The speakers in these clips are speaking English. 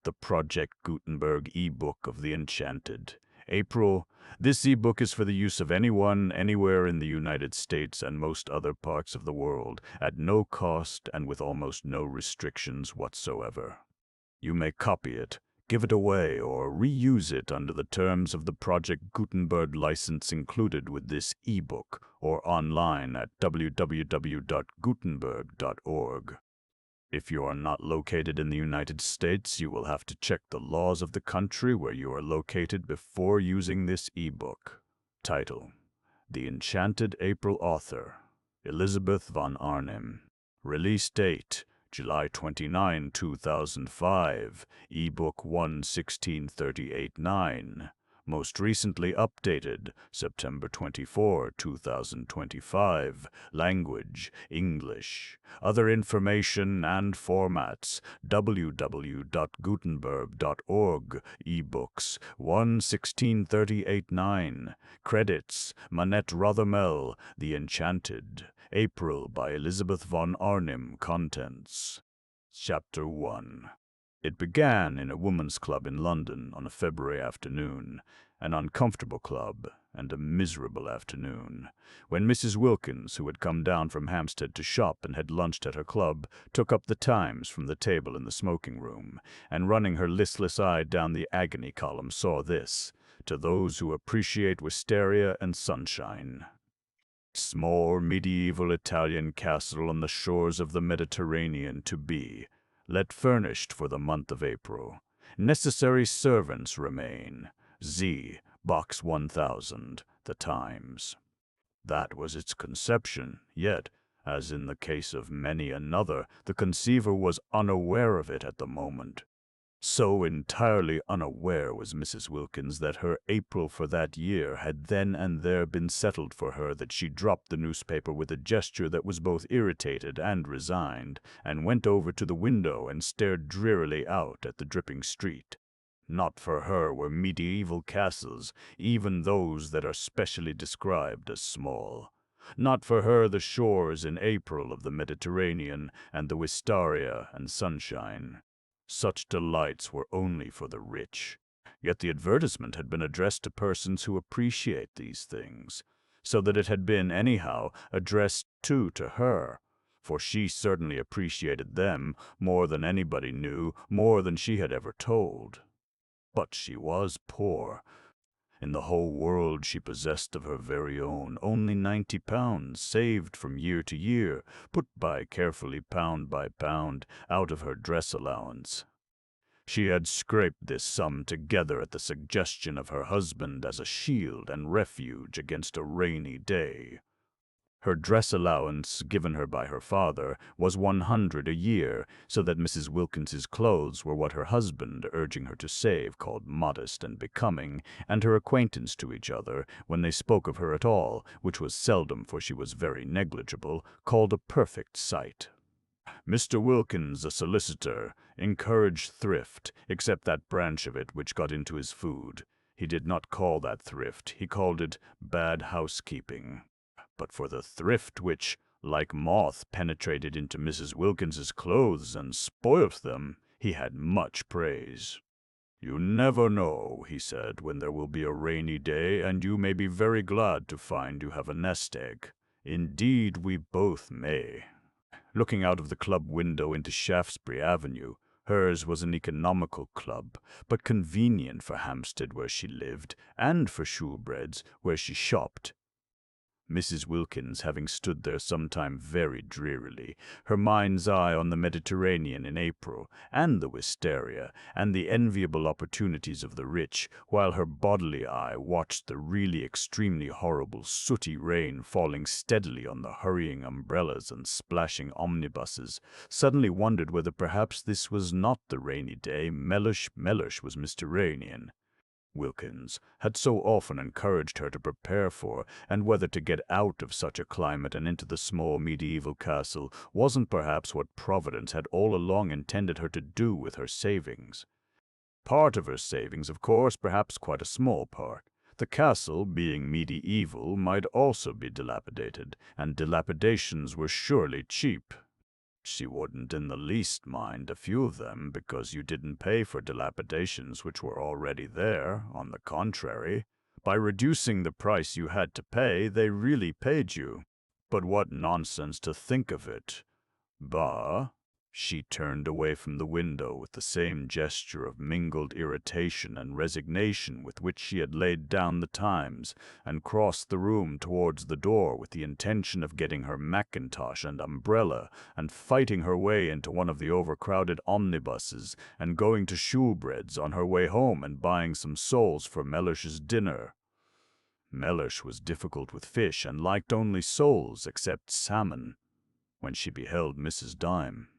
the Project Gutenberg ebook of the Enchanted. April, this ebook is for the use of anyone, anywhere in the United States and most other parts of the world, at no cost and with almost no restrictions whatsoever. You may copy it, give it away, or reuse it under the terms of the Project Gutenberg license included with this ebook, or online at www.gutenberg.org. If you are not located in the United States, you will have to check the laws of the country where you are located before using this ebook. Title: The Enchanted. April. Author: Elizabeth von Arnim. Release date: July 29, 2005, ebook 1/16/38/9. Most recently updated, September 24, 2025. Language: English. Other information and formats: www.gutenberg.org. Ebooks 1/16/38/9. Credits: Manette Rothermel, The Enchanted. April by Elizabeth von Arnim. Contents. Chapter 1. It began in a woman's club in London on a February afternoon, an uncomfortable club and a miserable afternoon, when Mrs. Wilkins, who had come down from Hampstead to shop and had lunched at her club, took up the Times from the table in the smoking room, and running her listless eye down the agony column saw this: "To those who appreciate wisteria and sunshine." Small medieval Italian castle on the shores of the Mediterranean to be. Let furnished for the month of April. Necessary servants remain. Z. Box 1000. The Times. That was its conception, yet, as in the case of many another, the conceiver was unaware of it at the moment. So entirely unaware was Mrs. Wilkins that her April for that year had then and there been settled for her that she dropped the newspaper with a gesture that was both irritated and resigned, and went over to the window and stared drearily out at the dripping street. Not for her were medieval castles, even those that are specially described as small. Not for her the shores in April of the Mediterranean and the wisteria and sunshine. Such delights were only for the rich. Yet the advertisement had been addressed to persons who appreciate these things, so that it had been, anyhow, addressed too to her, for she certainly appreciated them more than anybody knew, more than she had ever told. But she was poor. In the whole world she possessed of her very own only £90, saved from year to year, put by carefully pound by pound, out of her dress allowance. She had scraped this sum together at the suggestion of her husband as a shield and refuge against a rainy day. Her dress allowance, given her by her father, was £100 a year, so that Mrs. Wilkins's clothes were what her husband, urging her to save, called modest and becoming, and her acquaintance to each other, when they spoke of her at all, which was seldom, for she was very negligible, called a perfect sight. Mr. Wilkins, a solicitor, encouraged thrift, except that branch of it which got into his food. He did not call that thrift, he called it bad housekeeping. But for the thrift which, like moth, penetrated into Mrs. Wilkins's clothes and spoilt them, he had much praise. "You never know," he said, "when there will be a rainy day, and you may be very glad to find you have a nest egg. Indeed, we both may." Looking out of the club window into Shaftesbury Avenue, hers was an economical club, but convenient for Hampstead where she lived, and for Shoolbred's where she shopped. Mrs. Wilkins having stood there some time very drearily, her mind's eye on the Mediterranean in April, and the wisteria, and the enviable opportunities of the rich, while her bodily eye watched the really extremely horrible sooty rain falling steadily on the hurrying umbrellas and splashing omnibuses, suddenly wondered whether perhaps this was not the rainy day Mellish was Mediterranean. Wilkins had so often encouraged her to prepare for, and whether to get out of such a climate and into the small medieval castle wasn't perhaps what Providence had all along intended her to do with her savings. Part of her savings, of course, perhaps quite a small part. The castle, being medieval, might also be dilapidated, and dilapidations were surely cheap. She wouldn't in the least mind a few of them because you didn't pay for dilapidations which were already there. On the contrary, by reducing the price you had to pay, they really paid you. But what nonsense to think of it. Bah! She turned away from the window with the same gesture of mingled irritation and resignation with which she had laid down the Times, and crossed the room towards the door with the intention of getting her mackintosh and umbrella and fighting her way into one of the overcrowded omnibuses and going to Shoolbred's on her way home and buying some soles for Mellish's dinner. Mellish was difficult with fish and liked only soles except salmon. When she beheld Mrs. Dime,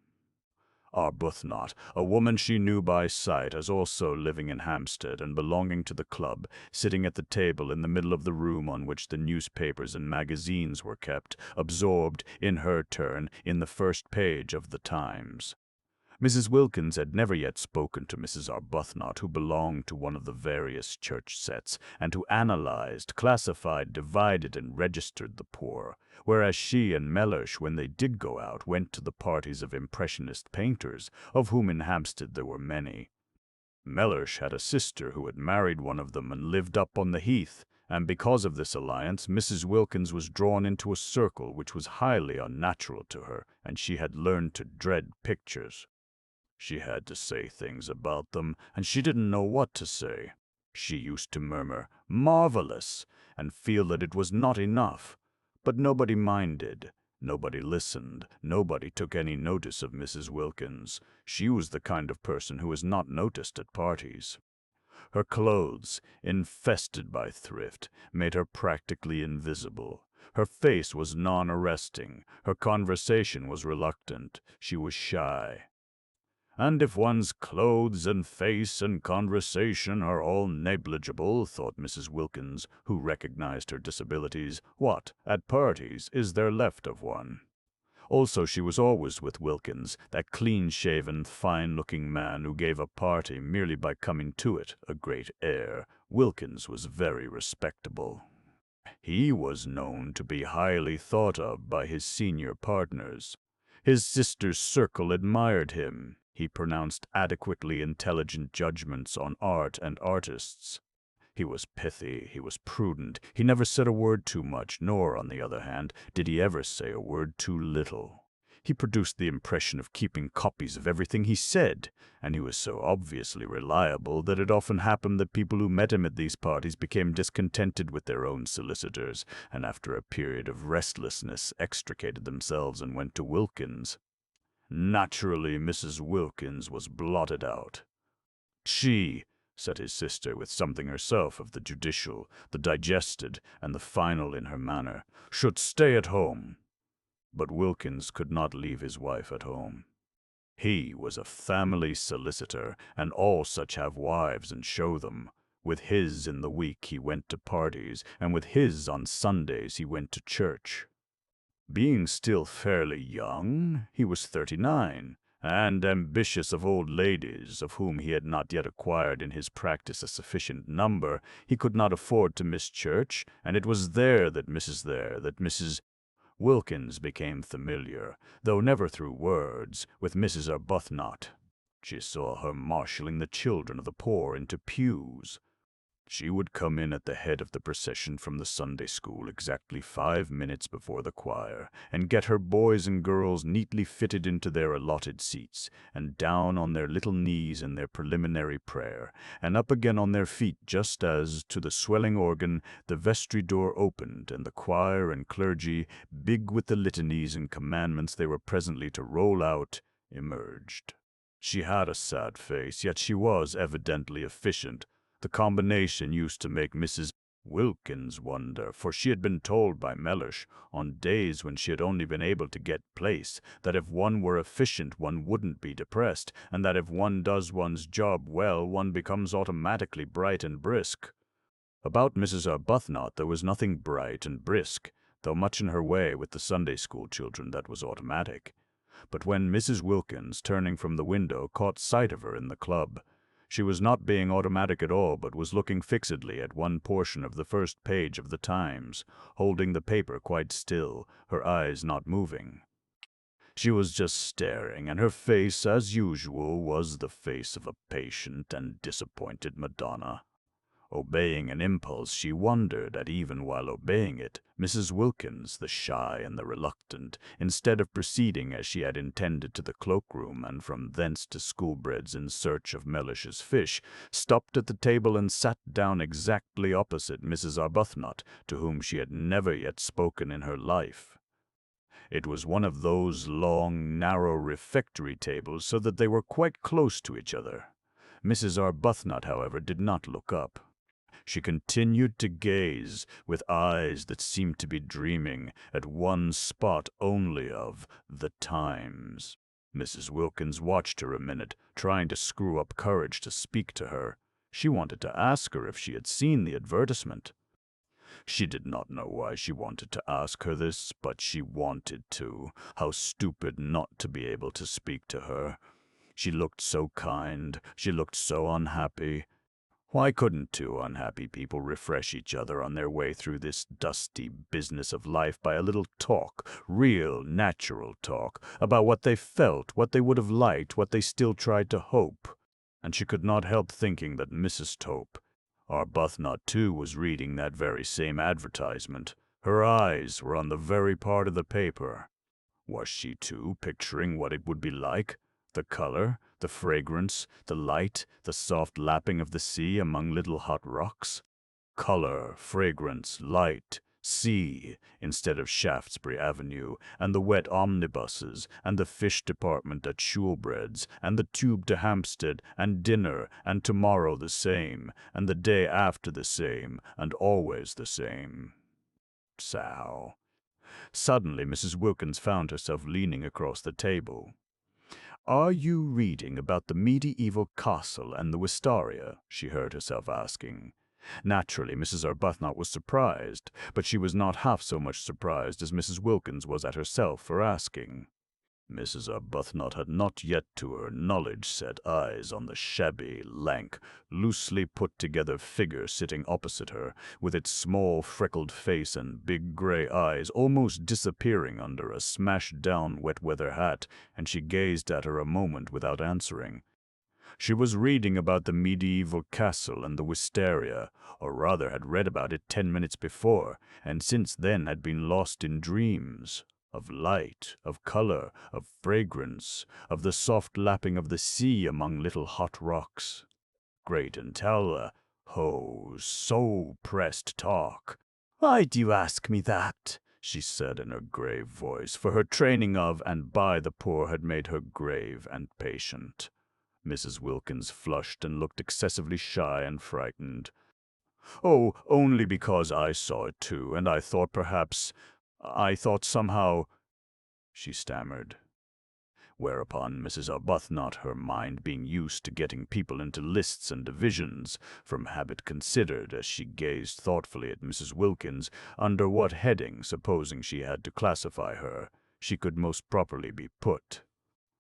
Arbuthnot, a woman she knew by sight as also living in Hampstead and belonging to the club, sitting at the table in the middle of the room on which the newspapers and magazines were kept, absorbed, in her turn, in the first page of the Times. Mrs. Wilkins had never yet spoken to Mrs. Arbuthnot, who belonged to one of the various church sets, and who analyzed, classified, divided, and registered the poor, whereas she and Mellish, when they did go out, went to the parties of impressionist painters, of whom in Hampstead there were many. Mellish had a sister who had married one of them and lived up on the heath, and because of this alliance Mrs. Wilkins was drawn into a circle which was highly unnatural to her, and she had learned to dread pictures. She had to say things about them, and she didn't know what to say. She used to murmur, "Marvelous," and feel that it was not enough. But nobody minded, nobody listened, nobody took any notice of Mrs. Wilkins. She was the kind of person who is not noticed at parties. Her clothes, infested by thrift, made her practically invisible. Her face was non-arresting. Her conversation was reluctant. She was shy. And if one's clothes and face and conversation are all negligible, thought Mrs. Wilkins, who recognized her disabilities, what, at parties, is there left of one? Also, she was always with Wilkins, that clean-shaven, fine-looking man who gave a party merely by coming to it, a great air. Wilkins was very respectable. He was known to be highly thought of by his senior partners. His sister's circle admired him. He pronounced adequately intelligent judgments on art and artists. He was pithy, he was prudent, he never said a word too much, nor, on the other hand, did he ever say a word too little. He produced the impression of keeping copies of everything he said, and he was so obviously reliable that it often happened that people who met him at these parties became discontented with their own solicitors, and after a period of restlessness extricated themselves and went to Wilkins. Naturally, Mrs. Wilkins was blotted out. She, said his sister, with something herself of the judicial, the digested, and the final in her manner, should stay at home. But Wilkins could not leave his wife at home. He was a family solicitor, and all such have wives and show them. With his in the week he went to parties, and with his on Sundays he went to church. Being still fairly young, he was 39, and ambitious of old ladies, of whom he had not yet acquired in his practice a sufficient number, he could not afford to miss church, and it was there that Mrs. Wilkins became familiar, though never through words, with Mrs. Arbuthnot. She saw her marshalling the children of the poor into pews. She would come in at the head of the procession from the Sunday school exactly 5 minutes before the choir, and get her boys and girls neatly fitted into their allotted seats, and down on their little knees in their preliminary prayer, and up again on their feet just as, to the swelling organ, the vestry door opened, and the choir and clergy, big with the litanies and commandments they were presently to roll out, emerged. She had a sad face, yet she was evidently efficient. The combination used to make Mrs. Wilkins wonder, for she had been told by Mellish, on days when she had only been able to get place, that if one were efficient one wouldn't be depressed, and that if one does one's job well one becomes automatically bright and brisk. About Mrs. Arbuthnot there was nothing bright and brisk, though much in her way with the Sunday school children that was automatic. But when Mrs. Wilkins, turning from the window, caught sight of her in the club, she was not being automatic at all, but was looking fixedly at one portion of the first page of the Times, holding the paper quite still, her eyes not moving. She was just staring, and her face, as usual, was the face of a patient and disappointed Madonna. Obeying an impulse, she wondered at even while obeying it, Mrs. Wilkins, the shy and the reluctant, instead of proceeding as she had intended to the cloakroom and from thence to Schoolbread's in search of Mellish's fish, stopped at the table and sat down exactly opposite Mrs. Arbuthnot, to whom she had never yet spoken in her life. It was one of those long, narrow refectory tables, so that they were quite close to each other. Mrs. Arbuthnot, however, did not look up. She continued to gaze, with eyes that seemed to be dreaming, at one spot only of the Times. Mrs. Wilkins watched her a minute, trying to screw up courage to speak to her. She wanted to ask her if she had seen the advertisement. She did not know why she wanted to ask her this, but she wanted to. How stupid not to be able to speak to her. She looked so kind, she looked so unhappy. Why couldn't two unhappy people refresh each other on their way through this dusty business of life by a little talk, real, natural talk, about what they felt, what they would have liked, what they still tried to hope? And she could not help thinking that Mrs. Arbuthnot, too, was reading that very same advertisement. Her eyes were on the very part of the paper. Was she, too, picturing what it would be like? The color, the fragrance, the light, the soft lapping of the sea among little hot rocks? Color, fragrance, light, sea, instead of Shaftesbury Avenue, and the wet omnibuses, and the fish department at Shoolbred's, and the tube to Hampstead, and dinner, and tomorrow the same, and the day after the same, and always the same. Sow. Suddenly Mrs. Wilkins found herself leaning across the table. "Are you reading about the medieval castle and the wisteria?" she heard herself asking. Naturally, Mrs. Arbuthnot was surprised, but she was not half so much surprised as Mrs. Wilkins was at herself for asking. Mrs. Arbuthnot had not yet to her knowledge set eyes on the shabby, lank, loosely put-together figure sitting opposite her, with its small, freckled face and big gray eyes almost disappearing under a smashed-down wet-weather hat, and she gazed at her a moment without answering. She was reading about the medieval castle and the wisteria, or rather had read about it 10 minutes before, and since then had been lost in dreams. Of light, of color, of fragrance, of the soft lapping of the sea among little hot rocks. Great Entella, so pressed talk. "Why do you ask me that?" she said in her grave voice, for her training of and by the poor had made her grave and patient. Mrs. Wilkins flushed and looked excessively shy and frightened. "Oh, only because I saw it too, and I thought somehow," she stammered. Whereupon Mrs. Arbuthnot, her mind being used to getting people into lists and divisions, from habit considered, as she gazed thoughtfully at Mrs. Wilkins, under what heading, supposing she had to classify her, she could most properly be put.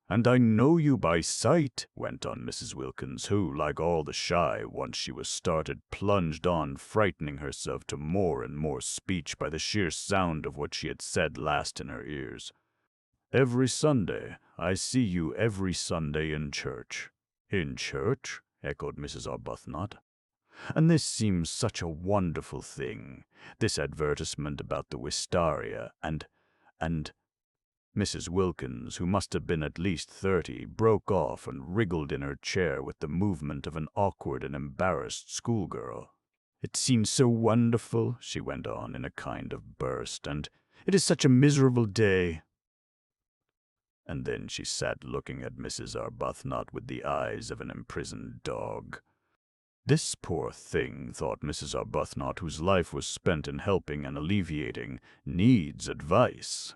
"And I know you by sight," went on Mrs. Wilkins, who, like all the shy, once she was started, plunged on, frightening herself to more and more speech by the sheer sound of what she had said last in her ears. "Every Sunday. I see you every Sunday in church." "In church?" echoed Mrs. Arbuthnot. "And this seems such a wonderful thing, this advertisement about the wisteria, and Mrs. Wilkins, who must have been at least 30, broke off and wriggled in her chair with the movement of an awkward and embarrassed schoolgirl. "It seems so wonderful," she went on in a kind of burst, "and it is such a miserable day." And then she sat looking at Mrs. Arbuthnot with the eyes of an imprisoned dog. This poor thing, thought Mrs. Arbuthnot, whose life was spent in helping and alleviating, needs advice.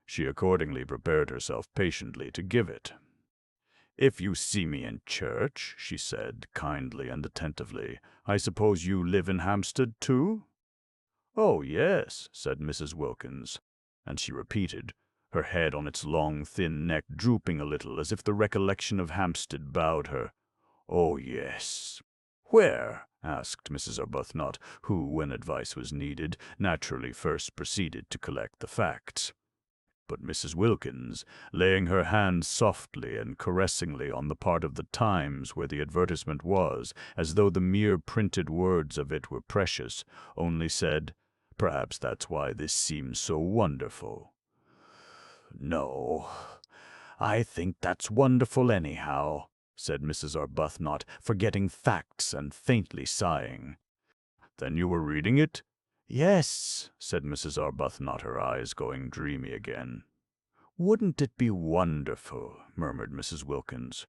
She accordingly prepared herself patiently to give it. "If you see me in church," she said, kindly and attentively, "I suppose you live in Hampstead, too?" "Oh, yes," said Mrs. Wilkins, and she repeated, her head on its long, thin neck drooping a little as if the recollection of Hampstead bowed her. "Oh, yes." "Where?" asked Mrs. Arbuthnot, who, when advice was needed, naturally first proceeded to collect the facts. But Mrs. Wilkins, laying her hand softly and caressingly on the part of the Times where the advertisement was, as though the mere printed words of it were precious, only said, "Perhaps that's why this seems so wonderful." "No, I think that's wonderful anyhow," said Mrs. Arbuthnot, forgetting facts and faintly sighing. "Then you were reading it?" "Yes," said Mrs. Arbuthnot, her eyes going dreamy again. "Wouldn't it be wonderful?" murmured Mrs. Wilkins.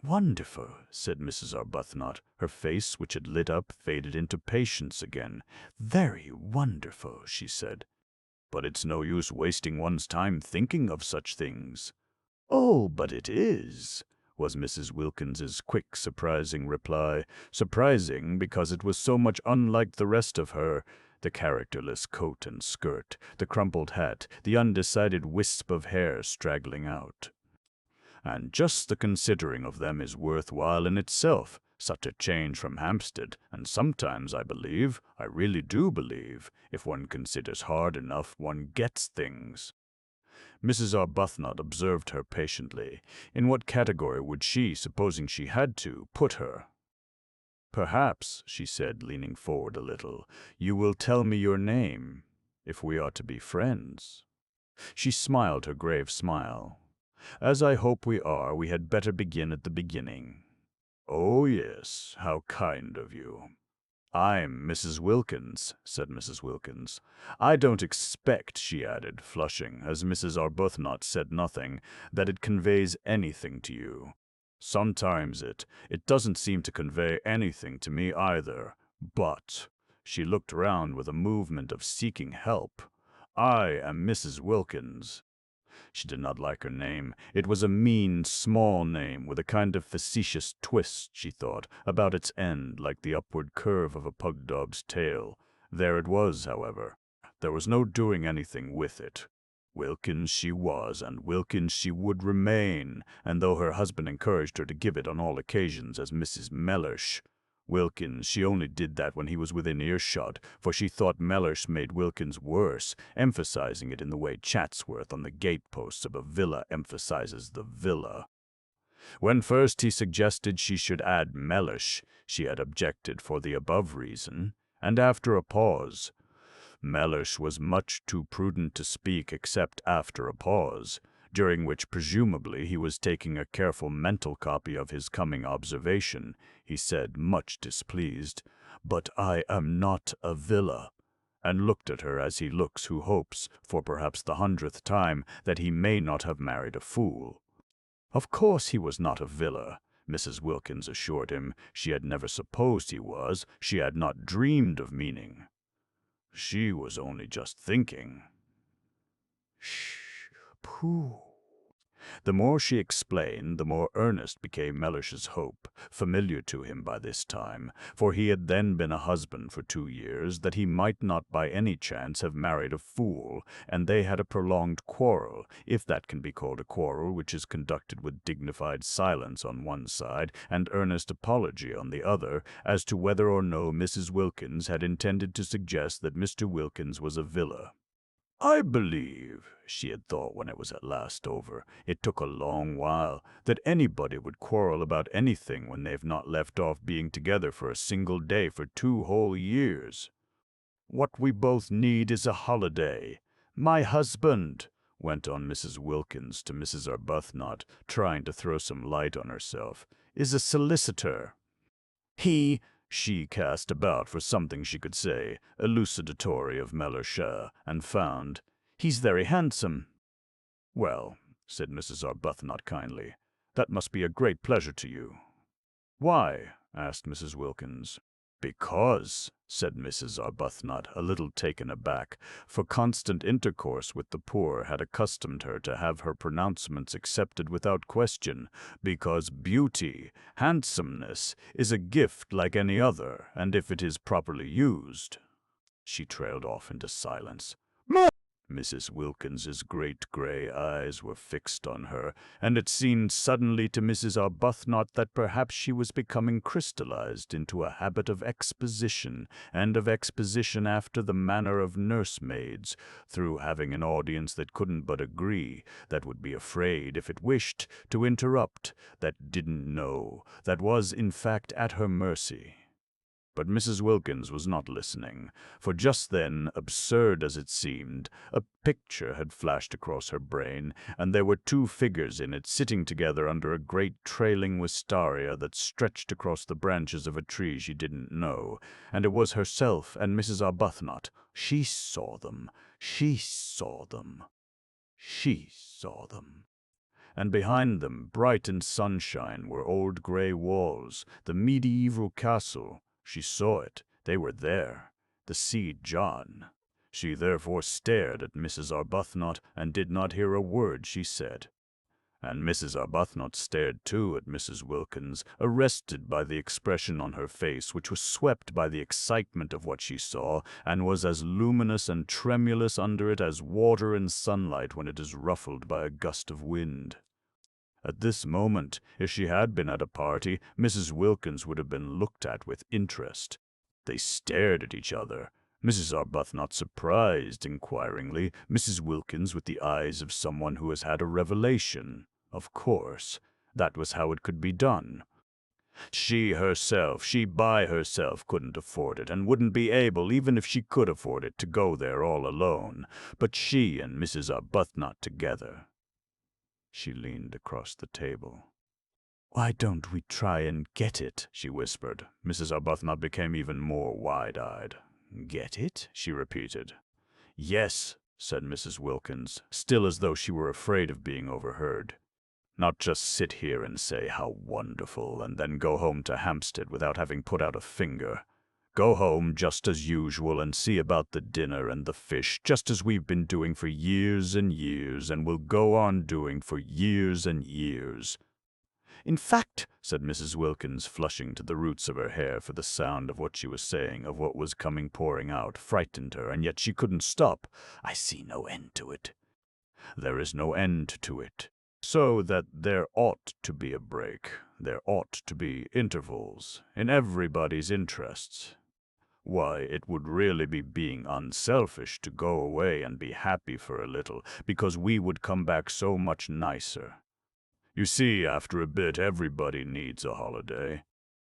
"Wonderful," said Mrs. Arbuthnot. Her face, which had lit up, faded into patience again. "Very wonderful," she said. "But it's no use wasting one's time thinking of such things." "Oh, but it is," was Mrs. Wilkins's quick, surprising reply. Surprising because it was so much unlike the rest of her. The characterless coat and skirt, the crumpled hat, the undecided wisp of hair straggling out. "And just the considering of them is worthwhile in itself. Such a change from Hampstead, and sometimes I really do believe, if one considers hard enough, one gets things." Mrs. Arbuthnot observed her patiently. In what category would she, supposing she had to, put her? "Perhaps," she said, leaning forward a little, "you will tell me your name, if we are to be friends." She smiled her grave smile. "As I hope we are, we had better begin at the beginning." "Oh, yes, how kind of you." "I'm Mrs. Wilkins," said Mrs. Wilkins. "I don't expect," she added, flushing, as Mrs. Arbuthnot said nothing, "that it conveys anything to you. Sometimes it doesn't seem to convey anything to me either. But," she looked round with a movement of seeking help, "I am Mrs. Wilkins." She did not like her name. It was a mean, small name, with a kind of facetious twist, she thought, about its end, like the upward curve of a pug-dog's tail. There it was, however. There was no doing anything with it. Wilkins she was, and Wilkins she would remain, and though her husband encouraged her to give it on all occasions as Mrs. Mellish, Wilkins, she only did that when he was within earshot, for she thought Mellish made Wilkins worse, emphasizing it in the way Chatsworth on the gateposts of a villa emphasizes the villa. When first he suggested she should add Mellish, she had objected for the above reason, and after a pause. Mellish was much too prudent to speak except after a pause, during which presumably he was taking a careful mental copy of his coming observation. He said, much displeased, "But I am not a villa," and looked at her as he looks who hopes, for perhaps the 100th time, that he may not have married a fool. Of course he was not a villa, Mrs. Wilkins assured him. She had never supposed he was. She had not dreamed of meaning. She was only just thinking. "Shh, pooh." The more she explained, the more earnest became Mellish's hope, familiar to him by this time, for he had then been a husband for 2 years, that he might not by any chance have married a fool, and they had a prolonged quarrel, if that can be called a quarrel which is conducted with dignified silence on one side and earnest apology on the other, as to whether or no Mrs. Wilkins had intended to suggest that Mr. Wilkins was a villa. "I believe," she had thought when it was at last over, "it took a long while, that anybody would quarrel about anything when they've not left off being together for a single day for 2 whole years. What we both need is a holiday. My husband," went on Mrs. Wilkins to Mrs. Arbuthnot, trying to throw some light on herself, "is a solicitor. She cast about for something she could say, elucidatory of Mellish, and found, "He's very handsome." "Well," said Mrs. Arbuthnot kindly, "that must be a great pleasure to you." "Why?" asked Mrs. Wilkins. "Because," said Mrs. Arbuthnot, a little taken aback, for constant intercourse with the poor had accustomed her to have her pronouncements accepted without question, "because beauty, handsomeness, is a gift like any other, and if it is properly used—" She trailed off into silence. Mrs. Wilkins's great gray eyes were fixed on her, and it seemed suddenly to Mrs. Arbuthnot that perhaps she was becoming crystallized into a habit of exposition, and of exposition after the manner of nursemaids, through having an audience that couldn't but agree, that would be afraid, if it wished, to interrupt, that didn't know, that was, in fact, at her mercy. But Mrs. Wilkins was not listening, for just then, absurd as it seemed, a picture had flashed across her brain, and there were two figures in it sitting together under a great trailing wisteria that stretched across the branches of a tree she didn't know, and it was herself and Mrs. Arbuthnot. She saw them. She saw them. She saw them. And behind them, bright in sunshine, were old grey walls, the medieval castle. She saw it. They were there. The Seed John. She therefore stared at Mrs. Arbuthnot, and did not hear a word she said. And Mrs. Arbuthnot stared too at Mrs. Wilkins, arrested by the expression on her face, which was swept by the excitement of what she saw, and was as luminous and tremulous under it as water in sunlight when it is ruffled by a gust of wind. At this moment, if she had been at a party, Mrs. Wilkins would have been looked at with interest. They stared at each other. Mrs. Arbuthnot surprised inquiringly, Mrs. Wilkins with the eyes of someone who has had a revelation. Of course, that was how it could be done. She by herself couldn't afford it, and wouldn't be able, even if she could afford it, to go there all alone. But she and Mrs. Arbuthnot together. She leaned across the table. "Why don't we try and get it?" she whispered. Mrs. Arbuthnot became even more wide-eyed. "Get it?" she repeated. "Yes," said Mrs. Wilkins, still as though she were afraid of being overheard. "Not just sit here and say how wonderful, and then go home to Hampstead without having put out a finger. Go home just as usual and see about the dinner and the fish, just as we've been doing for years and years, and will go on doing for years and years." "In fact," said Mrs. Wilkins, flushing to the roots of her hair, for the sound of what she was saying, of what was coming pouring out, frightened her, and yet she couldn't stop, "I see no end to it." "There is no end to it. So that there ought to be a break. There ought to be intervals, in everybody's interests. Why, it would really be being unselfish to go away and be happy for a little, because we would come back so much nicer. You see, after a bit, everybody needs a holiday."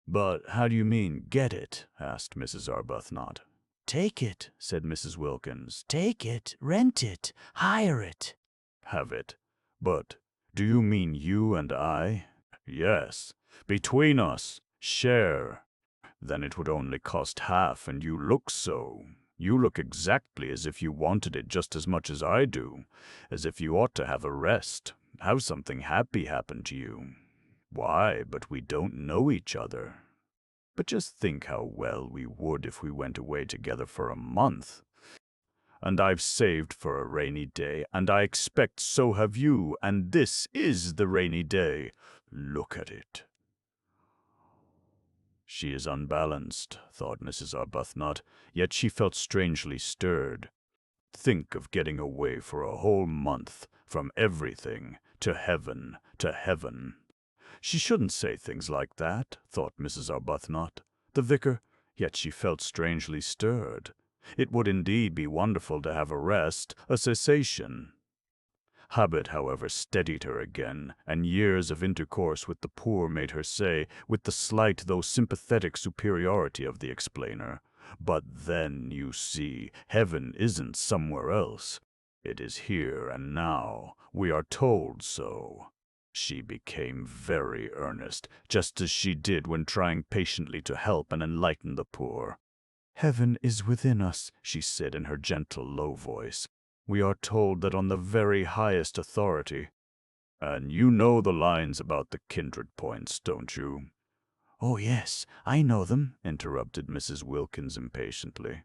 "But how do you mean, get it?" asked Mrs. Arbuthnot. "Take it," said Mrs. Wilkins. "Take it, rent it, hire it." "Have it. But do you mean you and I?" "Yes. Between us. Share. Then it would only cost half, and you look so. You look exactly as if you wanted it just as much as I do, as if you ought to have a rest, have something happy happen to you. Why, but we don't know each other. But just think how well we would if we went away together for a month. And I've saved for a rainy day, and I expect so have you, and this is the rainy day. Look at it." "She is unbalanced," thought Mrs. Arbuthnot, yet she felt strangely stirred. Think of getting away for a whole month, from everything, to heaven, to heaven. She shouldn't say things like that, thought Mrs. Arbuthnot. The vicar, yet she felt strangely stirred. It would indeed be wonderful to have a rest, a cessation. Habit, however, steadied her again, and years of intercourse with the poor made her say, with the slight though sympathetic superiority of the explainer, "But then, you see, heaven isn't somewhere else. It is here and now. We are told so." She became very earnest, just as she did when trying patiently to help and enlighten the poor. "Heaven is within us," she said in her gentle, low voice. "We are told that on the very highest authority." "And you know the lines about the kindred points, don't you?" "Oh, yes, I know them," interrupted Mrs. Wilkins impatiently.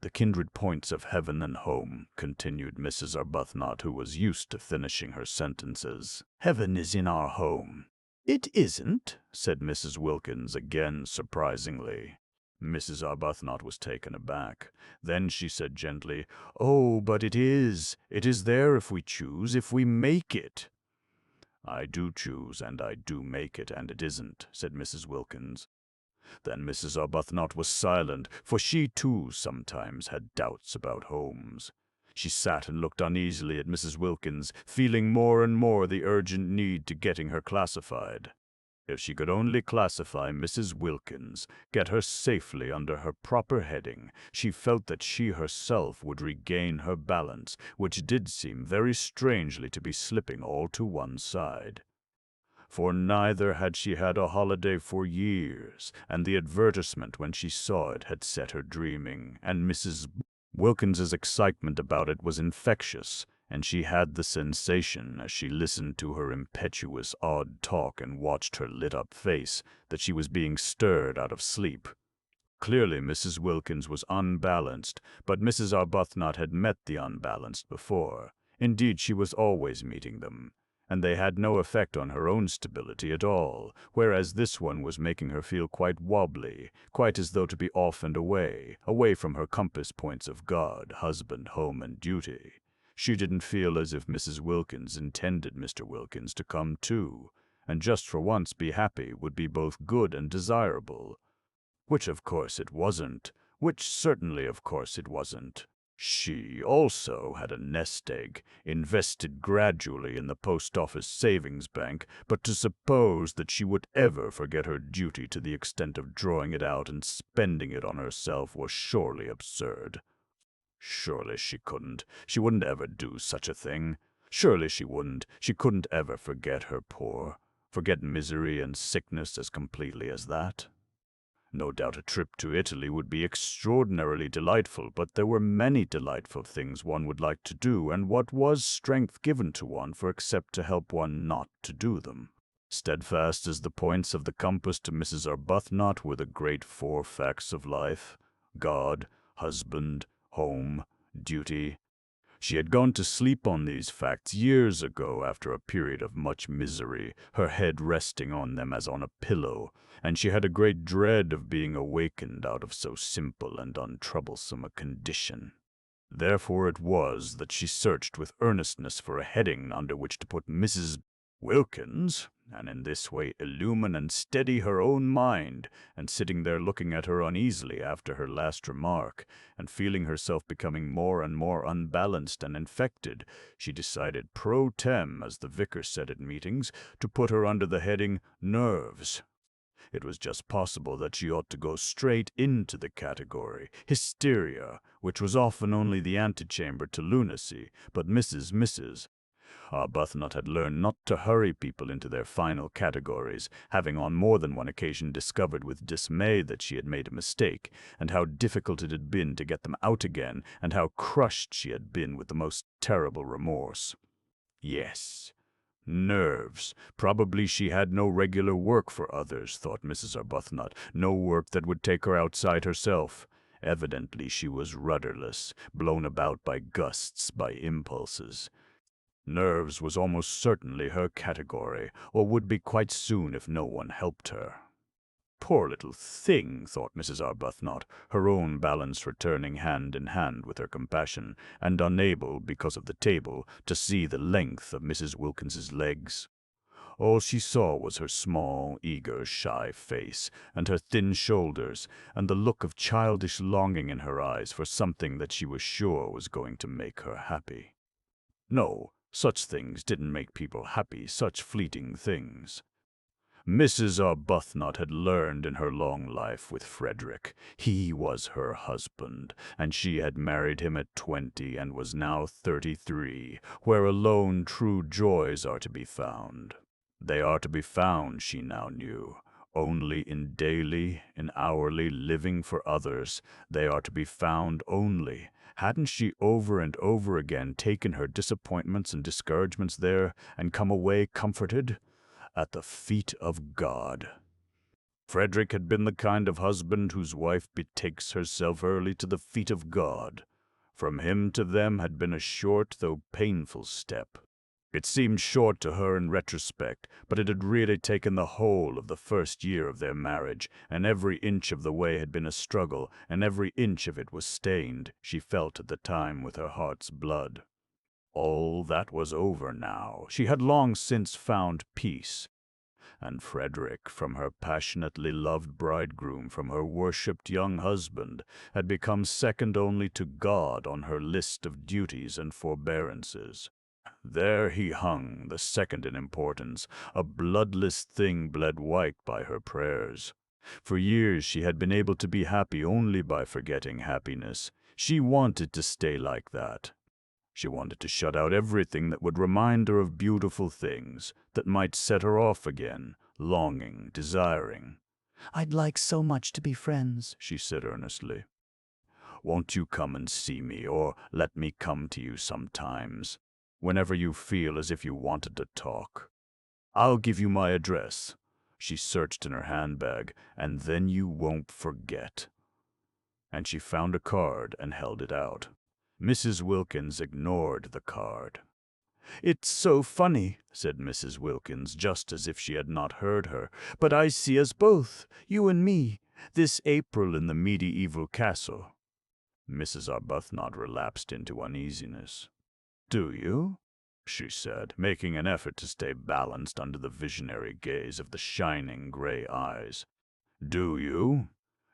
"The kindred points of heaven and home," continued Mrs. Arbuthnot, who was used to finishing her sentences. "Heaven is in our home." "It isn't," said Mrs. Wilkins again surprisingly. Mrs. Arbuthnot was taken aback. Then she said gently, "Oh, but it is. It is there if we choose, if we make it." "I do choose, and I do make it, and it isn't," said Mrs. Wilkins. Then Mrs. Arbuthnot was silent, for she too sometimes had doubts about homes. She sat and looked uneasily at Mrs. Wilkins, feeling more and more the urgent need to getting her classified. If she could only classify Mrs. Wilkins, get her safely under her proper heading, she felt that she herself would regain her balance, which did seem very strangely to be slipping all to one side. For neither had she had a holiday for years, and the advertisement when she saw it had set her dreaming, and Mrs. Wilkins's excitement about it was infectious, and she had the sensation, as she listened to her impetuous, odd talk and watched her lit-up face, that she was being stirred out of sleep. Clearly Mrs. Wilkins was unbalanced, but Mrs. Arbuthnot had met the unbalanced before. Indeed, she was always meeting them, and they had no effect on her own stability at all, whereas this one was making her feel quite wobbly, quite as though to be off and away from her compass points of God, husband, home, and duty. She didn't feel as if Mrs. Wilkins intended Mr. Wilkins to come too, and just for once be happy would be both good and desirable. Which of course it wasn't. Which certainly of course it wasn't. She also had a nest egg, invested gradually in the post office savings bank, but to suppose that she would ever forget her duty to the extent of drawing it out and spending it on herself was surely absurd. Surely she couldn't. She wouldn't ever do such a thing. Surely she wouldn't. She couldn't ever forget her poor. Forget misery and sickness as completely as that. No doubt a trip to Italy would be extraordinarily delightful, but there were many delightful things one would like to do, and what was strength given to one for except to help one not to do them? Steadfast as the points of the compass to Mrs. Arbuthnot were the great four facts of life: God, husband, home, duty. She had gone to sleep on these facts years ago after a period of much misery, her head resting on them as on a pillow, and she had a great dread of being awakened out of so simple and untroublesome a condition. Therefore it was that she searched with earnestness for a heading under which to put Mrs. Wilkins, and in this way illumine and steady her own mind, and sitting there looking at her uneasily after her last remark, and feeling herself becoming more and more unbalanced and infected, she decided pro tem, as the vicar said at meetings, to put her under the heading nerves. It was just possible that she ought to go straight into the category, hysteria, which was often only the antechamber to lunacy, but Mrs. Arbuthnot had learned not to hurry people into their final categories, having on more than one occasion discovered with dismay that she had made a mistake, and how difficult it had been to get them out again, and how crushed she had been with the most terrible remorse. Yes, nerves. Probably she had no regular work for others, thought Mrs. Arbuthnot, no work that would take her outside herself. Evidently she was rudderless, blown about by gusts, by impulses. Nerves was almost certainly her category, or would be quite soon if no one helped her. Poor little thing, thought Mrs. Arbuthnot, her own balance returning hand in hand with her compassion, and unable, because of the table, to see the length of Mrs. Wilkins's legs. All she saw was her small, eager, shy face, and her thin shoulders, and the look of childish longing in her eyes for something that she was sure was going to make her happy. No, such things didn't make people happy, such fleeting things. Mrs. Arbuthnot had learned in her long life with Frederick. He was her husband, and she had married him at 20 and was now 33, where alone true joys are to be found. They are to be found, she now knew, only in daily, in hourly living for others. They are to be found only. Hadn't she over and over again taken her disappointments and discouragements there, and come away comforted? At the feet of God. Frederick had been the kind of husband whose wife betakes herself early to the feet of God. From him to them had been a short though painful step. It seemed short to her in retrospect, but it had really taken the whole of the first year of their marriage, and every inch of the way had been a struggle, and every inch of it was stained, she felt at the time, with her heart's blood. All that was over now. She had long since found peace. And Frederick, from her passionately loved bridegroom, from her worshipped young husband, had become second only to God on her list of duties and forbearances. There he hung, the second in importance, a bloodless thing bled white by her prayers. For years she had been able to be happy only by forgetting happiness. She wanted to stay like that. She wanted to shut out everything that would remind her of beautiful things, that might set her off again, longing, desiring. "I'd like so much to be friends," she said earnestly. "Won't you come and see me, or let me come to you sometimes, whenever you feel as if you wanted to talk? I'll give you my address." She searched in her handbag. "And then you won't forget." And she found a card and held it out. Mrs. Wilkins ignored the card. "It's so funny," said Mrs. Wilkins, just as if she had not heard her, "but I see us both, you and me, this April in the medieval castle." Mrs. Arbuthnot relapsed into uneasiness. "Do you?" she said, making an effort to stay balanced under the visionary gaze of the shining gray eyes. "Do you?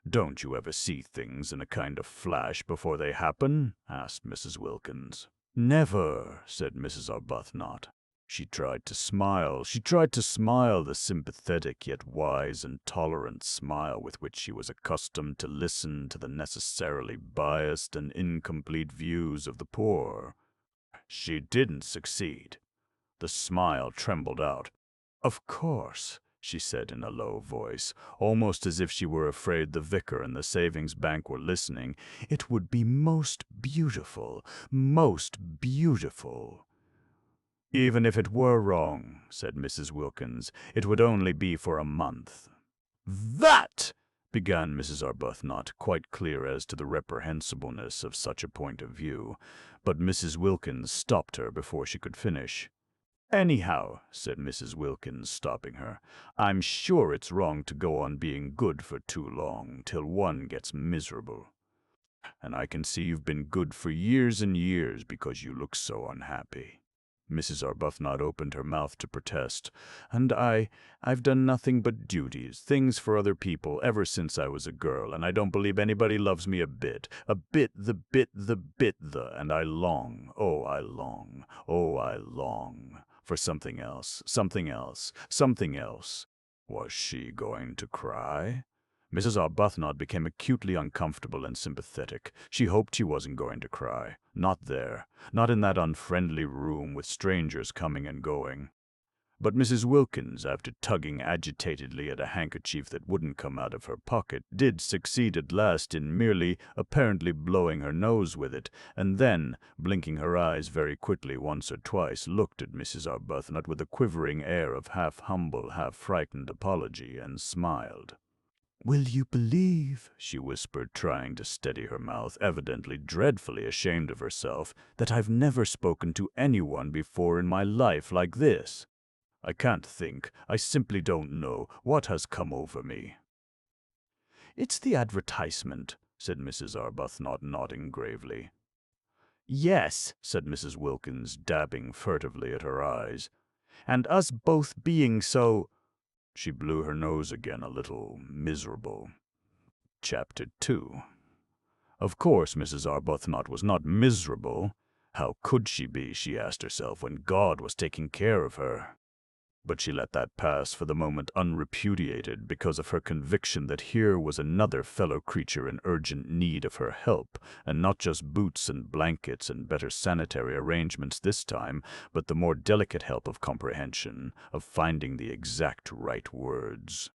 Don't you ever see things in a kind of flash before they happen?" asked Mrs. Wilkins. "Never," said Mrs. Arbuthnot. She tried to smile, the sympathetic yet wise and tolerant smile with which she was accustomed to listen to the necessarily biased and incomplete views of the poor. She didn't succeed. The smile trembled out. "Of course," she said in a low voice, almost as if she were afraid the vicar and the savings bank were listening, "it would be most beautiful, most beautiful." "Even if it were wrong," said Mrs. Wilkins, "it would only be for a month." "That!" began Mrs. Arbuthnot, quite clear as to the reprehensibleness of such a point of view, but Mrs. Wilkins stopped her before she could finish. "Anyhow," said Mrs. Wilkins, stopping her, "I'm sure it's wrong to go on being good for too long, till one gets miserable. And I can see you've been good for years and years because you look so unhappy." Mrs. Arbuthnot opened her mouth to protest. "And I've done nothing but duties, things for other people, ever since I was a girl, and I don't believe anybody loves me a bit, and I long, oh, I long, oh, I long for something else, something else, something else." Was she going to cry? Mrs. Arbuthnot became acutely uncomfortable and sympathetic. She hoped she wasn't going to cry. Not there. Not in that unfriendly room with strangers coming and going. But Mrs. Wilkins, after tugging agitatedly at a handkerchief that wouldn't come out of her pocket, did succeed at last in merely, apparently blowing her nose with it, and then, blinking her eyes very quickly once or twice, looked at Mrs. Arbuthnot with a quivering air of half-humble, half-frightened apology, and smiled. "Will you believe," she whispered, trying to steady her mouth, evidently dreadfully ashamed of herself, "that I've never spoken to anyone before in my life like this? I can't think. I simply don't know what has come over me." "It's the advertisement," said Mrs. Arbuthnot, nodding gravely. "Yes," said Mrs. Wilkins, dabbing furtively at her eyes. "And us both being so—" She blew her nose again, a little miserable. Chapter 2. Of course Mrs. Arbuthnot was not miserable. How could she be, she asked herself, when God was taking care of her? But she let that pass for the moment unrepudiated because of her conviction that here was another fellow creature in urgent need of her help, and not just boots and blankets and better sanitary arrangements this time, but the more delicate help of comprehension, of finding the exact right words.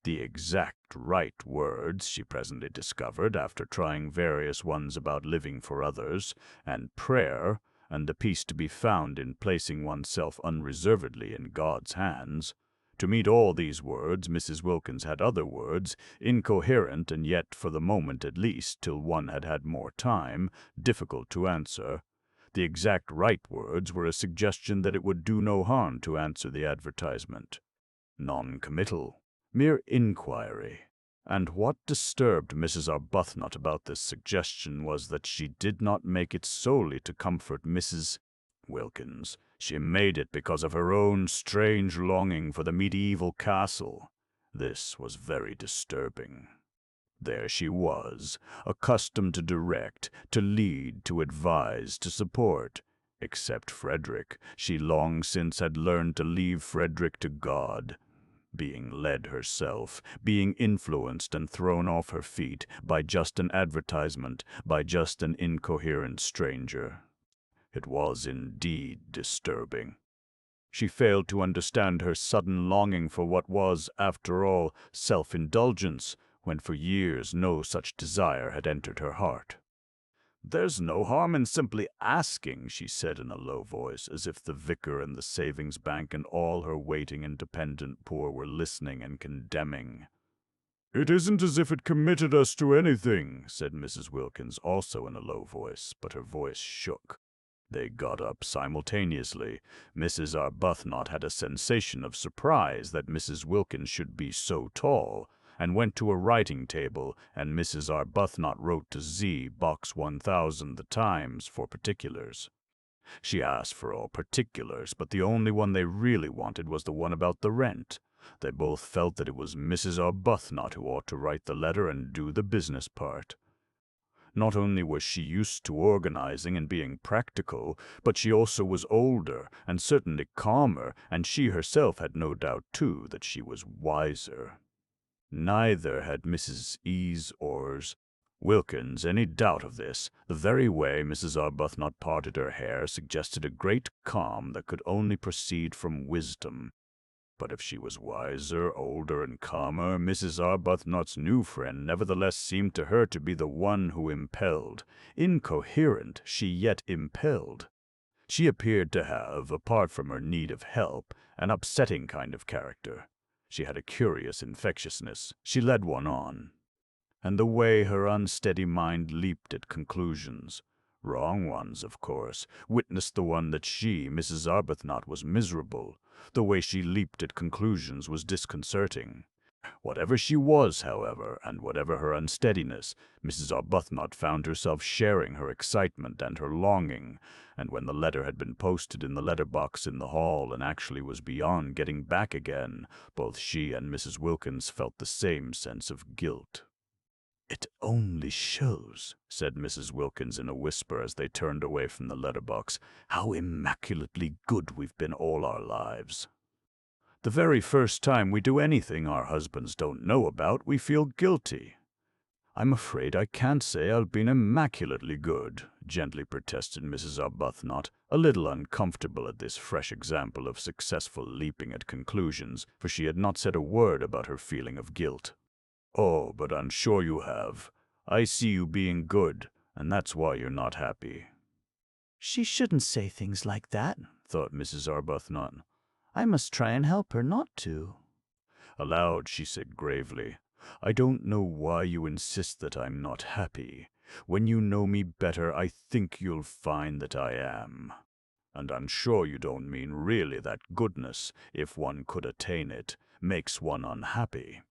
The exact right words, she presently discovered, after trying various ones about living for others, and prayer, and the peace to be found in placing oneself unreservedly in God's hands. To meet all these words, Mrs. Wilkins had other words, incoherent and yet, for the moment at least, till one had had more time, difficult to answer. The exact right words were a suggestion that it would do no harm to answer the advertisement. Non-committal, mere inquiry. And what disturbed Mrs. Arbuthnot about this suggestion was that she did not make it solely to comfort Mrs. Wilkins. She made it because of her own strange longing for the medieval castle. This was very disturbing. There she was, accustomed to direct, to lead, to advise, to support. Except Frederick, she long since had learned to leave Frederick to God. Being led herself, being influenced and thrown off her feet by just an advertisement, by just an incoherent stranger. It was indeed disturbing. She failed to understand her sudden longing for what was, after all, self-indulgence, when for years no such desire had entered her heart. "There's no harm in simply asking," she said in a low voice, as if the vicar and the savings bank and all her waiting and dependent poor were listening and condemning. "It isn't as if it committed us to anything," said Mrs. Wilkins, also in a low voice, but her voice shook. They got up simultaneously. Mrs. Arbuthnot had a sensation of surprise that Mrs. Wilkins should be so tall, and went to a writing table, and Mrs. Arbuthnot wrote to Z, Box 1000, The Times, for particulars. She asked for all particulars, but the only one they really wanted was the one about the rent. They both felt that it was Mrs. Arbuthnot who ought to write the letter and do the business part. Not only was she used to organizing and being practical, but she also was older and certainly calmer, and she herself had no doubt, too, that she was wiser. Neither had Mrs. Ease or Wilkins any doubt of this. The very way Mrs. Arbuthnot parted her hair suggested a great calm that could only proceed from wisdom. But if she was wiser, older, and calmer, Mrs. Arbuthnot's new friend nevertheless seemed to her to be the one who impelled. Incoherent, she yet impelled. She appeared to have, apart from her need of help, an upsetting kind of character. She had a curious infectiousness. She led one on. And the way her unsteady mind leaped at conclusions, wrong ones, of course, witnessed the one that she, Mrs. Arbuthnot, was miserable. The way she leaped at conclusions was disconcerting. Whatever she was, however, and whatever her unsteadiness, Mrs. Arbuthnot found herself sharing her excitement and her longing, and when the letter had been posted in the letter-box in the hall and actually was beyond getting back again, both she and Mrs. Wilkins felt the same sense of guilt. "It only shows," said Mrs. Wilkins in a whisper as they turned away from the letter-box, "how immaculately good we've been all our lives. The very first time we do anything our husbands don't know about, we feel guilty." "I'm afraid I can't say I've been immaculately good," gently protested Mrs. Arbuthnot, a little uncomfortable at this fresh example of successful leaping at conclusions, for she had not said a word about her feeling of guilt. "Oh, but I'm sure you have. I see you being good, and that's why you're not happy." She shouldn't say things like that, thought Mrs. Arbuthnot. I must try and help her not to. Aloud, she said gravely, "I don't know why you insist that I'm not happy. When you know me better, I think you'll find that I am. And I'm sure you don't mean really that goodness, if one could attain it, makes one unhappy."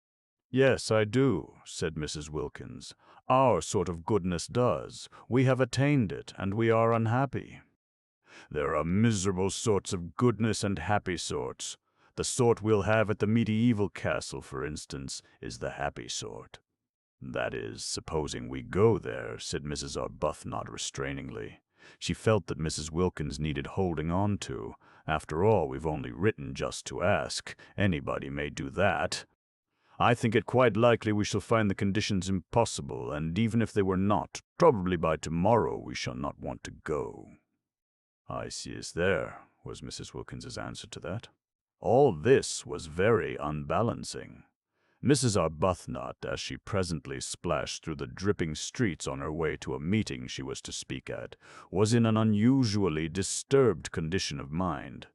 "Yes, I do," said Mrs. Wilkins. "Our sort of goodness does. We have attained it, and we are unhappy." "There are miserable sorts of goodness and happy sorts. The sort we'll have at the medieval castle, for instance, is the happy sort." "That is, supposing we go there," said Mrs. Arbuthnot restrainingly. She felt that Mrs. Wilkins needed holding on to. "After all, we've only written just to ask. Anybody may do that. I think it quite likely we shall find the conditions impossible, and even if they were not, probably by tomorrow we shall not want to go." "I see us there," was Mrs. Wilkins's answer to that. All this was very unbalancing. Mrs. Arbuthnot, as she presently splashed through the dripping streets on her way to a meeting she was to speak at, was in an unusually disturbed condition of mind.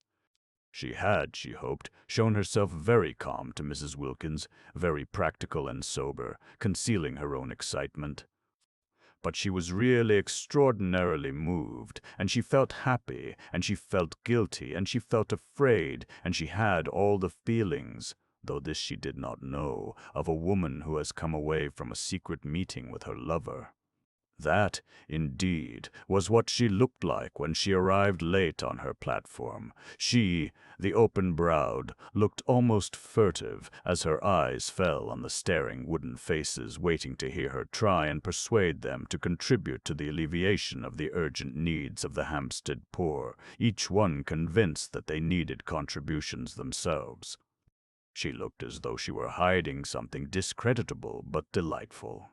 She had, she hoped, shown herself very calm to Mrs. Wilkins, very practical and sober, concealing her own excitement. But she was really extraordinarily moved, and she felt happy, and she felt guilty, and she felt afraid, and she had all the feelings, though this she did not know, of a woman who has come away from a secret meeting with her lover. That, indeed, was what she looked like when she arrived late on her platform. She, the open-browed, looked almost furtive as her eyes fell on the staring wooden faces waiting to hear her try and persuade them to contribute to the alleviation of the urgent needs of the Hampstead poor, each one convinced that they needed contributions themselves. She looked as though she were hiding something discreditable but delightful.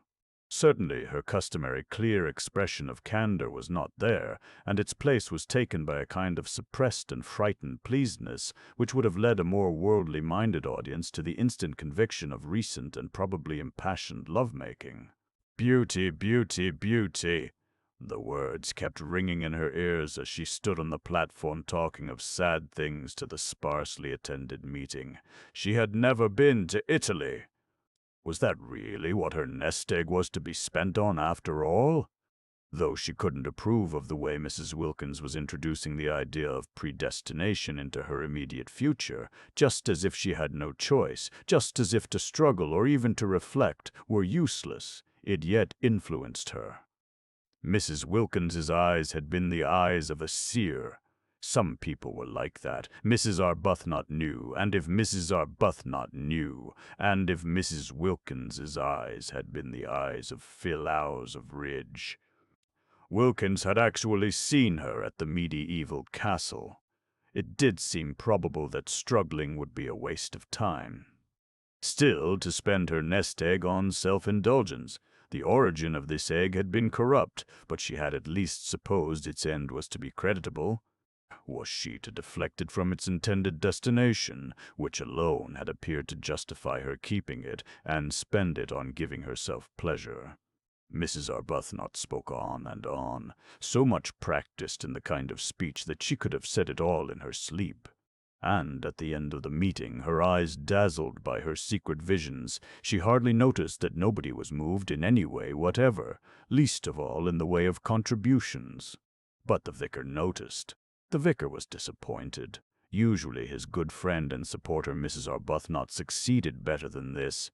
Certainly her customary clear expression of candor was not there, and its place was taken by a kind of suppressed and frightened pleasedness, which would have led a more worldly-minded audience to the instant conviction of recent and probably impassioned love-making. Beauty, beauty, beauty! The words kept ringing in her ears as she stood on the platform talking of sad things to the sparsely attended meeting. She had never been to Italy. Was that really what her nest egg was to be spent on after all? Though she couldn't approve of the way Mrs. Wilkins was introducing the idea of predestination into her immediate future, just as if she had no choice, just as if to struggle or even to reflect were useless, it yet influenced her. Mrs. Wilkins's eyes had been the eyes of a seer. Some people were like that. Mrs. Arbuthnot knew, and if Mrs. Arbuthnot knew, and if Mrs. Wilkins's eyes had been the eyes of Philhouse of Ridge. Wilkins had actually seen her at the medieval castle. It did seem probable that struggling would be a waste of time. Still, to spend her nest egg on self-indulgence. The origin of this egg had been corrupt, but she had at least supposed its end was to be creditable. Was she to deflect it from its intended destination, which alone had appeared to justify her keeping it, and spend it on giving herself pleasure? Mrs. Arbuthnot spoke on, so much practiced in the kind of speech that she could have said it all in her sleep. And at the end of the meeting, her eyes dazzled by her secret visions, she hardly noticed that nobody was moved in any way whatever, least of all in the way of contributions. But the vicar noticed. The vicar was disappointed. Usually his good friend and supporter Mrs. Arbuthnot succeeded better than this.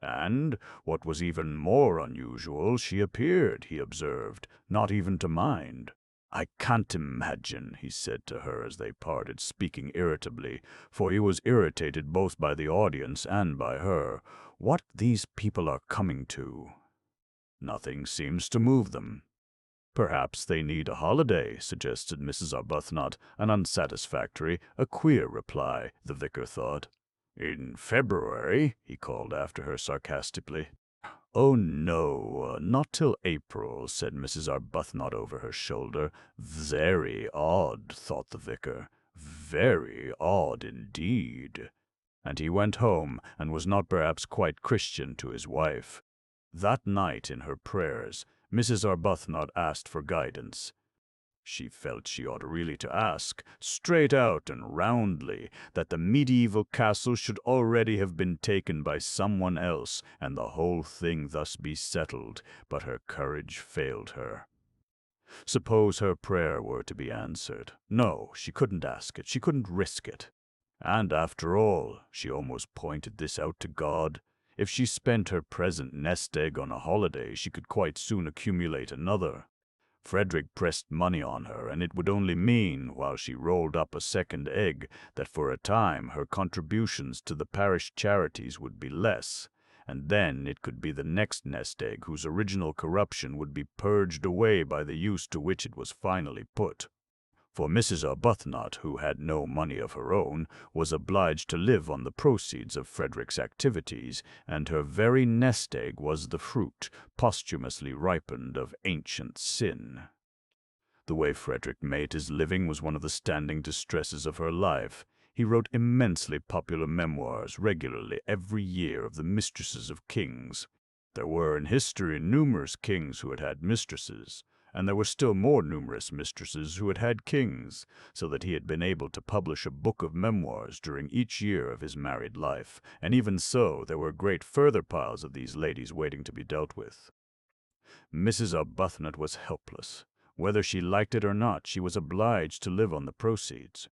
And, what was even more unusual, she appeared, he observed, not even to mind. "I can't imagine," he said to her as they parted, speaking irritably, for he was irritated both by the audience and by her, "what these people are coming to. Nothing seems to move them." "Perhaps they need a holiday," suggested Mrs. Arbuthnot, an unsatisfactory, a queer reply, the vicar thought. "In February?" he called after her sarcastically. "Oh, no, not till April," said Mrs. Arbuthnot over her shoulder. "Very odd," thought the vicar. "Very odd indeed." And he went home, and was not perhaps quite Christian to his wife. That night in her prayers, Mrs. Arbuthnot asked for guidance. She felt she ought really to ask, straight out and roundly, that the medieval castle should already have been taken by someone else, and the whole thing thus be settled, but her courage failed her. Suppose her prayer were to be answered. No, she couldn't ask it, she couldn't risk it. And after all, she almost pointed this out to God, if she spent her present nest egg on a holiday, she could quite soon accumulate another. Frederick pressed money on her, and it would only mean, while she rolled up a second egg, that for a time her contributions to the parish charities would be less, and then it could be the next nest egg whose original corruption would be purged away by the use to which it was finally put. For Mrs. Arbuthnot, who had no money of her own, was obliged to live on the proceeds of Frederick's activities, and her very nest egg was the fruit, posthumously ripened, of ancient sin. The way Frederick made his living was one of the standing distresses of her life. He wrote immensely popular memoirs regularly every year of the mistresses of kings. There were in history numerous kings who had had mistresses, and there were still more numerous mistresses who had had kings, so that he had been able to publish a book of memoirs during each year of his married life, and even so there were great further piles of these ladies waiting to be dealt with. Mrs. Arbuthnot was helpless. Whether she liked it or not, she was obliged to live on the proceeds.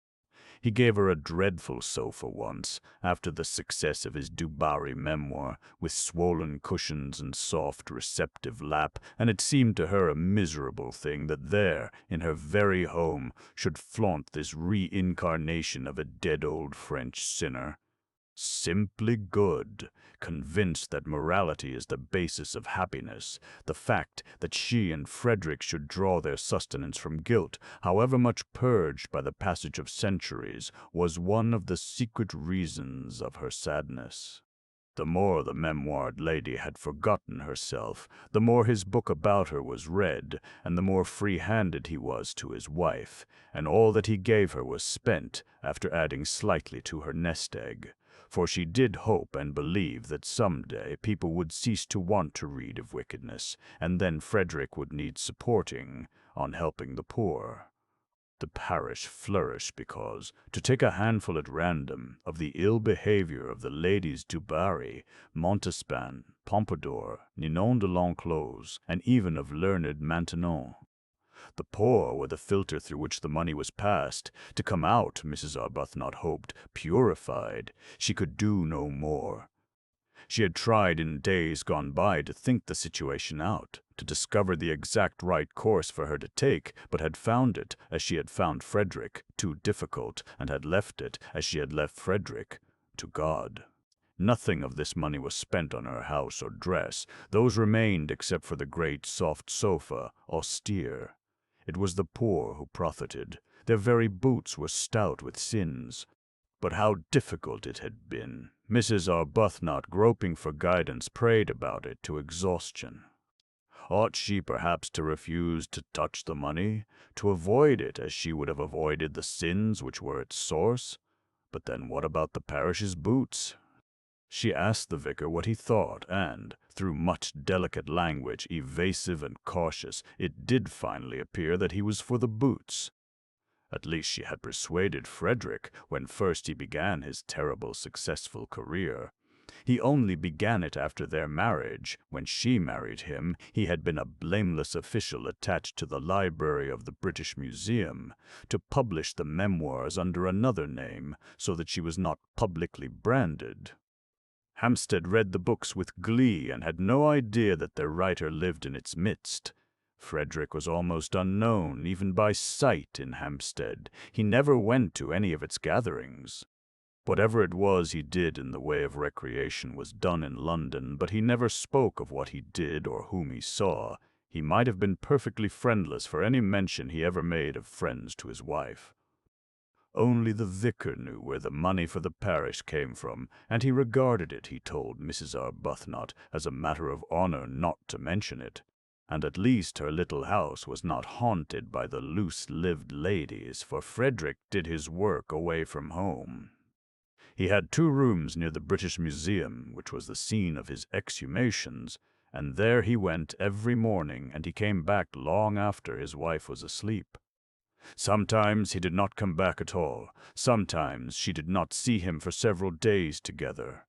He gave her a dreadful sofa once, after the success of his Du Barry memoir, with swollen cushions and soft, receptive lap, and it seemed to her a miserable thing that there, in her very home, should flaunt this reincarnation of a dead old French sinner. Simply good, convinced that morality is the basis of happiness, the fact that she and Frederick should draw their sustenance from guilt, however much purged by the passage of centuries, was one of the secret reasons of her sadness. The more the memoired lady had forgotten herself, the more his book about her was read, and the more free-handed he was to his wife, and all that he gave her was spent, after adding slightly to her nest-egg. For she did hope and believe that some day people would cease to want to read of wickedness, and then Frederick would need supporting on helping the poor. The parish flourished because, to take a handful at random, of the ill behavior of the ladies Du Barry, Montespan, Pompadour, Ninon de l'Enclos, and even of learned Maintenon. The poor were the filter through which the money was passed. To come out, Mrs. Arbuthnot hoped, purified. She could do no more. She had tried in days gone by to think the situation out, to discover the exact right course for her to take, but had found it, as she had found Frederick, too difficult, and had left it, as she had left Frederick, to God. Nothing of this money was spent on her house or dress. Those remained except for the great soft sofa, austere. It was the poor who profited. Their very boots were stout with sins. But how difficult it had been. Mrs. Arbuthnot, groping for guidance, prayed about it to exhaustion. Ought she perhaps to refuse to touch the money, to avoid it as she would have avoided the sins which were its source? But then what about the parish's boots? She asked the vicar what he thought, and, through much delicate language, evasive and cautious, it did finally appear that he was for the boots. At least she had persuaded Frederick when first he began his terrible successful career. He only began it after their marriage. When she married him, he had been a blameless official attached to the library of the British Museum, to publish the memoirs under another name, so that she was not publicly branded. Hampstead read the books with glee and had no idea that their writer lived in its midst. Frederick was almost unknown, even by sight, in Hampstead. He never went to any of its gatherings. Whatever it was he did in the way of recreation was done in London, but he never spoke of what he did or whom he saw. He might have been perfectly friendless for any mention he ever made of friends to his wife. Only the vicar knew where the money for the parish came from, and he regarded it, he told Mrs. Arbuthnot, as a matter of honor not to mention it. And at least her little house was not haunted by the loose-lived ladies, for Frederick did his work away from home. He had 2 rooms near the British Museum, which was the scene of his exhumations, and there he went every morning, and he came back long after his wife was asleep. Sometimes he did not come back at all. Sometimes she did not see him for several days together.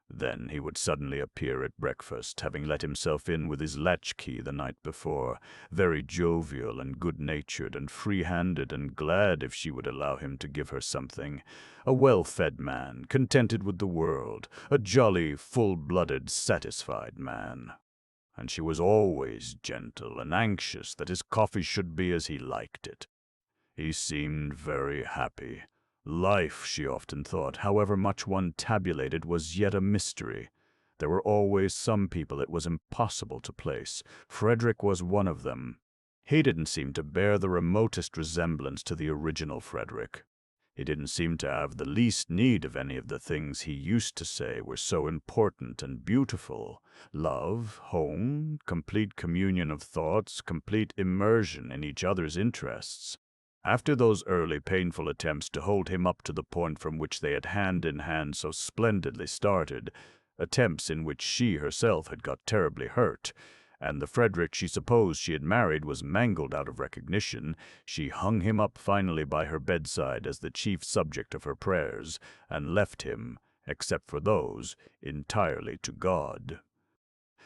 Then he would suddenly appear at breakfast, having let himself in with his latchkey the night before, very jovial and good-natured and free-handed and glad if she would allow him to give her something. A well-fed man, contented with the world, a jolly, full-blooded, satisfied man. And she was always gentle and anxious that his coffee should be as he liked it. He seemed very happy. Life, she often thought, however much one tabulated, was yet a mystery. There were always some people it was impossible to place. Frederick was one of them. He didn't seem to bear the remotest resemblance to the original Frederick. He didn't seem to have the least need of any of the things he used to say were so important and beautiful. Love, home, complete communion of thoughts, complete immersion in each other's interests. After those early painful attempts to hold him up to the point from which they had hand in hand so splendidly started, attempts in which she herself had got terribly hurt, and the Frederick she supposed she had married was mangled out of recognition, she hung him up finally by her bedside as the chief subject of her prayers, and left him, except for those, entirely to God.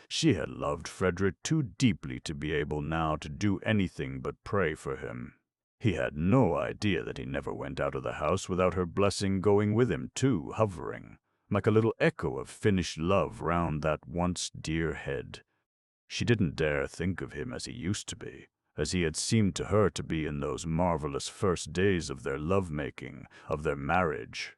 She had loved Frederick too deeply to be able now to do anything but pray for him. He had no idea that he never went out of the house without her blessing going with him too, hovering, like a little echo of finished love round that once dear head. She didn't dare think of him as he used to be, as he had seemed to her to be in those marvelous first days of their love-making, of their marriage.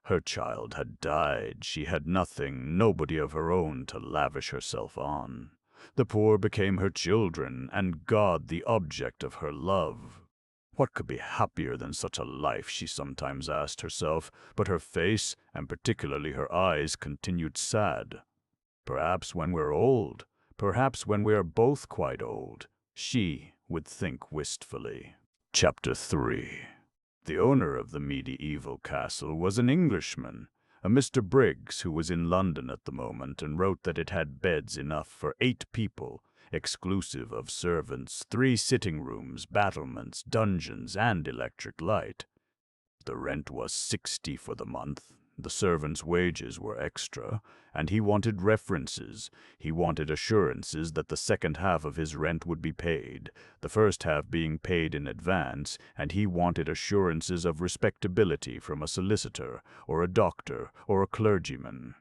Her child had died. She had nothing, nobody of her own to lavish herself on. The poor became her children, and God the object of her love. What could be happier than such a life, she sometimes asked herself, but her face, and particularly her eyes, continued sad. Perhaps when we're old, perhaps when we are both quite old, she would think wistfully. Chapter 3. The owner of the medieval castle was an Englishman, a Mr. Briggs, who was in London at the moment and wrote that it had beds enough for 8 people, exclusive of servants, 3 sitting rooms, battlements, dungeons, and electric light. The rent was 60 for the month. The servants' wages were extra, and he wanted references. He wanted assurances that the second half of his rent would be paid, the first half being paid in advance, and he wanted assurances of respectability from a solicitor, or a doctor, or a clergyman.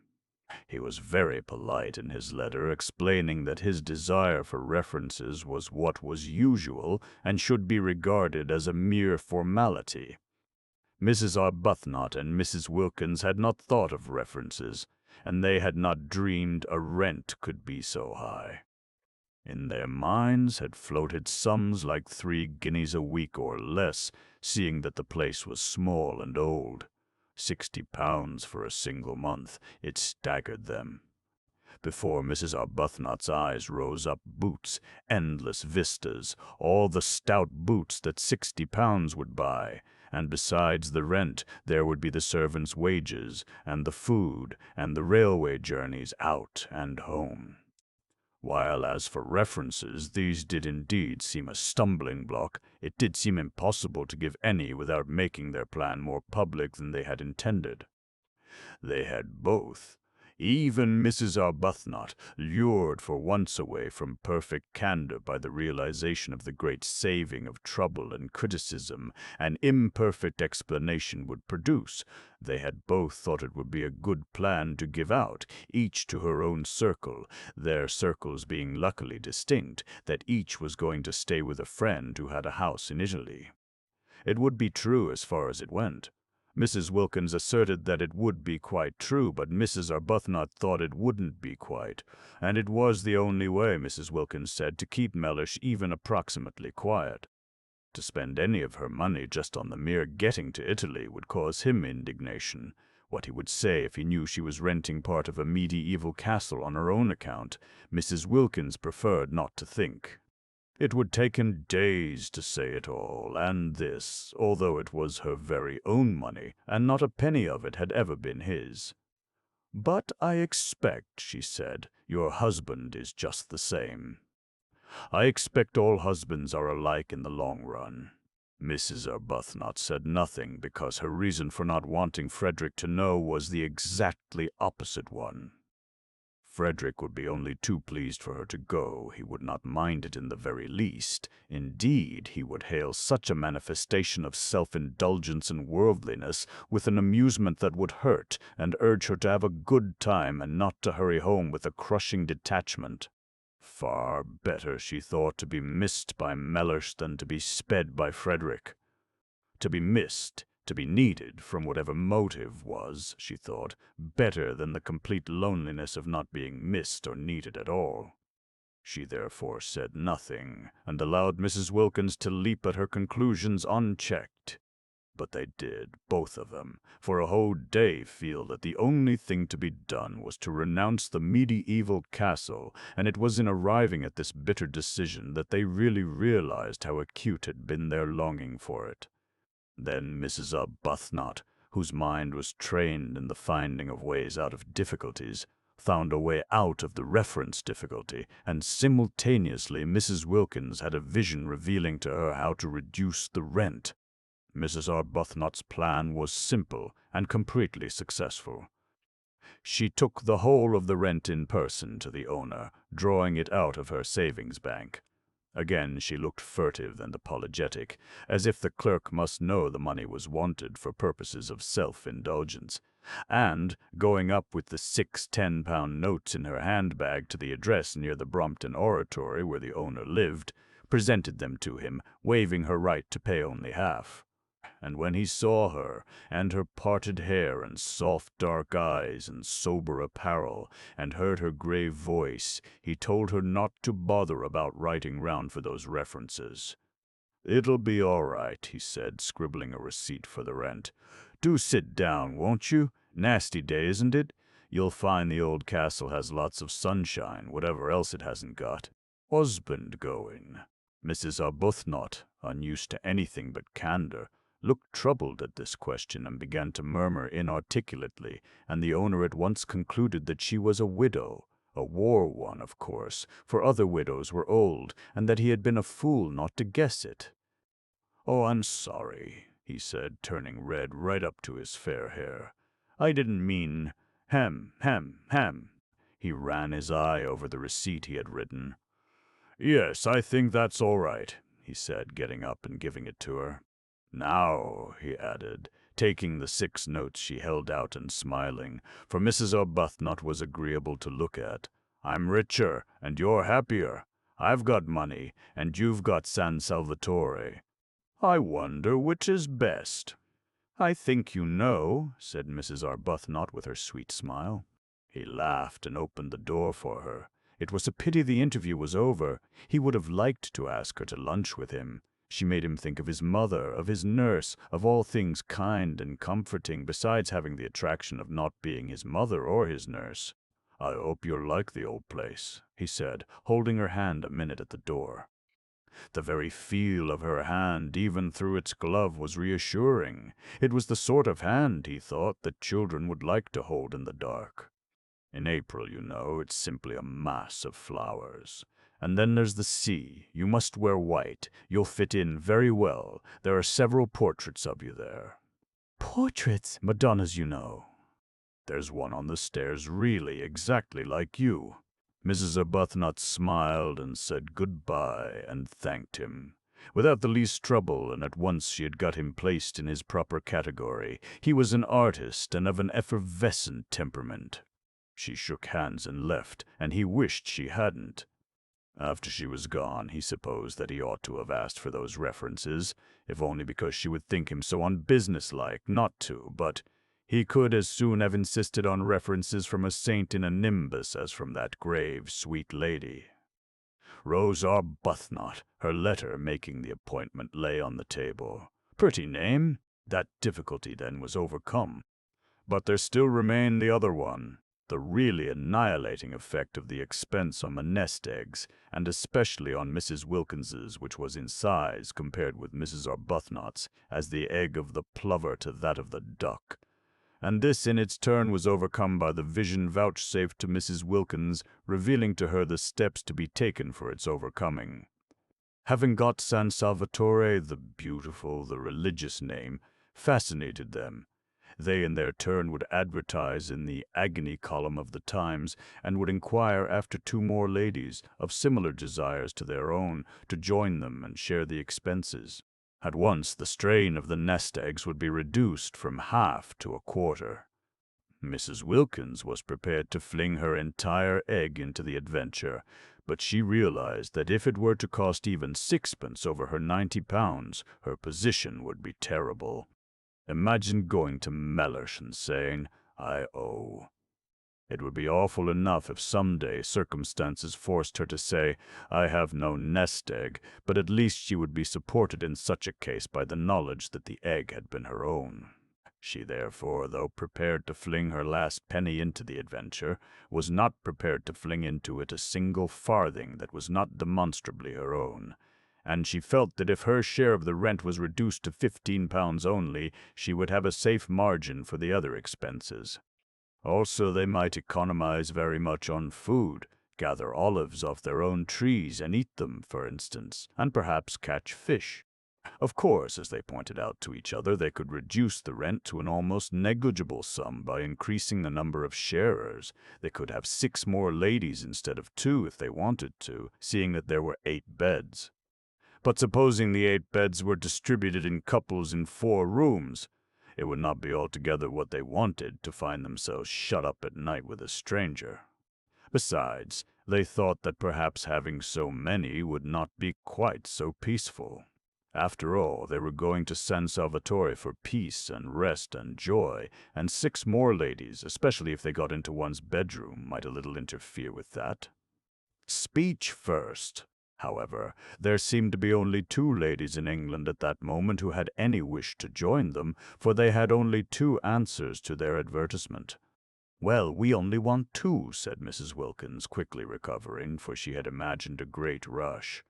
He was very polite in his letter, explaining that his desire for references was what was usual and should be regarded as a mere formality. Mrs. Arbuthnot and Mrs. Wilkins had not thought of references, and they had not dreamed a rent could be so high. In their minds had floated sums like 3 guineas a week or less, seeing that the place was small and old. £60 for a single month, it staggered them. Before Mrs. Arbuthnot's eyes rose up boots, endless vistas, all the stout boots that £60 would buy, and besides the rent there would be the servants' wages, and the food, and the railway journeys out and home. While as for references, these did indeed seem a stumbling block, it did seem impossible to give any without making their plan more public than they had intended. They had both, even Mrs. Arbuthnot, lured for once away from perfect candor by the realization of the great saving of trouble and criticism an imperfect explanation would produce. They had both thought it would be a good plan to give out, each to her own circle, their circles being luckily distinct, that each was going to stay with a friend who had a house in Italy. It would be true as far as it went. Mrs. Wilkins asserted that it would be quite true, but Mrs. Arbuthnot thought it wouldn't be quite, and it was the only way, Mrs. Wilkins said, to keep Mellish even approximately quiet. To spend any of her money just on the mere getting to Italy would cause him indignation. What he would say if he knew she was renting part of a medieval castle on her own account, Mrs. Wilkins preferred not to think. It would take him days to say it all, and this, although it was her very own money, and not a penny of it had ever been his. "But I expect," she said, "your husband is just the same." "I expect all husbands are alike in the long run." Mrs. Arbuthnot said nothing because her reason for not wanting Frederick to know was the exactly opposite one. Frederick would be only too pleased for her to go. He would not mind it in the very least. Indeed, he would hail such a manifestation of self-indulgence and worldliness with an amusement that would hurt, and urge her to have a good time and not to hurry home with a crushing detachment. Far better, she thought, to be missed by Mellish than to be sped by Frederick. To be missed, to be needed, from whatever motive, was, she thought, better than the complete loneliness of not being missed or needed at all. She therefore said nothing, and allowed Mrs. Wilkins to leap at her conclusions unchecked. But they did, both of them, for a whole day feel that the only thing to be done was to renounce the medieval castle, and it was in arriving at this bitter decision that they really realized how acute had been their longing for it. Then Mrs. Arbuthnot, whose mind was trained in the finding of ways out of difficulties, found a way out of the reference difficulty, and simultaneously Mrs. Wilkins had a vision revealing to her how to reduce the rent. Mrs. Arbuthnot's plan was simple and completely successful. She took the whole of the rent in person to the owner, drawing it out of her savings bank. Again she looked furtive and apologetic, as if the clerk must know the money was wanted for purposes of self-indulgence, and, going up with the 6 10-pound notes in her handbag to the address near the Brompton Oratory where the owner lived, presented them to him, waiving her right to pay only half. And when he saw her, and her parted hair and soft dark eyes and sober apparel, and heard her grave voice, he told her not to bother about writing round for those references. "It'll be all right," he said, scribbling a receipt for the rent. "Do sit down, won't you? Nasty day, isn't it? You'll find the old castle has lots of sunshine, whatever else it hasn't got. Husband going?" Mrs. Arbuthnot, unused to anything but candor, looked troubled at this question and began to murmur inarticulately, and the owner at once concluded that she was a widow, a war one, of course, for other widows were old, and that he had been a fool not to guess it. "Oh, I'm sorry," he said, turning red right up to his fair hair. "I didn't mean ham. He ran his eye over the receipt he had written. "Yes, I think that's all right," he said, getting up and giving it to her. "Now," he added, taking the 6 notes she held out and smiling, for Mrs. Arbuthnot was agreeable to look at, "I'm richer, and you're happier. I've got money, and you've got San Salvatore. I wonder which is best." "I think you know," said Mrs. Arbuthnot with her sweet smile. He laughed and opened the door for her. It was a pity the interview was over. He would have liked to ask her to lunch with him. She made him think of his mother, of his nurse, of all things kind and comforting, besides having the attraction of not being his mother or his nurse. "I hope you'll like the old place," he said, holding her hand a minute at the door. The very feel of her hand, even through its glove, was reassuring. It was the sort of hand, he thought, that children would like to hold in the dark. In April, you know, it's simply a mass of flowers. And then there's the sea. You must wear white. You'll fit in very well. There are several portraits of you there." "Portraits?" "Madonnas, you know. There's one on the stairs really exactly like you." Mrs. Arbuthnot smiled and said good-bye and thanked him. Without the least trouble, and at once she had got him placed in his proper category. He was an artist and of an effervescent temperament. She shook hands and left, and he wished she hadn't. After she was gone, he supposed that he ought to have asked for those references, if only because she would think him so unbusinesslike not to, but he could as soon have insisted on references from a saint in a nimbus as from that grave, sweet lady. Rose Arbuthnot, her letter making the appointment, lay on the table. Pretty name. That difficulty, then, was overcome. But there still remained the other one. The really annihilating effect of the expense on the nest eggs, and especially on Mrs. Wilkins's, which was in size, compared with Mrs. Arbuthnot's, as the egg of the plover to that of the duck. And this in its turn was overcome by the vision vouchsafed to Mrs. Wilkins, revealing to her the steps to be taken for its overcoming. Having got San Salvatore, the beautiful, the religious name, fascinated them. They in their turn would advertise in the agony column of the Times, and would inquire after 2 more ladies, of similar desires to their own, to join them and share the expenses. At once the strain of the nest eggs would be reduced from half to a quarter. Mrs. Wilkins was prepared to fling her entire egg into the adventure, but she realized that if it were to cost even 6 over her £90, her position would be terrible. Imagine going to Mellish and saying, "I owe." It would be awful enough if some day circumstances forced her to say, "I have no nest egg," but at least she would be supported in such a case by the knowledge that the egg had been her own. She therefore, though prepared to fling her last penny into the adventure, was not prepared to fling into it a single farthing that was not demonstrably her own. And she felt that if her share of the rent was reduced to £15 only, she would have a safe margin for the other expenses. Also, they might economize very much on food, gather olives off their own trees and eat them, for instance, and perhaps catch fish. Of course, as they pointed out to each other, they could reduce the rent to an almost negligible sum by increasing the number of sharers. They could have 6 more ladies instead of 2 if they wanted to, seeing that there were 8 beds. But supposing the 8 beds were distributed in couples in 4 rooms, it would not be altogether what they wanted to find themselves shut up at night with a stranger. Besides, they thought that perhaps having so many would not be quite so peaceful. After all, they were going to San Salvatore for peace and rest and joy, and 6 more ladies, especially if they got into one's bedroom, might a little interfere with that. Speech first. However, there seemed to be only 2 ladies in England at that moment who had any wish to join them, for they had only 2 answers to their advertisement. "Well, we only want 2, said Mrs. Wilkins, quickly recovering, for she had imagined a great rush.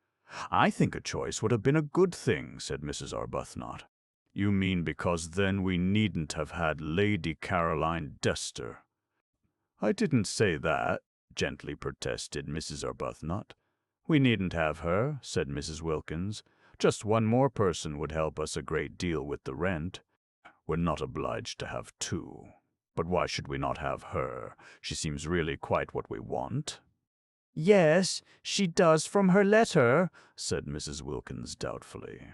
"I think a choice would have been a good thing," said Mrs. Arbuthnot. "You mean because then we needn't have had Lady Caroline Dester." "I didn't say that," gently protested Mrs. Arbuthnot. "We needn't have her," said Mrs. Wilkins. "Just one more person would help us a great deal with the rent. We're not obliged to have 2. But why should we not have her? She seems really quite what we want." Yes, she does from her letter, said Mrs. Wilkins doubtfully.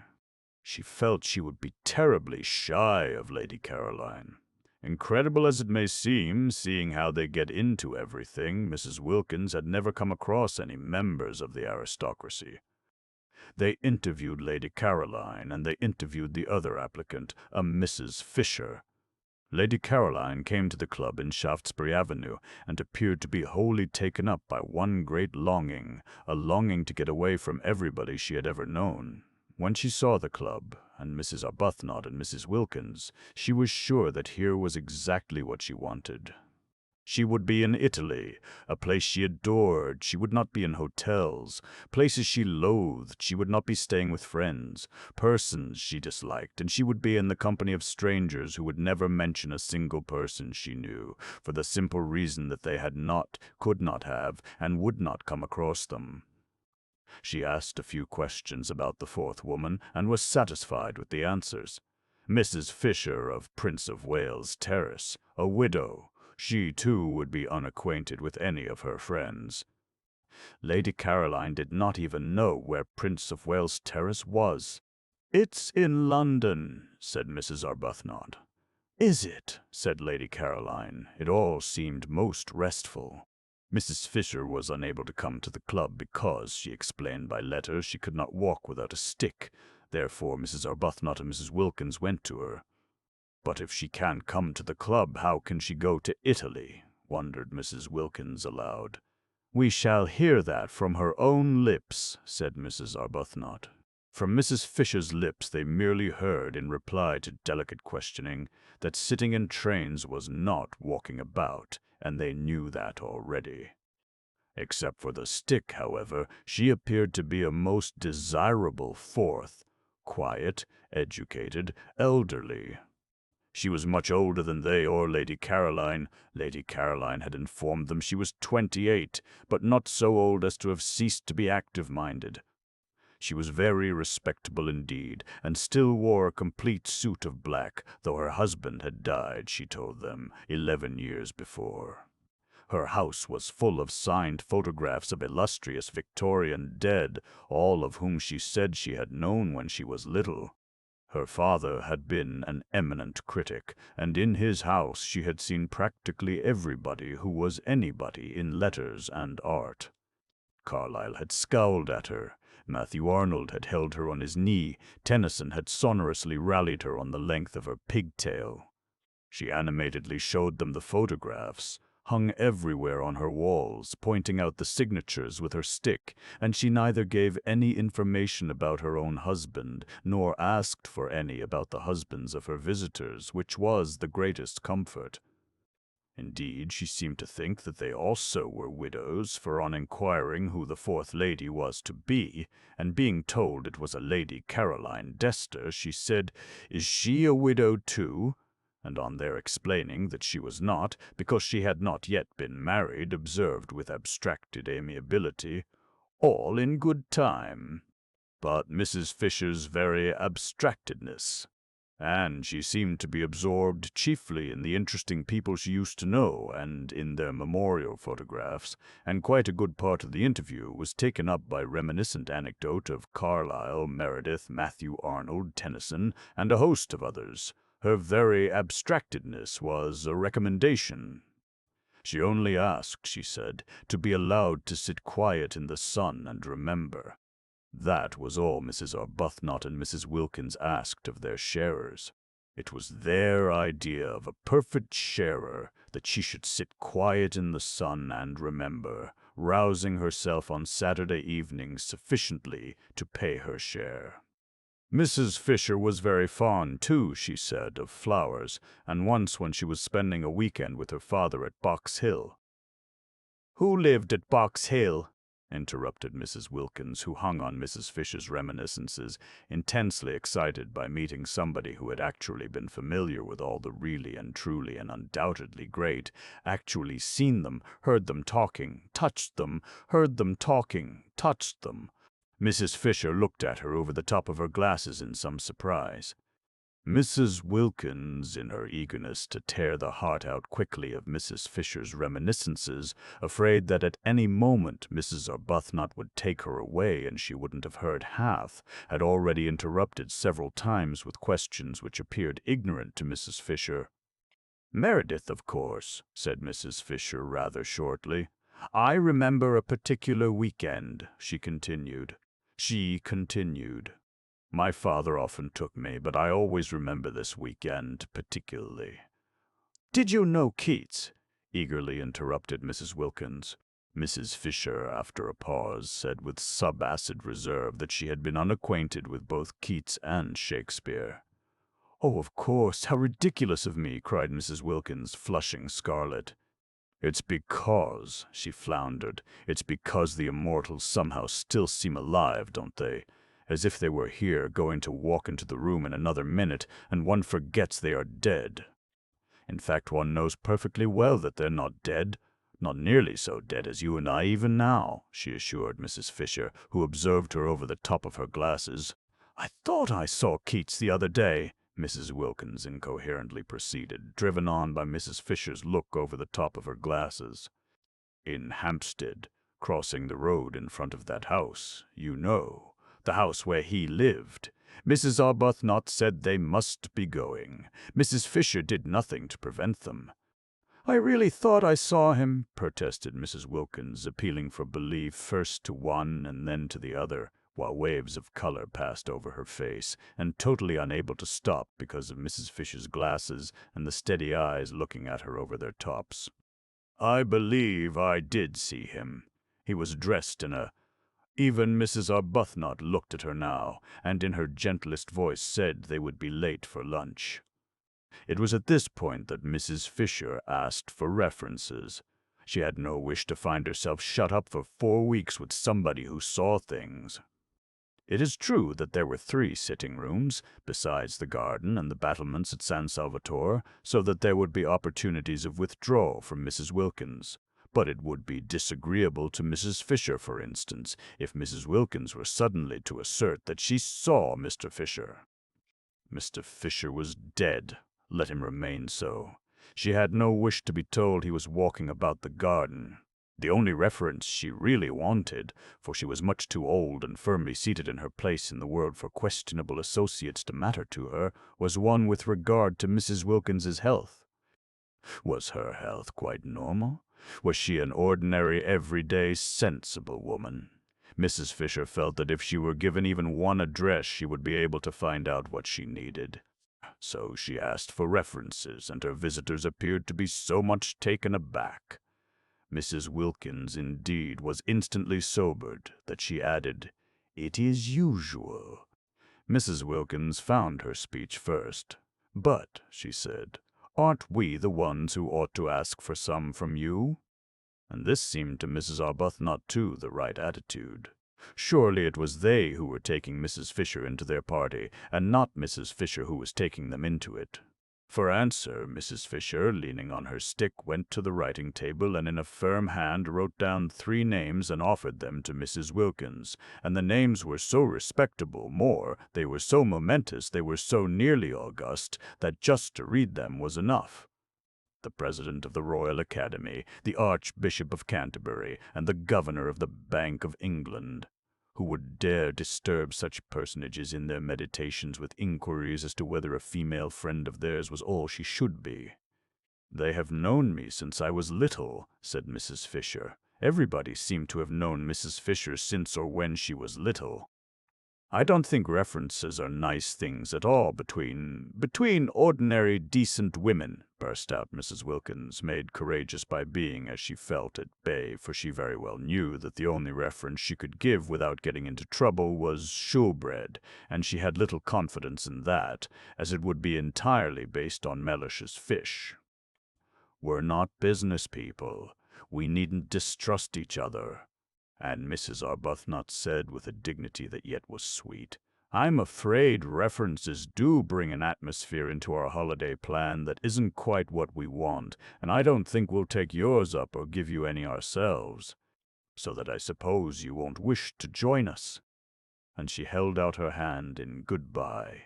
She felt she would be terribly shy of Lady Caroline. Incredible as it may seem, seeing how they get into everything, Mrs. Wilkins had never come across any members of the aristocracy. They interviewed Lady Caroline, and they interviewed the other applicant, a Mrs. Fisher. Lady Caroline came to the club in Shaftesbury Avenue, and appeared to be wholly taken up by one great longing, a longing to get away from everybody she had ever known. When she saw the club, and Mrs. Arbuthnot and Mrs. Wilkins, she was sure that here was exactly what she wanted. She would be in Italy, a place she adored. She would not be in hotels, places she loathed. She would not be staying with friends, persons she disliked, and she would be in the company of strangers who would never mention a single person she knew, for the simple reason that they had not, could not have, and would not come across them. She asked a few questions about the 4th woman, and was satisfied with the answers. Mrs. Fisher of Prince of Wales Terrace, a widow. She, too, would be unacquainted with any of her friends. Lady Caroline did not even know where Prince of Wales Terrace was. "It's in London," said Mrs. Arbuthnot. "Is it?" said Lady Caroline. It all seemed most restful. Mrs. Fisher was unable to come to the club because, she explained by letter, she could not walk without a stick. Therefore Mrs. Arbuthnot and Mrs. Wilkins went to her. "But if she can't come to the club, how can she go to Italy?" wondered Mrs. Wilkins aloud. "We shall hear that from her own lips," said Mrs. Arbuthnot. From Mrs. Fisher's lips they merely heard, in reply to delicate questioning, that sitting in trains was not walking about, and they knew that already. Except for the stick, however, she appeared to be a most desirable 4th, quiet, educated, elderly. She was much older than they or Lady Caroline. Lady Caroline had informed them she was 28, but not so old as to have ceased to be active-minded. She was very respectable indeed, and still wore a complete suit of black, though her husband had died, she told them, 11 years before. Her house was full of signed photographs of illustrious Victorian dead, all of whom she said she had known when she was little. Her father had been an eminent critic, and in his house she had seen practically everybody who was anybody in letters and art. Carlyle had scowled at her. Matthew Arnold had held her on his knee. Tennyson had sonorously rallied her on the length of her pigtail. She animatedly showed them the photographs, hung everywhere on her walls, pointing out the signatures with her stick, and she neither gave any information about her own husband, nor asked for any about the husbands of her visitors, which was the greatest comfort. Indeed, she seemed to think that they also were widows, for on inquiring who the 4th lady was to be, and being told it was a Lady Caroline Dester, she said, "Is she a widow too?" And on their explaining that she was not, because she had not yet been married, observed with abstracted amiability, "All in good time." but Mrs. Fisher's very abstractedness, and she seemed to be absorbed chiefly in the interesting people she used to know and in their memorial photographs, and quite a good part of the interview was taken up by reminiscent anecdote of Carlyle, Meredith, Matthew Arnold, Tennyson, and a host of others. Her very abstractedness was a recommendation. She only asked, she said, to be allowed to sit quiet in the sun and remember. That was all Mrs. Arbuthnot and Mrs. Wilkins asked of their sharers. It was their idea of a perfect sharer that she should sit quiet in the sun and remember, rousing herself on Saturday evenings sufficiently to pay her share. Mrs. Fisher was very fond, too, she said, of flowers, and once when she was spending a weekend with her father at Box Hill. "Who lived at Box Hill?" interrupted Mrs. Wilkins, who hung on Mrs. Fisher's reminiscences, intensely excited by meeting somebody who had actually been familiar with all the really and truly and undoubtedly great, actually seen them, heard them talking, touched them, heard them talking, touched them. Mrs. Fisher looked at her over the top of her glasses in some surprise. Mrs. Wilkins, in her eagerness to tear the heart out quickly of Mrs. Fisher's reminiscences, afraid that at any moment Mrs. Arbuthnot would take her away and she wouldn't have heard half, had already interrupted several times with questions which appeared ignorant to Mrs. Fisher. "Meredith, of course," said Mrs. Fisher rather shortly. "I remember a particular weekend," she continued. "My father often took me, but I always remember this weekend particularly." "Did you know Keats?" eagerly interrupted Mrs. Wilkins. Mrs. Fisher, after a pause, said with sub-acid reserve that she had been unacquainted with both Keats and Shakespeare. "Oh, of course, how ridiculous of me!" cried Mrs. Wilkins, flushing scarlet. "It's because," she floundered, "it's because the immortals somehow still seem alive, don't they? As if they were here, going to walk into the room in another minute, and one forgets they are dead. In fact, one knows perfectly well that they're not dead. Not nearly so dead as you and I even now," she assured Mrs. Fisher, who observed her over the top of her glasses. "I thought I saw Keats the other day," Mrs. Wilkins incoherently proceeded, driven on by Mrs. Fisher's look over the top of her glasses. "In Hampstead, crossing the road in front of that house, you know. The house where he lived. Mrs. Arbuthnot said they must be going. Mrs. Fisher did nothing to prevent them." "I really thought I saw him," protested Mrs. Wilkins, appealing for belief first to one and then to the other, while waves of color passed over her face, and totally unable to stop because of Mrs. Fisher's glasses and the steady eyes looking at her over their tops. "I believe I did see him. He was dressed in a—" Even Mrs. Arbuthnot looked at her now, and in her gentlest voice said they would be late for lunch. It was at this point that Mrs. Fisher asked for references. She had no wish to find herself shut up for 4 weeks with somebody who saw things. It is true that there were 3 sitting rooms, besides the garden and the battlements at San Salvatore, so that there would be opportunities of withdrawal from Mrs. Wilkins. But it would be disagreeable to Mrs. Fisher, for instance, if Mrs. Wilkins were suddenly to assert that she saw Mr. Fisher. Mr. Fisher was dead. Let him remain so. She had no wish to be told he was walking about the garden. The only reference she really wanted, for she was much too old and firmly seated in her place in the world for questionable associates to matter to her, was one with regard to Mrs. Wilkins's health. Was her health quite normal? Was she an ordinary, everyday, sensible woman? Mrs. Fisher felt that if she were given even one address, she would be able to find out what she needed. So she asked for references, and her visitors appeared to be so much taken aback. Mrs. Wilkins, indeed, was instantly sobered, that she added, "It is usual." Mrs. Wilkins found her speech first. "But," she said, "aren't we the ones who ought to ask for some from you?" And this seemed to Mrs. Arbuthnot, too, the right attitude. Surely it was they who were taking Mrs. Fisher into their party, and not Mrs. Fisher who was taking them into it. For answer, Mrs. Fisher, leaning on her stick, went to the writing table and in a firm hand wrote down 3 names and offered them to Mrs. Wilkins. And the names were so respectable, they were so momentous, they were so nearly august, that just to read them was enough. The President of the Royal Academy, the Archbishop of Canterbury, and the Governor of the Bank of England. Who would dare disturb such personages in their meditations with inquiries as to whether a female friend of theirs was all she should be? "They have known me since I was little," said Mrs. Fisher. "Everybody seemed to have known Mrs. Fisher since or when she was little. I don't think references are nice things at all between ordinary, decent women," burst out Mrs. Wilkins, made courageous by being, as she felt, at bay, for she very well knew that the only reference she could give without getting into trouble was "shoebread," and she had little confidence in that, as it would be entirely based on Mellish's fish. "We're not business people. We needn't distrust each other." And Mrs. Arbuthnot said with a dignity that yet was sweet, "I'm afraid references do bring an atmosphere into our holiday plan that isn't quite what we want, and I don't think we'll take yours up or give you any ourselves. So that I suppose you won't wish to join us." And she held out her hand in good-bye.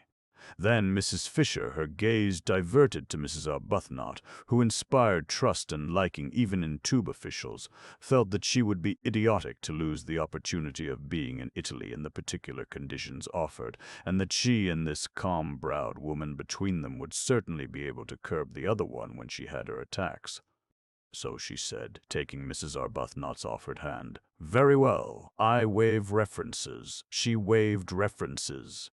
Then Mrs. Fisher, her gaze diverted to Mrs. Arbuthnot, who inspired trust and liking even in tube officials, felt that she would be idiotic to lose the opportunity of being in Italy in the particular conditions offered, and that she and this calm-browed woman between them would certainly be able to curb the other one when she had her attacks. So she said, taking Mrs. Arbuthnot's offered hand, "Very well, I waive references." She waived references.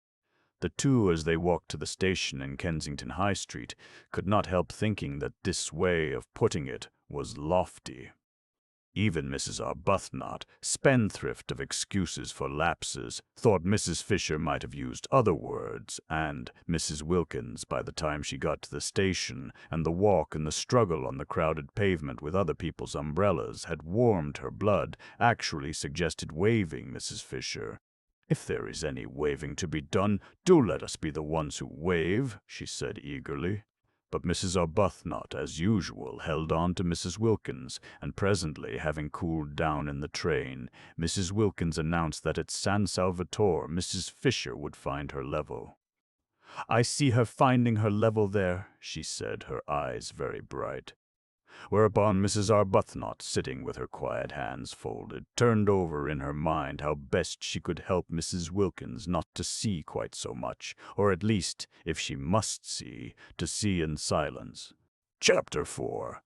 The two, as they walked to the station in Kensington High Street, could not help thinking that this way of putting it was lofty. Even Mrs. Arbuthnot, spendthrift of excuses for lapses, thought Mrs. Fisher might have used other words, and Mrs. Wilkins, by the time she got to the station, and the walk and the struggle on the crowded pavement with other people's umbrellas had warmed her blood, actually suggested waiving Mrs. Fisher. "If there is any waving to be done, do let us be the ones who wave," she said eagerly. But Mrs. Arbuthnot, as usual, held on to Mrs. Wilkins, and presently, having cooled down in the train, Mrs. Wilkins announced that at San Salvatore Mrs. Fisher would find her level. "I see her finding her level there," she said, her eyes very bright. Whereupon Mrs. Arbuthnot, sitting with her quiet hands folded, turned over in her mind how best she could help Mrs. Wilkins not to see quite so much, or at least, if she must see, to see in silence. Chapter 4.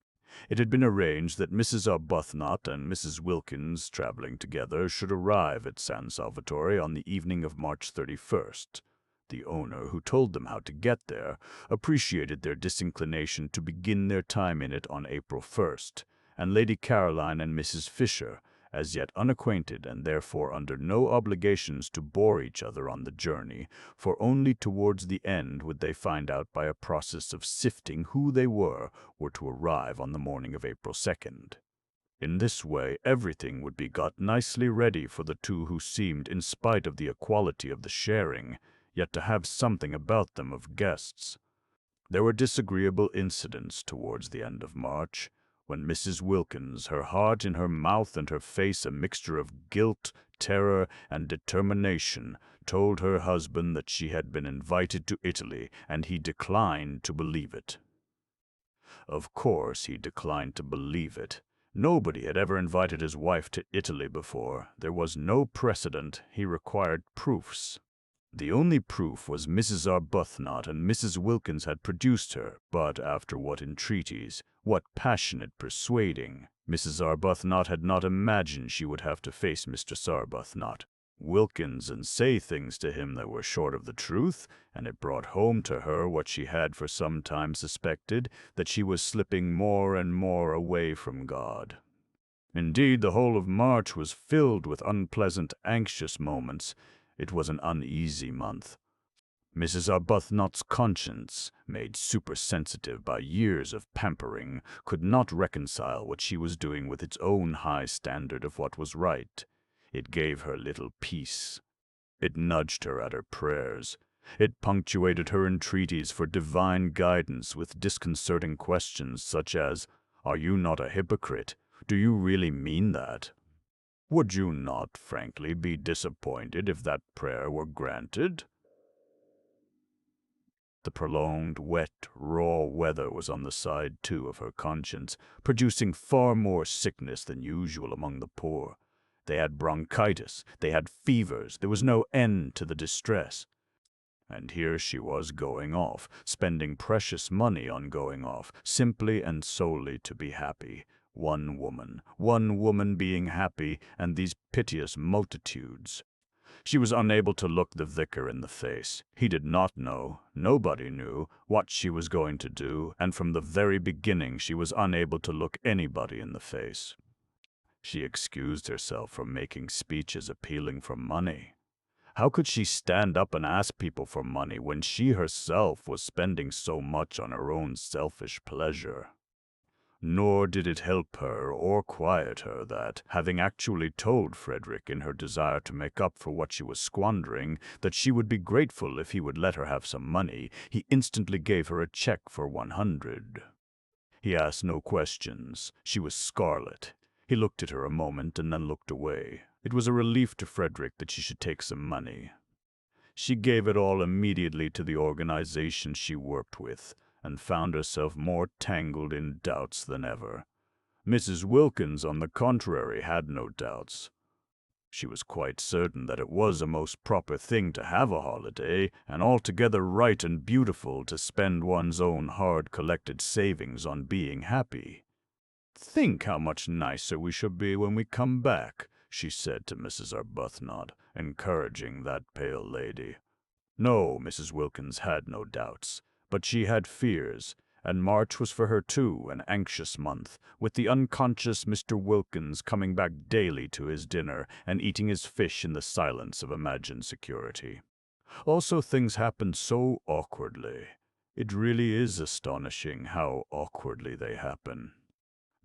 It had been arranged that Mrs. Arbuthnot and Mrs. Wilkins, traveling together, should arrive at San Salvatore on the evening of March 31st. The owner, who told them how to get there, appreciated their disinclination to begin their time in it on April 1st, and Lady Caroline and Mrs. Fisher, as yet unacquainted and therefore under no obligations to bore each other on the journey, for only towards the end would they find out by a process of sifting who they were to arrive on the morning of April 2nd. In this way everything would be got nicely ready for the two who seemed, in spite of the equality of the sharing, yet to have something about them of guests. There were disagreeable incidents towards the end of March, when Mrs. Wilkins, her heart in her mouth and her face a mixture of guilt, terror, and determination, told her husband that she had been invited to Italy, and he declined to believe it. Of course he declined to believe it. Nobody had ever invited his wife to Italy before. There was no precedent. He required proofs. The only proof was Mrs. Arbuthnot, and Mrs. Wilkins had produced her, but after what entreaties, what passionate persuading! Mrs. Arbuthnot had not imagined she would have to face Mr. Arbuthnot, Wilkins, and say things to him that were short of the truth, and it brought home to her what she had for some time suspected, that she was slipping more and more away from God. Indeed, the whole of March was filled with unpleasant, anxious moments. It was an uneasy month. Mrs. Arbuthnot's conscience, made supersensitive by years of pampering, could not reconcile what she was doing with its own high standard of what was right. It gave her little peace. It nudged her at her prayers. It punctuated her entreaties for divine guidance with disconcerting questions such as, "Are you not a hypocrite? Do you really mean that? Would you not, frankly, be disappointed if that prayer were granted?" The prolonged, wet, raw weather was on the side, too, of her conscience, producing far more sickness than usual among the poor. They had bronchitis, they had fevers, there was no end to the distress. And here she was going off, spending precious money on going off, simply and solely to be happy. One woman being happy, and these piteous multitudes. She was unable to look the vicar in the face. He did not know, nobody knew, what she was going to do, and from the very beginning she was unable to look anybody in the face. She excused herself from making speeches appealing for money. How could she stand up and ask people for money when she herself was spending so much on her own selfish pleasure? Nor did it help her or quiet her that, having actually told Frederick in her desire to make up for what she was squandering that she would be grateful if he would let her have some money, he instantly gave her a check for 100. He asked no questions. She was scarlet. He looked at her a moment and then looked away. It was a relief to Frederick that she should take some money. She gave it all immediately to the organization she worked with, and found herself more tangled in doubts than ever. Mrs. Wilkins, on the contrary, had no doubts. She was quite certain that it was a most proper thing to have a holiday, and altogether right and beautiful to spend one's own hard-collected savings on being happy. "Think how much nicer we shall be when we come back," she said to Mrs. Arbuthnot, encouraging that pale lady. No, Mrs. Wilkins had no doubts, but she had fears, and March was for her too an anxious month, with the unconscious Mr. Wilkins coming back daily to his dinner and eating his fish in the silence of imagined security. Also, things happened so awkwardly. It really is astonishing how awkwardly they happen.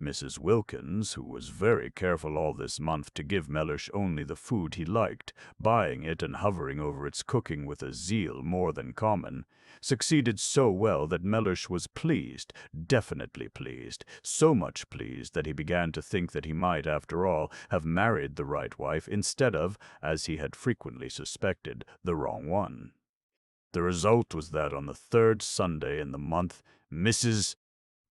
Mrs. Wilkins, who was very careful all this month to give Mellish only the food he liked, buying it and hovering over its cooking with a zeal more than common, succeeded so well that Mellish was pleased, definitely pleased, so much pleased that he began to think that he might, after all, have married the right wife instead of, as he had frequently suspected, the wrong one. The result was that on the third Sunday in the month, Mrs.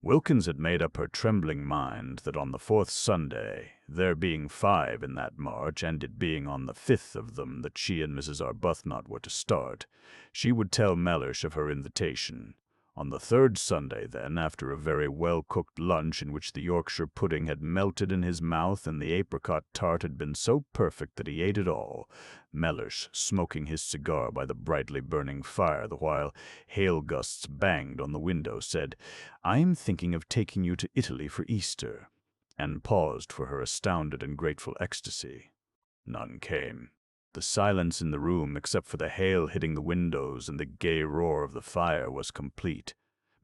Wilkins had made up her trembling mind that on the fourth Sunday, there being 5 in that march, and it being on the 5th of them that she and Mrs. Arbuthnot were to start, she would tell Mellish of her invitation. On the third Sunday, then, after a very well-cooked lunch in which the Yorkshire pudding had melted in his mouth and the apricot tart had been so perfect that he ate it all, Mellish, smoking his cigar by the brightly burning fire the while hail gusts banged on the window, said, "I'm thinking of taking you to Italy for Easter," and paused for her astounded and grateful ecstasy. None came. The silence in the room, except for the hail hitting the windows and the gay roar of the fire, was complete.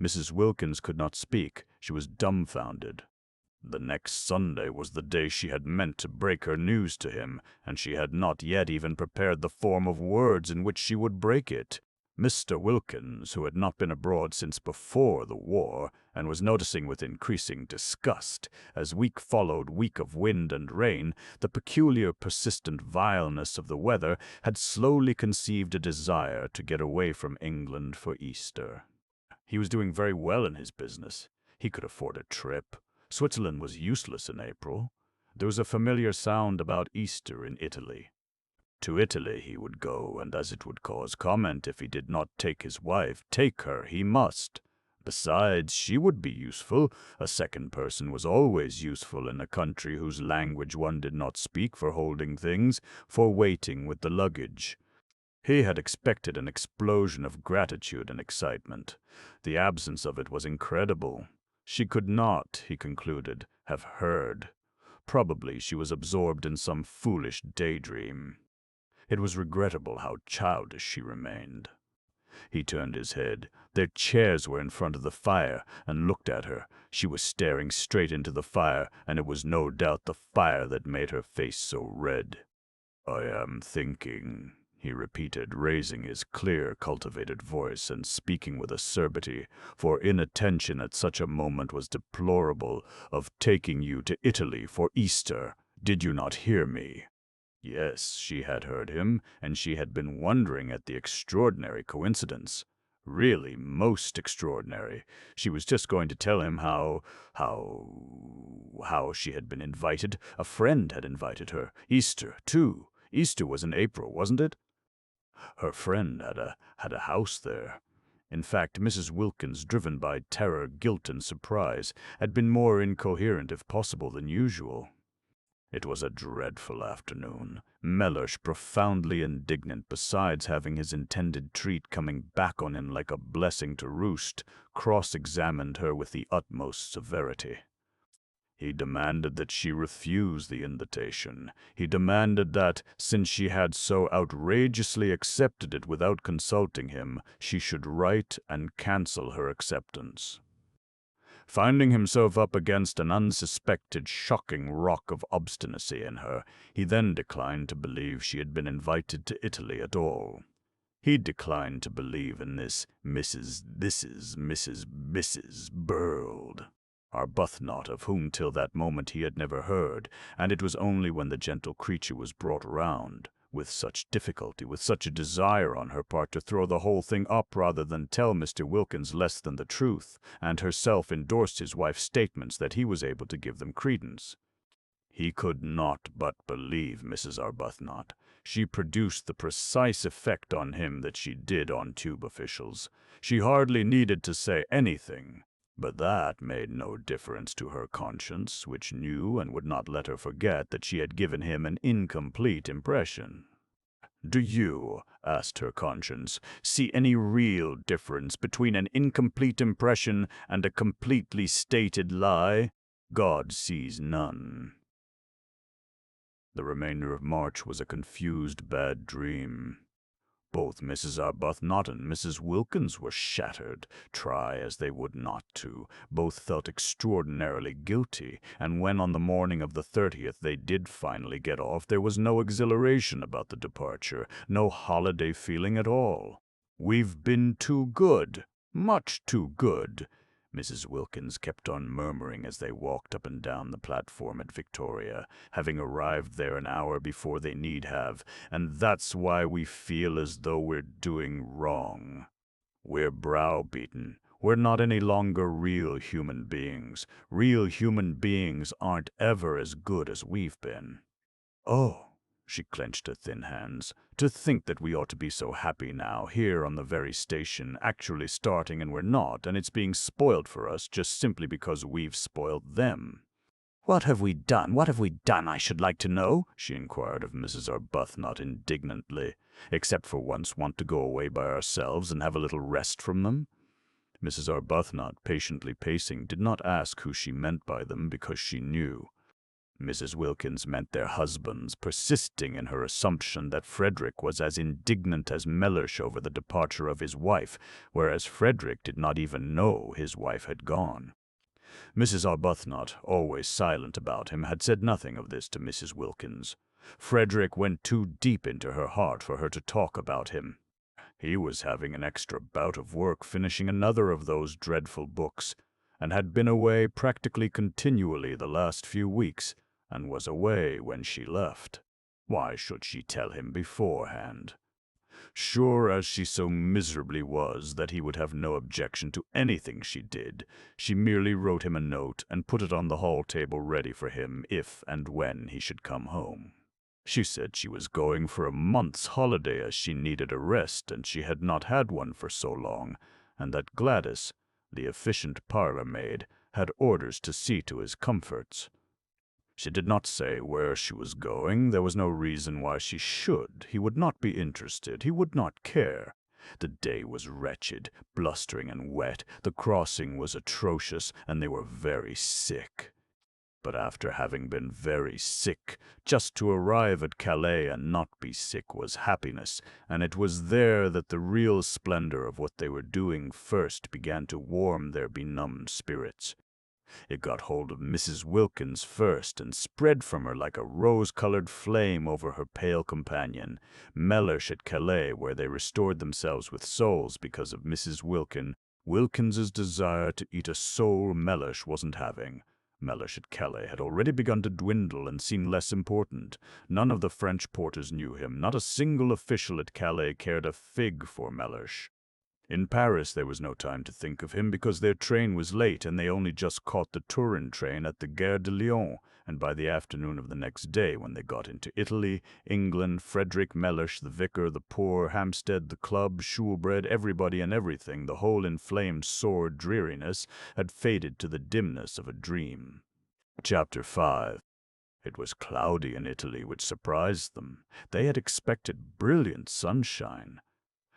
Mrs. Wilkins could not speak. She was dumbfounded. The next Sunday was the day she had meant to break her news to him, and she had not yet even prepared the form of words in which she would break it. Mr. Wilkins, who had not been abroad since before the war, and was noticing with increasing disgust, as week followed week of wind and rain, the peculiar persistent vileness of the weather, had slowly conceived a desire to get away from England for Easter. He was doing very well in his business. He could afford a trip. Switzerland was useless in April. There was a familiar sound about Easter in Italy. To Italy he would go, and as it would cause comment if he did not take his wife, take her he must. Besides, she would be useful. A second person was always useful in a country whose language one did not speak for holding things, for waiting with the luggage. He had expected an explosion of gratitude and excitement. The absence of it was incredible. She could not, he concluded, have heard. Probably she was absorbed in some foolish daydream. It was regrettable how childish she remained. He turned his head. Their chairs were in front of the fire, and looked at her. She was staring straight into the fire, and it was no doubt the fire that made her face so red. "I am thinking," he repeated, raising his clear, cultivated voice and speaking with acerbity, for inattention at such a moment was deplorable, "of taking you to Italy for Easter. Did you not hear me?" Yes, she had heard him, and she had been wondering at the extraordinary coincidence. Really most extraordinary. She was just going to tell him how she had been invited. A friend had invited her. Easter, too. Easter was in April, wasn't it? Her friend had a house there. In fact, Mrs. Wilkins, driven by terror, guilt, and surprise, had been more incoherent, if possible, than usual. It was a dreadful afternoon. Mellersh, profoundly indignant, besides having his intended treat coming back on him like a blessing to roost, cross-examined her with the utmost severity. He demanded that she refuse the invitation. He demanded that, since she had so outrageously accepted it without consulting him, she should write and cancel her acceptance. Finding himself up against an unsuspected, shocking rock of obstinacy in her, he then declined to believe she had been invited to Italy at all. He declined to believe in this Mrs. Burld, Arbuthnot, of whom till that moment he had never heard, and it was only when the gentle creature was brought round, with such difficulty, with such a desire on her part to throw the whole thing up rather than tell Mr. Wilkins less than the truth, and herself endorsed his wife's statements, that he was able to give them credence. He could not but believe Mrs. Arbuthnot. She produced the precise effect on him that she did on tube officials. She hardly needed to say anything, but that made no difference to her conscience, which knew and would not let her forget that she had given him an incomplete impression. "Do you," asked her conscience, "see any real difference between an incomplete impression and a completely stated lie? God sees none." The remainder of March was a confused, bad dream. Both Mrs. Arbuthnot and Mrs. Wilkins were shattered, try as they would not to. Both felt extraordinarily guilty, and when on the morning of the 30th they did finally get off, there was no exhilaration about the departure, no holiday feeling at all. "We've been too good, much too good," Mrs. Wilkins kept on murmuring as they walked up and down the platform at Victoria, having arrived there an hour before they need have, "and that's why we feel as though we're doing wrong. We're browbeaten. We're not any longer real human beings. Real human beings aren't ever as good as we've been. Oh," she clenched her thin hands, "to think that we ought to be so happy now, here on the very station, actually starting, and we're not, and it's being spoiled for us just simply because we've spoiled them." "What have we done? What have we done, I should like to know?" she inquired of Mrs. Arbuthnot indignantly, "except for once want to go away by ourselves and have a little rest from them." Mrs. Arbuthnot, patiently pacing, did not ask who she meant by them, because she knew. Mrs. Wilkins meant their husbands, persisting in her assumption that Frederick was as indignant as Mellersh over the departure of his wife, whereas Frederick did not even know his wife had gone. Mrs. Arbuthnot, always silent about him, had said nothing of this to Mrs. Wilkins. Frederick went too deep into her heart for her to talk about him. He was having an extra bout of work finishing another of those dreadful books, and had been away practically continually the last few weeks, and was away when she left. Why should she tell him beforehand? Sure as she so miserably was that he would have no objection to anything she did, she merely wrote him a note and put it on the hall table ready for him if and when he should come home. She said she was going for a month's holiday, as she needed a rest, and she had not had one for so long, and that Gladys, the efficient parlour-maid, had orders to see to his comforts. She did not say where she was going. There was no reason why she should. He would not be interested. He would not care. The day was wretched, blustering and wet. The crossing was atrocious, and they were very sick. But after having been very sick, just to arrive at Calais and not be sick was happiness, and it was there that the real splendor of what they were doing first began to warm their benumbed spirits. It got hold of Mrs. Wilkins first and spread from her like a rose-colored flame over her pale companion. Mellish at Calais, where they restored themselves with soles because of Mrs. Wilkins's desire to eat a sole Mellish wasn't having. Mellish at Calais had already begun to dwindle and seem less important. None of the French porters knew him. Not a single official at Calais cared a fig for Mellish. In Paris there was no time to think of him because their train was late and they only just caught the Turin train at the Gare de Lyon, and by the afternoon of the next day, when they got into Italy, England, Frederick Mellish, the vicar, the poor, Hampstead, the club, Shoolbred, everybody and everything, the whole inflamed sore dreariness had faded to the dimness of a dream. Chapter 5. It was cloudy in Italy, which surprised them. They had expected brilliant sunshine.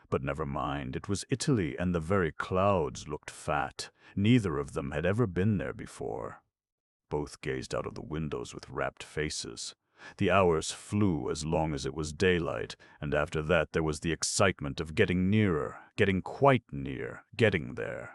But never mind, it was Italy, and the very clouds looked fat. Neither of them had ever been there before. Both gazed out of the windows with rapt faces. The hours flew as long as it was daylight, and after that there was the excitement of getting nearer, getting quite near, getting there.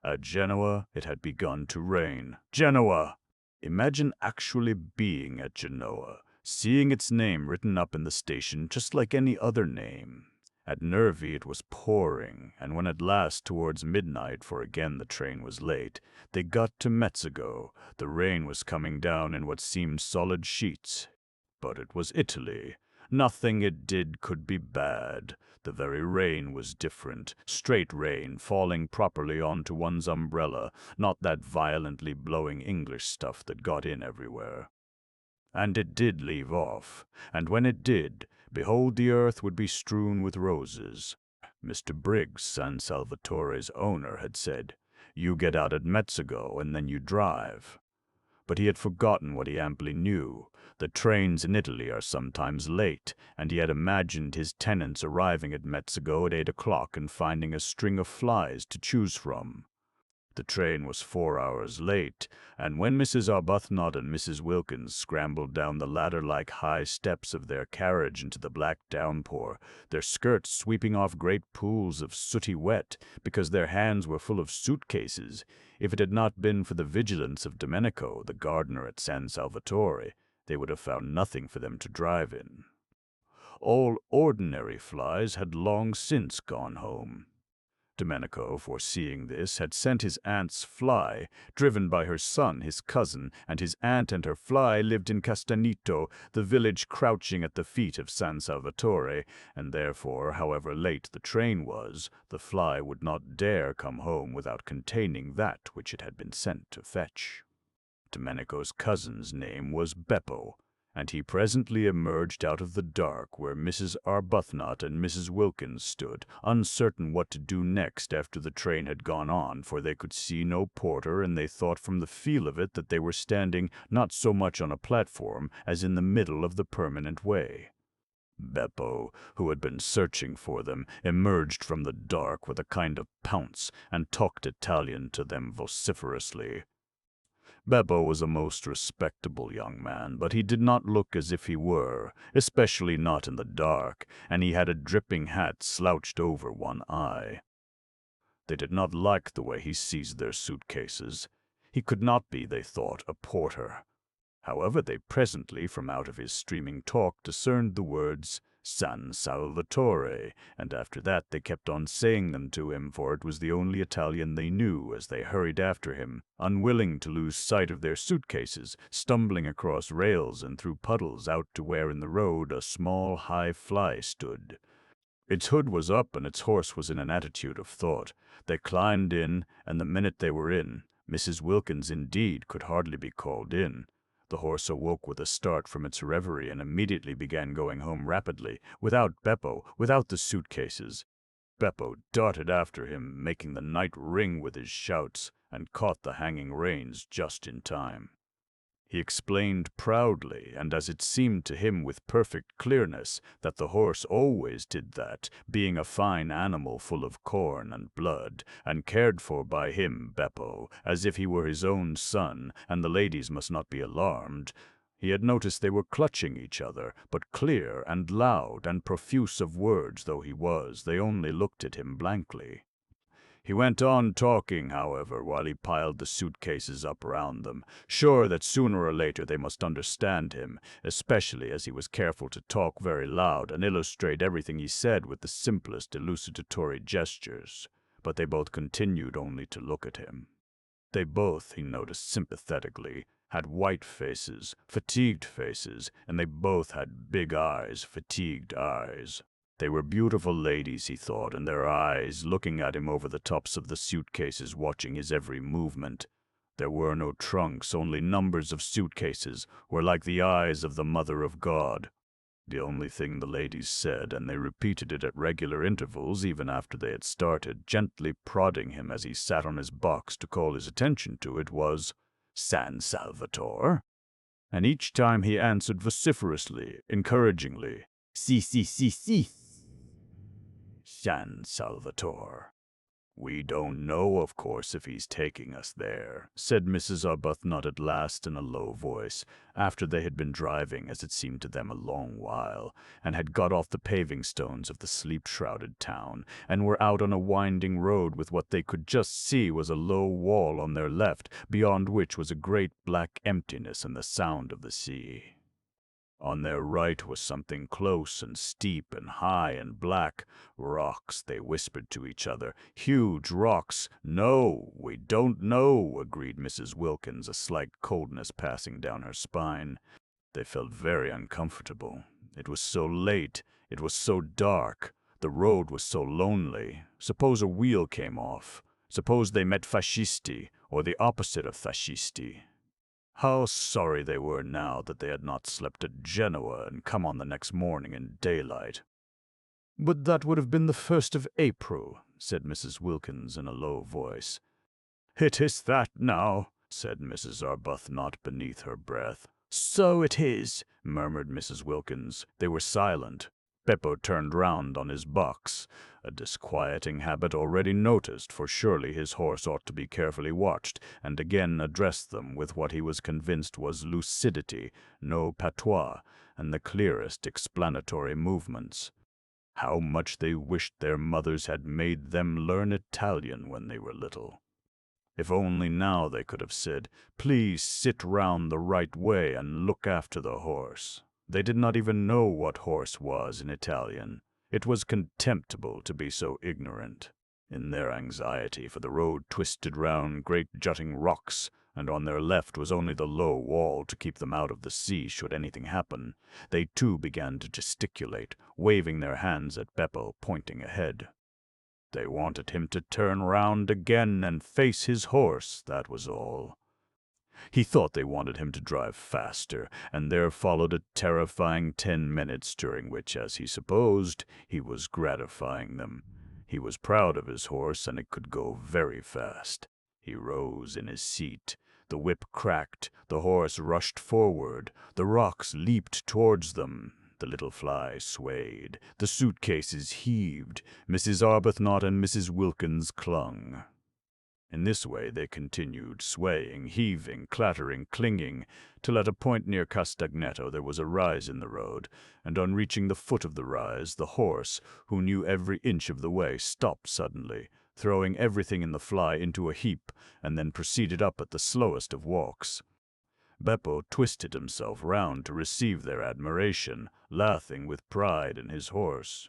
At Genoa it had begun to rain. Genoa! Imagine actually being at Genoa, seeing its name written up in the station just like any other name. At Nervi it was pouring, and when at last, towards midnight, for again the train was late, they got to Mezzago, the rain was coming down in what seemed solid sheets. But it was Italy. Nothing it did could be bad. The very rain was different, straight rain falling properly onto one's umbrella, not that violently blowing English stuff that got in everywhere. And it did leave off, and when it did, behold, the earth would be strewn with roses. Mr. Briggs, San Salvatore's owner, had said, "You get out at Mezzago, and then you drive." But he had forgotten what he amply knew. The trains in Italy are sometimes late, and he had imagined his tenants arriving at Mezzago at 8 o'clock and finding a string of flies to choose from. The train was 4 hours late, and when Mrs. Arbuthnot and Mrs. Wilkins scrambled down the ladder-like high steps of their carriage into the black downpour, their skirts sweeping off great pools of sooty wet, because their hands were full of suitcases, if it had not been for the vigilance of Domenico, the gardener at San Salvatore, they would have found nothing for them to drive in. All ordinary flies had long since gone home. Domenico, foreseeing this, had sent his aunt's fly, driven by her son, his cousin, and his aunt and her fly lived in Castanito, the village crouching at the feet of San Salvatore, and therefore, however late the train was, the fly would not dare come home without containing that which it had been sent to fetch. Domenico's cousin's name was Beppo, and he presently emerged out of the dark where Mrs. Arbuthnot and Mrs. Wilkins stood, uncertain what to do next after the train had gone on, for they could see no porter, and they thought from the feel of it that they were standing not so much on a platform as in the middle of the permanent way. Beppo, who had been searching for them, emerged from the dark with a kind of pounce, and talked Italian to them vociferously. Beppo was a most respectable young man, but he did not look as if he were, especially not in the dark, and he had a dripping hat slouched over one eye. They did not like the way he seized their suitcases. He could not be, they thought, a porter. However, they presently, from out of his streaming talk, discerned the words San Salvatore, and after that they kept on saying them to him, for it was the only Italian they knew, as they hurried after him, unwilling to lose sight of their suitcases, stumbling across rails and through puddles out to where in the road a small high fly stood. Its hood was up and its horse was in an attitude of thought. They climbed in, and the minute they were in, Mrs. Wilkins indeed could hardly be called in. The horse awoke with a start from its reverie and immediately began going home rapidly, without Beppo, without the suitcases. Beppo darted after him, making the night ring with his shouts, and caught the hanging reins just in time. He explained proudly, and as it seemed to him with perfect clearness, that the horse always did that, being a fine animal full of corn and blood, and cared for by him, Beppo, as if he were his own son, and the ladies must not be alarmed. He had noticed they were clutching each other, but clear and loud and profuse of words though he was, they only looked at him blankly. He went on talking, however, while he piled the suitcases up around them, sure that sooner or later they must understand him, especially as he was careful to talk very loud and illustrate everything he said with the simplest elucidatory gestures. But they both continued only to look at him. They both, he noticed sympathetically, had white faces, fatigued faces, and they both had big eyes, fatigued eyes. They were beautiful ladies, he thought, and their eyes, looking at him over the tops of the suitcases, watching his every movement. There were no trunks, only numbers of suitcases, were like the eyes of the Mother of God. The only thing the ladies said, and they repeated it at regular intervals even after they had started, gently prodding him as he sat on his box to call his attention to it, was, "San Salvatore?" And each time he answered vociferously, encouragingly, "Si, si, si, si. San Salvatore." "We don't know, of course, if he's taking us there," said Mrs. Arbuthnot at last in a low voice, after they had been driving, as it seemed to them, a long while, and had got off the paving stones of the sleep-shrouded town, and were out on a winding road with what they could just see was a low wall on their left, beyond which was a great black emptiness and the sound of the sea. On their right was something close and steep and high and black. "Rocks," they whispered to each other. "Huge rocks." "No, we don't know," agreed Mrs. Wilkins, a slight coldness passing down her spine. They felt very uncomfortable. It was so late. It was so dark. The road was so lonely. Suppose a wheel came off. Suppose they met fascisti, or the opposite of fascisti. How sorry they were now that they had not slept at Genoa and come on the next morning in daylight. "But that would have been the 1st of April, said Mrs. Wilkins in a low voice. "It is that now," said Mrs. Arbuthnot beneath her breath. "So it is," murmured Mrs. Wilkins. They were silent. Beppo turned round on his box, a disquieting habit already noticed, for surely his horse ought to be carefully watched, and again addressed them with what he was convinced was lucidity, no patois, and the clearest explanatory movements. How much they wished their mothers had made them learn Italian when they were little. If only now they could have said, "Please sit round the right way and look after the horse." They did not even know what horse was in Italian. It was contemptible to be so ignorant. In their anxiety, for the road twisted round great jutting rocks, and on their left was only the low wall to keep them out of the sea should anything happen, they too began to gesticulate, waving their hands at Beppo, pointing ahead. They wanted him to turn round again and face his horse, that was all. He thought they wanted him to drive faster, and there followed a terrifying 10 minutes, during which, as he supposed, he was gratifying them. He was proud of his horse, and it could go very fast. He rose in his seat. The whip cracked, the horse rushed forward, the rocks leaped towards them. The little fly swayed, the suitcases heaved, Mrs. Arbuthnot and Mrs. Wilkins clung. In this way they continued, swaying, heaving, clattering, clinging, till at a point near Castagneto there was a rise in the road, and on reaching the foot of the rise, the horse, who knew every inch of the way, stopped suddenly, throwing everything in the fly into a heap, and then proceeded up at the slowest of walks. Beppo twisted himself round to receive their admiration, laughing with pride in his horse.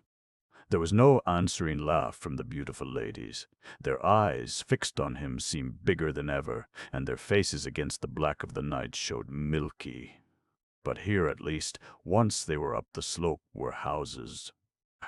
There was no answering laugh from the beautiful ladies. Their eyes, fixed on him, seemed bigger than ever, and their faces against the black of the night showed milky. But here, at least, once they were up the slope, were houses.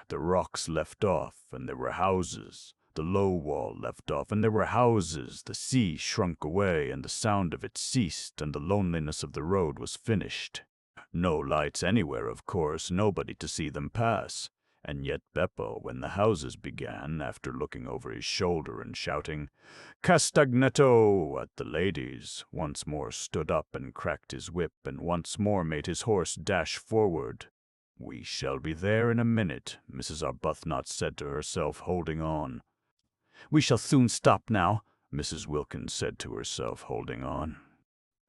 The rocks left off, and there were houses. The low wall left off, and there were houses. The sea shrunk away, and the sound of it ceased, and the loneliness of the road was finished. No lights anywhere, of course, nobody to see them pass. And yet Beppo, when the houses began, after looking over his shoulder and shouting, "Castagneto!" at the ladies, once more stood up and cracked his whip, and once more made his horse dash forward. "We shall be there in a minute," Mrs. Arbuthnot said to herself, holding on. "We shall soon stop now," Mrs. Wilkins said to herself, holding on.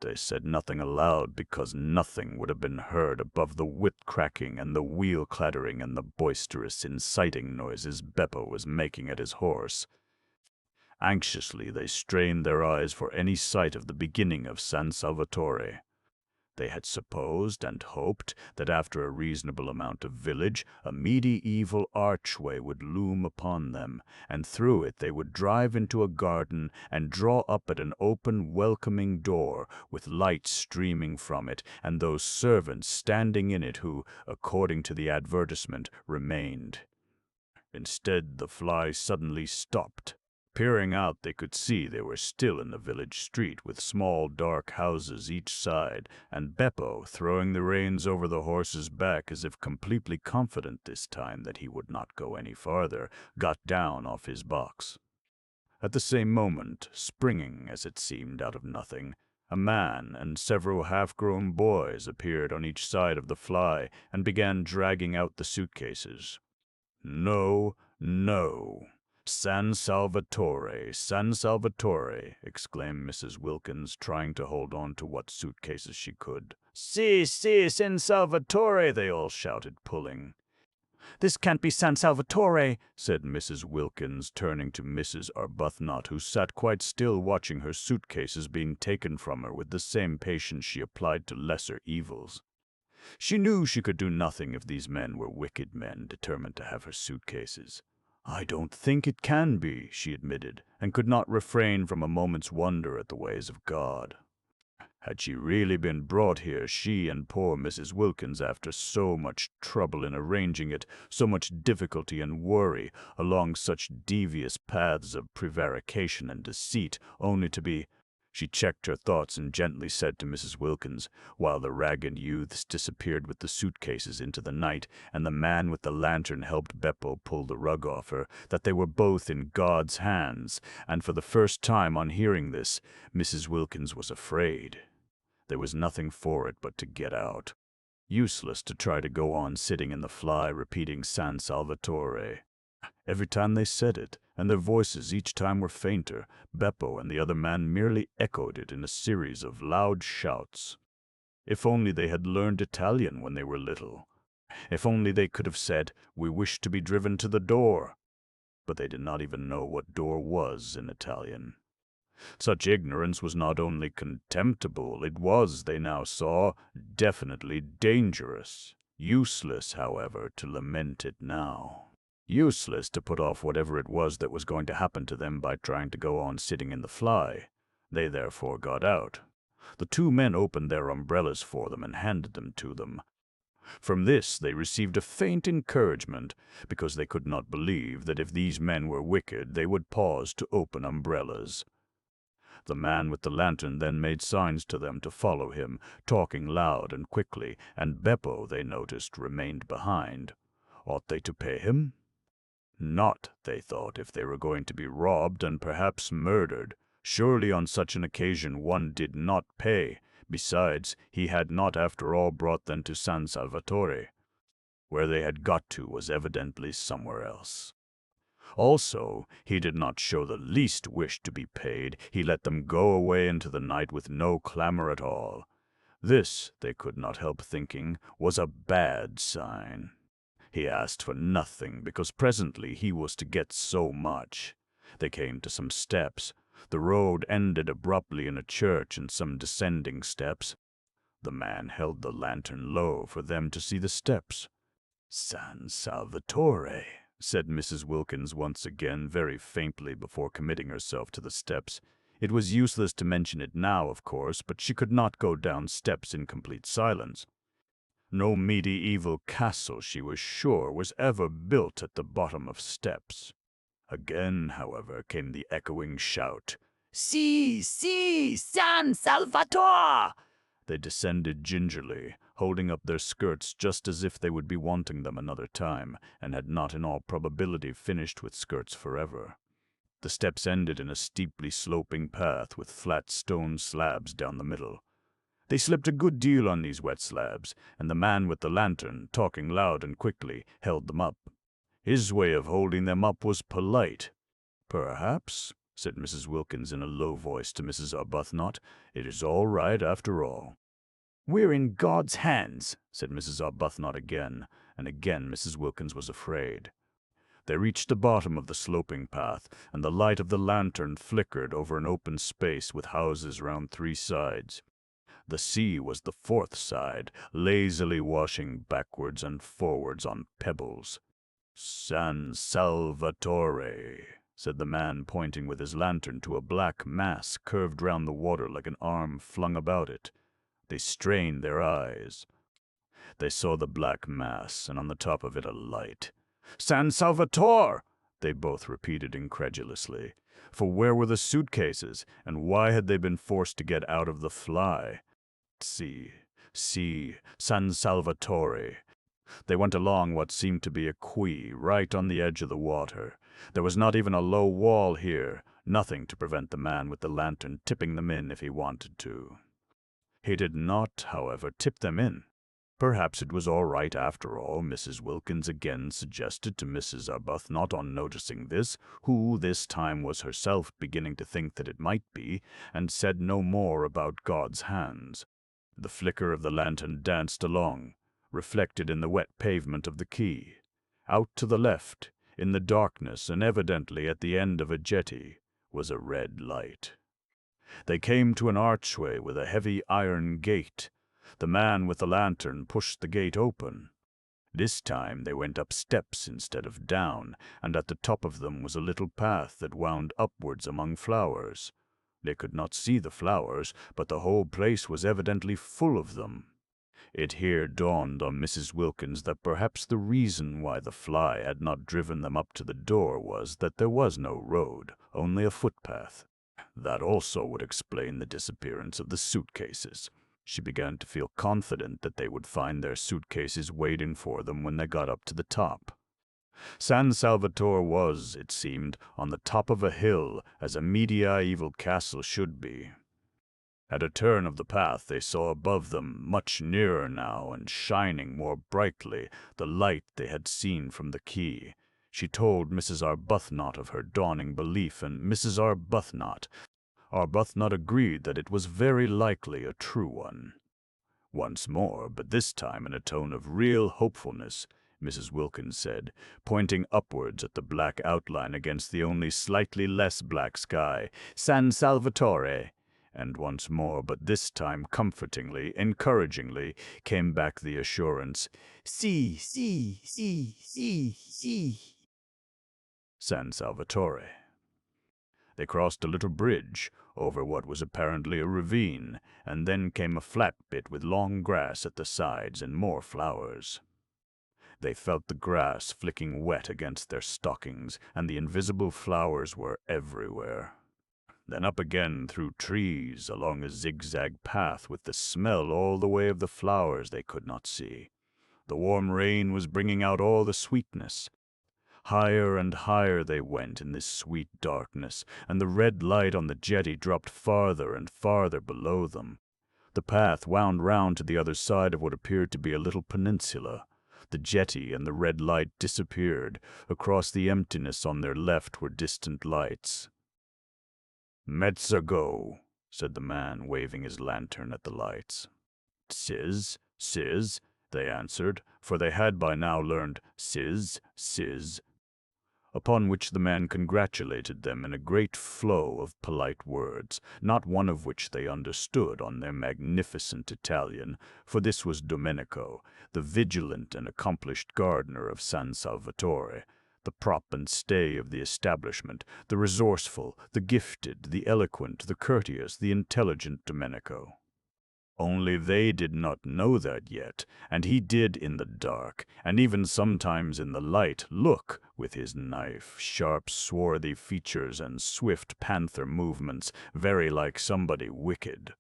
They said nothing aloud, because nothing would have been heard above the whip cracking and the wheel clattering and the boisterous, inciting noises Beppo was making at his horse. Anxiously they strained their eyes for any sight of the beginning of San Salvatore. They had supposed and hoped that after a reasonable amount of village, a medieval archway would loom upon them, and through it they would drive into a garden and draw up at an open, welcoming door, with light streaming from it, and those servants standing in it who, according to the advertisement, remained. Instead, the fly suddenly stopped. Peering out, they could see they were still in the village street, with small dark houses each side, and Beppo, throwing the reins over the horse's back as if completely confident this time that he would not go any farther, got down off his box. At the same moment, springing, as it seemed, out of nothing, a man and several half-grown boys appeared on each side of the fly and began dragging out the suitcases. "No, no. San Salvatore, San Salvatore," exclaimed Mrs. Wilkins, trying to hold on to what suitcases she could. "Si, San Salvatore," they all shouted, pulling. This can't be San Salvatore, said Mrs. Wilkins, turning to Mrs. Arbuthnot, who sat quite still watching her suitcases being taken from her with the same patience she applied to lesser evils. She knew she could do nothing if these men were wicked men determined to have her suitcases. "I don't think it can be," she admitted, and could not refrain from a moment's wonder at the ways of God. Had she really been brought here, she and poor Mrs. Wilkins, after so much trouble in arranging it, so much difficulty and worry, along such devious paths of prevarication and deceit, only to be— She checked her thoughts and gently said to Mrs. Wilkins, while the ragged youths disappeared with the suitcases into the night, and the man with the lantern helped Beppo pull the rug off her, that they were both in God's hands, and for the first time on hearing this, Mrs. Wilkins was afraid. There was nothing for it but to get out. Useless to try to go on sitting in the fly repeating San Salvatore. Every time they said it, and their voices each time were fainter, Beppo and the other man merely echoed it in a series of loud shouts. If only they had learned Italian when they were little. If only they could have said, "We wish to be driven to the door." But they did not even know what door was in Italian. Such ignorance was not only contemptible, it was, they now saw, definitely dangerous. Useless, however, to lament it now. Useless to put off whatever it was that was going to happen to them by trying to go on sitting in the fly. They therefore got out. The two men opened their umbrellas for them and handed them to them. From this they received a faint encouragement, because they could not believe that if these men were wicked they would pause to open umbrellas. The man with the lantern then made signs to them to follow him, talking loud and quickly, and Beppo, they noticed, remained behind. Ought they to pay him? Not, they thought, if they were going to be robbed and perhaps murdered. Surely on such an occasion one did not pay. Besides, he had not after all brought them to San Salvatore. Where they had got to was evidently somewhere else. Also, he did not show the least wish to be paid. He let them go away into the night with no clamor at all. This, they could not help thinking, was a bad sign. He asked for nothing, because presently he was to get so much. They came to some steps. The road ended abruptly in a church and some descending steps. The man held the lantern low for them to see the steps. "San Salvatore," said Mrs. Wilkins once again, very faintly, before committing herself to the steps. It was useless to mention it now, of course, but she could not go down steps in complete silence. No medieval castle, she was sure, was ever built at the bottom of steps. Again, however, came the echoing shout, "Si, San Salvatore!" They descended gingerly, holding up their skirts just as if they would be wanting them another time, and had not in all probability finished with skirts forever. The steps ended in a steeply sloping path with flat stone slabs down the middle. They slipped a good deal on these wet slabs, and the man with the lantern, talking loud and quickly, held them up. His way of holding them up was polite. "Perhaps," said Mrs. Wilkins in a low voice to Mrs. Arbuthnot, "it is all right after all." "We're in God's hands," said Mrs. Arbuthnot again, and again Mrs. Wilkins was afraid. They reached the bottom of the sloping path, and the light of the lantern flickered over an open space with houses round three sides. The sea was the fourth side, lazily washing backwards and forwards on pebbles. "San Salvatore," said the man, pointing with his lantern to a black mass curved round the water like an arm flung about it. They strained their eyes. They saw the black mass, and on the top of it a light. "San Salvatore!" they both repeated incredulously. For where were the suitcases, and why had they been forced to get out of the fly? See, San Salvatore. They went along what seemed to be a quay, right on the edge of the water. There was not even a low wall here, nothing to prevent the man with the lantern tipping them in if he wanted to. He did not, however, tip them in. Perhaps it was all right after all, Mrs. Wilkins again suggested to Mrs. Arbuthnot on noticing this, who this time was herself beginning to think that it might be, and said no more about God's hands. The flicker of the lantern danced along, reflected in the wet pavement of the quay. Out to the left, in the darkness and evidently at the end of a jetty, was a red light. They came to an archway with a heavy iron gate. The man with the lantern pushed the gate open. This time they went up steps instead of down, and at the top of them was a little path that wound upwards among flowers. They could not see the flowers, but the whole place was evidently full of them. It here dawned on Mrs. Wilkins that perhaps the reason why the fly had not driven them up to the door was that there was no road, only a footpath. That also would explain the disappearance of the suitcases. She began to feel confident that they would find their suitcases waiting for them when they got up to the top. San Salvatore was, it seemed, on the top of a hill, as a mediaeval castle should be. At a turn of the path they saw above them, much nearer now and shining more brightly, the light they had seen from the quay. She told Mrs. Arbuthnot of her dawning belief, and Mrs. Arbuthnot agreed that it was very likely a true one. Once more, but this time in a tone of real hopefulness, Mrs. Wilkins said, pointing upwards at the black outline against the only slightly less black sky, "San Salvatore." And once more, but this time comfortingly, encouragingly, came back the assurance, "Si, San Salvatore." They crossed a little bridge, over what was apparently a ravine, and then came a flat bit with long grass at the sides and more flowers. They felt the grass flicking wet against their stockings, and the invisible flowers were everywhere. Then up again through trees, along a zigzag path with the smell all the way of the flowers they could not see. The warm rain was bringing out all the sweetness. Higher and higher they went in this sweet darkness, and the red light on the jetty dropped farther and farther below them. The path wound round to the other side of what appeared to be a little peninsula. The jetty and the red light disappeared. Across the emptiness on their left were distant lights. "Mezzago," said the man, waving his lantern at the lights. "Sis, they answered, for they had by now learned sis. Upon which the man congratulated them in a great flow of polite words, not one of which they understood on their magnificent Italian, for this was Domenico, the vigilant and accomplished gardener of San Salvatore, the prop and stay of the establishment, the resourceful, the gifted, the eloquent, the courteous, the intelligent Domenico. Only they did not know that yet, and he did in the dark, and even sometimes in the light, look, with his knife, sharp, swarthy features and swift panther movements, very like somebody wicked.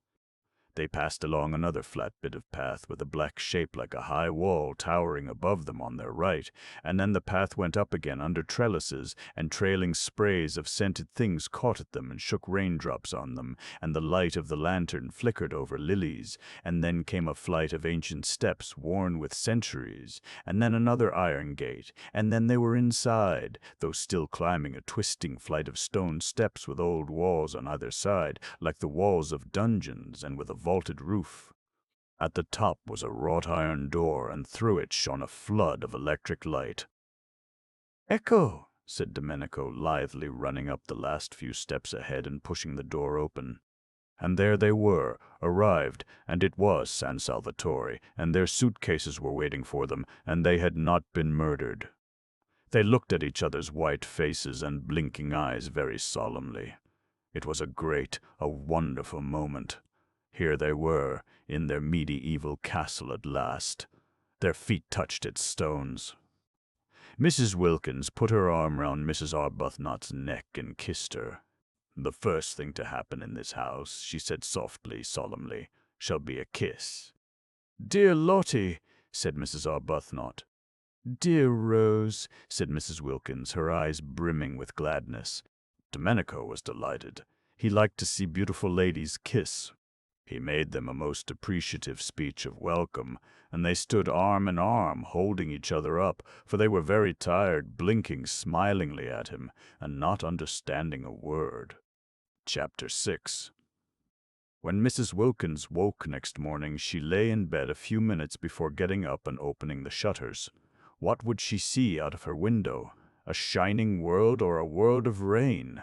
They passed along another flat bit of path with a black shape like a high wall towering above them on their right, and then the path went up again under trellises, and trailing sprays of scented things caught at them and shook raindrops on them, and the light of the lantern flickered over lilies, and then came a flight of ancient steps worn with centuries, and then another iron gate, and then they were inside, though still climbing a twisting flight of stone steps with old walls on either side, like the walls of dungeons, and with a vaulted roof. At the top was a wrought iron door, and through it shone a flood of electric light. "Ecco," said Domenico, lithely running up the last few steps ahead and pushing the door open. And there they were, arrived, and it was San Salvatore, and their suitcases were waiting for them, and they had not been murdered. They looked at each other's white faces and blinking eyes very solemnly. It was a great, a wonderful moment. Here they were, in their medieval castle at last. Their feet touched its stones. Mrs. Wilkins put her arm round Mrs. Arbuthnot's neck and kissed her. "The first thing to happen in this house," she said softly, solemnly, "shall be a kiss." "Dear Lottie," said Mrs. Arbuthnot. "Dear Rose," said Mrs. Wilkins, her eyes brimming with gladness. Domenico was delighted. He liked to see beautiful ladies kiss. He made them a most appreciative speech of welcome, and they stood arm in arm, holding each other up, for they were very tired, blinking smilingly at him, and not understanding a word. Chapter 6. When Mrs. Wilkins woke next morning, she lay in bed a few minutes before getting up and opening the shutters. What would she see out of her window? A shining world or a world of rain?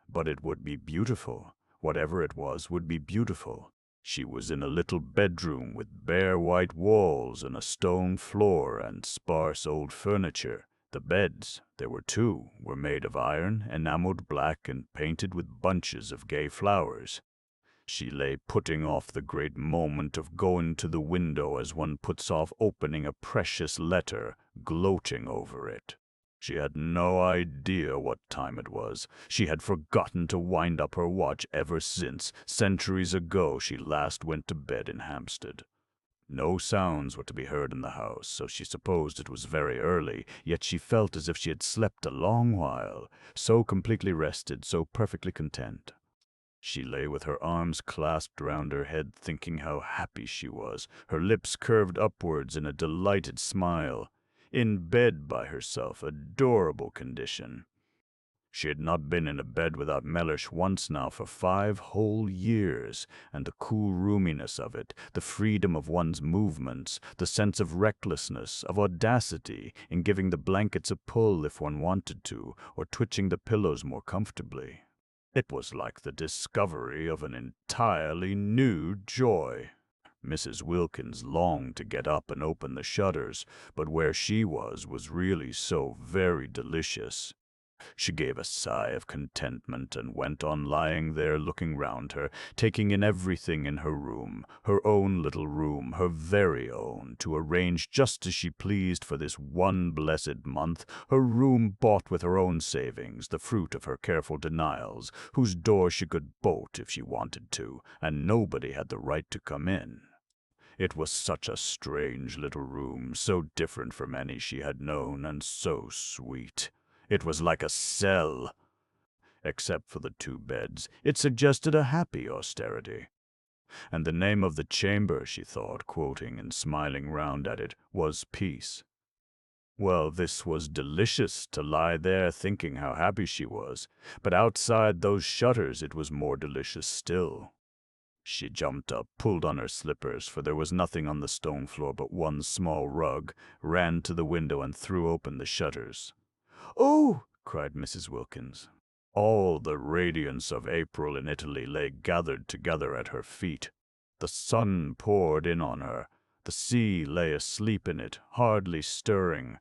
But it would be beautiful. Whatever it was would be beautiful. She was in a little bedroom with bare white walls and a stone floor and sparse old furniture. The beds, there were two, were made of iron, enameled black and painted with bunches of gay flowers. She lay putting off the great moment of going to the window as one puts off opening a precious letter, gloating over it. She had no idea what time it was. She had forgotten to wind up her watch ever since, centuries ago, she last went to bed in Hampstead. No sounds were to be heard in the house, so she supposed it was very early, yet she felt as if she had slept a long while, so completely rested, so perfectly content. She lay with her arms clasped round her head, thinking how happy she was, her lips curved upwards in a delighted smile. In bed by herself, adorable condition. She had not been in a bed without Mellish once now for 5 whole years, and the cool roominess of it, the freedom of one's movements, the sense of recklessness, of audacity, in giving the blankets a pull if one wanted to, or twitching the pillows more comfortably. It was like the discovery of an entirely new joy. Mrs. Wilkins longed to get up and open the shutters, but where she was really so very delicious. She gave a sigh of contentment and went on lying there looking round her, taking in everything in her room, her own little room, her very own, to arrange just as she pleased for this one blessed month, her room bought with her own savings, the fruit of her careful denials, whose door she could bolt if she wanted to, and nobody had the right to come in. It was such a strange little room, so different from any she had known, and so sweet. It was like a cell. Except for the 2 beds, it suggested a happy austerity. And the name of the chamber, she thought, quoting and smiling round at it, was Peace. Well, this was delicious, to lie there thinking how happy she was, but outside those shutters it was more delicious still. She jumped up, pulled on her slippers, for there was nothing on the stone floor but one small rug, ran to the window and threw open the shutters. "Oh!" cried Mrs. Wilkins. All the radiance of April in Italy lay gathered together at her feet. The sun poured in on her. The sea lay asleep in it, hardly stirring.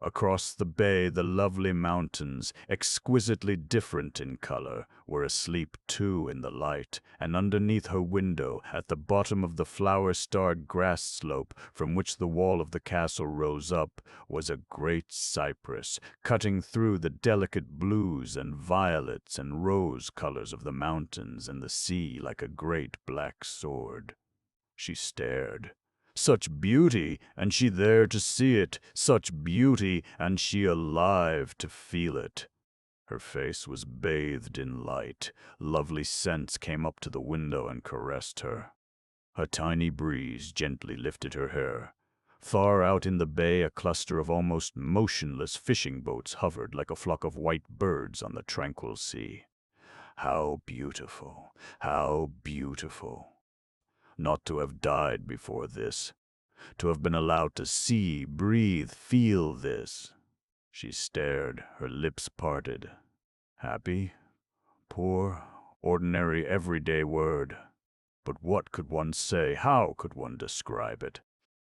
Across the bay the lovely mountains, exquisitely different in color, were asleep too in the light, and underneath her window, at the bottom of the flower-starred grass slope from which the wall of the castle rose up, was a great cypress, cutting through the delicate blues and violets and rose colors of the mountains and the sea like a great black sword. She stared. Such beauty, and she there to see it. Such beauty, and she alive to feel it. Her face was bathed in light. Lovely scents came up to the window and caressed her. A tiny breeze gently lifted her hair. Far out in the bay a cluster of almost motionless fishing boats hovered like a flock of white birds on the tranquil sea. How beautiful! How beautiful! Not to have died before this, to have been allowed to see, breathe, feel this. She stared, her lips parted. Happy? Poor, ordinary, everyday word. But what could one say? How could one describe it?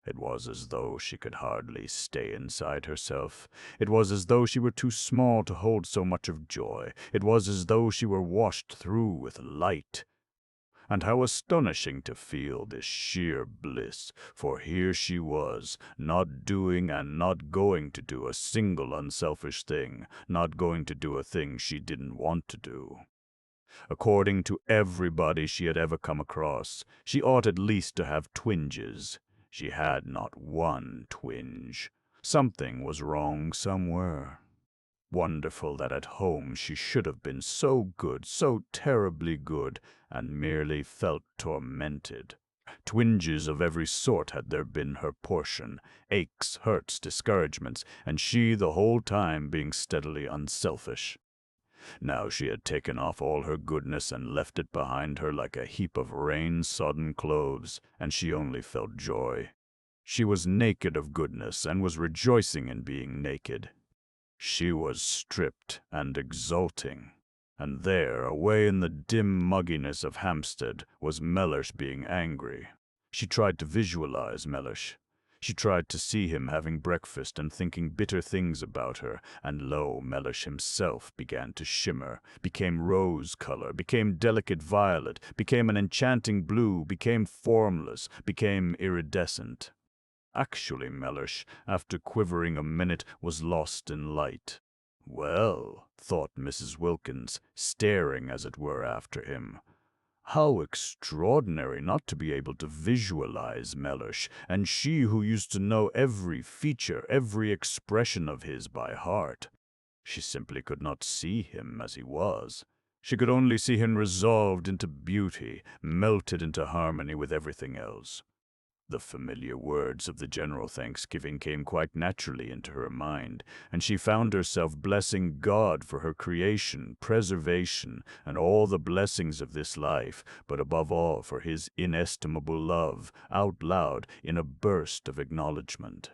It was as though she could hardly stay inside herself. It was as though she were too small to hold so much of joy. It was as though she were washed through with light. And how astonishing to feel this sheer bliss, for here she was, not doing and not going to do a single unselfish thing, not going to do a thing she didn't want to do. According to everybody she had ever come across, she ought at least to have twinges. She had not one twinge. Something was wrong somewhere. Wonderful that at home she should have been so good, so terribly good, and merely felt tormented. Twinges of every sort had there been her portion, aches, hurts, discouragements, and she the whole time being steadily unselfish. Now she had taken off all her goodness and left it behind her like a heap of rain-sodden clothes, and she only felt joy. She was naked of goodness and was rejoicing in being naked. She was stripped and exulting. And there, away in the dim mugginess of Hampstead, was Mellish being angry. She tried to visualize Mellish. She tried to see him having breakfast and thinking bitter things about her, and lo, Mellish himself began to shimmer, became rose-color, became delicate violet, became an enchanting blue, became formless, became iridescent. Actually, Mellish, after quivering a minute, was lost in light. Well, thought Mrs. Wilkins, staring as it were after him. How extraordinary not to be able to visualize Mellish, and she who used to know every feature, every expression of his by heart. She simply could not see him as he was. She could only see him resolved into beauty, melted into harmony with everything else. The familiar words of the general thanksgiving came quite naturally into her mind, and she found herself blessing God for her creation, preservation, and all the blessings of this life, but above all for his inestimable love, out loud in a burst of acknowledgment.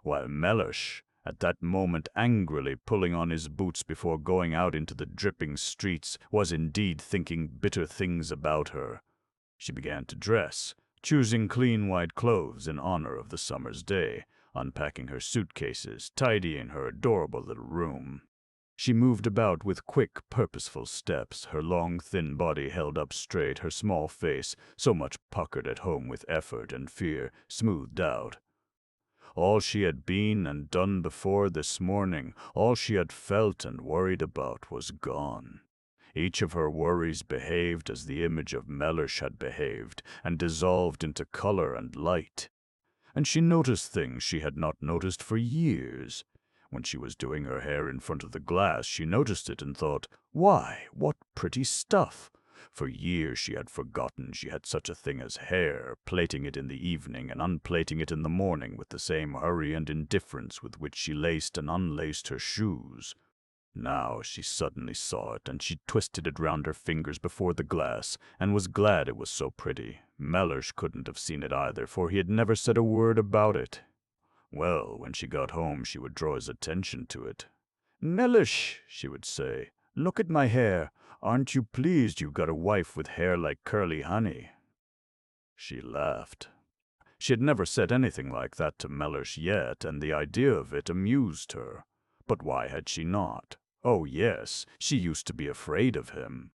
While Mellish, at that moment angrily pulling on his boots before going out into the dripping streets, was indeed thinking bitter things about her. She began to dress, choosing clean white clothes in honor of the summer's day, unpacking her suitcases, tidying her adorable little room. She moved about with quick, purposeful steps, her long, thin body held up straight, her small face, so much puckered at home with effort and fear, smoothed out. All she had been and done before this morning, all she had felt and worried about, was gone. Each of her worries behaved as the image of Mellish had behaved, and dissolved into color and light. And she noticed things she had not noticed for years. When she was doing her hair in front of the glass, she noticed it and thought, "Why, what pretty stuff!" For years she had forgotten she had such a thing as hair, plaiting it in the evening and unplaiting it in the morning with the same hurry and indifference with which she laced and unlaced her shoes. Now she suddenly saw it, and she twisted it round her fingers before the glass, and was glad it was so pretty. Mellish couldn't have seen it either, for he had never said a word about it. Well, when she got home she would draw his attention to it. "Mellish," she would say, "look at my hair. Aren't you pleased you've got a wife with hair like curly honey?" She laughed. She had never said anything like that to Mellish yet, and the idea of it amused her. But why had she not? Oh, yes, she used to be afraid of him.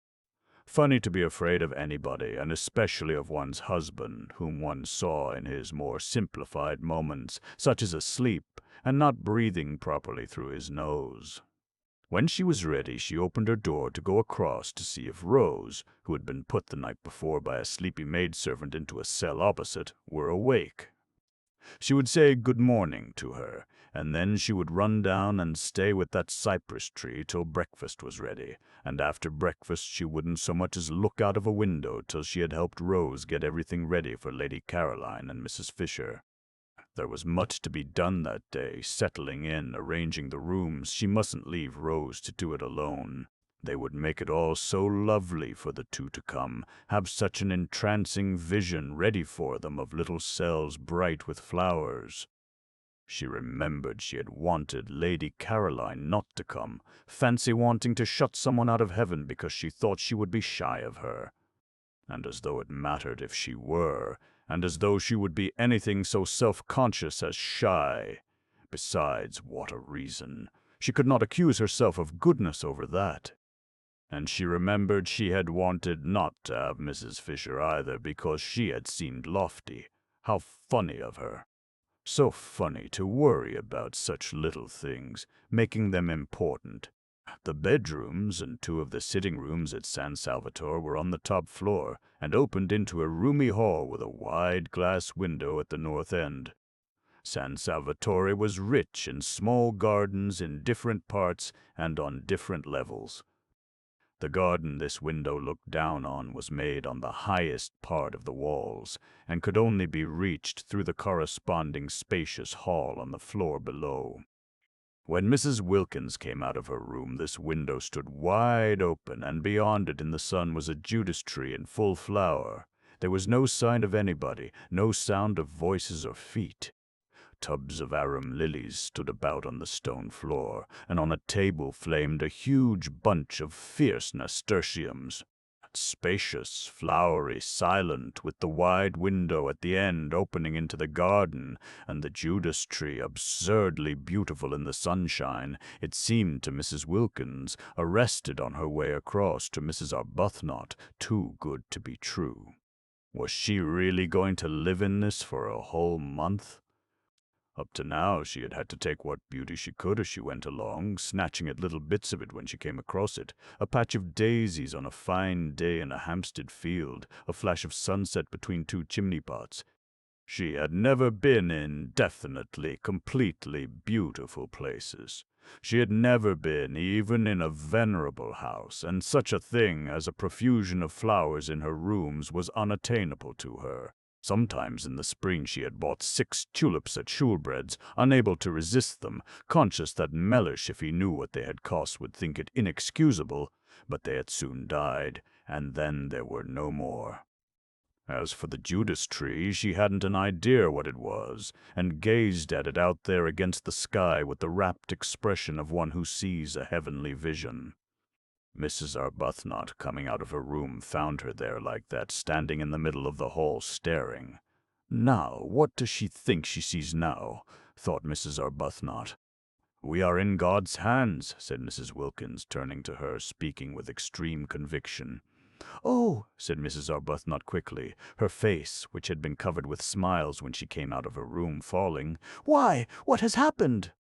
Funny to be afraid of anybody, and especially of one's husband, whom one saw in his more simplified moments, such as asleep, and not breathing properly through his nose. When she was ready, she opened her door to go across to see if Rose, who had been put the night before by a sleepy maidservant into a cell opposite, were awake. She would say good morning to her, and then she would run down and stay with that cypress tree till breakfast was ready, and after breakfast she wouldn't so much as look out of a window till she had helped Rose get everything ready for Lady Caroline and Mrs. Fisher. There was much to be done that day, settling in, arranging the rooms. She mustn't leave Rose to do it alone. They would make it all so lovely for the two to come, have such an entrancing vision ready for them of little cells bright with flowers. She remembered she had wanted Lady Caroline not to come, fancy wanting to shut someone out of heaven because she thought she would be shy of her. And as though it mattered if she were, and as though she would be anything so self-conscious as shy. Besides, what a reason! She could not accuse herself of goodness over that. And she remembered she had wanted not to have Mrs. Fisher either because she had seemed lofty. How funny of her! So funny to worry about such little things, making them important. The bedrooms and 2 of the sitting rooms at San Salvatore were on the top floor and opened into a roomy hall with a wide glass window at the north end. San Salvatore was rich in small gardens in different parts and on different levels. The garden this window looked down on was made on the highest part of the walls, and could only be reached through the corresponding spacious hall on the floor below. When Mrs. Wilkins came out of her room, this window stood wide open, and beyond it in the sun was a Judas tree in full flower. There was no sign of anybody, no sound of voices or feet. Tubs of arum lilies stood about on the stone floor, and on a table flamed a huge bunch of fierce nasturtiums. Spacious, flowery, silent, with the wide window at the end opening into the garden, and the Judas tree absurdly beautiful in the sunshine, it seemed to Mrs. Wilkins, arrested on her way across to Mrs. Arbuthnot, too good to be true. Was she really going to live in this for a whole month? Up to now, she had had to take what beauty she could as she went along, snatching at little bits of it when she came across it. A patch of daisies on a fine day in a Hampstead field, a flash of sunset between 2 chimney pots. She had never been in definitely, completely beautiful places. She had never been even in a venerable house, and such a thing as a profusion of flowers in her rooms was unattainable to her. Sometimes in the spring she had bought 6 tulips at Shoolbred's, unable to resist them, conscious that Mellish, if he knew what they had cost, would think it inexcusable, but they had soon died, and then there were no more. As for the Judas tree, she hadn't an idea what it was, and gazed at it out there against the sky with the rapt expression of one who sees a heavenly vision. Mrs. Arbuthnot, coming out of her room, found her there like that, standing in the middle of the hall, staring. Now, what does she think she sees now? Thought Mrs. Arbuthnot. We are in God's hands, said Mrs. Wilkins, turning to her, speaking with extreme conviction. Oh, said Mrs. Arbuthnot quickly, her face, which had been covered with smiles when she came out of her room, falling. Why, what has happened?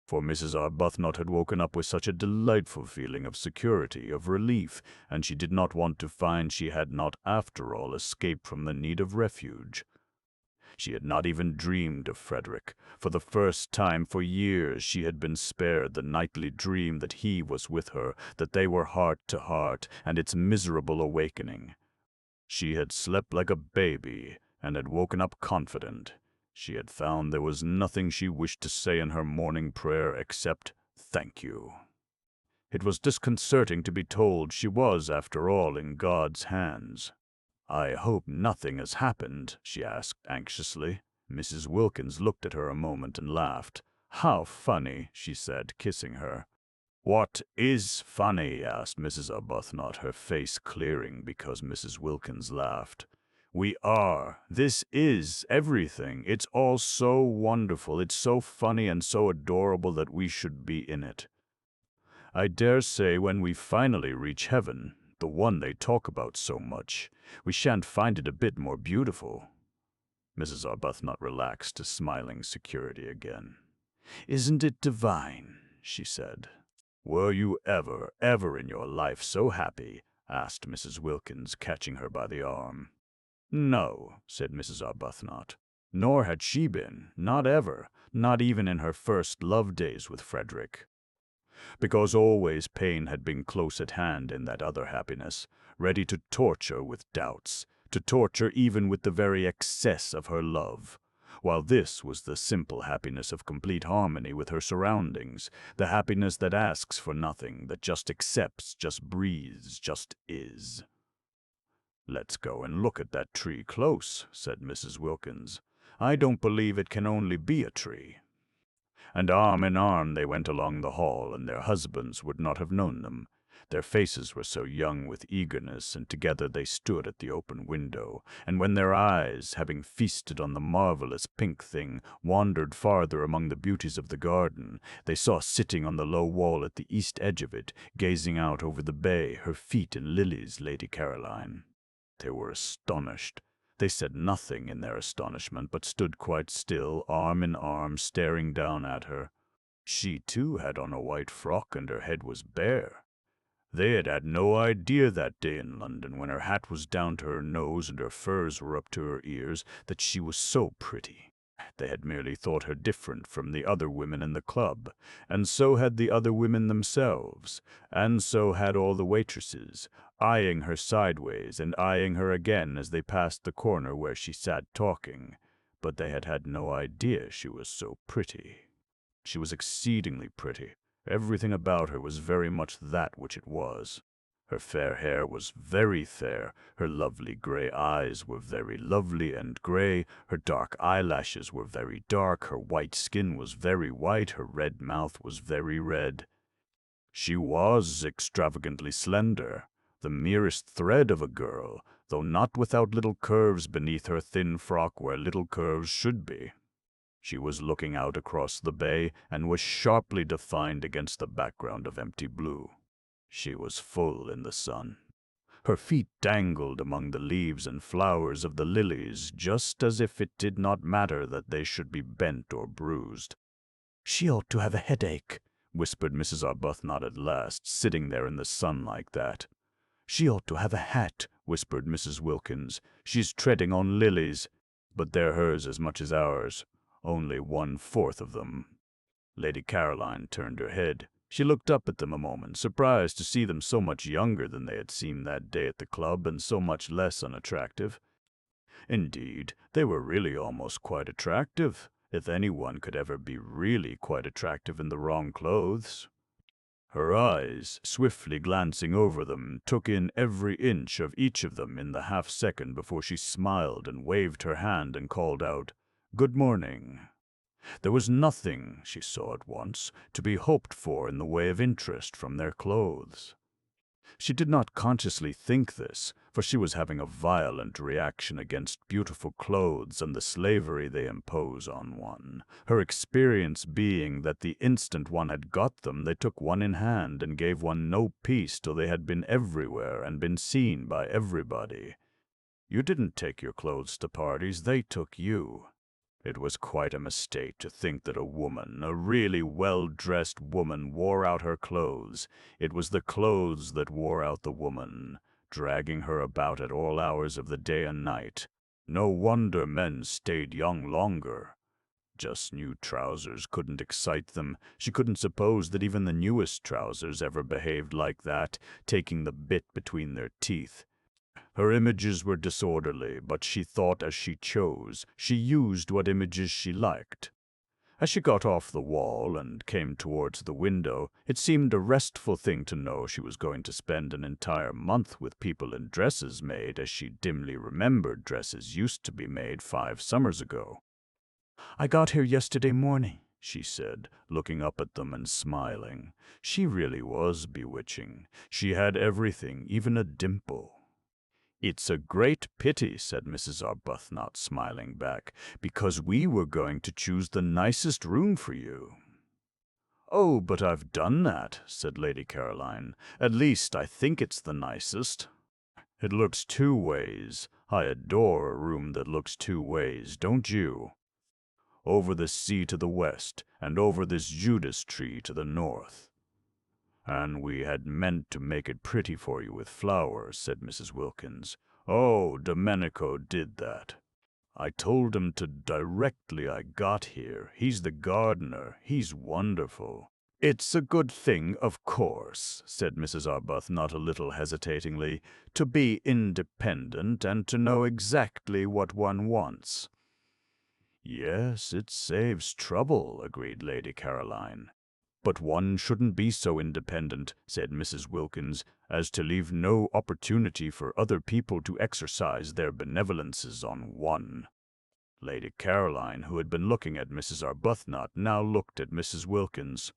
For Mrs. Arbuthnot had woken up with such a delightful feeling of security, of relief, and she did not want to find she had not, after all, escaped from the need of refuge. She had not even dreamed of Frederick. For the first time for years she had been spared the nightly dream that he was with her, that they were heart to heart, and its miserable awakening. She had slept like a baby, and had woken up confident. She had found there was nothing she wished to say in her morning prayer except, "Thank you." It was disconcerting to be told she was, after all, in God's hands. I hope nothing has happened, she asked anxiously. Mrs. Wilkins looked at her a moment and laughed. How funny, she said, kissing her. What is funny? Asked Mrs. Arbuthnot, her face clearing because Mrs. Wilkins laughed. We are. This is everything. It's all so wonderful. It's so funny and so adorable that we should be in it. I dare say when we finally reach heaven, the one they talk about so much, we shan't find it a bit more beautiful. Mrs. Arbuthnot relaxed to smiling security again. Isn't it divine? She said. Were you ever in your life so happy? Asked Mrs. Wilkins, catching her by the arm. No, said Mrs. Arbuthnot. Nor had she been, not ever, not even in her first love days with Frederick. Because always pain had been close at hand in that other happiness, ready to torture with doubts, to torture even with the very excess of her love, while this was the simple happiness of complete harmony with her surroundings, the happiness that asks for nothing, that just accepts, just breathes, just is. Let's go and look at that tree close, said Mrs. Wilkins. I don't believe it can only be a tree. and arm in arm they went along the hall, and their husbands would not have known them. Their faces were so young with eagerness, and together they stood at the open window, and when their eyes, having feasted on the marvelous pink thing, wandered farther among the beauties of the garden, they saw sitting on the low wall at the east edge of it, gazing out over the bay, her feet in lilies, Lady Caroline. They were astonished. They said nothing in their astonishment, but stood quite still, arm in arm, staring down at her. She, too, had on a white frock, and her head was bare. They had had no idea that day in London, when her hat was down to her nose and her furs were up to her ears, that she was so pretty. They had merely thought her different from the other women in the club, and so had the other women themselves, and so had all the waitresses, eyeing her sideways and eyeing her again as they passed the corner where she sat talking. But they had had no idea she was so pretty. She was exceedingly pretty. Everything about her was very much that which it was. Her fair hair was very fair, her lovely grey eyes were very lovely and grey, her dark eyelashes were very dark, her white skin was very white, her red mouth was very red. She was extravagantly slender, the merest thread of a girl, though not without little curves beneath her thin frock where little curves should be. She was looking out across the bay, and was sharply defined against the background of empty blue. She was full in the sun. Her feet dangled among the leaves and flowers of the lilies, just as if it did not matter that they should be bent or bruised. She ought to have a headache, whispered Mrs. Arbuthnot at last, sitting there in the sun like that. She ought to have a hat, whispered Mrs. Wilkins. She's treading on lilies, but they're hers as much as ours. Only 1/4 of them. Lady Caroline turned her head. She looked up at them a moment, surprised to see them so much younger than they had seemed that day at the club, and so much less unattractive. Indeed, they were really almost quite attractive, if anyone could ever be really quite attractive in the wrong clothes. Her eyes, swiftly glancing over them, took in every inch of each of them in the half-second before she smiled and waved her hand and called out, "Good morning." There was nothing, she saw at once, to be hoped for in the way of interest from their clothes. She did not consciously think this, for she was having a violent reaction against beautiful clothes and the slavery they impose on one, her experience being that the instant one had got them, they took one in hand and gave one no peace till they had been everywhere and been seen by everybody. You didn't take your clothes to parties, they took you. It was quite a mistake to think that a woman, a really well-dressed woman, wore out her clothes. It was the clothes that wore out the woman, dragging her about at all hours of the day and night. No wonder men stayed young longer. Just new trousers couldn't excite them. She couldn't suppose that even the newest trousers ever behaved like that, taking the bit between their teeth. Her images were disorderly, but she thought as she chose. She used what images she liked. As she got off the wall and came towards the window, it seemed a restful thing to know she was going to spend an entire month with people in dresses made as she dimly remembered dresses used to be made 5 summers ago. "I got here yesterday morning," she said, looking up at them and smiling. She really was bewitching. She had everything, even a dimple. "It's a great pity," said Mrs. Arbuthnot, smiling back, "because we were going to choose the nicest room for you." "Oh, but I've done that," said Lady Caroline. "At least, I think it's the nicest. It looks 2 ways. I adore a room that looks 2 ways, don't you? Over the sea to the west, and over this Judas tree to the north. And we had meant to make it pretty for you with flowers," said Mrs. Wilkins. "Oh, Domenico did that. I told him to directly I got here. He's the gardener. He's wonderful." "It's a good thing, of course," said Mrs. Arbuthnot a little hesitatingly, "to be independent and to know exactly what one wants." "Yes, it saves trouble," agreed Lady Caroline. "But one shouldn't be so independent," said Mrs. Wilkins, "as to leave no opportunity for other people to exercise their benevolences on one." Lady Caroline, who had been looking at Mrs. Arbuthnot, now looked at Mrs. Wilkins.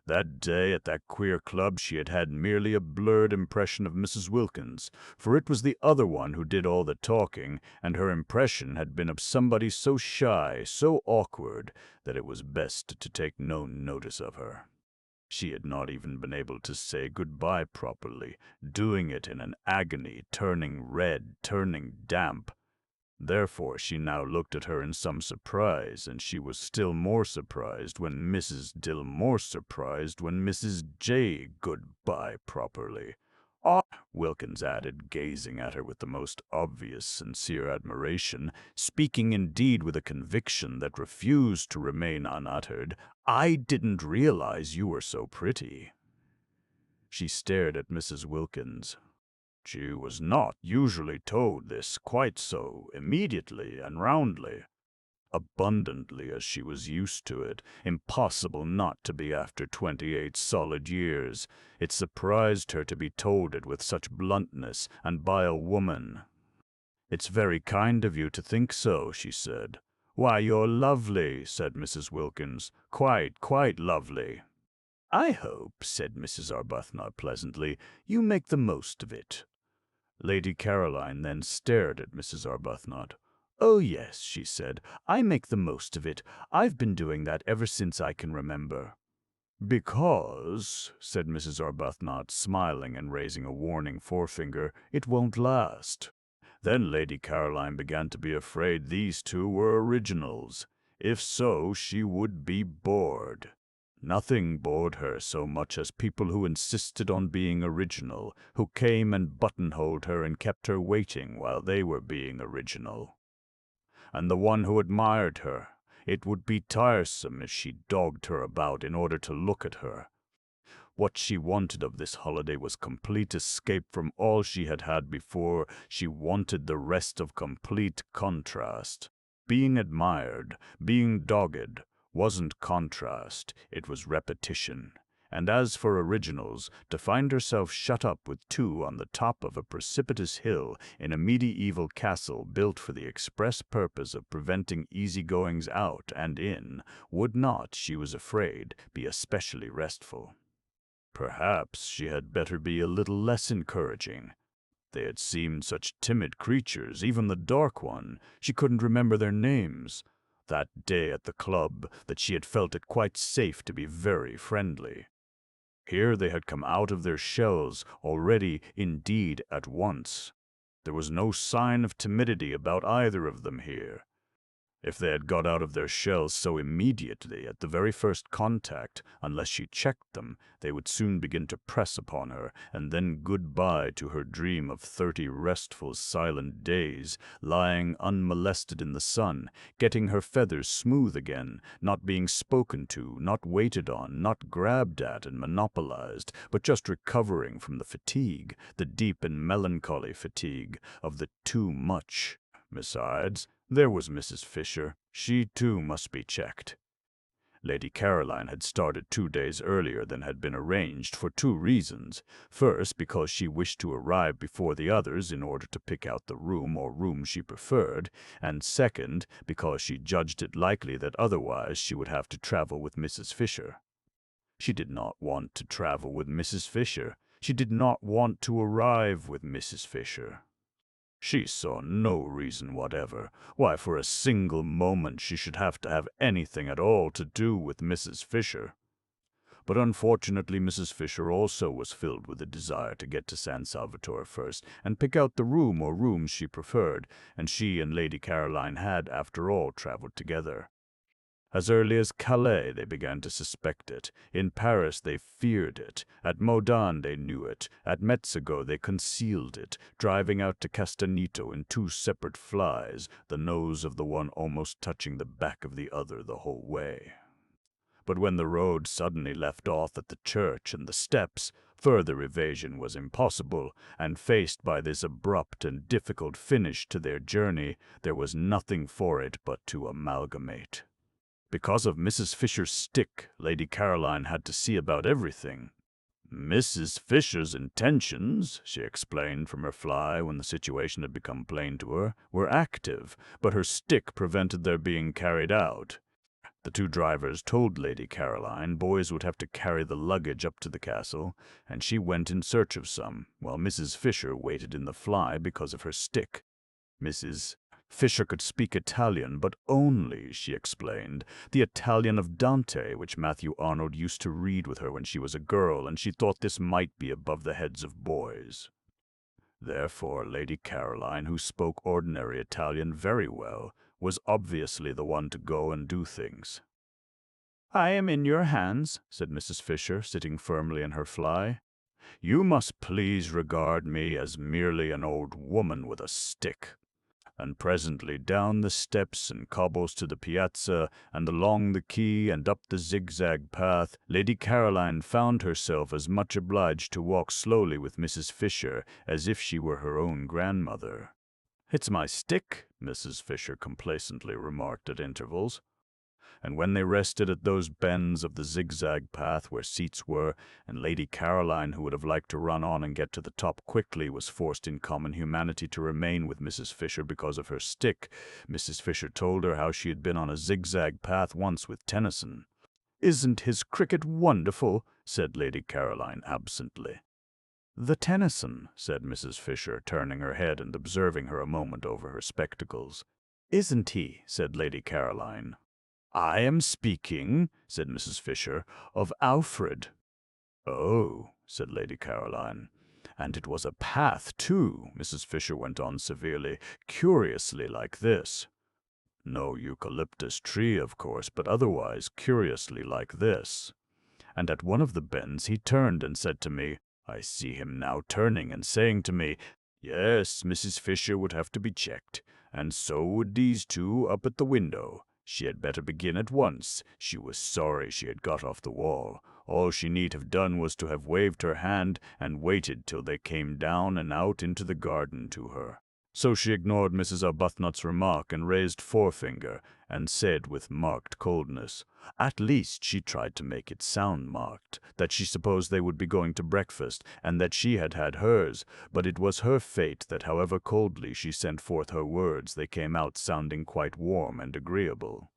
That day at that queer club she had had merely a blurred impression of Mrs. Wilkins, for it was the other one who did all the talking, and her impression had been of somebody so shy, so awkward, that it was best to take no notice of her. She had not even been able to say goodbye properly, doing it in an agony, turning red, turning damp. Therefore she now looked at her in some surprise, and she was still more surprised when Mrs. J goodbye properly. Ah, Wilkins added, gazing at her with the most obvious sincere admiration, speaking indeed with a conviction that refused to remain unuttered, I didn't realize you were so pretty. She stared at Mrs. Wilkins. She was not usually told this quite so immediately and roundly, abundantly as she was used to it, impossible not to be after 28 solid years. It surprised her to be told it with such bluntness, and by a woman. "It's very kind of you to think so," she said. "Why, you're lovely," said Mrs. Wilkins. Quite lovely." "I hope," said Mrs. Arbuthnot pleasantly, "you make the most of it." Lady Caroline then stared at Mrs. Arbuthnot. "Oh, yes," she said, "I make the most of it. I've been doing that ever since I can remember." "Because," said Mrs. Arbuthnot, smiling and raising a warning forefinger, "it won't last." Then Lady Caroline began to be afraid these two were originals. If so, she would be bored. Nothing bored her so much as people who insisted on being original, who came and buttonholed her and kept her waiting while they were being original. And the one who admired her, it would be tiresome if she dogged her about in order to look at her. What she wanted of this holiday was complete escape from all she had had before. She wanted the rest of complete contrast. Being admired, being dogged, wasn't contrast, it was repetition. And as for originals, to find herself shut up with two on the top of a precipitous hill in a medieval castle built for the express purpose of preventing easy-goings out and in, would not, she was afraid, be especially restful. Perhaps she had better be a little less encouraging. They had seemed such timid creatures, even the dark one. She couldn't remember their names. That day at the club, that she had felt it quite safe to be very friendly. Here they had come out of their shells already, indeed, at once. There was no sign of timidity about either of them here. If they had got out of their shells so immediately at the very first contact, unless she checked them, they would soon begin to press upon her, and then goodbye to her dream of 30 restful, silent days, lying unmolested in the sun, getting her feathers smooth again, not being spoken to, not waited on, not grabbed at and monopolized, but just recovering from the fatigue, the deep and melancholy fatigue, of the too much. Besides, there was Mrs. Fisher. She, too, must be checked. Lady Caroline had started 2 days earlier than had been arranged for 2 reasons. First, because she wished to arrive before the others in order to pick out the room or rooms she preferred, and second, because she judged it likely that otherwise she would have to travel with Mrs. Fisher. She did not want to travel with Mrs. Fisher. She did not want to arrive with Mrs. Fisher. She saw no reason whatever why for a single moment she should have to have anything at all to do with Mrs. Fisher. But unfortunately Mrs. Fisher also was filled with a desire to get to San Salvatore first and pick out the room or rooms she preferred, and she and Lady Caroline had, after all, traveled together. As early as Calais they began to suspect it. In Paris they feared it. At Modane they knew it. At Metzego they concealed it, driving out to Castanito in 2 separate flies, the nose of the one almost touching the back of the other the whole way. But when the road suddenly left off at the church and the steps, further evasion was impossible, and faced by this abrupt and difficult finish to their journey, there was nothing for it but to amalgamate. Because of Mrs. Fisher's stick, Lady Caroline had to see about everything. Mrs. Fisher's intentions, she explained from her fly when the situation had become plain to her, were active, but her stick prevented their being carried out. The two drivers told Lady Caroline boys would have to carry the luggage up to the castle, and she went in search of some, while Mrs. Fisher waited in the fly because of her stick. Mrs. Fisher could speak Italian, but only, she explained, the Italian of Dante, which Matthew Arnold used to read with her when she was a girl, and she thought this might be above the heads of boys. Therefore, Lady Caroline, who spoke ordinary Italian very well, was obviously the one to go and do things. I am in your hands, said Mrs. Fisher, sitting firmly in her fly. You must please regard me as merely an old woman with a stick. And presently down the steps and cobbles to the piazza, and along the quay and up the zigzag path, Lady Caroline found herself as much obliged to walk slowly with Mrs. Fisher as if she were her own grandmother. "It's my stick," Mrs. Fisher complacently remarked at intervals. And when they rested at those bends of the zigzag path where seats were, and Lady Caroline, who would have liked to run on and get to the top quickly, was forced in common humanity to remain with Mrs. Fisher because of her stick, Mrs. Fisher told her how she had been on a zigzag path once with Tennyson. "Isn't his cricket wonderful?" said Lady Caroline absently. "The Tennyson," said Mrs. Fisher, turning her head and observing her a moment over her spectacles. "Isn't he?" said Lady Caroline. "I am speaking," said Mrs. Fisher, "of Alfred." "Oh," said Lady Caroline. "And it was a path, too," Mrs. Fisher went on severely, "curiously like this. No eucalyptus tree, of course, but otherwise curiously like this. And at one of the bends he turned and said to me, I see him now turning and saying to me, yes, Mrs. Fisher would have to be checked, and so would these two up at the window. She had better begin at once. She was sorry she had got off the wall. All she need have done was to have waved her hand and waited till they came down and out into the garden to her. So she ignored Mrs. Arbuthnot's remark and raised forefinger, and said with marked coldness, at least she tried to make it sound marked, that she supposed they would be going to breakfast, and that she had had hers, but it was her fate that however coldly she sent forth her words, they came out sounding quite warm and agreeable.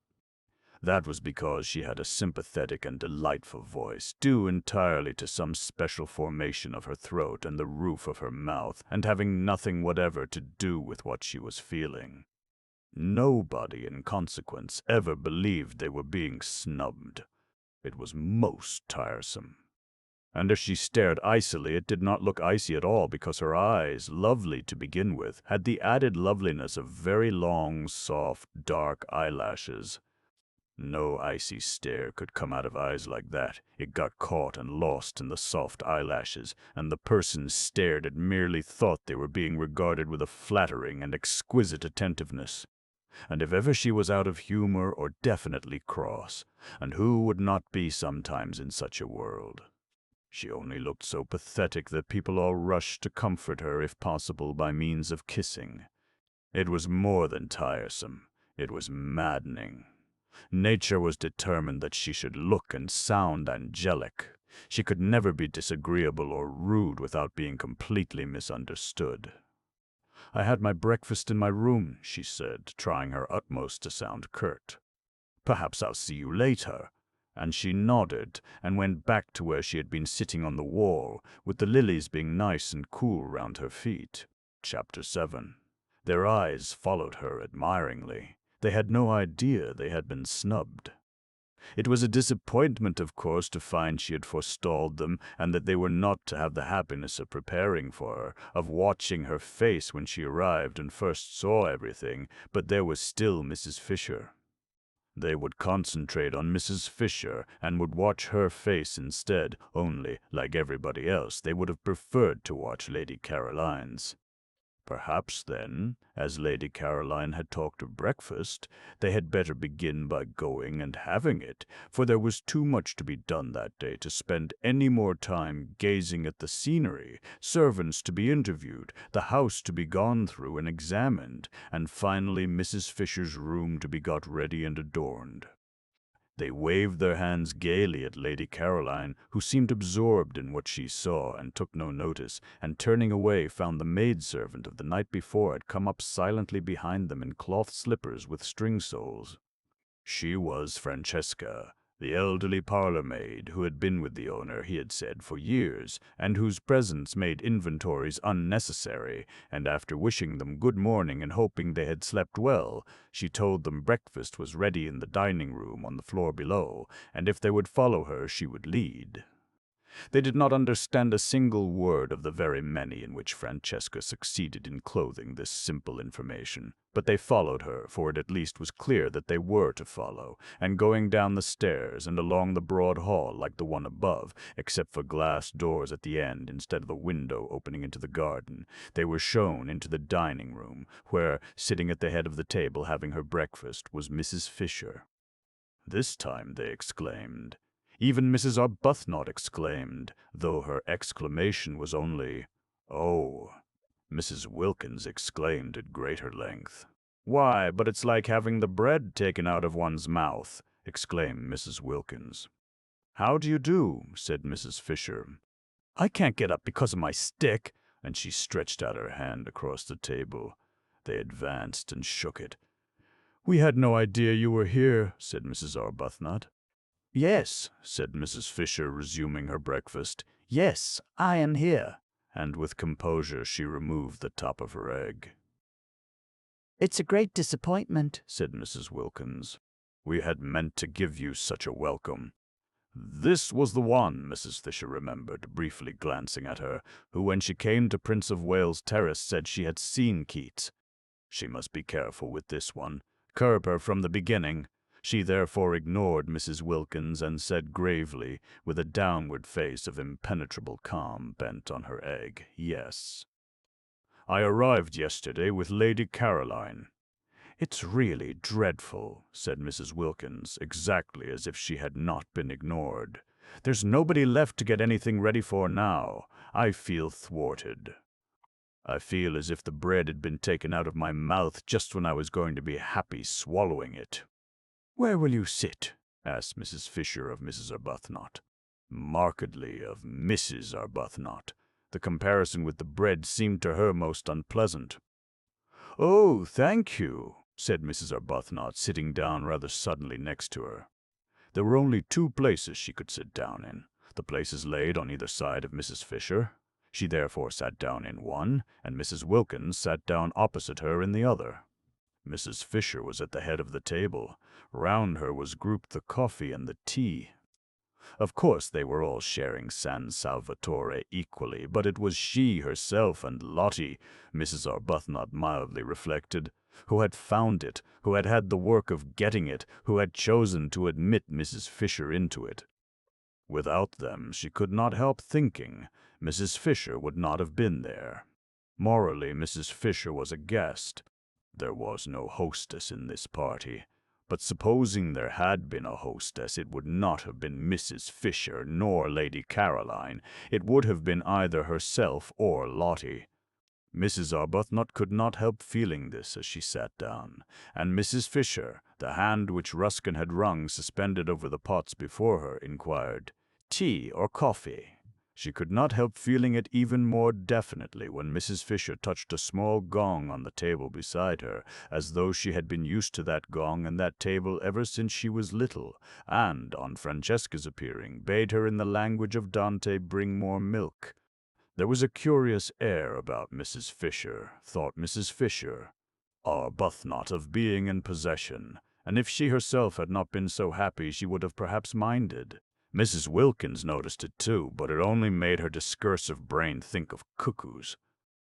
That was because she had a sympathetic and delightful voice, due entirely to some special formation of her throat and the roof of her mouth, and having nothing whatever to do with what she was feeling. Nobody, in consequence, ever believed they were being snubbed. It was most tiresome. And if she stared icily, it did not look icy at all, because her eyes, lovely to begin with, had the added loveliness of very long, soft, dark eyelashes. No icy stare could come out of eyes like that. It got caught and lost in the soft eyelashes, and the person stared and merely thought they were being regarded with a flattering and exquisite attentiveness. And if ever she was out of humor or definitely cross, and who would not be sometimes in such a world? She only looked so pathetic that people all rushed to comfort her, if possible, by means of kissing. It was more than tiresome. It was maddening. Nature was determined that she should look and sound angelic. She could never be disagreeable or rude without being completely misunderstood. I had my breakfast in my room, she said, trying her utmost to sound curt. Perhaps I'll see you later. And she nodded and went back to where she had been sitting on the wall, with the lilies being nice and cool round her feet. Chapter 7. Their eyes followed her admiringly. They had no idea they had been snubbed. It was a disappointment, of course, to find she had forestalled them, and that they were not to have the happiness of preparing for her, of watching her face when she arrived and first saw everything, but there was still Mrs. Fisher. They would concentrate on Mrs. Fisher and would watch her face instead, only, like everybody else, they would have preferred to watch Lady Caroline's. Perhaps, then, as Lady Caroline had talked of breakfast, they had better begin by going and having it, for there was too much to be done that day to spend any more time gazing at the scenery, servants to be interviewed, the house to be gone through and examined, and finally Mrs. Fisher's room to be got ready and adorned. They waved their hands gaily at Lady Caroline, who seemed absorbed in what she saw and took no notice, and turning away found the maidservant of the night before had come up silently behind them in cloth slippers with string soles. She was Francesca, the elderly parlour-maid who had been with the owner, he had said, for years, and whose presence made inventories unnecessary, and after wishing them good morning and hoping they had slept well, she told them breakfast was ready in the dining-room on the floor below, and if they would follow her she would lead. They did not understand a single word of the very many in which Francesca succeeded in clothing this simple information, but they followed her, for it at least was clear that they were to follow, and going down the stairs and along the broad hall like the one above, except for glass doors at the end instead of a window opening into the garden, they were shown into the dining-room, where, sitting at the head of the table having her breakfast, was Mrs. Fisher. This time they exclaimed. Even Mrs. Arbuthnot exclaimed, though her exclamation was only, "Oh." Mrs. Wilkins exclaimed at greater length. "Why, but it's like having the bread taken out of one's mouth," exclaimed Mrs. Wilkins. "How do you do?" said Mrs. Fisher. "I can't get up because of my stick," and she stretched out her hand across the table. They advanced and shook it. "We had no idea you were here," said Mrs. Arbuthnot. "Yes," said Mrs. Fisher, resuming her breakfast. "Yes, I am here." And with composure she removed the top of her egg. "It's a great disappointment," said Mrs. Wilkins. "We had meant to give you such a welcome." This was the one, Mrs. Fisher remembered, briefly glancing at her, who when she came to Prince of Wales Terrace said she had seen Keats. She must be careful with this one, curb her from the beginning. She therefore ignored Mrs. Wilkins and said gravely, with a downward face of impenetrable calm bent on her egg, "Yes. I arrived yesterday with Lady Caroline." "It's really dreadful," said Mrs. Wilkins, exactly as if she had not been ignored. "There's nobody left to get anything ready for now. I feel thwarted. I feel as if the bread had been taken out of my mouth just when I was going to be happy swallowing it." "Where will you sit?" asked Mrs. Fisher of Mrs. Arbuthnot. Markedly of Mrs. Arbuthnot. The comparison with the bread seemed to her most unpleasant. "Oh, thank you," said Mrs. Arbuthnot, sitting down rather suddenly next to her. There were only two places she could sit down in, the places laid on either side of Mrs. Fisher. She therefore sat down in one, and Mrs. Wilkins sat down opposite her in the other. Mrs. Fisher was at the head of the table. Round her was grouped the coffee and the tea. Of course they were all sharing San Salvatore equally, but it was she herself and Lottie, Mrs. Arbuthnot mildly reflected, who had found it, who had had the work of getting it, who had chosen to admit Mrs. Fisher into it. Without them, she could not help thinking, Mrs. Fisher would not have been there. Morally, Mrs. Fisher was a guest. There was no hostess in this party. But supposing there had been a hostess, it would not have been Mrs. Fisher nor Lady Caroline. It would have been either herself or Lottie. Mrs. Arbuthnot could not help feeling this as she sat down, and Mrs. Fisher, the hand which Ruskin had wrung suspended over the pots before her, inquired, "Tea or coffee?" She could not help feeling it even more definitely when Mrs. Fisher touched a small gong on the table beside her, as though she had been used to that gong and that table ever since she was little, and, on Francesca's appearing, bade her in the language of Dante bring more milk. There was a curious air about Mrs. Fisher, thought Mrs. Fisher, Arbuthnot, of being in possession, and if she herself had not been so happy she would have perhaps minded. Mrs. Wilkins noticed it too, but it only made her discursive brain think of cuckoos.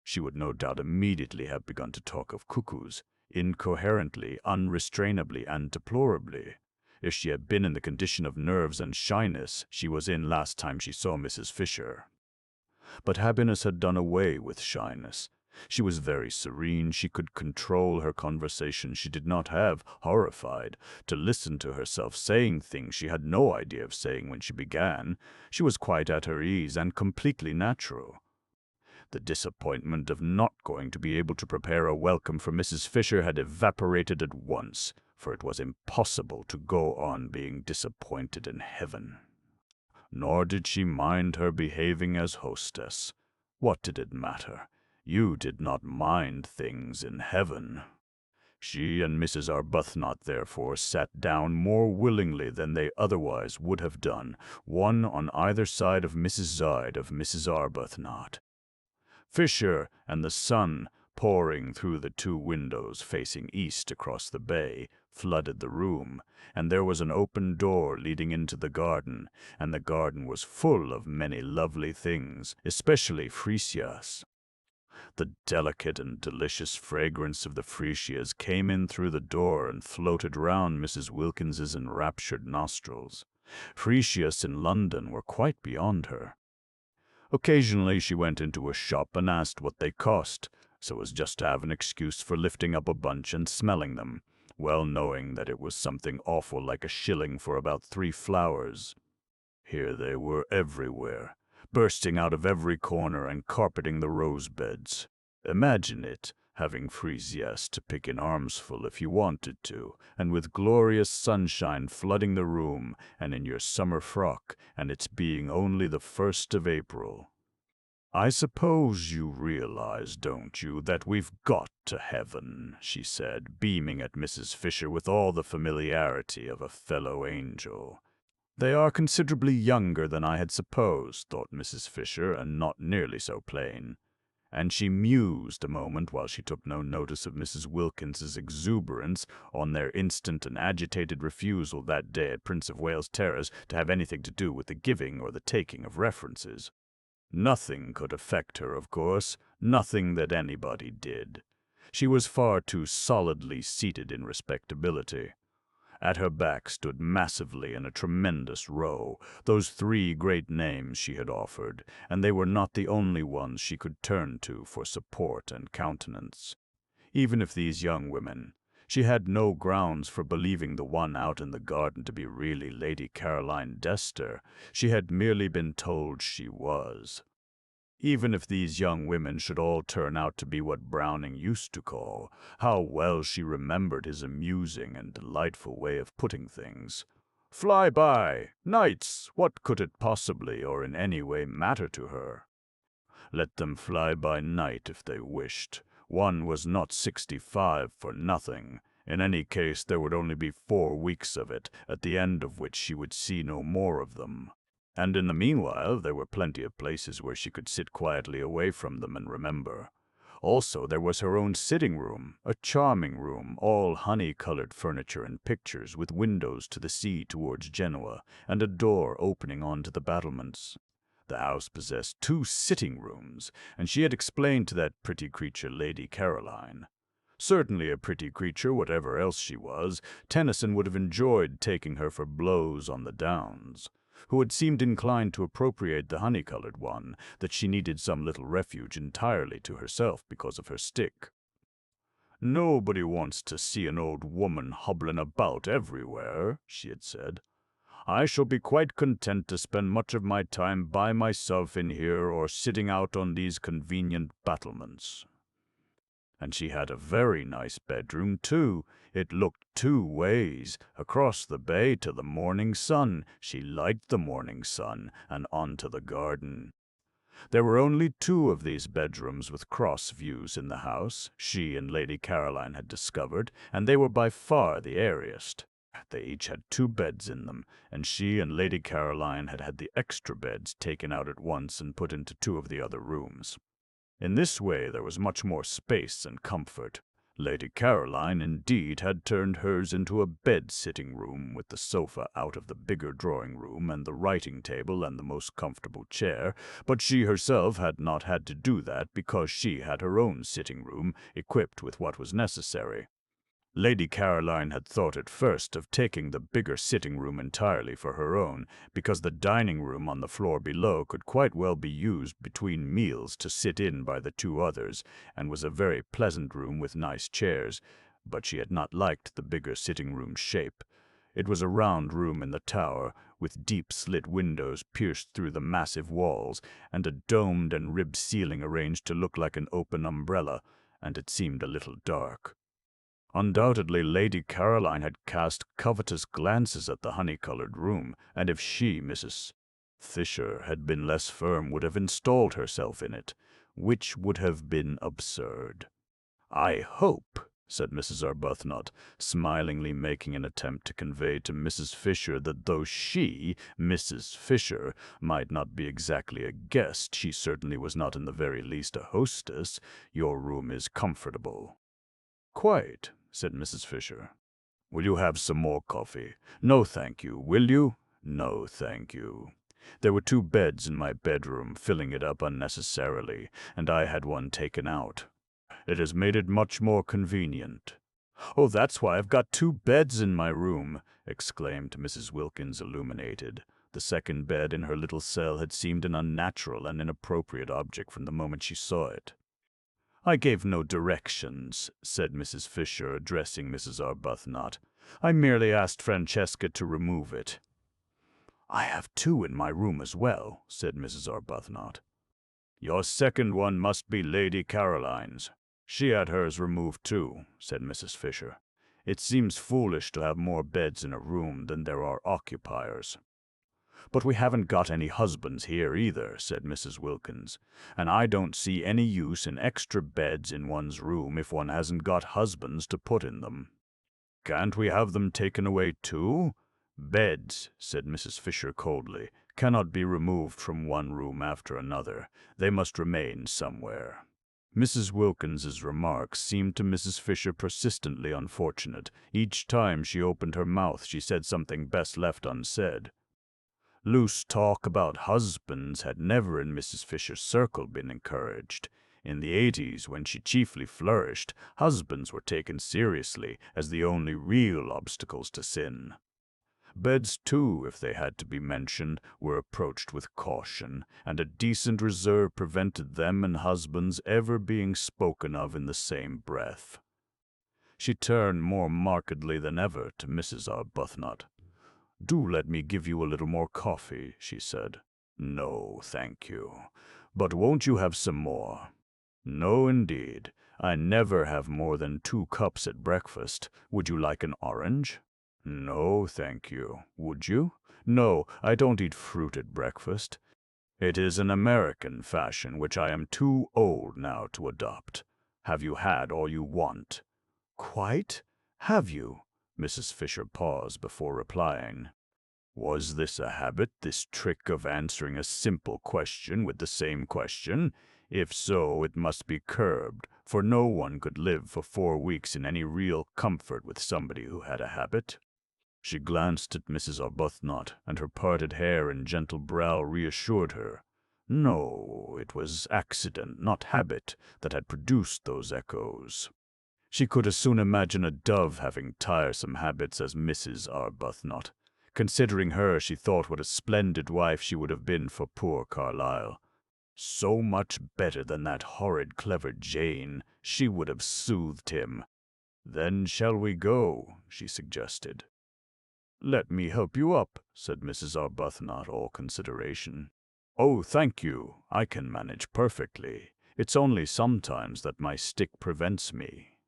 She would no doubt immediately have begun to talk of cuckoos, incoherently, unrestrainably, and deplorably, if she had been in the condition of nerves and shyness she was in last time she saw Mrs. Fisher. But happiness had done away with shyness. She was very serene. She could control her conversation. She did not have, horrified, to listen to herself saying things she had no idea of saying when she began. She was quite at her ease and completely natural. The disappointment of not going to be able to prepare a welcome for Mrs. Fisher had evaporated at once, for it was impossible to go on being disappointed in heaven. Nor did she mind her behaving as hostess. What did it matter? You did not mind things in heaven. She and Mrs. Arbuthnot therefore sat down more willingly than they otherwise would have done, one on either side of Mrs. Arbuthnot. Fisher and the sun, pouring through the two windows facing east across the bay, flooded the room, and there was an open door leading into the garden, and the garden was full of many lovely things, especially freesias. The delicate and delicious fragrance of the freesias came in through the door and floated round Mrs. Wilkins's enraptured nostrils. Freesias in London were quite beyond her. Occasionally she went into a shop and asked what they cost, so as just to have an excuse for lifting up a bunch and smelling them, well knowing that it was something awful like a shilling for about 3 flowers. Here they were everywhere, bursting out of every corner and carpeting the rose beds. Imagine it, having freesias to pick in armsful if you wanted to, and with glorious sunshine flooding the room, and in your summer frock, and its being only the 1st of April. "I suppose you realize, don't you, that we've got to heaven," she said, beaming at Mrs. Fisher with all the familiarity of a fellow angel. "They are considerably younger than I had supposed," thought Mrs. Fisher, and not nearly so plain. And she mused a moment while she took no notice of Mrs. Wilkins's exuberance on their instant and agitated refusal that day at Prince of Wales Terrace to have anything to do with the giving or the taking of references. Nothing could affect her, of course, nothing that anybody did. She was far too solidly seated in respectability. At her back stood massively in a tremendous row those 3 great names she had offered, and they were not the only ones she could turn to for support and countenance. Even if these young women, she had no grounds for believing the one out in the garden to be really Lady Caroline Dester, she had merely been told she was. Even if these young women should all turn out to be what Browning used to call, how well she remembered his amusing and delightful way of putting things. Fly by, knights, what could it possibly or in any way matter to her? Let them fly by night if they wished. One was not 65 for nothing. In any case, there would only be 4 weeks of it, at the end of which she would see no more of them. And in the meanwhile, there were plenty of places where she could sit quietly away from them and remember. Also, there was her own sitting room, a charming room, all honey-colored furniture and pictures, with windows to the sea towards Genoa, and a door opening onto the battlements. The house possessed 2 sitting rooms, and she had explained to that pretty creature Lady Caroline. Certainly a pretty creature, whatever else she was, Tennyson would have enjoyed taking her for blows on the downs. Who had seemed inclined to appropriate the honey-colored one, that she needed some little refuge entirely to herself because of her stick. "Nobody wants to see an old woman hobbling about everywhere," she had said. "I shall be quite content to spend much of my time by myself in here or sitting out on these convenient battlements." And she had a very nice bedroom, too. It looked 2 ways, across the bay to the morning sun. She liked the morning sun, and onto the garden. There were only 2 of these bedrooms with cross views in the house, she and Lady Caroline had discovered, and they were by far the airiest. They each had 2 beds in them, and she and Lady Caroline had had the extra beds taken out at once and put into 2 of the other rooms. In this way there was much more space and comfort. Lady Caroline, indeed, had turned hers into a bed-sitting room, with the sofa out of the bigger drawing-room and the writing-table and the most comfortable chair, but she herself had not had to do that because she had her own sitting-room, equipped with what was necessary. Lady Caroline had thought at first of taking the bigger sitting-room entirely for her own, because the dining-room on the floor below could quite well be used between meals to sit in by the 2 others, and was a very pleasant room with nice chairs, but she had not liked the bigger sitting-room shape. It was a round room in the tower, with deep slit windows pierced through the massive walls, and a domed and ribbed ceiling arranged to look like an open umbrella, and it seemed a little dark. Undoubtedly, Lady Caroline had cast covetous glances at the honey-colored room, and if she, Mrs. Fisher, had been less firm, would have installed herself in it, which would have been absurd. "I hope," said Mrs. Arbuthnot, smilingly making an attempt to convey to Mrs. Fisher that though she, Mrs. Fisher, might not be exactly a guest, she certainly was not in the very least a hostess, "your room is comfortable." "Quite," said Mrs. Fisher. "Will you have some more coffee?" "No, thank you. Will you?" "No, thank you." There were 2 beds in my bedroom, filling it up unnecessarily, and I had one taken out. It has made it much more convenient. "Oh, that's why I've got 2 beds in my room," exclaimed Mrs. Wilkins, illuminated. The second bed in her little cell had seemed an unnatural and inappropriate object from the moment she saw it. "I gave no directions," said Mrs. Fisher, addressing Mrs. Arbuthnot. "I merely asked Francesca to remove it." "I have 2 in my room as well," said Mrs. Arbuthnot. "Your second one must be Lady Caroline's. She had hers removed too," said Mrs. Fisher. "It seems foolish to have more beds in a room than there are occupiers." "But we haven't got any husbands here either," said Mrs. Wilkins, "and I don't see any use in extra beds in one's room if one hasn't got husbands to put in them." "Can't we have them taken away too?" "Beds," said Mrs. Fisher coldly, "cannot be removed from one room after another. They must remain somewhere." Mrs. Wilkins's remarks seemed to Mrs. Fisher persistently unfortunate. Each time she opened her mouth she said something best left unsaid. Loose talk about husbands had never in Mrs. Fisher's circle been encouraged. In the 80s, when she chiefly flourished, husbands were taken seriously as the only real obstacles to sin. Beds, too, if they had to be mentioned, were approached with caution, and a decent reserve prevented them and husbands ever being spoken of in the same breath. She turned more markedly than ever to Mrs. Arbuthnot. "Do let me give you a little more coffee," she said. "No, thank you. But won't you have some more?" "No, indeed. I never have more than 2 cups at breakfast. Would you like an orange?" "No, thank you. Would you?" "No, I don't eat fruit at breakfast. It is an American fashion which I am too old now to adopt. Have you had all you want?" "Quite. Have you?" Mrs. Fisher paused before replying. Was this a habit, this trick of answering a simple question with the same question? If so, it must be curbed, for no one could live for 4 weeks in any real comfort with somebody who had a habit. She glanced at Mrs. Arbuthnot, and her parted hair and gentle brow reassured her. No, it was accident, not habit, that had produced those echoes. She could as soon imagine a dove having tiresome habits as Mrs. Arbuthnot. Considering her, she thought what a splendid wife she would have been for poor Carlyle. So much better than that horrid, clever Jane. She would have soothed him. "Then shall we go?" she suggested. "Let me help you up," said Mrs. Arbuthnot, all consideration. "Oh, thank you. I can manage perfectly. It's only sometimes that my stick prevents me."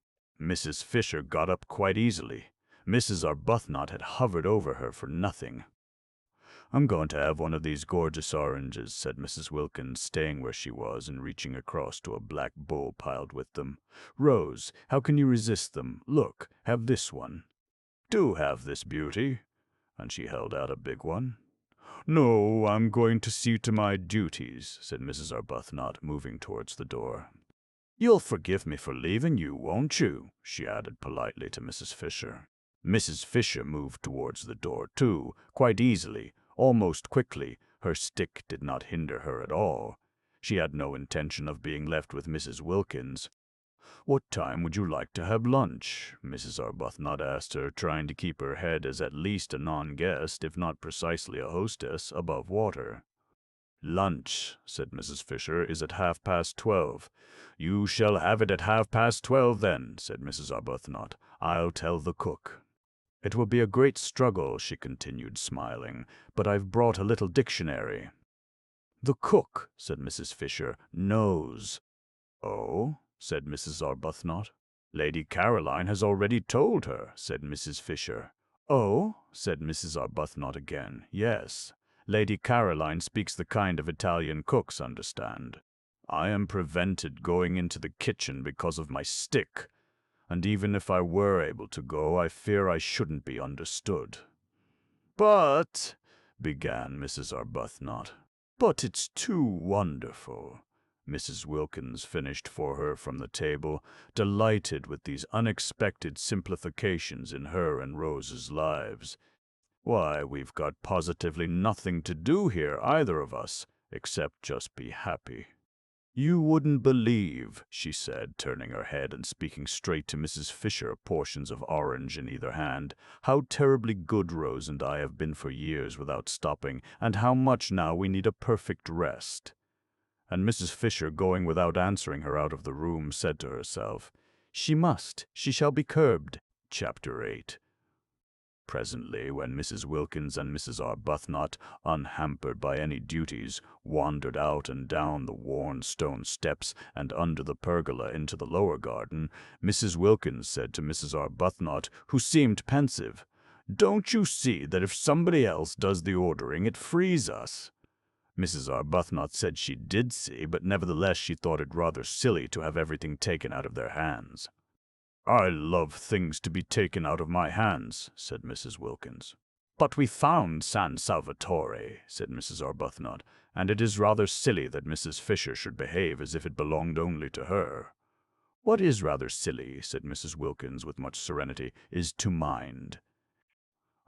Mrs. Fisher got up quite easily. Mrs. Arbuthnot had hovered over her for nothing. "I'm going to have one of these gorgeous oranges," said Mrs. Wilkins, staying where she was and reaching across to a black bowl piled with them. "Rose, how can you resist them? Look, have this one." "Do have this beauty." And she held out a big one. "No, I'm going to see to my duties," said Mrs. Arbuthnot, moving towards the door. "You'll forgive me for leaving you, won't you?" she added politely to Mrs. Fisher. Mrs. Fisher moved towards the door, too, quite easily, almost quickly. Her stick did not hinder her at all. She had no intention of being left with Mrs. Wilkins. "What time would you like to have lunch?" Mrs. Arbuthnot asked her, trying to keep her head as at least a non-guest, if not precisely a hostess, above water. "Lunch," said Mrs. Fisher, "is at 12:30. "You shall have it at 12:30 then," said Mrs. Arbuthnot. "I'll tell the cook." "It will be a great struggle," she continued, smiling, "but I've brought a little dictionary." "The cook," said Mrs. Fisher, "knows." "Oh?" said Mrs. Arbuthnot. "Lady Caroline has already told her," said Mrs. Fisher. "Oh?" said Mrs. Arbuthnot again. "Yes. Lady Caroline speaks the kind of Italian cooks understand. I am prevented going into the kitchen because of my stick, and even if I were able to go, I fear I shouldn't be understood." "But," began Mrs. Arbuthnot. "But it's too wonderful," Mrs. Wilkins finished for her from the table, delighted with these unexpected simplifications in her and Rose's lives. "Why, we've got positively nothing to do here, either of us, except just be happy." "You wouldn't believe," she said, turning her head and speaking straight to Mrs. Fisher, portions of orange in either hand, "how terribly good Rose and I have been for years without stopping, and how much now we need a perfect rest." And Mrs. Fisher, going without answering her out of the room, said to herself, She shall be curbed." Chapter 8. Presently, when Mrs. Wilkins and Mrs. Arbuthnot, unhampered by any duties, wandered out and down the worn stone steps and under the pergola into the lower garden, Mrs. Wilkins said to Mrs. Arbuthnot, who seemed pensive, "Don't you see that if somebody else does the ordering, it frees us?" Mrs. Arbuthnot said she did see, but nevertheless she thought it rather silly to have everything taken out of their hands. "I love things to be taken out of my hands," said Mrs. Wilkins. "But we found San Salvatore," said Mrs. Arbuthnot, "and it is rather silly that Mrs. Fisher should behave as if it belonged only to her." "What is rather silly," said Mrs. Wilkins with much serenity, "is to mind."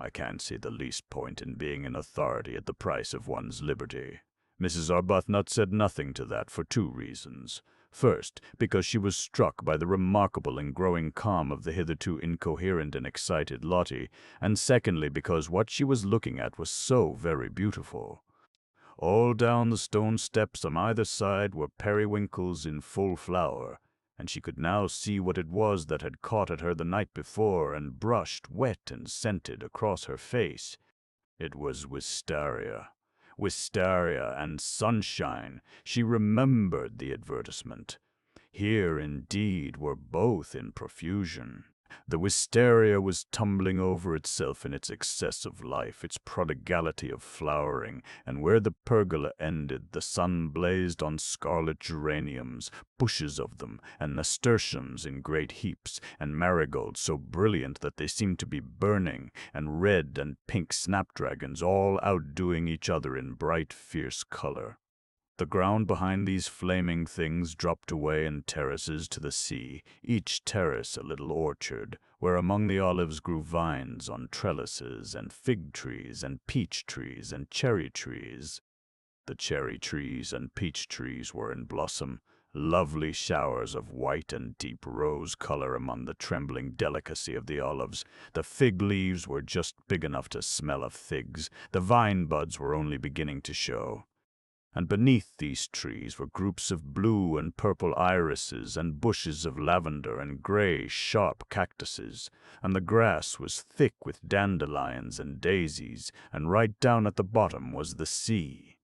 "I can't see the least point in being an authority at the price of one's liberty." Mrs. Arbuthnot said nothing to that for two reasons. First, because she was struck by the remarkable and growing calm of the hitherto incoherent and excited Lottie, and secondly, because what she was looking at was so very beautiful. All down the stone steps on either side were periwinkles in full flower, and she could now see what it was that had caught at her the night before and brushed, wet and scented, across her face. It was wisteria. Wisteria and sunshine. She remembered the advertisement. Here, indeed, were both in profusion. The wisteria was tumbling over itself in its excess of life, its prodigality of flowering, and where the pergola ended, the sun blazed on scarlet geraniums, bushes of them, and nasturtiums in great heaps, and marigolds so brilliant that they seemed to be burning, and red and pink snapdragons all outdoing each other in bright, fierce color. The ground behind these flaming things dropped away in terraces to the sea, each terrace a little orchard, where among the olives grew vines on trellises, and fig trees, and peach trees, and cherry trees. The cherry trees and peach trees were in blossom, lovely showers of white and deep rose color among the trembling delicacy of the olives. The fig leaves were just big enough to smell of figs. The vine buds were only beginning to show. And beneath these trees were groups of blue and purple irises and bushes of lavender and gray, sharp cactuses, and the grass was thick with dandelions and daisies, and right down at the bottom was the sea.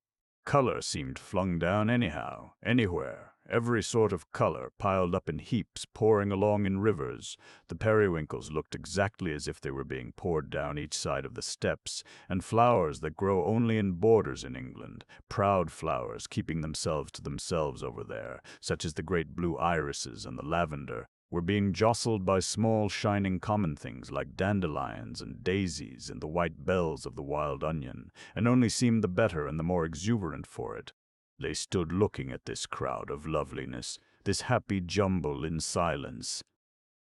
Color seemed flung down anyhow, anywhere, every sort of color piled up in heaps, pouring along in rivers. The periwinkles looked exactly as if they were being poured down each side of the steps, and flowers that grow only in borders in England, proud flowers keeping themselves to themselves over there, such as the great blue irises and the lavender, were being jostled by small shining common things like dandelions and daisies and the white bells of the wild onion, and only seemed the better and the more exuberant for it. They stood looking at this crowd of loveliness, this happy jumble in silence.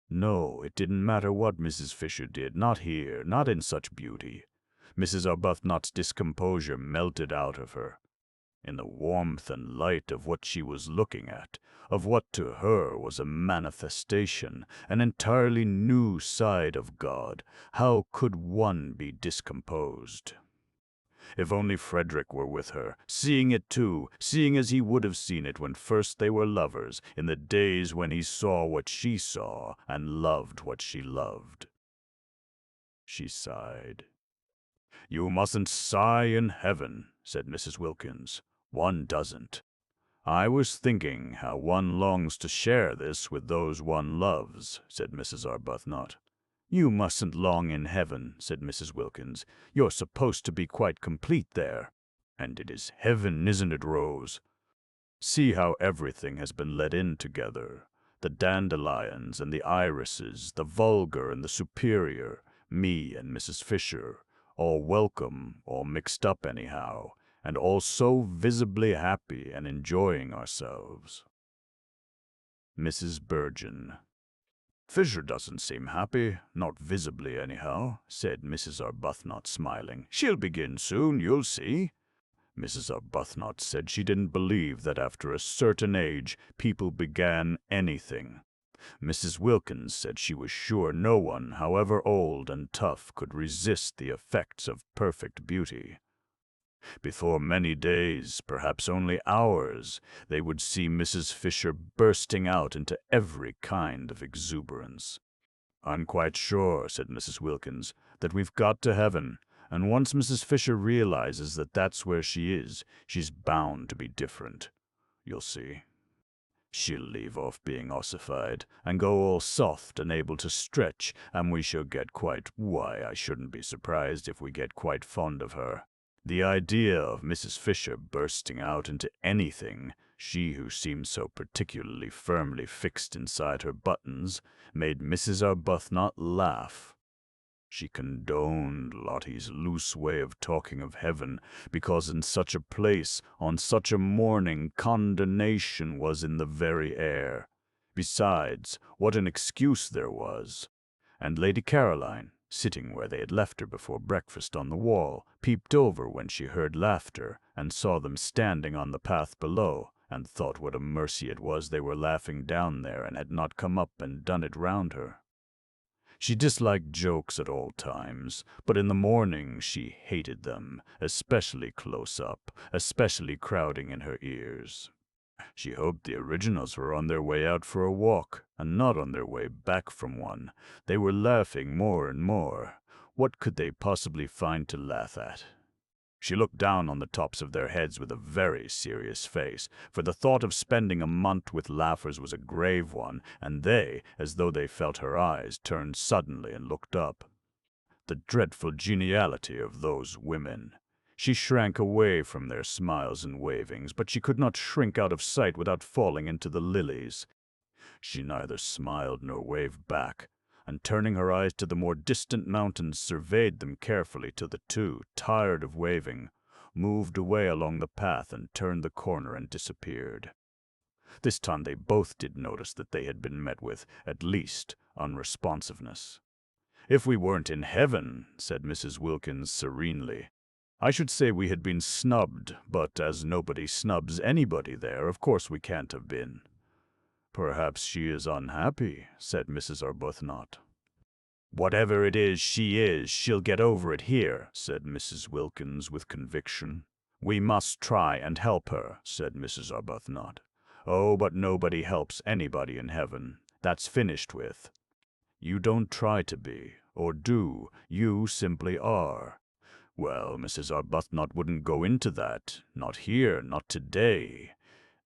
No, it didn't matter what Mrs. Fisher did, not here, not in such beauty. Mrs. Arbuthnot's discomposure melted out of her. In the warmth and light of what she was looking at, of what to her was a manifestation, an entirely new side of God, how could one be discomposed? If only Frederick were with her, seeing it too, seeing as he would have seen it when first they were lovers, in the days when he saw what she saw and loved what she loved. she sighed. "You mustn't sigh in heaven," said Mrs. Wilkins. "One doesn't. I was thinking how one longs to share this with those one loves," said Mrs. Arbuthnot. You mustn't long in heaven, said Mrs. Wilkins. You're supposed to be quite complete there. "And it is heaven, isn't it, Rose? See how everything has been let in together. The dandelions and the irises, the vulgar and the superior, me and Mrs. Fisher, all welcome, all mixed up anyhow, and all so visibly happy and enjoying ourselves." Mrs. Burgeon. "Fisher doesn't seem happy, not visibly anyhow," said Mrs. Arbuthnot, smiling. "She'll begin soon, you'll see." Mrs. Arbuthnot said she didn't believe that after a certain age people began anything. Mrs. Wilkins said she was sure no one, however old and tough, could resist the effects of perfect beauty. Before many days, perhaps only hours, they would see Mrs. Fisher bursting out into every kind of exuberance. "I'm quite sure," said Mrs. Wilkins, "that we've got to heaven, and once Mrs. Fisher realizes that that's where she is, she's bound to be different. You'll see. She'll leave off being ossified, and go all soft and able to stretch, and we shall get why, I shouldn't be surprised if we get quite fond of her. The idea of Mrs. Fisher bursting out into anything, she who seemed so particularly firmly fixed inside her buttons, made Mrs. Arbuthnot laugh. She condoned Lottie's loose way of talking of heaven, because in such a place, on such a morning, condonation was in the very air. Besides, what an excuse there was! And Lady Caroline, sitting where they had left her before breakfast on the wall, peeped over when she heard laughter, and saw them standing on the path below, and thought what a mercy it was they were laughing down there and had not come up and done it round her. She disliked jokes at all times, but in the morning she hated them, especially close up, especially crowding in her ears. She hoped the originals were on their way out for a walk, and not on their way back from one. They were laughing more and more. What could they possibly find to laugh at? She looked down on the tops of their heads with a very serious face, for the thought of spending a month with laughers was a grave one, and they, as though they felt her eyes, turned suddenly and looked up. The dreadful geniality of those women! She shrank away from their smiles and wavings, but she could not shrink out of sight without falling into the lilies. She neither smiled nor waved back, and turning her eyes to the more distant mountains, surveyed them carefully till the two, tired of waving, moved away along the path and turned the corner and disappeared. This time they both did notice that they had been met with, at least, unresponsiveness. "If we weren't in heaven," said Mrs. Wilkins serenely, "I should say we had been snubbed, but as nobody snubs anybody there, of course we can't have been." "Perhaps she is unhappy," said Mrs. Arbuthnot. "Whatever it is, she'll get over it here," said Mrs. Wilkins with conviction. "We must try and help her," said Mrs. Arbuthnot. "Oh, but nobody helps anybody in heaven. That's finished with. You don't try to be, or do, you simply are." Well, Mrs. Arbuthnot wouldn't go into that. Not here, not today.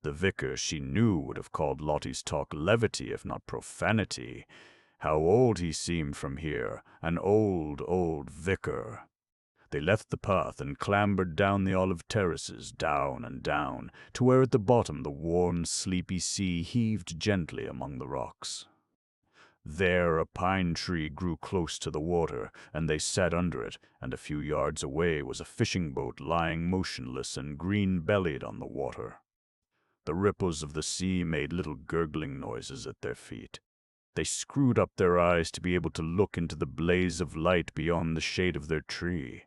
The vicar, she knew, would have called Lottie's talk levity, if not profanity. How old he seemed from here, an old, old vicar. They left the path and clambered down the olive terraces, down and down, to where at the bottom the warm, sleepy sea heaved gently among the rocks. There a pine tree grew close to the water, and they sat under it, and a few yards away was a fishing boat lying motionless and green-bellied on the water. The ripples of the sea made little gurgling noises at their feet. They screwed up their eyes to be able to look into the blaze of light beyond the shade of their tree.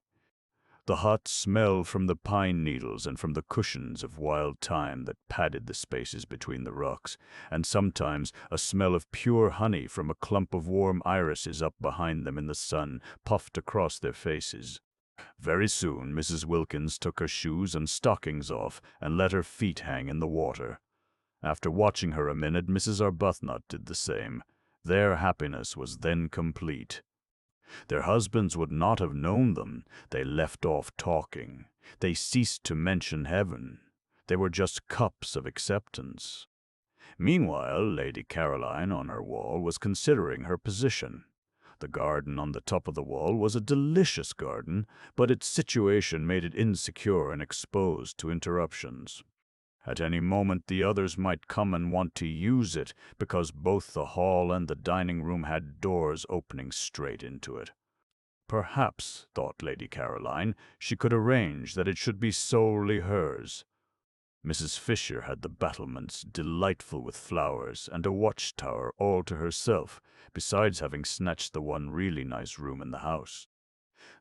The hot smell from the pine needles and from the cushions of wild thyme that padded the spaces between the rocks, and sometimes a smell of pure honey from a clump of warm irises up behind them in the sun, puffed across their faces. Very soon Mrs. Wilkins took her shoes and stockings off and let her feet hang in the water. After watching her a minute, Mrs. Arbuthnot did the same. Their happiness was then complete. Their husbands would not have known them. They left off talking. They ceased to mention heaven. They were just cups of acceptance. Meanwhile, Lady Caroline on her wall was considering her position. The garden on the top of the wall was a delicious garden, but its situation made it insecure and exposed to interruptions. At any moment the others might come and want to use it, because both the hall and the dining room had doors opening straight into it. Perhaps, thought Lady Caroline, she could arrange that it should be solely hers. Mrs. Fisher had the battlements delightful with flowers and a watchtower all to herself, besides having snatched the one really nice room in the house.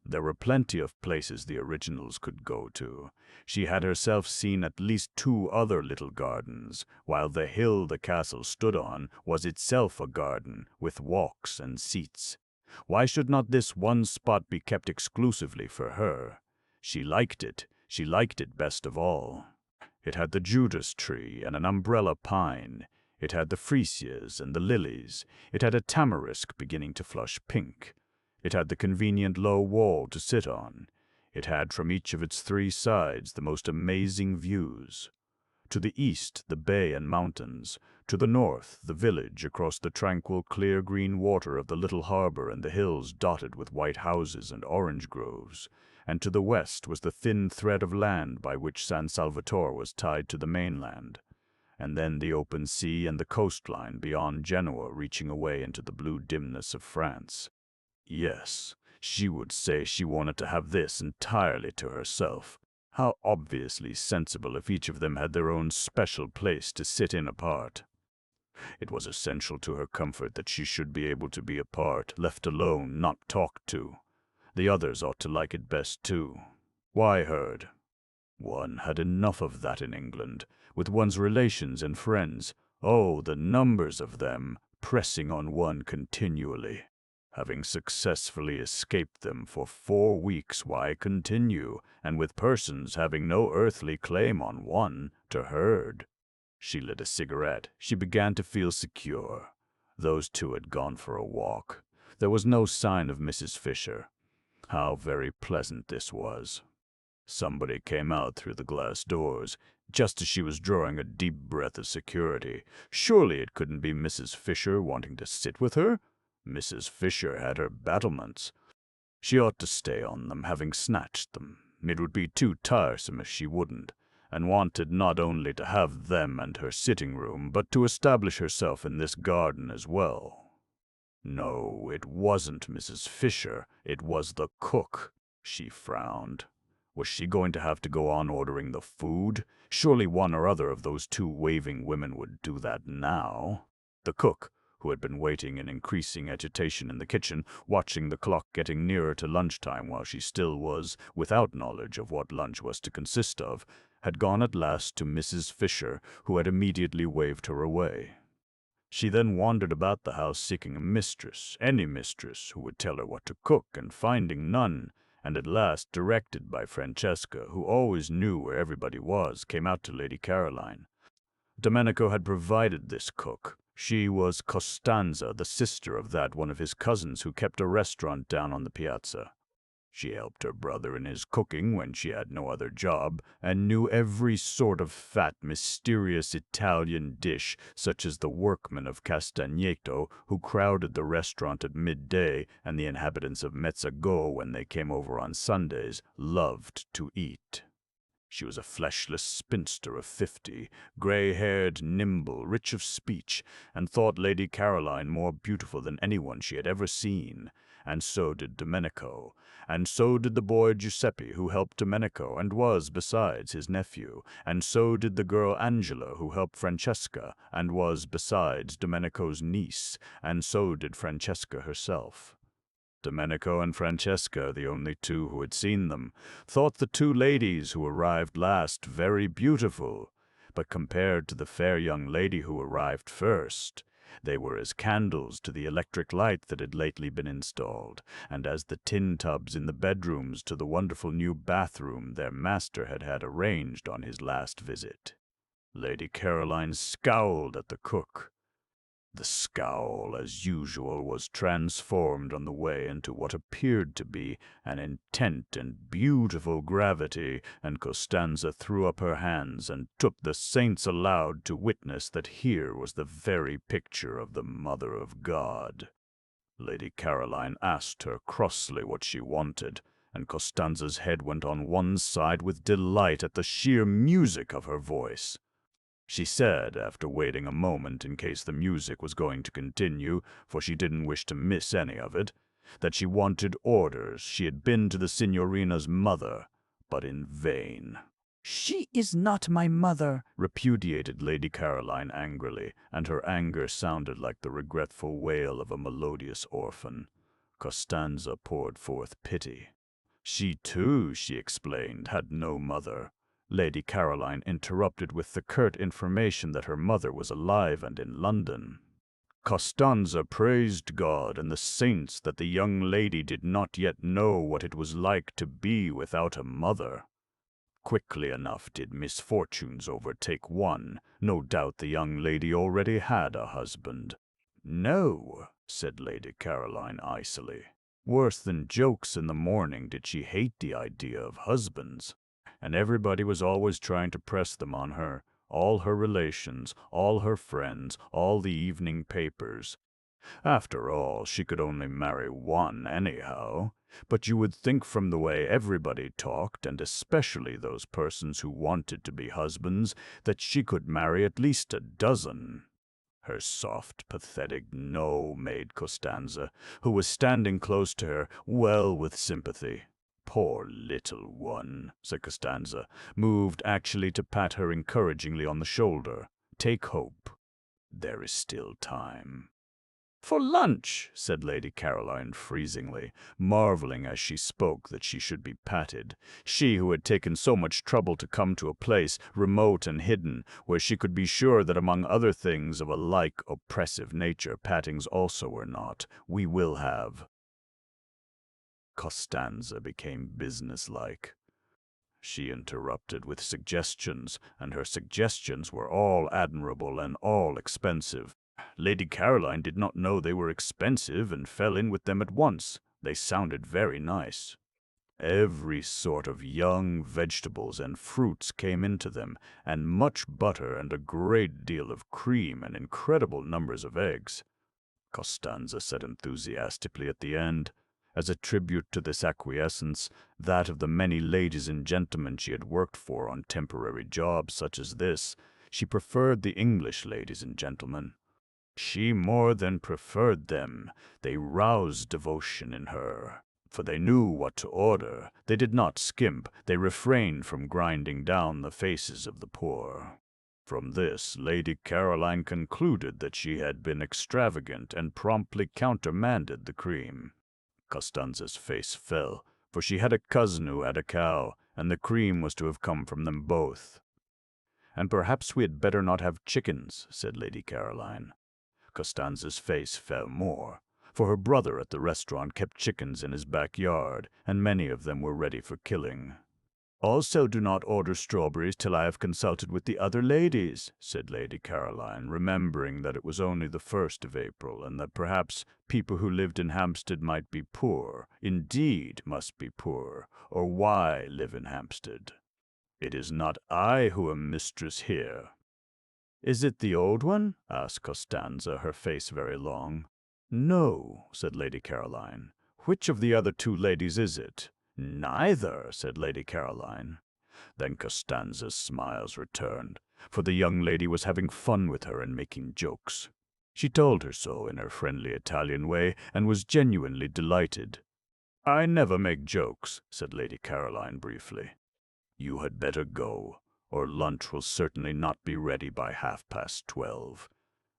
There were plenty of places the originals could go to. She had herself seen at least 2 other little gardens, while the hill the castle stood on was itself a garden, with walks and seats. Why should not this one spot be kept exclusively for her? She liked it best of all. It had the Judas tree and an umbrella pine. It had the freesias and the lilies. It had a tamarisk beginning to flush pink. It had the convenient low wall to sit on. It had from each of its 3 sides the most amazing views. To the east, the bay and mountains. To the north, the village across the tranquil, clear green water of the little harbor and the hills dotted with white houses and orange groves. And to the west was the thin thread of land by which San Salvatore was tied to the mainland. And then the open sea and the coastline beyond Genoa reaching away into the blue dimness of France. Yes, she would say she wanted to have this entirely to herself. How obviously sensible if each of them had their own special place to sit in apart. It was essential to her comfort that she should be able to be apart, left alone, not talked to. The others ought to like it best too. Why heard? One had enough of that in England, with one's relations and friends, oh, the numbers of them, pressing on one continually. Having successfully escaped them for 4 weeks, why continue, and with persons having no earthly claim on one, to herd? She lit a cigarette. She began to feel secure. Those 2 had gone for a walk. There was no sign of Mrs. Fisher. How very pleasant this was. Somebody came out through the glass doors, just as she was drawing a deep breath of security. Surely it couldn't be Mrs. Fisher wanting to sit with her? Mrs. Fisher had her battlements. She ought to stay on them, having snatched them. It would be too tiresome if she wouldn't, and wanted not only to have them and her sitting-room, but to establish herself in this garden as well. No, it wasn't Mrs. Fisher, it was the cook. She frowned. Was she going to have to go on ordering the food? Surely one or other of those 2 waving women would do that now. The cook, who had been waiting in increasing agitation in the kitchen, watching the clock getting nearer to lunchtime while she still was, without knowledge of what lunch was to consist of, had gone at last to Mrs. Fisher, who had immediately waved her away. She then wandered about the house seeking a mistress, any mistress, who would tell her what to cook, and finding none, and at last, directed by Francesca, who always knew where everybody was, came out to Lady Caroline. Domenico had provided this cook. She was Costanza, the sister of that one of his cousins who kept a restaurant down on the piazza. She helped her brother in his cooking when she had no other job, and knew every sort of fat, mysterious Italian dish, such as the workmen of Castagneto, who crowded the restaurant at midday, and the inhabitants of Mezzago, when they came over on Sundays, loved to eat. She was a fleshless spinster of 50, gray-haired, nimble, rich of speech, and thought Lady Caroline more beautiful than anyone she had ever seen. And so did Domenico, and so did the boy Giuseppe, who helped Domenico, and was, besides, his nephew, and so did the girl Angela, who helped Francesca, and was, besides, Domenico's niece, and so did Francesca herself. Domenico and Francesca, the only 2 who had seen them, thought the 2 ladies who arrived last very beautiful, but compared to the fair young lady who arrived first, they were as candles to the electric light that had lately been installed, and as the tin tubs in the bedrooms to the wonderful new bathroom their master had had arranged on his last visit. Lady Caroline scowled at the cook. The scowl, as usual, was transformed on the way into what appeared to be an intent and beautiful gravity, and Costanza threw up her hands and took the saints aloud to witness that here was the very picture of the Mother of God. Lady Caroline asked her crossly what she wanted, and Costanza's head went on one side with delight at the sheer music of her voice. She said, after waiting a moment in case the music was going to continue, for she didn't wish to miss any of it, that she wanted orders. She had been to the signorina's mother, but in vain. She is not my mother, Repudiated Lady Caroline angrily, and her anger sounded like the regretful wail of a melodious orphan. Costanza poured forth pity. She too, she explained, had no mother. Lady Caroline interrupted with the curt information that her mother was alive and in London. Costanza praised God and the saints that the young lady did not yet know what it was like to be without a mother. Quickly enough did misfortunes overtake one. No doubt the young lady already had a husband. No, said Lady Caroline icily. Worse than jokes in the morning did she hate the idea of husbands, and everybody was always trying to press them on her, all her relations, all her friends, all the evening papers. After all, she could only marry one anyhow, but you would think from the way everybody talked, and especially those persons who wanted to be husbands, that she could marry at least a dozen. Her soft, pathetic no made Costanza, who was standing close to her, well with sympathy. Poor little one, said Costanza, moved actually to pat her encouragingly on the shoulder. Take hope. There is still time. For lunch, said Lady Caroline freezingly, marveling as she spoke that she should be patted, she who had taken so much trouble to come to a place, remote and hidden, where she could be sure that among other things of a like oppressive nature pattings also were not. We will have. Costanza became businesslike. She interrupted with suggestions, and her suggestions were all admirable and all expensive. Lady Caroline did not know they were expensive and fell in with them at once. They sounded very nice. Every sort of young vegetables and fruits came into them, and much butter and a great deal of cream and incredible numbers of eggs. Costanza said enthusiastically at the end, as a tribute to this acquiescence, that of the many ladies and gentlemen she had worked for on temporary jobs such as this, she preferred the English ladies and gentlemen. She more than preferred them. They roused devotion in her, for they knew what to order. They did not skimp. They refrained from grinding down the faces of the poor. From this, Lady Caroline concluded that she had been extravagant and promptly countermanded the cream. Costanza's face fell, for she had a cousin who had a cow, and the cream was to have come from them both. And perhaps we had better not have chickens, said Lady Caroline. Costanza's face fell more, for her brother at the restaurant kept chickens in his backyard, and many of them were ready for killing. Also do not order strawberries till I have consulted with the other ladies, said Lady Caroline, remembering that it was only the 1st of April, and that perhaps people who lived in Hampstead might be poor, indeed must be poor, or why live in Hampstead? It is not I who am mistress here. Is it the old one? Asked Costanza, her face very long. No, said Lady Caroline. Which of the other two ladies is it? Neither, said Lady Caroline. Then Costanza's smiles returned, for the young lady was having fun with her and making jokes. She told her so in her friendly Italian way, and was genuinely delighted. I never make jokes, said Lady Caroline briefly. You had better go, or lunch will certainly not be ready by 12:30.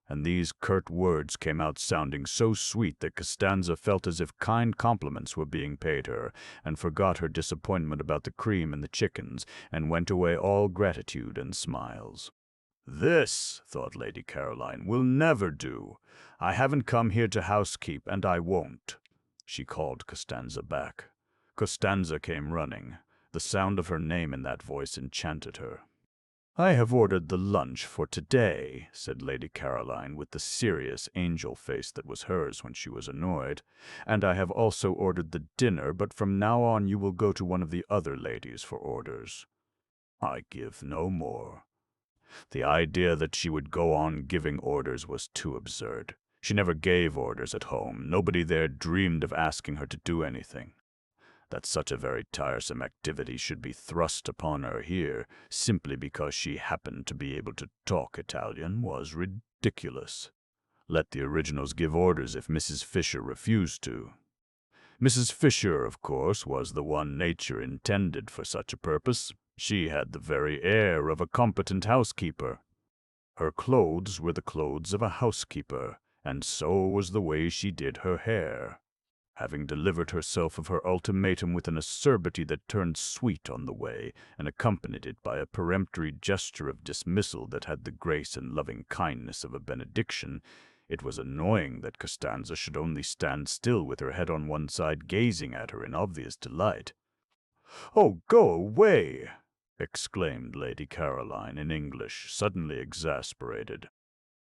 And these curt words came out sounding so sweet that Costanza felt as if kind compliments were being paid her, and forgot her disappointment about the cream and the chickens, and went away all gratitude and smiles. This, thought Lady Caroline, will never do. I haven't come here to housekeep, and I won't. She called Costanza back. Costanza came running. The sound of her name in that voice enchanted her. "I have ordered the lunch for today," said Lady Caroline with the serious angel face that was hers when she was annoyed, "and I have also ordered the dinner, but from now on you will go to one of the other ladies for orders." I give no more. The idea that she would go on giving orders was too absurd. She never gave orders at home. Nobody there dreamed of asking her to do anything. That such a very tiresome activity should be thrust upon her here, simply because she happened to be able to talk Italian, was ridiculous. Let the originals give orders if Mrs. Fisher refused to. Mrs. Fisher, of course, was the one nature intended for such a purpose. She had the very air of a competent housekeeper. Her clothes were the clothes of a housekeeper, and so was the way she did her hair. Having delivered herself of her ultimatum with an acerbity that turned sweet on the way, and accompanied it by a peremptory gesture of dismissal that had the grace and loving kindness of a benediction, it was annoying that Costanza should only stand still with her head on one side gazing at her in obvious delight. "Oh, go away!" exclaimed Lady Caroline in English, suddenly exasperated.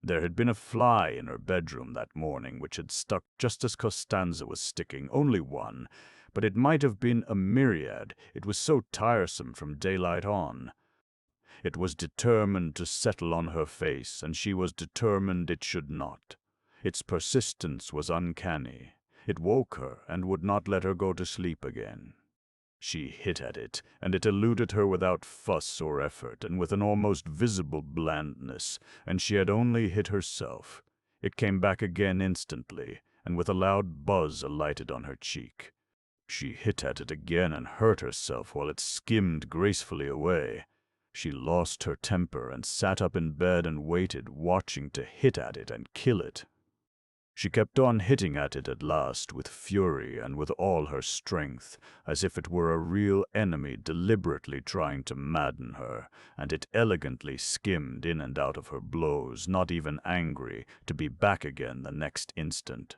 There had been a fly in her bedroom that morning which had stuck just as Costanza was sticking, only one, but it might have been a myriad, it was so tiresome from daylight on. It was determined to settle on her face, and she was determined it should not. Its persistence was uncanny. It woke her and would not let her go to sleep again. She hit at it, and it eluded her without fuss or effort, and with an almost visible blandness, and she had only hit herself. It came back again instantly, and with a loud buzz alighted on her cheek. She hit at it again and hurt herself while it skimmed gracefully away. She lost her temper and sat up in bed and waited, watching to hit at it and kill it. She kept on hitting at it at last, with fury and with all her strength, as if it were a real enemy deliberately trying to madden her, and it elegantly skimmed in and out of her blows, not even angry, to be back again the next instant.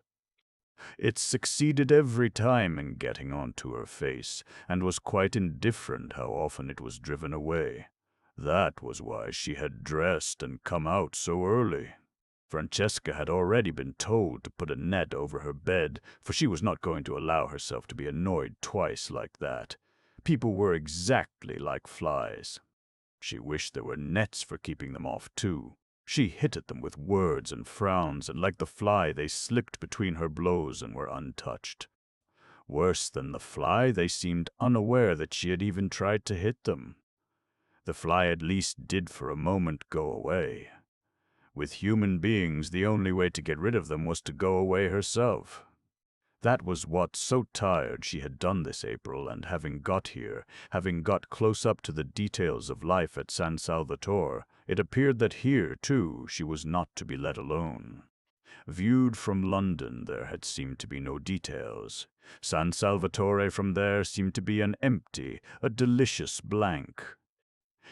It succeeded every time in getting onto her face, and was quite indifferent how often it was driven away. That was why she had dressed and come out so early. Francesca had already been told to put a net over her bed, for she was not going to allow herself to be annoyed twice like that. People were exactly like flies. She wished there were nets for keeping them off, too. She hit at them with words and frowns, and like the fly they slipped between her blows and were untouched. Worse than the fly, they seemed unaware that she had even tried to hit them. The fly at least did for a moment go away. With human beings, the only way to get rid of them was to go away herself. That was what, so tired she had done this April, and having got here, having got close up to the details of life at San Salvatore, it appeared that here, too, she was not to be let alone. Viewed from London, there had seemed to be no details. San Salvatore from there seemed to be an empty, a delicious blank.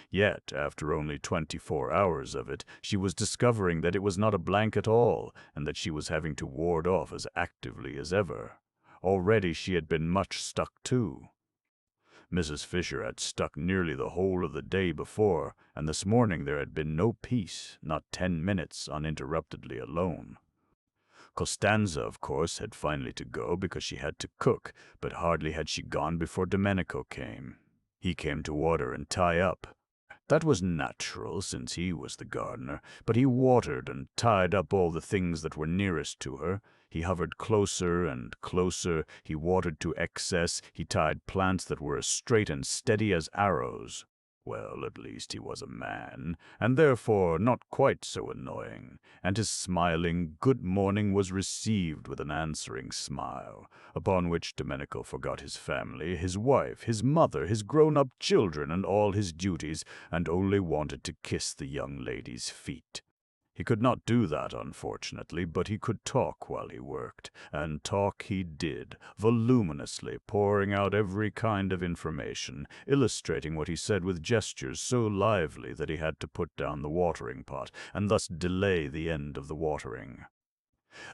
Yet, after only 24 hours of it, she was discovering that it was not a blank at all, and that she was having to ward off as actively as ever. Already she had been much stuck too. Mrs. Fisher had stuck nearly the whole of the day before, and this morning there had been no peace, not 10 minutes uninterruptedly alone. Costanza, of course, had finally to go because she had to cook, but hardly had she gone before Domenico came. He came to water and tie up. That was natural, since he was the gardener, but he watered and tied up all the things that were nearest to her. He hovered closer and closer, he watered to excess, he tied plants that were as straight and steady as arrows. Well, at least he was a man, and therefore not quite so annoying, and his smiling good morning was received with an answering smile, upon which Domenico forgot his family, his wife, his mother, his grown-up children, and all his duties, and only wanted to kiss the young lady's feet. He could not do that, unfortunately, but he could talk while he worked, and talk he did, voluminously, pouring out every kind of information, illustrating what he said with gestures so lively that he had to put down the watering pot, and thus delay the end of the watering.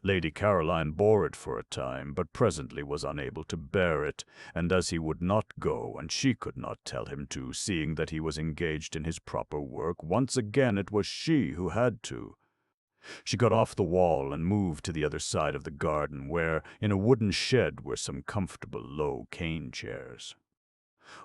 Lady Caroline bore it for a time, but presently was unable to bear it, and as he would not go, and she could not tell him to, seeing that he was engaged in his proper work, once again it was she who had to. She got off the wall and moved to the other side of the garden, where, in a wooden shed, were some comfortable low cane chairs.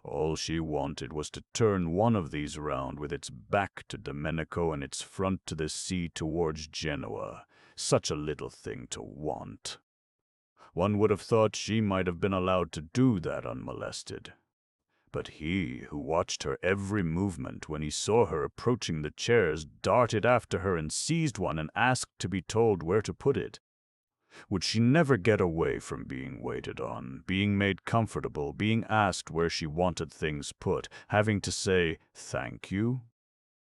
All she wanted was to turn one of these round with its back to Domenico and its front to the sea towards Genoa. Such a little thing to want. One would have thought she might have been allowed to do that unmolested. But he, who watched her every movement, when he saw her approaching the chairs, darted after her and seized one and asked to be told where to put it. Would she never get away from being waited on, being made comfortable, being asked where she wanted things put, having to say, "Thank you"?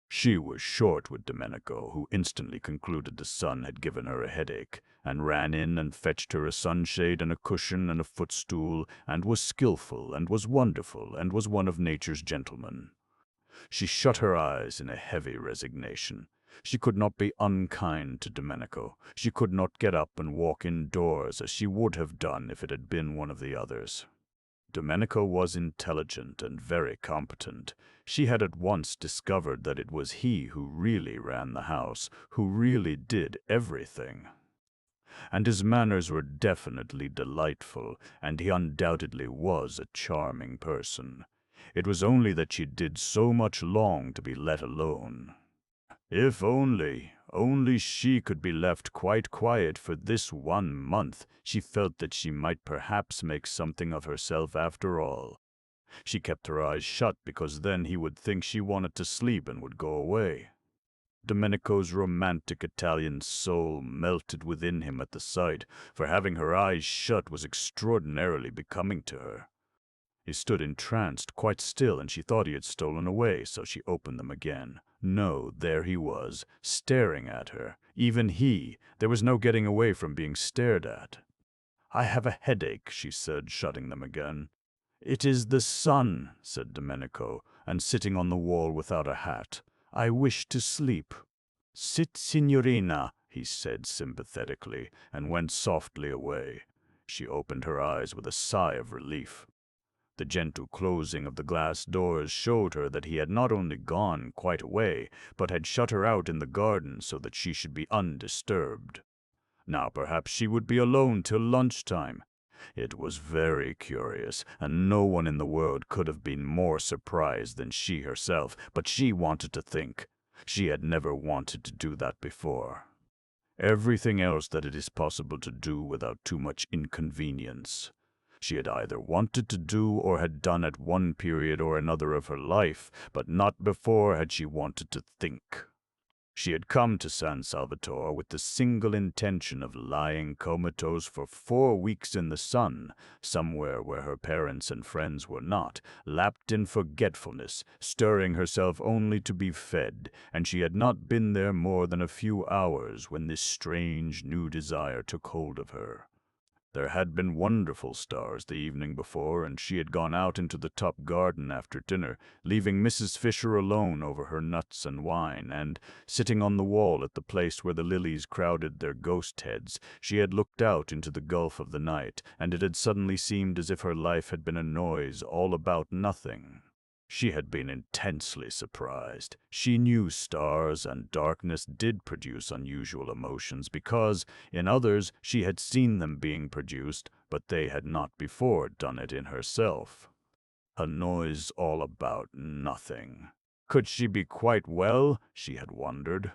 She was short with Domenico, who instantly concluded the sun had given her a headache, and ran in and fetched her a sunshade and a cushion and a footstool, and was skilful, and was wonderful, and was one of nature's gentlemen. She shut her eyes in a heavy resignation. She could not be unkind to Domenico. She could not get up and walk indoors as she would have done if it had been one of the others. Domenico was intelligent and very competent. She had at once discovered that it was he who really ran the house, who really did everything. And his manners were definitely delightful, and he undoubtedly was a charming person. It was only that she did so much long to be let alone. If only she could be left quite quiet for this 1 month, she felt that she might perhaps make something of herself after all. She kept her eyes shut because then he would think she wanted to sleep and would go away. Domenico's romantic Italian soul melted within him at the sight, for having her eyes shut was extraordinarily becoming to her. He stood entranced, quite still, and she thought he had stolen away, so she opened them again. No, there he was, staring at her. Even he. There was no getting away from being stared at. "I have a headache," she said, shutting them again. "It is the sun," said Domenico, and sitting on the wall without a hat. "I wish to sleep." "Sit, signorina," he said sympathetically, and went softly away. She opened her eyes with a sigh of relief. The gentle closing of the glass doors showed her that he had not only gone quite away, but had shut her out in the garden so that she should be undisturbed. Now perhaps she would be alone till lunchtime. It was very curious, and no one in the world could have been more surprised than she herself, but she wanted to think. She had never wanted to do that before. Everything else that it is possible to do without too much inconvenience. She had either wanted to do or had done at one period or another of her life, but not before had she wanted to think. She had come to San Salvatore with the single intention of lying comatose for 4 weeks in the sun, somewhere where her parents and friends were not, lapped in forgetfulness, stirring herself only to be fed, and she had not been there more than a few hours when this strange new desire took hold of her. There had been wonderful stars the evening before, and she had gone out into the top garden after dinner, leaving Mrs. Fisher alone over her nuts and wine, and, sitting on the wall at the place where the lilies crowded their ghost heads, she had looked out into the gulf of the night, and it had suddenly seemed as if her life had been a noise all about nothing. She had been intensely surprised. She knew stars and darkness did produce unusual emotions because, in others, she had seen them being produced, but they had not before done it in herself. A noise all about nothing. Could she be quite well? She had wondered.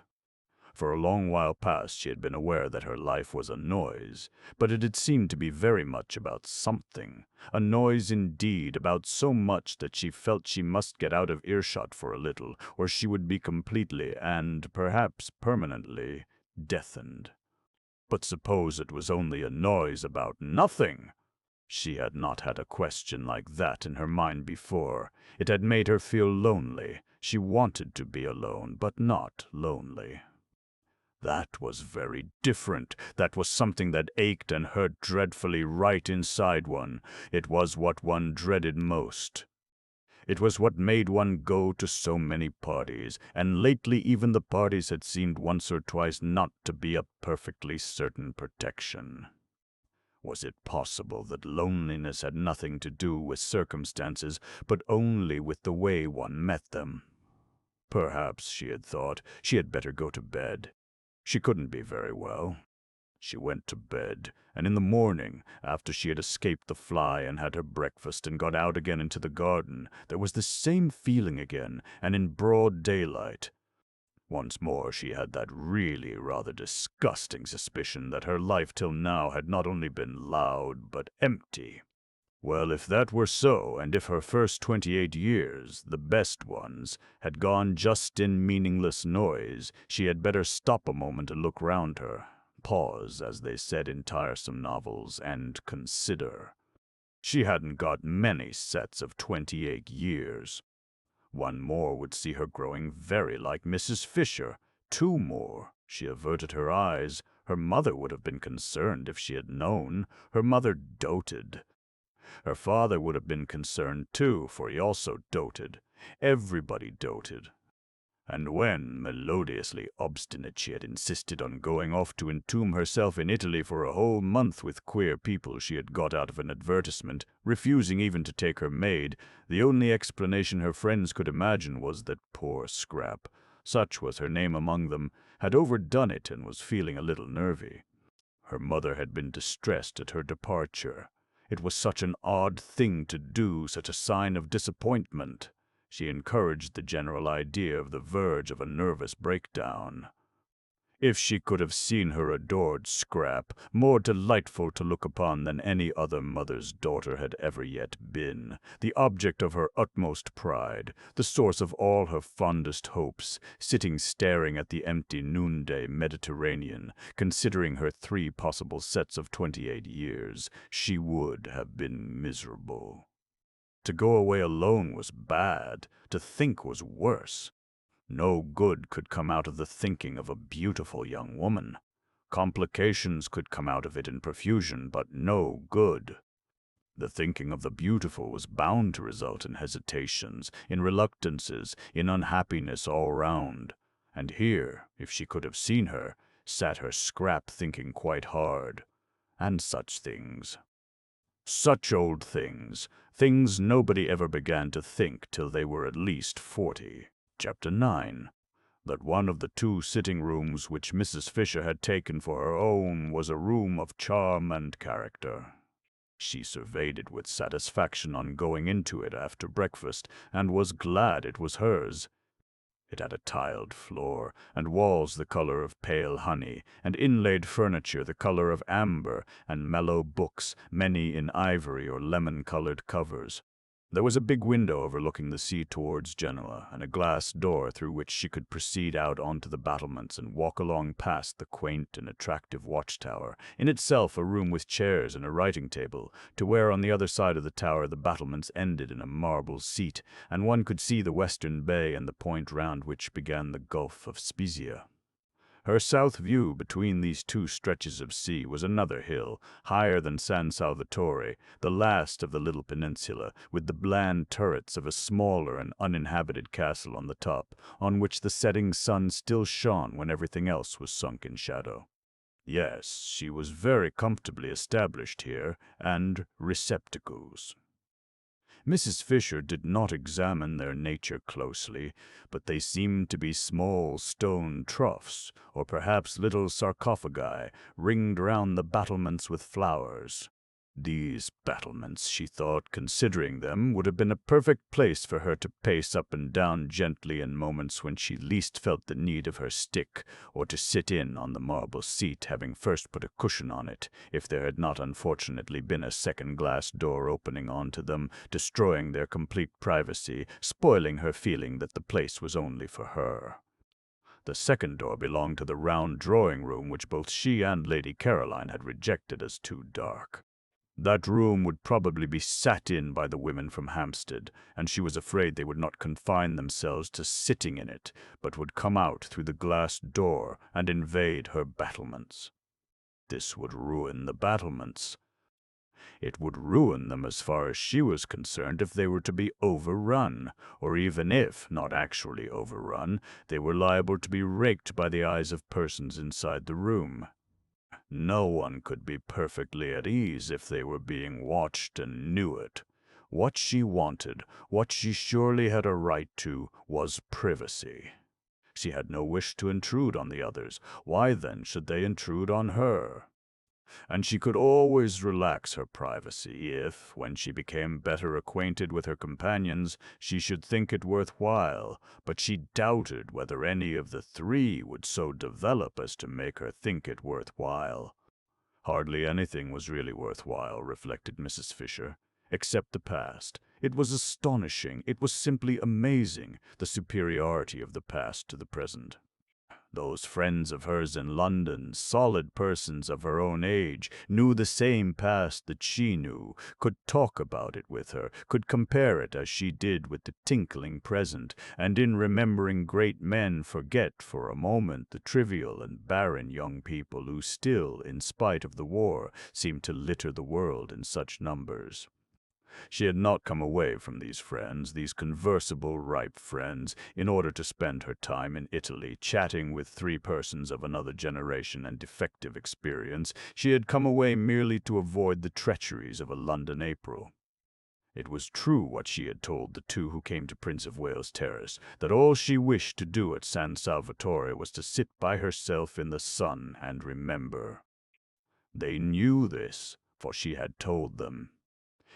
For a long while past she had been aware that her life was a noise, but it had seemed to be very much about something. A noise indeed, about so much that she felt she must get out of earshot for a little, or she would be completely, and perhaps permanently, deafened. But suppose it was only a noise about nothing? She had not had a question like that in her mind before. It had made her feel lonely. She wanted to be alone, but not lonely. That was very different. That was something that ached and hurt dreadfully right inside one. It was what one dreaded most. It was what made one go to so many parties, and lately even the parties had seemed once or twice not to be a perfectly certain protection. Was it possible that loneliness had nothing to do with circumstances, but only with the way one met them? Perhaps, she had thought, she had better go to bed. She couldn't be very well. She went to bed, and in the morning, after she had escaped the fly and had her breakfast and got out again into the garden, there was the same feeling again, and in broad daylight. Once more she had that really rather disgusting suspicion that her life till now had not only been loud, but empty. Well, if that were so, and if her first 28 years, the best ones, had gone just in meaningless noise, she had better stop a moment to look round her, pause, as they said in tiresome novels, and consider. She hadn't got many sets of 28 years. One more would see her growing very like Mrs. Fisher. Two more. She averted her eyes. Her mother would have been concerned if she had known. Her mother doted. Her father would have been concerned too, for he also doted. Everybody doted. And when, melodiously obstinate, she had insisted on going off to entomb herself in Italy for a whole month with queer people she had got out of an advertisement, refusing even to take her maid, the only explanation her friends could imagine was that poor Scrap, such was her name among them, had overdone it and was feeling a little nervy. Her mother had been distressed at her departure. It was such an odd thing to do, such a sign of disappointment. She encouraged the general idea of the verge of a nervous breakdown. If she could have seen her adored Scrap, more delightful to look upon than any other mother's daughter had ever yet been, the object of her utmost pride, the source of all her fondest hopes, sitting staring at the empty noonday Mediterranean, considering her 3 possible sets of 28 years, she would have been miserable. To go away alone was bad. To think was worse. No good could come out of the thinking of a beautiful young woman. Complications could come out of it in profusion, but no good. The thinking of the beautiful was bound to result in hesitations, in reluctances, in unhappiness all round. And here, if she could have seen her, sat her Scrap thinking quite hard. And such things. Such old things, things nobody ever began to think till they were at least 40. Chapter 9. That one of the 2 sitting rooms which Mrs. Fisher had taken for her own was a room of charm and character. She surveyed it with satisfaction on going into it after breakfast, and was glad it was hers. It had a tiled floor, and walls the color of pale honey, and inlaid furniture the color of amber, and mellow books, many in ivory or lemon-colored covers. There was a big window overlooking the sea towards Genoa, and a glass door through which she could proceed out onto the battlements and walk along past the quaint and attractive watchtower, in itself a room with chairs and a writing-table, to where on the other side of the tower the battlements ended in a marble seat, and one could see the western bay and the point round which began the Gulf of Spezia. Her south view between these 2 stretches of sea was another hill, higher than San Salvatore, the last of the little peninsula, with the bland turrets of a smaller and uninhabited castle on the top, on which the setting sun still shone when everything else was sunk in shadow. Yes, she was very comfortably established here, and receptacles. Mrs. Fisher did not examine their nature closely, but they seemed to be small stone troughs, or perhaps little sarcophagi, ringed round the battlements with flowers. These battlements, she thought, considering them, would have been a perfect place for her to pace up and down gently in moments when she least felt the need of her stick, or to sit in on the marble seat, having first put a cushion on it, if there had not unfortunately been a second glass door opening onto them, destroying their complete privacy, spoiling her feeling that the place was only for her. The second door belonged to the round drawing-room which both she and Lady Caroline had rejected as too dark. That room would probably be sat in by the women from Hampstead, and she was afraid they would not confine themselves to sitting in it, but would come out through the glass door and invade her battlements. This would ruin the battlements. It would ruin them as far as she was concerned if they were to be overrun, or even if, not actually overrun, they were liable to be raked by the eyes of persons inside the room. No one could be perfectly at ease if they were being watched and knew it. What she wanted, what she surely had a right to, was privacy. She had no wish to intrude on the others. Why then should they intrude on her? And she could always relax her privacy if, when she became better acquainted with her companions, she should think it worthwhile, but she doubted whether any of the three would so develop as to make her think it worthwhile. Hardly anything was really worthwhile, reflected Mrs. Fisher, except the past. It was astonishing, it was simply amazing, the superiority of the past to the present. Those friends of hers in London, solid persons of her own age, knew the same past that she knew, could talk about it with her, could compare it as she did with the tinkling present, and in remembering great men forget for a moment the trivial and barren young people who still, in spite of the war, seem to litter the world in such numbers. She had not come away from these friends, these conversable, ripe friends, in order to spend her time in Italy chatting with three persons of another generation and defective experience. She had come away merely to avoid the treacheries of a London April. It was true what she had told the two who came to Prince of Wales Terrace, that all she wished to do at San Salvatore was to sit by herself in the sun and remember. They knew this, for she had told them.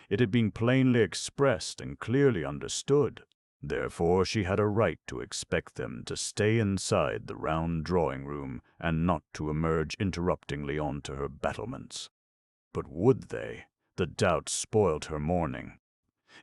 It had been plainly expressed and clearly understood. Therefore she had a right to expect them to stay inside the round drawing-room and not to emerge interruptingly onto her battlements. But would they? The doubt spoiled her morning.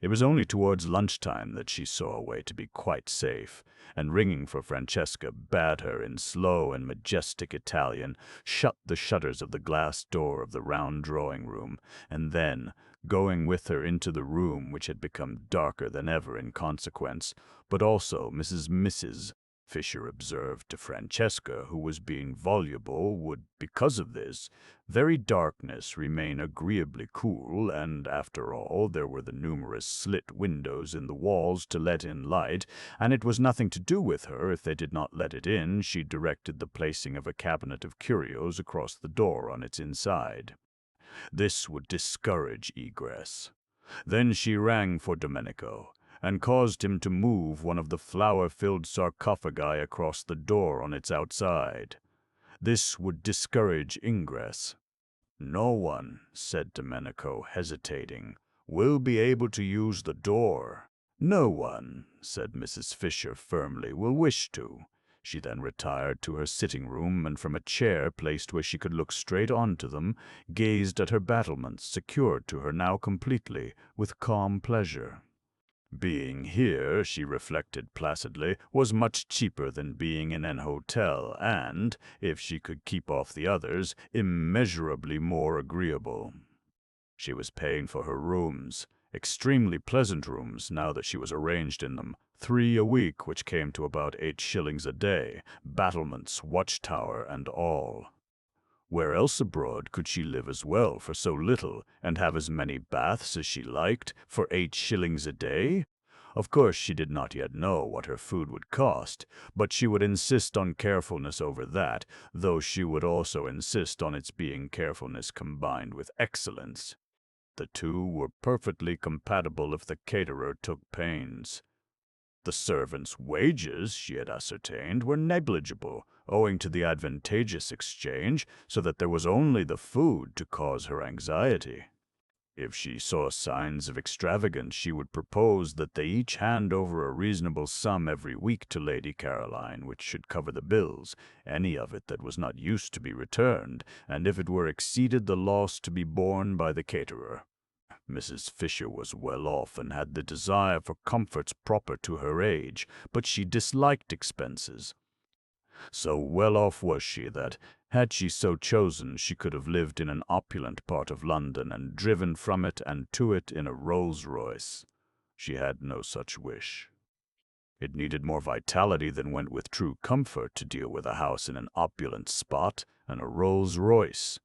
It was only towards lunchtime that she saw a way to be quite safe, and ringing for Francesca, bade her in slow and majestic Italian shut the shutters of the glass door of the round drawing-room, and then, going with her into the room which had become darker than ever in consequence, but also Mrs. Fisher observed to Francesca, who was being voluble, would, because of this, very darkness remain agreeably cool, and, after all, there were the numerous slit windows in the walls to let in light, and it was nothing to do with her if they did not let it in. She directed the placing of a cabinet of curios across the door on its inside. This would discourage egress. Then she rang for Domenico, and caused him to move one of the flower-filled sarcophagi across the door on its outside. This would discourage ingress. "No one," said Domenico, hesitating, "will be able to use the door." "No one," said Mrs. Fisher firmly, "will wish to." She then retired to her sitting-room, and from a chair placed where she could look straight on to them, gazed at her battlements, secured to her now completely, with calm pleasure. Being here, she reflected placidly, was much cheaper than being in an hotel, and, if she could keep off the others, immeasurably more agreeable. She was paying for her rooms, extremely pleasant rooms now that she was arranged in them, 3 a week, which came to about 8 shillings a day, battlements, watchtower, and all. Where else abroad could she live as well for so little, and have as many baths as she liked, for 8 shillings a day? Of course she did not yet know what her food would cost, but she would insist on carefulness over that, though she would also insist on its being carefulness combined with excellence. The two were perfectly compatible if the caterer took pains. The servants' wages, she had ascertained, were negligible, owing to the advantageous exchange, so that there was only the food to cause her anxiety. If she saw signs of extravagance, she would propose that they each hand over a reasonable sum every week to Lady Caroline, which should cover the bills, any of it that was not used to be returned, and if it were exceeded, the loss to be borne by the caterer. Mrs. Fisher was well off and had the desire for comforts proper to her age, but she disliked expenses. So well off was she that, had she so chosen, she could have lived in an opulent part of London and driven from it and to it in a Rolls-Royce. She had no such wish. It needed more vitality than went with true comfort to deal with a house in an opulent spot and a Rolls-Royce.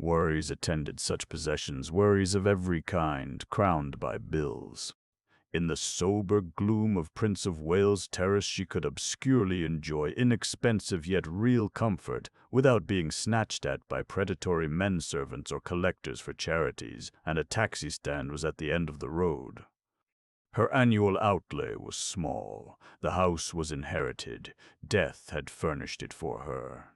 Worries attended such possessions, worries of every kind, crowned by bills. In the sober gloom of Prince of Wales Terrace she could obscurely enjoy inexpensive yet real comfort without being snatched at by predatory men-servants or collectors for charities, and a taxi stand was at the end of the road. Her annual outlay was small. The house was inherited. Death had furnished it for her.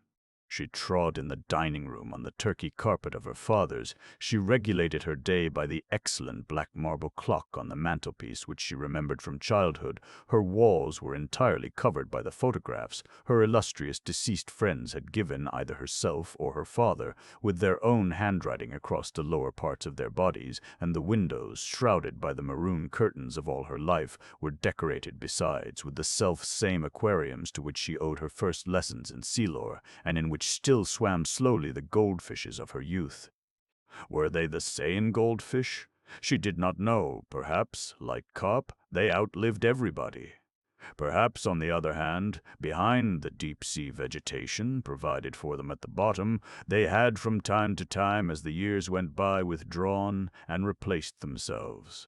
She trod in the dining room on the Turkey carpet of her father's. She regulated her day by the excellent black marble clock on the mantelpiece which she remembered from childhood. Her walls were entirely covered by the photographs her illustrious deceased friends had given either herself or her father, with their own handwriting across the lower parts of their bodies, and the windows, shrouded by the maroon curtains of all her life, were decorated besides with the self-same aquariums to which she owed her first lessons in sea lore, and in which still swam slowly the goldfishes of her youth. Were they the same goldfish? She did not know. Perhaps, like carp, they outlived everybody. Perhaps, on the other hand, behind the deep-sea vegetation provided for them at the bottom, they had from time to time, as the years went by, withdrawn and replaced themselves.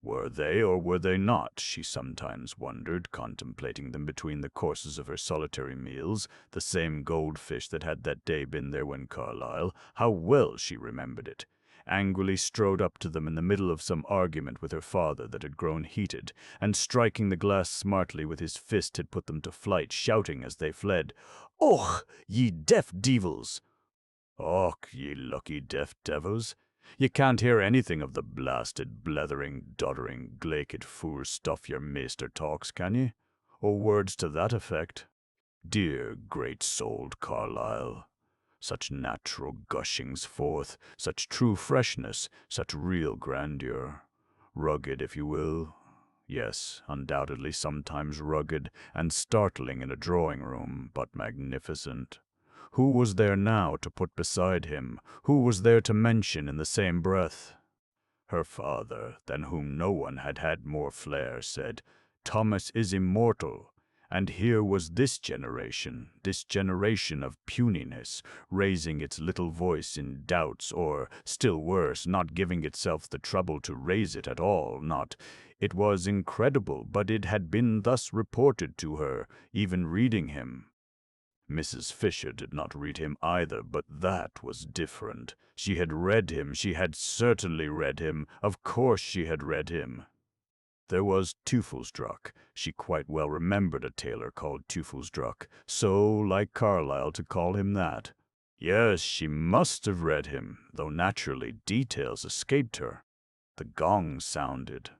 Were they or were they not, she sometimes wondered, contemplating them between the courses of her solitary meals, the same goldfish that had that day been there when Carlyle, how well she remembered it, angrily strode up to them in the middle of some argument with her father that had grown heated, and striking the glass smartly with his fist had put them to flight, shouting as they fled, "Och, ye deaf devils! Och, ye lucky deaf devils! You can't hear anything of the blasted, blethering, doddering, glaiked fool stuff your maester talks, can ye? Or words to that effect? Dear, great-souled Carlyle! Such natural gushings forth, such true freshness, such real grandeur. Rugged, if you will. Yes, undoubtedly sometimes rugged and startling in a drawing-room, but magnificent. Who was there now to put beside him? Who was there to mention in the same breath? Her father, than whom no one had had more flair, said, "Thomas is immortal." And here was this generation of puniness, raising its little voice in doubts, or, still worse, not giving itself the trouble to raise it at all, not. It was incredible, but it had been thus reported to her, even reading him. Mrs. Fisher did not read him either, but that was different. She had read him, she had certainly read him, of course she had read him. There was Teufelsdruck. She quite well remembered a tailor called Teufelsdruck, so like Carlyle to call him that. Yes, she must have read him, though naturally details escaped her. The gong sounded.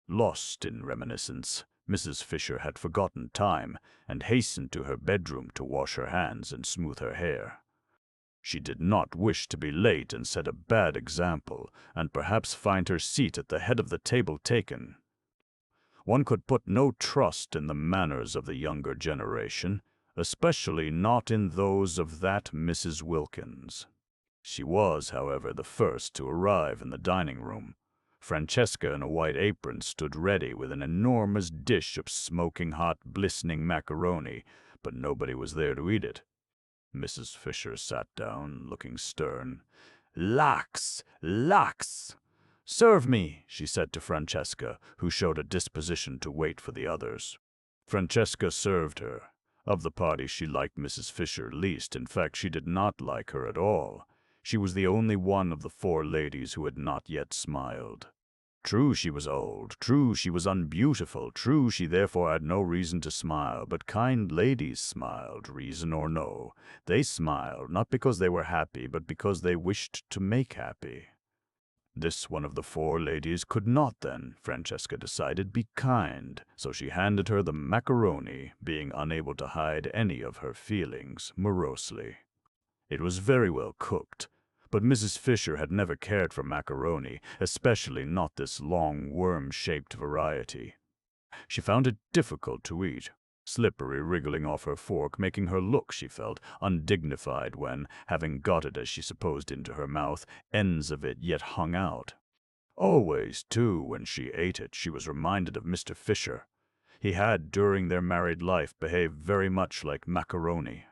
Lost in reminiscence, Mrs. Fisher had forgotten time, and hastened to her bedroom to wash her hands and smooth her hair. She did not wish to be late and set a bad example, and perhaps find her seat at the head of the table taken. One could put no trust in the manners of the younger generation, especially not in those of that Mrs. Wilkins. She was, however, the first to arrive in the dining-room. Francesca in a white apron stood ready with an enormous dish of smoking hot, glistening macaroni, but nobody was there to eat it. Mrs. Fisher sat down, looking stern. "Lax! Lax! Serve me," she said to Francesca, who showed a disposition to wait for the others. Francesca served her. Of the party she liked Mrs. Fisher least. In fact, she did not like her at all. She was the only one of the four ladies who had not yet smiled. True, she was old. True, she was unbeautiful. True, she therefore had no reason to smile. But kind ladies smiled, reason or no. They smiled, not because they were happy, but because they wished to make happy. This one of the four ladies could not then, Francesca decided, be kind, so she handed her the macaroni, being unable to hide any of her feelings, morosely. It was very well cooked, but Mrs. Fisher had never cared for macaroni, especially not this long, worm-shaped variety. She found it difficult to eat, slippery wriggling off her fork, making her look, she felt, undignified when, having got it as she supposed into her mouth, ends of it yet hung out. Always, too, when she ate it, she was reminded of Mr. Fisher. He had, during their married life, behaved very much like macaroni.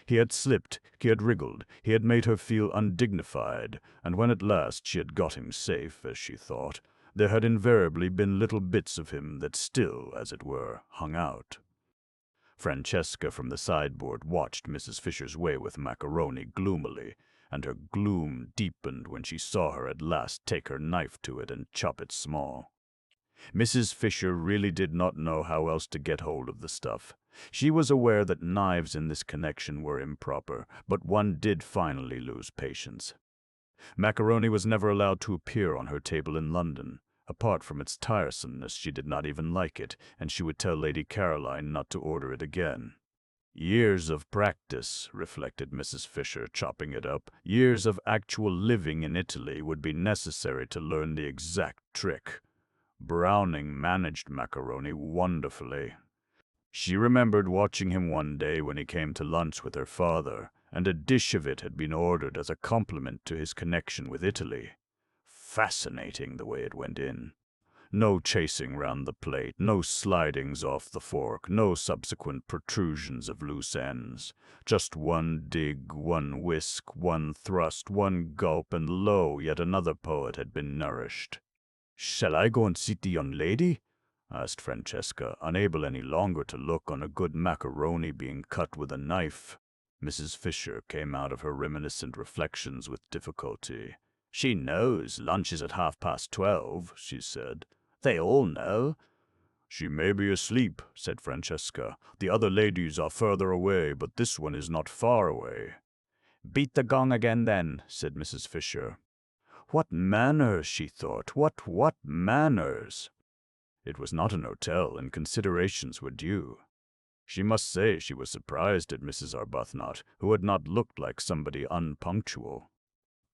He had slipped, he had wriggled, he had made her feel undignified, and when at last she had got him safe, as she thought, there had invariably been little bits of him that still, as it were, hung out. Francesca from the sideboard watched Mrs. Fisher's way with macaroni gloomily, and her gloom deepened when she saw her at last take her knife to it and chop it small. Mrs. Fisher really did not know how else to get hold of the stuff. She was aware that knives in this connection were improper, but one did finally lose patience. Macaroni was never allowed to appear on her table in London. Apart from its tiresomeness, she did not even like it, and she would tell Lady Caroline not to order it again. Years of practice, reflected Mrs. Fisher, chopping it up, years of actual living in Italy would be necessary to learn the exact trick. Browning managed macaroni wonderfully. She remembered watching him one day when he came to lunch with her father, and a dish of it had been ordered as a compliment to his connection with Italy. Fascinating the way it went in. No chasing round the plate, no slidings off the fork, no subsequent protrusions of loose ends. Just one dig, one whisk, one thrust, one gulp, and lo, yet another poet had been nourished. "Shall I go and seat the young lady?" asked Francesca, unable any longer to look on a good macaroni being cut with a knife. Mrs. Fisher came out of her reminiscent reflections with difficulty. "She knows lunch is at 12:30, she said. "They all know." "She may be asleep," said Francesca. "The other ladies are further away, but this one is not far away." "Beat the gong again, then," said Mrs. Fisher. What manners, she thought, what manners! It was not an hotel, and considerations were due. She must say she was surprised at Mrs. Arbuthnot, who had not looked like somebody unpunctual.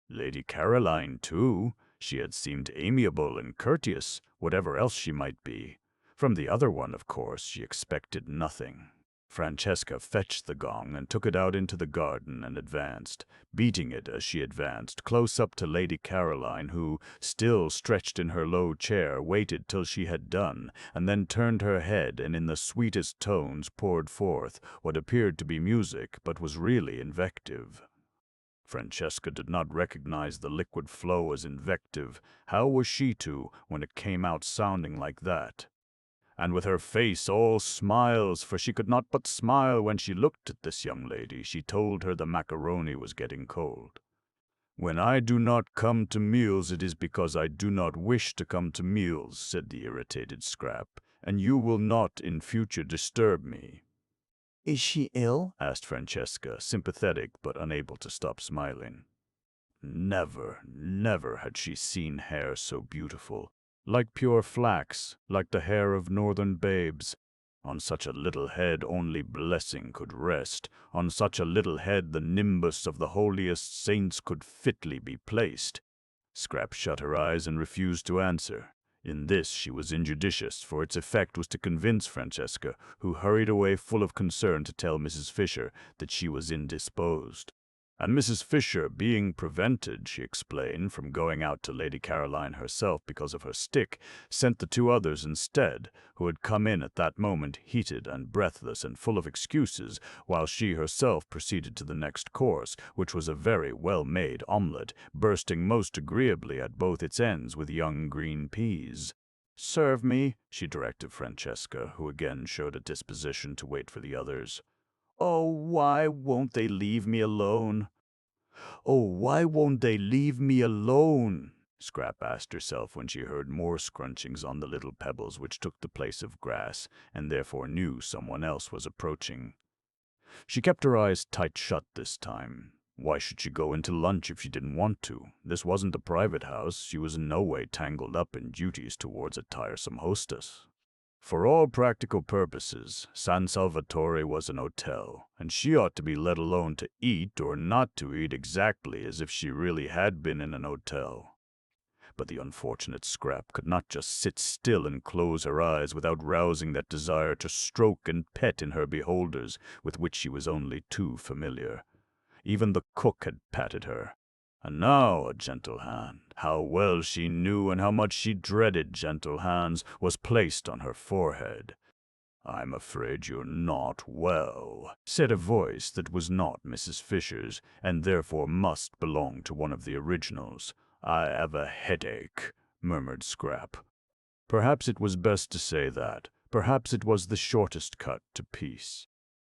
Lady Caroline, too. She had seemed amiable and courteous, whatever else she might be. From the other one, of course, she expected nothing. Francesca fetched the gong and took it out into the garden and advanced, beating it as she advanced, close up to Lady Caroline, who, still stretched in her low chair, waited till she had done, and then turned her head and in the sweetest tones poured forth what appeared to be music, but was really invective. Francesca did not recognize the liquid flow as invective. How was she to, when it came out sounding like that? And with her face all smiles, for she could not but smile when she looked at this young lady, she told her the macaroni was getting cold. "When I do not come to meals, it is because I do not wish to come to meals," said the irritated Scrap, "and you will not in future disturb me." "Is she ill?" asked Francesca, sympathetic but unable to stop smiling. Never had she seen hair so beautiful. Like pure flax, like the hair of northern babes. On such a little head only blessing could rest. On such a little head the nimbus of the holiest saints could fitly be placed. Scrap shut her eyes and refused to answer. In this she was injudicious, for its effect was to convince Francesca, who hurried away full of concern to tell Mrs. Fisher that she was indisposed. And Mrs. Fisher, being prevented, she explained, from going out to Lady Caroline herself because of her stick, sent the two others instead, who had come in at that moment heated and breathless and full of excuses, while she herself proceeded to the next course, which was a very well-made omelette, bursting most agreeably at both its ends with young green peas. "Serve me," she directed Francesca, who again showed a disposition to wait for the others. "Oh, why won't they leave me alone? Oh, why won't they leave me alone?" Scrap asked herself when she heard more scrunchings on the little pebbles which took the place of grass, and therefore knew someone else was approaching. She kept her eyes tight shut this time. Why should she go into lunch if she didn't want to? This wasn't a private house. She was in no way tangled up in duties towards a tiresome hostess. For all practical purposes, San Salvatore was an hotel, and she ought to be let alone to eat or not to eat exactly as if she really had been in an hotel. But the unfortunate Scrap could not just sit still and close her eyes without rousing that desire to stroke and pet in her beholders with which she was only too familiar. Even the cook had patted her. And now a gentle hand, how well she knew and how much she dreaded gentle hands, was placed on her forehead. "I'm afraid you're not well," said a voice that was not Mrs. Fisher's, and therefore must belong to one of the originals. "I have a headache," murmured Scrap. Perhaps it was best to say that. Perhaps it was the shortest cut to peace.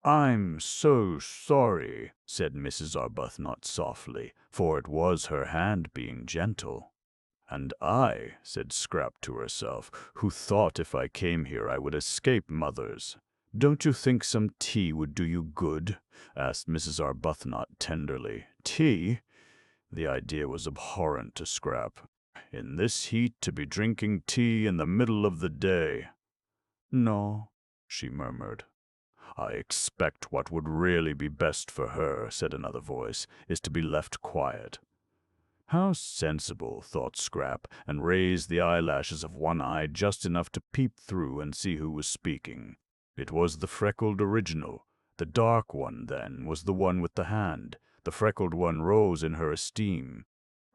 "I'm so sorry," said Mrs. Arbuthnot softly, for it was her hand being gentle. "And I," said Scrap to herself, "who thought if I came here I would escape mothers." "Don't you think some tea would do you good?" asked Mrs. Arbuthnot tenderly. "Tea?" The idea was abhorrent to Scrap. In this heat to be drinking tea in the middle of the day. "No," she murmured. "I expect what would really be best for her," said another voice, "is to be left quiet." How sensible, thought Scrap, and raised the eyelashes of one eye just enough to peep through and see who was speaking. It was the freckled original. The dark one, then, was the one with the hand. The freckled one rose in her esteem.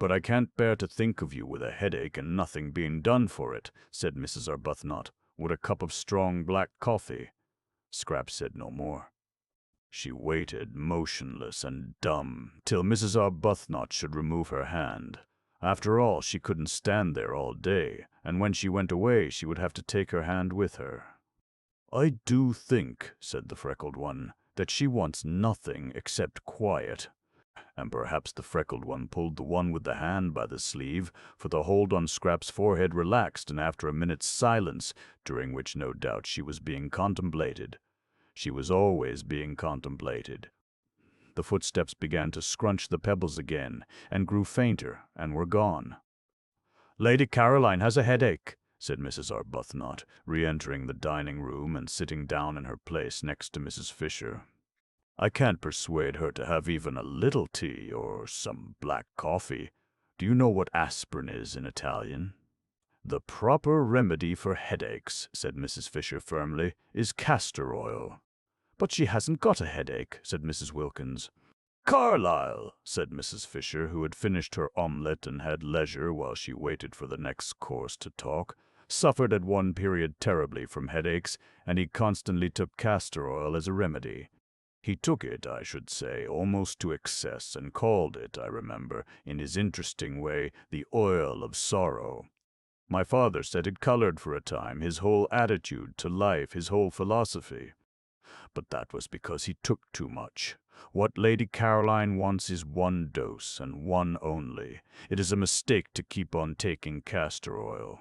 "But I can't bear to think of you with a headache and nothing being done for it," said Mrs. Arbuthnot. "Would a cup of strong black coffee?" Scrap said no more. She waited, motionless and dumb, till Mrs. Arbuthnot should remove her hand. After all, she couldn't stand there all day, and when she went away she would have to take her hand with her. "I do think," said the freckled one, "that she wants nothing except quiet." And perhaps the freckled one pulled the one with the hand by the sleeve, for the hold on Scrap's forehead relaxed, and after a minute's silence, during which no doubt she was being contemplated, she was always being contemplated, the footsteps began to scrunch the pebbles again, and grew fainter, and were gone. "Lady Caroline has a headache," said Mrs. Arbuthnot, re-entering the dining-room and sitting down in her place next to Mrs. Fisher. "I can't persuade her to have even a little tea or some black coffee. Do you know what aspirin is in Italian?" "The proper remedy for headaches," said Mrs. Fisher firmly, "is castor oil." "But she hasn't got a headache," said Mrs. Wilkins. "Carlyle," said Mrs. Fisher, who had finished her omelette and had leisure while she waited for the next course to talk, "suffered at one period terribly from headaches, and he constantly took castor oil as a remedy. He took it, I should say, almost to excess, and called it, I remember, in his interesting way, the oil of sorrow. My father said it colored for a time his whole attitude to life, his whole philosophy. But that was because he took too much. What Lady Caroline wants is one dose, and one only. It is a mistake to keep on taking castor oil."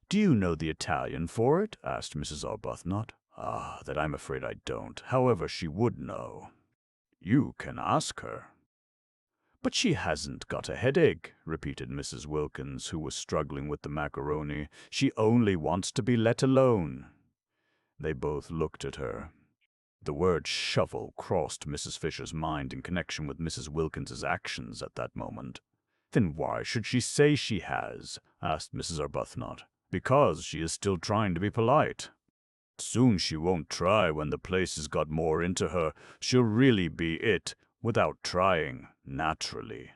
"Do you know the Italian for it?" asked Mrs. Arbuthnot. "Ah, that I'm afraid I don't. However, she would know." "You can ask her." "But she hasn't got a headache," repeated Mrs. Wilkins, who was struggling with the macaroni. "She only wants to be let alone." They both looked at her. The word shovel crossed Mrs. Fisher's mind in connection with Mrs. Wilkins's actions at that moment. "Then why should she say she has?" asked Mrs. Arbuthnot. "Because she is still trying to be polite. Soon she won't try when the place has got more into her. She'll really be it, without trying, naturally."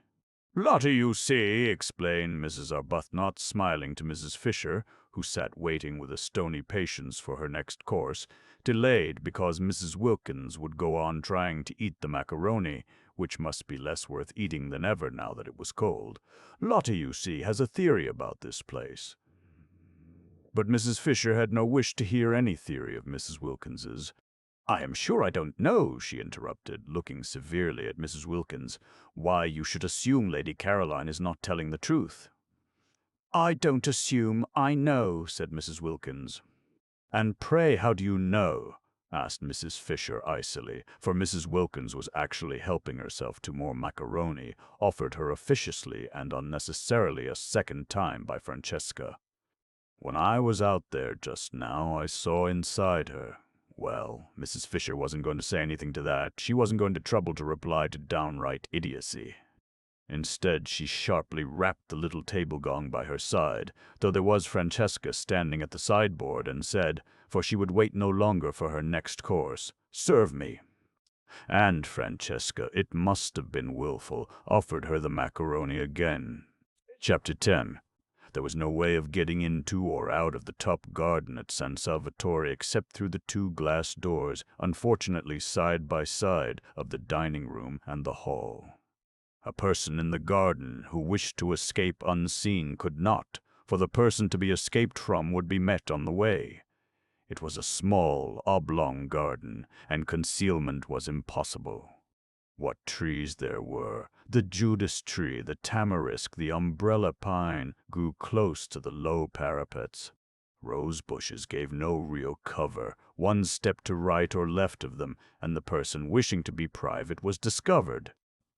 "Lottie, you see," explained Mrs. Arbuthnot, smiling to Mrs. Fisher, who sat waiting with a stony patience for her next course, delayed because Mrs. Wilkins would go on trying to eat the macaroni, which must be less worth eating than ever now that it was cold. "Lottie, you see, has a theory about this place." But Mrs. Fisher had no wish to hear any theory of Mrs. Wilkins's. "I am sure I don't know," she interrupted, looking severely at Mrs. Wilkins, "why you should assume Lady Caroline is not telling the truth." "I don't assume, I know," said Mrs. Wilkins. "And pray how do you know?" asked Mrs. Fisher icily, for Mrs. Wilkins was actually helping herself to more macaroni, offered her officiously and unnecessarily a second time by Francesca. "When I was out there just now, I saw inside her." Well, Mrs. Fisher wasn't going to say anything to that. She wasn't going to trouble to reply to downright idiocy. Instead, she sharply rapped the little table gong by her side, though there was Francesca standing at the sideboard, and said, for she would wait no longer for her next course, "Serve me." And Francesca, it must have been willful, offered her the macaroni again. Chapter 10. There was no way of getting into or out of the top garden at San Salvatore except through the two glass doors, unfortunately side by side, of the dining room and the hall. A person in the garden who wished to escape unseen could not, for the person to be escaped from would be met on the way. It was a small, oblong garden, and concealment was impossible. What trees there were! The Judas tree, the tamarisk, the umbrella pine grew close to the low parapets. Rose bushes gave no real cover. One step to right or left of them, and the person wishing to be private was discovered.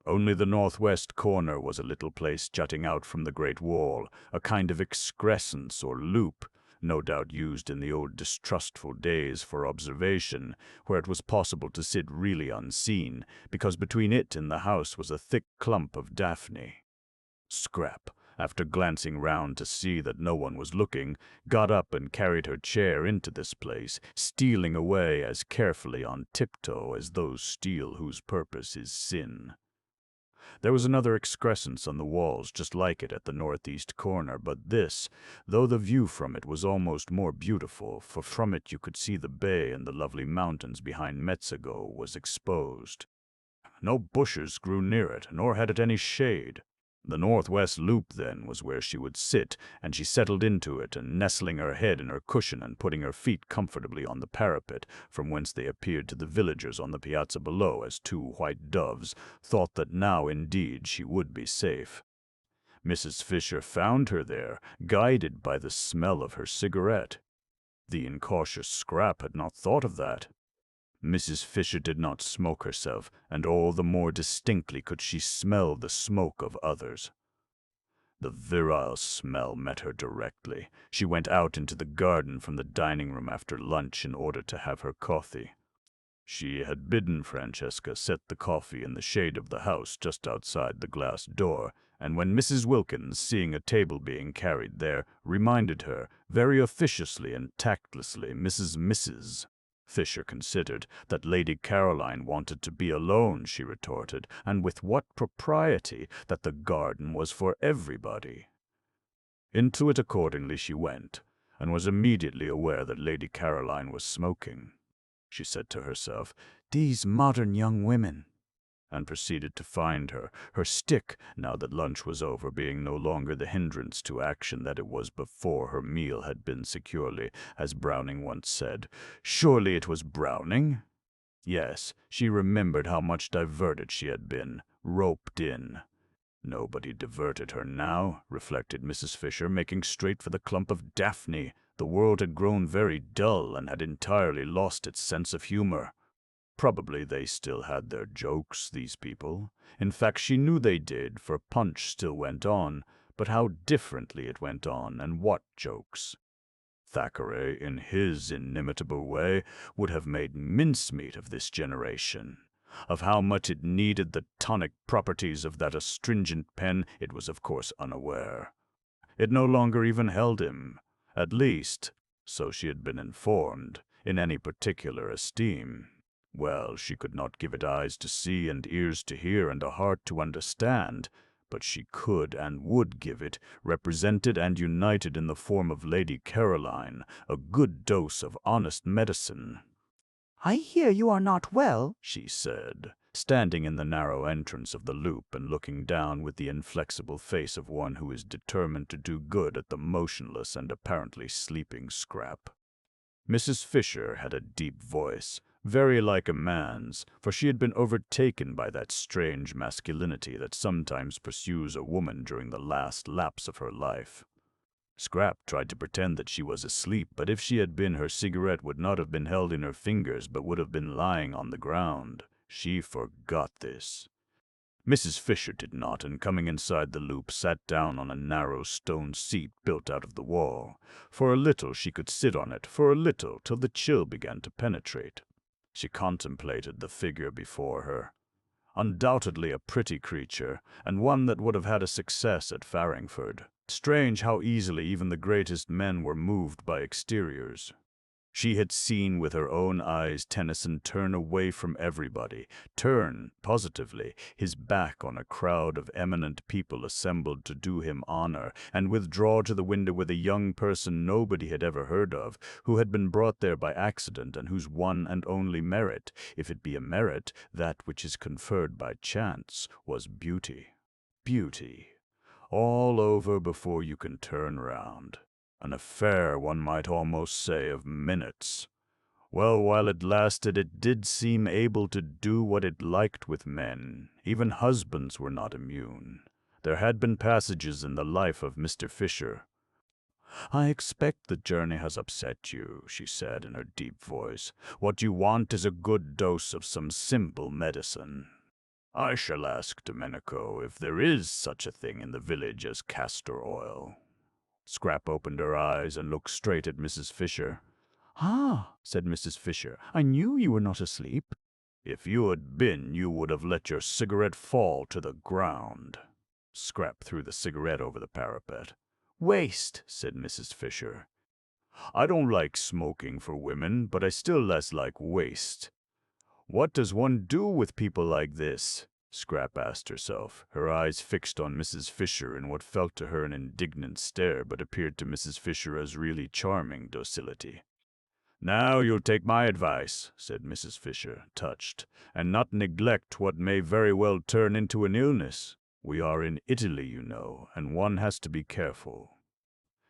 Only the northwest corner was a little place jutting out from the great wall, a kind of excrescence or loop, no doubt used in the old distrustful days for observation, where it was possible to sit really unseen, because between it and the house was a thick clump of daphne. Scrap, after glancing round to see that no one was looking, got up and carried her chair into this place, stealing away as carefully on tiptoe as those steal whose purpose is sin. There was another excrescence on the walls just like it at the northeast corner, but this, though the view from it was almost more beautiful, for from it you could see the bay and the lovely mountains behind Mezzago, was exposed. No bushes grew near it, nor had it any shade. The northwest loop, then, was where she would sit, and she settled into it, and nestling her head in her cushion and putting her feet comfortably on the parapet, from whence they appeared to the villagers on the piazza below as two white doves, thought that now indeed she would be safe. Mrs. Fisher found her there, guided by the smell of her cigarette. The incautious Scrap had not thought of that. Mrs. Fisher did not smoke herself, and all the more distinctly could she smell the smoke of others. The virile smell met her directly. She went out into the garden from the dining room after lunch in order to have her coffee. She had bidden Francesca set the coffee in the shade of the house just outside the glass door, and when Mrs. Wilkins, seeing a table being carried there, reminded her, very officiously and tactlessly, Mrs. Fisher considered, that Lady Caroline wanted to be alone, she retorted, and with what propriety, that the garden was for everybody. Into it accordingly she went, and was immediately aware that Lady Caroline was smoking. She said to herself, "These modern young women," and proceeded to find her, her stick, now that lunch was over, being no longer the hindrance to action that it was before her meal had been securely, as Browning once said. Surely it was Browning? Yes, she remembered how much diverted she had been, roped in. Nobody diverted her now, reflected Mrs. Fisher, making straight for the clump of daphne. The world had grown very dull and had entirely lost its sense of humor. Probably they still had their jokes, these people. In fact, she knew they did, for Punch still went on, but how differently it went on, and what jokes. Thackeray, in his inimitable way, would have made mincemeat of this generation. Of how much it needed the tonic properties of that astringent pen it was of course unaware. It no longer even held him, at least, so she had been informed, in any particular esteem. Well, she could not give it eyes to see and ears to hear and a heart to understand, but she could and would give it, represented and united in the form of Lady Caroline, a good dose of honest medicine. "I hear you are not well," she said, standing in the narrow entrance of the loop and looking down with the inflexible face of one who is determined to do good at the motionless and apparently sleeping Scrap. Mrs. Fisher had a deep voice, very like a man's, for she had been overtaken by that strange masculinity that sometimes pursues a woman during the last lapse of her life. Scrap tried to pretend that she was asleep, but if she had been, her cigarette would not have been held in her fingers, but would have been lying on the ground. She forgot this. Mrs. Fisher did not, and coming inside the loop, sat down on a narrow stone seat built out of the wall. For a little she could sit on it, for a little, till the chill began to penetrate. She contemplated the figure before her. Undoubtedly a pretty creature, and one that would have had a success at Farringford. Strange how easily even the greatest men were moved by exteriors. She had seen with her own eyes Tennyson turn away from everybody, turn, positively, his back on a crowd of eminent people assembled to do him honor, and withdraw to the window with a young person nobody had ever heard of, who had been brought there by accident, and whose one and only merit, if it be a merit, that which is conferred by chance, was beauty. Beauty. All over before you can turn round. An affair, one might almost say, of minutes. Well, while it lasted, it did seem able to do what it liked with men. Even husbands were not immune. There had been passages in the life of Mr. Fisher. "I expect the journey has upset you," she said in her deep voice. "What you want is a good dose of some simple medicine. I shall ask Domenico if there is such a thing in the village as castor oil." Scrap opened her eyes and looked straight at Mrs. Fisher. "Ah," said Mrs. Fisher, "I knew you were not asleep." "If you had been, you would have let your cigarette fall to the ground." Scrap threw the cigarette over the parapet. "Waste," said Mrs. Fisher. "I don't like smoking for women, but I still less like waste. What does one do with people like this?" Scrap asked herself, her eyes fixed on Mrs. Fisher in what felt to her an indignant stare, but appeared to Mrs. Fisher as really charming docility. "Now you'll take my advice," said Mrs. Fisher, touched, "and not neglect what may very well turn into an illness. We are in Italy, you know, and one has to be careful.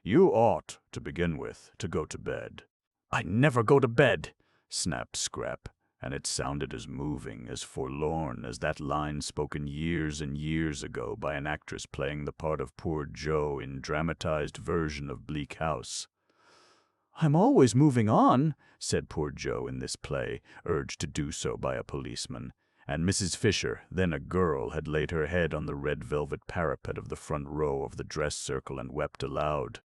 You ought, to begin with, to go to bed." "I never go to bed," snapped Scrap, and it sounded as moving, as forlorn as that line spoken years and years ago by an actress playing the part of poor Jo in dramatized version of Bleak House. "I'm always moving on," said poor Jo in this play, urged to do so by a policeman, and Mrs. Fisher, then a girl, had laid her head on the red velvet parapet of the front row of the dress circle and wept aloud.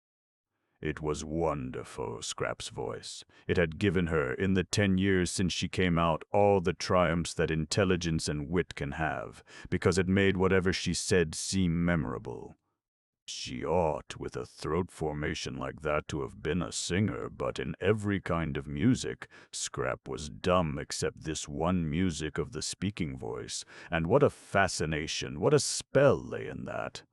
It was wonderful, Scrap's voice. It had given her, in the 10 years since she came out, all the triumphs that intelligence and wit can have, because it made whatever she said seem memorable. She ought, with a throat formation like that, to have been a singer, but in every kind of music, Scrap was dumb except this one music of the speaking voice, and what a fascination, what a spell lay in that!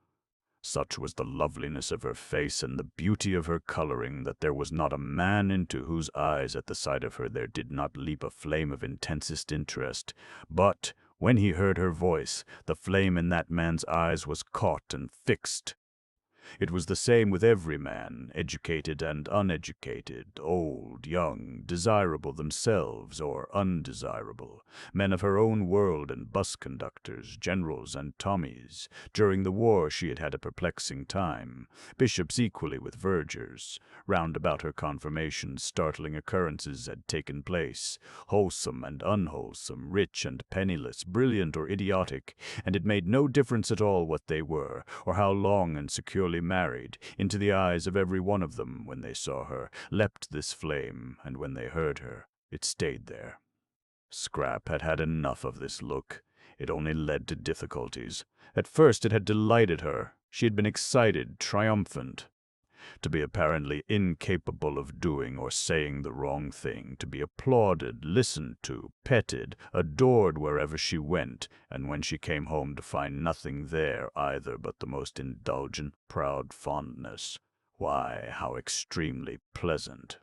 Such was the loveliness of her face and the beauty of her coloring that there was not a man into whose eyes at the sight of her there did not leap a flame of intensest interest. But when he heard her voice, the flame in that man's eyes was caught and fixed. It was the same with every man, educated and uneducated, old, young, desirable themselves or undesirable, men of her own world and bus conductors, generals and Tommies. During the war she had had a perplexing time, bishops equally with vergers. Round about her confirmation startling occurrences had taken place, wholesome and unwholesome, rich and penniless, brilliant or idiotic, and it made no difference at all what they were, or how long and securely married. Into the eyes of every one of them, when they saw her, leapt this flame, and when they heard her, it stayed there. Scrap had had enough of this look. It only led to difficulties. At first it had delighted her. She had been excited, triumphant. To be apparently incapable of doing or saying the wrong thing, to be applauded, listened to, petted, adored wherever she went, and when she came home to find nothing there either but the most indulgent, proud fondness. Why, how extremely pleasant.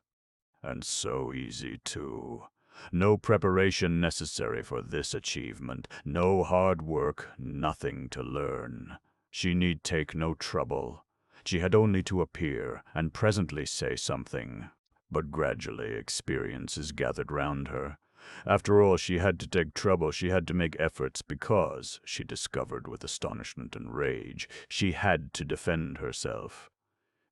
And so easy, too. No preparation necessary for this achievement, no hard work, nothing to learn. She need take no trouble. She had only to appear, and presently say something. But gradually experiences gathered round her. After all, she had to take trouble, she had to make efforts, because, she discovered with astonishment and rage, she had to defend herself.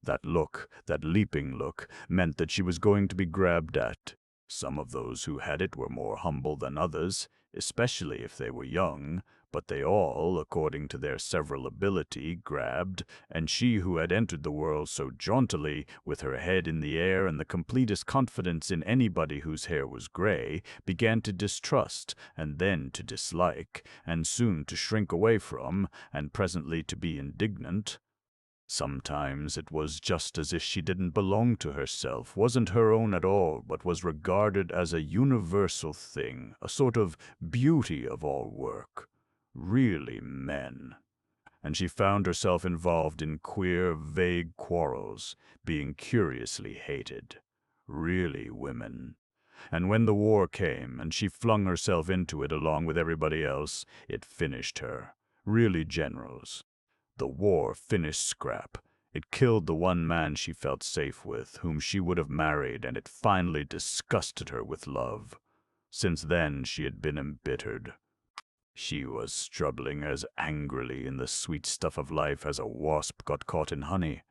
That look, that leaping look, meant that she was going to be grabbed at. Some of those who had it were more humble than others, especially if they were young, but they all, according to their several ability, grabbed, and she who had entered the world so jauntily, with her head in the air and the completest confidence in anybody whose hair was gray, began to distrust, and then to dislike, and soon to shrink away from, and presently to be indignant. Sometimes it was just as if she didn't belong to herself, wasn't her own at all, but was regarded as a universal thing, a sort of beauty of all work. Really men. And she found herself involved in queer, vague quarrels, being curiously hated. Really women. And when the war came, and she flung herself into it along with everybody else, it finished her. Really generals. The war finished Scrap. It killed the one man she felt safe with, whom she would have married, and it finally disgusted her with love. Since then she had been embittered. She was struggling as angrily in the sweet stuff of life as a wasp got caught in honey.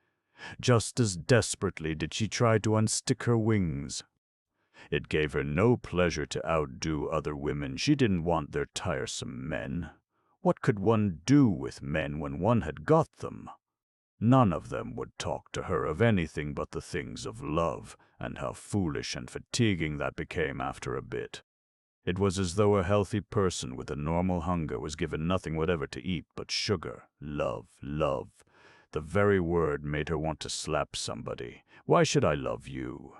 Just as desperately did she try to unstick her wings. It gave her no pleasure to outdo other women. She didn't want their tiresome men. What could one do with men when one had got them? None of them would talk to her of anything but the things of love, and how foolish and fatiguing that became after a bit. It was as though a healthy person with a normal hunger was given nothing whatever to eat but sugar. Love, love. The very word made her want to slap somebody. Why should I love you?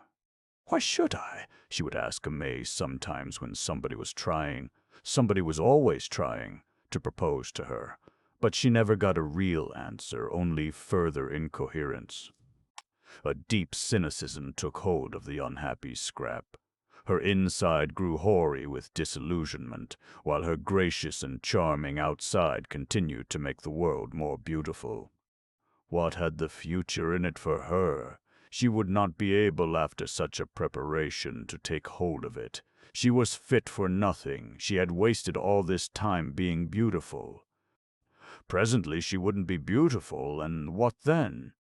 Why should I? She would ask amazed sometimes when somebody was always trying, to propose to her. But she never got a real answer, only further incoherence. A deep cynicism took hold of the unhappy Scrap. Her inside grew hoary with disillusionment, while her gracious and charming outside continued to make the world more beautiful. What had the future in it for her? She would not be able, after such a preparation, to take hold of it. She was fit for nothing. She had wasted all this time being beautiful. Presently she wouldn't be beautiful, and what then?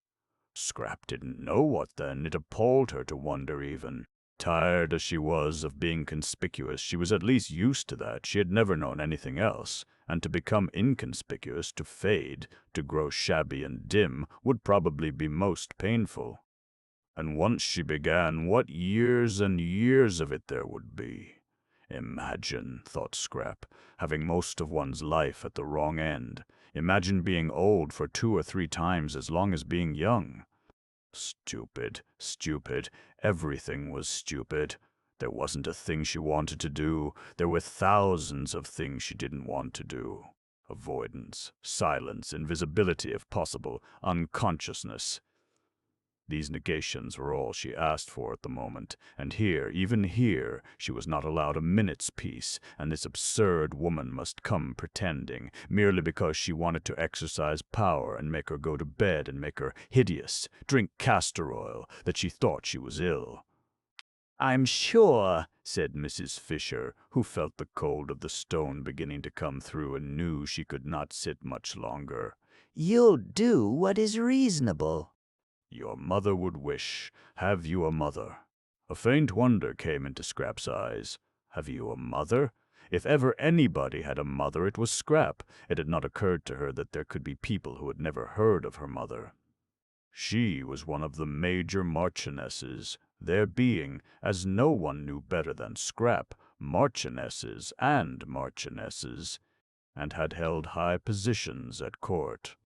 Scrap didn't know what then. It appalled her to wonder even. Tired as she was of being conspicuous, she was at least used to that. She had never known anything else, and to become inconspicuous, to fade, to grow shabby and dim, would probably be most painful. And once she began, what years and years of it there would be. Imagine, thought Scrap, having most of one's life at the wrong end. Imagine being old for 2 or 3 times as long as being young. Stupid, stupid. Everything was stupid. There wasn't a thing she wanted to do. There were thousands of things she didn't want to do. Avoidance, silence, invisibility if possible, unconsciousness. These negations were all she asked for at the moment, and here, even here, she was not allowed a minute's peace, and this absurd woman must come pretending, merely because she wanted to exercise power and make her go to bed and make her hideous, drink castor oil, that she thought she was ill. "I'm sure," said Mrs. Fisher, who felt the cold of the stone beginning to come through and knew she could not sit much longer, "you'll do what is reasonable." "Your mother would wish. Have you a mother?" A faint wonder came into Scrap's eyes. Have you a mother? If ever anybody had a mother, it was Scrap. It had not occurred to her that there could be people who had never heard of her mother. She was one of the major marchionesses, there being, as no one knew better than Scrap, marchionesses and marchionesses, and had held high positions at court.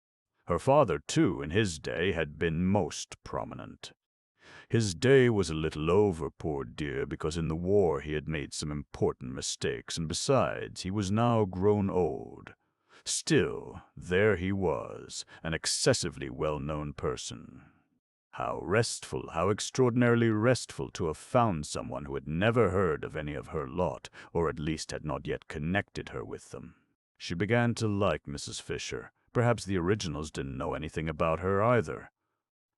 Her father, too, in his day, had been most prominent. His day was a little over, poor dear, because in the war he had made some important mistakes, and besides, he was now grown old. Still, there he was, an excessively well-known person. How restful, how extraordinarily restful to have found someone who had never heard of any of her lot, or at least had not yet connected her with them. She began to like Mrs. Fisher. Perhaps the originals didn't know anything about her either.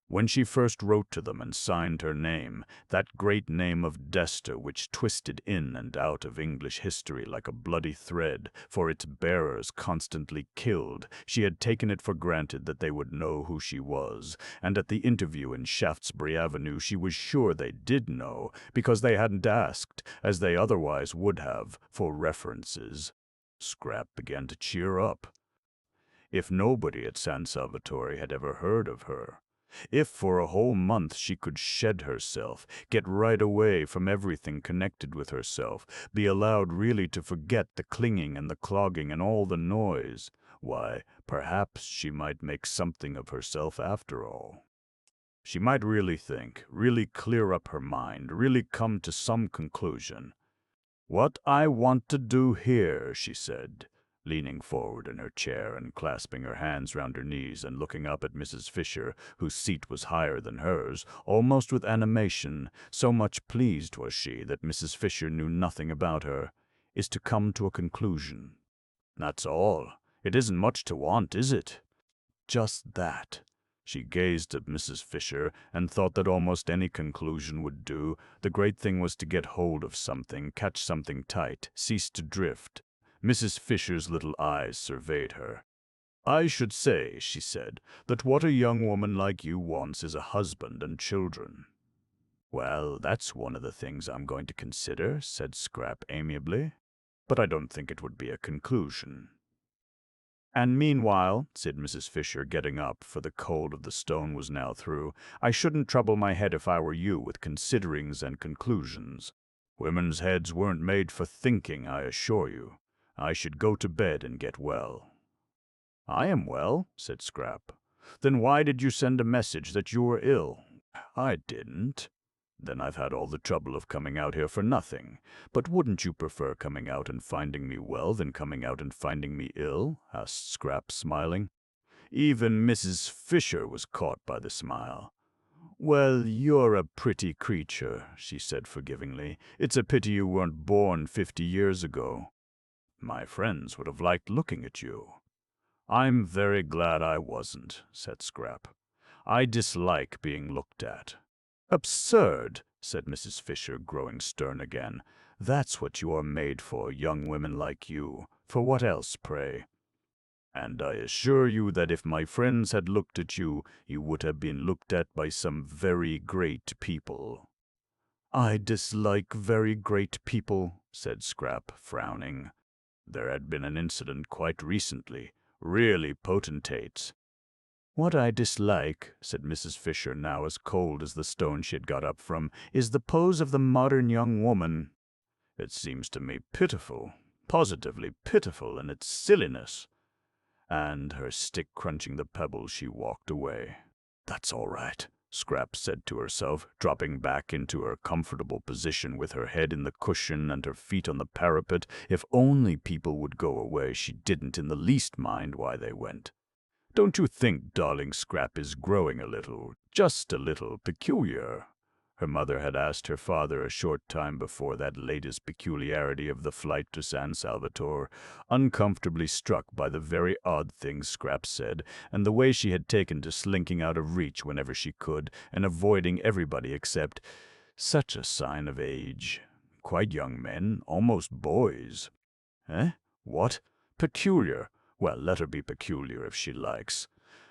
When she first wrote to them and signed her name, that great name of Desta which twisted in and out of English history like a bloody thread, for its bearers constantly killed, she had taken it for granted that they would know who she was, and at the interview in Shaftesbury Avenue she was sure they did know, because they hadn't asked, as they otherwise would have, for references. Scrap began to cheer up. If nobody at San Salvatore had ever heard of her, If for a whole month she could shed herself, get right away from everything connected with herself, be allowed really to forget the clinging and the clogging and all the noise, why, perhaps she might make something of herself after all. She might really think, really clear up her mind, really come to some conclusion. "What I want to do here," she said, leaning forward in her chair and clasping her hands round her knees and looking up at Mrs. Fisher, whose seat was higher than hers, almost with animation, so much pleased was she that Mrs. Fisher knew nothing about her, "is to come to a conclusion. That's all. It isn't much to want, is it?" Just that. She gazed at Mrs. Fisher and thought that almost any conclusion would do. The great thing was to get hold of something, catch something tight, cease to drift. Mrs. Fisher's little eyes surveyed her. "I should say," she said, "that what a young woman like you wants is a husband and children." "Well, that's one of the things I'm going to consider," said Scrap amiably. "But I don't think it would be a conclusion." "And meanwhile," said Mrs. Fisher, getting up, for the cold of the stone was now through, "I shouldn't trouble my head if I were you with considerings and conclusions. Women's heads weren't made for thinking, I assure you. I should go to bed and get well." "I am well," said Scrap. "Then why did you send a message that you were ill?" "I didn't." "Then I've had all the trouble of coming out here for nothing. But wouldn't you prefer coming out and finding me well than coming out and finding me ill?" asked Scrap, smiling. Even Mrs. Fisher was caught by the smile. "Well, you're a pretty creature," she said forgivingly. "It's a pity you weren't born 50 years ago. My friends would have liked looking at you." "I'm very glad I wasn't," said Scrap. "I dislike being looked at." "Absurd," said Mrs. Fisher, growing stern again. "That's what you are made for, young women like you. For what else, pray?" "And I assure you that if my friends had looked at you, you would have been looked at by some very great people." "I dislike very great people," said Scrap, frowning. There had been an incident quite recently. Really potentates. "What I dislike," said Mrs. Fisher, now as cold as the stone she had got up from, "is the pose of the modern young woman. It seems to me pitiful, positively pitiful in its silliness." And her stick crunching the pebbles, she walked away. "That's all right," Scrap said to herself, dropping back into her comfortable position with her head in the cushion and her feet on the parapet. If only people would go away, she didn't in the least mind why they went. "Don't you think darling Scrap is growing a little, just a little, peculiar?" Her mother had asked her father a short time before that latest peculiarity of the flight to San Salvatore, uncomfortably struck by the very odd things Scrap said, and the way she had taken to slinking out of reach whenever she could, and avoiding everybody except such a sign of age. Quite young men, almost boys. "Eh? What? Peculiar? Well, let her be peculiar if she likes.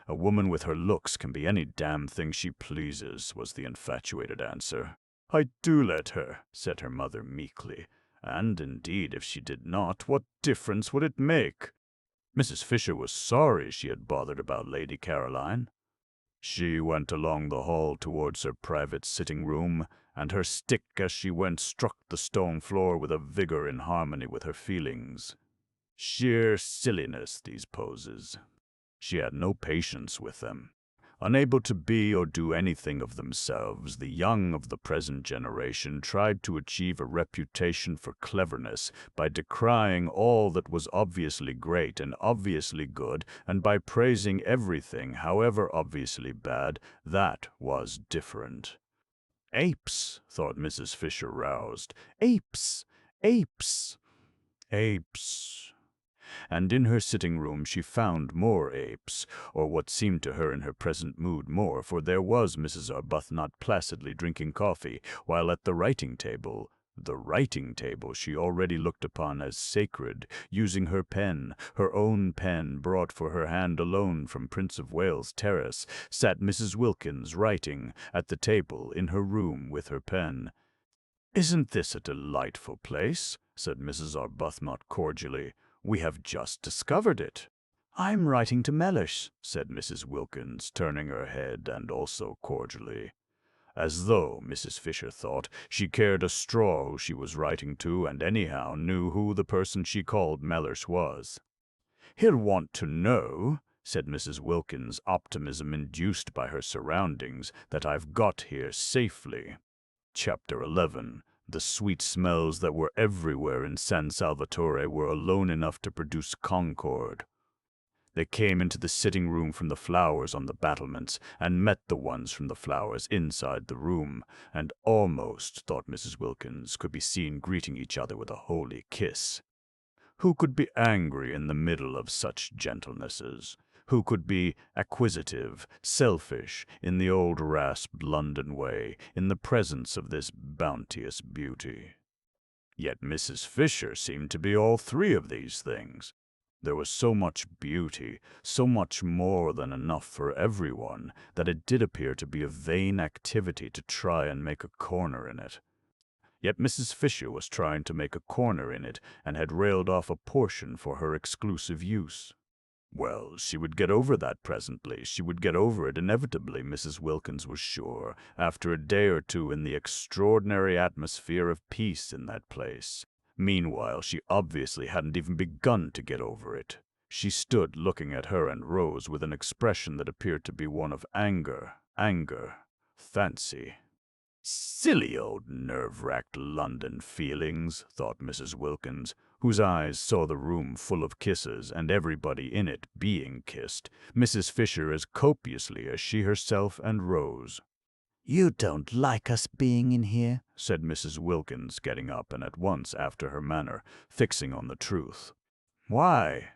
A woman with her looks can be any damn thing she pleases," was the infatuated answer. "I do let her," said her mother meekly. And, indeed, if she did not, what difference would it make? Mrs. Fisher was sorry she had bothered about Lady Caroline. She went along the hall towards her private sitting-room, and her stick as she went struck the stone floor with a vigor in harmony with her feelings. Sheer silliness, these poses. She had no patience with them. Unable to be or do anything of themselves, the young of the present generation tried to achieve a reputation for cleverness by decrying all that was obviously great and obviously good, and by praising everything, however obviously bad, that was different. "Apes," thought Mrs. Fisher, roused. "Apes! Apes! Apes!" And in her sitting-room she found more apes, or what seemed to her in her present mood more, for there was Mrs. Arbuthnot placidly drinking coffee, while at the writing-table she already looked upon as sacred, using her own pen brought for her hand alone from Prince of Wales Terrace, sat Mrs. Wilkins writing at the table in her room with her pen. "Isn't this a delightful place?" said Mrs. Arbuthnot cordially. "We have just discovered it." I'm writing to Mellish, said Mrs. Wilkins, turning her head and also cordially. As though, Mrs. Fisher thought, she cared a straw who she was writing to and anyhow knew who the person she called Mellish was. He'll want to know, said Mrs. Wilkins, optimism induced by her surroundings, that I've got here safely. Chapter 11. The sweet smells that were everywhere in San Salvatore were alone enough to produce concord. They came into the sitting room from the flowers on the battlements, and met the ones from the flowers inside the room, and almost, thought Mrs. Wilkins, could be seen greeting each other with a holy kiss. Who could be angry in the middle of such gentlenesses? Who could be acquisitive, selfish, in the old rasped London way, in the presence of this bounteous beauty? Yet Mrs. Fisher seemed to be all three of these things. There was so much beauty, so much more than enough for everyone, that it did appear to be a vain activity to try and make a corner in it. Yet Mrs. Fisher was trying to make a corner in it, and had railed off a portion for her exclusive use. Well, she would get over that presently. She would get over it inevitably, Mrs. Wilkins was sure, after a day or two in the extraordinary atmosphere of peace in that place. Meanwhile, she obviously hadn't even begun to get over it. She stood looking at her and Rose with an expression that appeared to be one of anger, fancy. Silly old nerve-racked London feelings, thought Mrs. Wilkins, whose eyes saw the room full of kisses and everybody in it being kissed, Mrs. Fisher as copiously as she herself and Rose. You don't like us being in here, said Mrs. Wilkins, getting up and at once, after her manner, fixing on the truth. Why?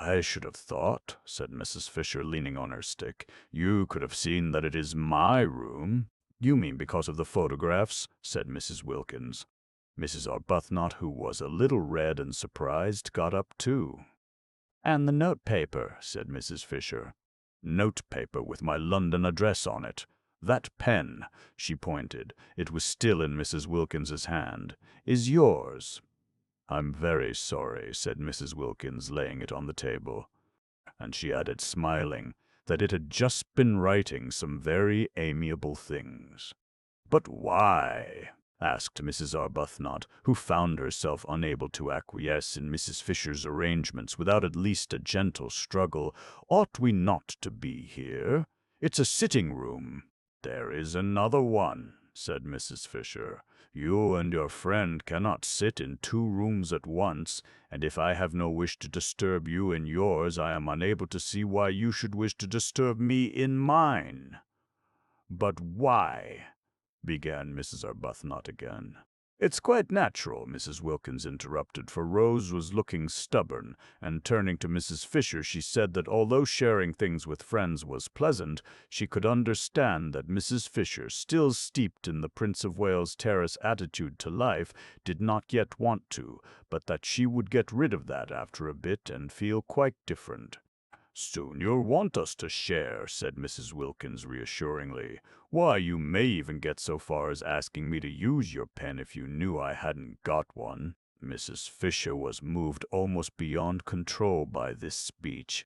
I should have thought, said Mrs. Fisher, leaning on her stick, you could have seen that it is my room. You mean because of the photographs, said Mrs. Wilkins. Mrs. Arbuthnot, who was a little red and surprised, got up too. And the notepaper, said Mrs. Fisher. Notepaper with my London address on it. That pen, she pointed, it was still in Mrs. Wilkins's hand, is yours. I'm very sorry, said Mrs. Wilkins, laying it on the table. And she added, smiling, that it had just been writing some very amiable things. But why? Asked Mrs. Arbuthnot, who found herself unable to acquiesce in Mrs. Fisher's arrangements without at least a gentle struggle. Ought we not to be here? It's a sitting room. There is another one, said Mrs. Fisher. You and your friend cannot sit in 2 rooms at once, and if I have no wish to disturb you in yours, I am unable to see why you should wish to disturb me in mine. But why? Began Mrs. Arbuthnot again. It's quite natural, Mrs. Wilkins interrupted, for Rose was looking stubborn, and turning to Mrs. Fisher she said that although sharing things with friends was pleasant, she could understand that Mrs. Fisher, still steeped in the Prince of Wales Terrace attitude to life, did not yet want to, but that she would get rid of that after a bit and feel quite different. Soon you'll want us to share, said Mrs. Wilkins reassuringly. Why, you may even get so far as asking me to use your pen if you knew I hadn't got one. Mrs. Fisher was moved almost beyond control by this speech.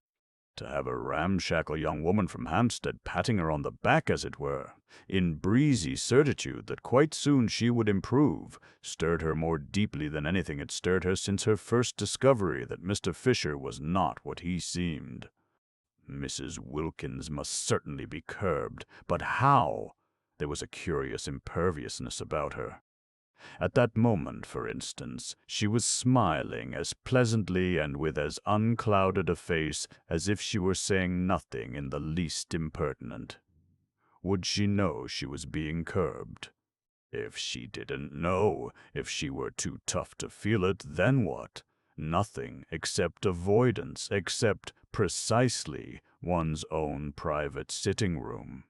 To have a ramshackle young woman from Hampstead patting her on the back, as it were, in breezy certitude that quite soon she would improve, stirred her more deeply than anything had stirred her since her first discovery that Mr. Fisher was not what he seemed. Mrs. Wilkins must certainly be curbed, but how? There was a curious imperviousness about her. At that moment, for instance, she was smiling as pleasantly and with as unclouded a face as if she were saying nothing in the least impertinent. Would she know she was being curbed? If she didn't know, if she were too tough to feel it, then what? Nothing except avoidance, except precisely one's own private sitting room.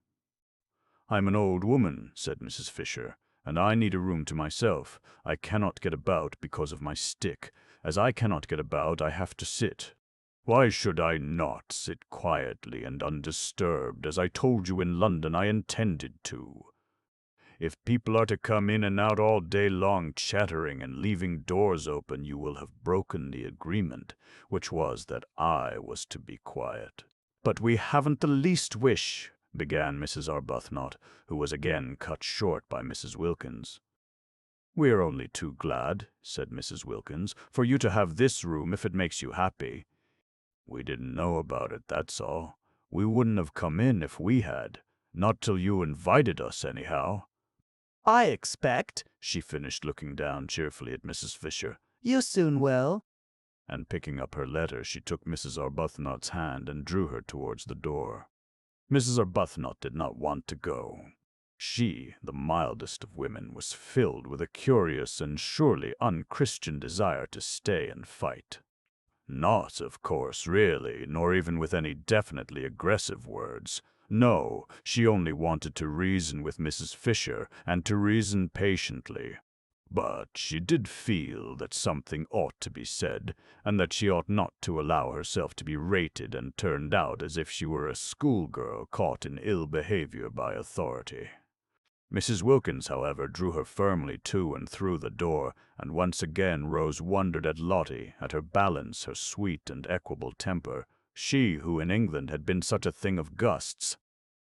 I'm an old woman, said Mrs. Fisher, and I need a room to myself. I cannot get about because of my stick. As I cannot get about, I have to sit. Why should I not sit quietly and undisturbed, as I told you in London I intended to? If people are to come in and out all day long chattering and leaving doors open, you will have broken the agreement, which was that I was to be quiet." "But we haven't the least wish," began Mrs. Arbuthnot, who was again cut short by Mrs. Wilkins. "We are only too glad," said Mrs. Wilkins, "for you to have this room if it makes you happy." "We didn't know about it, that's all. We wouldn't have come in if we had. Not till you invited us, anyhow." "I expect," she finished, looking down cheerfully at Mrs. Fisher. "you soon will." And picking up her letter, she took Mrs. Arbuthnot's hand and drew her towards the door. Mrs. Arbuthnot did not want to go. She, the mildest of women, was filled with a curious and surely unchristian desire to stay and fight. Not, of course, really, nor even with any definitely aggressive words. No, she only wanted to reason with Mrs. Fisher, and to reason patiently. But she did feel that something ought to be said, and that she ought not to allow herself to be rated and turned out as if she were a schoolgirl caught in ill behavior by authority. Mrs. Wilkins, however, drew her firmly to and through the door, and once again Rose wondered at Lottie, at her balance, her sweet and equable temper, she who in England had been such a thing of gusts.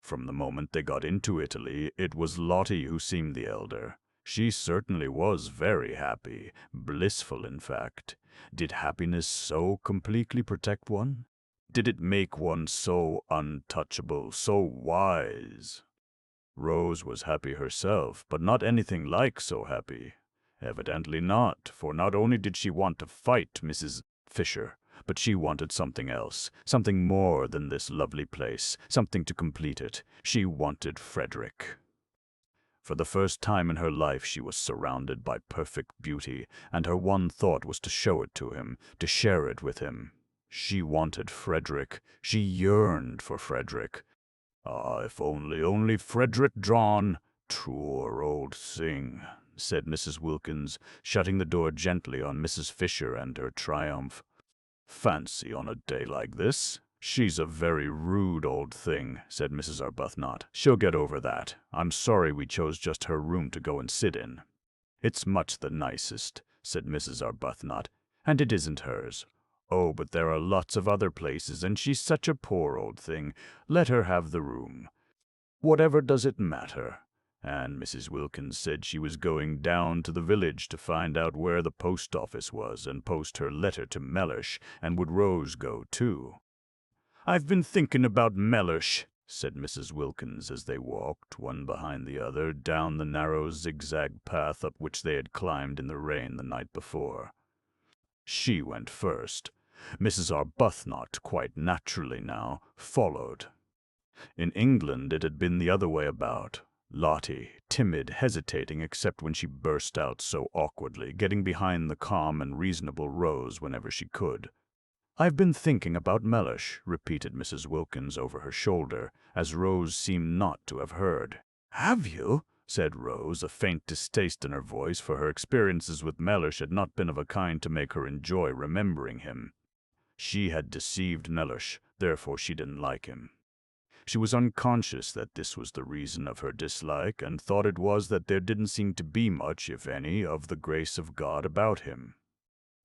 From the moment they got into Italy, it was Lottie who seemed the elder. She certainly was very happy, blissful in fact. Did happiness so completely protect one? Did it make one so untouchable, so wise? Rose was happy herself, but not anything like so happy. Evidently not, for not only did she want to fight Mrs. Fisher, but she wanted something else, something more than this lovely place, something to complete it. She wanted Frederick. For the first time in her life she was surrounded by perfect beauty, and her one thought was to show it to him, to share it with him. She wanted Frederick. She yearned for Frederick. "Ah, if only Frederick drawn, truer old thing," said Mrs. Wilkins, shutting the door gently on Mrs. Fisher and her triumph. "Fancy on a day like this." "She's a very rude old thing," said Mrs. Arbuthnot. "She'll get over that. I'm sorry we chose just her room to go and sit in." "It's much the nicest," said Mrs. Arbuthnot, "and it isn't hers. Oh, but there are lots of other places, and she's such a poor old thing. Let her have the room. Whatever does it matter?" And Mrs. Wilkins said she was going down to the village to find out where the post office was and post her letter to Mellish, and would Rose go too? "I've been thinking about Mellish," said Mrs. Wilkins as they walked, one behind the other, down the narrow zigzag path up which they had climbed in the rain the night before. She went first. Mrs. Arbuthnot, quite naturally now, followed. In England it had been the other way about. Lottie, timid, hesitating except when she burst out so awkwardly, getting behind the calm and reasonable Rose whenever she could. "I've been thinking about Mellish," repeated Mrs. Wilkins over her shoulder, as Rose seemed not to have heard. "Have you?" said Rose, a faint distaste in her voice, for her experiences with Mellish had not been of a kind to make her enjoy remembering him. She had deceived Mellish, therefore she didn't like him. She was unconscious that this was the reason of her dislike, and thought it was that there didn't seem to be much, if any, of the grace of God about him.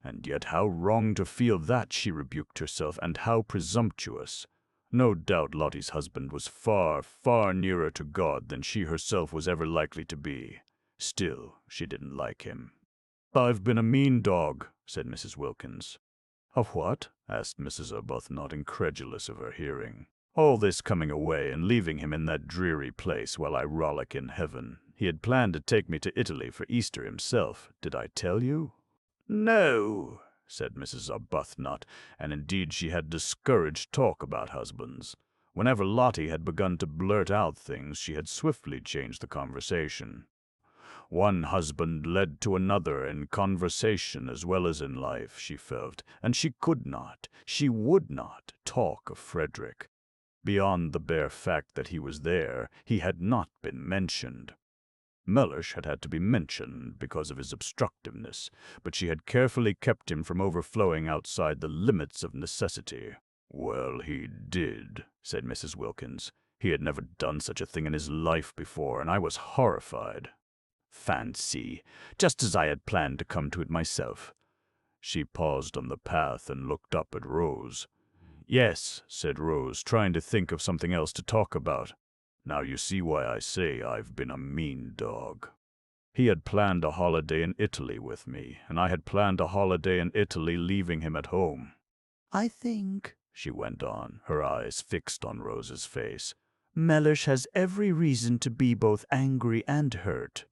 And yet how wrong to feel that, she rebuked herself, and how presumptuous. No doubt Lottie's husband was far, far nearer to God than she herself was ever likely to be. Still, she didn't like him. "I've been a mean dog," said Mrs. Wilkins. "A what?" asked Mrs. Arbuthnot, incredulous of her hearing. "All this coming away and leaving him in that dreary place while I rollick in heaven. He had planned to take me to Italy for Easter himself. Did I tell you?" "No," said Mrs. Arbuthnot, and indeed she had discouraged talk about husbands. Whenever Lottie had begun to blurt out things, she had swiftly changed the conversation. One husband led to another in conversation as well as in life, she felt, and she could not, she would not, talk of Frederick. Beyond the bare fact that he was there, he had not been mentioned. Mellish had had to be mentioned because of his obstructiveness, but she had carefully kept him from overflowing outside the limits of necessity. "Well, he did," said Mrs. Wilkins. He had never done such a thing in his life before, and I was horrified. Fancy, just as I had planned to come to it myself. She paused on the path and looked up at Rose. Yes, said Rose, trying to think of something else to talk about. Now you see why I say I've been a mean dog. He had planned a holiday in Italy with me, and I had planned a holiday in Italy leaving him at home. I think, She went on, her eyes fixed on Rose's face. Mellish has every reason to be both angry and hurt.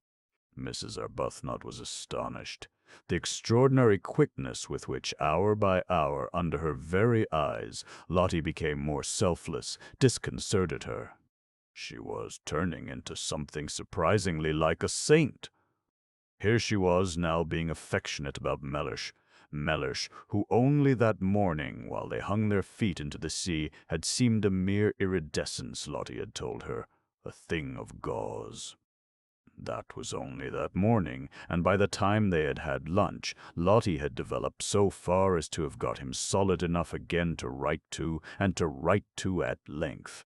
Mrs. Arbuthnot was astonished. The extraordinary quickness with which, hour by hour, under her very eyes, Lottie became more selfless, disconcerted her. She was turning into something surprisingly like a saint. Here she was now being affectionate about Mellish, who only that morning, while they hung their feet into the sea, had seemed a mere iridescence, Lottie had told her, a thing of gauze. That was only that morning, and by the time they had had lunch, Lottie had developed so far as to have got him solid enough again to write to, and to write to at length.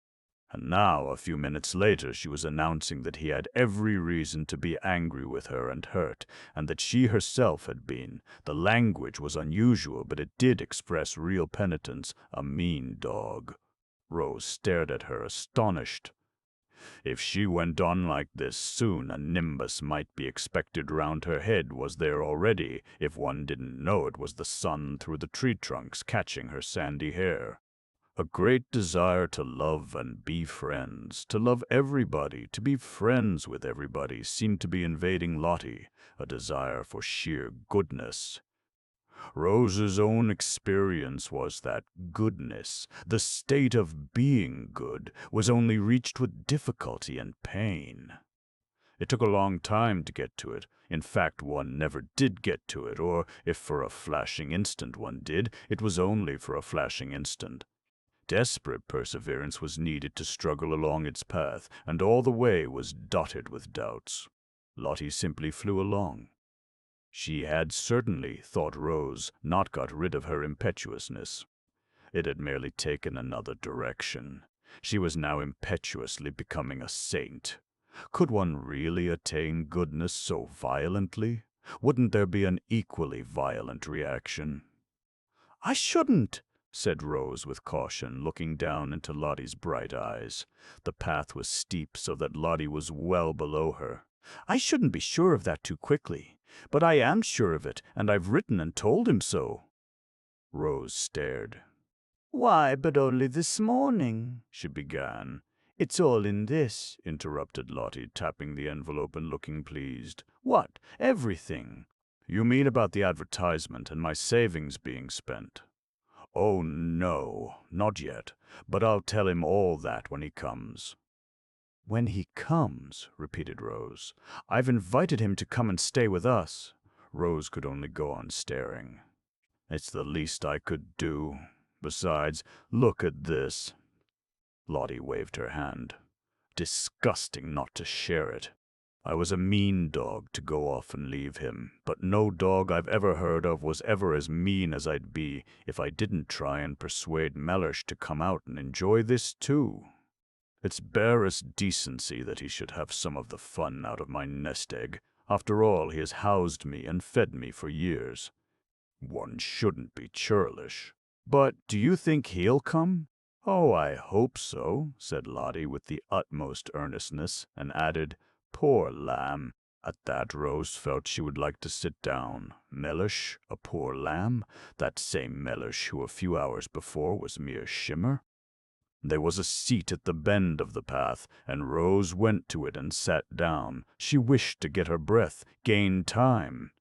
And now, a few minutes later, she was announcing that he had every reason to be angry with her and hurt, and that she herself had been. The language was unusual, but it did express real penitence, a mean dog. Rose stared at her, astonished. If she went on like this, soon a nimbus might be expected round her head was there already, if one didn't know it was the sun through the tree trunks catching her sandy hair. A great desire to love and be friends, to love everybody, to be friends with everybody, seemed to be invading Lottie, a desire for sheer goodness. Rose's own experience was that goodness, the state of being good, was only reached with difficulty and pain. It took a long time to get to it. In fact, one never did get to it, or if for a flashing instant one did, it was only for a flashing instant. Desperate perseverance was needed to struggle along its path, and all the way was dotted with doubts. Lottie simply flew along. She had certainly, thought Rose, not got rid of her impetuousness. It had merely taken another direction. She was now impetuously becoming a saint. Could one really attain goodness so violently? Wouldn't there be an equally violent reaction? I shouldn't, said Rose with caution, looking down into Lottie's bright eyes. The path was steep, so that Lottie was well below her. I shouldn't be sure of that too quickly. But I am sure of it, and I've written and told him so. Rose stared. Why, but only this morning, she began. It's all in this, interrupted Lottie, tapping the envelope and looking pleased. What? Everything? You mean about the advertisement and my savings being spent? Oh, no, not yet, but I'll tell him all that when he comes. When he comes, repeated Rose. I've invited him to come and stay with us. Rose could only go on staring. It's the least I could do. Besides, look at this. Lottie waved her hand. Disgusting not to share it. I was a mean dog to go off and leave him, but no dog I've ever heard of was ever as mean as I'd be if I didn't try and persuade Mellish to come out and enjoy this too. It's barest decency that he should have some of the fun out of my nest egg. After all, he has housed me and fed me for years. One shouldn't be churlish. But do you think he'll come? Oh, I hope so, said Lottie with the utmost earnestness, and added, Poor lamb. At that Rose felt she would like to sit down. Mellish, a poor lamb? That same Mellish who a few hours before was mere shimmer? There was a seat at the bend of the path, and Rose went to it and sat down. She wished to get her breath, gain time.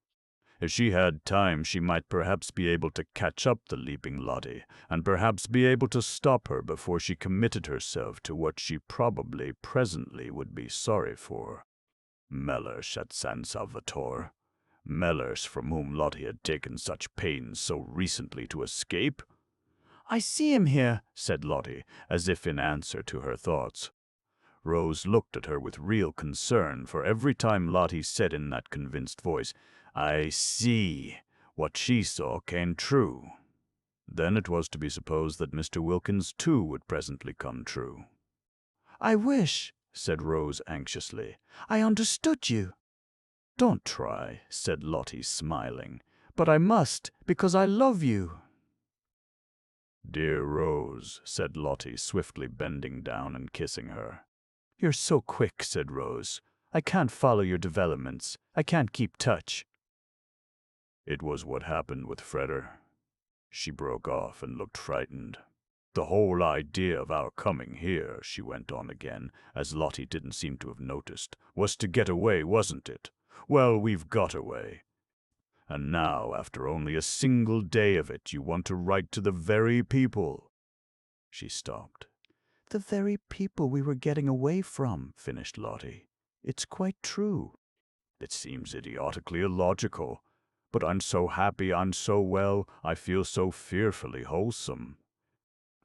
If she had time, she might perhaps be able to catch up the leaping Lottie, and perhaps be able to stop her before she committed herself to what she probably presently would be sorry for. Mellish at San Salvatore. Mellish from whom Lottie had taken such pains so recently to escape. I see him here, said Lottie, as if in answer to her thoughts. Rose looked at her with real concern, for every time Lottie said in that convinced voice, I see, what she saw came true. Then it was to be supposed that Mr. Wilkins too would presently come true. I wish, said Rose anxiously, I understood you. Don't try, said Lottie, smiling. But I must, because I love you. Dear Rose, said Lottie, swiftly bending down and kissing her. You're so quick, said Rose. I can't follow your developments. I can't keep touch. It was what happened with Freder. She broke off and looked frightened. The whole idea of our coming here, she went on again, as Lottie didn't seem to have noticed, was to get away, wasn't it? Well, we've got away. And now, after only a single day of it, you want to write to the very people. She stopped. The very people we were getting away from, finished Lottie. It's quite true. It seems idiotically illogical, but I'm so happy, I'm so well, I feel so fearfully wholesome.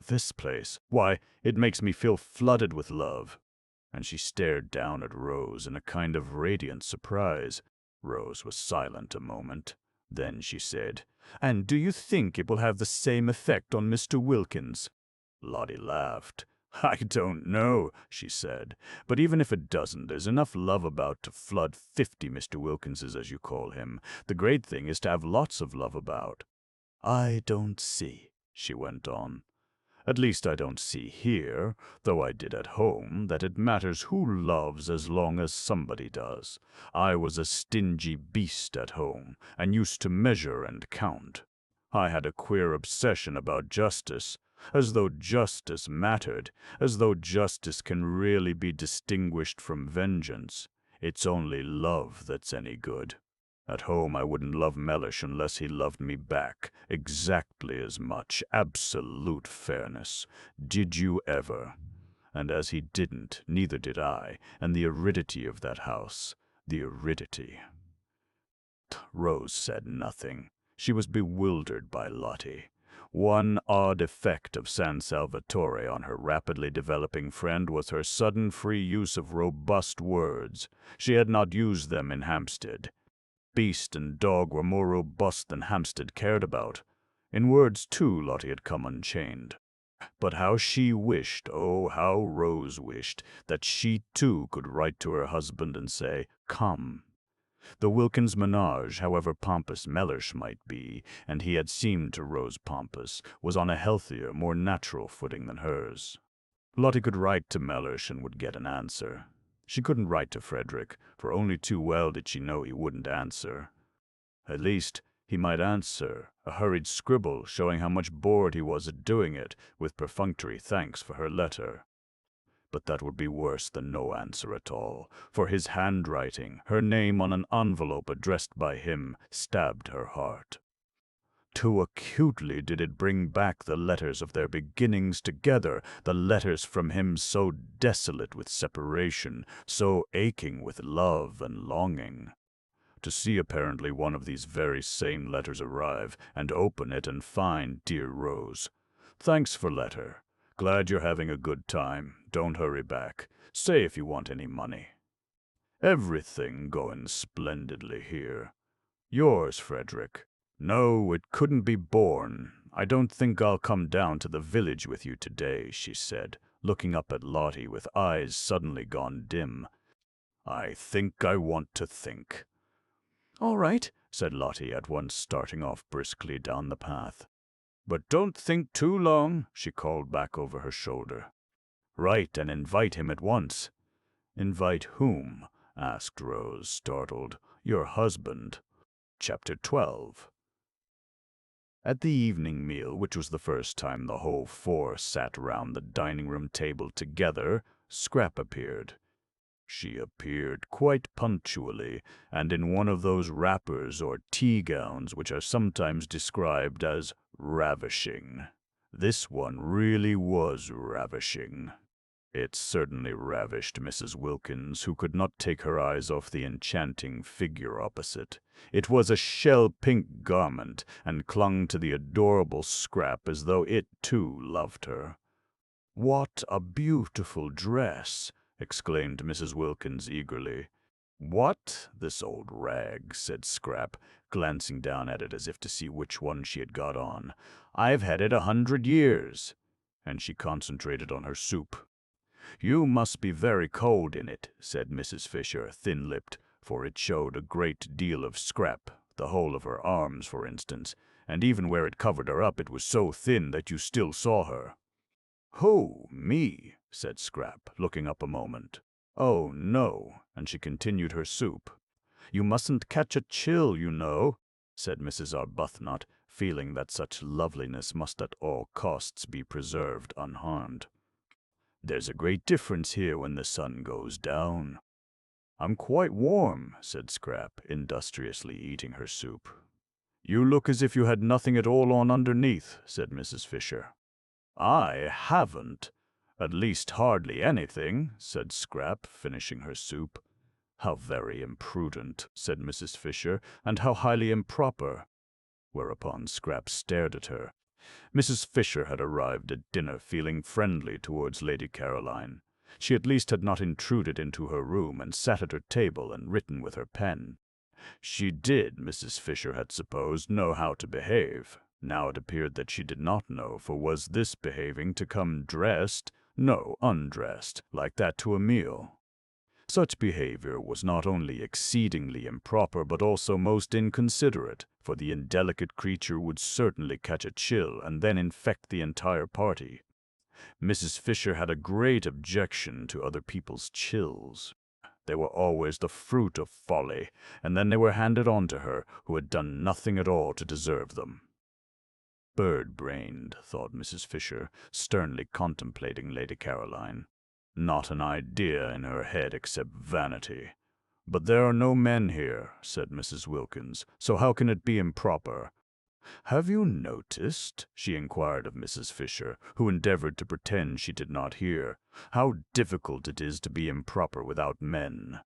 This place, why, it makes me feel flooded with love. And she stared down at Rose in a kind of radiant surprise. Rose was silent a moment. Then she said, "And do you think it will have the same effect on Mr. Wilkins?" Lottie laughed. "I don't know," she said, "but even if it doesn't, there's enough love about to flood 50 Mr. Wilkinses, as you call him. The great thing is to have lots of love about." "I don't see," she went on. "At least I don't see here, though I did at home, that it matters who loves as long as somebody does. I was a stingy beast at home, and used to measure and count. I had a queer obsession about justice, as though justice mattered, as though justice can really be distinguished from vengeance. It's only love that's any good. At home I wouldn't love Mellish unless he loved me back, exactly as much, absolute fairness. Did you ever? And as he didn't, neither did I, and the aridity of that house, the aridity." Rose said nothing. She was bewildered by Lottie. One odd effect of San Salvatore on her rapidly developing friend was her sudden free use of robust words. She had not used them in Hampstead. Beast and dog were more robust than Hampstead cared about. In words, too, Lottie had come unchained. But how she wished, oh, how Rose wished, that she too could write to her husband and say, "Come." The Wilkins menage, however pompous Mellish might be, and he had seemed to Rose pompous, was on a healthier, more natural footing than hers. Lottie could write to Mellish and would get an answer. She couldn't write to Frederick, for only too well did she know he wouldn't answer. At least, he might answer, a hurried scribble showing how much bored he was at doing it, with perfunctory thanks for her letter. But that would be worse than no answer at all, for his handwriting, her name on an envelope addressed by him, stabbed her heart. Too acutely did it bring back the letters of their beginnings together, the letters from him so desolate with separation, so aching with love and longing. To see apparently one of these very same letters arrive, and open it and find, "Dear Rose, thanks for letter. Glad you're having a good time. Don't hurry back. Say if you want any money. Everything going splendidly here. Yours, Frederick. No, it couldn't be borne. I don't think I'll come down to the village with you today," she said, looking up at Lottie with eyes suddenly gone dim. "I think I want to think." "All right," said Lottie, at once starting off briskly down the path. "But don't think too long," she called back over her shoulder. "Write and invite him at once." "Invite whom?" asked Rose, startled. "Your husband." Chapter 12. At the evening meal, which was the first time the whole four sat round the dining-room table together, Scrap appeared. She appeared quite punctually, and in one of those wrappers or tea-gowns which are sometimes described as ravishing. This one really was ravishing. It certainly ravished Mrs. Wilkins, who could not take her eyes off the enchanting figure opposite. It was a shell-pink garment, and clung to the adorable Scrap as though it, too, loved her. "What a beautiful dress!" exclaimed Mrs. Wilkins eagerly. "What? This old rag," said Scrap, glancing down at it as if to see which one she had got on. "I've had it 100 years." And she concentrated on her soup. "You must be very cold in it," said Mrs. Fisher, thin-lipped, for it showed a great deal of scrap, the whole of her arms, for instance, and even where it covered her up it was so thin that you still saw her. "Who, me?" said Scrap, looking up a moment. "Oh, no," and she continued her soup. "You mustn't catch a chill, you know," said Mrs. Arbuthnot, feeling that such loveliness must at all costs be preserved unharmed. "There's a great difference here when the sun goes down." "I'm quite warm," said Scrap, industriously eating her soup. "You look as if you had nothing at all on underneath," said Mrs. Fisher. "I haven't. At least hardly anything," said Scrap, finishing her soup. "How very imprudent," said Mrs. Fisher, "and how highly improper." Whereupon Scrap stared at her. Mrs. Fisher had arrived at dinner feeling friendly towards Lady Caroline. She at least had not intruded into her room and sat at her table and written with her pen. She did, Mrs. Fisher had supposed, know how to behave. Now it appeared that she did not know, for was this behaving to come dressed? No, undressed, like that to a meal. Such behavior was not only exceedingly improper, but also most inconsiderate, for the indelicate creature would certainly catch a chill and then infect the entire party. Mrs. Fisher had a great objection to other people's chills. They were always the fruit of folly, and then they were handed on to her, who had done nothing at all to deserve them. Bird-brained, thought Mrs. Fisher, sternly contemplating Lady Caroline. Not an idea in her head except vanity. "But there are no men here," said Mrs. Wilkins, "so how can it be improper?" "Have you noticed," she inquired of Mrs. Fisher, who endeavored to pretend she did not hear, "how difficult it is to be improper without men?"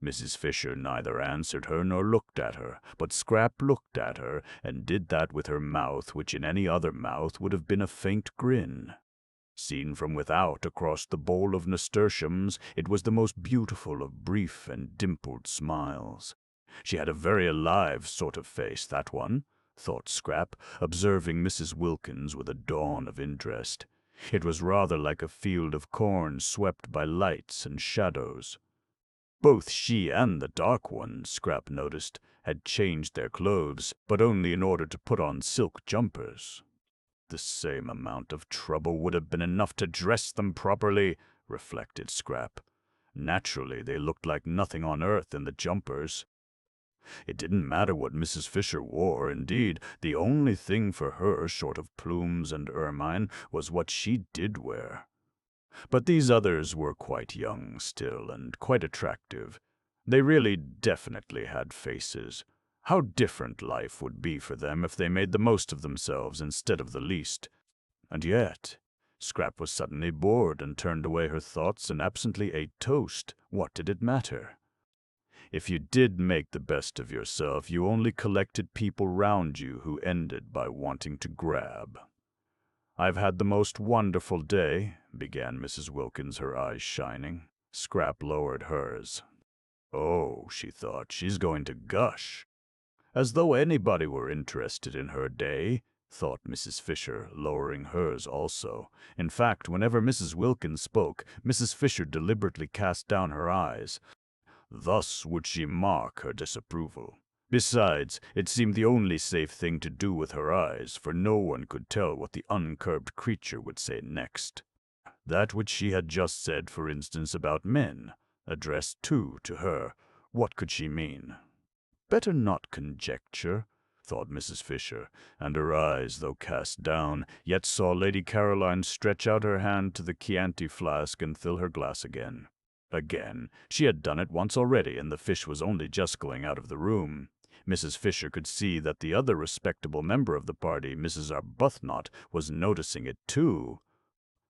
Mrs. Fisher neither answered her nor looked at her, but Scrap looked at her, and did that with her mouth which in any other mouth would have been a faint grin. Seen from without across the bowl of nasturtiums, it was the most beautiful of brief and dimpled smiles. She had a very alive sort of face, that one, thought Scrap, observing Mrs. Wilkins with a dawn of interest. It was rather like a field of corn swept by lights and shadows. Both she and the dark one, Scrap noticed, had changed their clothes, but only in order to put on silk jumpers. The same amount of trouble would have been enough to dress them properly, reflected Scrap. Naturally, they looked like nothing on earth in the jumpers. It didn't matter what Mrs. Fisher wore. Indeed, the only thing for her, short of plumes and ermine, was what she did wear. But these others were quite young still, and quite attractive. They really definitely had faces. How different life would be for them if they made the most of themselves instead of the least. And yet, Scrap was suddenly bored and turned away her thoughts and absently ate toast. What did it matter? If you did make the best of yourself, you only collected people round you who ended by wanting to grab. "I've had the most wonderful day," began Mrs. Wilkins, her eyes shining. Scrap lowered hers. "Oh," she thought, "she's going to gush." "As though anybody were interested in her day," thought Mrs. Fisher, lowering hers also. In fact, whenever Mrs. Wilkins spoke, Mrs. Fisher deliberately cast down her eyes. Thus would she mark her disapproval. Besides, it seemed the only safe thing to do with her eyes, for no one could tell what the uncurbed creature would say next. That which she had just said, for instance, about men, addressed too to her, what could she mean? Better not conjecture, thought Mrs. Fisher, and her eyes, though cast down, yet saw Lady Caroline stretch out her hand to the Chianti flask and fill her glass again. Again. She had done it once already, and the fish was only just going out of the room. Mrs. Fisher could see that the other respectable member of the party, Mrs. Arbuthnot, was noticing it too.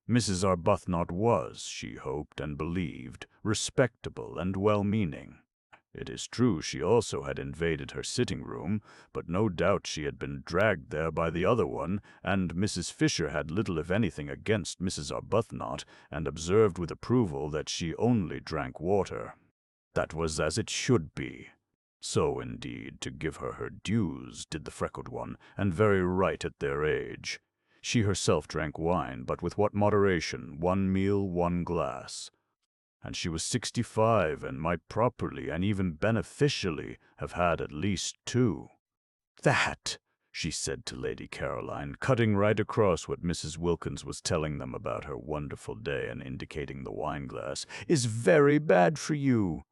Mrs. Arbuthnot was, she hoped and believed, respectable and well-meaning. It is true she also had invaded her sitting-room, but no doubt she had been dragged there by the other one, and Mrs. Fisher had little if anything against Mrs. Arbuthnot, and observed with approval that she only drank water. That was as it should be. So, indeed, to give her her dues, did the freckled one, and very right at their age. She herself drank wine, but with what moderation, 1 meal, 1 glass. And she was 65 and might properly and even beneficially have had at least 2. "That," she said to Lady Caroline, cutting right across what Mrs. Wilkins was telling them about her wonderful day and indicating the wine-glass, "is very bad for you."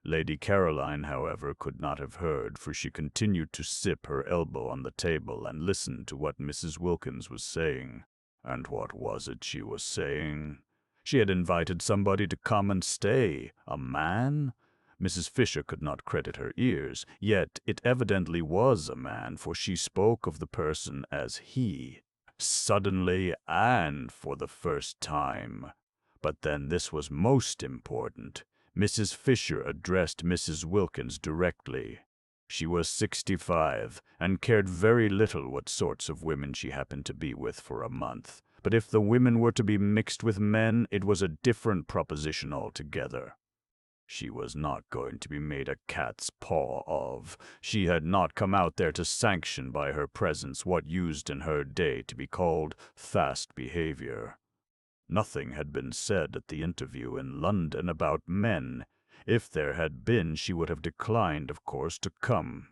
Lady Caroline, however, could not have heard, for she continued to sip her elbow on the table and listen to what Mrs. Wilkins was saying. And what was it she was saying? She had invited somebody to come and stay. A man? Mrs. Fisher could not credit her ears, yet it evidently was a man, for she spoke of the person as he. Suddenly and for the first time. But then this was most important. Mrs. Fisher addressed Mrs. Wilkins directly. She was 65 and cared very little what sorts of women she happened to be with for a month. But if the women were to be mixed with men, it was a different proposition altogether. She was not going to be made a cat's paw of. She had not come out there to sanction by her presence what used in her day to be called fast behavior. Nothing had been said at the interview in London about men. If there had been, she would have declined, of course, to come.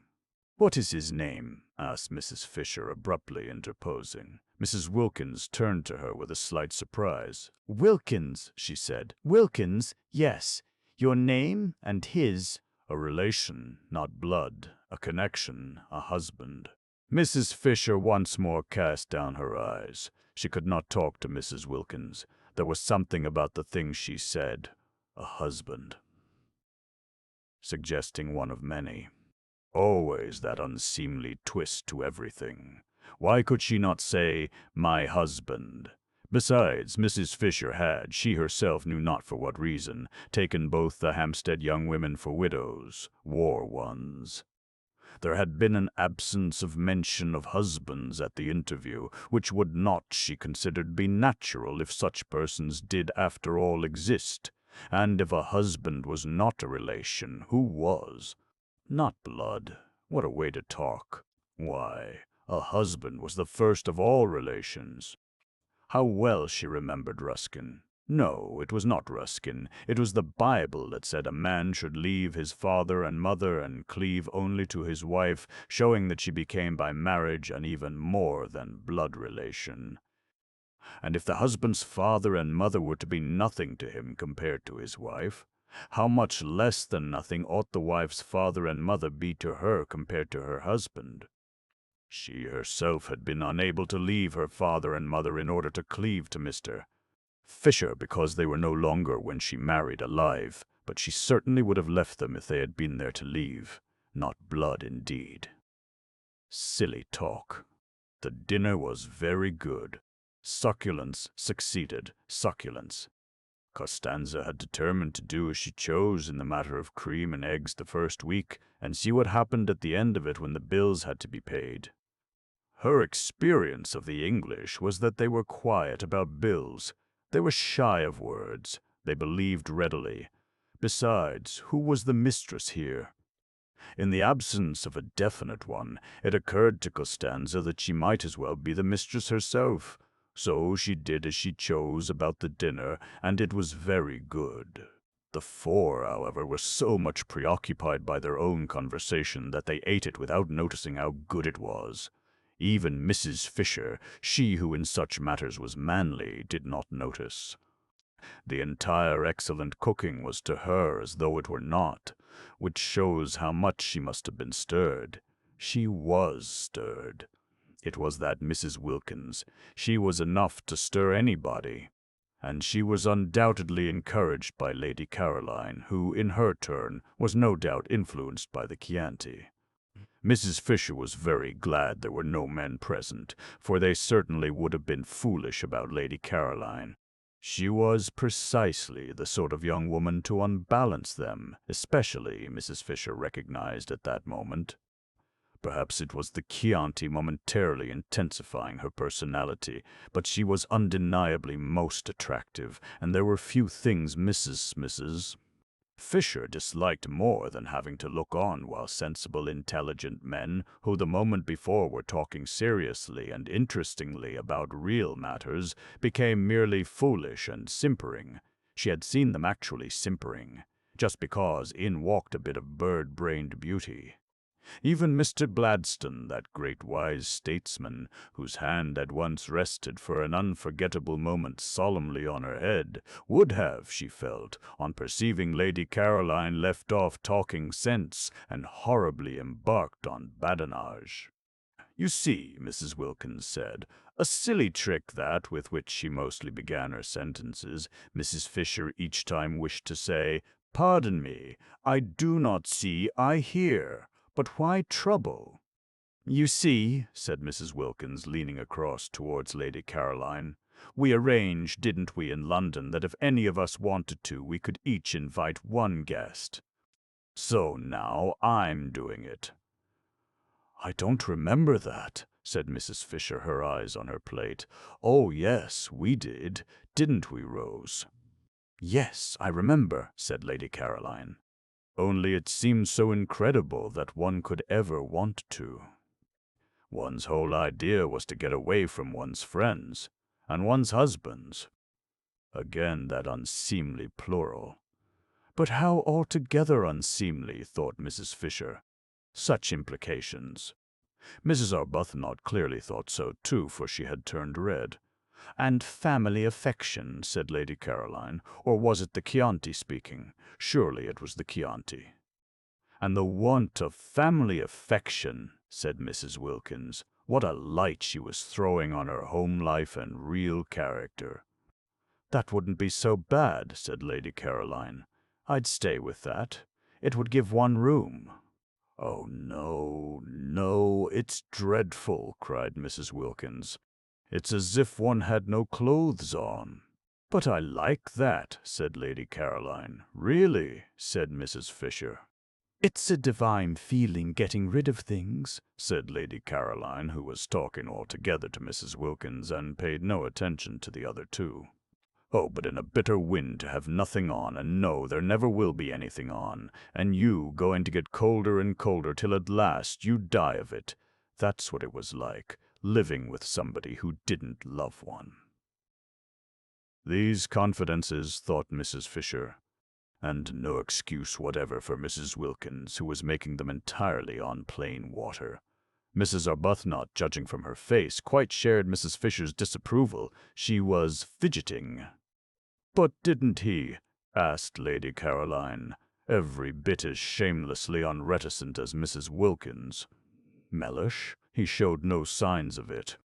"What is his name?" asked Mrs. Fisher, abruptly interposing. Mrs. Wilkins turned to her with a slight surprise. "Wilkins," she said. "Wilkins, yes. Your name and his." "A relation, not blood. A connection, a husband." Mrs. Fisher once more cast down her eyes. She could not talk to Mrs. Wilkins. There was something about the things she said. A husband. Suggesting one of many. Always that unseemly twist to everything. Why could she not say, "my husband"? Besides, Mrs. Fisher had, she herself knew not for what reason, taken both the Hampstead young women for widows, war ones. There had been an absence of mention of husbands at the interview, which would not, she considered, be natural if such persons did after all exist. And if a husband was not a relation, who was? Not blood. What a way to talk. Why, a husband was the first of all relations. How well she remembered Ruskin. No, it was not Ruskin. It was the Bible that said a man should leave his father and mother and cleave only to his wife, showing that she became by marriage an even more than blood relation. And if the husband's father and mother were to be nothing to him compared to his wife, how much less than nothing ought the wife's father and mother be to her compared to her husband? She herself had been unable to leave her father and mother in order to cleave to Mr. Fisher because they were no longer, when she married, alive, but she certainly would have left them if they had been there to leave. Not blood, indeed. Silly talk. The dinner was very good. Succulence succeeded succulence. Costanza had determined to do as she chose in the matter of cream and eggs the first week, and see what happened at the end of it when the bills had to be paid. Her experience of the English was that they were quiet about bills. They were shy of words. They believed readily. Besides, who was the mistress here? In the absence of a definite one, it occurred to Costanza that she might as well be the mistress herself. So she did as she chose about the dinner, and it was very good. The 4, however, were so much preoccupied by their own conversation that they ate it without noticing how good it was. Even Mrs. Fisher, she who in such matters was manly, did not notice. The entire excellent cooking was to her as though it were not, which shows how much she must have been stirred. She was stirred. It was that Mrs. Wilkins. She was enough to stir anybody. And she was undoubtedly encouraged by Lady Caroline, who, in her turn, was no doubt influenced by the Chianti. Mrs. Fisher was very glad there were no men present, for they certainly would have been foolish about Lady Caroline. She was precisely the sort of young woman to unbalance them, especially, Mrs. Fisher recognized at that moment. Perhaps it was the Chianti momentarily intensifying her personality, but she was undeniably most attractive, and there were few things Mrs. Fisher disliked more than having to look on while sensible, intelligent men, who the moment before were talking seriously and interestingly about real matters, became merely foolish and simpering. She had seen them actually simpering, just because in walked a bit of bird-brained beauty. Even Mr. Gladstone, that great wise statesman, whose hand had once rested for an unforgettable moment solemnly on her head, would have, she felt, on perceiving Lady Caroline left off talking sense and horribly embarked on badinage. "You see," Mrs. Wilkins said, a silly trick that with which she mostly began her sentences. Mrs. Fisher each time wished to say, "Pardon me, I do not see, I hear. But why trouble?" "You see," said Mrs. Wilkins, leaning across towards Lady Caroline, "we arranged, didn't we, in London, that if any of us wanted to, we could each invite one guest. So now I'm doing it." "I don't remember that," said Mrs. Fisher, her eyes on her plate. "Oh, yes, we did. Didn't we, Rose?" "Yes, I remember," said Lady Caroline. "Only it seems so incredible that one could ever want to. One's whole idea was to get away from one's friends, and one's husbands." Again that unseemly plural. But how altogether unseemly, thought Mrs. Fisher. Such implications. Mrs. Arbuthnot clearly thought so too, for she had turned red. "And family affection," said Lady Caroline, or was it the Chianti speaking? Surely it was the Chianti. "And the want of family affection," said Mrs. Wilkins. What a light she was throwing on her home life and real character. "That wouldn't be so bad," said Lady Caroline. "I'd stay with that. It would give one room." "Oh, no, no, it's dreadful," cried Mrs. Wilkins. "It's as if one had no clothes on." "But I like that," said Lady Caroline. "Really," said Mrs. Fisher. "It's a divine feeling getting rid of things," said Lady Caroline, who was talking altogether to Mrs. Wilkins and paid no attention to the other two. "Oh, but in a bitter wind to have nothing on, and know there never will be anything on, and you going to get colder and colder till at last you die of it. That's what it was like, living with somebody who didn't love one." These confidences, thought Mrs. Fisher, and no excuse whatever for Mrs. Wilkins, who was making them entirely on plain water. Mrs. Arbuthnot, judging from her face, quite shared Mrs. Fisher's disapproval. She was fidgeting. "But didn't he?" asked Lady Caroline, every bit as shamelessly unreticent as Mrs. Wilkins. "Mellish? He showed no signs of it."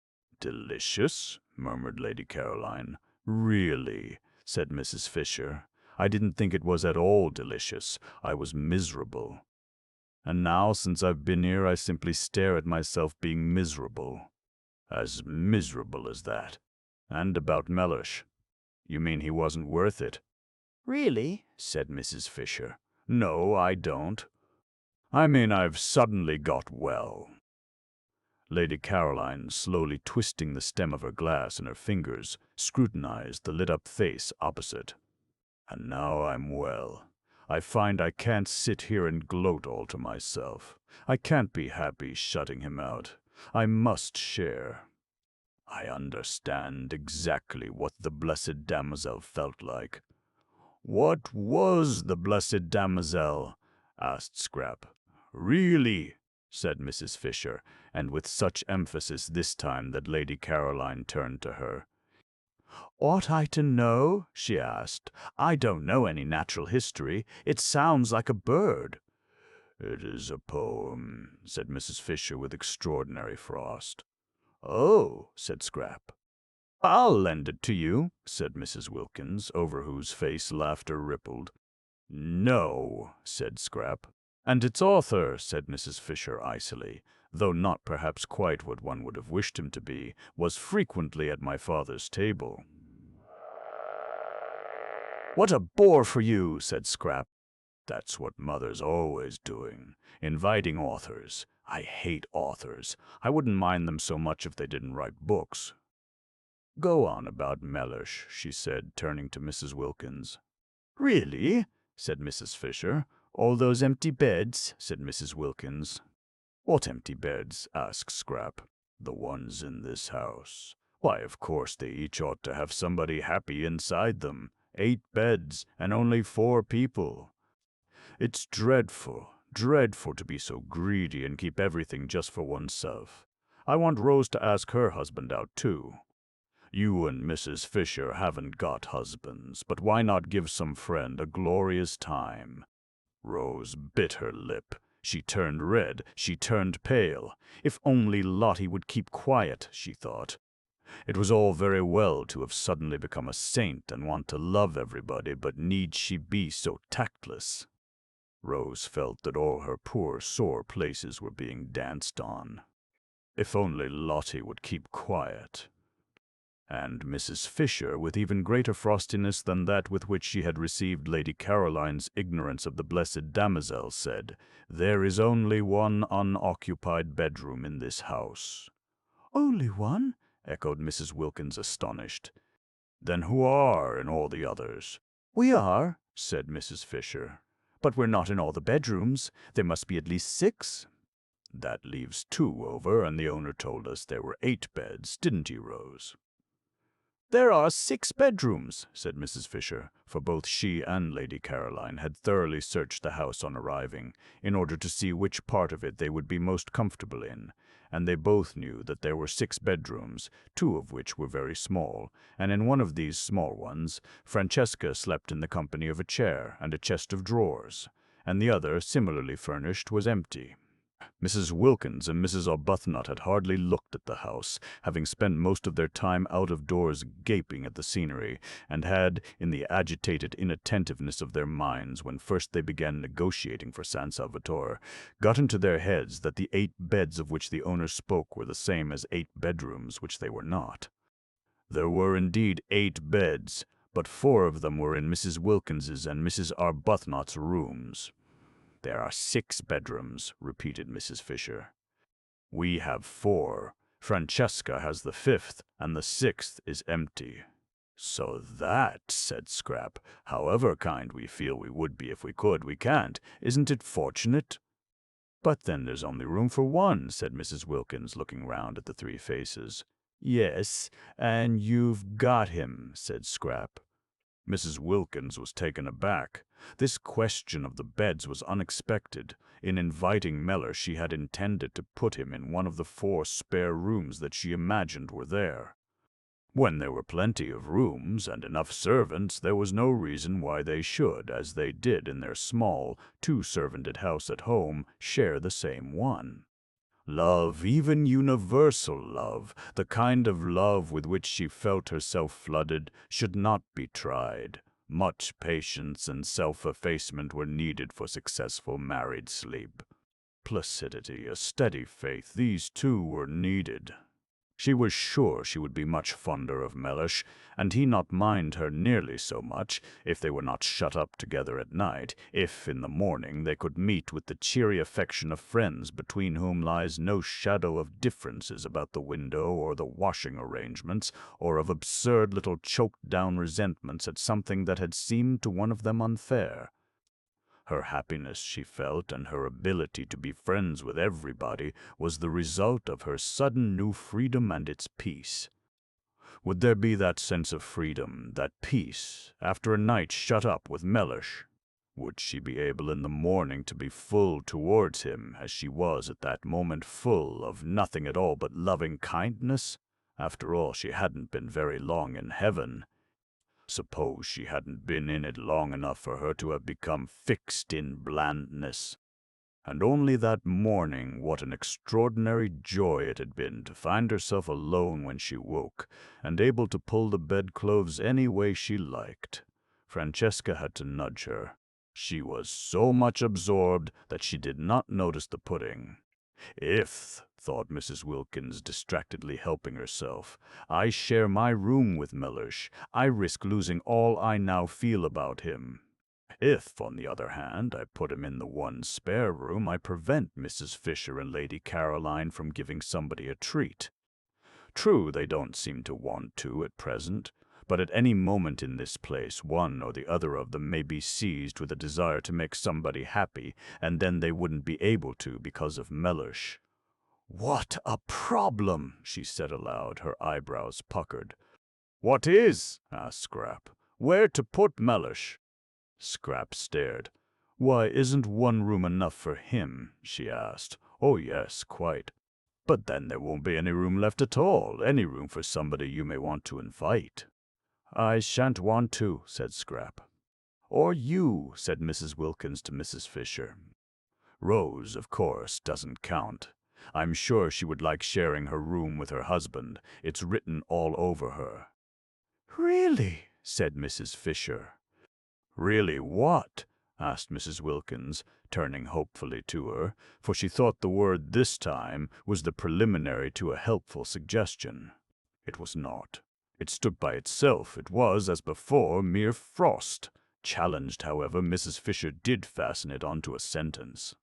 "Delicious?" murmured Lady Caroline. "Really," said Mrs. Fisher. "I didn't think it was at all delicious. I was miserable. And now, since I've been here, I simply stare at myself being miserable." "As miserable as that? And about Mellish? You mean he wasn't worth it?" "Really?" said Mrs. Fisher. "No, I don't. I mean I've suddenly got well." Lady Caroline, slowly twisting the stem of her glass in her fingers, scrutinized the lit-up face opposite. "And now I'm well. I find I can't sit here and gloat all to myself. I can't be happy shutting him out. I must share. I understand exactly what the blessed damozel felt like." "What was the blessed damozel?" asked Scrap. "Really?" said Mrs. Fisher, and with such emphasis this time that Lady Caroline turned to her. "Ought I to know?" she asked. "I don't know any natural history. It sounds like a bird." "It is a poem," said Mrs. Fisher with extraordinary frost. "Oh," said Scrap. "I'll lend it to you," said Mrs. Wilkins, over whose face laughter rippled. "No," said Scrap. "And its author," said Mrs. Fisher icily, though not perhaps quite what one would have wished him to be, "was frequently at my father's table." "What a bore for you," said Scrap. "That's what Mother's always doing, inviting authors. I hate authors. I wouldn't mind them so much if they didn't write books." "Go on about Mellish," she said, turning to Mrs. Wilkins. "Really?" said Mrs. Fisher. "All those empty beds," said Mrs. Wilkins. "What empty beds?" asked Scrap. "The ones in this house. Why, of course they each ought to have somebody happy inside them. 8 beds, and only 4 people. It's dreadful, dreadful to be so greedy and keep everything just for oneself. I want Rose to ask her husband out, too. You and Mrs. Fisher haven't got husbands, but why not give some friend a glorious time?" Rose bit her lip. She turned red, she turned pale. If only Lottie would keep quiet, she thought. It was all very well to have suddenly become a saint and want to love everybody, but need she be so tactless? Rose felt that all her poor sore places were being danced on. If only Lottie would keep quiet. And Mrs. Fisher, with even greater frostiness than that with which she had received Lady Caroline's ignorance of the blessed damozel, said, "There is only one unoccupied bedroom in this house." "Only one?" echoed Mrs. Wilkins, astonished. "Then who are in all the others?" "We are," said Mrs. Fisher. "but we're not in all the bedrooms. There must be at least 6. "That leaves 2 over, and the owner told us there were 8 beds, didn't he, Rose?" "There are 6 bedrooms," said Mrs. Fisher, for both she and Lady Caroline had thoroughly searched the house on arriving, in order to see which part of it they would be most comfortable in, and they both knew that there were 6 bedrooms, 2 of which were very small, and in one of these small ones Francesca slept in the company of a chair and a chest of drawers, and the other, similarly furnished, was empty. Mrs. Wilkins and Mrs. Arbuthnot had hardly looked at the house, having spent most of their time out of doors gaping at the scenery, and had, in the agitated inattentiveness of their minds when first they began negotiating for San Salvatore, got into their heads that the 8 beds of which the owner spoke were the same as 8 bedrooms, which they were not. There were indeed 8 beds, but 4 of them were in Mrs. Wilkins's and Mrs. Arbuthnot's rooms. "There are 6 bedrooms," repeated Mrs. Fisher. "We have 4. Francesca has the 5th, and the 6th is empty." "So that," said Scrap, "however kind we feel we would be if we could, we can't. Isn't it fortunate?" "But then there's only room for 1, said Mrs. Wilkins, looking round at the 3 faces. "Yes, and you've got him," said Scrap. Mrs. Wilkins was taken aback. This question of the beds was unexpected. In inviting Mellish, she had intended to put him in one of the 4 spare rooms that she imagined were there. When there were plenty of rooms and enough servants, there was no reason why they should, as they did in their small, 2-servanted house at home, share the same one. Love, even universal love, the kind of love with which she felt herself flooded, should not be tried. Much patience and self-effacement were needed for successful married sleep. Placidity, a steady faith, these 2 were needed. She was sure she would be much fonder of Mellish, and he not mind her nearly so much, if they were not shut up together at night, if in the morning they could meet with the cheery affection of friends between whom lies no shadow of differences about the window or the washing arrangements, or of absurd little choked-down resentments at something that had seemed to one of them unfair. Her happiness, she felt, and her ability to be friends with everybody was the result of her sudden new freedom and its peace. Would there be that sense of freedom, that peace, after a night shut up with Mellish? Would she be able in the morning to be full towards him, as she was at that moment full of nothing at all but loving kindness? After all, she hadn't been very long in heaven. Suppose she hadn't been in it long enough for her to have become fixed in blandness. And only that morning, what an extraordinary joy it had been to find herself alone when she woke, and able to pull the bedclothes any way she liked. Francesca had to nudge her. She was so much absorbed that she did not notice the pudding. "If," thought Mrs. Wilkins, distractedly helping herself, "I share my room with Mellish, I risk losing all I now feel about him. If, on the other hand, I put him in the one spare room, I prevent Mrs. Fisher and Lady Caroline from giving somebody a treat. True, they don't seem to want to at present, but at any moment in this place, one or the other of them may be seized with a desire to make somebody happy, and then they wouldn't be able to because of Mellish. "What a problem!" she said aloud, her eyebrows puckered. "What is?" asked Scrap. "Where to put Mellish?" Scrap stared. "Why, isn't one room enough for him?" she asked. "Oh, yes, quite. But then there won't be any room left at all, any room for somebody you may want to invite." "I shan't want to," said Scrap. "Or you," said Mrs. Wilkins to Mrs. Fisher. "Rose, of course, doesn't count. I'm sure she would like sharing her room with her husband. It's written all over her." "Really?" said Mrs. Fisher. "Really what?" asked Mrs. Wilkins, turning hopefully to her, for she thought the word this time was the preliminary to a helpful suggestion. It was not. It stood by itself. It was, as before, mere frost. Challenged, however, Mrs. Fisher did fasten it onto a sentence.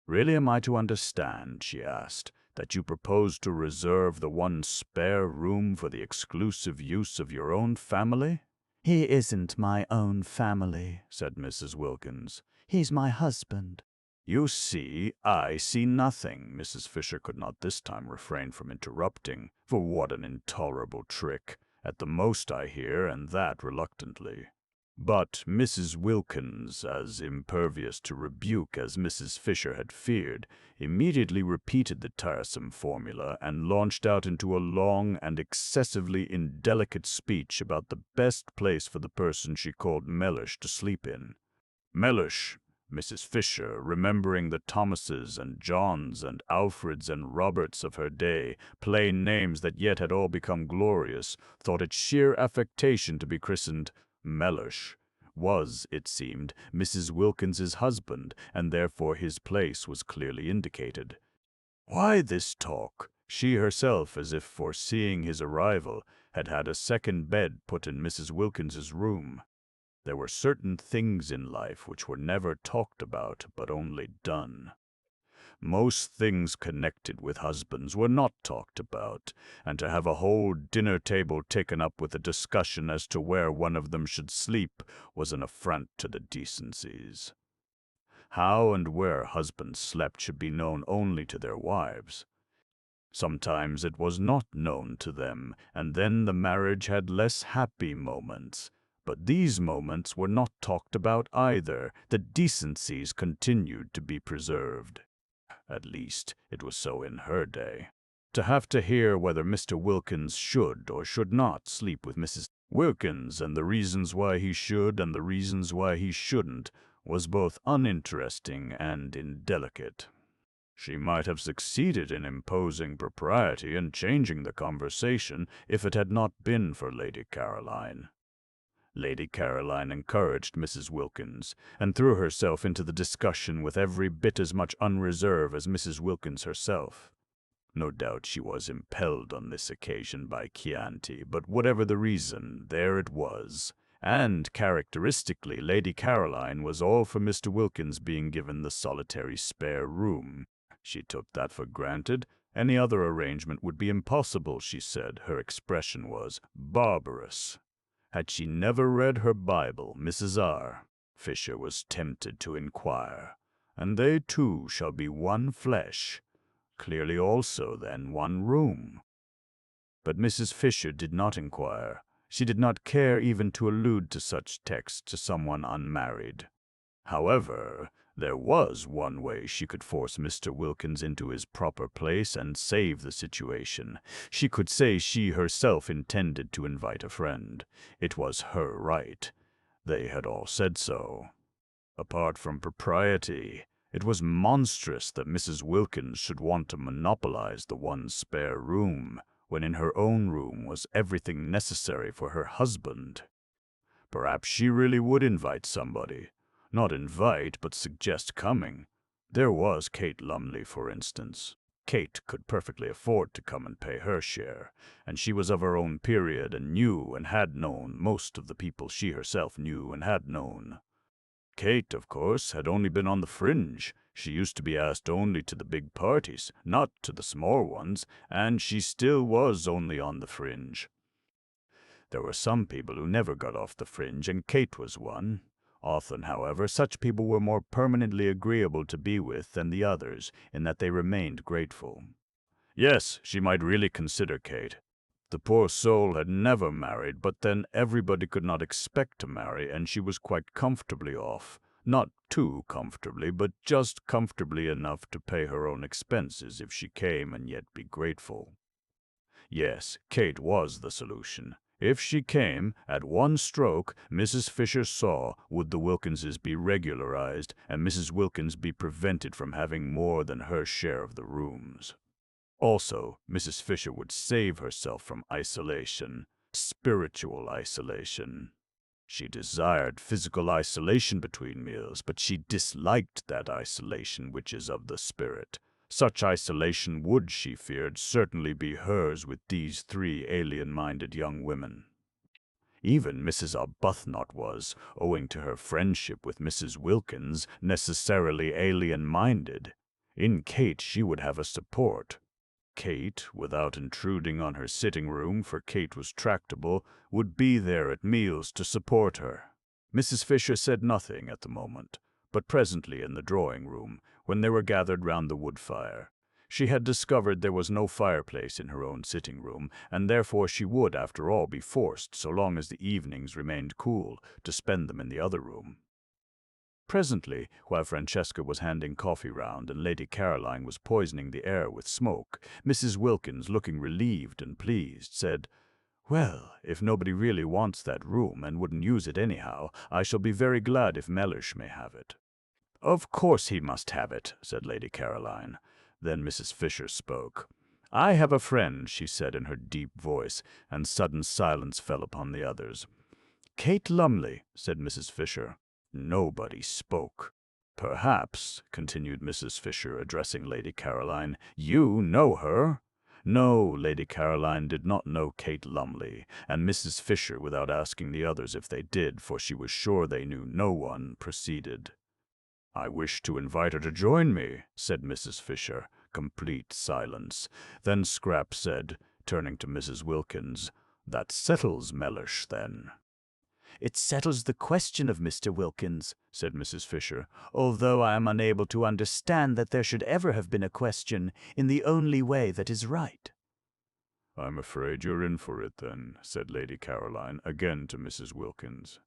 "Really am I to understand," she asked, "that you propose to reserve the one spare room for the exclusive use of your own family?" "He isn't my own family," said Mrs. Wilkins. "He's my husband." "You see, I see nothing," Mrs. Fisher could not this time refrain from interrupting, for what an intolerable trick. "At the most I hear, and that reluctantly." But Mrs. Wilkins, as impervious to rebuke as Mrs. Fisher had feared, immediately repeated the tiresome formula and launched out into a long and excessively indelicate speech about the best place for the person she called Mellish to sleep in. Mellish, Mrs. Fisher, remembering the Thomases and Johns and Alfreds and Roberts of her day, plain names that yet had all become glorious, thought it sheer affectation to be christened Mellish, was, it seemed, Mrs. Wilkins's husband, and therefore his place was clearly indicated. Why this talk? She herself, as if foreseeing his arrival, had had a second bed put in Mrs. Wilkins's room. There were certain things in life which were never talked about, but only done. Most things connected with husbands were not talked about, and to have a whole dinner table taken up with a discussion as to where one of them should sleep was an affront to the decencies. How and where husbands slept should be known only to their wives. Sometimes it was not known to them, and then the marriage had less happy moments. But these moments were not talked about either. The decencies continued to be preserved. At least, it was so in her day. To have to hear whether Mr. Wilkins should or should not sleep with Mrs. Wilkins, and the reasons why he should and the reasons why he shouldn't, was both uninteresting and indelicate. She might have succeeded in imposing propriety and changing the conversation if it had not been for Lady Caroline. Lady Caroline encouraged Mrs. Wilkins, and threw herself into the discussion with every bit as much unreserve as Mrs. Wilkins herself. No doubt she was impelled on this occasion by Chianti, but whatever the reason, there it was. And, characteristically, Lady Caroline was all for Mr. Wilkins being given the solitary spare room. She took that for granted. Any other arrangement would be impossible, she said. Her expression was barbarous. Had she never read her Bible, Mrs. R., Fisher was tempted to inquire. And they two shall be one flesh. Clearly also, then, one room. But Mrs. Fisher did not inquire. She did not care even to allude to such text to someone unmarried. However, there was one way she could force Mr. Wilkins into his proper place and save the situation. She could say she herself intended to invite a friend. It was her right. They had all said so. Apart from propriety, it was monstrous that Mrs. Wilkins should want to monopolize the one spare room, when in her own room was everything necessary for her husband. Perhaps she really would invite somebody. Not invite, but suggest coming. There was Kate Lumley, for instance. Kate could perfectly afford to come and pay her share, and she was of her own period and knew and had known most of the people she herself knew and had known. Kate, of course, had only been on the fringe. She used to be asked only to the big parties, not to the small ones, and she still was only on the fringe. There were some people who never got off the fringe, and Kate was one. Often, however, such people were more permanently agreeable to be with than the others, in that they remained grateful. Yes, she might really consider Kate. The poor soul had never married, but then everybody could not expect to marry, and she was quite comfortably off. Not too comfortably, but just comfortably enough to pay her own expenses if she came and yet be grateful. Yes, Kate was the solution. If she came, at one stroke, Mrs. Fisher saw, would the Wilkinses be regularized, and Mrs. Wilkins be prevented from having more than her share of the rooms. Also, Mrs. Fisher would save herself from isolation, spiritual isolation. She desired physical isolation between meals, but she disliked that isolation which is of the spirit. Such isolation would, she feared, certainly be hers with these three alien-minded young women. Even Mrs. Arbuthnot was, owing to her friendship with Mrs. Wilkins, necessarily alien-minded. In Kate she would have a support. Kate, without intruding on her sitting room, for Kate was tractable, would be there at meals to support her. Mrs. Fisher said nothing at the moment, but presently in the drawing-room, when they were gathered round the wood fire. She had discovered there was no fireplace in her own sitting-room, and therefore she would, after all, be forced, so long as the evenings remained cool, to spend them in the other room. Presently, while Francesca was handing coffee round and Lady Caroline was poisoning the air with smoke, Mrs. Wilkins, looking relieved and pleased, said, "Well, if nobody really wants that room and wouldn't use it anyhow, I shall be very glad if Mellish may have it." "Of course he must have it," said Lady Caroline. Then Mrs. Fisher spoke. "I have a friend," she said in her deep voice, and sudden silence fell upon the others. "Kate Lumley," said Mrs. Fisher. Nobody spoke. "Perhaps," continued Mrs. Fisher, addressing Lady Caroline, "you know her?" No, Lady Caroline did not know Kate Lumley, and Mrs. Fisher, without asking the others if they did, for she was sure they knew no one, proceeded. "I wish to invite her to join me," said Mrs. Fisher. Complete silence. Then Scrap said, turning to Mrs. Wilkins, "That settles Mellish, then." "It settles the question of Mr. Wilkins," said Mrs. Fisher, "although I am unable to understand that there should ever have been a question in the only way that is right." "I'm afraid you're in for it, then," said Lady Caroline, again to Mrs. Wilkins.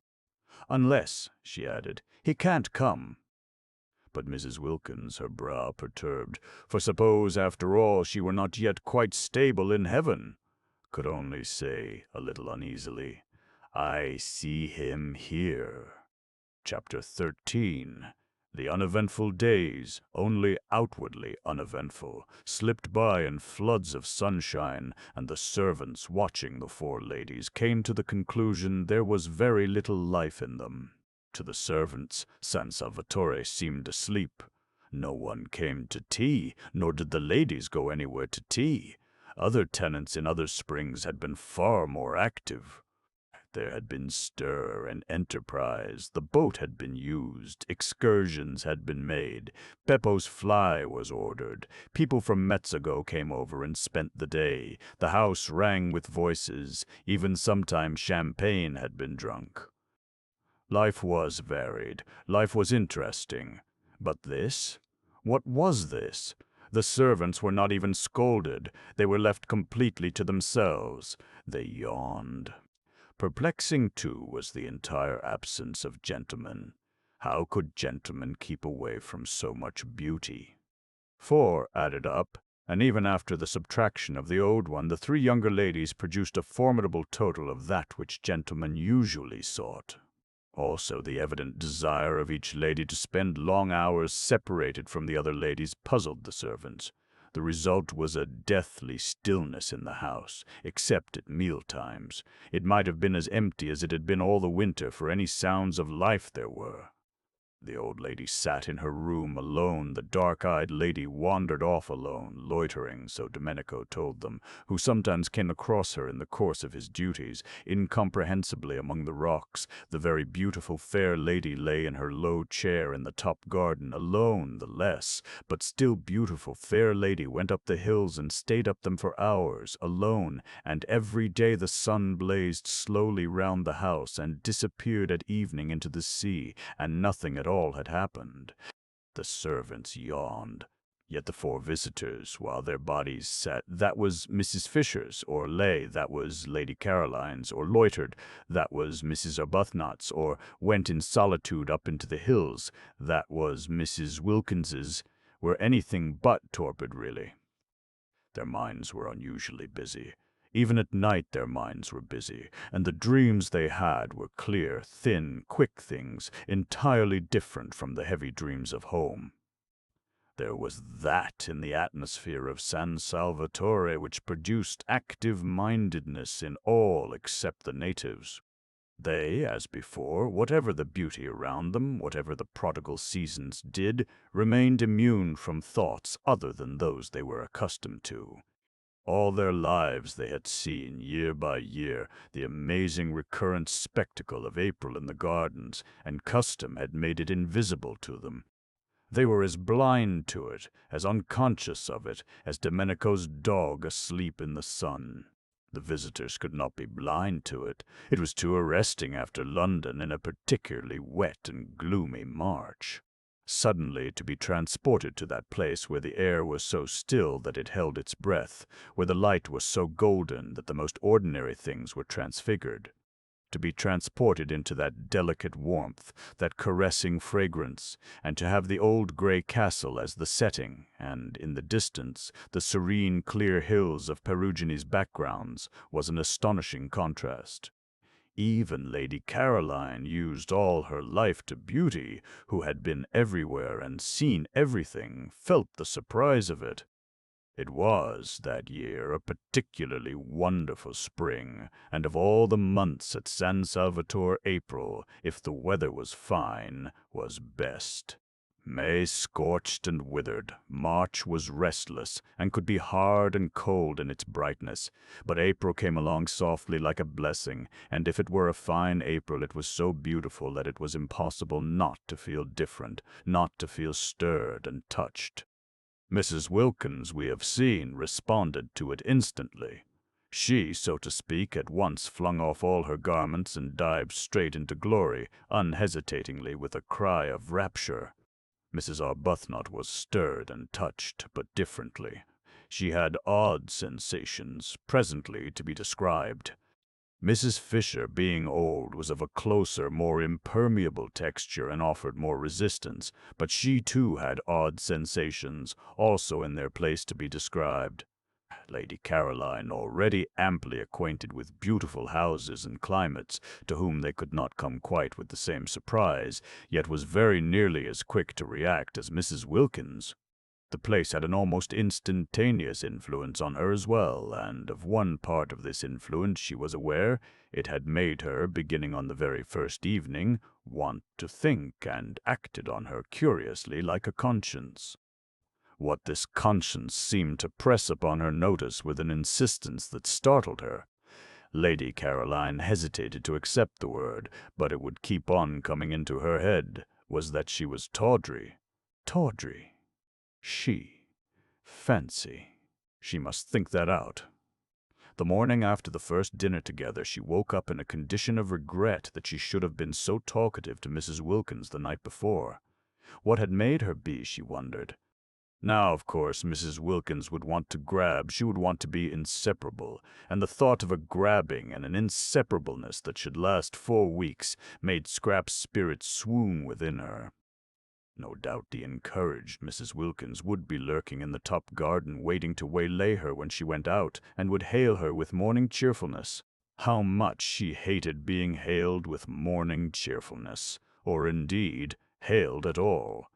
"Unless," she added, "he can't come." But Mrs. Wilkins, her brow perturbed, for suppose, after all, she were not yet quite stable in heaven, could only say, a little uneasily, "I see him here." Chapter 13. The uneventful days, only outwardly uneventful, slipped by in floods of sunshine, and the servants, watching the four ladies, came to the conclusion there was very little life in them. To the servants, San Salvatore seemed asleep. No one came to tea, nor did the ladies go anywhere to tea. Other tenants in other springs had been far more active. There had been stir and enterprise, the boat had been used, excursions had been made, Beppo's fly was ordered, people from Mezzago came over and spent the day, the house rang with voices, even sometimes champagne had been drunk. Life was varied, life was interesting. But this? What was this? The servants were not even scolded, they were left completely to themselves. They yawned. Perplexing, too, was the entire absence of gentlemen. How could gentlemen keep away from so much beauty? Four added up, and even after the subtraction of the old one, the three younger ladies produced a formidable total of that which gentlemen usually sought. Also, the evident desire of each lady to spend long hours separated from the other ladies puzzled the servants. The result was a deathly stillness in the house, except at meal-times. It might have been as empty as it had been all the winter, for any sounds of life there were. The old lady sat in her room alone. The dark-eyed lady wandered off alone, loitering, so Domenico told them, who sometimes came across her in the course of his duties, incomprehensibly among the rocks. The very beautiful fair lady lay in her low chair in the top garden, alone the less, but still beautiful fair lady went up the hills and stayed up them for hours, alone, and every day the sun blazed slowly round the house and disappeared at evening into the sea, and nothing at all had happened. The servants yawned. Yet the four visitors, while their bodies sat, that was Mrs. Fisher's, or lay, that was Lady Caroline's, or loitered, that was Mrs. Arbuthnot's, or went in solitude up into the hills, that was Mrs. Wilkins's, were anything but torpid really. Their minds were unusually busy. Even at night their minds were busy, and the dreams they had were clear, thin, quick things, entirely different from the heavy dreams of home. There was that in the atmosphere of San Salvatore which produced active-mindedness in all except the natives. They, as before, whatever the beauty around them, whatever the prodigal seasons did, remained immune from thoughts other than those they were accustomed to. All their lives they had seen, year by year, the amazing recurrent spectacle of April in the gardens, and custom had made it invisible to them. They were as blind to it, as unconscious of it, as Domenico's dog asleep in the sun. The visitors could not be blind to it. It was too arresting after London in a particularly wet and gloomy March. Suddenly to be transported to that place where the air was so still that it held its breath, where the light was so golden that the most ordinary things were transfigured. To be transported into that delicate warmth, that caressing fragrance, and to have the old grey castle as the setting, and, in the distance, the serene, clear hills of Perugine's backgrounds, was an astonishing contrast. Even Lady Caroline, used all her life to beauty, who had been everywhere and seen everything, felt the surprise of it. It was, that year, a particularly wonderful spring, and of all the months at San Salvatore, April, if the weather was fine, was best. May scorched and withered, March was restless, and could be hard and cold in its brightness, but April came along softly like a blessing, and if it were a fine April it was so beautiful that it was impossible not to feel different, not to feel stirred and touched. Mrs. Wilkins, we have seen, responded to it instantly. She, so to speak, at once flung off all her garments and dived straight into glory, unhesitatingly, with a cry of rapture. Mrs. Arbuthnot was stirred and touched, but differently. She had odd sensations, presently to be described. Mrs. Fisher, being old, was of a closer, more impermeable texture and offered more resistance, but she too had odd sensations, also in their place to be described. Lady Caroline, already amply acquainted with beautiful houses and climates, to whom they could not come quite with the same surprise, yet was very nearly as quick to react as Mrs. Wilkins. The place had an almost instantaneous influence on her as well, and of one part of this influence she was aware. It had made her, beginning on the very first evening, want to think, and acted on her curiously like a conscience. What this conscience seemed to press upon her notice with an insistence that startled her. Lady Caroline hesitated to accept the word, but it would keep on coming into her head, was that she was tawdry. Tawdry. She. Fancy. She must think that out. The morning after the first dinner together, she woke up in a condition of regret that she should have been so talkative to Mrs. Wilkins the night before. What had made her be, she wondered. Now, of course, Mrs. Wilkins would want to grab, she would want to be inseparable, and the thought of a grabbing and an inseparableness that should last 4 weeks made Scrap's spirit swoon within her. No doubt the encouraged Mrs. Wilkins would be lurking in the top garden waiting to waylay her when she went out, and would hail her with morning cheerfulness. How much she hated being hailed with morning cheerfulness, or indeed, hailed at all.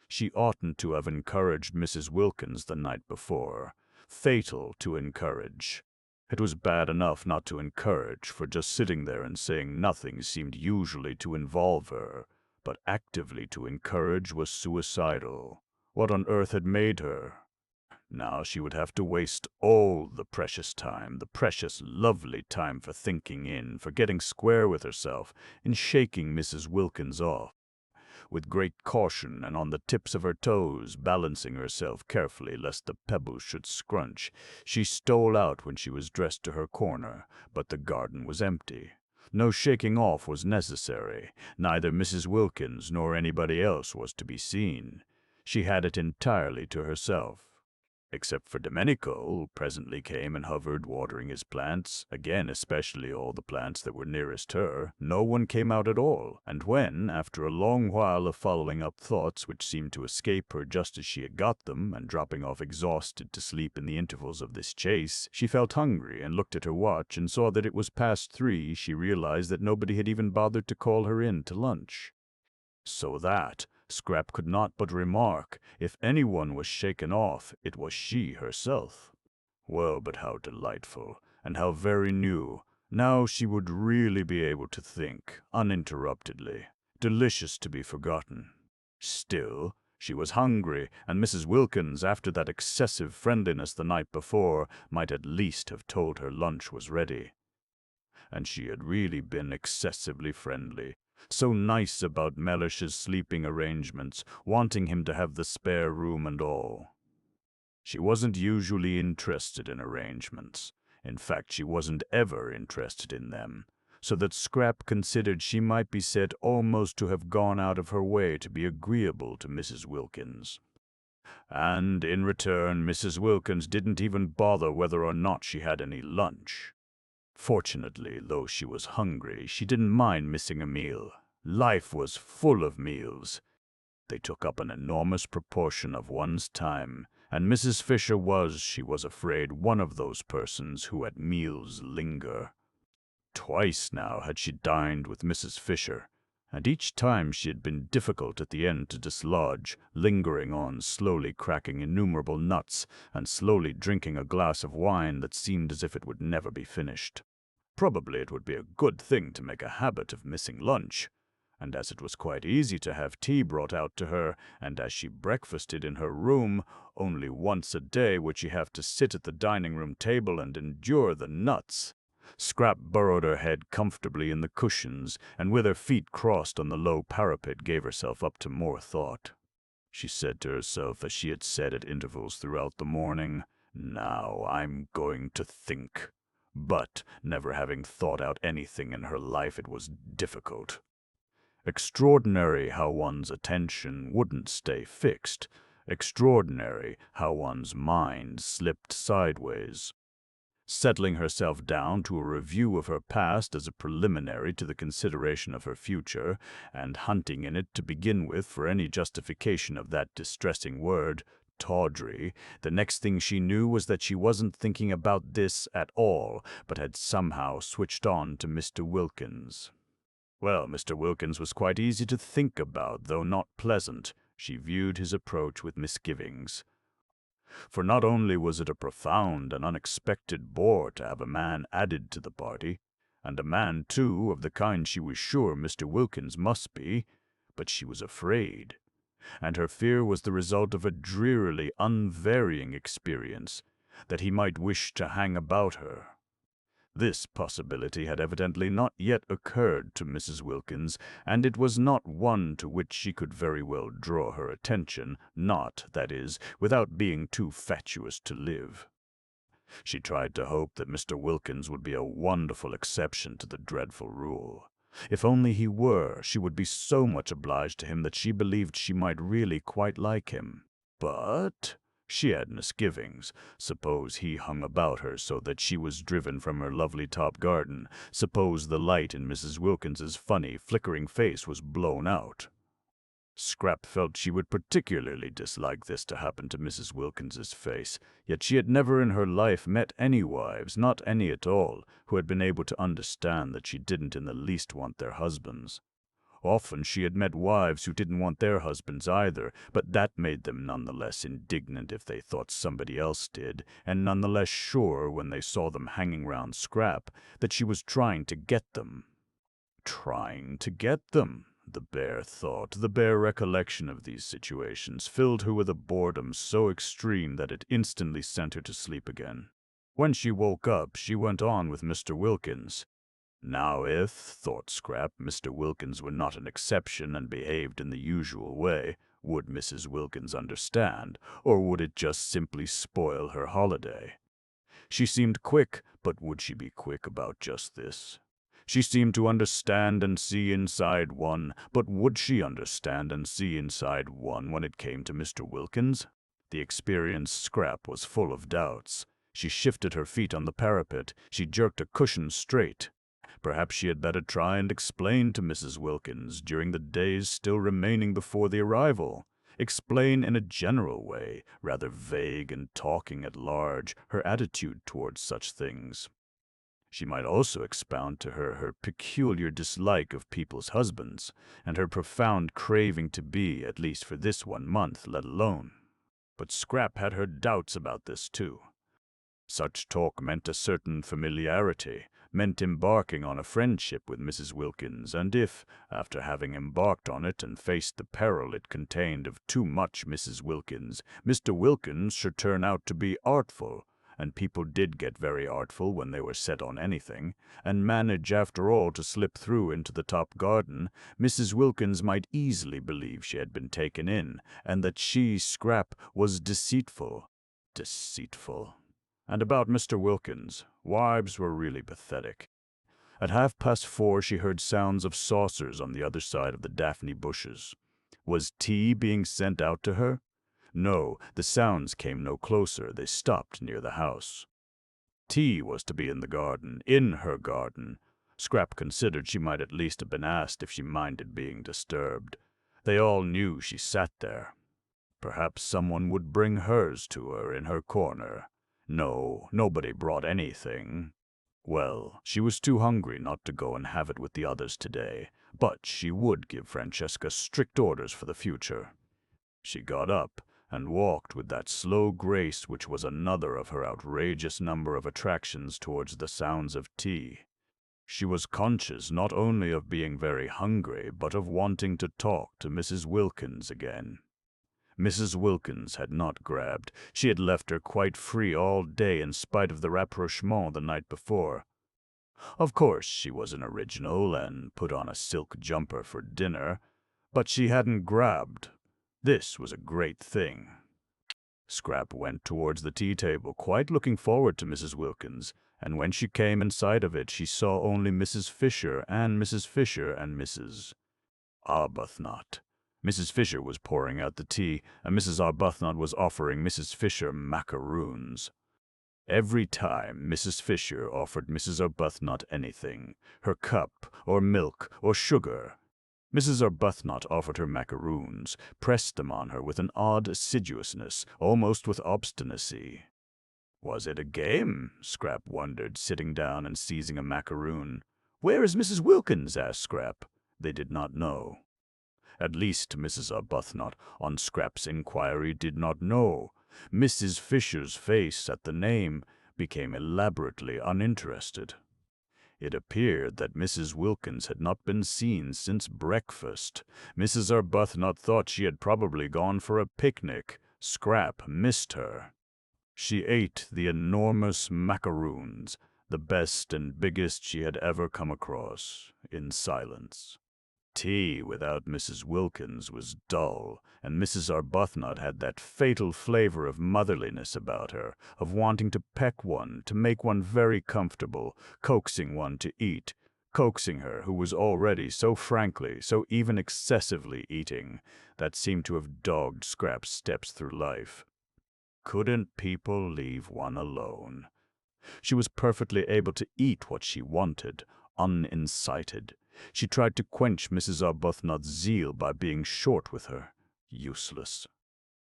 She oughtn't to have encouraged Mrs. Wilkins the night before. Fatal to encourage. It was bad enough not to encourage, for just sitting there and saying nothing seemed usually to involve her. but actively to encourage was suicidal. What on earth had made her? Now she would have to waste all the precious time, the precious, lovely time for thinking for getting square with herself, in shaking Mrs. Wilkins off. With great caution and on the tips of her toes, balancing herself carefully lest the pebbles should scrunch, she stole out when she was dressed to her corner, but the garden was empty. No shaking off was necessary. Neither Mrs. Wilkins nor anybody else was to be seen. She had it entirely to herself. Except for Domenico, who presently came and hovered watering his plants, again especially all the plants that were nearest her, no one came out at all, and when, after a long while of following up thoughts which seemed to escape her just as she had got them, and dropping off exhausted to sleep in the intervals of this chase, she felt hungry and looked at her watch and saw that it was past 3, she realized that nobody had even bothered to call her in to lunch. So that, Scrap could not but remark, if anyone was shaken off, it was she herself. Well, but how delightful, and how very new. Now she would really be able to think, uninterruptedly. Delicious to be forgotten. Still, she was hungry, and Mrs. Wilkins, after that excessive friendliness the night before, might at least have told her lunch was ready. And she had really been excessively friendly. So nice about Mellish's sleeping arrangements, wanting him to have the spare room and all. She wasn't usually interested in arrangements. In fact, she wasn't ever interested in them, so that Scrap considered she might be said almost to have gone out of her way to be agreeable to Mrs. Wilkins. And in return, Mrs. Wilkins didn't even bother whether or not she had any lunch. Fortunately, though she was hungry, she didn't mind missing a meal. Life was full of meals. They took up an enormous proportion of one's time, and Mrs. Fisher was, she was afraid, one of those persons who at meals linger. Twice now had she dined with Mrs. Fisher, and each time she had been difficult at the end to dislodge, lingering on, slowly cracking innumerable nuts, and slowly drinking a glass of wine that seemed as if it would never be finished. Probably it would be a good thing to make a habit of missing lunch, and as it was quite easy to have tea brought out to her, and as she breakfasted in her room, only once a day would she have to sit at the dining-room table and endure the nuts. Scrap burrowed her head comfortably in the cushions, and with her feet crossed on the low parapet gave herself up to more thought. She said to herself, as she had said at intervals throughout the morning, "Now I'm going to think." But, never having thought out anything in her life, it was difficult. Extraordinary how one's attention wouldn't stay fixed. Extraordinary how one's mind slipped sideways. Settling herself down to a review of her past as a preliminary to the consideration of her future, and hunting in it to begin with for any justification of that distressing word, tawdry, the next thing she knew was that she wasn't thinking about this at all, but had somehow switched on to Mr. Wilkins. Well, Mr. Wilkins was quite easy to think about, though not pleasant. She viewed his approach with misgivings. For not only was it a profound and unexpected bore to have a man added to the party, and a man, too, of the kind she was sure Mr. Wilkins must be, but she was afraid. And her fear was the result of a drearily unvarying experience, that he might wish to hang about her. This possibility had evidently not yet occurred to Mrs. Wilkins, and it was not one to which she could very well draw her attention, not, that is, without being too fatuous to live. She tried to hope that Mr. Wilkins would be a wonderful exception to the dreadful rule. If only he were, she would be so much obliged to him that she believed she might really quite like him. But she had misgivings. Suppose he hung about her so that she was driven from her lovely top garden. Suppose the light in Mrs. Wilkins's funny, flickering face was blown out. Scrap felt she would particularly dislike this to happen to Mrs. Wilkins's face, yet she had never in her life met any wives, not any at all, who had been able to understand that she didn't in the least want their husbands. Often she had met wives who didn't want their husbands either, but that made them none the less indignant if they thought somebody else did, and none the less sure, when they saw them hanging round Scrap, that she was trying to get them. Trying to get them. the bare thought, the bare recollection of these situations filled her with a boredom so extreme that it instantly sent her to sleep again. When she woke up, she went on with Mr. Wilkins. Now if, thought Scrap, Mr. Wilkins were not an exception and behaved in the usual way, would Mrs. Wilkins understand, or would it just simply spoil her holiday? She seemed quick, but would she be quick about just this? She seemed to understand and see inside one, but would she understand and see inside one when it came to Mr. Wilkins? The experienced Scrap was full of doubts. She shifted her feet on the parapet. She jerked a cushion straight. Perhaps she had better try and explain to Mrs. Wilkins during the days still remaining before the arrival. Explain in a general way, rather vague and talking at large, her attitude towards such things. She might also expound to her peculiar dislike of people's husbands, and her profound craving to be, at least for this 1 month, let alone. But Scrap had her doubts about this too. Such talk meant a certain familiarity, meant embarking on a friendship with Mrs. Wilkins, and if, after having embarked on it and faced the peril it contained of too much Mrs. Wilkins, Mr. Wilkins should turn out to be artful, and people did get very artful when they were set on anything, and manage after all to slip through into the top garden, Mrs. Wilkins might easily believe she had been taken in, and that she, Scrap, was deceitful. Deceitful. And about Mr. Wilkins, wives were really pathetic. At 4:30 she heard sounds of saucers on the other side of the daphne bushes. Was tea being sent out to her? No, the sounds came no closer. They stopped near the house. Tea was to be in the garden, in her garden. Scrap considered she might at least have been asked if she minded being disturbed. They all knew she sat there. Perhaps someone would bring hers to her in her corner. No, nobody brought anything. Well, she was too hungry not to go and have it with the others today, but she would give Francesca strict orders for the future. She got up and walked with that slow grace which was another of her outrageous number of attractions towards the sounds of tea. She was conscious not only of being very hungry, but of wanting to talk to Mrs. Wilkins again. Mrs. Wilkins had not grabbed. She had left her quite free all day in spite of the rapprochement the night before. Of course she was an original and put on a silk jumper for dinner, but she hadn't grabbed. This was a great thing. Scrap went towards the tea-table, quite looking forward to Mrs. Wilkins, and when she came in sight of it she saw only Mrs. Fisher and Mrs. Arbuthnot. Mrs. Fisher was pouring out the tea, and Mrs. Arbuthnot was offering Mrs. Fisher macaroons. Every time Mrs. Fisher offered Mrs. Arbuthnot anything, her cup, or milk, or sugar, Mrs. Arbuthnot offered her macaroons, pressed them on her with an odd assiduousness, almost with obstinacy. Was it a game? Scrap wondered, sitting down and seizing a macaroon. "Where is Mrs. Wilkins?" asked Scrap. They did not know. At least Mrs. Arbuthnot, on Scrap's inquiry, did not know. Mrs. Fisher's face at the name became elaborately uninterested. It appeared that Mrs. Wilkins had not been seen since breakfast. Mrs. Arbuthnot thought she had probably gone for a picnic. Scrap missed her. She ate the enormous macaroons, the best and biggest she had ever come across, in silence. Tea without Mrs. Wilkins was dull, and Mrs. Arbuthnot had that fatal flavor of motherliness about her, of wanting to peck one, to make one very comfortable, coaxing one to eat, coaxing her who was already so frankly, so even excessively eating, that seemed to have dogged Scrap's steps through life. Couldn't people leave one alone? She was perfectly able to eat what she wanted, unincited. She tried to quench Mrs. Arbuthnot's zeal by being short with her. Useless.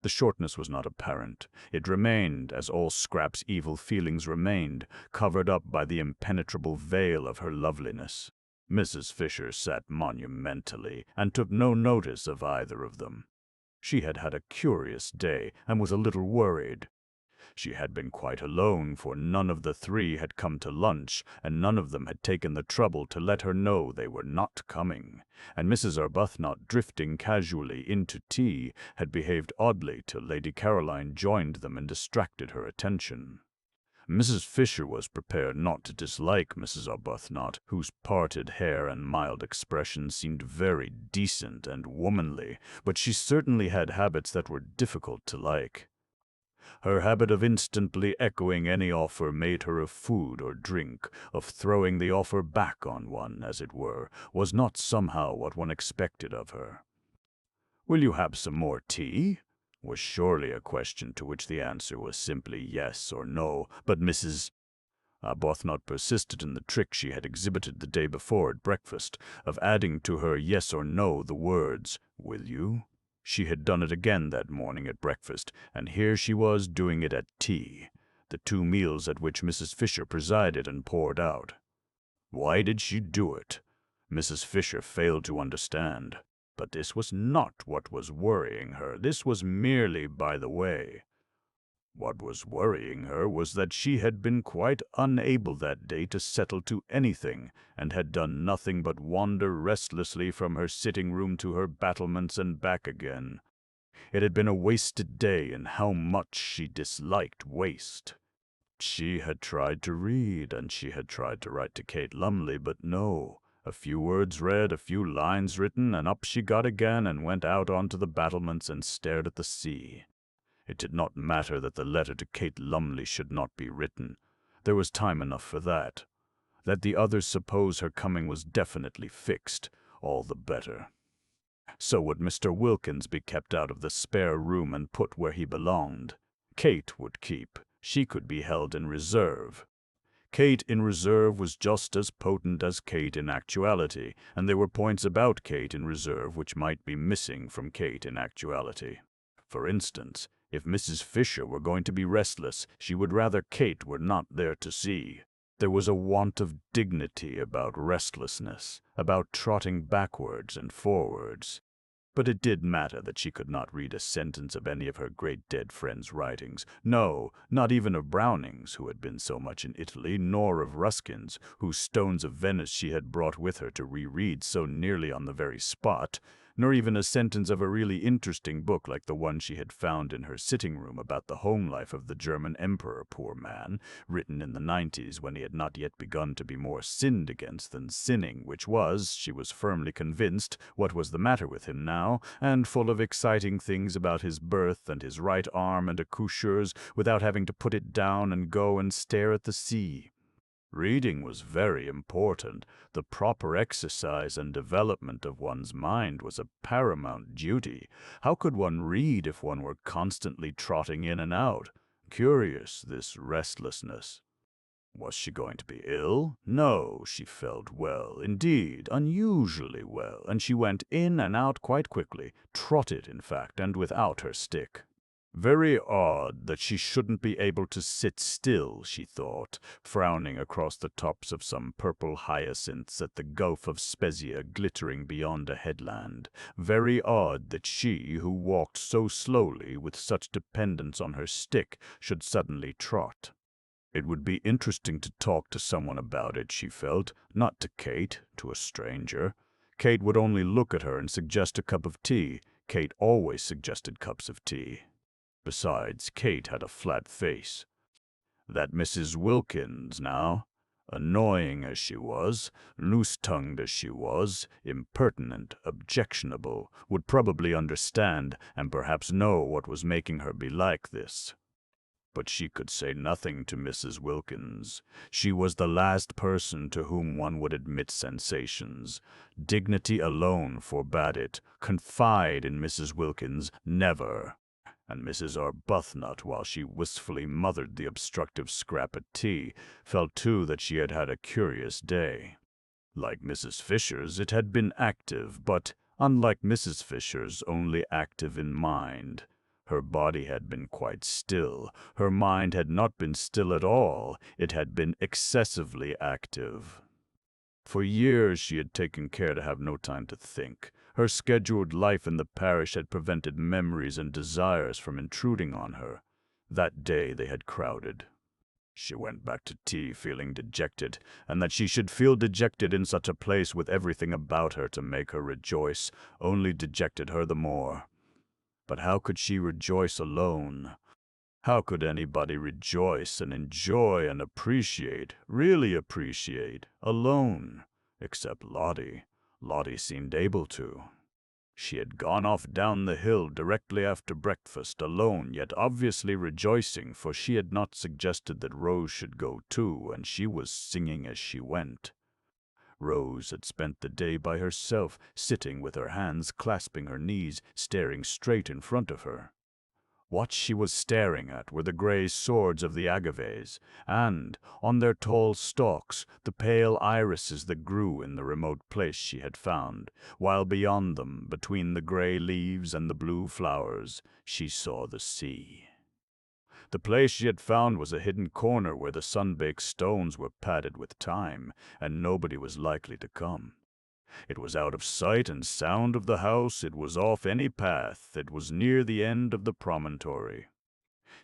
The shortness was not apparent. It remained, as all Scrap's evil feelings remained, covered up by the impenetrable veil of her loveliness. Mrs. Fisher sat monumentally, and took no notice of either of them. She had had a curious day, and was a little worried. She had been quite alone, for none of the three had come to lunch, and none of them had taken the trouble to let her know they were not coming. And Mrs. Arbuthnot, drifting casually into tea, had behaved oddly till Lady Caroline joined them and distracted her attention. Mrs. Fisher was prepared not to dislike Mrs. Arbuthnot, whose parted hair and mild expression seemed very decent and womanly, but she certainly had habits that were difficult to like. Her habit of instantly echoing any offer made her of food or drink, of throwing the offer back on one, as it were, was not somehow what one expected of her. "Will you have some more tea?" was surely a question to which the answer was simply yes or no, but Mrs. Arbuthnot persisted in the trick she had exhibited the day before at breakfast, of adding to her yes or no the words, "Will you?" She had done it again that morning at breakfast, and here she was doing it at tea, the two meals at which Mrs. Fisher presided and poured out. Why did she do it? Mrs. Fisher failed to understand. But this was not what was worrying her. This was merely by the way. What was worrying her was that she had been quite unable that day to settle to anything, and had done nothing but wander restlessly from her sitting-room to her battlements and back again. It had been a wasted day, and how much she disliked waste. She had tried to read, and she had tried to write to Kate Lumley, but no. A few words read, a few lines written, and up she got again and went out onto the battlements and stared at the sea. It did not matter that the letter to Kate Lumley should not be written. There was time enough for that. Let the others suppose her coming was definitely fixed, all the better. So would Mr. Wilkins be kept out of the spare room and put where he belonged. Kate would keep. She could be held in reserve. Kate in reserve was just as potent as Kate in actuality, and there were points about Kate in reserve which might be missing from Kate in actuality. For instance, if Mrs. Fisher were going to be restless, she would rather Kate were not there to see. There was a want of dignity about restlessness, about trotting backwards and forwards. But it did matter that she could not read a sentence of any of her great dead friends' writings. No, not even of Browning's, who had been so much in Italy, nor of Ruskin's, whose Stones of Venice she had brought with her to reread so nearly on the very spot, nor even a sentence of a really interesting book like the one she had found in her sitting-room about the home life of the German emperor, poor man, written in the 90s when he had not yet begun to be more sinned against than sinning, which was, she was firmly convinced, what was the matter with him now, and full of exciting things about his birth and his right arm and accoucheurs, without having to put it down and go and stare at the sea. Reading was very important. The proper exercise and development of one's mind was a paramount duty. How could one read if one were constantly trotting in and out? Curious, this restlessness. Was she going to be ill? No, she felt well, indeed, unusually well, and she went in and out quite quickly, trotted, in fact, and without her stick. Very odd that she shouldn't be able to sit still, she thought, frowning across the tops of some purple hyacinths at the Gulf of Spezia glittering beyond a headland. Very odd that she, who walked so slowly with such dependence on her stick, should suddenly trot. It would be interesting to talk to someone about it, she felt, not to Kate, to a stranger. Kate would only look at her and suggest a cup of tea. Kate always suggested cups of tea. Besides, Kate had a flat face. That Mrs. Wilkins, now, annoying as she was, loose-tongued as she was, impertinent, objectionable, would probably understand and perhaps know what was making her be like this. But she could say nothing to Mrs. Wilkins. She was the last person to whom one would admit sensations. Dignity alone forbade it. Confide in Mrs. Wilkins, never. And Mrs. Arbuthnot, while she wistfully mothered the obstructive scrap at tea, felt too that she had had a curious day. Like Mrs. Fisher's, it had been active, but, unlike Mrs. Fisher's, only active in mind. Her body had been quite still. Her mind had not been still at all. It had been excessively active. For years she had taken care to have no time to think. Her scheduled life in the parish had prevented memories and desires from intruding on her. That day they had crowded. She went back to tea feeling dejected, and that she should feel dejected in such a place with everything about her to make her rejoice only dejected her the more. But how could she rejoice alone? How could anybody rejoice and enjoy and appreciate, really appreciate, alone? Except Lottie. Lottie seemed able to. She had gone off down the hill directly after breakfast, alone, yet obviously rejoicing, for she had not suggested that Rose should go too, and she was singing as she went. Rose had spent the day by herself, sitting with her hands clasping her knees, staring straight in front of her. What she was staring at were the grey swords of the agaves, and, on their tall stalks, the pale irises that grew in the remote place she had found, while beyond them, between the grey leaves and the blue flowers, she saw the sea. The place she had found was a hidden corner where the sun-baked stones were padded with time, and nobody was likely to come. It was out of sight and sound of the house, it was off any path, it was near the end of the promontory.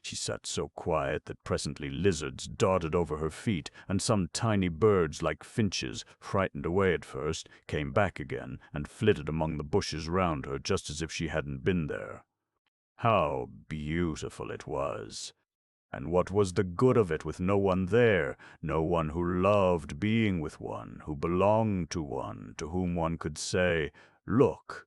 She sat so quiet that presently lizards darted over her feet, and some tiny birds like finches, frightened away at first, came back again and flitted among the bushes round her just as if she hadn't been there. How beautiful it was! And what was the good of it with no one there, no one who loved being with one, who belonged to one, to whom one could say, "Look"?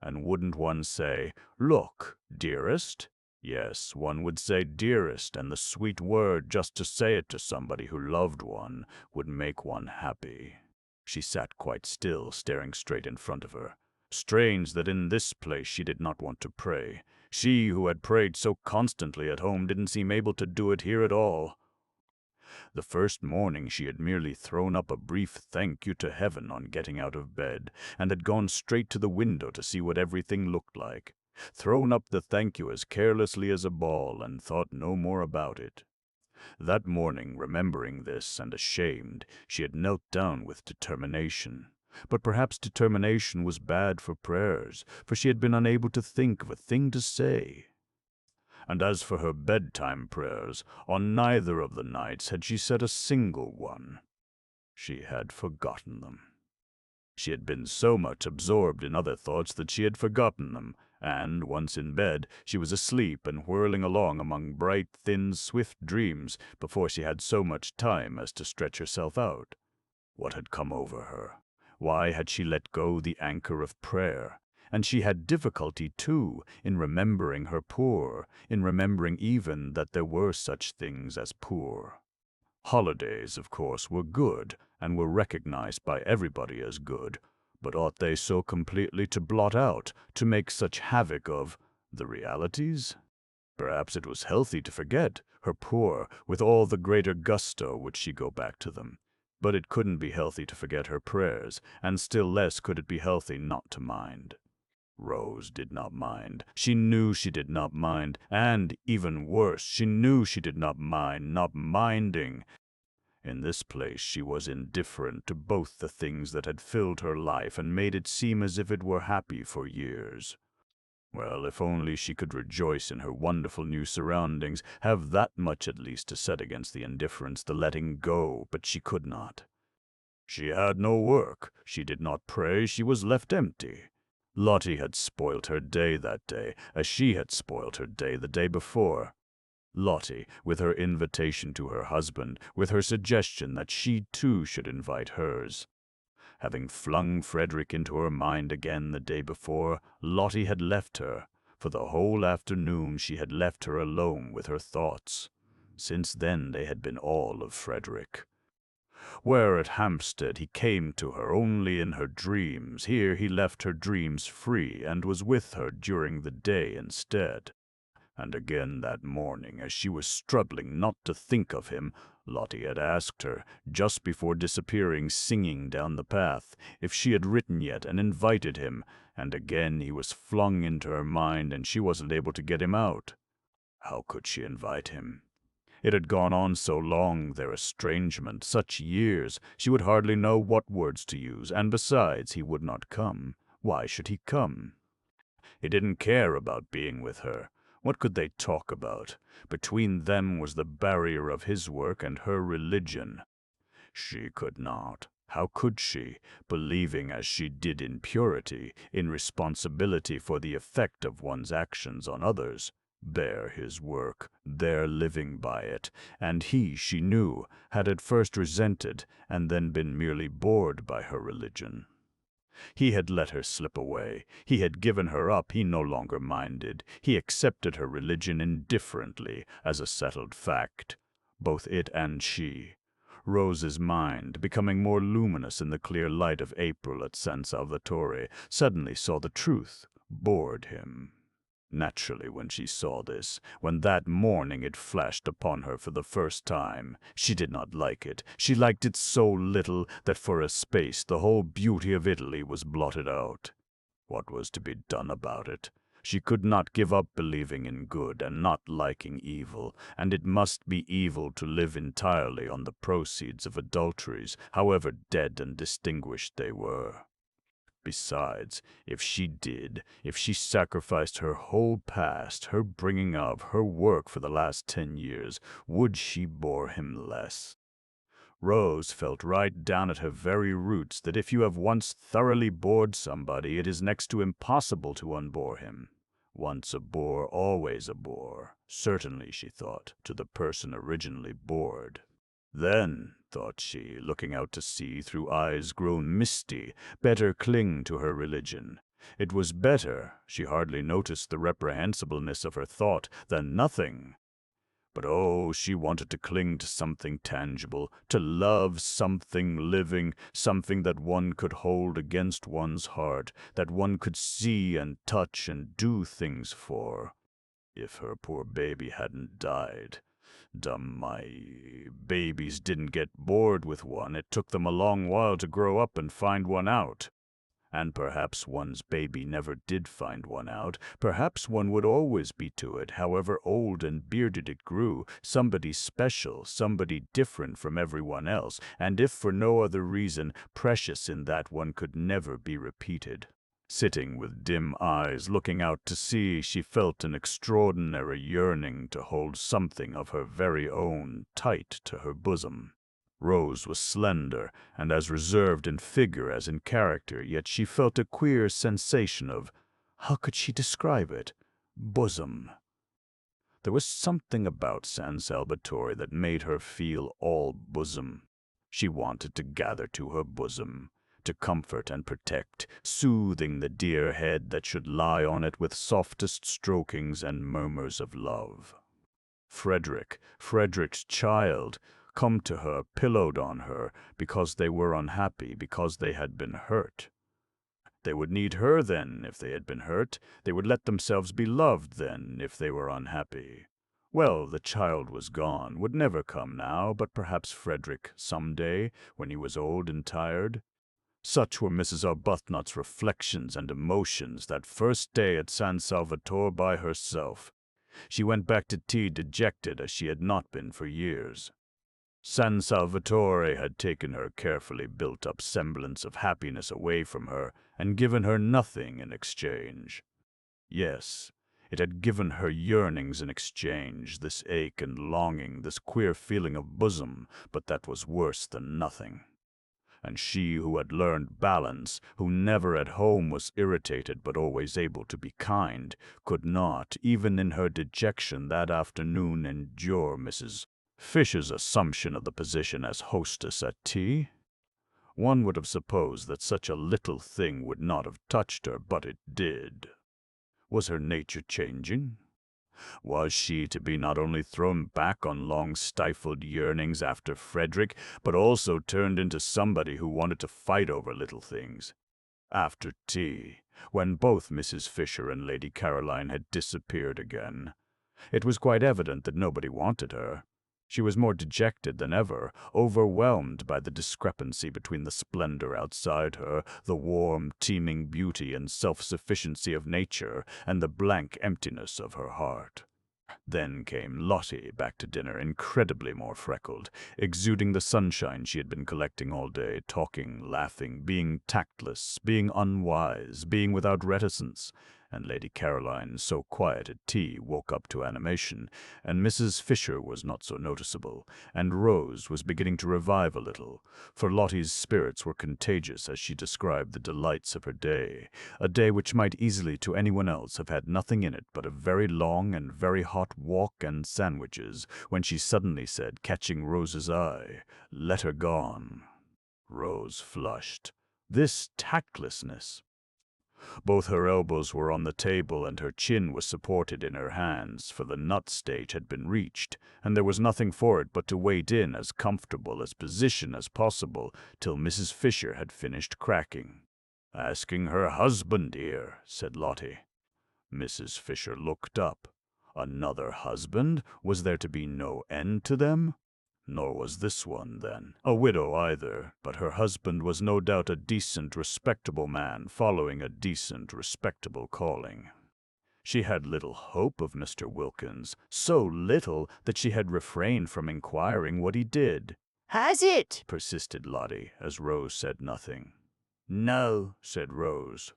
And wouldn't one say, "Look, dearest"? Yes, one would say dearest, and the sweet word just to say it to somebody who loved one would make one happy. She sat quite still, staring straight in front of her. Strange that in this place she did not want to pray. She who had prayed so constantly at home didn't seem able to do it here at all. The first morning she had merely thrown up a brief thank you to heaven on getting out of bed, and had gone straight to the window to see what everything looked like. Thrown up the thank you as carelessly as a ball, and thought no more about it. That morning, remembering this and ashamed, she had knelt down with determination. But perhaps determination was bad for prayers, for she had been unable to think of a thing to say. And as for her bedtime prayers, on neither of the nights had she said a single one. She had forgotten them. She had been so much absorbed in other thoughts that she had forgotten them, and, once in bed, she was asleep and whirling along among bright, thin, swift dreams before she had so much time as to stretch herself out. What had come over her? Why had she let go the anchor of prayer? And she had difficulty, too, in remembering her poor, in remembering even that there were such things as poor. Holidays, of course, were good, and were recognized by everybody as good, but ought they so completely to blot out, to make such havoc of, the realities? Perhaps it was healthy to forget, her poor, with all the greater gusto would she go back to them. But it couldn't be healthy to forget her prayers, and still less could it be healthy not to mind. Rose did not mind. She knew she did not mind, and, even worse, she knew she did not mind not minding. In this place she was indifferent to both the things that had filled her life and made it seem as if it were happy for years. Well, if only she could rejoice in her wonderful new surroundings, have that much at least to set against the indifference, the letting go, but she could not. She had no work, she did not pray, she was left empty. Lottie had spoilt her day that day, as she had spoilt her day the day before. Lottie, with her invitation to her husband, with her suggestion that she too should invite hers. Having flung Frederick into her mind again the day before, Lottie had left her. For the whole afternoon she had left her alone with her thoughts. Since then they had been all of Frederick. Where at Hampstead he came to her only in her dreams, here he left her dreams free and was with her during the day instead. And again that morning, as she was struggling not to think of him, Lottie had asked her, just before disappearing singing down the path, if she had written yet and invited him, and again he was flung into her mind and she wasn't able to get him out. How could she invite him? It had gone on so long, their estrangement, such years, she would hardly know what words to use, and besides, he would not come. Why should he come? He didn't care about being with her. What could they talk about? Between them was the barrier of his work and her religion. She could not. How could she, believing as she did in purity, in responsibility for the effect of one's actions on others, bear his work, their living by it, and he, she knew, had at first resented and then been merely bored by her religion. He had let her slip away. He had given her up. He no longer minded. He accepted her religion indifferently, as a settled fact. Both it and she. Rose's mind, becoming more luminous in the clear light of April at San Salvatore, suddenly saw the truth, bored him. Naturally, when she saw this, when that morning it flashed upon her for the first time, she did not like it. She liked it so little that for a space the whole beauty of Italy was blotted out. What was to be done about it? She could not give up believing in good and not liking evil, and it must be evil to live entirely on the proceeds of adulteries, however dead and distinguished they were. Besides, if she sacrificed her whole past, her bringing up, her work for the last 10 years, would she bore him less? Rose felt right down at her very roots that if you have once thoroughly bored somebody, it is next to impossible to unbore him. Once a bore, always a bore, certainly, she thought, to the person originally bored. Then, thought she, looking out to sea through eyes grown misty, better cling to her religion. It was better, she hardly noticed the reprehensibleness of her thought, than nothing. But oh, she wanted to cling to something tangible, to love something living, something that one could hold against one's heart, that one could see and touch and do things for. If her poor baby hadn't died. My babies didn't get bored with one. It took them a long while to grow up and find one out. And perhaps one's baby never did find one out. Perhaps one would always be to it, however old and bearded it grew, somebody special, somebody different from everyone else, and if for no other reason, precious in that one could never be repeated. Sitting with dim eyes, looking out to sea, she felt an extraordinary yearning to hold something of her very own tight to her bosom. Rose was slender and as reserved in figure as in character, yet she felt a queer sensation of, how could she describe it? Bosom. There was something about San Salvatore that made her feel all bosom. She wanted to gather to her bosom, to comfort and protect, soothing the dear head that should lie on it with softest strokings and murmurs of love. Frederick's child, come to her, pillowed on her, because they were unhappy, because they had been hurt. They would need her then, if they had been hurt. They would let themselves be loved then, if they were unhappy. Well, the child was gone, would never come now, but perhaps Frederick, some day, when he was old and tired. Such were Mrs. Arbuthnot's reflections and emotions that first day at San Salvatore by herself. She went back to tea dejected as she had not been for years. San Salvatore had taken her carefully built-up semblance of happiness away from her and given her nothing in exchange. Yes, it had given her yearnings in exchange, this ache and longing, this queer feeling of bosom, but that was worse than nothing. And she who had learned balance, who never at home was irritated but always able to be kind, could not, even in her dejection that afternoon, endure Mrs. Fisher's assumption of the position as hostess at tea. One would have supposed that such a little thing would not have touched her, but it did. Was her nature changing? Was she to be not only thrown back on long-stifled yearnings after Frederick, but also turned into somebody who wanted to fight over little things? After tea, when both Mrs. Fisher and Lady Caroline had disappeared again, it was quite evident that nobody wanted her. She was more dejected than ever, overwhelmed by the discrepancy between the splendor outside her, the warm, teeming beauty and self-sufficiency of nature, and the blank emptiness of her heart. Then came Lottie back to dinner, incredibly more freckled, exuding the sunshine she had been collecting all day, talking, laughing, being tactless, being unwise, being without reticence, and Lady Caroline, so quiet at tea, woke up to animation, and Mrs. Fisher was not so noticeable, and Rose was beginning to revive a little, for Lottie's spirits were contagious as she described the delights of her day, a day which might easily to anyone else have had nothing in it but a very long and very hot walk and sandwiches, when she suddenly said, catching Rose's eye, "Let her gone." Rose flushed. This tactlessness! Both her elbows were on the table and her chin was supported in her hands, for the nut stage had been reached, and there was nothing for it but to wait in as comfortable a position as possible till Mrs. Fisher had finished cracking. "Asking her husband here," said Lottie. Mrs. Fisher looked up. Another husband? Was there to be no end to them? Nor was this one, then, a widow either, but her husband was no doubt a decent, respectable man following a decent, respectable calling. She had little hope of Mr. Wilkins, so little that she had refrained from inquiring what he did. Has it? Persisted Lottie, as Rose said nothing. No, said Rose.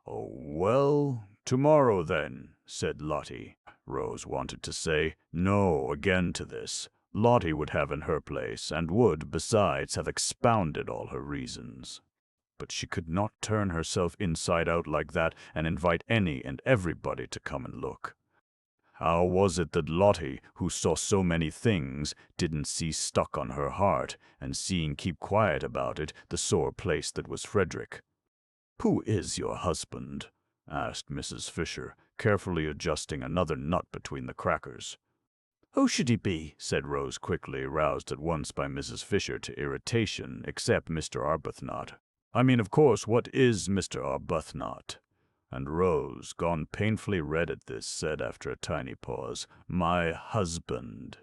Oh, well, tomorrow then, said Lottie. Rose wanted to say no again to this. Lottie would have in her place, and would, besides, have expounded all her reasons. But she could not turn herself inside out like that and invite any and everybody to come and look. How was it that Lottie, who saw so many things, didn't see stuck on her heart, and seeing keep quiet about it, the sore place that was Frederick? "Who is your husband?" asked Mrs. Fisher, carefully adjusting another nut between the crackers. "Who should he be?" said Rose quickly, roused at once by Mrs. Fisher to irritation, except Mr. Arbuthnot. "I mean, of course, what is Mr. Arbuthnot?" And Rose, gone painfully red at this, said after a tiny pause, "My husband."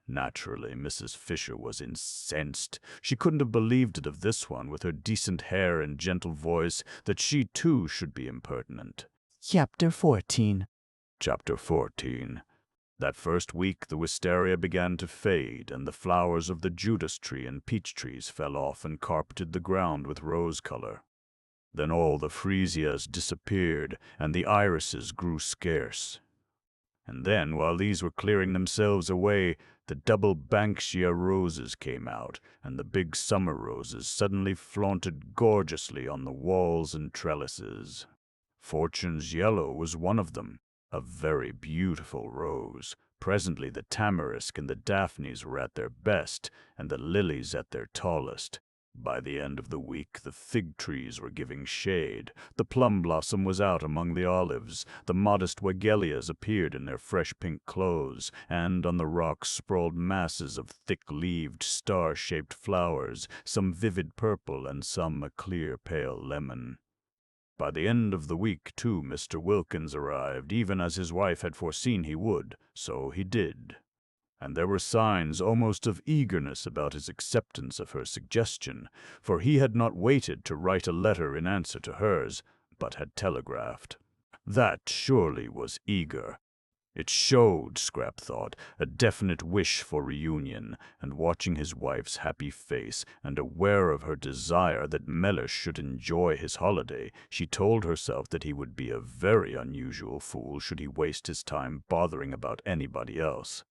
Naturally, Mrs. Fisher was incensed. She couldn't have believed it of this one, with her decent hair and gentle voice, that she too should be impertinent. Chapter 14. Chapter 14. That first week the wisteria began to fade, and the flowers of the Judas tree and peach trees fell off and carpeted the ground with rose color. Then all the freesias disappeared, and the irises grew scarce. And then, while these were clearing themselves away, the double banksia roses came out, and the big summer roses suddenly flaunted gorgeously on the walls and trellises. Fortune's yellow was one of them, a very beautiful rose. Presently the tamarisk and the daphnes were at their best, and the lilies at their tallest. By the end of the week the fig trees were giving shade, the plum blossom was out among the olives, the modest wagelias appeared in their fresh pink clothes, and on the rocks sprawled masses of thick-leaved, star-shaped flowers, some vivid purple and some a clear pale lemon. By the end of the week, too, Mr. Wilkins arrived, even as his wife had foreseen he would, so he did. And there were signs almost of eagerness about his acceptance of her suggestion, for he had not waited to write a letter in answer to hers, but had telegraphed. That surely was eager. It showed, Scrap thought, a definite wish for reunion, and watching his wife's happy face, and aware of her desire that Mellish should enjoy his holiday, she told herself that he would be a very unusual fool should he waste his time bothering about anybody else.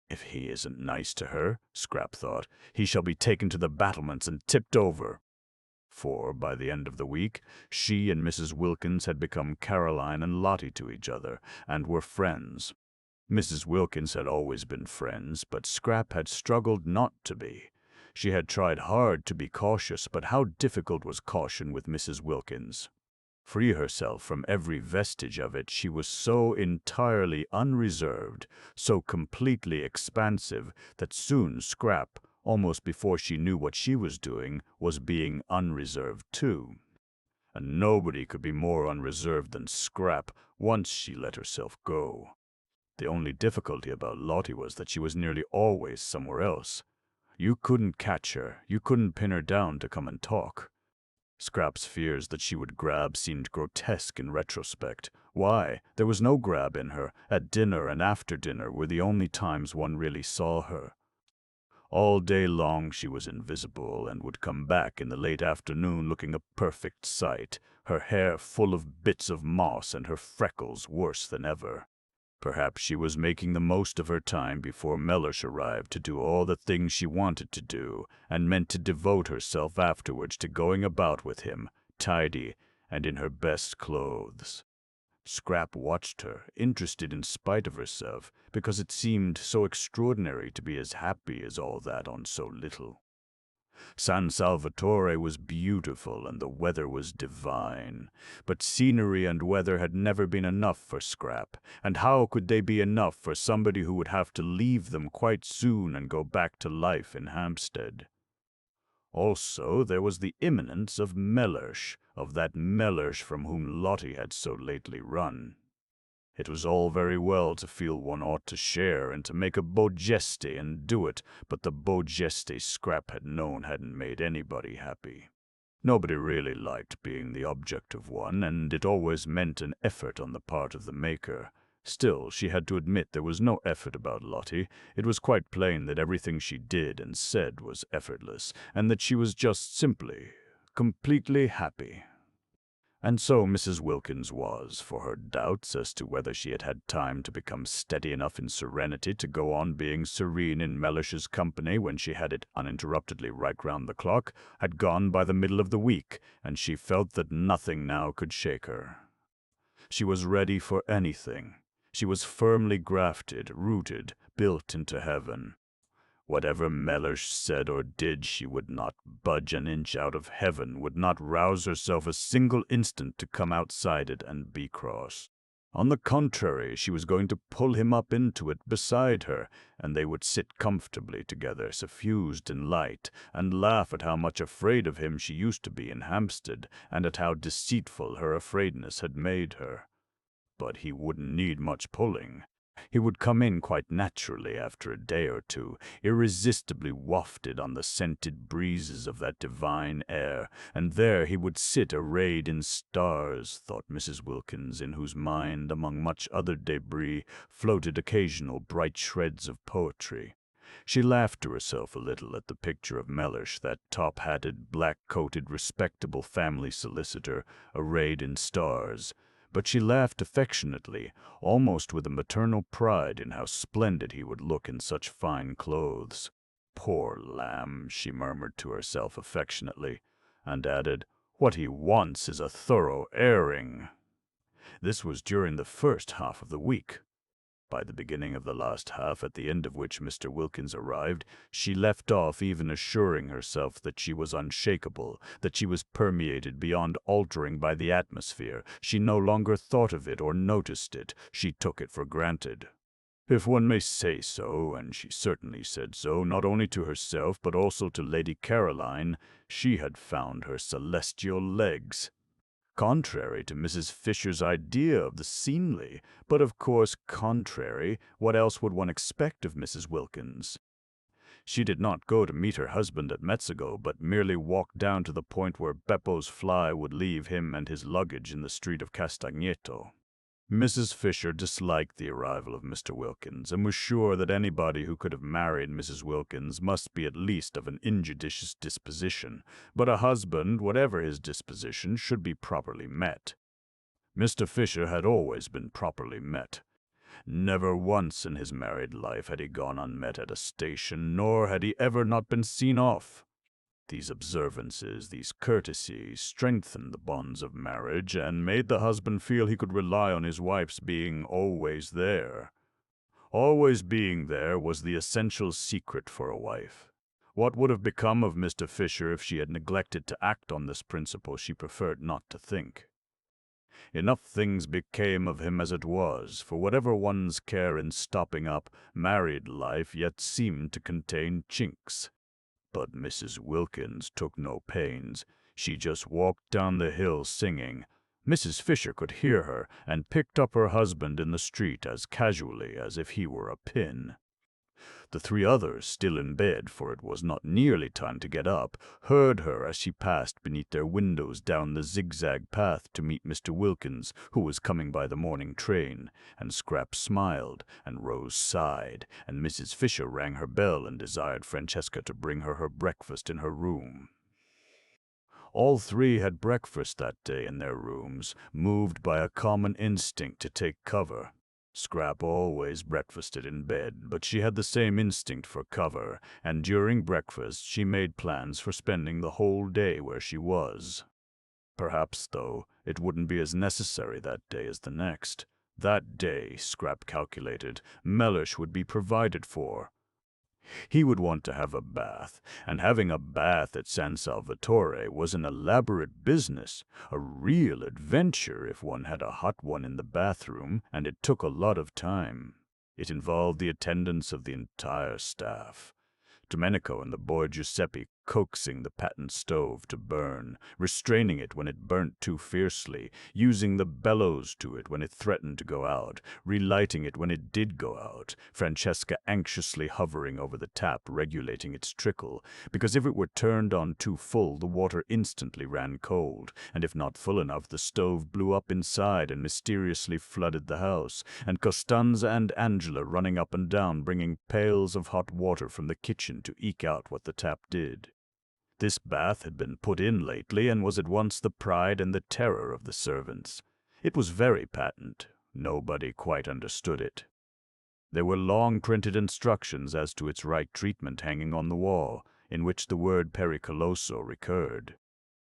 If he isn't nice to her, Scrap thought, he shall be taken to the battlements and tipped over. For, by the end of the week, she and Mrs. Wilkins had become Caroline and Lottie to each other, and were friends. Mrs. Wilkins had always been friends, but Scrap had struggled not to be. She had tried hard to be cautious, but how difficult was caution with Mrs. Wilkins? Free herself from every vestige of it, she was so entirely unreserved, so completely expansive, that soon Scrap, almost before she knew what she was doing, was being unreserved too. And nobody could be more unreserved than Scrap once she let herself go. The only difficulty about Lottie was that she was nearly always somewhere else. You couldn't catch her, you couldn't pin her down to come and talk. Scrap's fears that she would grab seemed grotesque in retrospect. Why, there was no grab in her. At dinner and after dinner were the only times one really saw her. All day long she was invisible and would come back in the late afternoon looking a perfect sight, her hair full of bits of moss and her freckles worse than ever. Perhaps she was making the most of her time before Mellish arrived to do all the things she wanted to do, and meant to devote herself afterwards to going about with him, tidy and in her best clothes. Scrap watched her, interested in spite of herself, because it seemed so extraordinary to be as happy as all that on so little. San Salvatore was beautiful and the weather was divine, but scenery and weather had never been enough for Scrap, and how could they be enough for somebody who would have to leave them quite soon and go back to life in Hampstead? Also, there was the imminence of Mellish, of that Mellish from whom Lottie had so lately run. It was all very well to feel one ought to share and to make a beau geste and do it, but the beau geste Scrap had known hadn't made anybody happy. Nobody really liked being the object of one, and it always meant an effort on the part of the maker. Still, she had to admit there was no effort about Lottie. It was quite plain that everything she did and said was effortless, and that she was just simply, completely happy. And so Mrs. Wilkins was, for her doubts as to whether she had had time to become steady enough in serenity to go on being serene in Mellish's company when she had it uninterruptedly right round the clock, had gone by the middle of the week, and she felt that nothing now could shake her. She was ready for anything. She was firmly grafted, rooted, built into heaven. Whatever Mellish said or did, she would not budge an inch out of heaven, would not rouse herself a single instant to come outside it and be cross. On the contrary, she was going to pull him up into it beside her, and they would sit comfortably together, suffused in light, and laugh at how much afraid of him she used to be in Hampstead, and at how deceitful her afraidness had made her. But he wouldn't need much pulling. He would come in quite naturally after a day or two, irresistibly wafted on the scented breezes of that divine air, and there he would sit arrayed in stars, thought Mrs. Wilkins, in whose mind, among much other debris, floated occasional bright shreds of poetry. She laughed to herself a little at the picture of Mellish, that top-hatted, black-coated, respectable family solicitor, arrayed in stars. But she laughed affectionately, almost with a maternal pride in how splendid he would look in such fine clothes. Poor lamb, she murmured to herself affectionately, and added, what he wants is a thorough airing. This was during the first half of the week. By the beginning of the last half, at the end of which Mr. Wilkins arrived, she left off even assuring herself that she was unshakable, that she was permeated beyond altering by the atmosphere. She no longer thought of it or noticed it. She took it for granted. If one may say so, and she certainly said so, not only to herself but also to Lady Caroline, she had found her celestial legs. Contrary to Mrs. Fisher's idea of the seemly, but of course contrary, what else would one expect of Mrs. Wilkins? She did not go to meet her husband at Mezzago, but merely walked down to the point where Beppo's fly would leave him and his luggage in the street of Castagneto. Mrs. Fisher disliked the arrival of Mr. Wilkins, and was sure that anybody who could have married Mrs. Wilkins must be at least of an injudicious disposition, but a husband, whatever his disposition, should be properly met. Mr. Fisher had always been properly met. Never once in his married life had he gone unmet at a station, nor had he ever not been seen off. These observances, these courtesies, strengthened the bonds of marriage, and made the husband feel he could rely on his wife's being always there. Always being there was the essential secret for a wife. What would have become of Mr. Fisher if she had neglected to act on this principle she preferred not to think? Enough things became of him as it was, for whatever one's care in stopping up, married life yet seemed to contain chinks. But Mrs. Wilkins took no pains. She just walked down the hill singing. Mrs. Fisher could hear her, and picked up her husband in the street as casually as if he were a pin. The three others, still in bed, for it was not nearly time to get up, heard her as she passed beneath their windows down the zigzag path to meet Mr. Wilkins, who was coming by the morning train, and Scrap smiled, and Rose sighed, and Mrs. Fisher rang her bell and desired Francesca to bring her breakfast in her room. All three had breakfast that day in their rooms, moved by a common instinct to take cover. Scrap always breakfasted in bed, but she had the same instinct for cover, and during breakfast she made plans for spending the whole day where she was. Perhaps, though, it wouldn't be as necessary that day as the next. That day, Scrap calculated, Mellish would be provided for. He would want to have a bath, and having a bath at San Salvatore was an elaborate business, a real adventure if one had a hot one in the bathroom, and it took a lot of time. It involved the attendance of the entire staff. Domenico and the boy Giuseppe coaxing the patent stove to burn, restraining it when it burnt too fiercely, using the bellows to it when it threatened to go out, relighting it when it did go out, Francesca anxiously hovering over the tap, regulating its trickle, because if it were turned on too full, the water instantly ran cold, and if not full enough, the stove blew up inside and mysteriously flooded the house, and Costanza and Angela running up and down, bringing pails of hot water from the kitchen to eke out what the tap did. This bath had been put in lately and was at once the pride and the terror of the servants. It was very patent. Nobody quite understood it. There were long printed instructions as to its right treatment hanging on the wall, in which the word pericoloso recurred.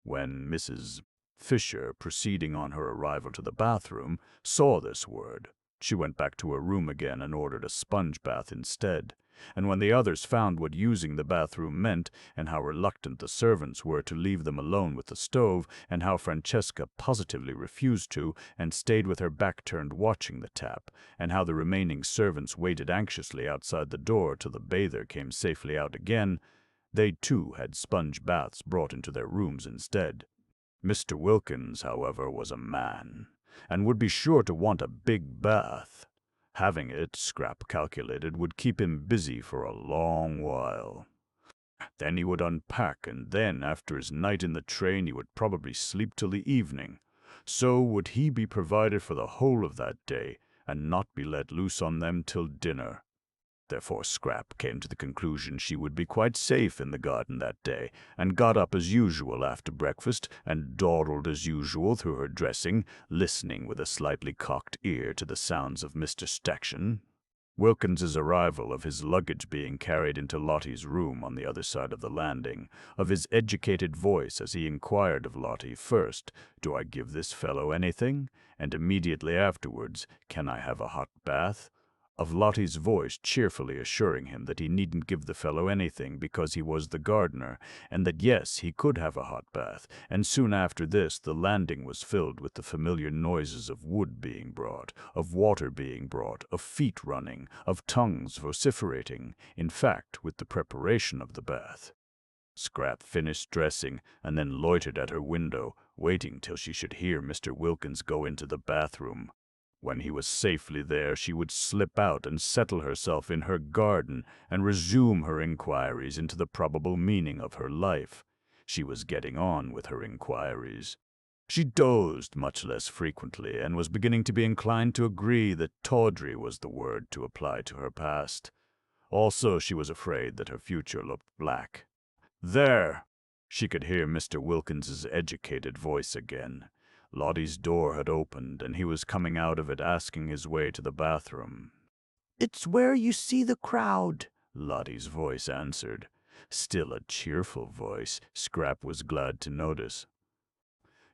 When Mrs. Fisher, proceeding on her arrival to the bathroom, saw this word, she went back to her room again and ordered a sponge bath instead. And when the others found what using the bathroom meant, and how reluctant the servants were to leave them alone with the stove, and how Francesca positively refused to, and stayed with her back turned watching the tap, and how the remaining servants waited anxiously outside the door till the bather came safely out again, they too had sponge baths brought into their rooms instead. Mr. Wilkins, however, was a man, and would be sure to want a big bath. Having it, Scrap calculated, would keep him busy for a long while. Then he would unpack, and then, after his night in the train, he would probably sleep till the evening. So would he be provided for the whole of that day, and not be let loose on them till dinner. Therefore Scrap came to the conclusion she would be quite safe in the garden that day, and got up as usual after breakfast, and dawdled as usual through her dressing, listening with a slightly cocked ear to the sounds of Mr. Stackson. Wilkins's arrival, of his luggage being carried into Lottie's room on the other side of the landing, of his educated voice as he inquired of Lottie, first, "Do I give this fellow anything?" and immediately afterwards, "Can I have a hot bath?" of Lottie's voice cheerfully assuring him that he needn't give the fellow anything because he was the gardener, and that yes, he could have a hot bath, and soon after this the landing was filled with the familiar noises of wood being brought, of water being brought, of feet running, of tongues vociferating, in fact, with the preparation of the bath. Scrap finished dressing, and then loitered at her window, waiting till she should hear Mr. Wilkins go into the bathroom. When he was safely there, she would slip out and settle herself in her garden and resume her inquiries into the probable meaning of her life. She was getting on with her inquiries. She dozed much less frequently, and was beginning to be inclined to agree that tawdry was the word to apply to her past. Also, she was afraid that her future looked black. "There!" She could hear Mr. Wilkins's educated voice again. Lottie's door had opened, and he was coming out of it asking his way to the bathroom. "It's where you see the crowd," Lottie's voice answered. Still a cheerful voice, Scrap was glad to notice.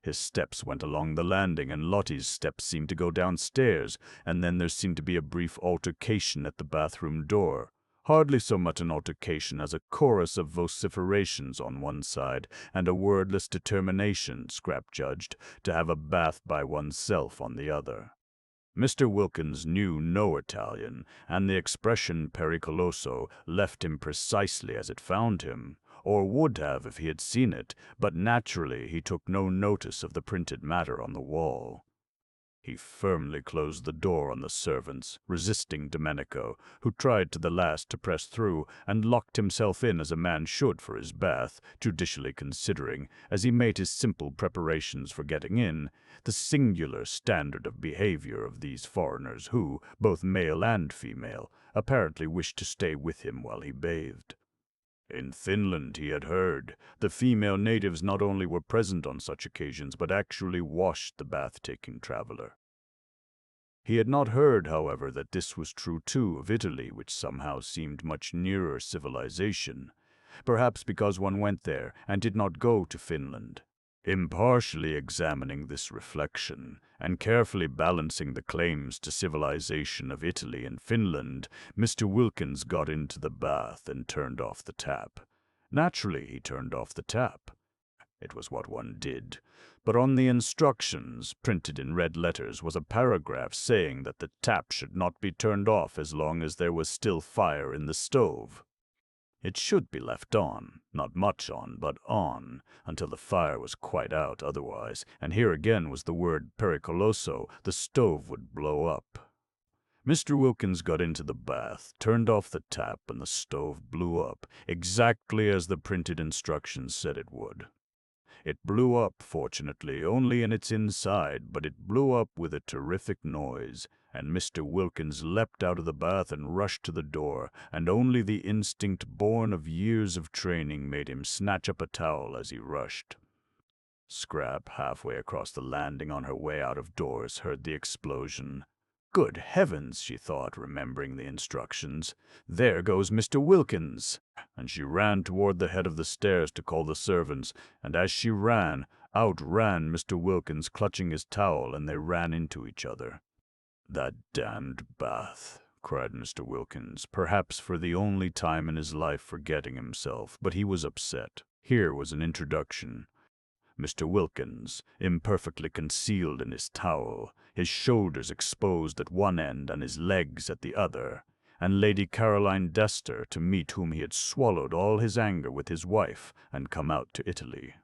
His steps went along the landing, and Lottie's steps seemed to go downstairs, and then there seemed to be a brief altercation at the bathroom door. Hardly so much an altercation as a chorus of vociferations on one side, and a wordless determination, Scrap judged, to have a bath by oneself on the other. Mr. Wilkins knew no Italian, and the expression pericoloso left him precisely as it found him, or would have if he had seen it, but naturally he took no notice of the printed matter on the wall. He firmly closed the door on the servants, resisting Domenico, who tried to the last to press through, and locked himself in as a man should for his bath, judicially considering, as he made his simple preparations for getting in, the singular standard of behavior of these foreigners who, both male and female, apparently wished to stay with him while he bathed. In Finland, he had heard, the female natives not only were present on such occasions, but actually washed the bath-taking traveler. He had not heard, however, that this was true too of Italy, which somehow seemed much nearer civilization, perhaps because one went there and did not go to Finland. Impartially examining this reflection, and carefully balancing the claims to civilization of Italy and Finland, Mr. Wilkins got into the bath and turned off the tap. Naturally, he turned off the tap. It was what one did. But on the instructions, printed in red letters, was a paragraph saying that the tap should not be turned off as long as there was still fire in the stove. It should be left on, not much on, but on, until the fire was quite out otherwise, and here again was the word pericoloso, the stove would blow up. Mr. Wilkins got into the bath, turned off the tap, and the stove blew up, exactly as the printed instructions said it would. It blew up, fortunately, only in its inside, but it blew up with a terrific noise, and Mr. Wilkins leapt out of the bath and rushed to the door, and only the instinct born of years of training made him snatch up a towel as he rushed. Scrap, halfway across the landing on her way out of doors, heard the explosion. Good heavens, she thought, remembering the instructions. There goes Mr. Wilkins! And she ran toward the head of the stairs to call the servants, and as she ran, out ran Mr. Wilkins clutching his towel, and they ran into each other. "That damned bath," cried Mr. Wilkins, perhaps for the only time in his life forgetting himself, but he was upset. Here was an introduction. Mr. Wilkins, imperfectly concealed in his towel, his shoulders exposed at one end and his legs at the other, and Lady Caroline Dester, to meet whom he had swallowed all his anger with his wife and come out to Italy.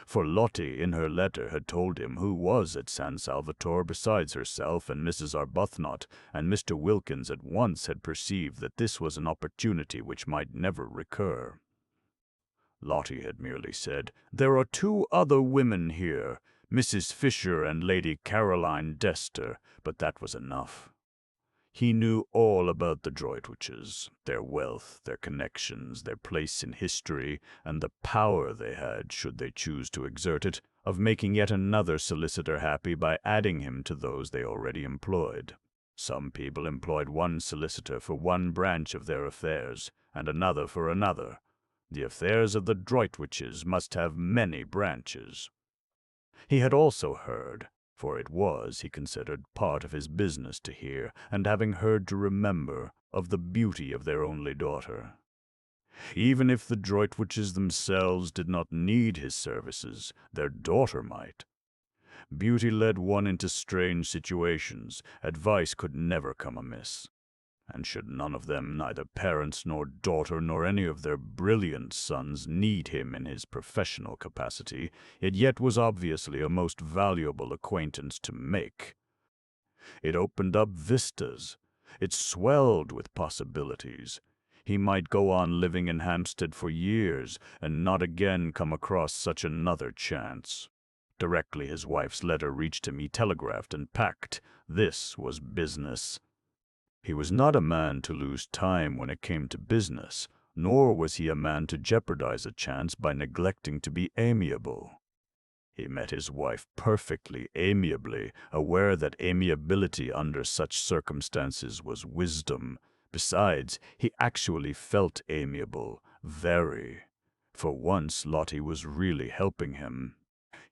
For Lottie, in her letter, had told him who was at San Salvatore besides herself and Mrs. Arbuthnot, and Mr. Wilkins at once had perceived that this was an opportunity which might never recur. Lottie had merely said, "There are 2 other women here, Mrs. Fisher and Lady Caroline Dester," but that was enough. He knew all about the Droitwiches, their wealth, their connections, their place in history, and the power they had, should they choose to exert it, of making yet another solicitor happy by adding him to those they already employed. Some people employed one solicitor for one branch of their affairs, and another for another. The affairs of the Droitwiches must have many branches. He had also heard, for it was, he considered, part of his business to hear, and having heard to remember, of the beauty of their only daughter. Even if the Droitwiches themselves did not need his services, their daughter might. Beauty led one into strange situations. Advice could never come amiss. And should none of them, neither parents nor daughter nor any of their brilliant sons, need him in his professional capacity, it yet was obviously a most valuable acquaintance to make. It opened up vistas. It swelled with possibilities. He might go on living in Hampstead for years, and not again come across such another chance. Directly his wife's letter reached him, he telegraphed and packed. This was business. He was not a man to lose time when it came to business, nor was he a man to jeopardize a chance by neglecting to be amiable. He met his wife perfectly amiably, aware that amiability under such circumstances was wisdom. Besides, he actually felt amiable, very. For once Lottie was really helping him.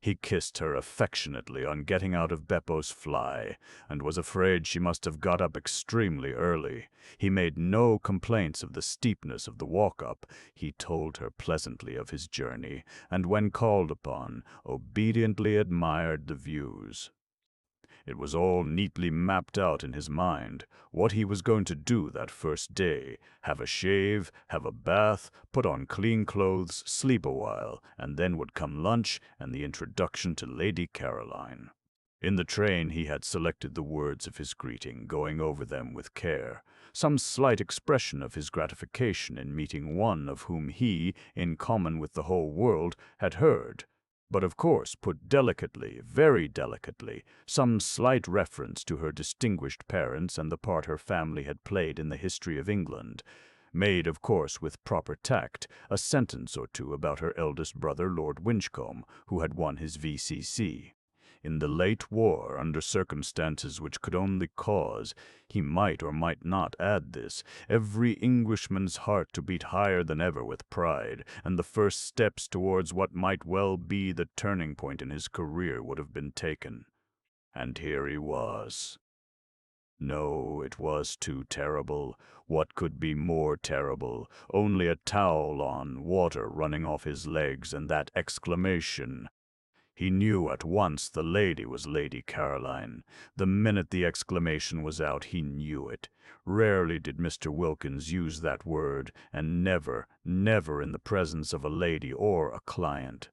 He kissed her affectionately on getting out of Beppo's fly, and was afraid she must have got up extremely early. He made no complaints of the steepness of the walk-up. He told her pleasantly of his journey, and when called upon, obediently admired the views. It was all neatly mapped out in his mind, what he was going to do that first day: have a shave, have a bath, put on clean clothes, sleep a while, and then would come lunch and the introduction to Lady Caroline. In the train he had selected the words of his greeting, going over them with care, some slight expression of his gratification in meeting one of whom he, in common with the whole world, had heard, but of course put delicately, very delicately, some slight reference to her distinguished parents and the part her family had played in the history of England, made, of course, with proper tact, a sentence or two about her eldest brother, Lord Winchcombe, who had won his VCC. In the late war, under circumstances which could only cause, he might or might not add this, every Englishman's heart to beat higher than ever with pride, and the first steps towards what might well be the turning point in his career would have been taken. And here he was. No, it was too terrible. What could be more terrible? Only a towel on, water running off his legs, and that exclamation. He knew at once the lady was Lady Caroline. The minute the exclamation was out, he knew it. Rarely did Mr. Wilkins use that word, and never, never in the presence of a lady or a client.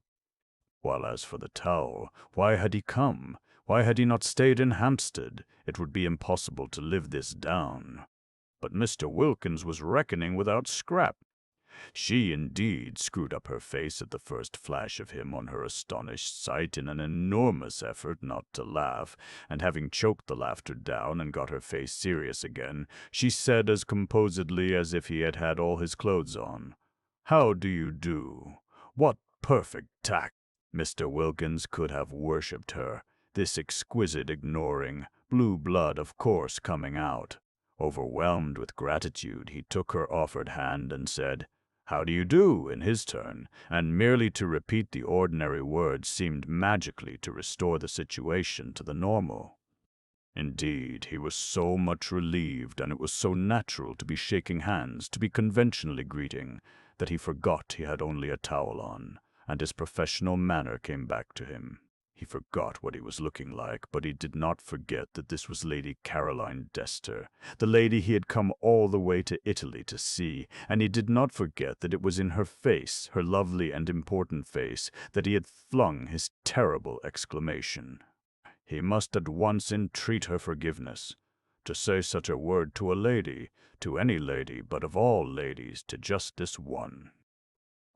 While as for the towel, why had he come? Why had he not stayed in Hampstead? It would be impossible to live this down. But Mr. Wilkins was reckoning without Scrap. She, indeed, screwed up her face at the first flash of him on her astonished sight in an enormous effort not to laugh, and having choked the laughter down and got her face serious again, she said as composedly as if he had had all his clothes on, "How do you do? What perfect tact!" Mr. Wilkins could have worshipped her, this exquisite ignoring, blue blood of course coming out. Overwhelmed with gratitude, he took her offered hand and said, "How do you do?" in his turn, and merely to repeat the ordinary words seemed magically to restore the situation to the normal. Indeed, he was so much relieved, and it was so natural to be shaking hands, to be conventionally greeting, that he forgot he had only a towel on, and his professional manner came back to him. He forgot what he was looking like, but he did not forget that this was Lady Caroline Dester, the lady he had come all the way to Italy to see, and he did not forget that it was in her face, her lovely and important face, that he had flung his terrible exclamation. He must at once entreat her forgiveness. To say such a word to a lady, to any lady, but of all ladies, to just this one.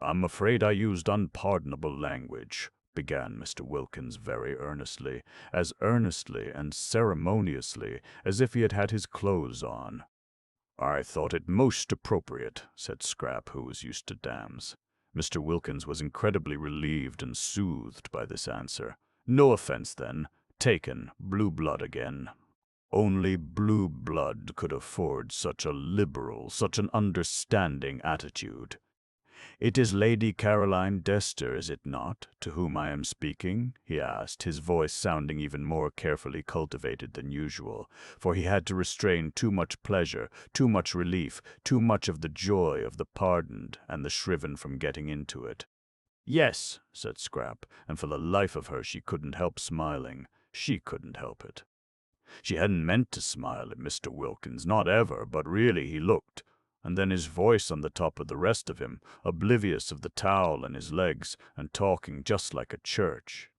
"I'm afraid I used unpardonable language," began Mr. Wilkins very earnestly and ceremoniously, as if he had had his clothes on. "I thought it most appropriate," said Scrap, who was used to dams. Mr. Wilkins was incredibly relieved and soothed by this answer. No offense, then. Taken. Blue blood again. Only blue blood could afford such a liberal, such an understanding attitude. "It is Lady Caroline Dester, is it not, to whom I am speaking?" he asked, his voice sounding even more carefully cultivated than usual, for he had to restrain too much pleasure, too much relief, too much of the joy of the pardoned and the shriven from getting into it. "Yes," said Scrap, and for the life of her she couldn't help smiling. She couldn't help it. She hadn't meant to smile at Mr. Wilkins, not ever, but really he looked. And then his voice on the top of the rest of him, oblivious of the towel and his legs, and talking just like a church.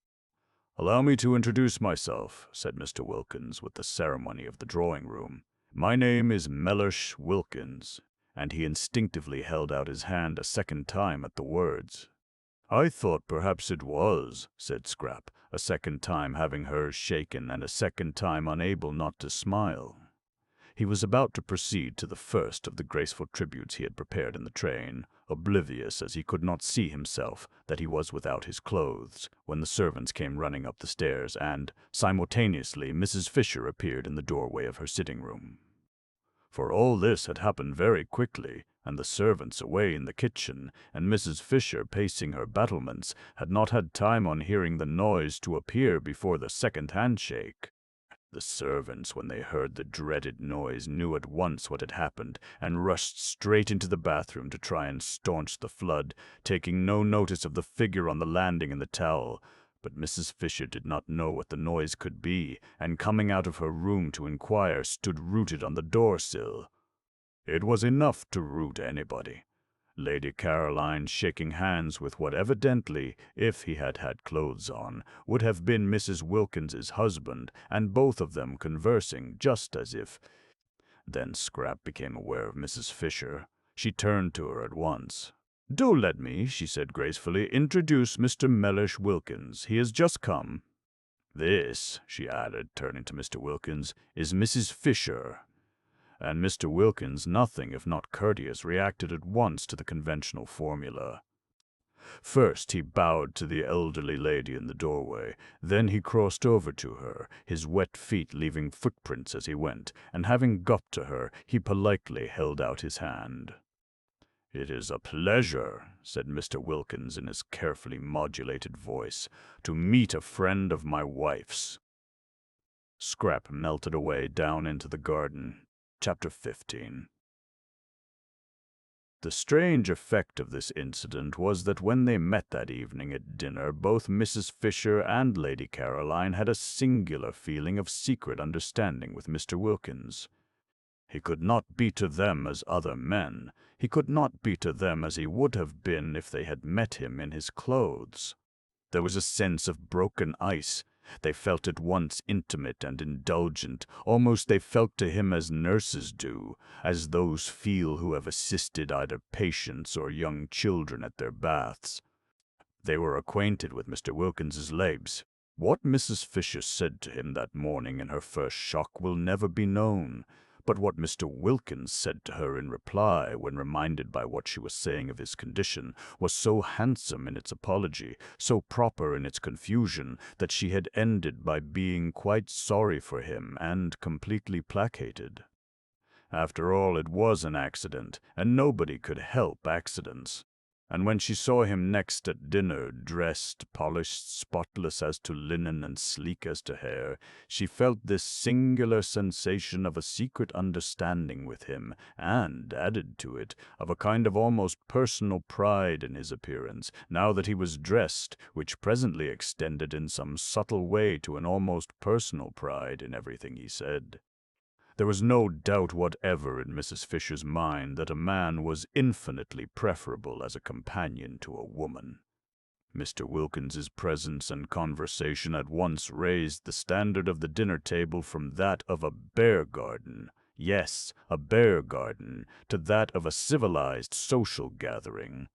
"Allow me to introduce myself," said Mr. Wilkins, with the ceremony of the drawing-room. "My name is Mellersh Wilkins," and he instinctively held out his hand a second time at the words. "I thought perhaps it was," said Scrap, a second time having hers shaken and a second time unable not to smile. He was about to proceed to the first of the graceful tributes he had prepared in the train, oblivious as he could not see himself that he was without his clothes, when the servants came running up the stairs, and, simultaneously, Mrs. Fisher appeared in the doorway of her sitting-room. For all this had happened very quickly, and the servants away in the kitchen, and Mrs. Fisher pacing her battlements, had not had time on hearing the noise to appear before the second handshake. The servants, when they heard the dreaded noise, knew at once what had happened, and rushed straight into the bathroom to try and staunch the flood, taking no notice of the figure on the landing in the towel. But Mrs. Fisher did not know what the noise could be, and coming out of her room to inquire, stood rooted on the door-sill. It was enough to root anybody. Lady Caroline shaking hands with what evidently, if he had had clothes on, would have been Mrs. Wilkins's husband, and both of them conversing just as if. Then Scrap became aware of Mrs. Fisher. She turned to her at once. "Do let me," she said gracefully, "introduce Mr. Mellish Wilkins. He has just come. This," she added, turning to Mr. Wilkins, "is Mrs. Fisher." And Mr. Wilkins, nothing if not courteous, reacted at once to the conventional formula. First he bowed to the elderly lady in the doorway, then he crossed over to her, his wet feet leaving footprints as he went, and having got to her, he politely held out his hand. "It is a pleasure," said Mr. Wilkins in his carefully modulated voice, "to meet a friend of my wife's." Scrap melted away down into the garden. Chapter 15. The strange effect of this incident was that when they met that evening at dinner, both Mrs. Fisher and Lady Caroline had a singular feeling of secret understanding with Mr. Wilkins. He could not be to them as other men. He could not be to them as he would have been if they had met him in his clothes. There was a sense of broken ice. They felt at once intimate and indulgent. Almost they felt to him as nurses do, as those feel who have assisted either patients or young children at their baths. They were acquainted with Mr. Wilkins's legs. What Mrs. Fisher said to him that morning in her first shock will never be known. But what Mr. Wilkins said to her in reply, when reminded by what she was saying of his condition, was so handsome in its apology, so proper in its confusion, that she had ended by being quite sorry for him and completely placated. After all, it was an accident, and nobody could help accidents. And when she saw him next at dinner, dressed, polished, spotless as to linen and sleek as to hair, she felt this singular sensation of a secret understanding with him, and, added to it, of a kind of almost personal pride in his appearance, now that he was dressed, which presently extended in some subtle way to an almost personal pride in everything he said. There was no doubt whatever in Mrs. Fisher's mind that a man was infinitely preferable as a companion to a woman. Mr. Wilkins's presence and conversation at once raised the standard of the dinner table from that of a bear garden, yes, a bear garden, to that of a civilized social gathering.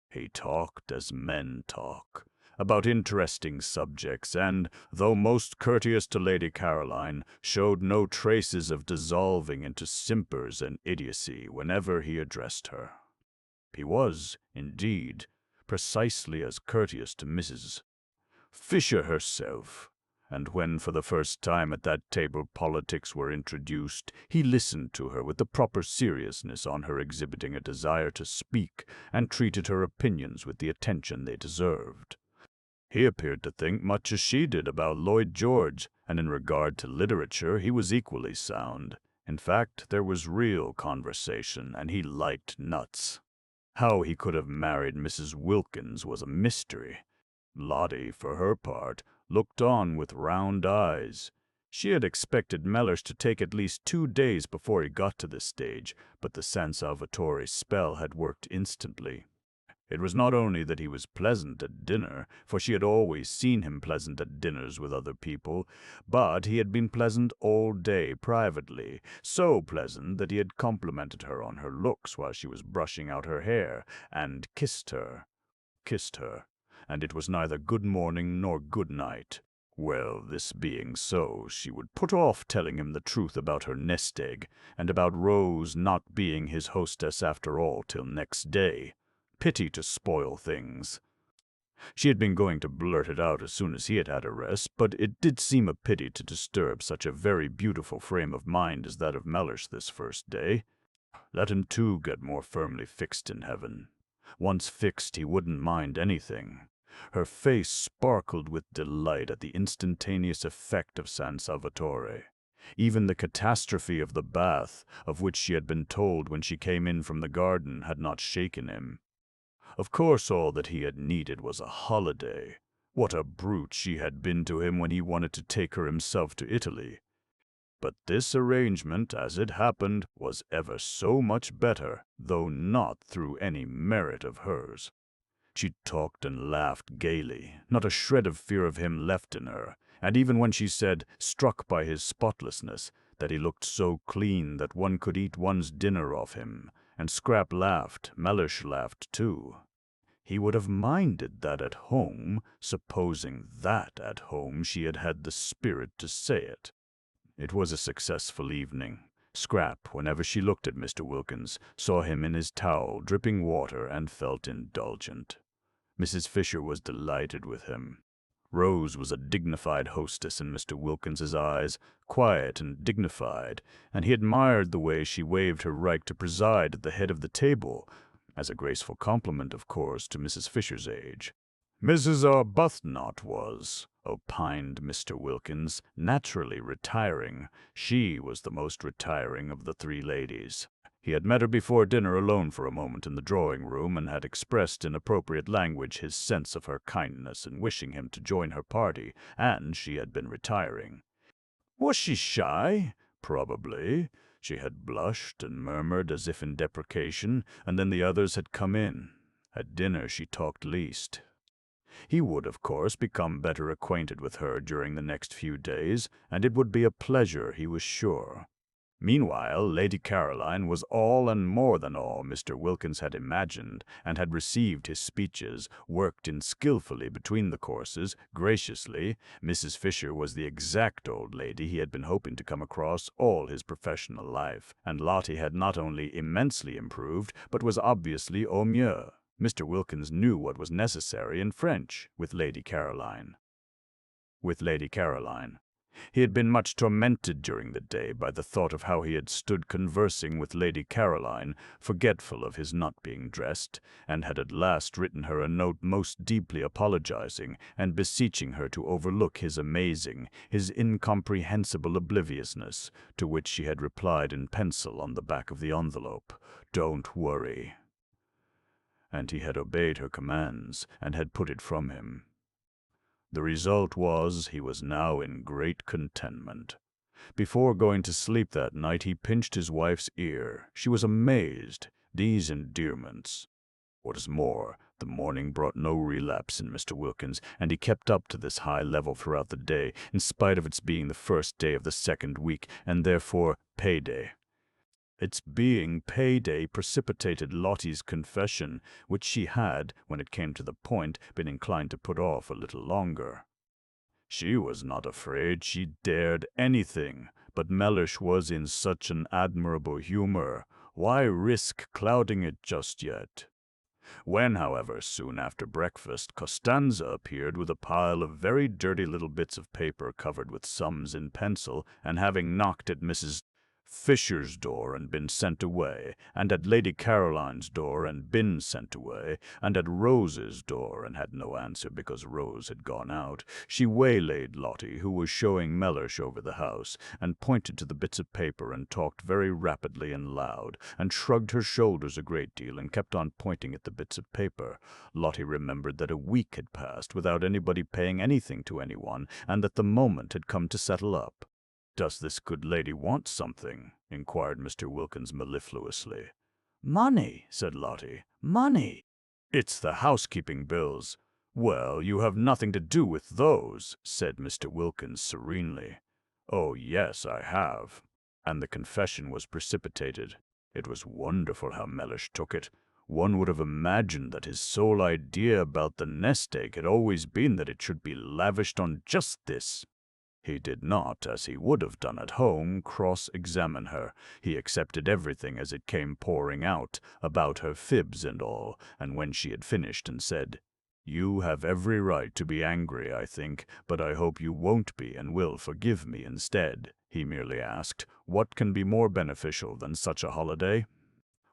He talked as men talk, about interesting subjects, and, though most courteous to Lady Caroline, showed no traces of dissolving into simpers and idiocy whenever he addressed her. He was, indeed, precisely as courteous to Mrs. Fisher herself, and when for the first time at that table politics were introduced, he listened to her with the proper seriousness on her exhibiting a desire to speak, and treated her opinions with the attention they deserved. He appeared to think much as she did about Lloyd George, and in regard to literature he was equally sound. In fact, there was real conversation, and he liked nuts. How he could have married Mrs. Wilkins was a mystery. Lottie, for her part, looked on with round eyes. She had expected Mellish to take at least 2 days before he got to this stage, but the San Salvatore spell had worked instantly. It was not only that he was pleasant at dinner, for she had always seen him pleasant at dinners with other people, but he had been pleasant all day privately, so pleasant that he had complimented her on her looks while she was brushing out her hair, and kissed her, and it was neither good morning nor good night. Well, this being so, she would put off telling him the truth about her nest egg, and about Rose not being his hostess after all till next day. Pity to spoil things. She had been going to blurt it out as soon as he had had a rest, but it did seem a pity to disturb such a very beautiful frame of mind as that of Mellish this first day. Let him too get more firmly fixed in heaven. Once fixed, he wouldn't mind anything. Her face sparkled with delight at the instantaneous effect of San Salvatore. Even the catastrophe of the bath, of which she had been told when she came in from the garden, had not shaken him. Of course all that he had needed was a holiday. What a brute she had been to him when he wanted to take her himself to Italy. But this arrangement, as it happened, was ever so much better, though not through any merit of hers. She talked and laughed gaily, not a shred of fear of him left in her, and even when she said, struck by his spotlessness, that he looked so clean that one could eat one's dinner off him, and Scrap laughed, Mellish laughed too. He would have minded that at home, supposing that at home she had had the spirit to say it. It was a successful evening. Scrap, whenever she looked at Mr. Wilkins, saw him in his towel, dripping water, and felt indulgent. Mrs. Fisher was delighted with him. Rose was a dignified hostess in Mr. Wilkins's eyes, quiet and dignified, and he admired the way she waived her right to preside at the head of the table, as a graceful compliment, of course, to Mrs. Fisher's age. Mrs. Arbuthnot was, opined Mr. Wilkins, naturally retiring. She was the most retiring of the three ladies. He had met her before dinner alone for a moment in the drawing-room, and had expressed in appropriate language his sense of her kindness in wishing him to join her party, and she had been retiring. Was she shy? Probably. She had blushed and murmured as if in deprecation, and then the others had come in. At dinner she talked least. He would, of course, become better acquainted with her during the next few days, and it would be a pleasure, he was sure. Meanwhile, Lady Caroline was all and more than all Mr. Wilkins had imagined, and had received his speeches, worked in skillfully between the courses, graciously. Mrs. Fisher was the exact old lady he had been hoping to come across all his professional life, and Lottie had not only immensely improved, but was obviously au mieux. Mr. Wilkins knew what was necessary in French with Lady Caroline. He had been much tormented during the day by the thought of how he had stood conversing with Lady Caroline, forgetful of his not being dressed, and had at last written her a note most deeply apologizing and beseeching her to overlook his amazing, his incomprehensible obliviousness, to which she had replied in pencil on the back of the envelope, "Don't worry." And he had obeyed her commands, and had put it from him. The result was he was now in great contentment. Before going to sleep that night he pinched his wife's ear. She was amazed. These endearments. What is more, the morning brought no relapse in Mr. Wilkins, and he kept up to this high level throughout the day, in spite of its being the first day of the second week, and therefore pay-day. Its being pay-day precipitated Lottie's confession, which she had, when it came to the point, been inclined to put off a little longer. She was not afraid, she dared anything, but Mellish was in such an admirable humor. Why risk clouding it just yet? When, however, soon after breakfast, Costanza appeared with a pile of very dirty little bits of paper covered with sums in pencil, and having knocked at Mrs. Fisher's door and been sent away, and at Lady Caroline's door and been sent away, and at Rose's door and had no answer because Rose had gone out, she waylaid Lottie, who was showing Mellish over the house, and pointed to the bits of paper and talked very rapidly and loud, and shrugged her shoulders a great deal and kept on pointing at the bits of paper. Lottie remembered that a week had passed without anybody paying anything to anyone, and that the moment had come to settle up. "Does this good lady want something?" inquired Mr. Wilkins mellifluously. "Money," said Lottie. "Money." "It's the housekeeping bills." "Well, you have nothing to do with those," said Mr. Wilkins serenely. "Oh, yes, I have." And the confession was precipitated. It was wonderful how Mellish took it. One would have imagined that his sole idea about the nest egg had always been that it should be lavished on just this. He did not, as he would have done at home, cross-examine her. He accepted everything as it came pouring out, about her fibs and all, and when she had finished and said, "You have every right to be angry, I think, but I hope you won't be and will forgive me instead," he merely asked, "What can be more beneficial than such a holiday?"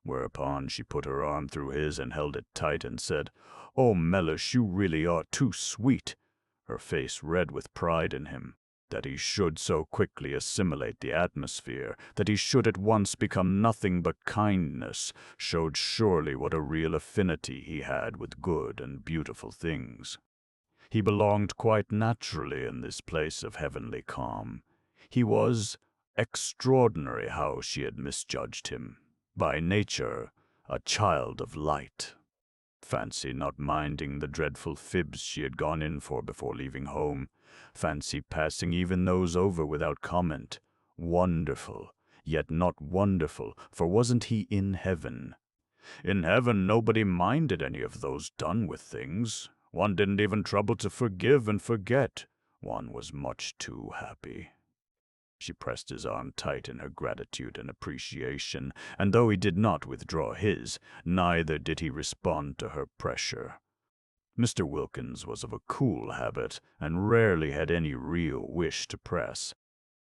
Whereupon she put her arm through his and held it tight and said, "Oh, Mellish, you really are too sweet," her face red with pride in him. That he should so quickly assimilate the atmosphere, that he should at once become nothing but kindness, showed surely what a real affinity he had with good and beautiful things. He belonged quite naturally in this place of heavenly calm. He was Extraordinary how she had misjudged him. By nature, a child of light. Fancy not minding the dreadful fibs she had gone in for before leaving home. Fancy passing even those over without comment. Wonderful, yet not wonderful, for wasn't he in heaven? In heaven nobody minded any of those done-with things. One didn't even trouble to forgive and forget. One was much too happy. She pressed his arm tight in her gratitude and appreciation, and though he did not withdraw his, neither did he respond to her pressure. Mr. Wilkins was of a cool habit, and rarely had any real wish to press.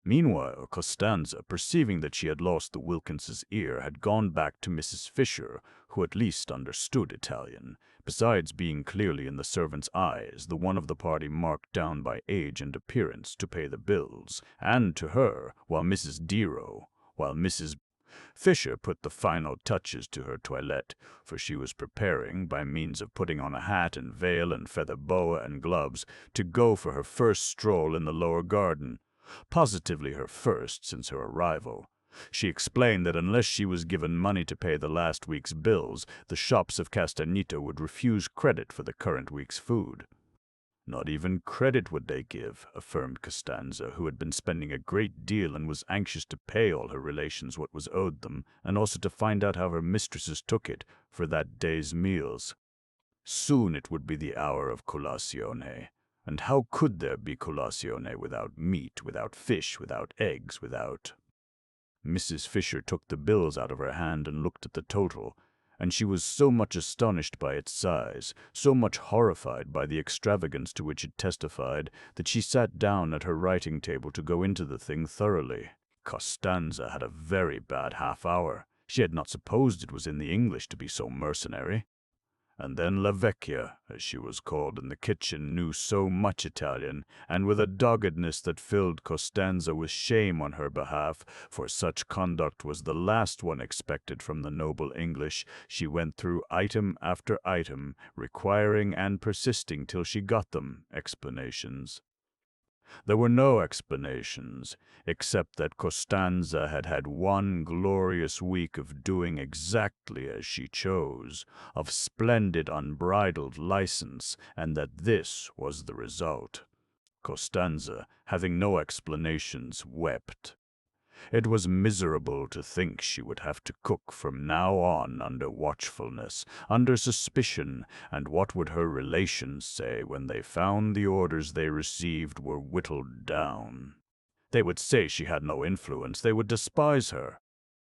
Meanwhile, Costanza, perceiving that she had lost the Wilkinses' ear, had gone back to Mrs. Fisher, who at least understood Italian, besides being clearly in the servant's eyes the one of the party marked down by age and appearance to pay the bills, and to her, while Mrs. Fisher put the final touches to her toilette, for she was preparing, by means of putting on a hat and veil and feather boa and gloves, to go for her first stroll in the lower garden. Positively her first since her arrival. She explained that unless she was given money to pay the last week's bills, the shops of Castanito would refuse credit for the current week's food. Not even credit would they give, affirmed Costanza, who had been spending a great deal and was anxious to pay all her relations what was owed them, and also to find out how her mistresses took it for that day's meals. Soon it would be the hour of colazione. And how could there be colazione without meat, without fish, without eggs, without— Mrs. Fisher took the bills out of her hand and looked at the total, and she was so much astonished by its size, so much horrified by the extravagance to which it testified, that she sat down at her writing table to go into the thing thoroughly. Costanza had a very bad half-hour. She had not supposed it was in the English to be so mercenary. And then La Vecchia, as she was called in the kitchen, knew so much Italian, and with a doggedness that filled Costanza with shame on her behalf, for such conduct was the last one expected from the noble English, she went through item after item, requiring and persisting till she got them, explanations. There were no explanations, except that Costanza had had one glorious week of doing exactly as she chose, of splendid unbridled license, and that this was the result. Costanza, having no explanations, wept. It was miserable to think she would have to cook from now on under watchfulness, under suspicion, and what would her relations say when they found the orders they received were whittled down? They would say she had no influence, they would despise her.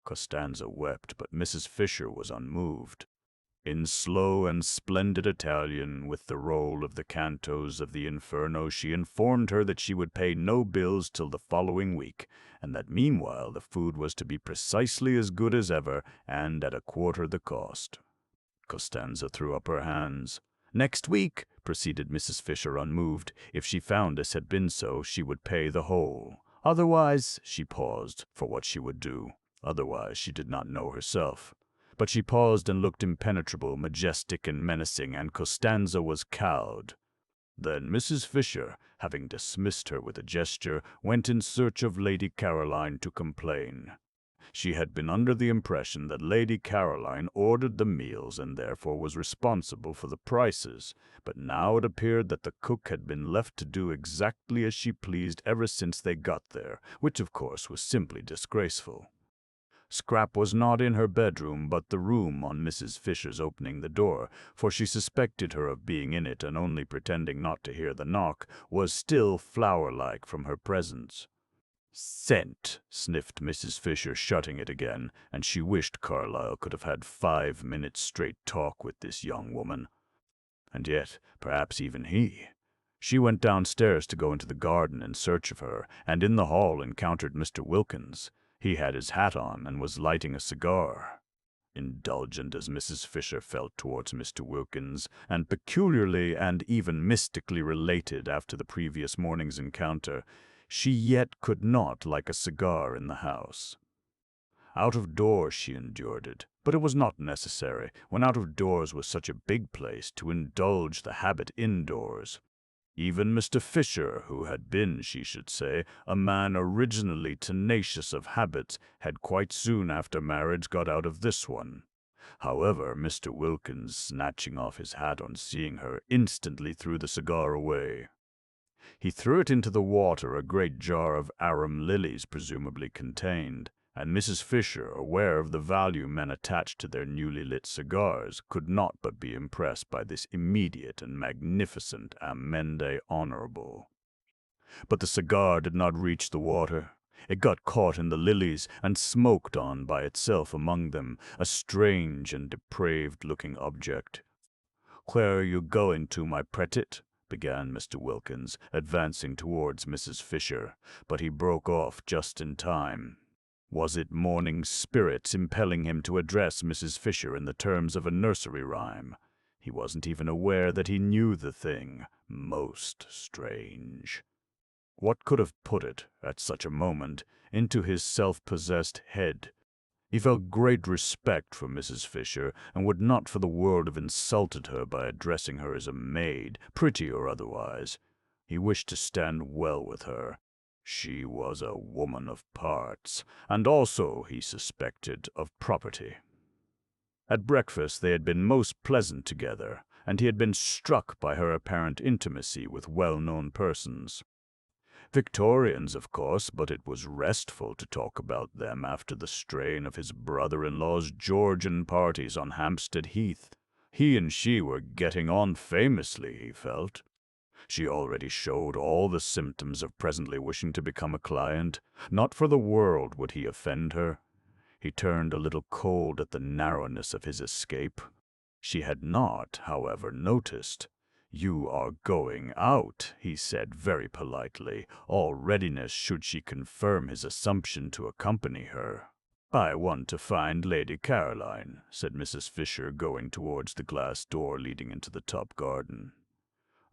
Costanza wept, but Mrs. Fisher was unmoved. In slow and splendid Italian, with the roll of the cantos of the Inferno, she informed her that she would pay no bills till the following week, and that meanwhile the food was to be precisely as good as ever, and at a quarter the cost. Costanza threw up her hands. Next week, proceeded Mrs. Fisher unmoved, if she found this had been so, she would pay the whole. Otherwise, she paused, for what she would do. Otherwise, she did not know herself. But she paused and looked impenetrable, majestic, and menacing, and Costanza was cowed. Then Mrs. Fisher, having dismissed her with a gesture, went in search of Lady Caroline to complain. She had been under the impression that Lady Caroline ordered the meals and therefore was responsible for the prices, but now it appeared that the cook had been left to do exactly as she pleased ever since they got there, which of course was simply disgraceful. Scrap was not in her bedroom, but the room on Mrs. Fisher's opening the door, for she suspected her of being in it, and only pretending not to hear the knock, was still flower-like from her presence. "Scent," sniffed Mrs. Fisher, shutting it again, and she wished Carlyle could have had 5 minutes' straight talk with this young woman. And yet, perhaps even he. She went downstairs to go into the garden in search of her, and in the hall encountered Mr. Wilkins. He had his hat on and was lighting a cigar. Indulgent as Mrs. Fisher felt towards Mr. Wilkins, and peculiarly and even mystically related after the previous morning's encounter, she yet could not like a cigar in the house. Out of doors she endured it, but it was not necessary, when out of doors was such a big place, to indulge the habit indoors. Even Mr. Fisher, who had been, she should say, a man originally tenacious of habits, had quite soon after marriage got out of this one. However, Mr. Wilkins, snatching off his hat on seeing her, instantly threw the cigar away. He threw it into the water a great jar of arum lilies presumably contained, and Mrs. Fisher, aware of the value men attached to their newly lit cigars, could not but be impressed by this immediate and magnificent amende honorable. But the cigar did not reach the water. It got caught in the lilies and smoked on by itself among them, a strange and depraved-looking object. "Where are you going to, my pretty?" began Mr. Wilkins, advancing towards Mrs. Fisher, but he broke off just in time. Was it morning spirits impelling him to address Mrs. Fisher in the terms of a nursery rhyme? He wasn't even aware that he knew the thing. Most strange. What could have put it, at such a moment, into his self-possessed head? He felt great respect for Mrs. Fisher, and would not for the world have insulted her by addressing her as a maid, pretty or otherwise. He wished to stand well with her. She was a woman of parts, and also, he suspected, of property. At breakfast they had been most pleasant together, and he had been struck by her apparent intimacy with well-known persons. Victorians, of course, but it was restful to talk about them after the strain of his brother-in-law's Georgian parties on Hampstead Heath. He and she were getting on famously, he felt. She already showed all the symptoms of presently wishing to become a client. Not for the world would he offend her. He turned a little cold at the narrowness of his escape. She had not, however, noticed. "You are going out," he said very politely, all readiness should she confirm his assumption to accompany her. "I want to find Lady Caroline," said Mrs. Fisher, going towards the glass door leading into the top garden.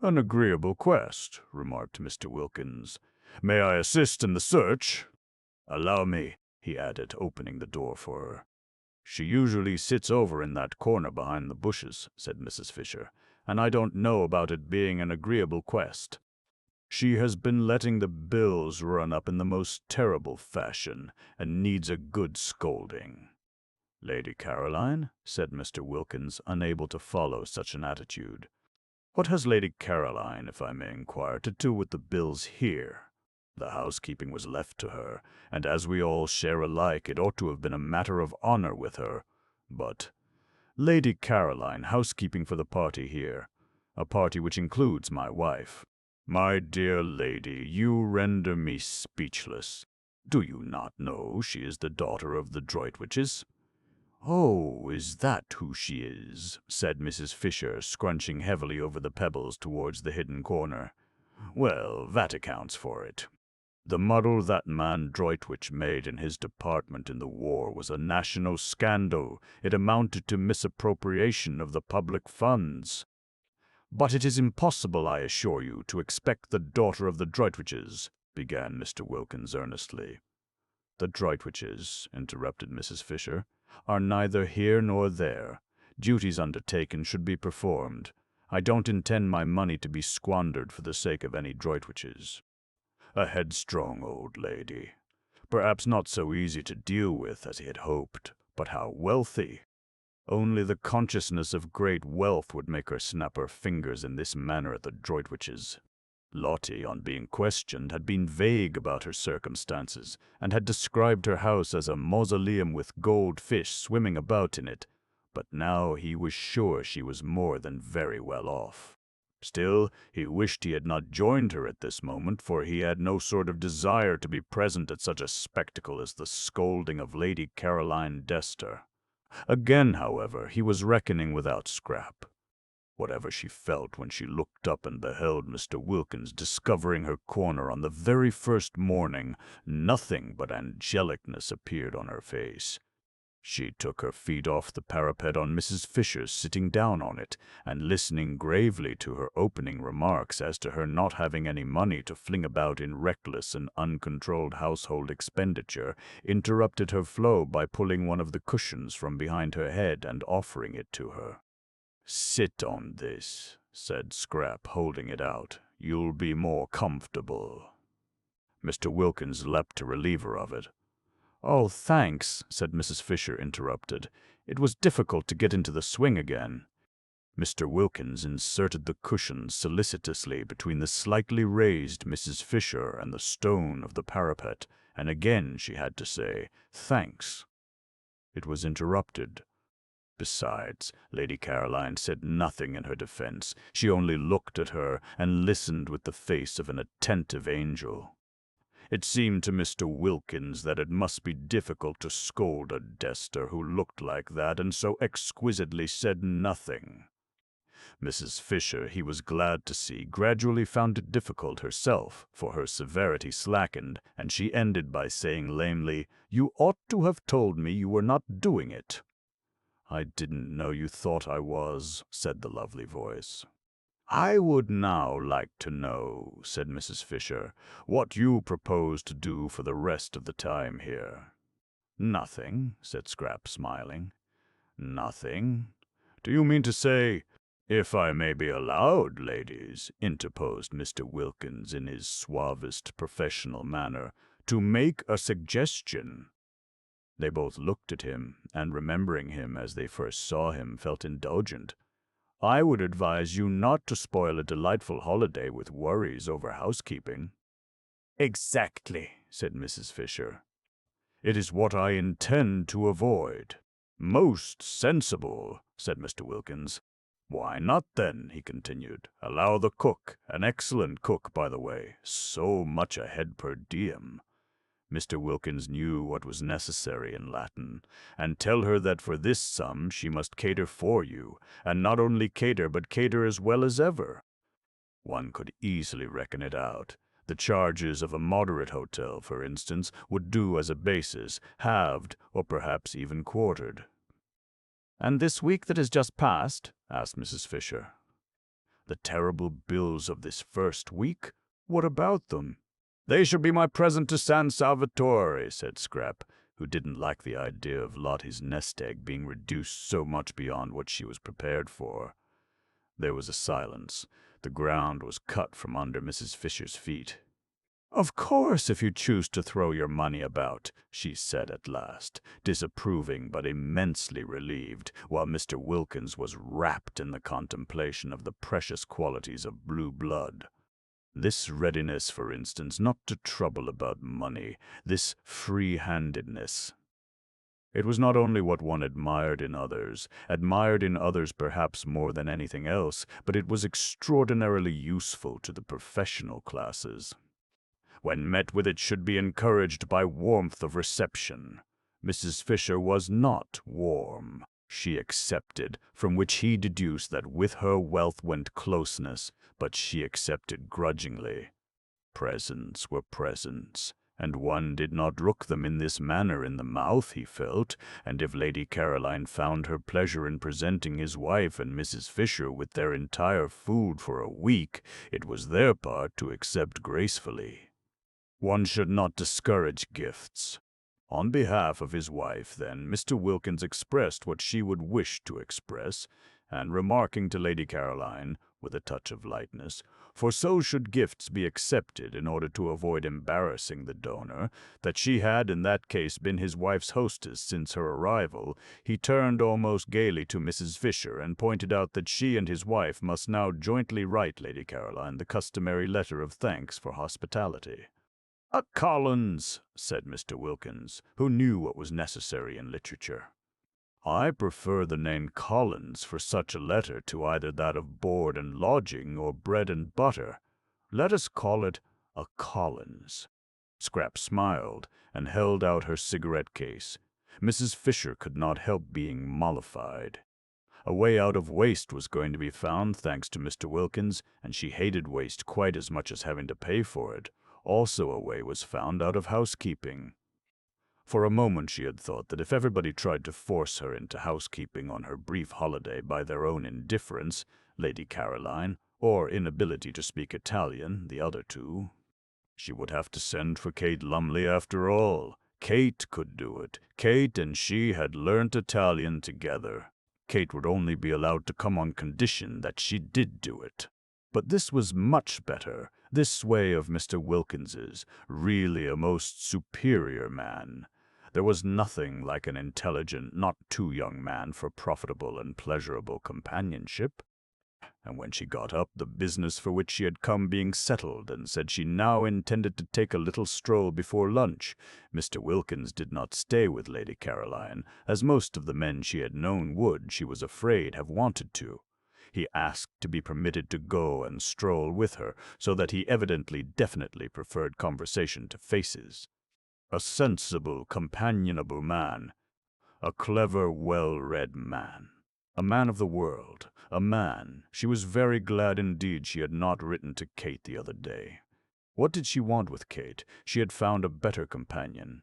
"An agreeable quest," remarked Mr. Wilkins. "May I assist in the search?" "Allow me," he added, opening the door for her. "She usually sits over in that corner behind the bushes," said Mrs. Fisher, "and I don't know about it being an agreeable quest. She has been letting the bills run up in the most terrible fashion, and needs a good scolding." "Lady Caroline?" said Mr. Wilkins, unable to follow such an attitude. "What has Lady Caroline, if I may inquire, to do with the bills here? The housekeeping was left to her, and as we all share alike, it ought to have been a matter of honor with her. But Lady Caroline, housekeeping for the party here, a party which includes my wife. My dear lady, you render me speechless. Do you not know she is the daughter of the Droitwiches?" "Oh, is that who she is?" said Mrs. Fisher, scrunching heavily over the pebbles towards the hidden corner. "Well, that accounts for it. The muddle that man Droitwich made in his department in the war was a national scandal. It amounted to misappropriation of the public funds." "But it is impossible, I assure you, to expect the daughter of the Droitwiches," began Mr. Wilkins earnestly. "The Droitwiches," interrupted Mrs. Fisher, "are neither here nor there. Duties undertaken should be performed. I don't intend my money to be squandered for the sake of any Droitwiches. A headstrong old lady. Perhaps not so easy to deal with as he had hoped, but how wealthy! Only the consciousness of great wealth would make her snap her fingers in this manner at the Droitwiches." Lottie, on being questioned, had been vague about her circumstances, and had described her house as a mausoleum with gold fish swimming about in it, but now he was sure she was more than very well off. Still, he wished he had not joined her at this moment, for he had no sort of desire to be present at such a spectacle as the scolding of Lady Caroline Dester. Again, however, he was reckoning without Scrap. Whatever she felt when she looked up and beheld Mr. Wilkins discovering her corner on the very first morning, nothing but angelicness appeared on her face. She took her feet off the parapet on Mrs. Fisher's sitting down on it, and listening gravely to her opening remarks as to her not having any money to fling about in reckless and uncontrolled household expenditure, interrupted her flow by pulling one of the cushions from behind her head and offering it to her. "Sit on this," said Scrap, holding it out. You'll be more comfortable." Mr. Wilkins leapt to relieve her of it. "Oh, thanks," said Mrs. Fisher, interrupted. "It was difficult to get into the swing again." Mr. Wilkins inserted the cushions solicitously between the slightly raised Mrs. Fisher and the stone of the parapet, and again she had to say, "Thanks." It was interrupted. Besides, Lady Caroline said nothing in her defense. She only looked at her and listened with the face of an attentive angel. It seemed to Mr. Wilkins that it must be difficult to scold a Dester who looked like that and so exquisitely said nothing. Mrs. Fisher, he was glad to see, gradually found it difficult herself, for her severity slackened, and she ended by saying lamely, "You ought to have told me you were not doing it." "I didn't know you thought I was," said the lovely voice. "I would now like to know," said Mrs. Fisher, "what you propose to do for the rest of the time here." "Nothing," said Scrap, smiling. "Nothing? Do you mean to say—" "If I may be allowed, ladies," interposed Mr. Wilkins in his suavest professional manner, "to make a suggestion." They both looked at him, and remembering him as they first saw him, felt indulgent. "I would advise you not to spoil a delightful holiday with worries over housekeeping." "Exactly," said Mrs. Fisher. "It is what I intend to avoid." "Most sensible," said Mr. Wilkins. "Why not, then," he continued, "allow the cook, an excellent cook, by the way, so much a head per diem." Mr. Wilkins knew what was necessary in Latin, "and tell her that for this sum she must cater for you, and not only cater, but cater as well as ever." One could easily reckon it out. The charges of a moderate hotel, for instance, would do as a basis, halved, or perhaps even quartered. "And this week that has just passed?" asked Mrs. Fisher. "The terrible bills of this first week? What about them?" "They shall be my present to San Salvatore," said Scrap, who didn't like the idea of Lottie's nest egg being reduced so much beyond what she was prepared for. There was a silence. The ground was cut from under Mrs. Fisher's feet. "Of course, if you choose to throw your money about," she said at last, disapproving but immensely relieved, while Mr. Wilkins was wrapped in the contemplation of the precious qualities of blue blood. This readiness, for instance, not to trouble about money, this free-handedness. It was not only what one admired in others perhaps more than anything else, but it was extraordinarily useful to the professional classes. When met with it should be encouraged by warmth of reception. Mrs. Fisher was not warm. She accepted, from which he deduced that with her wealth went closeness, but she accepted grudgingly. Presents were presents, and one did not rook them in this manner in the mouth, he felt, and if Lady Caroline found her pleasure in presenting his wife and Mrs. Fisher with their entire food for a week, it was their part to accept gracefully. One should not discourage gifts. On behalf of his wife, then, Mr. Wilkins expressed what she would wish to express, and remarking to Lady Caroline, with a touch of lightness, for so should gifts be accepted in order to avoid embarrassing the donor, that she had in that case been his wife's hostess since her arrival, he turned almost gaily to Mrs. Fisher and pointed out that she and his wife must now jointly write Lady Caroline the customary letter of thanks for hospitality. "A Collins," said Mr. Wilkins, who knew what was necessary in literature. "I prefer the name Collins for such a letter to either that of board and lodging or bread and butter. Let us call it a Collins." Scrap smiled and held out her cigarette case. Mrs. Fisher could not help being mollified. A way out of waste was going to be found, thanks to Mr. Wilkins, and she hated waste quite as much as having to pay for it. Also a way was found out of housekeeping. For a moment she had thought that if everybody tried to force her into housekeeping on her brief holiday by their own indifference, Lady Caroline, or inability to speak Italian, the other two, she would have to send for Kate Lumley after all. Kate could do it. Kate and she had learnt Italian together. Kate would only be allowed to come on condition that she did do it. But this was much better. This way of Mr. Wilkins's, really a most superior man. There was nothing like an intelligent, not too young man for profitable and pleasurable companionship. And when she got up, the business for which she had come being settled, and said she now intended to take a little stroll before lunch, Mr. Wilkins did not stay with Lady Caroline, as most of the men she had known would, she was afraid, have wanted to. He asked to be permitted to go and stroll with her, so that he evidently definitely preferred conversation to faces. A sensible, companionable man. A clever, well-read man. A man of the world. A man. She was very glad indeed she had not written to Kate the other day. What did she want with Kate? She had found a better companion.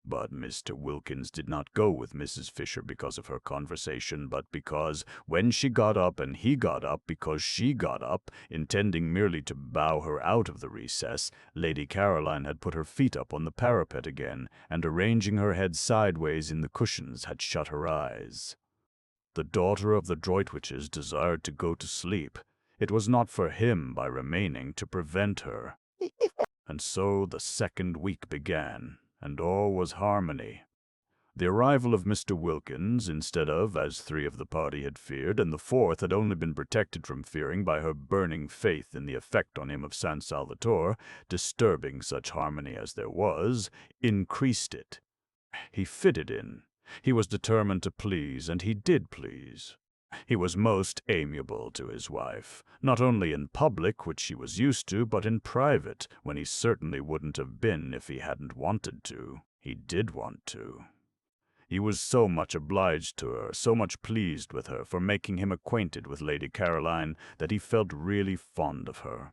But Mr. Wilkins did not go with Mrs. Fisher because of her conversation, but because, when she got up and he got up because she got up, intending merely to bow her out of the recess, Lady Caroline had put her feet up on the parapet again, and arranging her head sideways in the cushions had shut her eyes. The daughter of the Droitwiches desired to go to sleep. It was not for him, by remaining, to prevent her. And so the second week began, and all was harmony. The arrival of Mr. Wilkins, instead of, as three of the party had feared, and the fourth had only been protected from fearing by her burning faith in the effect on him of San Salvatore, disturbing such harmony as there was, increased it. He fitted in. He was determined to please, and he did please. He was most amiable to his wife, not only in public, which she was used to, but in private, when he certainly wouldn't have been if he hadn't wanted to. He did want to. He was so much obliged to her, so much pleased with her for making him acquainted with Lady Caroline, that he felt really fond of her.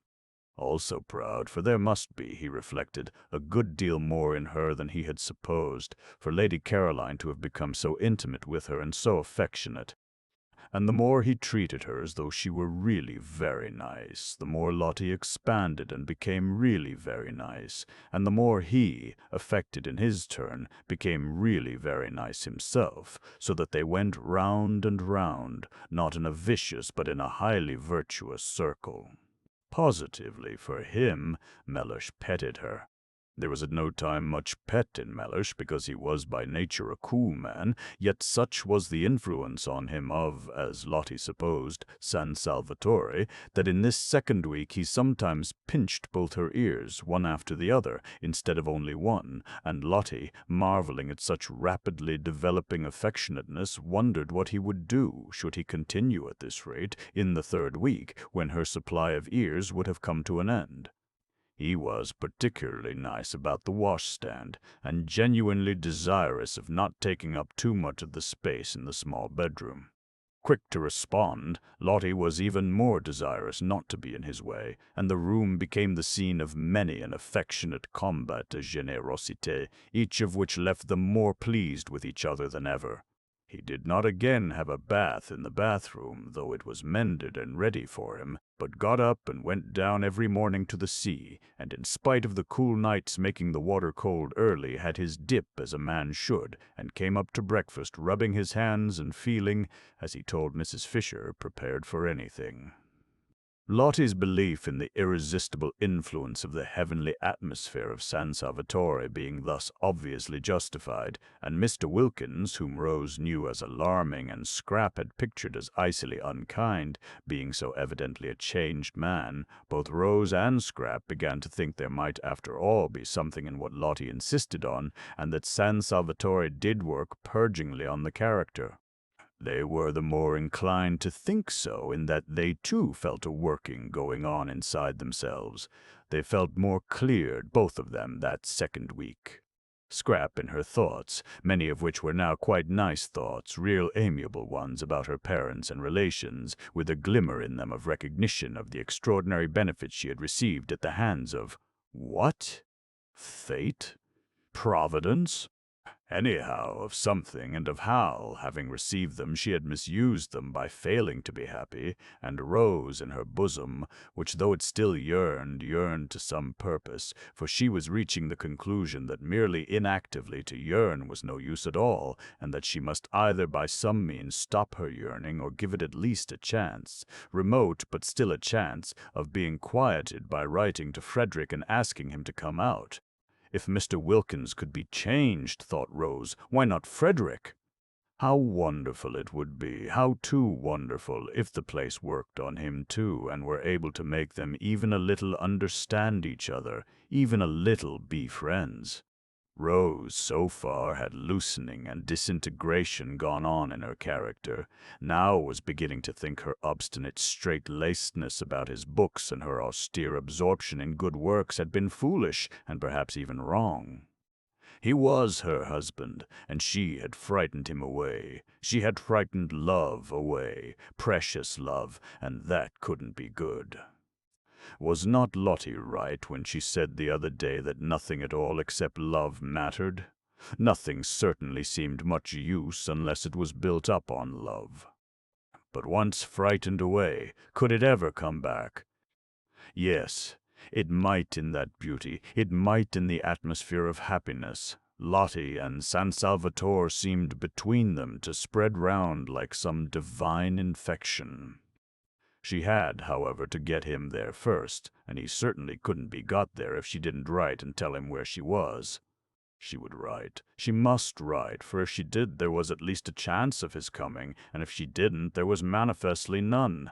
Also proud, for there must be, he reflected, a good deal more in her than he had supposed, for Lady Caroline to have become so intimate with her and so affectionate. And the more he treated her as though she were really very nice, the more Lottie expanded and became really very nice, and the more he, affected in his turn, became really very nice himself, so that they went round and round, not in a vicious but in a highly virtuous circle. Positively, for him, Mellish petted her. There was at no time much pet in Mellish, because he was by nature a cool man, yet such was the influence on him of, as Lottie supposed, San Salvatore, that in this second week he sometimes pinched both her ears, one after the other, instead of only one, and Lottie, marveling at such rapidly developing affectionateness, wondered what he would do, should he continue at this rate, in the third week, when her supply of ears would have come to an end. He was particularly nice about the washstand, and genuinely desirous of not taking up too much of the space in the small bedroom. Quick to respond, Lottie was even more desirous not to be in his way, and the room became the scene of many an affectionate combat de générosité, each of which left them more pleased with each other than ever. He did not again have a bath in the bathroom, though it was mended and ready for him, but got up and went down every morning to the sea, and in spite of the cool nights making the water cold early, had his dip as a man should, and came up to breakfast rubbing his hands and feeling, as he told Mrs. Fisher, prepared for anything. Lottie's belief in the irresistible influence of the heavenly atmosphere of San Salvatore being thus obviously justified, and Mr. Wilkins, whom Rose knew as alarming and Scrap had pictured as icily unkind, being so evidently a changed man, both Rose and Scrap began to think there might after all be something in what Lottie insisted on, and that San Salvatore did work purgingly on the character. They were the more inclined to think so in that they too felt a working going on inside themselves. They felt more cleared, both of them, that second week. Scrap in her thoughts, many of which were now quite nice thoughts, real amiable ones about her parents and relations, with a glimmer in them of recognition of the extraordinary benefits she had received at the hands of what? Fate? Providence? anyhow, of something, and of how, having received them, she had misused them by failing to be happy, and rose in her bosom, which though it still yearned, yearned to some purpose, for she was reaching the conclusion that merely inactively to yearn was no use at all, and that she must either by some means stop her yearning or give it at least a chance, remote but still a chance, of being quieted by writing to Frederick and asking him to come out. If Mr. Wilkins could be changed, thought Rose, why not Frederick? How wonderful it would be, how too wonderful, if the place worked on him too, and were able to make them even a little understand each other, even a little be friends. Rose, so far, had loosening and disintegration gone on in her character, now was beginning to think her obstinate straight-lacedness about his books and her austere absorption in good works had been foolish and perhaps even wrong. He was her husband, and she had frightened him away. She had frightened love away, precious love, and that couldn't be good. Was not Lottie right when she said the other day that nothing at all except love mattered? Nothing certainly seemed much use unless it was built up on love. But once frightened away, could it ever come back? Yes, it might in that beauty, it might in the atmosphere of happiness. Lottie and San Salvatore seemed between them to spread round like some divine infection. She had, however, to get him there first, and he certainly couldn't be got there if she didn't write and tell him where she was. She would write. She must write, for if she did there was at least a chance of his coming, and if she didn't there was manifestly none.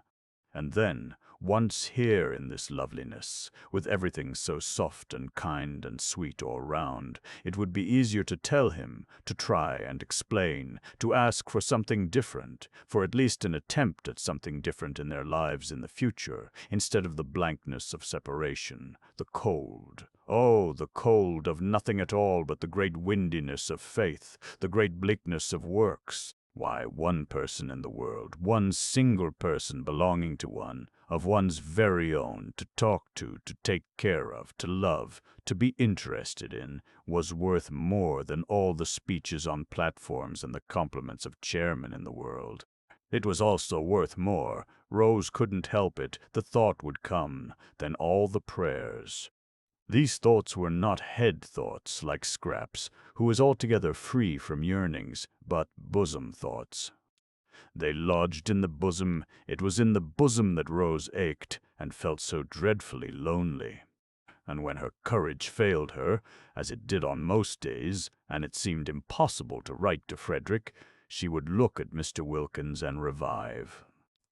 And then, once here in this loveliness, with everything so soft and kind and sweet all round, it would be easier to tell him, to try and explain, to ask for something different, for at least an attempt at something different in their lives in the future, instead of the blankness of separation, the cold. Oh, the cold of nothing at all but the great windiness of faith, the great bleakness of works. Why, one person in the world, one single person belonging to one, of one's very own, to talk to take care of, to love, to be interested in, was worth more than all the speeches on platforms and the compliments of chairmen in the world. It was also worth more, Rose couldn't help it, the thought would come, than all the prayers. These thoughts were not head thoughts, like Scraps, who was altogether free from yearnings, but bosom thoughts. They lodged in the bosom. It was in the bosom that Rose ached, and felt so dreadfully lonely. And when her courage failed her, as it did on most days, and it seemed impossible to write to Frederick, she would look at Mr. Wilkins and revive.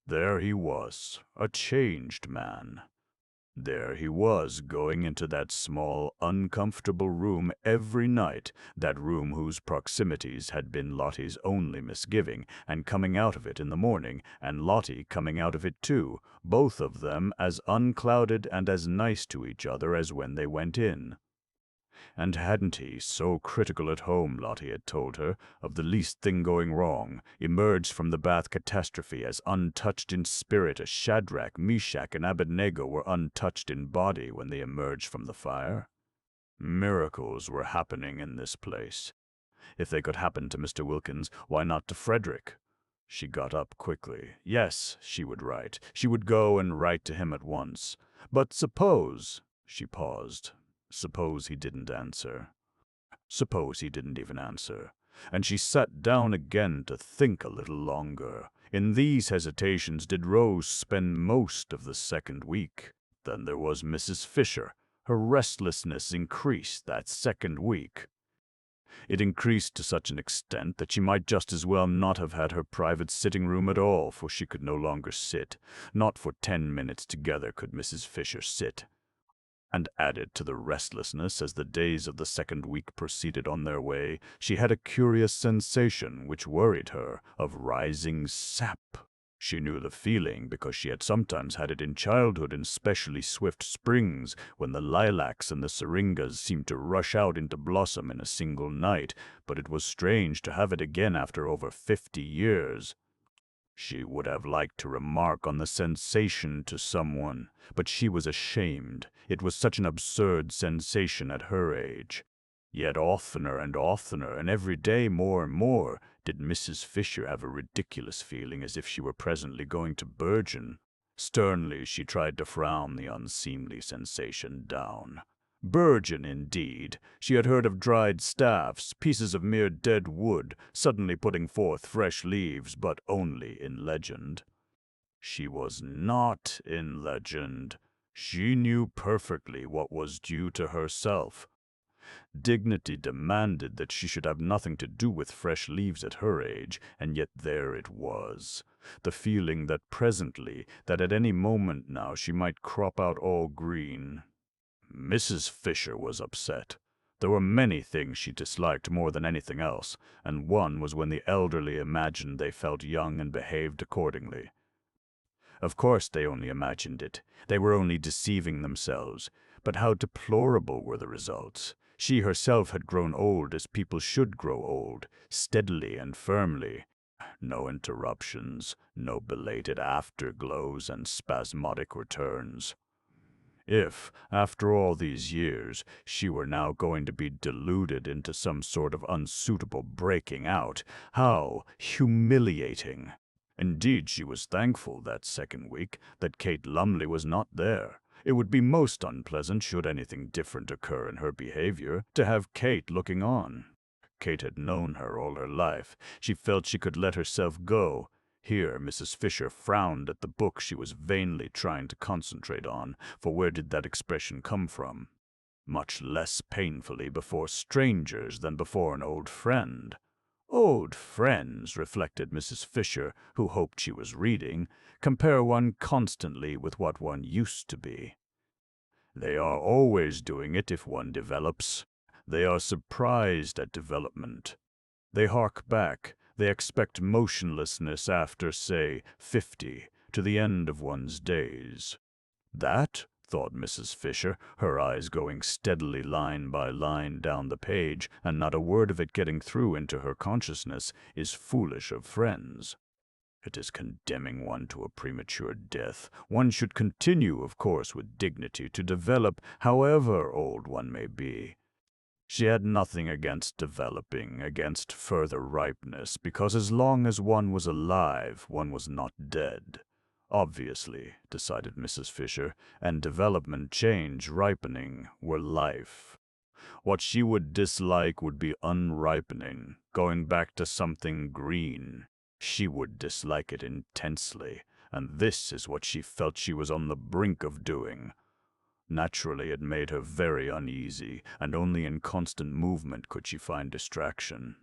There he was, a changed man. There he was, going into that small, uncomfortable room every night, that room whose proximities had been Lottie's only misgiving, and coming out of it in the morning, and Lottie coming out of it too, both of them as unclouded and as nice to each other as when they went in. And hadn't he, so critical at home, Lottie had told her, of the least thing going wrong, emerged from the Bath catastrophe as untouched in spirit as Shadrach, Meshach, and Abednego were untouched in body when they emerged from the fire? Miracles were happening in this place. If they could happen to Mr. Wilkins, why not to Frederick? She got up quickly. Yes, she would write. She would go and write to him at once. But suppose— She paused. Suppose he didn't answer. Suppose he didn't even answer. And she sat down again to think a little longer. In these hesitations did Rose spend most of the second week. Then there was Mrs. Fisher. Her restlessness increased that second week. It increased to such an extent that she might just as well not have had her private sitting room at all, for she could no longer sit. Not for 10 minutes together could Mrs. Fisher sit. And added to the restlessness as the days of the second week proceeded on their way, she had a curious sensation, which worried her, of rising sap. She knew the feeling because she had sometimes had it in childhood in specially swift springs, when the lilacs and the syringas seemed to rush out into blossom in a single night, but it was strange to have it again after over 50 years. She would have liked to remark on the sensation to someone, but she was ashamed. It was such an absurd sensation at her age. Yet oftener and oftener, and every day more and more, did Mrs. Fisher have a ridiculous feeling as if she were presently going to burgeon. Sternly she tried to frown the unseemly sensation down. Burgeon, indeed. She had heard of dried staffs, pieces of mere dead wood, suddenly putting forth fresh leaves, but only in legend. She was not in legend. She knew perfectly what was due to herself. Dignity demanded that she should have nothing to do with fresh leaves at her age, and yet there it was. The feeling that presently, that at any moment now she might crop out all green. Mrs. Fisher was upset. There were many things she disliked more than anything else, and one was when the elderly imagined they felt young and behaved accordingly. Of course they only imagined it. They were only deceiving themselves. But how deplorable were the results. She herself had grown old as people should grow old, steadily and firmly. No interruptions, no belated afterglows and spasmodic returns. If, after all these years, she were now going to be deluded into some sort of unsuitable breaking out, how humiliating! Indeed, she was thankful that second week that Kate Lumley was not there. It would be most unpleasant, should anything different occur in her behavior, to have Kate looking on. Kate had known her all her life. She felt she could let herself go. Here Mrs. Fisher frowned at the book she was vainly trying to concentrate on, for where did that expression come from? Much less painfully before strangers than before an old friend. Old friends, reflected Mrs. Fisher, who hoped she was reading, compare one constantly with what one used to be. They are always doing it if one develops. They are surprised at development. They hark back. They expect motionlessness after, say, 50, to the end of one's days. That, thought Mrs. Fisher, her eyes going steadily line by line down the page, and not a word of it getting through into her consciousness, is foolish of friends. It is condemning one to a premature death. One should continue, of course, with dignity, to develop, however old one may be. She had nothing against developing, against further ripeness, because as long as one was alive, one was not dead. Obviously, decided Mrs. Fisher, and development, change, ripening were life. What she would dislike would be unripening, going back to something green. She would dislike it intensely, and this is what she felt she was on the brink of doing. Naturally, it made her very uneasy, and only in constant movement could she find distraction.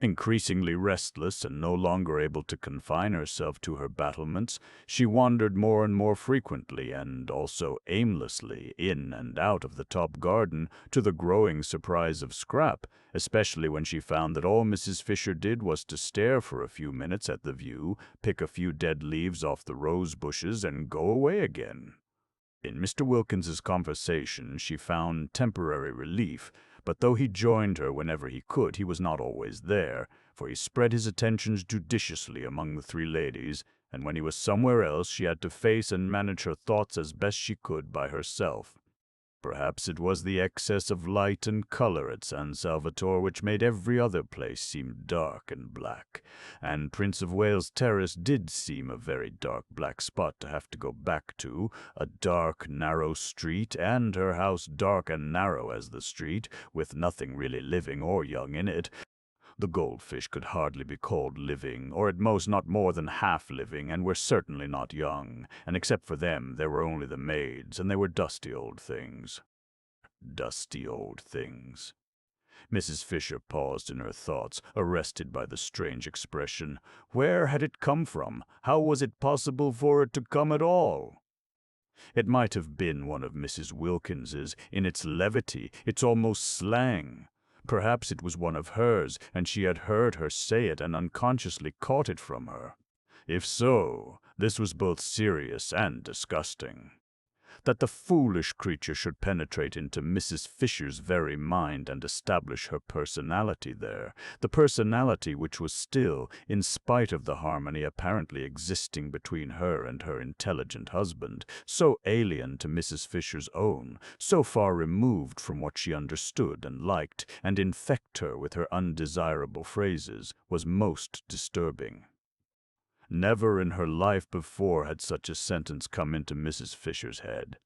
Increasingly restless and no longer able to confine herself to her battlements, she wandered more and more frequently and also aimlessly in and out of the top garden, to the growing surprise of Scrap, especially when she found that all Mrs. Fisher did was to stare for a few minutes at the view, pick a few dead leaves off the rose bushes, and go away again. In Mr. Wilkins's conversation she found temporary relief, but though he joined her whenever he could, he was not always there, for he spread his attentions judiciously among the three ladies, and when he was somewhere else she had to face and manage her thoughts as best she could by herself. Perhaps it was the excess of light and color at San Salvatore which made every other place seem dark and black, and Prince of Wales Terrace did seem a very dark black spot to have to go back to, a dark, narrow street, and her house dark and narrow as the street, with nothing really living or young in it. The goldfish could hardly be called living, or at most not more than half living, and were certainly not young, and except for them there were only the maids, and they were dusty old things. Dusty old things. Mrs. Fisher paused in her thoughts, arrested by the strange expression. Where had it come from? How was it possible for it to come at all? It might have been one of Mrs. Wilkins's, in its levity, its almost slang. Perhaps it was one of hers, and she had heard her say it and unconsciously caught it from her. If so, this was both serious and disgusting. That the foolish creature should penetrate into Mrs. Fisher's very mind and establish her personality there, the personality which was still, in spite of the harmony apparently existing between her and her intelligent husband, so alien to Mrs. Fisher's own, so far removed from what she understood and liked, and infect her with her undesirable phrases, was most disturbing. Never in her life before had such a sentence come into Mrs. Fisher's head.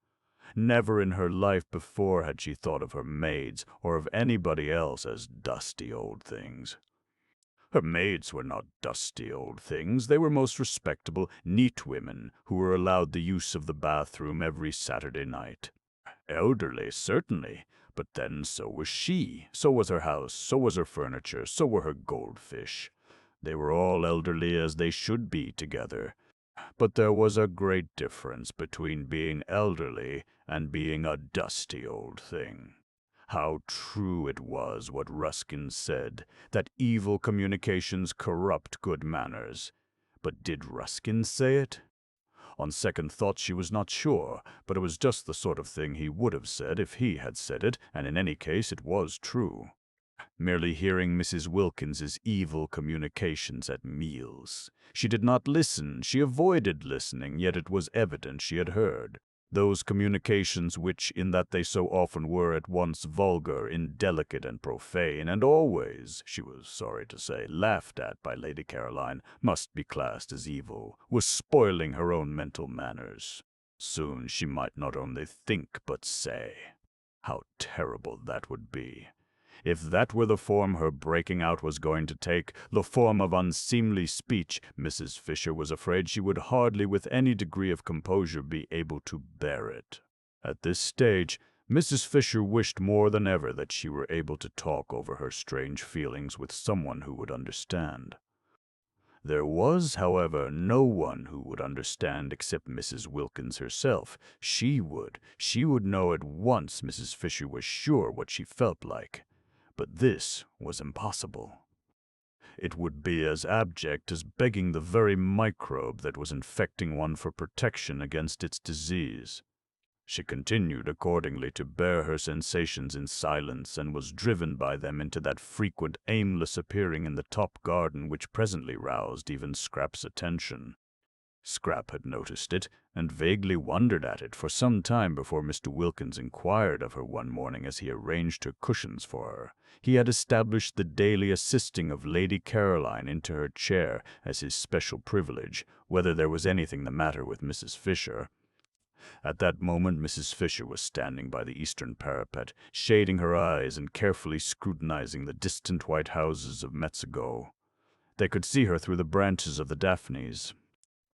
Never in her life before had she thought of her maids or of anybody else as dusty old things. Her maids were not dusty old things. They were most respectable, neat women who were allowed the use of the bathroom every Saturday night. Elderly, certainly, but then so was she, so was her house, so was her furniture, so were her goldfish. They were all elderly as they should be together. But there was a great difference between being elderly and being a dusty old thing. How true it was what Ruskin said, that evil communications corrupt good manners. But did Ruskin say it? On second thought she was not sure, but it was just the sort of thing he would have said if he had said it, and in any case it was true. Merely hearing Mrs. Wilkins's evil communications at meals. She did not listen, she avoided listening, yet it was evident she had heard. Those communications which, in that they so often were at once vulgar, indelicate, and profane, and always, she was sorry to say, laughed at by Lady Caroline, must be classed as evil, was spoiling her own mental manners. Soon she might not only think but say. How terrible that would be! If that were the form her breaking out was going to take, the form of unseemly speech, Mrs. Fisher was afraid she would hardly with any degree of composure be able to bear it. At this stage, Mrs. Fisher wished more than ever that she were able to talk over her strange feelings with someone who would understand. There was, however, no one who would understand except Mrs. Wilkins herself. She would know at once. Mrs. Fisher was sure what she felt like. But this was impossible. It would be as abject as begging the very microbe that was infecting one for protection against its disease. She continued accordingly to bear her sensations in silence, and was driven by them into that frequent aimless appearing in the top garden which presently roused even Scrap's attention. Scrap had noticed it, and vaguely wondered at it for some time before Mr. Wilkins inquired of her one morning as he arranged her cushions for her. He had established the daily assisting of Lady Caroline into her chair as his special privilege, whether there was anything the matter with Mrs. Fisher. At that moment Mrs. Fisher was standing by the eastern parapet, shading her eyes and carefully scrutinizing the distant white houses of Metzego. They could see her through the branches of the daphnes.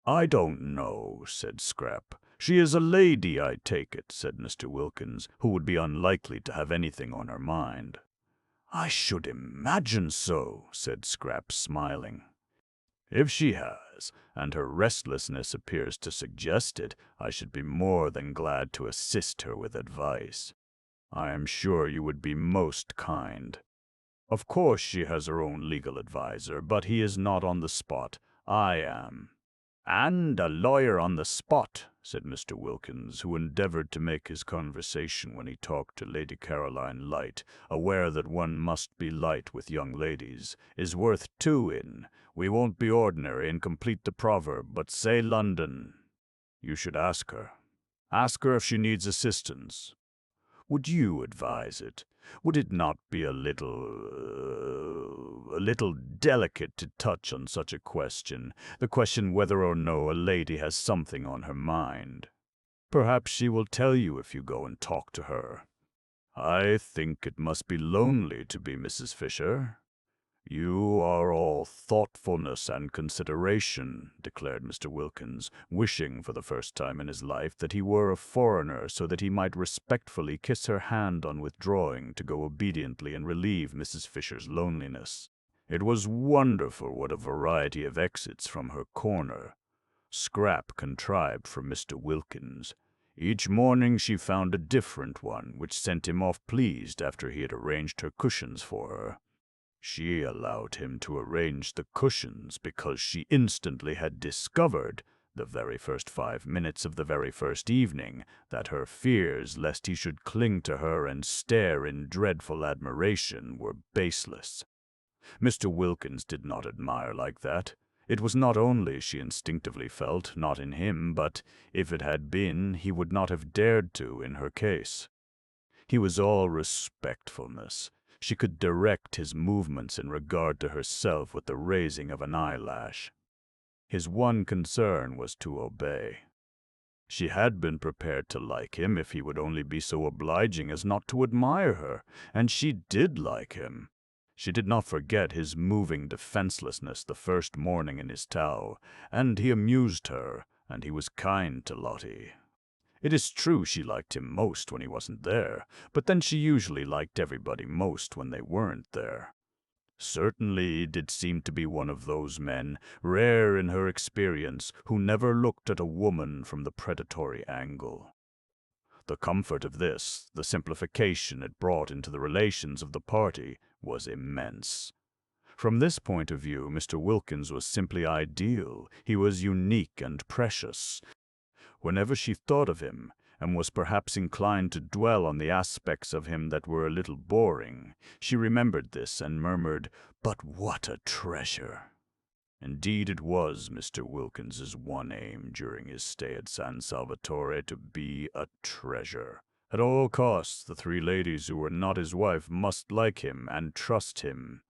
"I don't know," said Scrap. "She is a lady, I take it," said Mr. Wilkins, who would be unlikely to have anything on her mind. "I should imagine so," said Scrap, smiling. "If she has, and her restlessness appears to suggest it, I should be more than glad to assist her with advice. I am sure you would be most kind. Of course she has her own legal adviser, but he is not on the spot. I am." "And a lawyer on the spot," said Mr. Wilkins, who endeavored to make his conversation when he talked to Lady Caroline light, aware that one must be light with young ladies, "is worth two in. We won't be ordinary and complete the proverb, but say London. You should ask her. Ask her if she needs assistance. Would you advise it? Would it not be a little delicate to touch on such a question, the question whether or no a lady has something on her mind? Perhaps she will tell you if you go and talk to her. I think it must be lonely to be Mrs. Fisher." "You are all thoughtfulness and consideration," declared Mr. Wilkins, wishing for the first time in his life that he were a foreigner so that he might respectfully kiss her hand on withdrawing to go obediently and relieve Mrs. Fisher's loneliness. It was wonderful what a variety of exits from her corner Scrap contrived for Mr. Wilkins. Each morning she found a different one, which sent him off pleased after he had arranged her cushions for her. She allowed him to arrange the cushions because she instantly had discovered The very first 5 minutes of the very first evening, that her fears lest he should cling to her and stare in dreadful admiration were baseless. Mr. Wilkins did not admire like that. It was not only, she instinctively felt, not in him, but, if it had been, he would not have dared to in her case. He was all respectfulness. She could direct his movements in regard to herself with the raising of an eyelash. His one concern was to obey. She had been prepared to like him if he would only be so obliging as not to admire her, and she did like him. She did not forget his moving defenselessness the first morning in his tow, and he amused her, and he was kind to Lottie. It is true she liked him most when he wasn't there, but then she usually liked everybody most when they weren't there. Certainly he did seem to be one of those men, rare in her experience, who never looked at a woman from the predatory angle. The comfort of this, the simplification it brought into the relations of the party, was immense. From this point of view, Mr. Wilkins was simply ideal. He was unique and precious. Whenever she thought of him, and was perhaps inclined to dwell on the aspects of him that were a little boring, she remembered this and murmured, "But what a treasure!" Indeed, it was Mr. Wilkins's one aim during his stay at San Salvatore to be a treasure. At all costs, the three ladies who were not his wife must like him and trust him.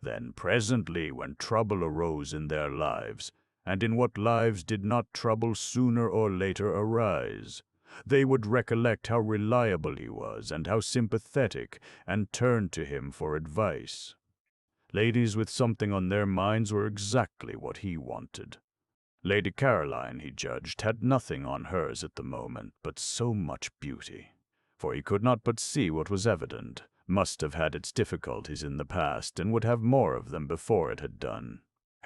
Then presently, when trouble arose in their lives, and in what lives did not trouble sooner or later arise, they would recollect how reliable he was and how sympathetic, and turn to him for advice. Ladies with something on their minds were exactly what he wanted. Lady Caroline, he judged, had nothing on hers at the moment but so much beauty. For he could not but see what was evident, must have had its difficulties in the past, and would have more of them before it had done.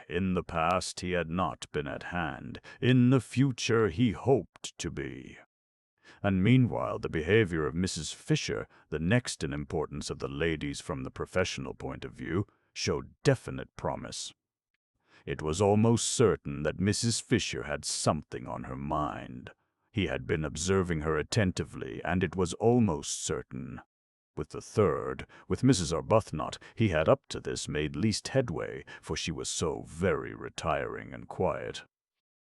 In the past he had not been at hand. In the future he hoped to be. And meanwhile the behavior of Mrs. Fisher, the next in importance of the ladies from the professional point of view, showed definite promise. It was almost certain that Mrs. Fisher had something on her mind. He had been observing her attentively, and it was almost certain. With the third, with Mrs. Arbuthnot, he had up to this made least headway, for she was so very retiring and quiet.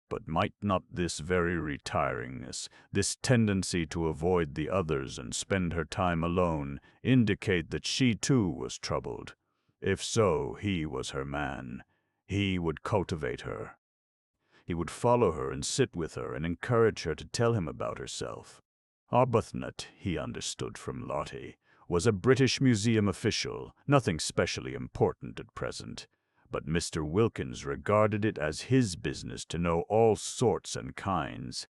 But might not this very retiringness, this tendency to avoid the others and spend her time alone, indicate that she too was troubled? If so, he was her man. He would cultivate her. He would follow her and sit with her and encourage her to tell him about herself. Arbuthnot, he understood from Lottie, was a British Museum official, nothing specially important at present, but Mr. Wilkins regarded it as his business to know all sorts and kinds.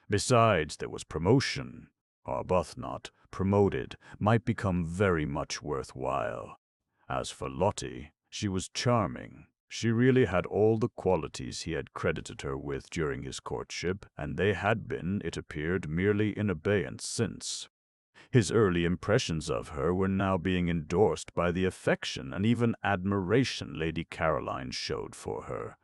Besides, there was promotion. Arbuthnot, promoted, might become very much worthwhile. As for Lottie, she was charming. She really had all the qualities he had credited her with during his courtship, and they had been, it appeared, merely in abeyance since. His early impressions of her were now being endorsed by the affection and even admiration Lady Caroline showed for her.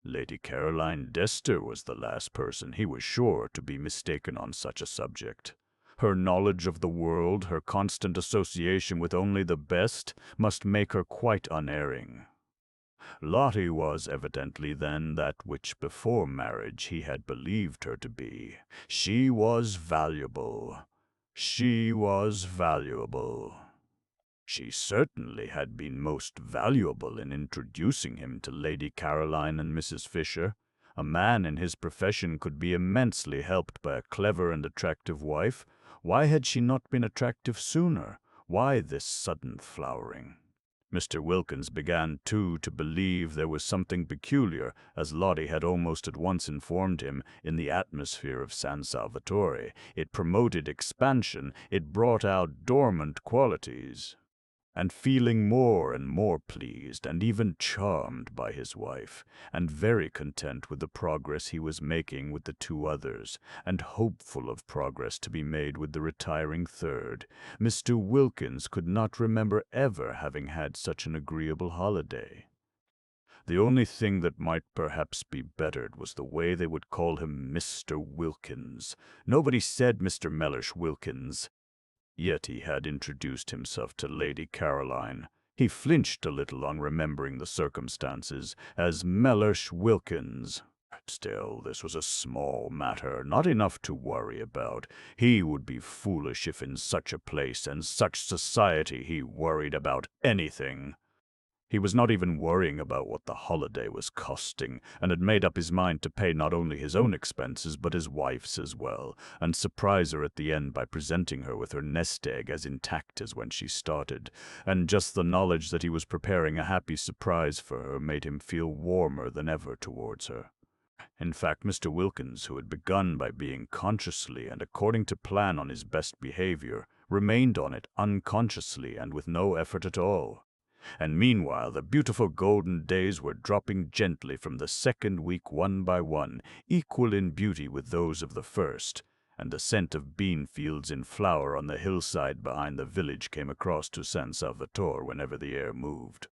Lady Caroline Dester was the last person, he was sure, to be mistaken on such a subject. Her knowledge of the world, her constant association with only the best, must make her quite unerring. Lottie was evidently then that which before marriage he had believed her to be. She was valuable. She was valuable. She certainly had been most valuable in introducing him to Lady Caroline and Mrs. Fisher. A man in his profession could be immensely helped by a clever and attractive wife. Why had she not been attractive sooner? Why this sudden flowering? Mr. Wilkins began, too, to believe there was something peculiar, as Lottie had almost at once informed him, in the atmosphere of San Salvatore. It promoted expansion, it brought out dormant qualities. And feeling more and more pleased and even charmed by his wife, and very content with the progress he was making with the two others, and hopeful of progress to be made with the retiring third, Mr. Wilkins could not remember ever having had such an agreeable holiday. The only thing that might perhaps be bettered was the way they would call him Mr. Wilkins. Nobody said Mr. Mellish Wilkins. Yet he had introduced himself to Lady Caroline. He flinched a little on remembering the circumstances, as Mellish Wilkins. Still, this was a small matter, not enough to worry about. He would be foolish if in such a place and such society he worried about anything. He was not even worrying about what the holiday was costing, and had made up his mind to pay not only his own expenses but his wife's as well, and surprise her at the end by presenting her with her nest egg as intact as when she started, and just the knowledge that he was preparing a happy surprise for her made him feel warmer than ever towards her. In fact, Mr. Wilkins, who had begun by being consciously and according to plan on his best behavior, remained on it unconsciously and with no effort at all. And meanwhile the beautiful golden days were dropping gently from the second week one by one, equal in beauty with those of the first, and the scent of bean fields in flower on the hillside behind the village came across to San Salvatore whenever the air moved.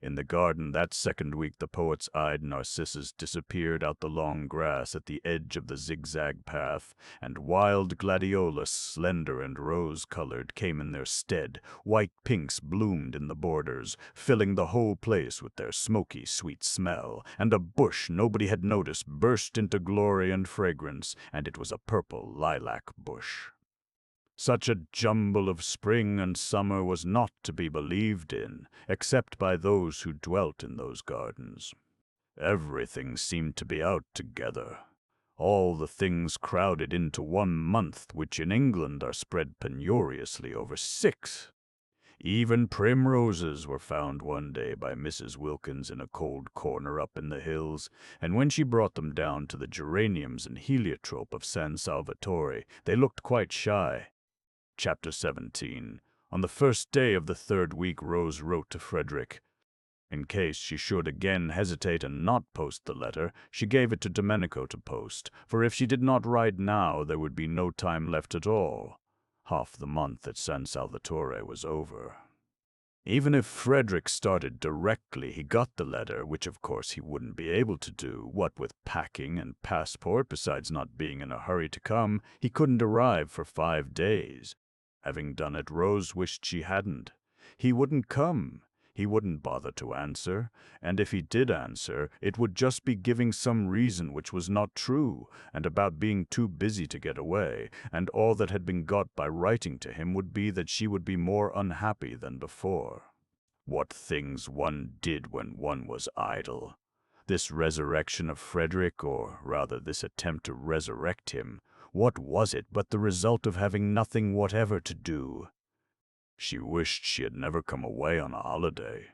In the garden that second week the poet's eyed narcissus disappeared out the long grass at the edge of the zigzag path, and wild gladiolus, slender and rose-colored, came in their stead. White pinks bloomed in the borders, filling the whole place with their smoky, sweet smell, and a bush nobody had noticed burst into glory and fragrance, and it was a purple lilac bush. Such a jumble of spring and summer was not to be believed in, except by those who dwelt in those gardens. Everything seemed to be out together. All the things crowded into 1 month, which in England are spread penuriously over 6. Even primroses were found one day by Mrs. Wilkins in a cold corner up in the hills, and when she brought them down to the geraniums and heliotrope of San Salvatore, they looked quite shy. Chapter 17. On the first day of the 3rd week, Rose wrote to Frederick. In case she should again hesitate and not post the letter, she gave it to Domenico to post, for if she did not write now, there would be no time left at all. Half the month at San Salvatore was over. Even if Frederick started directly, he got the letter, which of course he wouldn't be able to do. What with packing and passport, besides not being in a hurry to come, he couldn't arrive for 5 days. Having done it, Rose wished she hadn't. He wouldn't come. He wouldn't bother to answer, and if he did answer, it would just be giving some reason which was not true, and about being too busy to get away, and all that had been got by writing to him would be that she would be more unhappy than before. What things one did when one was idle! This resurrection of Frederick, or rather this attempt to resurrect him, what was it but the result of having nothing whatever to do? She wished she had never come away on a holiday.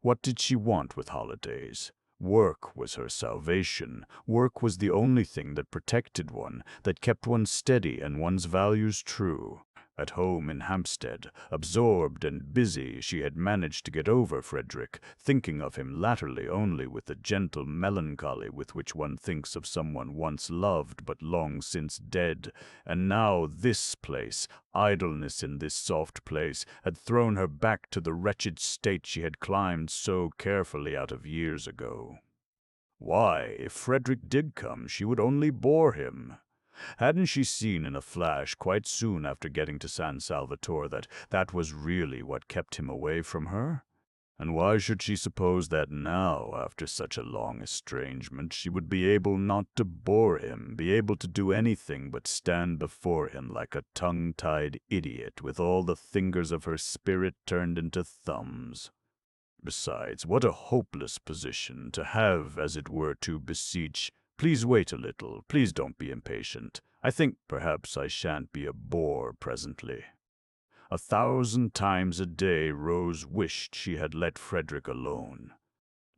What did she want with holidays? Work was her salvation. Work was the only thing that protected one, that kept one steady and one's values true. At home in Hampstead, absorbed and busy, she had managed to get over Frederick, thinking of him latterly only with the gentle melancholy with which one thinks of someone once loved but long since dead. And now this place, idleness in this soft place, had thrown her back to the wretched state she had climbed so carefully out of years ago. Why, if Frederick did come, she would only bore him. Hadn't she seen in a flash quite soon after getting to San Salvatore that that was really what kept him away from her? And why should she suppose that now, after such a long estrangement, she would be able not to bore him, be able to do anything but stand before him like a tongue-tied idiot with all the fingers of her spirit turned into thumbs? Besides, what a hopeless position to have, as it were, to beseech. Please wait a little. Please don't be impatient. I think perhaps I shan't be a bore presently. 1,000 times a day Rose wished she had let Frederick alone.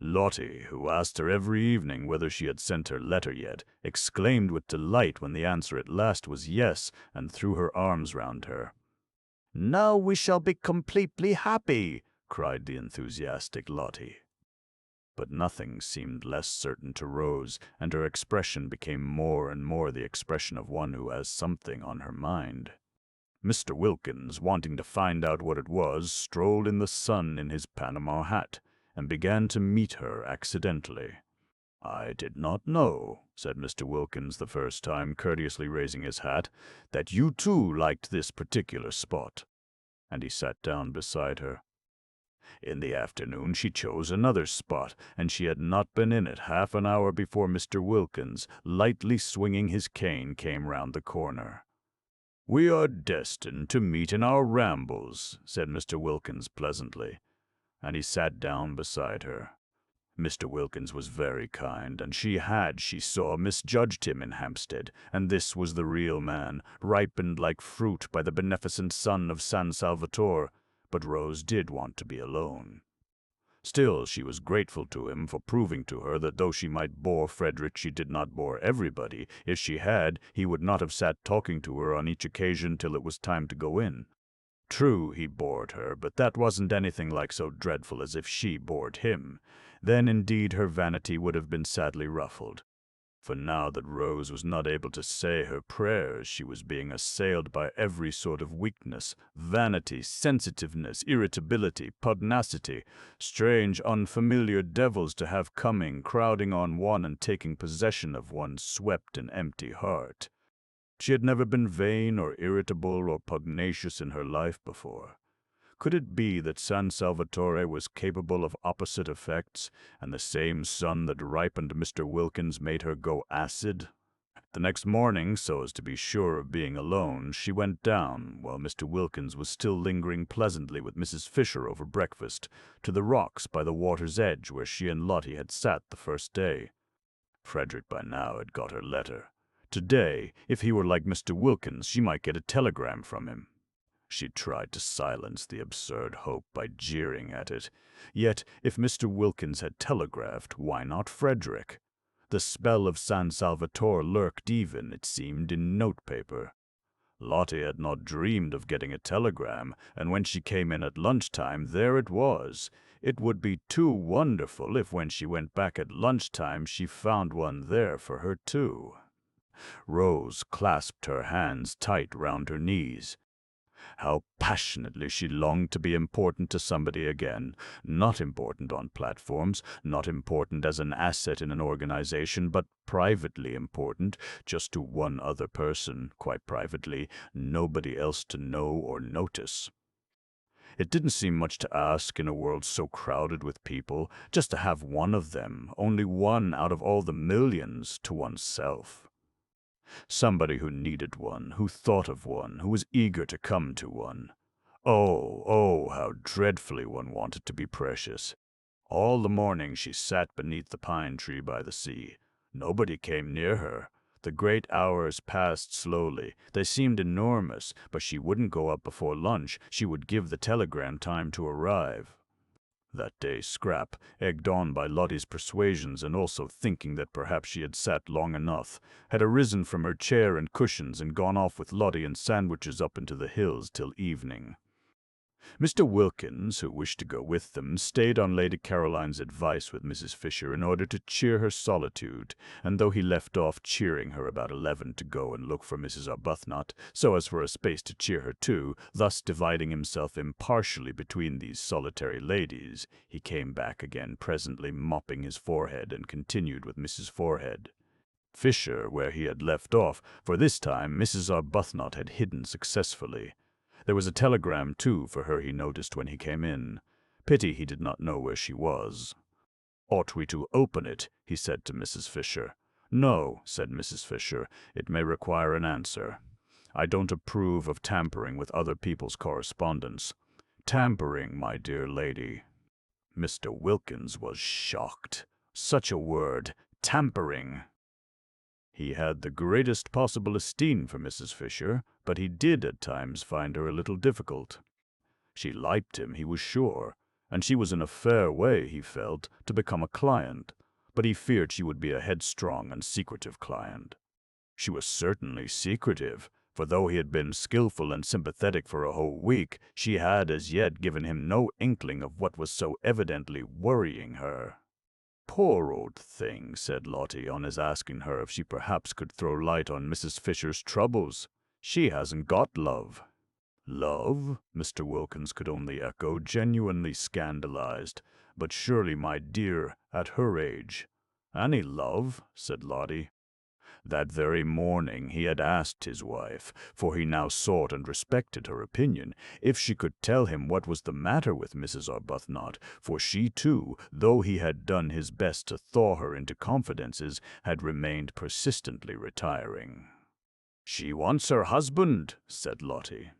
Lottie, who asked her every evening whether she had sent her letter yet, exclaimed with delight when the answer at last was yes, and threw her arms round her. "Now we shall be completely happy," cried the enthusiastic Lottie. But nothing seemed less certain to Rose, and her expression became more and more the expression of one who has something on her mind. Mr. Wilkins, wanting to find out what it was, strolled in the sun in his Panama hat, and began to meet her accidentally. "I did not know," said Mr. Wilkins the first time, courteously raising his hat, "that you too liked this particular spot." And he sat down beside her. In the afternoon she chose another spot, and she had not been in it half an hour before Mr. Wilkins, lightly swinging his cane, came round the corner. "We are destined to meet in our rambles," said Mr. Wilkins pleasantly, and he sat down beside her. Mr. Wilkins was very kind, and she saw, misjudged him in Hampstead, and this was the real man, ripened like fruit by the beneficent sun of San Salvatore, but Rose did want to be alone. Still, she was grateful to him for proving to her that though she might bore Frederick, she did not bore everybody. If she had, he would not have sat talking to her on each occasion till it was time to go in. True, he bored her, but that wasn't anything like so dreadful as if she bored him. Then indeed her vanity would have been sadly ruffled. For now that Rose was not able to say her prayers, she was being assailed by every sort of weakness, vanity, sensitiveness, irritability, pugnacity, strange, unfamiliar devils to have coming, crowding on one and taking possession of one's swept and empty heart. She had never been vain or irritable or pugnacious in her life before. Could it be that San Salvatore was capable of opposite effects, and the same sun that ripened Mr. Wilkins made her go acid? The next morning, so as to be sure of being alone, she went down, while Mr. Wilkins was still lingering pleasantly with Mrs. Fisher over breakfast, to the rocks by the water's edge where she and Lottie had sat the first day. Frederick by now had got her letter. Today, if he were like Mr. Wilkins, she might get a telegram from him. She tried to silence the absurd hope by jeering at it. Yet, if Mr. Wilkins had telegraphed, why not Frederick? The spell of San Salvatore lurked even, it seemed, in notepaper. Lottie had not dreamed of getting a telegram, and when she came in at lunchtime, there it was. It would be too wonderful if when she went back at lunchtime she found one there for her too. Rose clasped her hands tight round her knees. How passionately she longed to be important to somebody again, not important on platforms, not important as an asset in an organization, but privately important, just to one other person, quite privately, nobody else to know or notice. It didn't seem much to ask in a world so crowded with people, just to have one of them, only one out of all the millions, to oneself. Somebody who needed one, who thought of one, who was eager to come to one. Oh, how dreadfully one wanted to be precious. All the morning she sat beneath the pine tree by the sea. Nobody came near her. The great hours passed slowly. They seemed enormous, but she wouldn't go up before lunch. She would give the telegram time to arrive. That day Scrap, egged on by Lottie's persuasions and also thinking that perhaps she had sat long enough, had arisen from her chair and cushions and gone off with Lottie and sandwiches up into the hills till evening. Mr. Wilkins, who wished to go with them, stayed on Lady Caroline's advice with Mrs. Fisher in order to cheer her solitude, and though he left off cheering her about 11 to go and look for Mrs. Arbuthnot, so as for a space to cheer her too, thus dividing himself impartially between these solitary ladies, he came back again presently mopping his forehead and continued with Mrs. Forehead. Fisher, where he had left off, for this time Mrs. Arbuthnot had hidden successfully. There was a telegram, too, for her he noticed when he came in. Pity he did not know where she was. "Ought we to open it?" he said to Mrs. Fisher. "No," said Mrs. Fisher. "It may require an answer. I don't approve of tampering with other people's correspondence." "Tampering, my dear lady." Mr. Wilkins was shocked. Such a word! Tampering! He had the greatest possible esteem for Mrs. Fisher, but he did at times find her a little difficult. She liked him, he was sure, and she was in a fair way, he felt, to become a client, but he feared she would be a headstrong and secretive client. She was certainly secretive, for though he had been skillful and sympathetic for a whole week, she had as yet given him no inkling of what was so evidently worrying her. "Poor old thing," said Lottie, on his asking her if she perhaps could throw light on Mrs. Fisher's troubles. "She hasn't got love." "Love?" Mr. Wilkins could only echo, genuinely scandalized. but surely, my dear, at her age. Any love? Said Lottie. That very morning he had asked his wife, for he now sought and respected her opinion, if she could tell him what was the matter with Mrs. Arbuthnot, for she too, though he had done his best to thaw her into confidences, had remained persistently retiring. She wants her husband, said Lottie.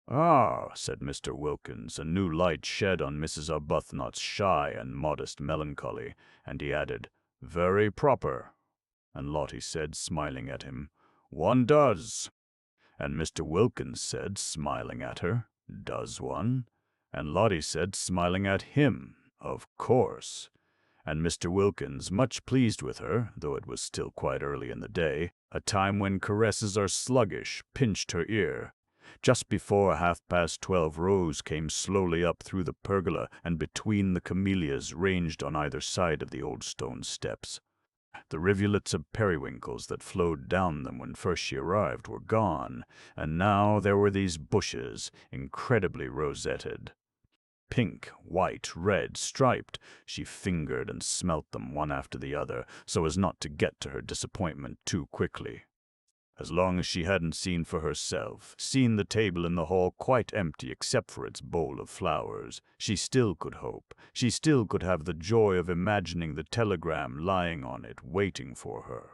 Ah, said Mr. Wilkins, a new light shed on Mrs. Arbuthnot's shy and modest melancholy, and he added, very proper. And Lottie said, smiling at him, one does. And Mr. Wilkins said, smiling at her, does one? And Lottie said, smiling at him, of course. And Mr. Wilkins, much pleased with her, though it was still quite early in the day, a time when caresses are sluggish, pinched her ear. Just before 12:30, Rose came slowly up through the pergola and between the camellias ranged on either side of the old stone steps. The rivulets of periwinkles that flowed down them when first she arrived were gone, and now there were these bushes, incredibly rosetted. Pink, white, red, striped, she fingered and smelt them one after the other, so as not to get to her disappointment too quickly. As long as she hadn't seen for herself, seen the table in the hall quite empty except for its bowl of flowers, she still could hope, she still could have the joy of imagining the telegram lying on it, waiting for her.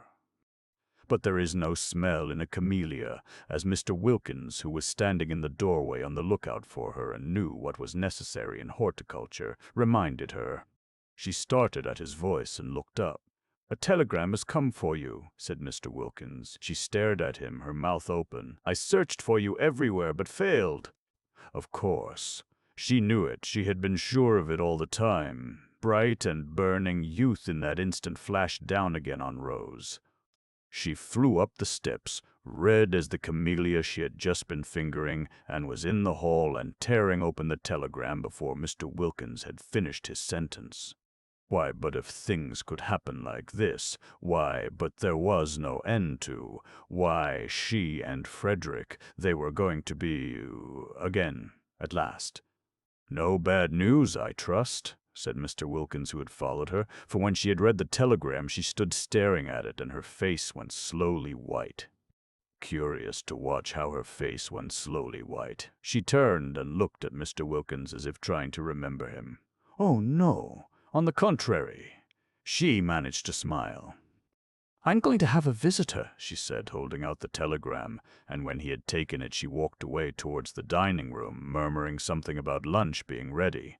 But there is no smell in a camellia, as Mr. Wilkins, who was standing in the doorway on the lookout for her and knew what was necessary in horticulture, reminded her. She started at his voice and looked up. A telegram has come for you, said Mr. Wilkins. She stared at him, her mouth open. I searched for you everywhere, but failed. Of course. She knew it. She had been sure of it all the time. Bright and burning youth in that instant flashed down again on Rose. She flew up the steps, red as the camellia she had just been fingering, and was in the hall and tearing open the telegram before Mr. Wilkins had finished his sentence. Why, but if things could happen like this, why, but there was no end to, why, she and Frederick, they were going to be, again, at last. No bad news, I trust, said Mr. Wilkins, who had followed her, for when she had read the telegram she stood staring at it, and her face went slowly white. Curious to watch how her face went slowly white. She turned and looked at Mr. Wilkins as if trying to remember him. Oh, no. On the contrary, she managed to smile. I'm going to have a visitor, she said, holding out the telegram, and when he had taken it she walked away towards the dining room, murmuring something about lunch being ready.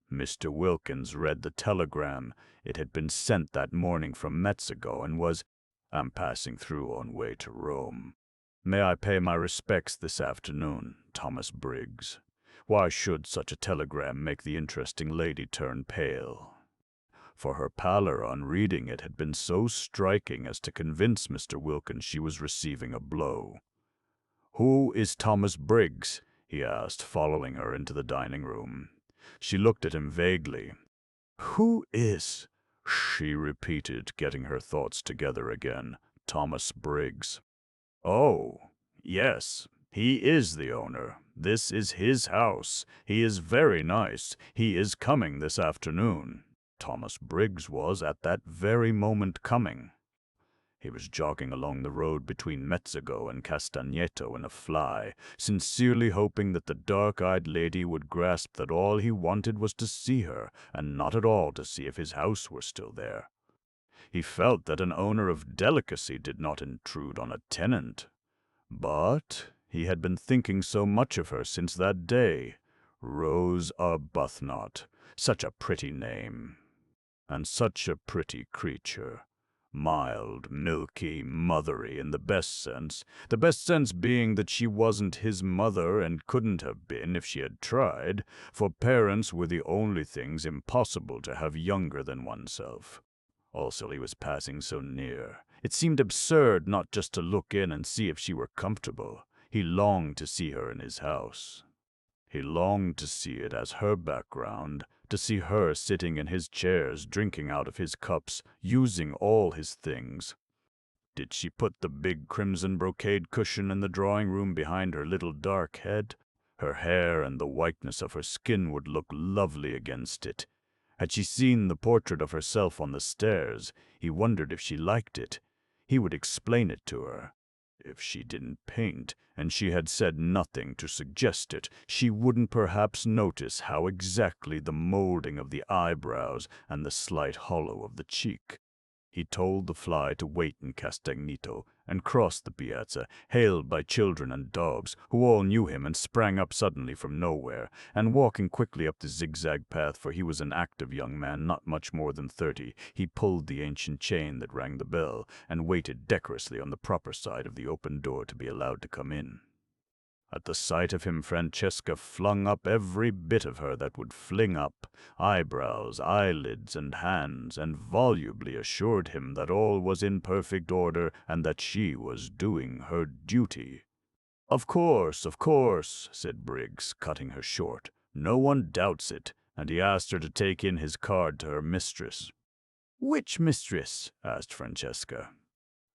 Mr. Wilkins read the telegram. It had been sent that morning from Mexico and was, I'm passing through on way to Rome. May I pay my respects this afternoon, Thomas Briggs. Why should such a telegram make the interesting lady turn pale? For her pallor on reading it had been so striking as to convince Mr. Wilkins she was receiving a blow. Who is Thomas Briggs? He asked, following her into the dining room. She looked at him vaguely. Who is? She repeated, getting her thoughts together again. Thomas Briggs. Oh, yes. He is the owner. This is his house. He is very nice. He is coming this afternoon. Thomas Briggs was at that very moment coming. He was jogging along the road between Mezzago and Castagneto in a fly, sincerely hoping that the dark-eyed lady would grasp that all he wanted was to see her, and not at all to see if his house were still there. He felt that an owner of delicacy did not intrude on a tenant. But he had been thinking so much of her since that day. Rose Arbuthnot. Such a pretty name. And such a pretty creature. Mild, milky, mothery in the best sense being that she wasn't his mother and couldn't have been if she had tried, for parents were the only things impossible to have younger than oneself. Also, he was passing so near. It seemed absurd not just to look in and see if she were comfortable. He longed to see her in his house. He longed to see it as her background, to see her sitting in his chairs, drinking out of his cups, using all his things. Did she put the big crimson brocade cushion in the drawing-room behind her little dark head? Her hair and the whiteness of her skin would look lovely against it. Had she seen the portrait of herself on the stairs, he wondered if she liked it. He would explain it to her. If she didn't paint, and she had said nothing to suggest it, she wouldn't perhaps notice how exactly the molding of the eyebrows and the slight hollow of the cheek. He told the fly to wait in Castagnito and crossed the piazza, hailed by children and dogs, who all knew him and sprang up suddenly from nowhere, and walking quickly up the zigzag path, for he was an active young man not much more than 30, he pulled the ancient chain that rang the bell, and waited decorously on the proper side of the open door to be allowed to come in. At the sight of him, Francesca flung up every bit of her that would fling up, eyebrows, eyelids, and hands, and volubly assured him that all was in perfect order and that she was doing her duty. Of course, said Briggs, cutting her short. No one doubts it, and he asked her to take in his card to her mistress. Which mistress? Asked Francesca.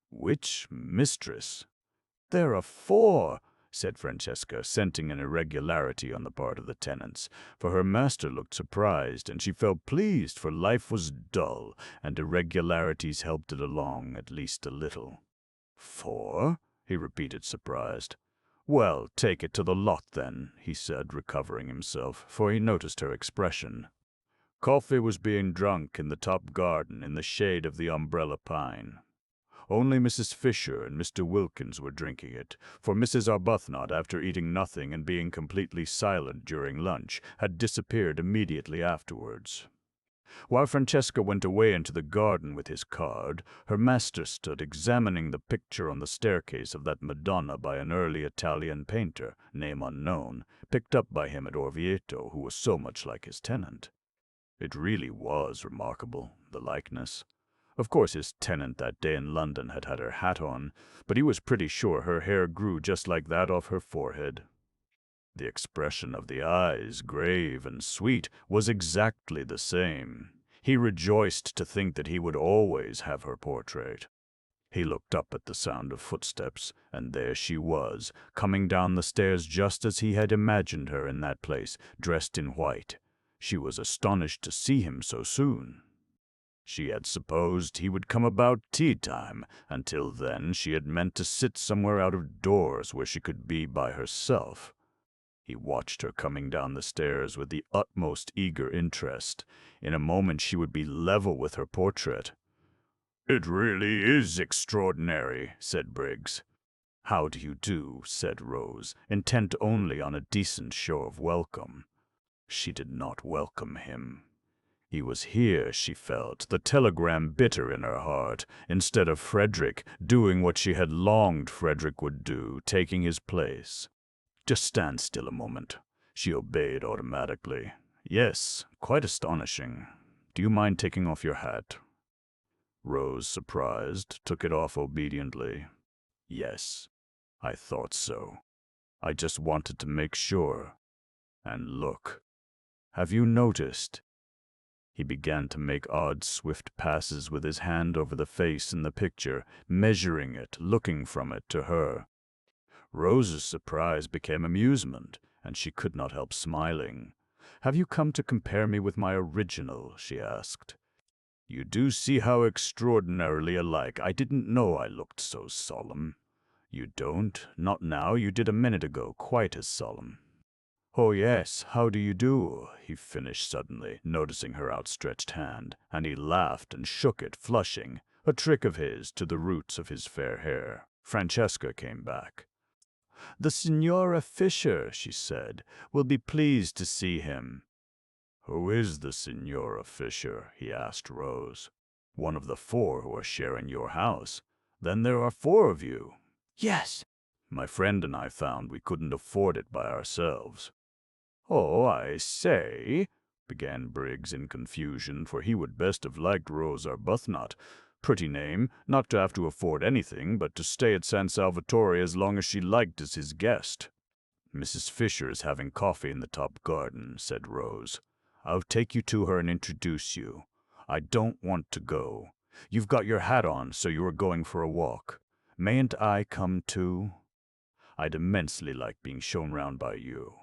Which mistress? There are 4, said Francesca, scenting an irregularity on the part of the tenants, for her master looked surprised, and she felt pleased, for life was dull, and irregularities helped it along at least a little. 4? He repeated, surprised. Well, take it to the lot, then, he said, recovering himself, for he noticed her expression. Coffee was being drunk in the top garden in the shade of the umbrella pine. Only Mrs. Fisher and Mr. Wilkins were drinking it, for Mrs. Arbuthnot, after eating nothing and being completely silent during lunch, had disappeared immediately afterwards. While Francesca went away into the garden with his card, her master stood examining the picture on the staircase of that Madonna by an early Italian painter, name unknown, picked up by him at Orvieto, who was so much like his tenant. It really was remarkable, the likeness. Of course his tenant that day in London had had her hat on, but he was pretty sure her hair grew just like that off her forehead. The expression of the eyes, grave and sweet, was exactly the same. He rejoiced to think that he would always have her portrait. He looked up at the sound of footsteps, and there she was, coming down the stairs just as he had imagined her in that place, dressed in white. She was astonished to see him so soon. She had supposed he would come about tea-time. Until then she had meant to sit somewhere out of doors where she could be by herself. He watched her coming down the stairs with the utmost eager interest. In a moment she would be level with her portrait. "It really is extraordinary," said Briggs. "How do you do?" said Rose, intent only on a decent show of welcome. She did not welcome him. He was here, she felt, the telegram bitter in her heart, instead of Frederick, doing what she had longed Frederick would do, taking his place. "Just stand still a moment." She obeyed automatically. "Yes, quite astonishing. Do you mind taking off your hat?" Rose, surprised, took it off obediently. "Yes, I thought so. I just wanted to make sure. And look. Have you noticed?" He began to make odd, swift passes with his hand over the face in the picture, measuring it, looking from it to her. Rose's surprise became amusement, and she could not help smiling. "Have you come to compare me with my original?" she asked. "You do see how extraordinarily alike. I didn't know I looked so solemn." "You don't? Not now. You did a minute ago, quite as solemn." "Oh, yes, how do you do?" he finished suddenly, noticing her outstretched hand, and he laughed and shook it, flushing, a trick of his, to the roots of his fair hair. Francesca came back. "The Signora Fisher," she said, "will be pleased to see him." "Who is the Signora Fisher?" he asked Rose. "One of the 4 who are sharing your house. Then there are 4 of you." "Yes." "My friend and I found we couldn't afford it by ourselves." "Oh, I say," began Briggs in confusion, for he would best have liked Rose Arbuthnot. Pretty name, not to have to afford anything, but to stay at San Salvatore as long as she liked as his guest. "Mrs. Fisher is having coffee in the top garden," said Rose. "I'll take you to her and introduce you. I don't want to go. You've got your hat on, so you are going for a walk. Mayn't I come too? I'd immensely like being shown round by you.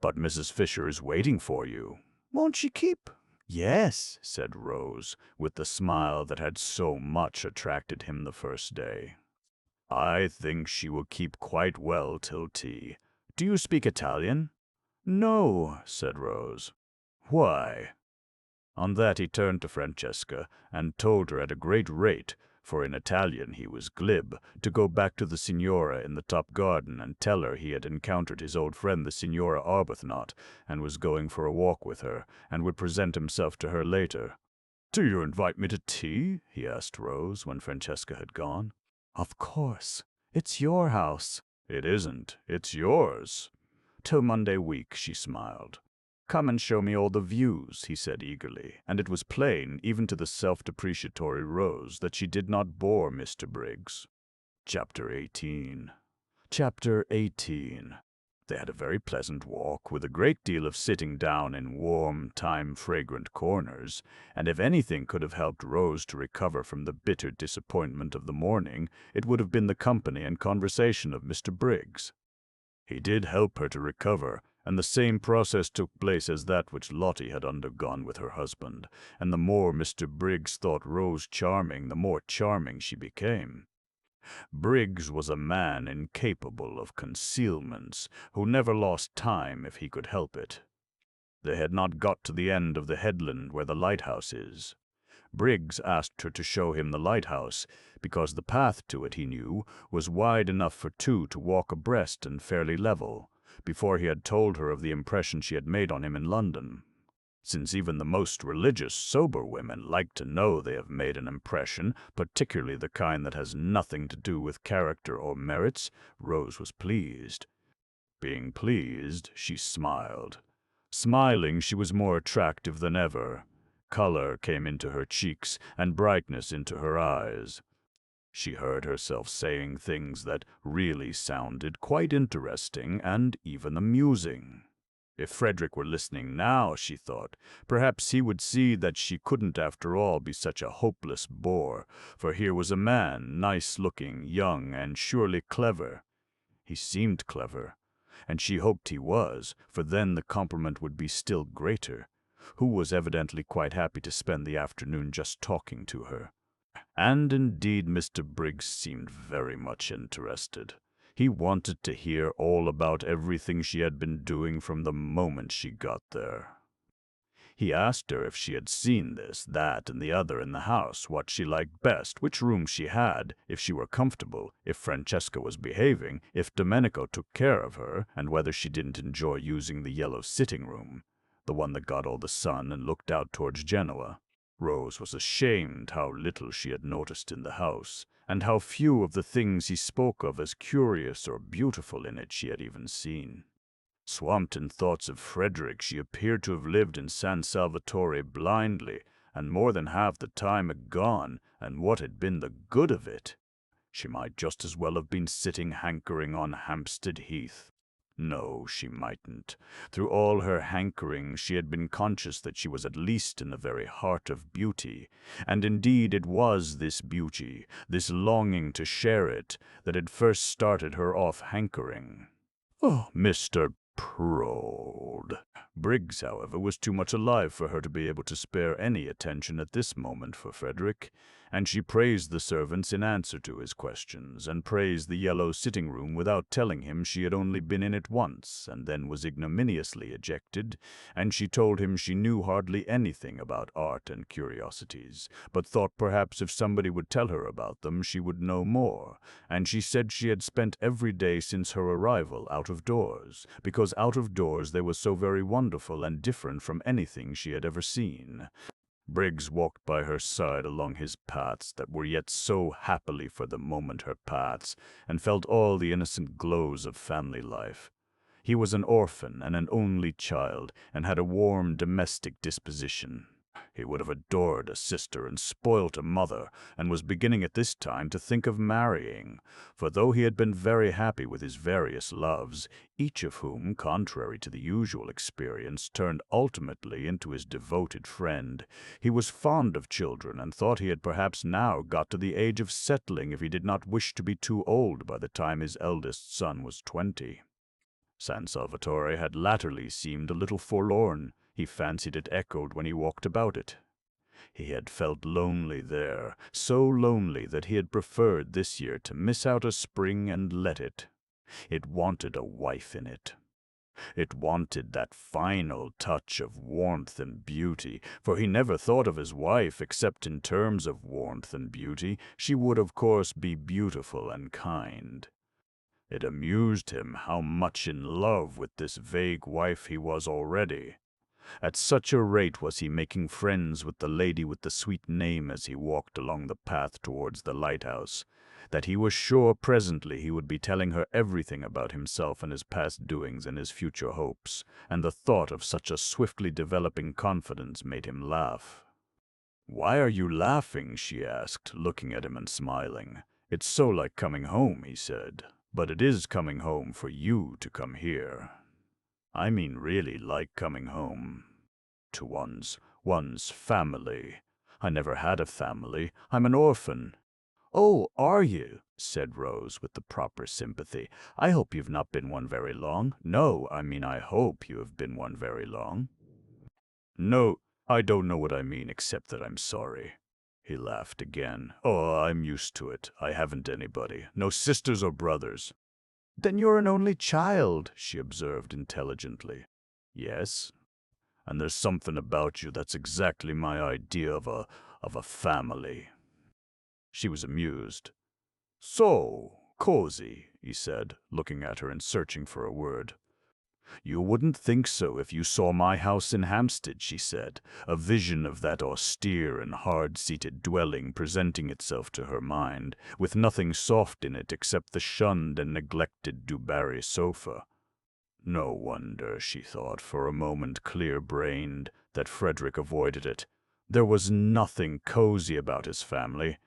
But Mrs. Fisher is waiting for you." "Won't she keep?" Yes, said Rose, with the smile that had so much attracted him the first day. I think she will keep quite well till tea. Do you speak Italian? No, said Rose. Why? On that he turned to Francesca and told her at a great rate, for in Italian he was glib, to go back to the Signora in the top garden and tell her he had encountered his old friend the Signora Arbuthnot, and was going for a walk with her, and would present himself to her later. "Do you invite me to tea?" he asked Rose when Francesca had gone. "Of course. It's your house." "It isn't. It's yours." "Till Monday week," she smiled. "Come and show me all the views," he said eagerly, and it was plain, even to the self-depreciatory Rose, that she did not bore Mr. Briggs. Chapter 18. Chapter 18. They had a very pleasant walk, with a great deal of sitting down in warm, time-fragrant corners, and if anything could have helped Rose to recover from the bitter disappointment of the morning, it would have been the company and conversation of Mr. Briggs. He did help her to recover, and the same process took place as that which Lottie had undergone with her husband, and the more Mr. Briggs thought Rose charming, the more charming she became. Briggs was a man incapable of concealments, who never lost time if he could help it. They had not got to the end of the headland where the lighthouse is. Briggs asked her to show him the lighthouse, because the path to it, he knew, was wide enough for two to walk abreast and fairly level, before he had told her of the impression she had made on him in London. Since even the most religious, sober women like to know they have made an impression, particularly the kind that has nothing to do with character or merits, Rose was pleased. Being pleased, she smiled. Smiling, she was more attractive than ever. Color came into her cheeks and brightness into her eyes. She heard herself saying things that really sounded quite interesting and even amusing. If Frederick were listening now, she thought, perhaps he would see that she couldn't after all be such a hopeless bore, for here was a man, nice-looking, young, and surely clever. He seemed clever, and she hoped he was, for then the compliment would be still greater, who was evidently quite happy to spend the afternoon just talking to her. And indeed Mr. Briggs seemed very much interested. He wanted to hear all about everything she had been doing from the moment she got there. He asked her if she had seen this, that, and the other in the house, what she liked best, which room she had, if she were comfortable, if Francesca was behaving, if Domenico took care of her, and whether she didn't enjoy using the yellow sitting-room, the one that got all the sun and looked out towards Genoa. Rose was ashamed how little she had noticed in the house, and how few of the things he spoke of as curious or beautiful in it she had even seen. Swamped in thoughts of Frederick, she appeared to have lived in San Salvatore blindly, and more than half the time had gone, and what had been the good of it? She might just as well have been sitting hankering on Hampstead Heath. No, she mightn't. Through all her hankering, she had been conscious that she was at least in the very heart of beauty, and indeed it was this beauty, this longing to share it, that had first started her off hankering. Oh, Mr. Prode. Briggs, however, was too much alive for her to be able to spare any attention at this moment for Frederick, and she praised the servants in answer to his questions, and praised the yellow sitting-room without telling him she had only been in it once, and then was ignominiously ejected, and she told him she knew hardly anything about art and curiosities, but thought perhaps if somebody would tell her about them she would know more, and she said she had spent every day since her arrival out of doors, because out of doors they were so very wonderful and different from anything she had ever seen. Briggs walked by her side along his paths that were yet so happily for the moment her paths, and felt all the innocent glows of family life. He was an orphan and an only child, and had a warm domestic disposition. He would have adored a sister and spoilt a mother, and was beginning at this time to think of marrying, for though he had been very happy with his various loves, each of whom, contrary to the usual experience, turned ultimately into his devoted friend, he was fond of children and thought he had perhaps now got to the age of settling if he did not wish to be too old by the time his eldest son was 20. San Salvatore had latterly seemed a little forlorn. He fancied it echoed when he walked about it. He had felt lonely there, so lonely that he had preferred this year to miss out a spring and let it. It wanted a wife in it. It wanted that final touch of warmth and beauty, for he never thought of his wife except in terms of warmth and beauty. She would, of course, be beautiful and kind. It amused him how much in love with this vague wife he was already. At such a rate was he making friends with the lady with the sweet name as he walked along the path towards the lighthouse, that he was sure presently he would be telling her everything about himself and his past doings and his future hopes, and the thought of such a swiftly developing confidence made him laugh. "Why are you laughing?" she asked, looking at him and smiling. "It's so like coming home," he said. "But it is coming home for you to come here. I mean really like coming home. To one's family. I never had a family. I'm an orphan." "Oh, are you?" said Rose with the proper sympathy. "I hope you've not been one very long." "No, I hope you have been one very long." "No, I don't know what I mean except that I'm sorry." He laughed again. "Oh, I'm used to it. I haven't anybody. No sisters or brothers." "Then you're an only child," she observed intelligently. "Yes, and there's something about you that's exactly my idea of a family." She was amused. "So cozy," he said, looking at her and searching for a word. "You wouldn't think so if you saw my house in Hampstead," she said, a vision of that austere and hard-seated dwelling presenting itself to her mind, with nothing soft in it except the shunned and neglected Du Barry sofa. No wonder, she thought, for a moment clear-brained, that Frederick avoided it. There was nothing cozy about his family.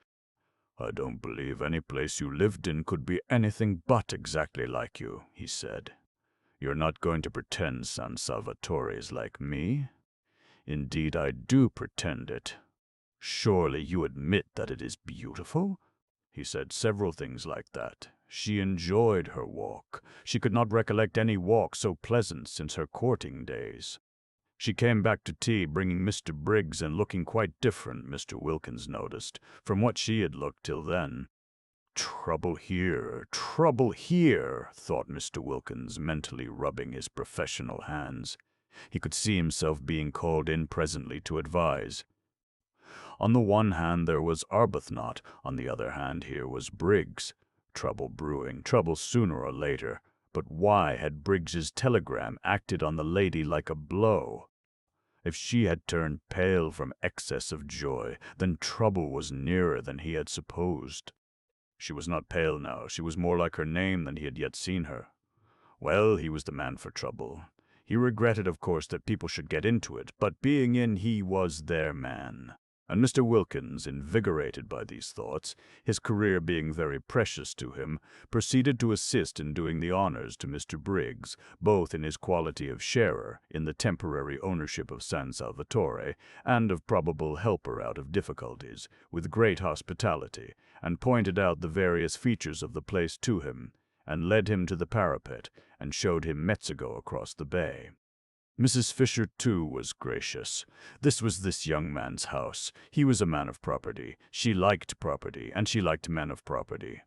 "I don't believe any place you lived in could be anything but exactly like you," he said. "You're not going to pretend San Salvatore is like me?" "Indeed, I do pretend it." "Surely you admit that it is beautiful?" He said several things like that. She enjoyed her walk. She could not recollect any walk so pleasant since her courting days. She came back to tea bringing Mr. Briggs and looking quite different, Mr. Wilkins noticed, from what she had looked till then. Trouble here, thought Mr. Wilkins, mentally rubbing his professional hands. He could see himself being called in presently to advise. On the one hand there was Arbuthnot, on the other hand here was Briggs. Trouble brewing, trouble sooner or later. But why had Briggs's telegram acted on the lady like a blow? If she had turned pale from excess of joy, then trouble was nearer than he had supposed. She was not pale now. She was more like her name than he had yet seen her. Well, he was the man for trouble. He regretted, of course, that people should get into it, but being in, he was their man. And Mr. Wilkins, invigorated by these thoughts, his career being very precious to him, proceeded to assist in doing the honors to Mr. Briggs, both in his quality of sharer in the temporary ownership of San Salvatore, and of probable helper out of difficulties, with great hospitality, and pointed out the various features of the place to him, and led him to the parapet, and showed him Mexico across the bay. Mrs. Fisher, too, was gracious. This was this young man's house. He was a man of property. She liked property, and she liked men of property.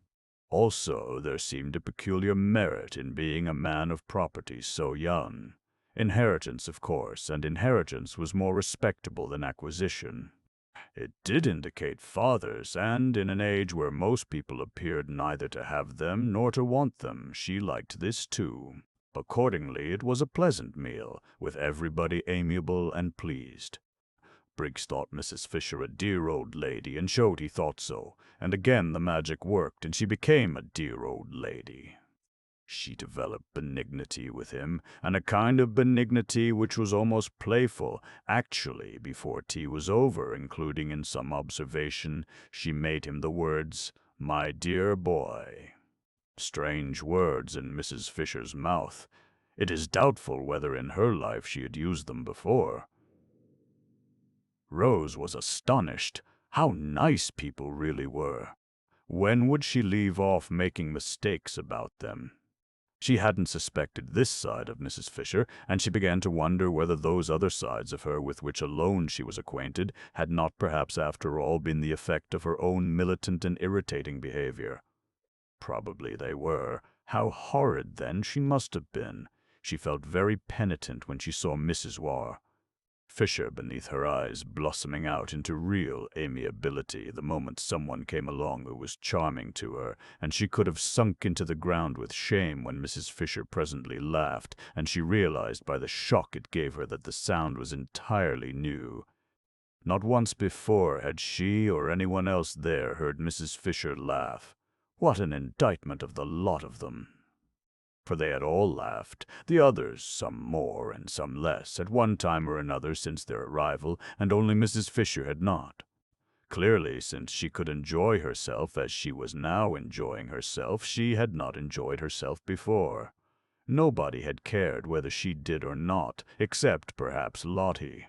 Also, there seemed a peculiar merit in being a man of property so young. Inheritance, of course, and inheritance was more respectable than acquisition. It did indicate fathers, and in an age where most people appeared neither to have them nor to want them, she liked this too. Accordingly, it was a pleasant meal, with everybody amiable and pleased. Briggs thought Mrs. Fisher a dear old lady, and showed he thought so, and again the magic worked, and she became a dear old lady. She developed benignity with him, and a kind of benignity which was almost playful. Actually, before tea was over, including in some observation, she made him the words, "My dear boy." Strange words in Mrs. Fisher's mouth. It is doubtful whether in her life she had used them before. Rose was astonished. How nice people really were. When would she leave off making mistakes about them? She hadn't suspected this side of Mrs. Fisher, and she began to wonder whether those other sides of her with which alone she was acquainted had not perhaps after all been the effect of her own militant and irritating behavior. Probably they were. How horrid, then, she must have been. She felt very penitent when she saw Mrs. Fisher beneath her eyes blossoming out into real amiability the moment someone came along who was charming to her, and she could have sunk into the ground with shame when Mrs. Fisher presently laughed, and she realized by the shock it gave her that the sound was entirely new. Not once before had she or anyone else there heard Mrs. Fisher laugh. What an indictment of the lot of them! For they had all laughed, the others, some more and some less, at one time or another since their arrival, and only Mrs. Fisher had not. Clearly, since she could enjoy herself as she was now enjoying herself, she had not enjoyed herself before. Nobody had cared whether she did or not, except perhaps Lottie.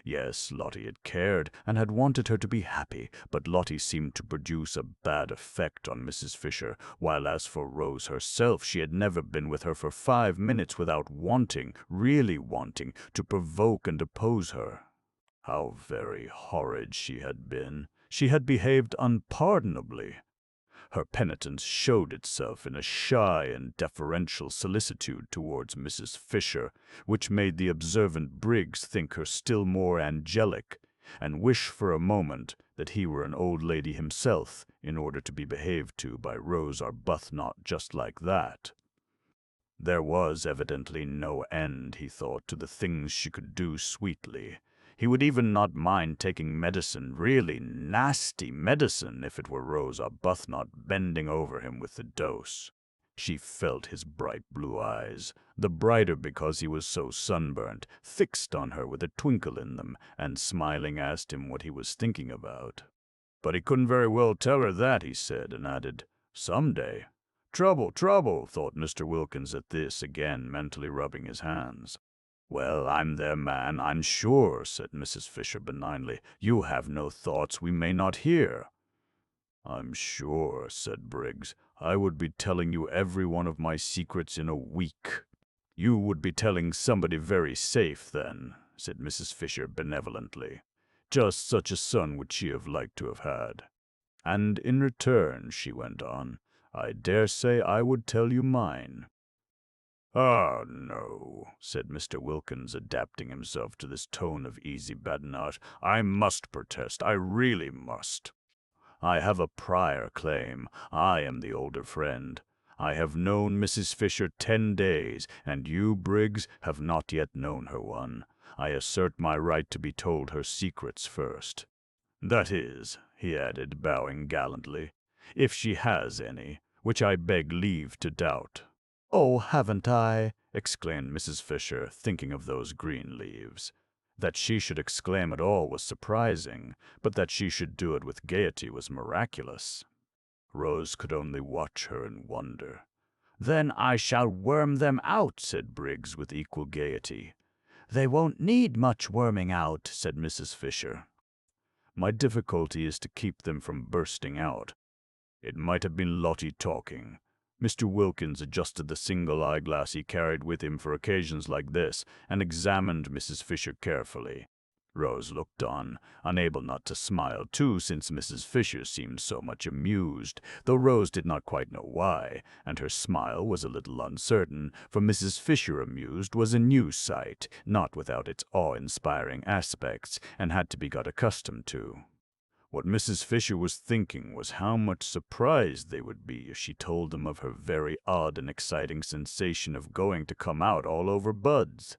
Yes, Lottie had cared, and had wanted her to be happy, but Lottie seemed to produce a bad effect on Mrs. Fisher, while as for Rose herself, she had never been with her for 5 minutes without wanting, really wanting, to provoke and oppose her. How very horrid she had been. She had behaved unpardonably. Her penitence showed itself in a shy and deferential solicitude towards Mrs. Fisher, which made the observant Briggs think her still more angelic, and wish for a moment that he were an old lady himself, in order to be behaved to by Rose Arbuthnot just like that. There was evidently no end, he thought, to the things she could do sweetly. He would even not mind taking medicine, really nasty medicine, if it were Rose Arbuthnot bending over him with the dose. She felt his bright blue eyes, the brighter because he was so sunburnt, fixed on her with a twinkle in them, and smiling asked him what he was thinking about. But he couldn't very well tell her that, he said, and added, "Some day." Trouble, thought Mr. Wilkins at this, again mentally rubbing his hands. "Well, I'm their man, I'm sure," said Mrs. Fisher benignly. "You have no thoughts we may not hear." "I'm sure," said Briggs, "I would be telling you every one of my secrets in a week." "You would be telling somebody very safe, then," said Mrs. Fisher benevolently. Just such a son would she have liked to have had. "And in return," she went on, "I dare say I would tell you mine." "Ah, no," said Mr. Wilkins, adapting himself to this tone of easy badinage. "I must protest. I really must. I have a prior claim. I am the older friend. I have known Mrs. Fisher 10 days, and you, Briggs, have not yet known her one. I assert my right to be told her secrets first. That is," he added, bowing gallantly, "if she has any, which I beg leave to doubt." "Oh, haven't I?" exclaimed Mrs. Fisher, thinking of those green leaves. That she should exclaim at all was surprising, but that she should do it with gaiety was miraculous. Rose could only watch her in wonder. "Then I shall worm them out," said Briggs with equal gaiety. "They won't need much worming out," said Mrs. Fisher. "My difficulty is to keep them from bursting out." It might have been Lottie talking. Mr. Wilkins adjusted the single eyeglass he carried with him for occasions like this, and examined Mrs. Fisher carefully. Rose looked on, unable not to smile too, since Mrs. Fisher seemed so much amused, though Rose did not quite know why, and her smile was a little uncertain, for Mrs. Fisher amused was a new sight, not without its awe-inspiring aspects, and had to be got accustomed to. What Mrs. Fisher was thinking was how much surprised they would be if she told them of her very odd and exciting sensation of going to come out all over buds.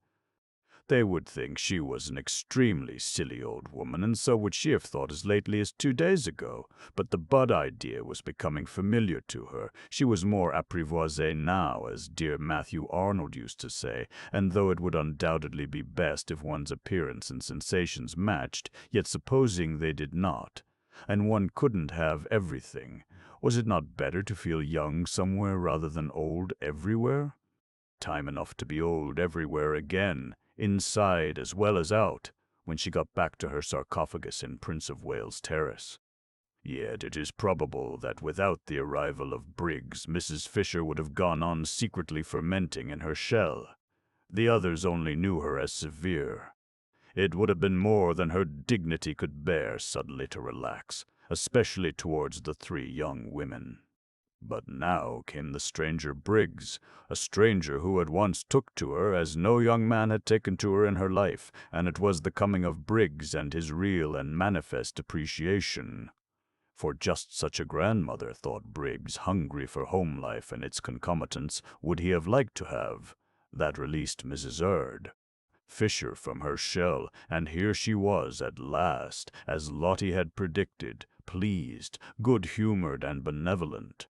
They would think she was an extremely silly old woman, and so would she have thought as lately as 2 days ago. But the bud idea was becoming familiar to her. She was more apprivoisée now, as dear Matthew Arnold used to say, and though it would undoubtedly be best if one's appearance and sensations matched, yet supposing they did not, and one couldn't have everything, was it not better to feel young somewhere rather than old everywhere? Time enough to be old everywhere again, inside as well as out, when she got back to her sarcophagus in Prince of Wales Terrace. Yet it is probable that without the arrival of Briggs, Mrs. Fisher would have gone on secretly fermenting in her shell. The others only knew her as severe. It would have been more than her dignity could bear suddenly to relax, especially towards the three young women. But now came the stranger Briggs, a stranger who at once took to her as no young man had taken to her in her life, and it was the coming of Briggs and his real and manifest appreciation. For just such a grandmother, thought Briggs, hungry for home life and its concomitants, would he have liked to have. That released Mrs. Erd. Fisher from her shell, and here she was at last, as Lottie had predicted, pleased, good-humored, and benevolent.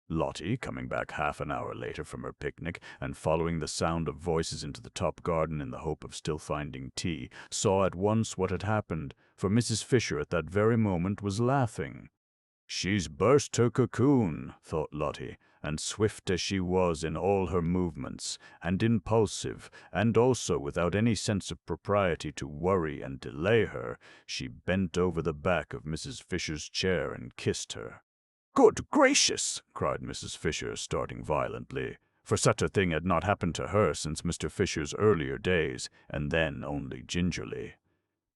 Lottie, coming back half an hour later from her picnic, and following the sound of voices into the top garden in the hope of still finding tea, saw at once what had happened, for Mrs. Fisher at that very moment was laughing. "She's burst her cocoon," thought Lottie, and swift as she was in all her movements, and impulsive, and also without any sense of propriety to worry and delay her, she bent over the back of Mrs. Fisher's chair and kissed her. "Good gracious!" cried Mrs. Fisher, starting violently, for such a thing had not happened to her since Mr. Fisher's earlier days, and then only gingerly.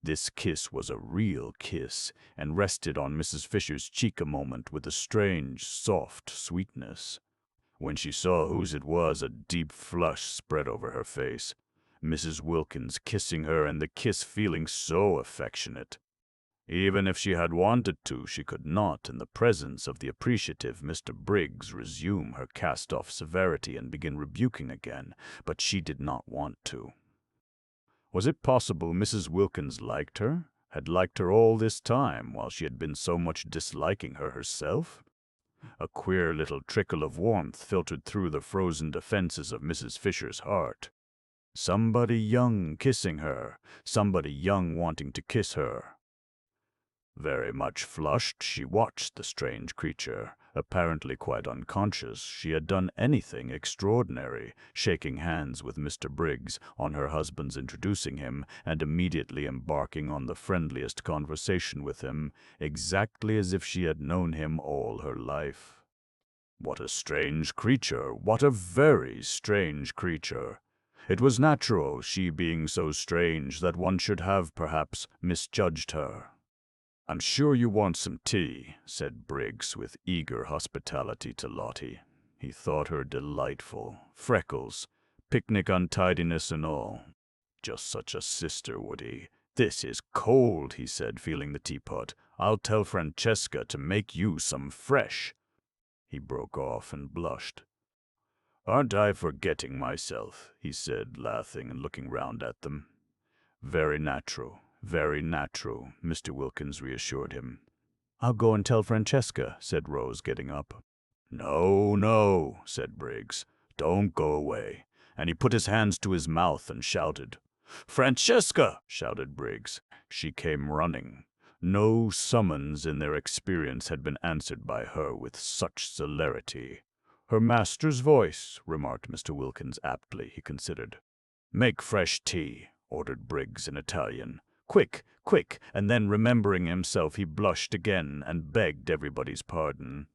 This kiss was a real kiss, and rested on Mrs. Fisher's cheek a moment with a strange, soft sweetness. When she saw whose it was, a deep flush spread over her face. Mrs. Wilkins kissing her, and the kiss feeling so affectionate. Even if she had wanted to, she could not, in the presence of the appreciative Mr. Briggs, resume her cast-off severity and begin rebuking again, but she did not want to. Was it possible Mrs. Wilkins liked her, had liked her all this time, while she had been so much disliking her herself? A queer little trickle of warmth filtered through the frozen defenses of Mrs. Fisher's heart. Somebody young kissing her, somebody young wanting to kiss her. Very much flushed, she watched the strange creature, apparently quite unconscious she had done anything extraordinary, shaking hands with Mr. Briggs on her husband's introducing him, and immediately embarking on the friendliest conversation with him, exactly as if she had known him all her life. What a strange creature! What a very strange creature! It was natural, she being so strange, that one should have, perhaps, misjudged her. "I'm sure you want some tea," said Briggs with eager hospitality to Lottie. He thought her delightful. Freckles, picnic untidiness and all. Just such a sister, would he? "This is cold," he said, feeling the teapot. "I'll tell Francesca to make you some fresh." He broke off and blushed. "Aren't I forgetting myself?" he said, laughing and looking round at them. "Very natural. Very natural," Mr. Wilkins reassured him. "I'll go and tell Francesca," said Rose, getting up. "No, no," said Briggs. "Don't go away." And he put his hands to his mouth and shouted. "Francesca!" shouted Briggs. She came running. No summons in their experience had been answered by her with such celerity. "Her master's voice," remarked Mr. Wilkins aptly, he considered. "Make fresh tea," ordered Briggs in Italian. "Quick, quick!" And then, remembering himself, he blushed again and begged everybody's pardon.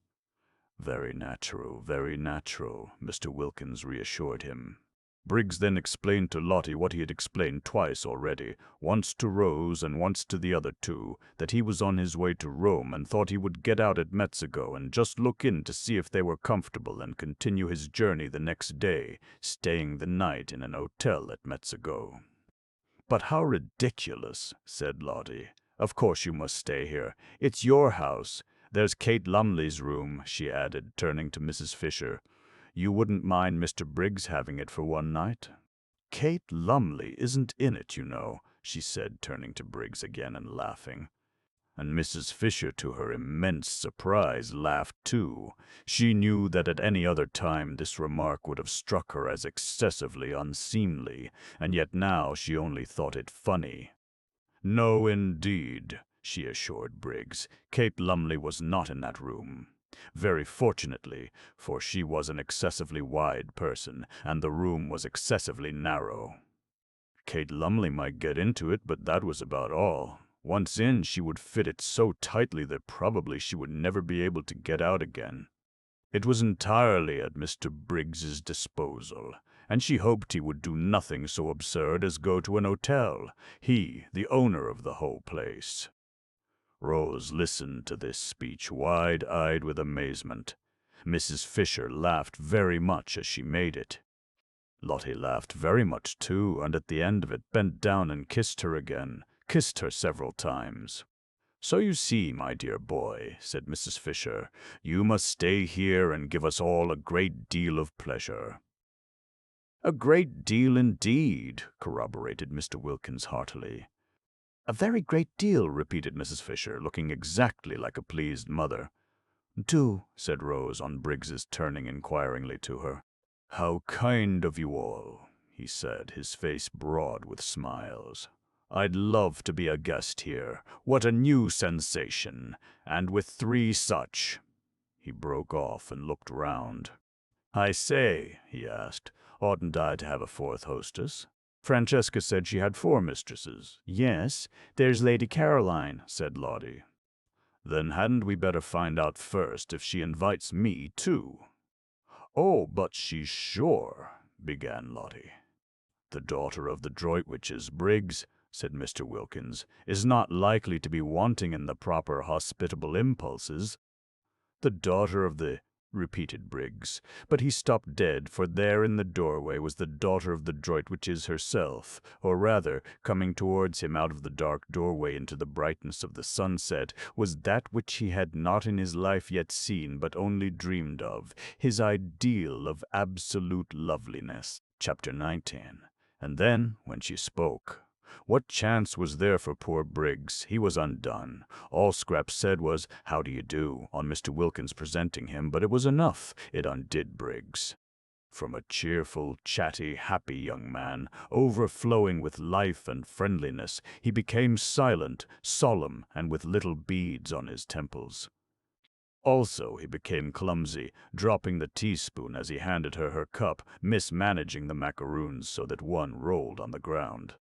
"Very natural, Mr. Wilkins reassured him. Briggs then explained to Lottie what he had explained twice already, once to Rose and once to the other two, that he was on his way to Rome and thought he would get out at Mezzago and just look in to see if they were comfortable and continue his journey the next day, staying the night in an hotel at Mezzago. "But how ridiculous," said Lottie. "Of course you must stay here. It's your house. There's Kate Lumley's room," she added, turning to Mrs. Fisher. "You wouldn't mind Mr. Briggs having it for one night?" "Kate Lumley isn't in it, you know," she said, turning to Briggs again and laughing. And Mrs. Fisher, to her immense surprise, laughed too. She knew that at any other time this remark would have struck her as excessively unseemly, and yet now she only thought it funny. "No, indeed," she assured Briggs. "Kate Lumley was not in that room. Very fortunately, for she was an excessively wide person, and the room was excessively narrow. Kate Lumley might get into it, but that was about all." Once in, she would fit it so tightly that probably she would never be able to get out again. It was entirely at Mr. Briggs's disposal, and she hoped he would do nothing so absurd as go to an hotel, he, the owner of the whole place. Rose listened to this speech wide-eyed with amazement. Mrs. Fisher laughed very much as she made it. Lottie laughed very much too, and at the end of it bent down and kissed her again, kissed her several times. "So you see, my dear boy," said Mrs. Fisher, "you must stay here and give us all a great deal of pleasure." "A great deal indeed," corroborated Mr. Wilkins heartily. "A very great deal," repeated Mrs. Fisher, looking exactly like a pleased mother. "Do," said Rose, on Briggs's turning inquiringly to her. "How kind of you all," he said, his face broad with smiles. "I'd love to be a guest here. What a new sensation! And with 3 such—" He broke off and looked round. "I say," he asked, "oughtn't I to have a 4th hostess? Francesca said she had 4 mistresses." "Yes, there's Lady Caroline," said Lottie. "Then hadn't we better find out first if she invites me, too?" "Oh, but she's sure—" began Lottie. "The daughter of the Droitwiches, Briggs," said Mr. Wilkins, "is not likely to be wanting in the proper hospitable impulses." "The daughter of the—" repeated Briggs, but he stopped dead, for there in the doorway was the daughter of the Droitwiches herself, or rather, coming towards him out of the dark doorway into the brightness of the sunset, was that which he had not in his life yet seen but only dreamed of, his ideal of absolute loveliness. Chapter 19. And then, when she spoke, what chance was there for poor Briggs? He was undone. All Scrap said was, "How do you do?" on Mr. Wilkins presenting him, but it was enough. It undid Briggs. From a cheerful, chatty, happy young man, overflowing with life and friendliness, he became silent, solemn, and with little beads on his temples. Also, he became clumsy, dropping the teaspoon as he handed her her cup, mismanaging the macaroons so that one rolled on the ground.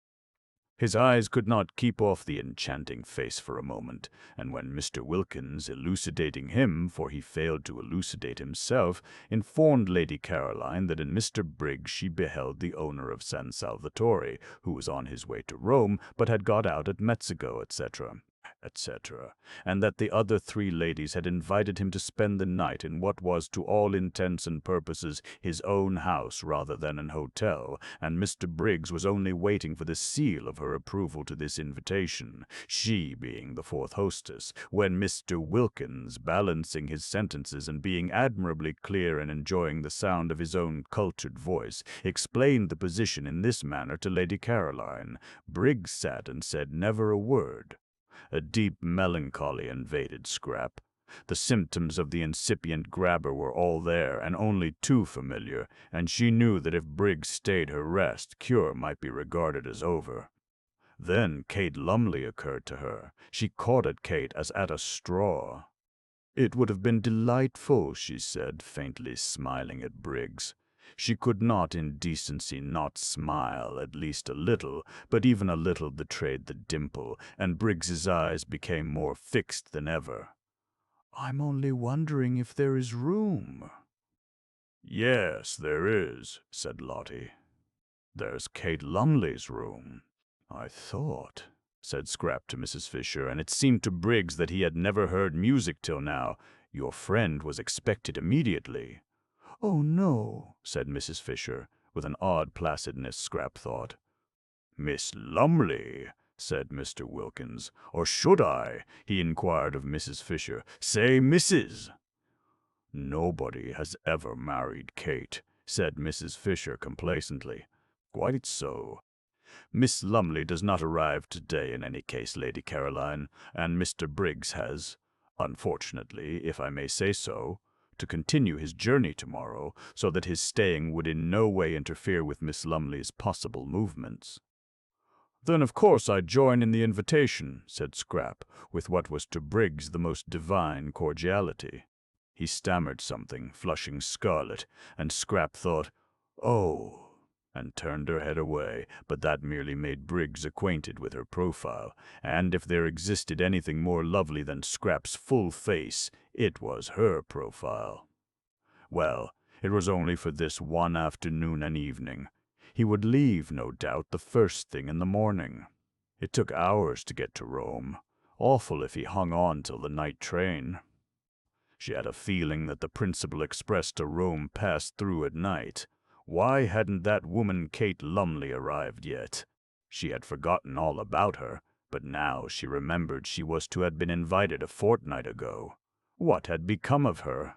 His eyes could not keep off the enchanting face for a moment, and when Mr. Wilkins, elucidating him, for he failed to elucidate himself, informed Lady Caroline that in Mr. Briggs she beheld the owner of San Salvatore, who was on his way to Rome, but had got out at Mezzigo, etc., etc., and that the other 3 ladies had invited him to spend the night in what was to all intents and purposes his own house rather than an hotel, and Mr. Briggs was only waiting for the seal of her approval to this invitation, she being the 4th hostess, when Mr. Wilkins, balancing his sentences and being admirably clear and enjoying the sound of his own cultured voice, explained the position in this manner to Lady Caroline. Briggs sat and said never a word. A deep melancholy invaded Scrap. The symptoms of the incipient grabber were all there, and only too familiar, and she knew that if Briggs stayed her rest, cure might be regarded as over. Then Kate Lumley occurred to her. She caught at Kate as at a straw. "It would have been delightful," she said, faintly smiling at Briggs. She could not in decency not smile, at least a little, but even a little betrayed the dimple, and Briggs's eyes became more fixed than ever. "I'm only wondering if there is room." "Yes, there is," said Lottie. "There's Kate Lumley's room." "I thought," said Scrap to Mrs. Fisher, and it seemed to Briggs that he had never heard music till now, "your friend was expected immediately." "Oh, no," said Mrs. Fisher, with an odd placidness, Scrap thought. "Miss Lumley," said Mr. Wilkins. "Or should I," he inquired of Mrs. Fisher, "say Mrs.?" "Nobody has ever married Kate," said Mrs. Fisher complacently. "Quite so. Miss Lumley does not arrive today in any case, Lady Caroline, and Mr. Briggs has, unfortunately, if I may say so, to continue his journey tomorrow, so that his staying would in no way interfere with Miss Lumley's possible movements." "Then of course I join in the invitation," said Scrap, with what was to Briggs the most divine cordiality. He stammered something, flushing scarlet, and Scrap thought, "Oh," and turned her head away, but that merely made Briggs acquainted with her profile, and if there existed anything more lovely than Scrap's full face, it was her profile. Well, it was only for this one afternoon and evening. He would leave, no doubt, the first thing in the morning. It took hours to get to Rome. Awful if he hung on till the night train. She had a feeling that the principal express to Rome passed through at night. Why hadn't that woman Kate Lumley arrived yet? She had forgotten all about her, but now she remembered she was to have been invited a fortnight ago. What had become of her?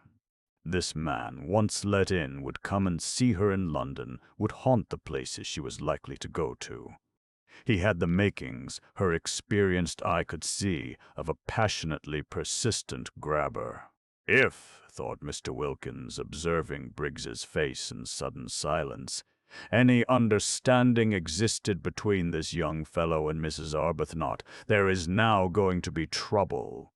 This man, once let in, would come and see her in London, would haunt the places she was likely to go to. He had the makings, her experienced eye could see, of a passionately persistent grabber. If, thought Mr. Wilkins, observing Briggs's face in sudden silence, any understanding existed between this young fellow and Mrs. Arbuthnot, there is now going to be trouble.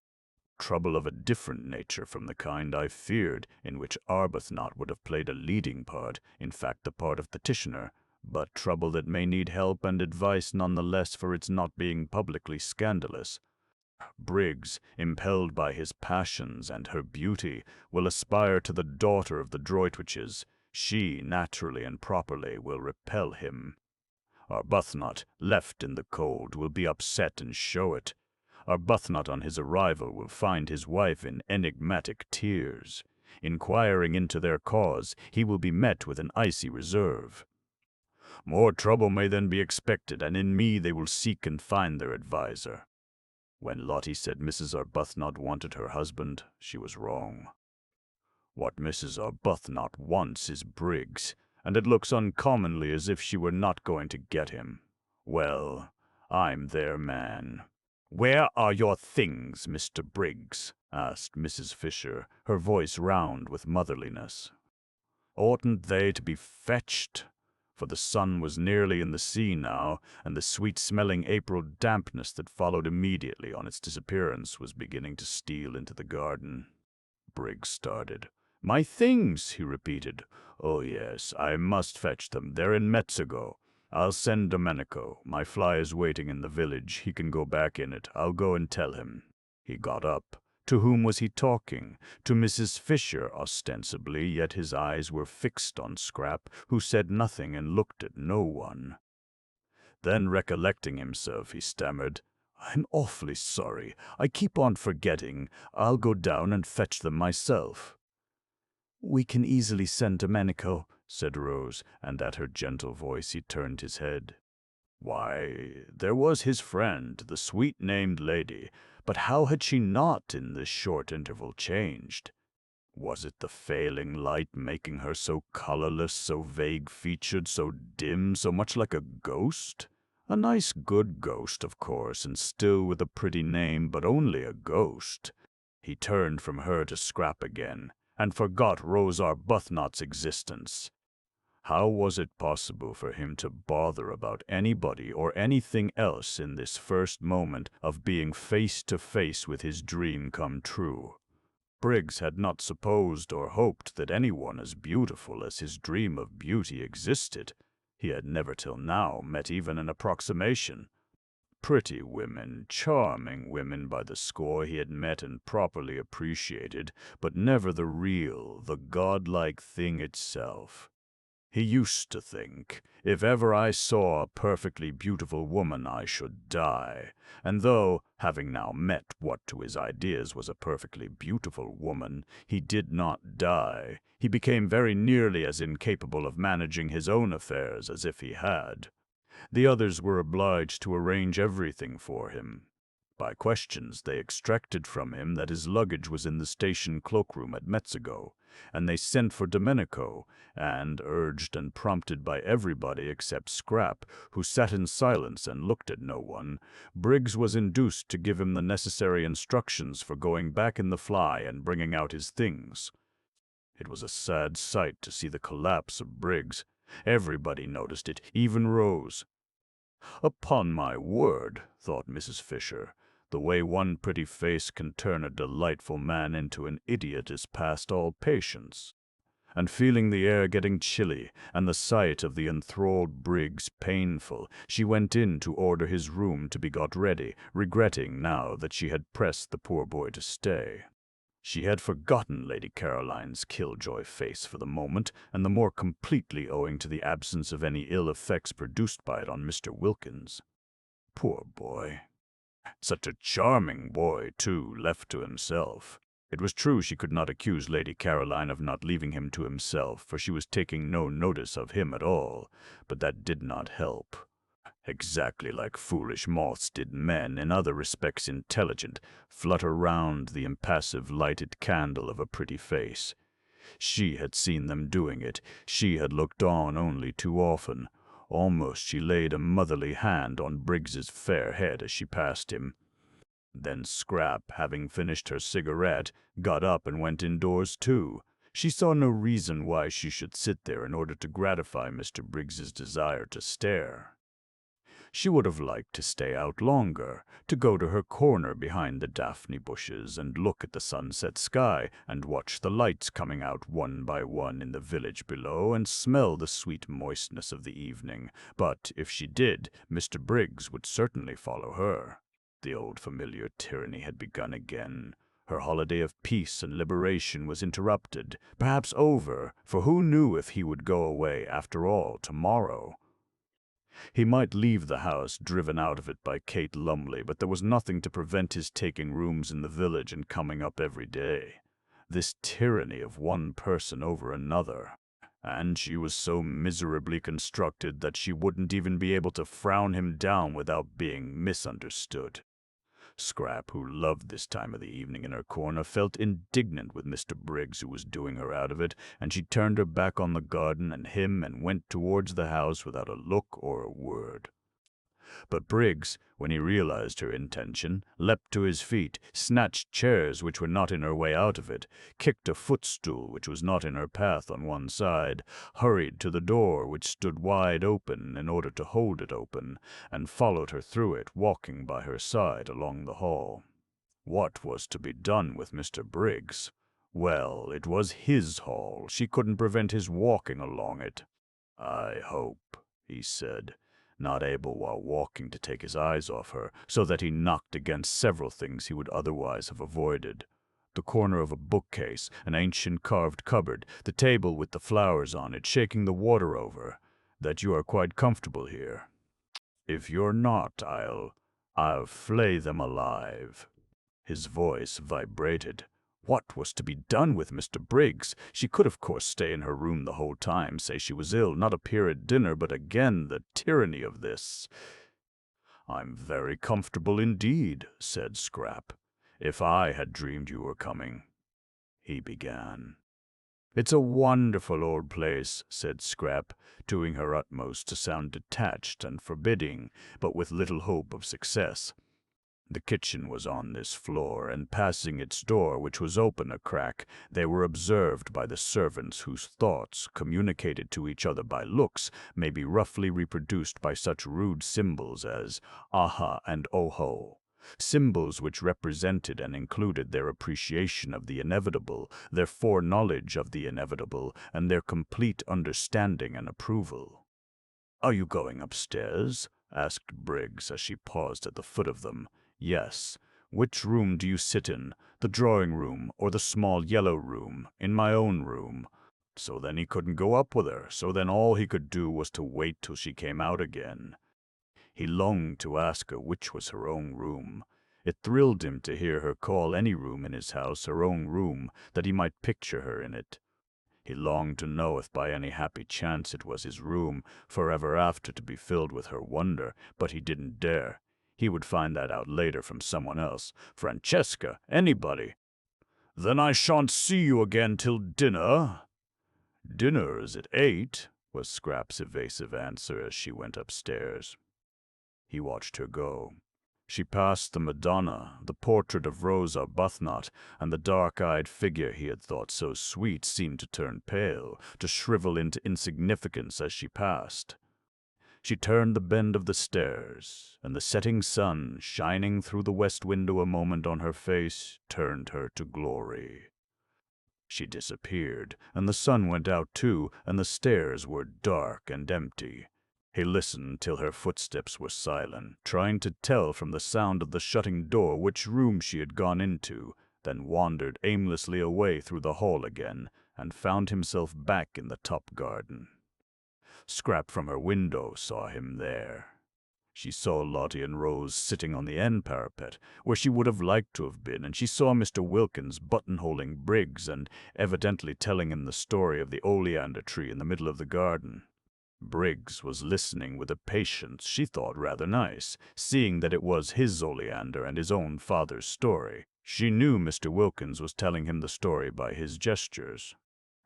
Trouble of a different nature from the kind I feared, in which Arbuthnot would have played a leading part, in fact the part of petitioner, but trouble that may need help and advice none the less for its not being publicly scandalous. Briggs, impelled by his passions and her beauty, will aspire to the daughter of the Droitwiches. She, naturally and properly, will repel him. Arbuthnot, left in the cold, will be upset and show it. Arbuthnot on his arrival will find his wife in enigmatic tears. Inquiring into their cause, he will be met with an icy reserve. More trouble may then be expected, and in me they will seek and find their adviser. When Lottie said Mrs. Arbuthnot wanted her husband, she was wrong. What Mrs. Arbuthnot wants is Briggs, and it looks uncommonly as if she were not going to get him. Well, I'm their man. "Where are your things, Mr. Briggs?" asked Mrs. Fisher, her voice round with motherliness. Oughtn't they to be fetched? For the sun was nearly in the sea now, and the sweet-smelling April dampness that followed immediately on its disappearance was beginning to steal into the garden. Briggs started. "My things," he repeated. "Oh, yes, I must fetch them. They're in Mezzago. I'll send Domenico. My fly is waiting in the village. He can go back in it. I'll go and tell him." He got up. To whom was he talking? To Mrs. Fisher, ostensibly, yet his eyes were fixed on Scrap, who said nothing and looked at no one. Then, recollecting himself, he stammered, "I'm awfully sorry. I keep on forgetting. I'll go down and fetch them myself." "We can easily send Domenico," said Rose, and at her gentle voice he turned his head. Why, there was his friend, the sweet-named lady, but how had she not, in this short interval, changed? Was it the failing light making her so colorless, so vague-featured, so dim, so much like a ghost? A nice good ghost, of course, and still with a pretty name, but only a ghost. He turned from her to Scrap again, and forgot Rose Arbuthnot's existence. How was it possible for him to bother about anybody or anything else in this first moment of being face to face with his dream come true? Briggs had not supposed or hoped that anyone as beautiful as his dream of beauty existed. He had never till now met even an approximation. Pretty women, charming women by the score he had met and properly appreciated, but never the real, the godlike thing itself. He used to think, if ever I saw a perfectly beautiful woman I should die, and though, having now met what to his ideas was a perfectly beautiful woman, he did not die, he became very nearly as incapable of managing his own affairs as if he had. The others were obliged to arrange everything for him. By questions they extracted from him that his luggage was in the station cloakroom at Mezzago, and they sent for Domenico, and, urged and prompted by everybody except Scrap, who sat in silence and looked at no one, Briggs was induced to give him the necessary instructions for going back in the fly and bringing out his things. It was a sad sight to see the collapse of Briggs. Everybody noticed it, even Rose. "Upon my word," thought Mrs. Fisher, "the way one pretty face can turn a delightful man into an idiot is past all patience." and feeling the air getting chilly and the sight of the enthralled Briggs painful, she went in to order his room to be got ready, regretting now that she had pressed the poor boy to stay. She had forgotten Lady Caroline's killjoy face for the moment, and the more completely owing to the absence of any ill effects produced by it on Mr. Wilkins. Poor boy. Such a charming boy, too, left to himself. It was true she could not accuse Lady Caroline of not leaving him to himself, for she was taking no notice of him at all, but that did not help. Exactly like foolish moths did men, in other respects intelligent, flutter round the impassive lighted candle of a pretty face. She had seen them doing it. She had looked on only too often. Almost she laid a motherly hand on Briggs's fair head as she passed him. Then Scrap, having finished her cigarette, got up and went indoors too. She saw no reason why she should sit there in order to gratify Mr. Briggs's desire to stare. She would have liked to stay out longer, to go to her corner behind the daphne bushes and look at the sunset sky and watch the lights coming out one by one in the village below and smell the sweet moistness of the evening. But if she did, Mr. Briggs would certainly follow her. The old familiar tyranny had begun again. Her holiday of peace and liberation was interrupted, perhaps over, for who knew if he would go away after all tomorrow? He might leave the house, driven out of it by Kate Lumley, but there was nothing to prevent his taking rooms in the village and coming up every day. This tyranny of one person over another. And she was so miserably constructed that she wouldn't even be able to frown him down without being misunderstood. Scrap, who loved this time of the evening in her corner, felt indignant with Mr. Briggs, who was doing her out of it, and she turned her back on the garden and him and went towards the house without a look or a word. But Briggs, when he realized her intention, leapt to his feet, snatched chairs which were not in her way out of it, kicked a footstool which was not in her path on one side, hurried to the door which stood wide open in order to hold it open, and followed her through it, walking by her side along the hall. What was to be done with Mr. Briggs? Well, it was his hall. She couldn't prevent his walking along it. "I hope," he said, not able while walking to take his eyes off her, so that he knocked against several things he would otherwise have avoided. The corner of a bookcase, an ancient carved cupboard, the table with the flowers on it, shaking the water over, "that you are quite comfortable here. If you're not, I'll flay them alive." His voice vibrated. What was to be done with Mr. Briggs? She could of course stay in her room the whole time, say she was ill, not appear at dinner, but again the tyranny of this. "I'm very comfortable indeed," said Scrap. "If I had dreamed you were coming," he began. "It's a wonderful old place," said Scrap, doing her utmost to sound detached and forbidding, but with little hope of success. The kitchen was on this floor, and passing its door, which was open a crack, they were observed by the servants whose thoughts, communicated to each other by looks, may be roughly reproduced by such rude symbols as aha and oho. Symbols which represented and included their appreciation of the inevitable, their foreknowledge of the inevitable, and their complete understanding and approval. "Are you going upstairs?" asked Briggs as she paused at the foot of them. "Yes. Which room do you sit in, the drawing-room or the small yellow room? In my own room." So then he couldn't go up with her, so then all he could do was to wait till she came out again. He longed to ask her which was her own room. It thrilled him to hear her call any room in his house her own room, that he might picture her in it. He longed to know if by any happy chance it was his room, forever after to be filled with her wonder, but he didn't dare. He would find that out later from someone else. Francesca, anybody. "Then I shan't see you again till dinner." "Dinner is at 8, was Scrap's evasive answer as she went upstairs. He watched her go. She passed the Madonna, the portrait of Rosa Arbuthnot, and the dark-eyed figure he had thought so sweet seemed to turn pale, to shrivel into insignificance as she passed. She turned the bend of the stairs, and the setting sun, shining through the west window a moment on her face, turned her to glory. She disappeared, and the sun went out too, and the stairs were dark and empty. He listened till her footsteps were silent, trying to tell from the sound of the shutting door which room she had gone into, then wandered aimlessly away through the hall again, and found himself back in the top garden. Scrap from her window saw him there. She saw Lottie and Rose sitting on the end parapet, where she would have liked to have been, and she saw Mr. Wilkins buttonholing Briggs and evidently telling him the story of the oleander tree in the middle of the garden. Briggs was listening with a patience she thought rather nice, seeing that it was his oleander and his own father's story. She knew Mr. Wilkins was telling him the story by his gestures.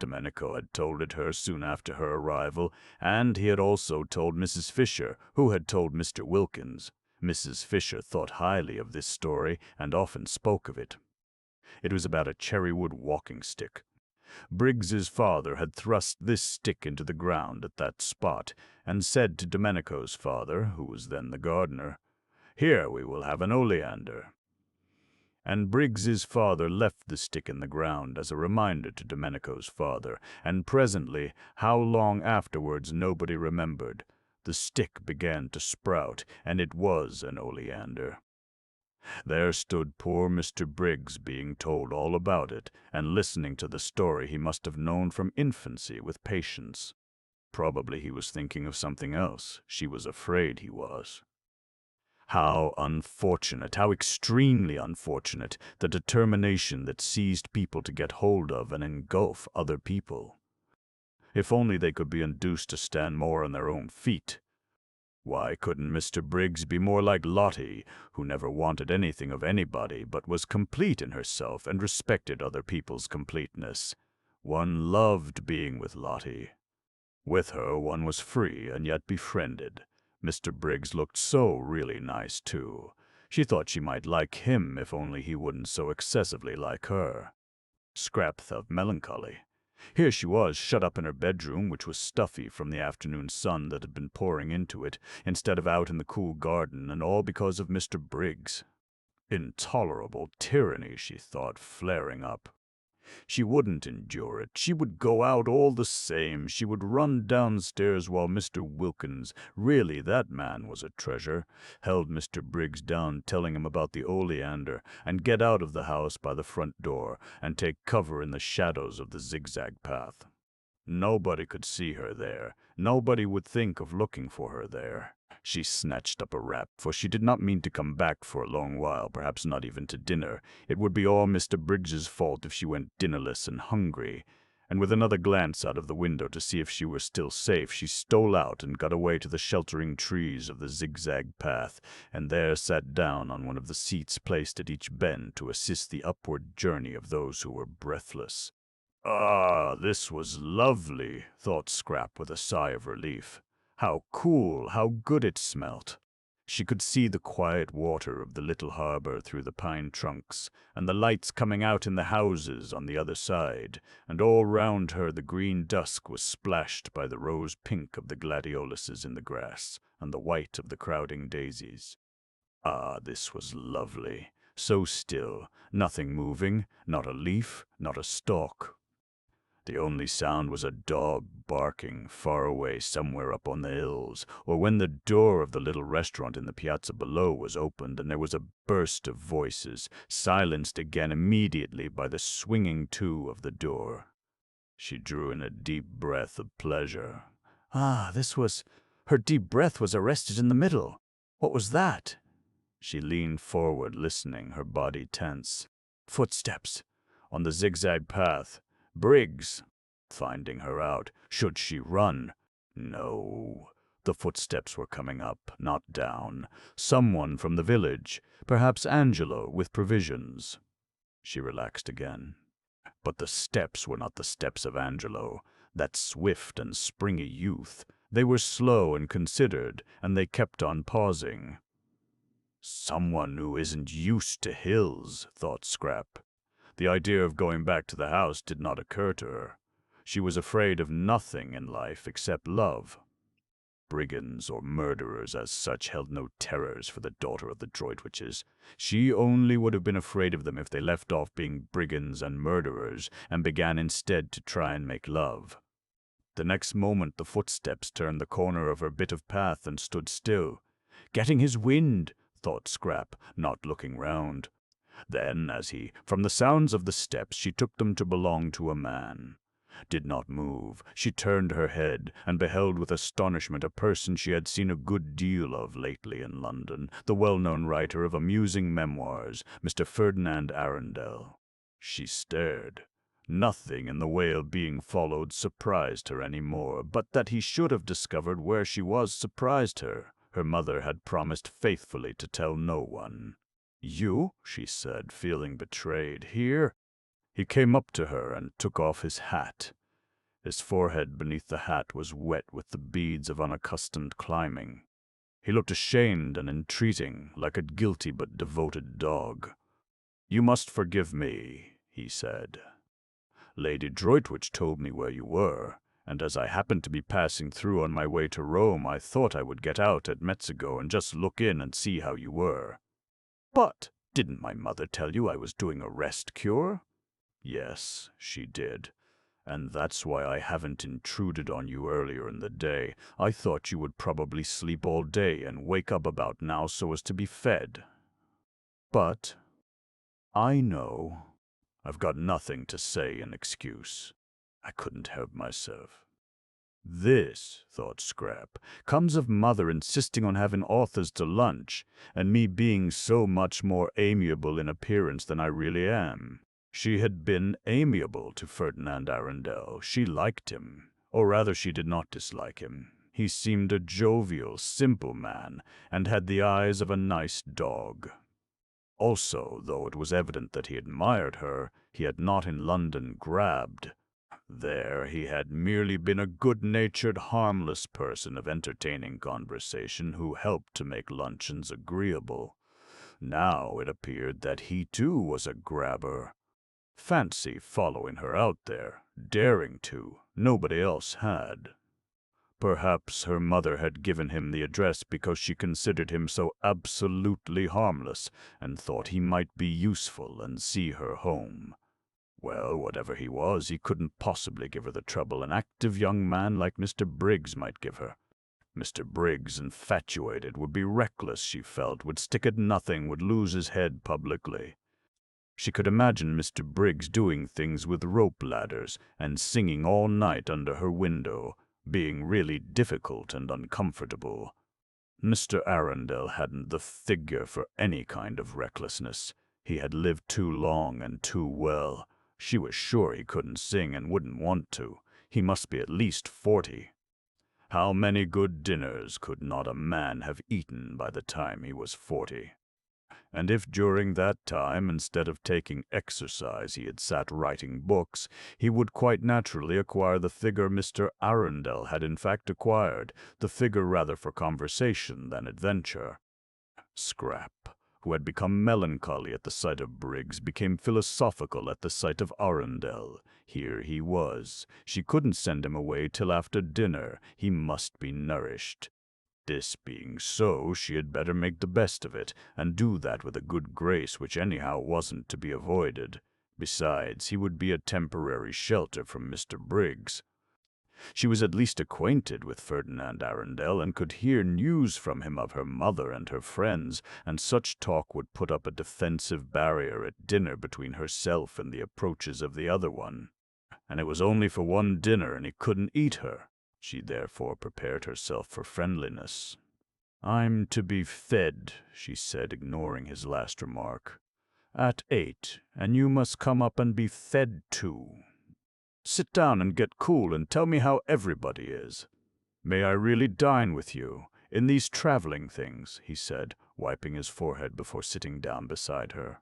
Domenico had told it her soon after her arrival, and he had also told Mrs. Fisher, who had told Mr. Wilkins. Mrs. Fisher thought highly of this story and often spoke of it. It was about a cherrywood walking stick. Briggs's father had thrust this stick into the ground at that spot, and said to Domenico's father, who was then the gardener, "Here we will have an oleander." And Briggs's father left the stick in the ground as a reminder to Domenico's father, and presently, how long afterwards nobody remembered, the stick began to sprout, and it was an oleander. There stood poor Mr. Briggs being told all about it, and listening to the story he must have known from infancy with patience. Probably he was thinking of something else. She was afraid he was. How unfortunate, how extremely unfortunate, the determination that seized people to get hold of and engulf other people. If only they could be induced to stand more on their own feet. Why couldn't Mr. Briggs be more like Lottie, who never wanted anything of anybody, but was complete in herself and respected other people's completeness? One loved being with Lottie. With her one was free and yet befriended. Mr. Briggs looked so really nice, too. She thought she might like him if only he wouldn't so excessively like her. Scrap felt melancholy. Here she was, shut up in her bedroom, which was stuffy from the afternoon sun that had been pouring into it, instead of out in the cool garden, and all because of Mr. Briggs. Intolerable tyranny, she thought, flaring up. She wouldn't endure it. She would go out all the same. She would run downstairs while Mr. Wilkins, really that man was a treasure, held Mr. Briggs down, telling him about the oleander, and get out of the house by the front door, and take cover in the shadows of the zigzag path. Nobody could see her there. Nobody would think of looking for her there. She snatched up a wrap, for she did not mean to come back for a long while, perhaps not even to dinner. It would be all Mr. Briggs's fault if she went dinnerless and hungry. And with another glance out of the window to see if she were still safe, she stole out and got away to the sheltering trees of the zigzag path, and there sat down on one of the seats placed at each bend to assist the upward journey of those who were breathless. Ah, this was lovely, thought Scrap with a sigh of relief. How cool, how good it smelt. She could see the quiet water of the little harbor through the pine trunks, and the lights coming out in the houses on the other side, and all round her the green dusk was splashed by the rose pink of the gladioluses in the grass, and the white of the crowding daisies. Ah, this was lovely, so still, nothing moving, not a leaf, not a stalk. The only sound was a dog barking far away somewhere up on the hills, or when the door of the little restaurant in the piazza below was opened and there was a burst of voices, silenced again immediately by the swinging to of the door. She drew in a deep breath of pleasure. Ah, her deep breath was arrested in the middle. What was that? She leaned forward, listening, her body tense. Footsteps. On the zigzag path. Briggs. Finding her out. Should she run? No. The footsteps were coming up, not down. Someone from the village. Perhaps Angelo, with provisions. She relaxed again. But the steps were not the steps of Angelo, that swift and springy youth. They were slow and considered, and they kept on pausing. Someone who isn't used to hills, thought Scrap. The idea of going back to the house did not occur to her. She was afraid of nothing in life except love. brigands or murderers as such held no terrors for the daughter of the Droitwiches. She only would have been afraid of them if they left off being brigands and murderers and began instead to try and make love. The next moment the footsteps turned the corner of her bit of path and stood still. Getting his wind, thought Scrap, not looking round. Then, from the sounds of the steps, she took them to belong to a man. Did not move. She turned her head, and beheld with astonishment a person she had seen a good deal of lately in London, the well-known writer of amusing memoirs, Mr. Ferdinand Arundel. She stared. Nothing in the way of being followed surprised her any more, but that he should have discovered where she was surprised her. Her mother had promised faithfully to tell no one. "You?" she said, feeling betrayed. "Here?" He came up to her and took off his hat. His forehead beneath the hat was wet with the beads of unaccustomed climbing. He looked ashamed and entreating, like a guilty but devoted dog. "You must forgive me," he said. "Lady Droitwich told me where you were, and as I happened to be passing through on my way to Rome, I thought I would get out at Mezzago and just look in and see how you were." "But didn't my mother tell you I was doing a rest cure?" "Yes, she did. And that's why I haven't intruded on you earlier in the day. I thought you would probably sleep all day and wake up about now so as to be fed. But I know. I've got nothing to say in excuse. I couldn't help myself." "This," thought Scrap, "comes of Mother insisting on having authors to lunch, and me being so much more amiable in appearance than I really am." She had been amiable to Ferdinand Arundel. She liked him, or rather she did not dislike him. He seemed a jovial, simple man, and had the eyes of a nice dog. Also, though it was evident that he admired her, he had not in London grabbed. There he had merely been a good-natured, harmless person of entertaining conversation who helped to make luncheons agreeable. Now it appeared that he too was a grabber. Fancy following her out there, daring to. Nobody else had. Perhaps her mother had given him the address because she considered him so absolutely harmless and thought he might be useful and see her home. Well, whatever he was, he couldn't possibly give her the trouble an active young man like Mr. Briggs might give her. Mr. Briggs, infatuated, would be reckless, she felt, would stick at nothing, would lose his head publicly. She could imagine Mr. Briggs doing things with rope ladders and singing all night under her window, being really difficult and uncomfortable. Mr. Arundel hadn't the figure for any kind of recklessness. He had lived too long and too well. She was sure he couldn't sing and wouldn't want to. He must be at least 40. How many good dinners could not a man have eaten by the time he was 40? And if during that time, instead of taking exercise, he had sat writing books, he would quite naturally acquire the figure Mr. Arundel had in fact acquired, the figure rather for conversation than adventure. Scrap, who had become melancholy at the sight of Briggs, became philosophical at the sight of Arundel. Here he was. She couldn't send him away till after dinner. He must be nourished. This being so, she had better make the best of it, and do that with a good grace which anyhow wasn't to be avoided. Besides, he would be a temporary shelter from Mr. Briggs. She was at least acquainted with Ferdinand Arundel, and could hear news from him of her mother and her friends, and such talk would put up a defensive barrier at dinner between herself and the approaches of the other one. And it was only for one dinner, and he couldn't eat her. She therefore prepared herself for friendliness. "I'm to be fed," she said, ignoring his last remark, "at 8, and you must come up and be fed too. Sit down and get cool and tell me how everybody is." "May I really dine with you, in these traveling things?" he said, wiping his forehead before sitting down beside her.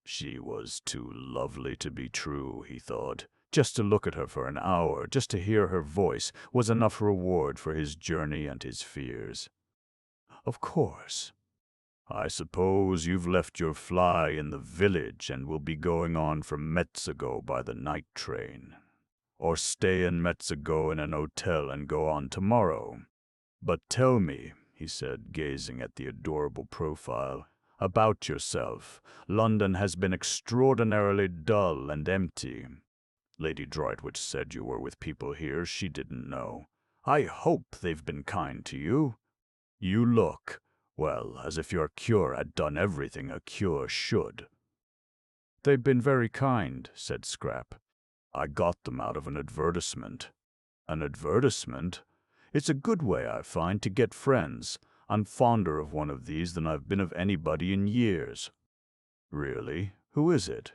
She was too lovely to be true, he thought. Just to look at her for an hour, just to hear her voice, was enough reward for his journey and his fears. "Of course." "I suppose you've left your fly in the village and will be going on from Mezzago by the night train. Or stay in Mezzago in an hotel and go on tomorrow." "But tell me," he said, gazing at the adorable profile, "about yourself. London has been extraordinarily dull and empty. Lady Droitwich said you were with people here she didn't know. I hope they've been kind to you. You look, well, as if your cure had done everything a cure should." "They've been very kind," said Scrap. "I got them out of an advertisement." "An advertisement? It's a good way, I find, to get friends. I'm fonder of one of these than I've been of anybody in years." "Really? Who is it?"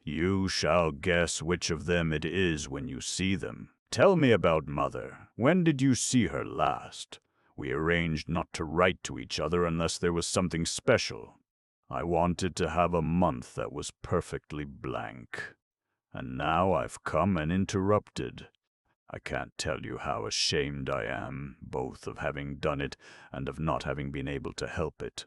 "You shall guess which of them it is when you see them. Tell me about Mother. When did you see her last? We arranged not to write to each other unless there was something special. I wanted to have a month that was perfectly blank. And now I've come and interrupted. I can't tell you how ashamed I am, both of having done it and of not having been able to help it."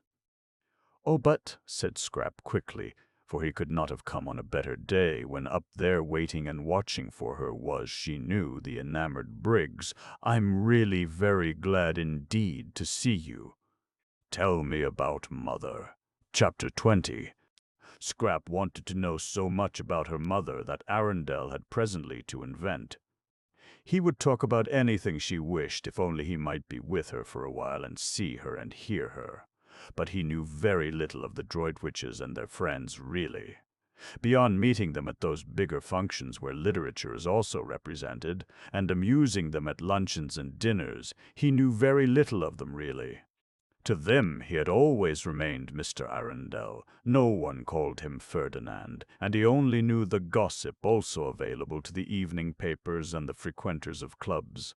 "Oh, but," said Scrap quickly, for he could not have come on a better day, when up there waiting and watching for her was, she knew, the enamored Briggs, "I'm really very glad indeed to see you." "Tell me about Mother." Chapter 20. Scrap wanted to know so much about her mother that Arundel had presently to invent. He would talk about anything she wished, if only he might be with her for a while and see her and hear her. But he knew very little of the Droitwiches and their friends, really. Beyond meeting them at those bigger functions where literature is also represented, and amusing them at luncheons and dinners, he knew very little of them, really. To them he had always remained Mr. Arundel. No one called him Ferdinand, and he only knew the gossip also available to the evening papers and the frequenters of clubs.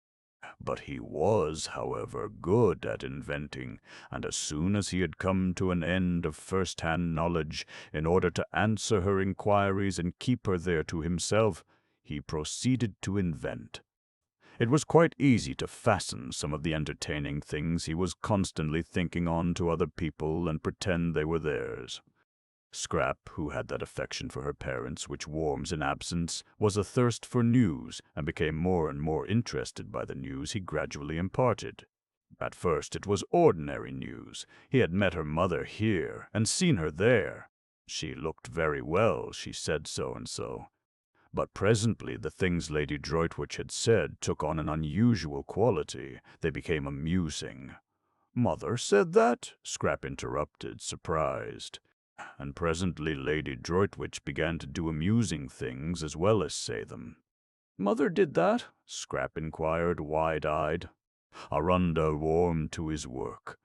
But he was, however, good at inventing, and as soon as he had come to an end of first-hand knowledge, in order to answer her inquiries and keep her there to himself, he proceeded to invent. It was quite easy to fasten some of the entertaining things he was constantly thinking on to other people and pretend they were theirs. Scrap, who had that affection for her parents which warms in absence, was athirst for news, and became more and more interested by the news he gradually imparted. At first it was ordinary news. He had met her mother here, and seen her there. She looked very well, she said so and so. But presently the things Lady Droitwich had said took on an unusual quality. They became amusing. "Mother said that?" Scrap interrupted, surprised. And presently Lady Droitwich began to do amusing things as well as say them. "Mother did that?" Scrap inquired, wide-eyed. Arundel warmed to his work.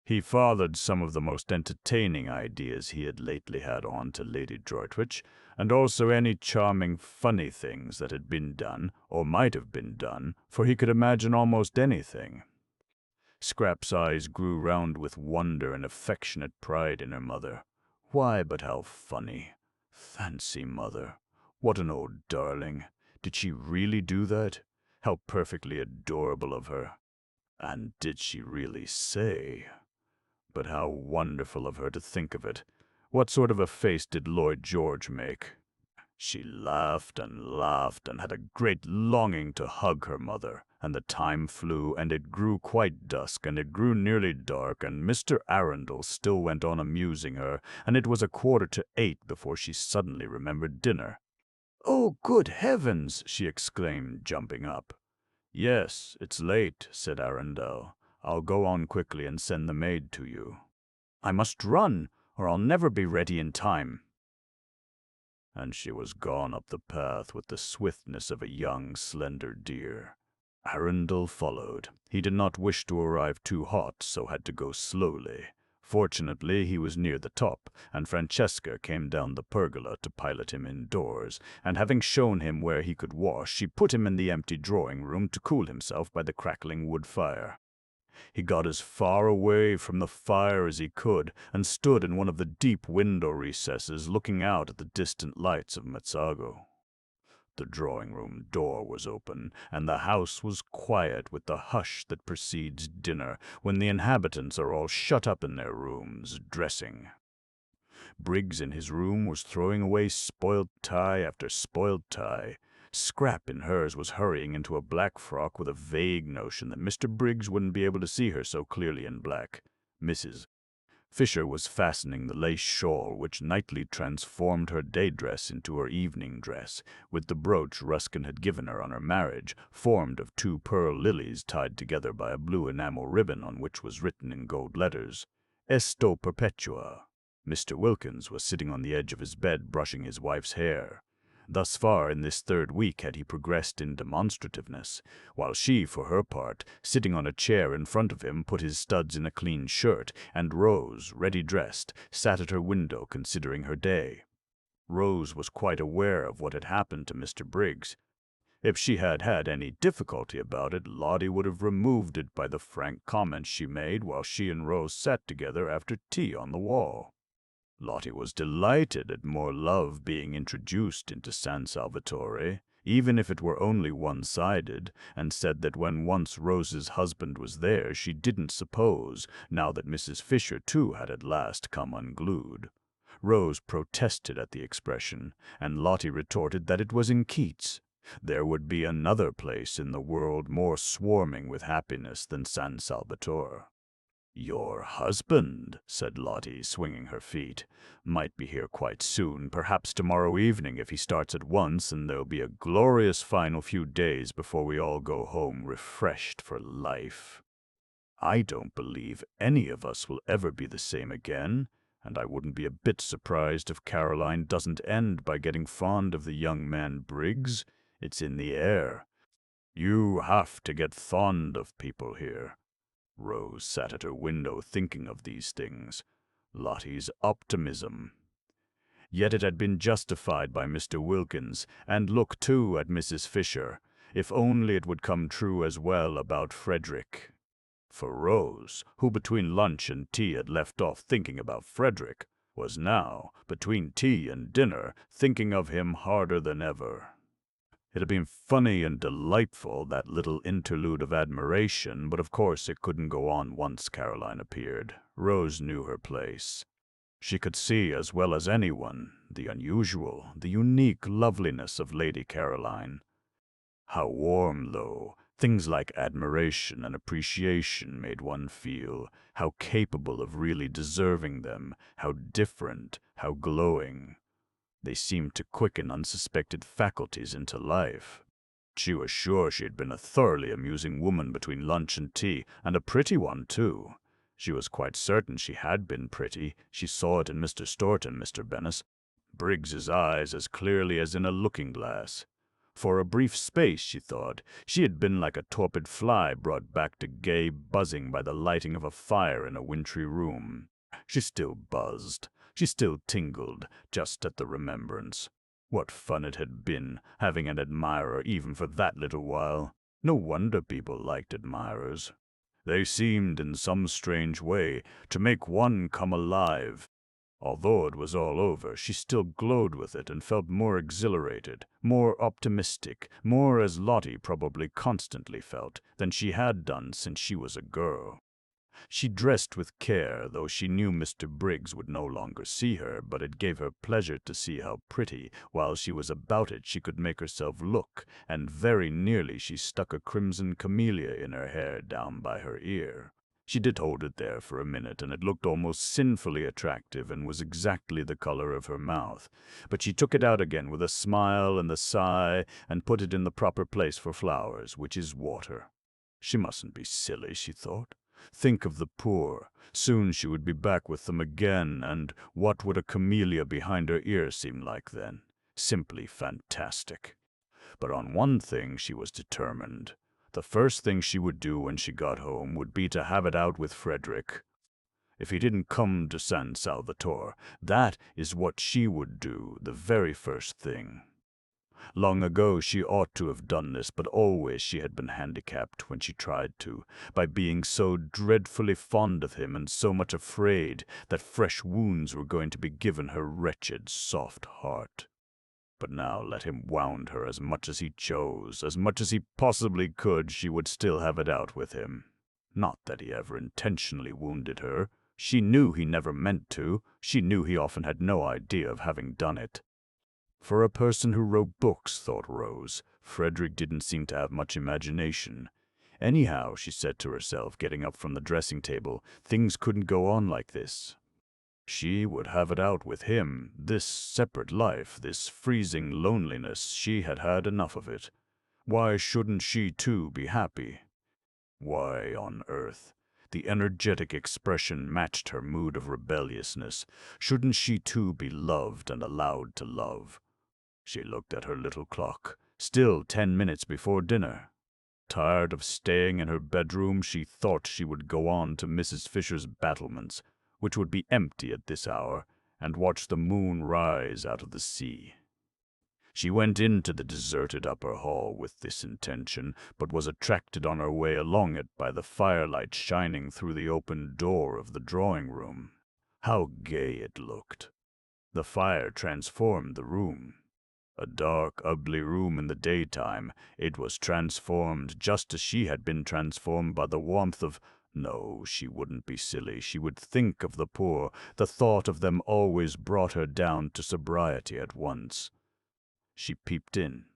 He fathered some of the most entertaining ideas he had lately had on to Lady Droitwich, and also any charming, funny things that had been done, or might have been done, for he could imagine almost anything. Scrap's eyes grew round with wonder and affectionate pride in her mother. Why, but how funny! Fancy Mother! What an old darling! Did she really do that? How perfectly adorable of her! And did she really say? But how wonderful of her to think of it! What sort of a face did Lloyd George make? She laughed and had a great longing to hug her mother, and the time flew, and it grew quite dusk, and it grew nearly dark, and Mr. Arundel still went on amusing her, and it was 7:45 before she suddenly remembered dinner. "Oh, good heavens!" she exclaimed, jumping up. "Yes, it's late," said Arundel. "I'll go on quickly and send the maid to you." "I must run, or I'll never be ready in time." And she was gone up the path with the swiftness of a young, slender deer. Arundel followed. He did not wish to arrive too hot, so had to go slowly. Fortunately, he was near the top, and Francesca came down the pergola to pilot him indoors, and having shown him where he could wash, she put him in the empty drawing-room to cool himself by the crackling wood fire. He got as far away from the fire as he could, and stood in one of the deep window recesses looking out at the distant lights of Mezzago. The drawing-room door was open, and the house was quiet with the hush that precedes dinner, when the inhabitants are all shut up in their rooms, dressing. Briggs in his room was throwing away spoilt tie after spoilt tie. Scrap in hers was hurrying into a black frock with a vague notion that Mr. Briggs wouldn't be able to see her so clearly in black. Mrs. Fisher was fastening the lace shawl which nightly transformed her day dress into her evening dress, with the brooch Ruskin had given her on her marriage, formed of 2 pearl lilies tied together by a blue enamel ribbon on which was written in gold letters, Esto Perpetua. Mr. Wilkins was sitting on the edge of his bed brushing his wife's hair. Thus far in this 3rd week had he progressed in demonstrativeness, while she, for her part, sitting on a chair in front of him, put his studs in a clean shirt, and Rose, ready dressed, sat at her window considering her day. Rose was quite aware of what had happened to Mr. Briggs. If she had had any difficulty about it, Lottie would have removed it by the frank comments she made while she and Rose sat together after tea on the wall. Lottie was delighted at more love being introduced into San Salvatore, even if it were only one-sided, and said that when once Rose's husband was there she didn't suppose, now that Mrs. Fisher too had at last come unglued. Rose protested at the expression, and Lottie retorted that it was in Keats. There would be another place in the world more swarming with happiness than San Salvatore. "Your husband," said Lottie, swinging her feet, "might be here quite soon, perhaps tomorrow evening if he starts at once, and there'll be a glorious final few days before we all go home refreshed for life. I don't believe any of us will ever be the same again, and I wouldn't be a bit surprised if Caroline doesn't end by getting fond of the young man Briggs. It's in the air. You have to get fond of people here." Rose sat at her window thinking of these things. Lottie's optimism. Yet it had been justified by Mr. Wilkins, and look too at Mrs. Fisher. If only it would come true as well about Frederick. For Rose, who between lunch and tea had left off thinking about Frederick, was now, between tea and dinner, thinking of him harder than ever. It had been funny and delightful, that little interlude of admiration, but of course it couldn't go on once Caroline appeared. Rose knew her place. She could see as well as anyone the unusual, the unique loveliness of Lady Caroline. How warm, though, things like admiration and appreciation made one feel, how capable of really deserving them, how different, how glowing. They seemed to quicken unsuspected faculties into life. She was sure she had been a thoroughly amusing woman between lunch and tea, and a pretty one, too. She was quite certain she had been pretty. She saw it in Mr. Stourton, Mr. Bennis, Briggs's eyes as clearly as in a looking-glass. For a brief space, she thought, she had been like a torpid fly brought back to gay buzzing by the lighting of a fire in a wintry room. She still buzzed. She still tingled, just at the remembrance. What fun it had been, having an admirer even for that little while. No wonder people liked admirers. They seemed, in some strange way, to make one come alive. Although it was all over, she still glowed with it and felt more exhilarated, more optimistic, more as Lottie probably constantly felt, than she had done since she was a girl. She dressed with care, though she knew Mr. Briggs would no longer see her, but it gave her pleasure to see how pretty, while she was about it, she could make herself look, and very nearly she stuck a crimson camellia in her hair down by her ear. She did hold it there for a minute, and it looked almost sinfully attractive and was exactly the color of her mouth. But she took it out again with a smile and a sigh, and put it in the proper place for flowers, which is water. She mustn't be silly, she thought. Think of the poor. Soon she would be back with them again, and what would a camellia behind her ear seem like then? Simply fantastic. But on one thing she was determined. The first thing she would do when she got home would be to have it out with Frederick. If he didn't come to San Salvatore, that is what she would do, the very first thing. Long ago she ought to have done this, but always she had been handicapped when she tried to, by being so dreadfully fond of him and so much afraid that fresh wounds were going to be given her wretched, soft heart. But now let him wound her as much as he chose, as much as he possibly could, she would still have it out with him. Not that he ever intentionally wounded her. She knew he never meant to. She knew he often had no idea of having done it. For a person who wrote books, thought Rose, Frederick didn't seem to have much imagination. Anyhow, she said to herself, getting up from the dressing table, things couldn't go on like this. She would have it out with him, this separate life, this freezing loneliness. She had had enough of it. Why shouldn't she too be happy? Why on earth? The energetic expression matched her mood of rebelliousness. Shouldn't she too be loved and allowed to love? She looked at her little clock. Still 10 minutes before dinner. Tired of staying in her bedroom, she thought she would go on to Mrs. Fisher's battlements, which would be empty at this hour, and watch the moon rise out of the sea. She went into the deserted upper hall with this intention, but was attracted on her way along it by the firelight shining through the open door of the drawing-room. How gay it looked! The fire transformed the room. A dark, ugly room in the daytime, it was transformed just as she had been transformed by the warmth of— No, she wouldn't be silly. She would think of the poor. The thought of them always brought her down to sobriety at once. She peeped in.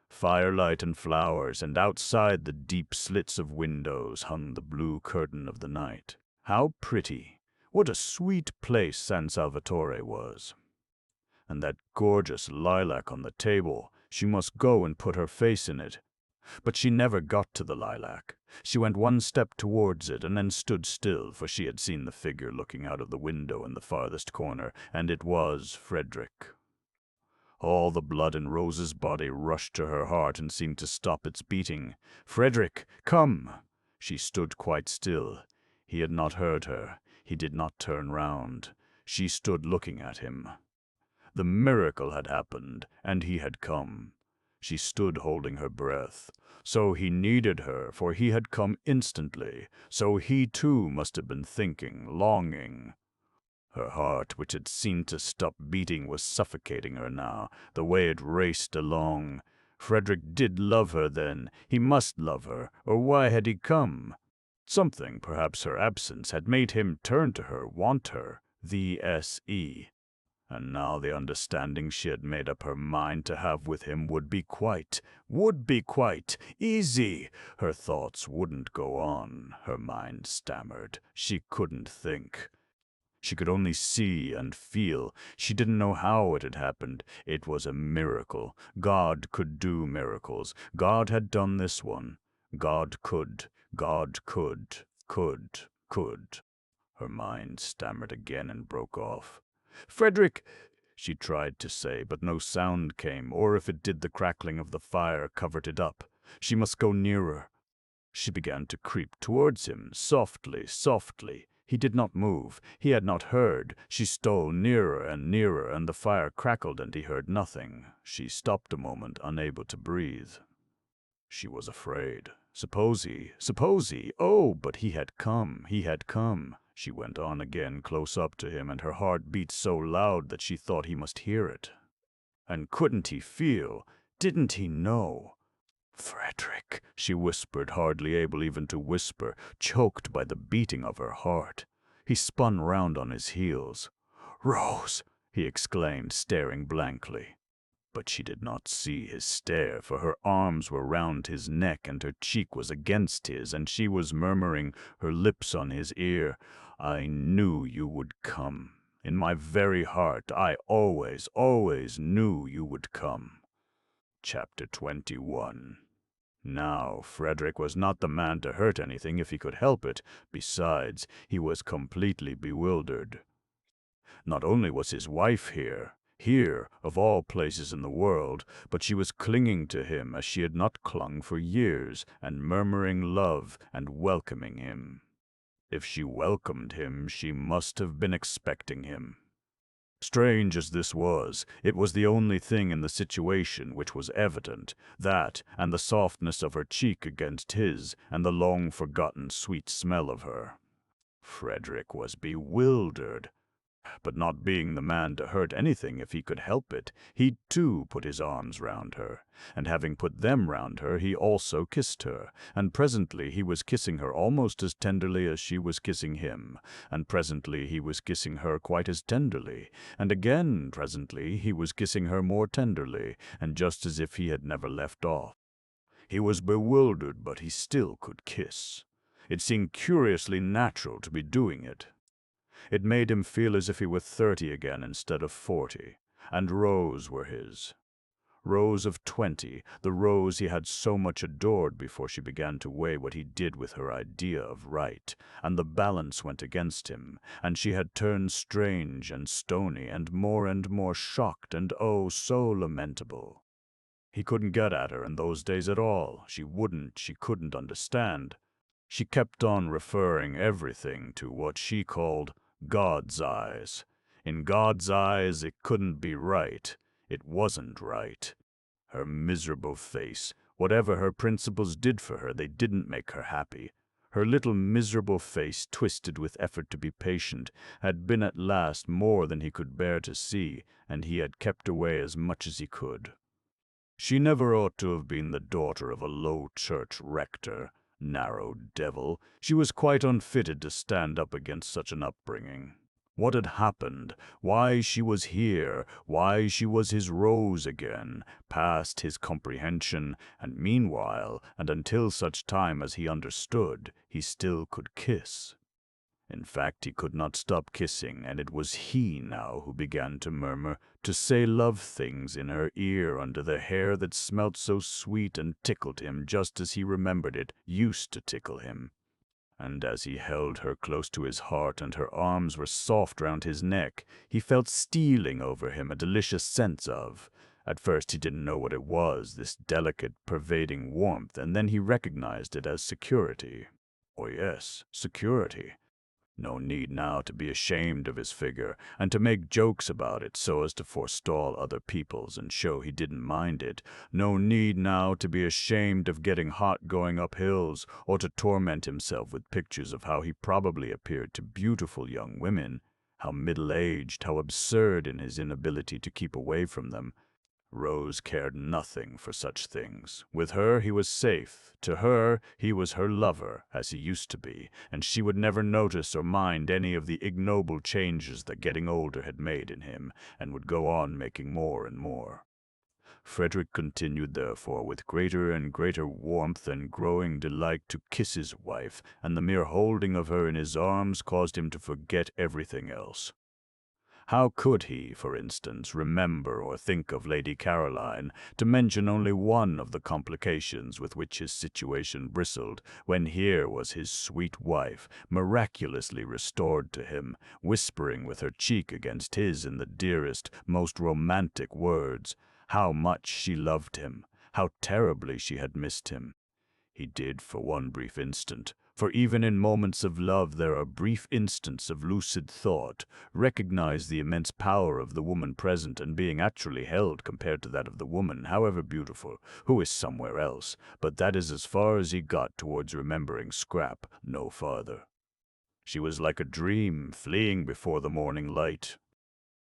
Firelight and flowers, and outside the deep slits of windows hung the blue curtain of the night. How pretty! What a sweet place San Salvatore was! And that gorgeous lilac on the table, she must go and put her face in it. But she never got to the lilac. She went one step towards it and then stood still, for she had seen the figure looking out of the window in the farthest corner, and it was Frederick. All the blood in Rose's body rushed to her heart and seemed to stop its beating. "Frederick, come!" She stood quite still. He had not heard her. He did not turn round. She stood looking at him. The miracle had happened, and he had come. She stood holding her breath. So he needed her, for he had come instantly. So he too must have been thinking, longing. Her heart, which had seemed to stop beating, was suffocating her now, the way it raced along. Frederick did love her then. He must love her, or why had he come? Something, perhaps her absence, had made him turn to her, want her, the And now the understanding she had made up her mind to have with him would be quite easy. Her thoughts wouldn't go on. Her mind stammered. She couldn't think. She could only see and feel. She didn't know how it had happened. It was a miracle. God could do miracles. God had done this one. God could. God could. Her mind stammered again and broke off. "Frederick," she tried to say, but no sound came, or if it did, the crackling of the fire covered it up. She must go nearer. She began to creep towards him, softly, softly. He did not move. He had not heard. She stole nearer, and the fire crackled, and he heard nothing. She stopped a moment, unable to breathe. She was afraid. Suppose he— Oh, but he had come. She went on again, close up to him, and her heart beat so loud that she thought he must hear it. And couldn't he feel? Didn't he know? "Frederick," she whispered, hardly able even to whisper, choked by the beating of her heart. He spun round on his heels. "Rose!" he exclaimed, staring blankly. But she did not see his stare, for her arms were round his neck and her cheek was against his, and she was murmuring, her lips on his ear, "I knew you would come. In my very heart, I always knew you would come." Chapter 21. Now, Frederick was not the man to hurt anything if he could help it. Besides, he was completely bewildered. Not only was his wife here, of all places in the world, but she was clinging to him as she had not clung for years, and murmuring love and welcoming him. If she welcomed him, she must have been expecting him. Strange as this was, it was the only thing in the situation which was evident, that, and the softness of her cheek against his, and the long-forgotten sweet smell of her. Frederick was bewildered. But not being the man to hurt anything if he could help it, he too put his arms round her, and having put them round her, he also kissed her, and presently he was kissing her almost as tenderly as she was kissing him, and presently he was kissing her quite as tenderly, and again presently he was kissing her more tenderly, and just as if he had never left off. He was bewildered, but he still could kiss. It seemed curiously natural to be doing it. It made him feel as if he were 30 again instead of 40, and Rose were his. Rose of 20, the Rose he had so much adored before she began to weigh what he did with her idea of right, and the balance went against him, and she had turned strange and stony and more shocked and oh, so lamentable. He couldn't get at her in those days at all. She couldn't understand. She kept on referring everything to what she called God's eyes. In God's eyes, it couldn't be right. It wasn't right. Her miserable face, whatever her principles did for her, they didn't make her happy. Her little miserable face, twisted with effort to be patient, had been at last more than he could bear to see, and he had kept away as much as he could. She never ought to have been the daughter of a low church rector. Narrow devil, she was quite unfitted to stand up against such an upbringing. What had happened, why she was here, why she was his Rose again, past his comprehension, and meanwhile, and until such time as he understood, he still could kiss. In fact, he could not stop kissing, and it was he now who began to murmur, to say love things in her ear under the hair that smelt so sweet and tickled him just as he remembered it used to tickle him. And as he held her close to his heart and her arms were soft round his neck, he felt stealing over him a delicious sense of. At first he didn't know what it was, this delicate, pervading warmth, and then he recognized it as security. Oh yes, security. No need now to be ashamed of his figure, and to make jokes about it so as to forestall other people's and show he didn't mind it. No need now to be ashamed of getting hot going up hills, or to torment himself with pictures of how he probably appeared to beautiful young women, how middle-aged, how absurd in his inability to keep away from them. Rose cared nothing for such things. With her he was safe. To her he was her lover, as he used to be, and she would never notice or mind any of the ignoble changes that getting older had made in him, and would go on making more and more. Frederick continued, therefore, with greater and greater warmth and growing delight to kiss his wife, and the mere holding of her in his arms caused him to forget everything else. How could he, for instance, remember or think of Lady Caroline, to mention only one of the complications with which his situation bristled, when here was his sweet wife, miraculously restored to him, whispering with her cheek against his in the dearest, most romantic words, how much she loved him, how terribly she had missed him. He did for one brief instant, for even in moments of love there are brief instants of lucid thought, recognize the immense power of the woman present and being actually held compared to that of the woman, however beautiful, who is somewhere else, but that is as far as he got towards remembering Scrap, no farther. She was like a dream, fleeing before the morning light.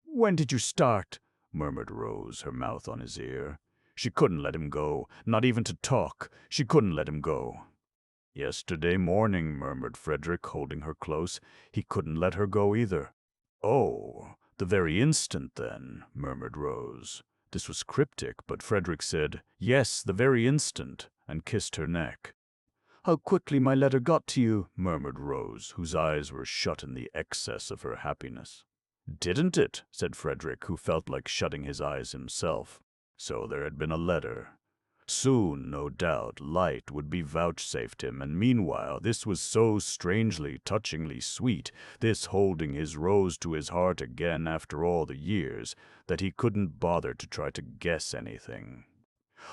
"When did you start?" murmured Rose, her mouth on his ear. She couldn't let him go, not even to talk. She couldn't let him go. "Yesterday morning," murmured Frederick, holding her close. He couldn't let her go either. "Oh, the very instant, then," murmured Rose. This was cryptic, but Frederick said, "Yes, the very instant," and kissed her neck. "How quickly my letter got to you," murmured Rose, whose eyes were shut in the excess of her happiness. "Didn't it?" said Frederick, who felt like shutting his eyes himself. So there had been a letter. Soon, no doubt, light would be vouchsafed him, and meanwhile this was so strangely, touchingly sweet, this holding his Rose to his heart again after all the years, that he couldn't bother to try to guess anything.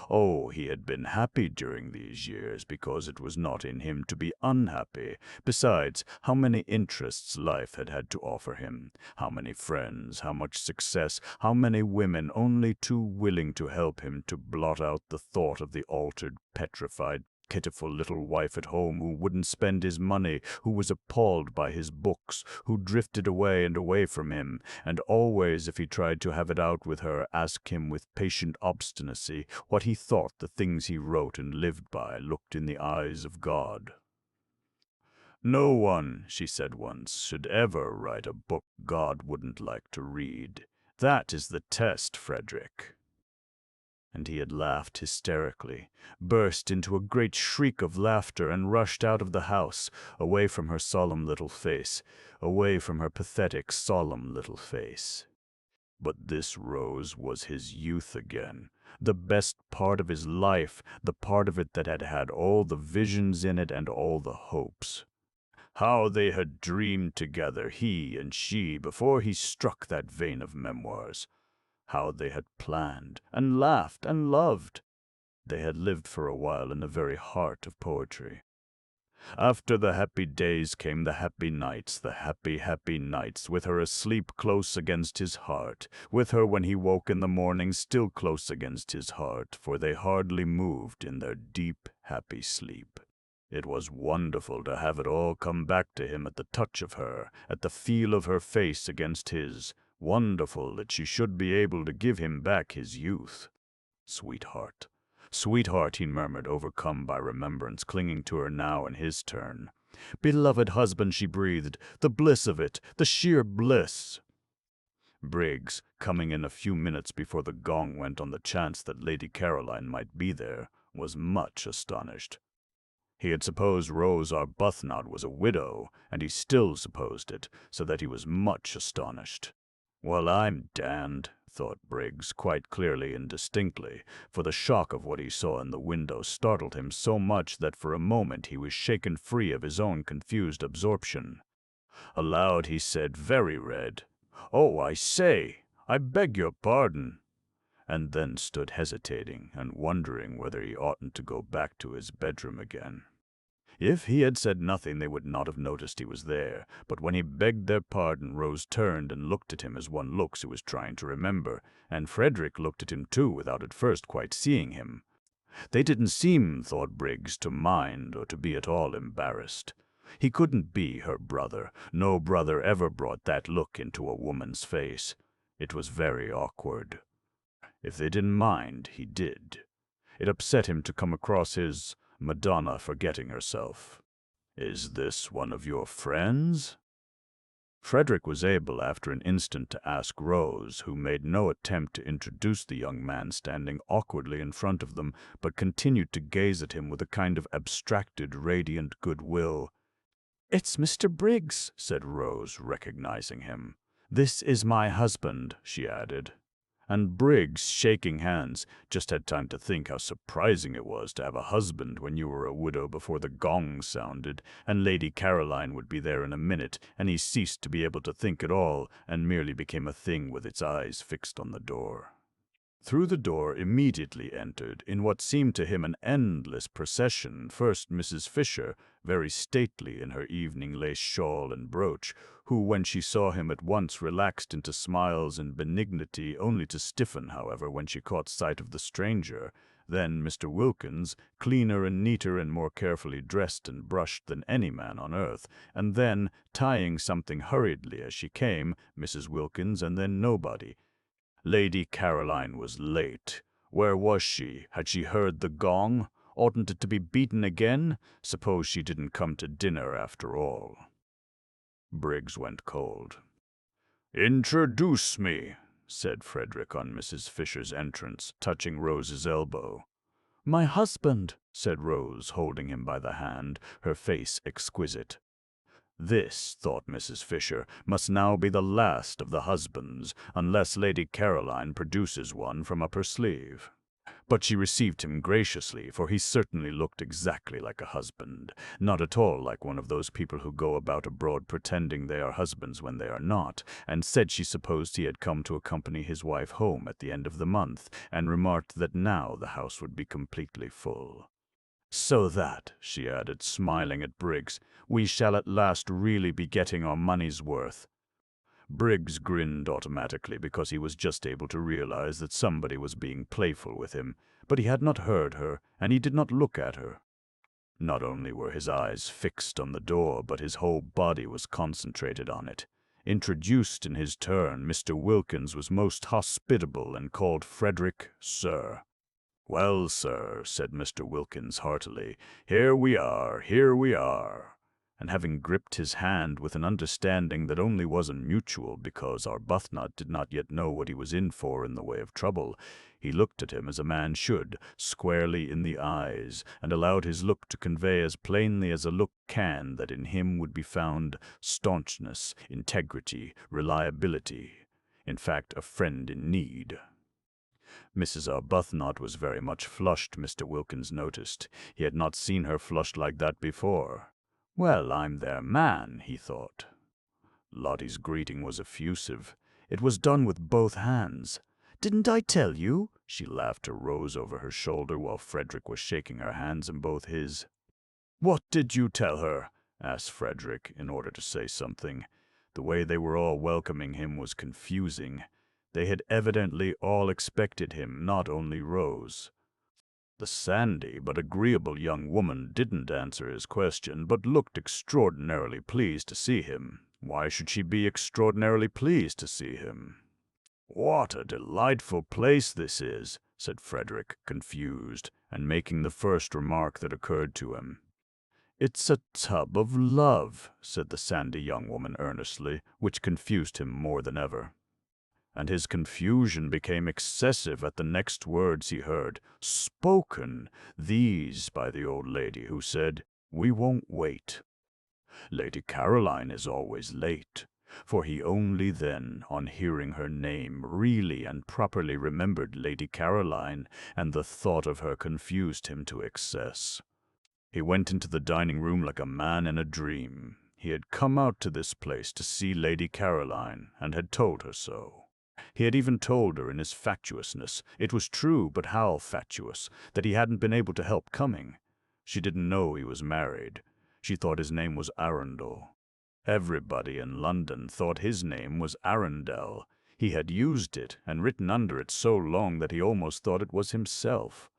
Oh, he had been happy during these years because it was not in him to be unhappy. Besides, how many interests life had had to offer him, how many friends, how much success, how many women only too willing to help him to blot out the thought of the altered, petrified pitiful little wife at home who wouldn't spend his money, who was appalled by his books, who drifted away and away from him, and always, if he tried to have it out with her, asked him with patient obstinacy what he thought the things he wrote and lived by looked in the eyes of God. "No one," she said once, "should ever write a book God wouldn't like to read. That is the test, Frederick." And he had laughed hysterically, burst into a great shriek of laughter, and rushed out of the house, away from her solemn little face, away from her pathetic, solemn little face. But this Rose was his youth again, the best part of his life, the part of it that had had all the visions in it and all the hopes. How they had dreamed together, he and she, before he struck that vein of memoirs. How they had planned, and laughed, and loved. They had lived for a while in the very heart of poetry. After the happy days came the happy nights, with her asleep close against his heart, with her when he woke in the morning still close against his heart, for they hardly moved in their deep, happy sleep. It was wonderful to have it all come back to him at the touch of her, at the feel of her face against his. Wonderful that she should be able to give him back his youth. Sweetheart, sweetheart, he murmured, overcome by remembrance, clinging to her now in his turn. Beloved husband, she breathed, the bliss of it, the sheer bliss. Briggs, coming in a few minutes before the gong went on the chance that Lady Caroline might be there, was much astonished. He had supposed Rose Arbuthnot was a widow, and he still supposed it, so that he was much astonished. Well, I'm damned, thought Briggs, quite clearly and distinctly, for the shock of what he saw in the window startled him so much that for a moment he was shaken free of his own confused absorption. Aloud he said, very red, "Oh, I say, I beg your pardon," and then stood hesitating and wondering whether he oughtn't to go back to his bedroom again. If he had said nothing, they would not have noticed he was there, but when he begged their pardon, Rose turned and looked at him as one looks who is trying to remember, and Frederick looked at him too without at first quite seeing him. They didn't seem, thought Briggs, to mind or to be at all embarrassed. He couldn't be her brother. No brother ever brought that look into a woman's face. It was very awkward. If they didn't mind, he did. It upset him to come across his Madonna forgetting herself. "Is this one of your friends?" Frederick was able, after an instant, to ask Rose, who made no attempt to introduce the young man standing awkwardly in front of them, but continued to gaze at him with a kind of abstracted, radiant goodwill. "It's Mr. Briggs," said Rose, recognizing him. "This is my husband," she added. And Briggs, shaking hands, just had time to think how surprising it was to have a husband when you were a widow before the gong sounded, and Lady Caroline would be there in a minute, and he ceased to be able to think at all, and merely became a thing with its eyes fixed on the door. Through the door immediately entered, in what seemed to him an endless procession, first Mrs. Fisher, very stately in her evening lace shawl and brooch, who, when she saw him at once relaxed into smiles and benignity, only to stiffen, however, when she caught sight of the stranger. Then Mr. Wilkins, cleaner and neater and more carefully dressed and brushed than any man on earth, and then, tying something hurriedly as she came, Mrs. Wilkins, and then nobody. Lady Caroline was late. Where was she? Had she heard the gong? Oughtn't it to be beaten again? Suppose she didn't come to dinner after all. Briggs went cold. "Introduce me," said Frederick on Mrs. Fisher's entrance, touching Rose's elbow. "My husband," said Rose, holding him by the hand, her face exquisite. This, thought Mrs. Fisher, must now be the last of the husbands, unless Lady Caroline produces one from up her sleeve. But she received him graciously, for he certainly looked exactly like a husband, not at all like one of those people who go about abroad pretending they are husbands when they are not, and said she supposed he had come to accompany his wife home at the end of the month, and remarked that now the house would be completely full. "So that," she added, smiling at Briggs, "we shall at last really be getting our money's worth." Briggs grinned automatically because he was just able to realize that somebody was being playful with him, but he had not heard her, and he did not look at her. Not only were his eyes fixed on the door, but his whole body was concentrated on it. Introduced in his turn, Mr. Wilkins was most hospitable and called Frederick sir. "Well, sir," said Mr. Wilkins heartily, "here we are, here we are." And having gripped his hand with an understanding that only wasn't mutual because Arbuthnot did not yet know what he was in for in the way of trouble, he looked at him as a man should, squarely in the eyes, and allowed his look to convey as plainly as a look can that in him would be found staunchness, integrity, reliability, in fact, a friend in need. Mrs. Arbuthnot was very much flushed, Mr. Wilkins noticed. He had not seen her flushed like that before. "Well, I'm their man," he thought. Lottie's greeting was effusive. It was done with both hands. "Didn't I tell you?" She laughed to Rose over her shoulder while Frederick was shaking her hands in both his. "What did you tell her?" asked Frederick, in order to say something. The way they were all welcoming him was confusing. They had evidently all expected him, not only Rose. The sandy but agreeable young woman didn't answer his question, but looked extraordinarily pleased to see him. Why should she be extraordinarily pleased to see him? "What a delightful place this is," said Frederick, confused, and making the first remark that occurred to him. "It's a tub of love," said the sandy young woman earnestly, which confused him more than ever. And his confusion became excessive at the next words he heard, spoken, these by the old lady, who said, "We won't wait." Lady Caroline is always late, for he only then, on hearing her name, really and properly remembered Lady Caroline, and the thought of her confused him to excess. He went into the dining room like a man in a dream. He had come out to this place to see Lady Caroline, and had told her so. He had even told her in his fatuousness, it was true, but how fatuous, that he hadn't been able to help coming. She didn't know he was married. She thought his name was Arundel. Everybody in London thought his name was Arundel. He had used it and written under it so long that he almost thought it was himself.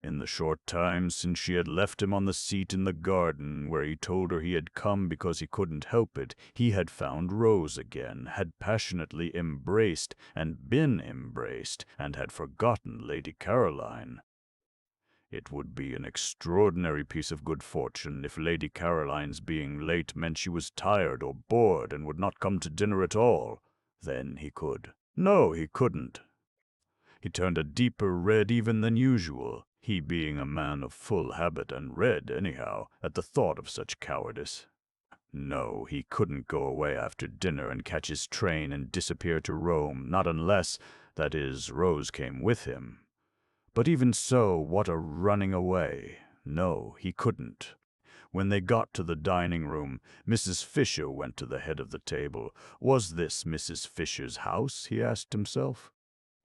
In the short time since she had left him on the seat in the garden, where he told her he had come because he couldn't help it, he had found Rose again, had passionately embraced and been embraced, and had forgotten Lady Caroline. It would be an extraordinary piece of good fortune if Lady Caroline's being late meant she was tired or bored and would not come to dinner at all. Then he could. No, he couldn't. He turned a deeper red even than usual, he being a man of full habit and red, anyhow, at the thought of such cowardice. No, he couldn't go away after dinner and catch his train and disappear to Rome, not unless, that is, Rose came with him. But even so, what a running away. No, he couldn't. When they got to the dining room, Mrs. Fisher went to the head of the table. Was this Mrs. Fisher's house, he asked himself?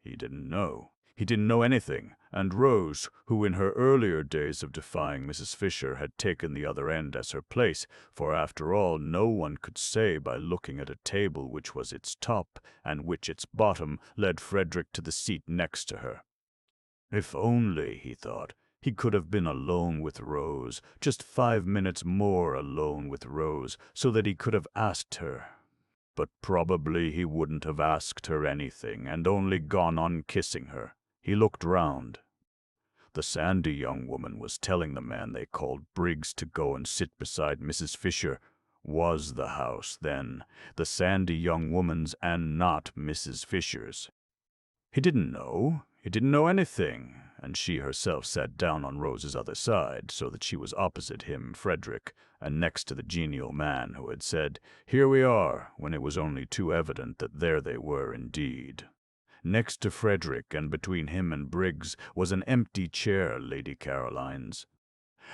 He didn't know. He didn't know anything, and Rose, who in her earlier days of defying Mrs. Fisher had taken the other end as her place, for after all no one could say by looking at a table which was its top and which its bottom led Frederick to the seat next to her. If only, he thought, he could have been alone with Rose, just 5 minutes more alone with Rose, so that he could have asked her. But probably he wouldn't have asked her anything, and only gone on kissing her. He looked round. The sandy young woman was telling the man they called Briggs to go and sit beside Mrs. Fisher. Was the house, then, the sandy young woman's and not Mrs. Fisher's? He didn't know. He didn't know anything, and she herself sat down on Rose's other side, so that she was opposite him, Frederick, and next to the genial man who had said, "Here we are," when it was only too evident that there they were indeed. Next to Frederick, and between him and Briggs, was an empty chair, Lady Caroline's.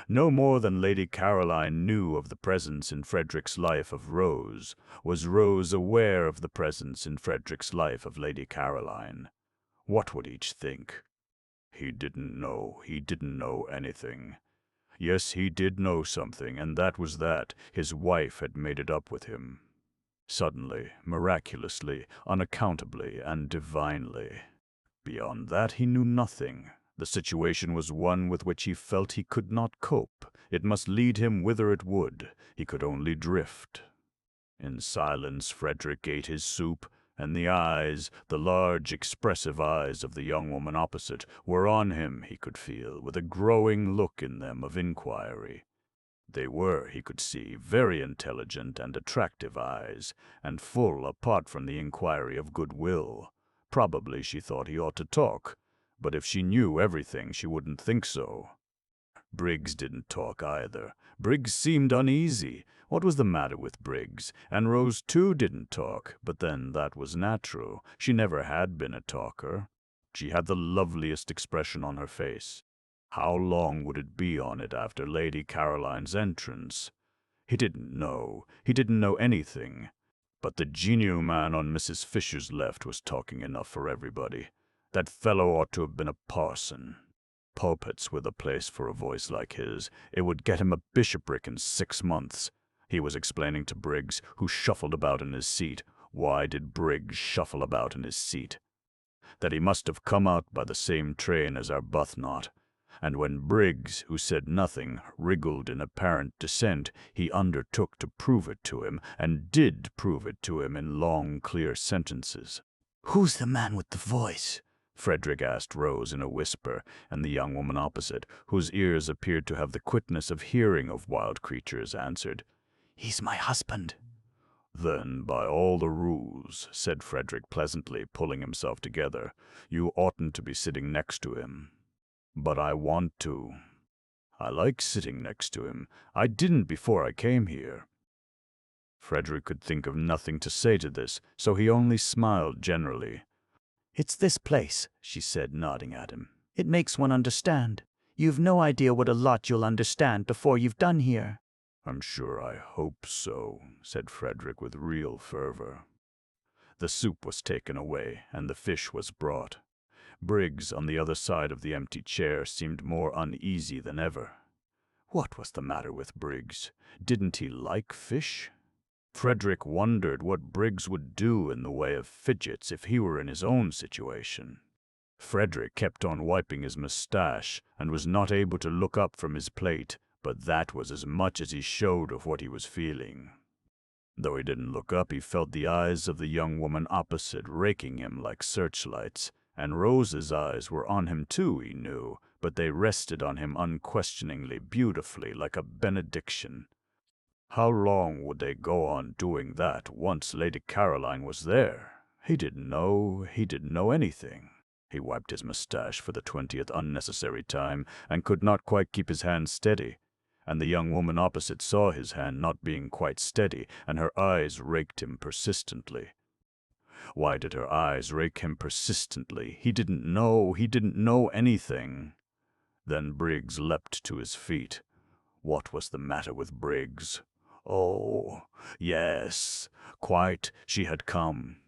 No more than Lady Caroline knew of the presence in Frederick's life of Rose, was Rose aware of the presence in Frederick's life of Lady Caroline. What would each think? He didn't know anything. Yes, he did know something, and that was that his wife had made it up with him. Suddenly, miraculously, unaccountably, and divinely. Beyond that he knew nothing. The situation was one with which he felt he could not cope. It must lead him whither it would. He could only drift. In silence, Frederick ate his soup, and the eyes, the large, expressive eyes of the young woman opposite, were on him, he could feel, with a growing look in them of inquiry. They were, he could see, very intelligent and attractive eyes, and full, apart from the inquiry, of goodwill. Probably she thought he ought to talk, but if she knew everything, she wouldn't think so. Briggs didn't talk either. Briggs seemed uneasy. What was the matter with Briggs? And Rose, too, didn't talk, but then that was natural. She never had been a talker. She had the loveliest expression on her face. How long would it be on it after Lady Caroline's entrance? He didn't know. He didn't know anything. But the genial man on Mrs. Fisher's left was talking enough for everybody. That fellow ought to have been a parson. Pulpits were the place for a voice like his. It would get him a bishopric in 6 months. He was explaining to Briggs, who shuffled about in his seat. Why did Briggs shuffle about in his seat? That he must have come out by the same train as Arbuthnot. And when Briggs, who said nothing, wriggled in apparent dissent, he undertook to prove it to him, and did prove it to him in long, clear sentences. Who's the man with the voice? Frederick asked Rose in a whisper, and the young woman opposite, whose ears appeared to have the quickness of hearing of wild creatures, answered, He's my husband. Then, by all the rules, said Frederick pleasantly, pulling himself together, you oughtn't to be sitting next to him. But I want to. I like sitting next to him. I didn't before I came here. Frederick could think of nothing to say to this, so he only smiled generally. It's this place, she said, nodding at him. It makes one understand. You've no idea what a lot you'll understand before you've done here. I'm sure I hope so, said Frederick with real fervor. The soup was taken away, and the fish was brought. Briggs, on the other side of the empty chair, seemed more uneasy than ever. What was the matter with Briggs? Didn't he like fish? Frederick wondered what Briggs would do in the way of fidgets if he were in his own situation. Frederick kept on wiping his moustache, and was not able to look up from his plate, but that was as much as he showed of what he was feeling. Though he didn't look up, he felt the eyes of the young woman opposite raking him like searchlights, and Rose's eyes were on him too, he knew, but they rested on him unquestioningly, beautifully, like a benediction. How long would they go on doing that once Lady Caroline was there? He didn't know anything. He wiped his moustache for the 20th unnecessary time, and could not quite keep his hand steady. And the young woman opposite saw his hand not being quite steady, and her eyes raked him persistently. Why did her eyes rake him persistently? He didn't know anything. Then Briggs leapt to his feet. What was the matter with Briggs? Oh, yes, quite, she had come.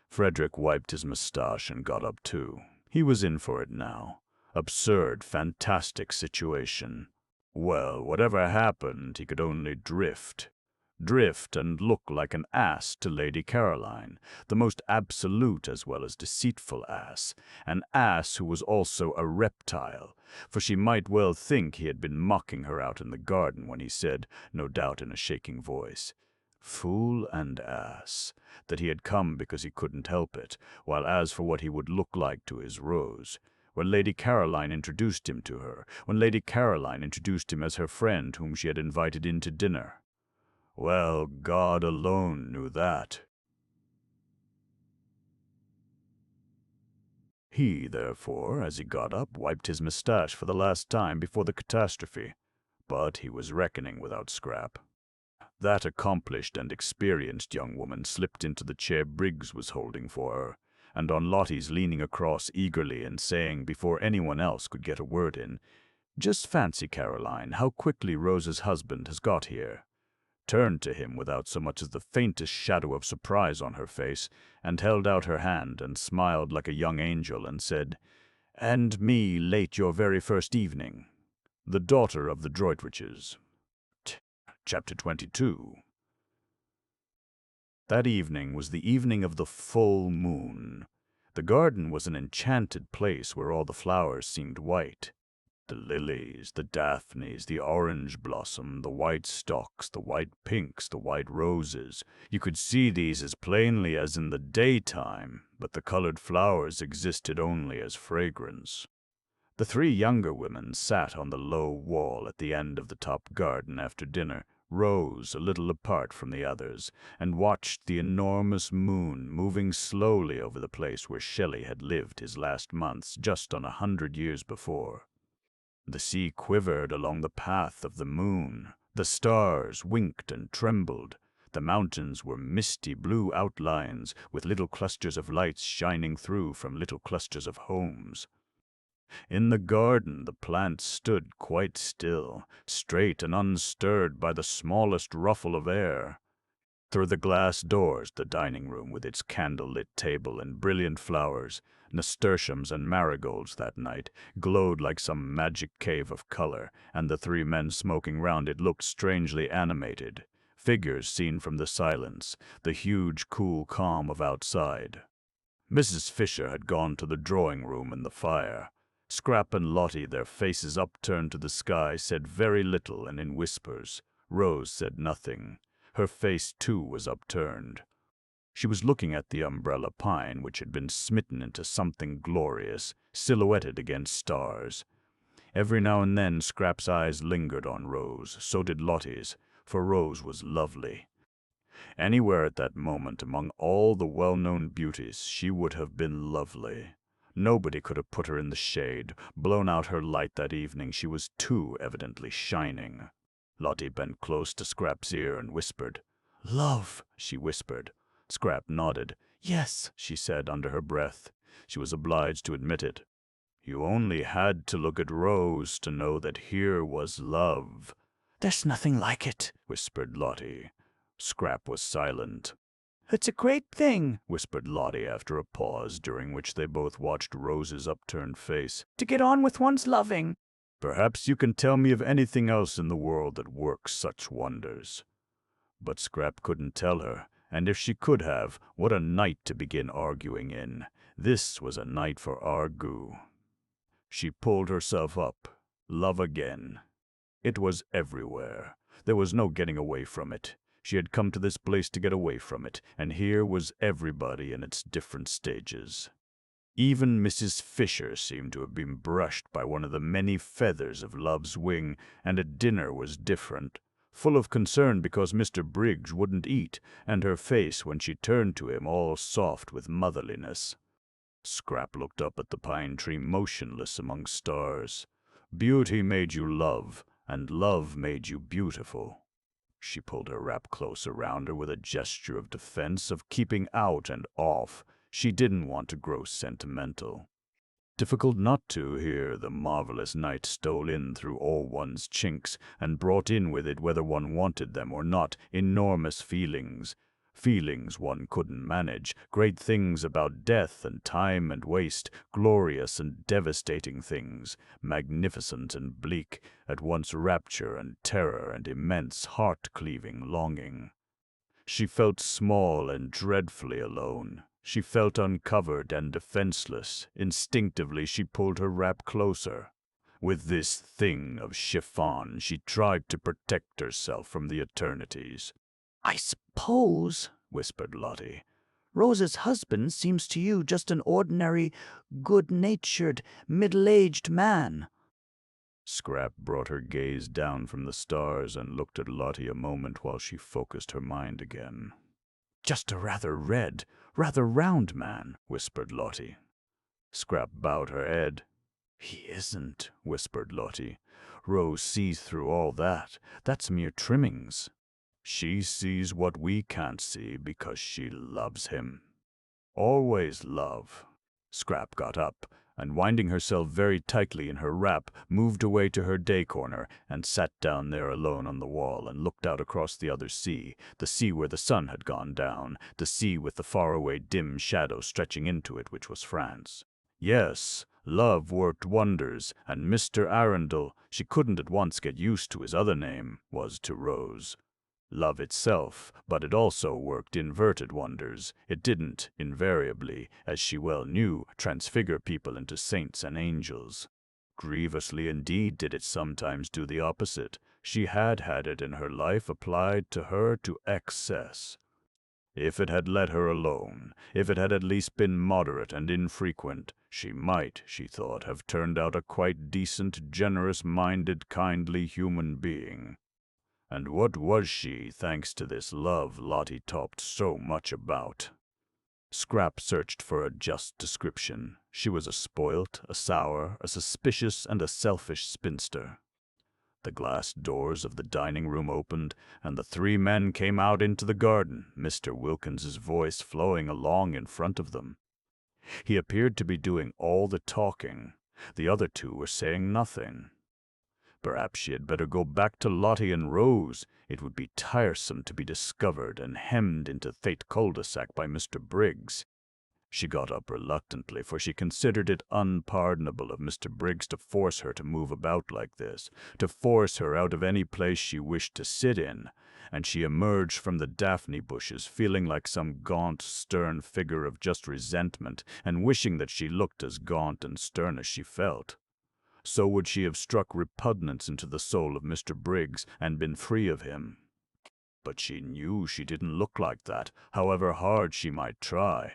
Frederick wiped his moustache and got up too. He was in for it now. Absurd, fantastic situation. Well, whatever happened, he could only drift. Drift and look like an ass to Lady Caroline, the most absolute as well as deceitful ass, an ass who was also a reptile, for she might well think he had been mocking her out in the garden when he said, no doubt in a shaking voice, fool and ass, that he had come because he couldn't help it, while as for what he would look like to his Rose, when Lady Caroline introduced him to her, when Lady Caroline introduced him as her friend whom she had invited in to dinner. Well, God alone knew that. He, therefore, as he got up, wiped his moustache for the last time before the catastrophe. But he was reckoning without Scrap. That accomplished and experienced young woman slipped into the chair Briggs was holding for her, and on Lottie's leaning across eagerly and saying, before anyone else could get a word in, "Just fancy, Caroline, how quickly Rose's husband has got here," turned to him without so much as the faintest shadow of surprise on her face, and held out her hand and smiled like a young angel and said, "And me late your very first evening. The daughter of the Droitwiches." Chapter 22. That evening was the evening of the full moon. The garden was an enchanted place where all the flowers seemed white. The lilies, the daphnes, the orange blossom, the white stalks, the white pinks, the white roses. You could see these as plainly as in the daytime, but the colored flowers existed only as fragrance. The three younger women sat on the low wall at the end of the top garden after dinner, Rose a little apart from the others, and watched the enormous moon moving slowly over the place where Shelley had lived his last months just on 100 years before. The sea quivered along the path of the moon. The stars winked and trembled. The mountains were misty blue outlines with little clusters of lights shining through from little clusters of homes. In the garden the plants stood quite still, straight and unstirred by the smallest ruffle of air. Through the glass doors the dining room with its candle-lit table and brilliant flowers, nasturtiums and marigolds that night, glowed like some magic cave of color, and the three men smoking round it looked strangely animated, figures seen from the silence, the huge cool calm of outside. Mrs. Fisher had gone to the drawing-room and the fire. Scrap and Lottie, their faces upturned to the sky, said very little and in whispers. Rose said nothing. Her face, too, was upturned. She was looking at the umbrella pine, which had been smitten into something glorious, silhouetted against stars. Every now and then Scrap's eyes lingered on Rose, so did Lottie's, for Rose was lovely. Anywhere at that moment among all the well-known beauties, she would have been lovely. Nobody could have put her in the shade, blown out her light that evening. She was too evidently shining. Lottie bent close to Scrap's ear and whispered. "Love," she whispered. Scrap nodded. "Yes," she said under her breath. She was obliged to admit it. You only had to look at Rose to know that here was love. "There's nothing like it," whispered Lottie. Scrap was silent. "It's a great thing," whispered Lottie after a pause, during which they both watched Rose's upturned face, "to get on with one's loving." "Perhaps you can tell me of anything else in the world that works such wonders." But Scrap couldn't tell her, and if she could have, what a night to begin arguing in. This was a night for argue. She pulled herself up. Love again. It was everywhere. There was no getting away from it. She had come to this place to get away from it, and here was everybody in its different stages. Even Mrs. Fisher seemed to have been brushed by one of the many feathers of love's wing, and at dinner was different, full of concern because Mr. Briggs wouldn't eat, and her face when she turned to him all soft with motherliness. Scrap looked up at the pine tree motionless among stars. Beauty made you love, and love made you beautiful. She pulled her wrap close around her with a gesture of defense, of keeping out and off. She didn't want to grow sentimental. Difficult not to here. The marvelous night stole in through all one's chinks, and brought in with it, whether one wanted them or not, enormous feelings. Feelings one couldn't manage, great things about death and time and waste, glorious and devastating things, magnificent and bleak, at once rapture and terror and immense heart-cleaving longing. She felt small and dreadfully alone. She felt uncovered and defenseless. Instinctively she pulled her wrap closer. With this thing of chiffon she tried to protect herself from the eternities. "I suppose," whispered Lottie, "Rose's husband seems to you just an ordinary, good-natured, middle-aged man." Scrap brought her gaze down from the stars and looked at Lottie a moment while she focused her mind again. "Just a rather red, rather round man," whispered Lottie. Scrap bowed her head. "He isn't," whispered Lottie. "Rose sees through all that. That's mere trimmings. She sees what we can't see because she loves him. Always love." Scrap got up, and winding herself very tightly in her wrap, moved away to her day corner and sat down there alone on the wall and looked out across the other sea, the sea where the sun had gone down, the sea with the faraway dim shadow stretching into it, which was France. Yes, love worked wonders, and Mr. Arundel, she couldn't at once get used to his other name, was to Rose. Love itself, but it also worked inverted wonders. It didn't, invariably, as she well knew, transfigure people into saints and angels. Grievously indeed did it sometimes do the opposite. She had had it in her life applied to her to excess. If it had let her alone, if it had at least been moderate and infrequent, she might, she thought, have turned out a quite decent, generous-minded, kindly human being. And what was she, thanks to this love Lottie talked so much about? Scrap searched for a just description. She was a spoilt, a sour, a suspicious, and a selfish spinster. The glass doors of the dining room opened, and the three men came out into the garden, Mr. Wilkins's voice flowing along in front of them. He appeared to be doing all the talking. The other two were saying nothing. Perhaps she had better go back to Lottie and Rose. It would be tiresome to be discovered and hemmed into Fate cul-de-sac by Mr. Briggs. She got up reluctantly, for she considered it unpardonable of Mr. Briggs to force her to move about like this, to force her out of any place she wished to sit in, and she emerged from the daphne bushes feeling like some gaunt, stern figure of just resentment, and wishing that she looked as gaunt and stern as she felt. So would she have struck repugnance into the soul of Mr. Briggs and been free of him. But she knew she didn't look like that, however hard she might try.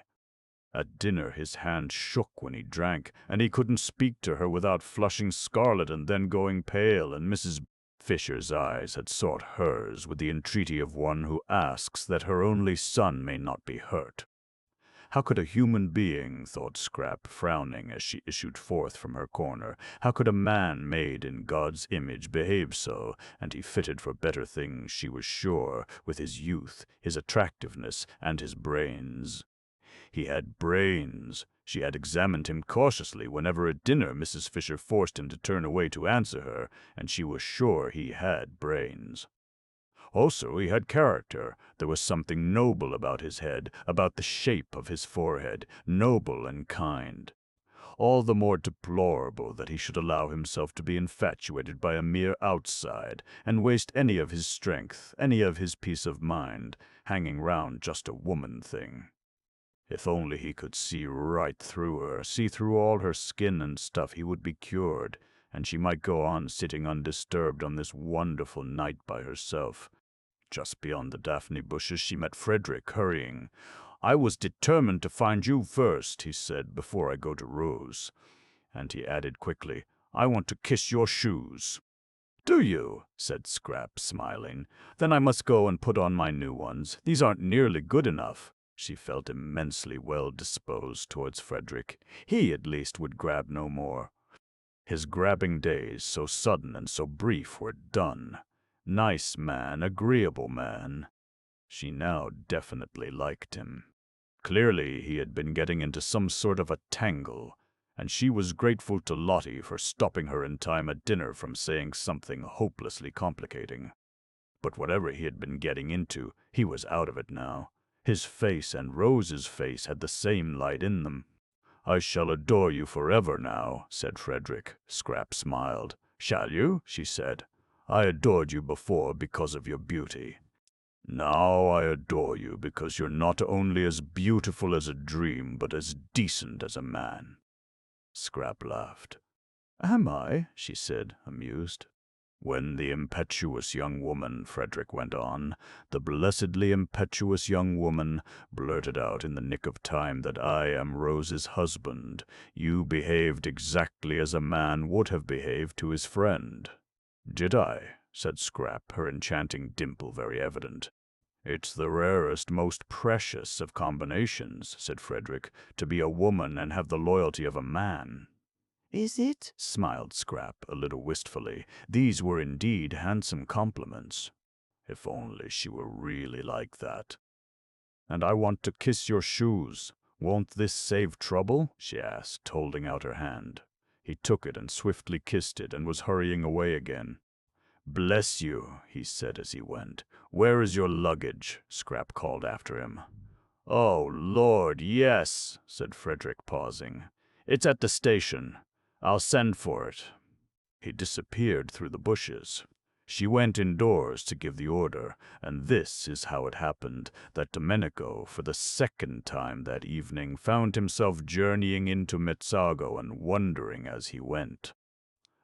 At dinner his hand shook when he drank, and he couldn't speak to her without flushing scarlet and then going pale, and Mrs. Fisher's eyes had sought hers with the entreaty of one who asks that her only son may not be hurt. How could a human being, thought Scrap, frowning as she issued forth from her corner, how could a man made in God's image behave so, and he fitted for better things, she was sure, with his youth, his attractiveness, and his brains. He had brains. She had examined him cautiously whenever at dinner Mrs. Fisher forced him to turn away to answer her, and she was sure he had brains. Also, he had character. There was something noble about his head, about the shape of his forehead, noble and kind. All the more deplorable that he should allow himself to be infatuated by a mere outside, and waste any of his strength, any of his peace of mind, hanging round just a woman thing. If only he could see right through her, see through all her skin and stuff, he would be cured, and she might go on sitting undisturbed on this wonderful night by herself. Just beyond the daphne bushes she met Frederick hurrying. "I was determined to find you first," he said, "before I go to Rose." And he added quickly, "I want to kiss your shoes." "Do you?" said Scrap, smiling. "Then I must go and put on my new ones. These aren't nearly good enough." She felt immensely well disposed towards Frederick. He, at least, would grab no more. His grabbing days, so sudden and so brief, were done. Nice man, agreeable man. She now definitely liked him. Clearly he had been getting into some sort of a tangle, and she was grateful to Lottie for stopping her in time at dinner from saying something hopelessly complicating. But whatever he had been getting into, he was out of it now. His face and Rose's face had the same light in them. "I shall adore you forever now," said Frederick. Scrap smiled. "Shall you?" she said. "I adored you before because of your beauty. Now I adore you because you're not only as beautiful as a dream, but as decent as a man." Scrap laughed. "Am I?" she said, amused. "When the impetuous young woman," Frederick went on, "the blessedly impetuous young woman blurted out in the nick of time that I am Rose's husband, you behaved exactly as a man would have behaved to his friend." "Did I?" said Scrap, her enchanting dimple very evident. "It's the rarest, most precious of combinations," said Frederick, "to be a woman and have the loyalty of a man." "Is it?" smiled Scrap, a little wistfully. These were indeed handsome compliments. If only she were really like that. "And I want to kiss your shoes. Won't this save trouble?" she asked, holding out her hand. He took it and swiftly kissed it and was hurrying away again. "Bless you," he said as he went. "Where is your luggage?" Scrap called after him. "Oh, Lord, yes," said Frederick, pausing. "It's at the station. I'll send for it." He disappeared through the bushes. She went indoors to give the order, and this is how it happened that Domenico, for the second time that evening, found himself journeying into Mezzago and wondering as he went.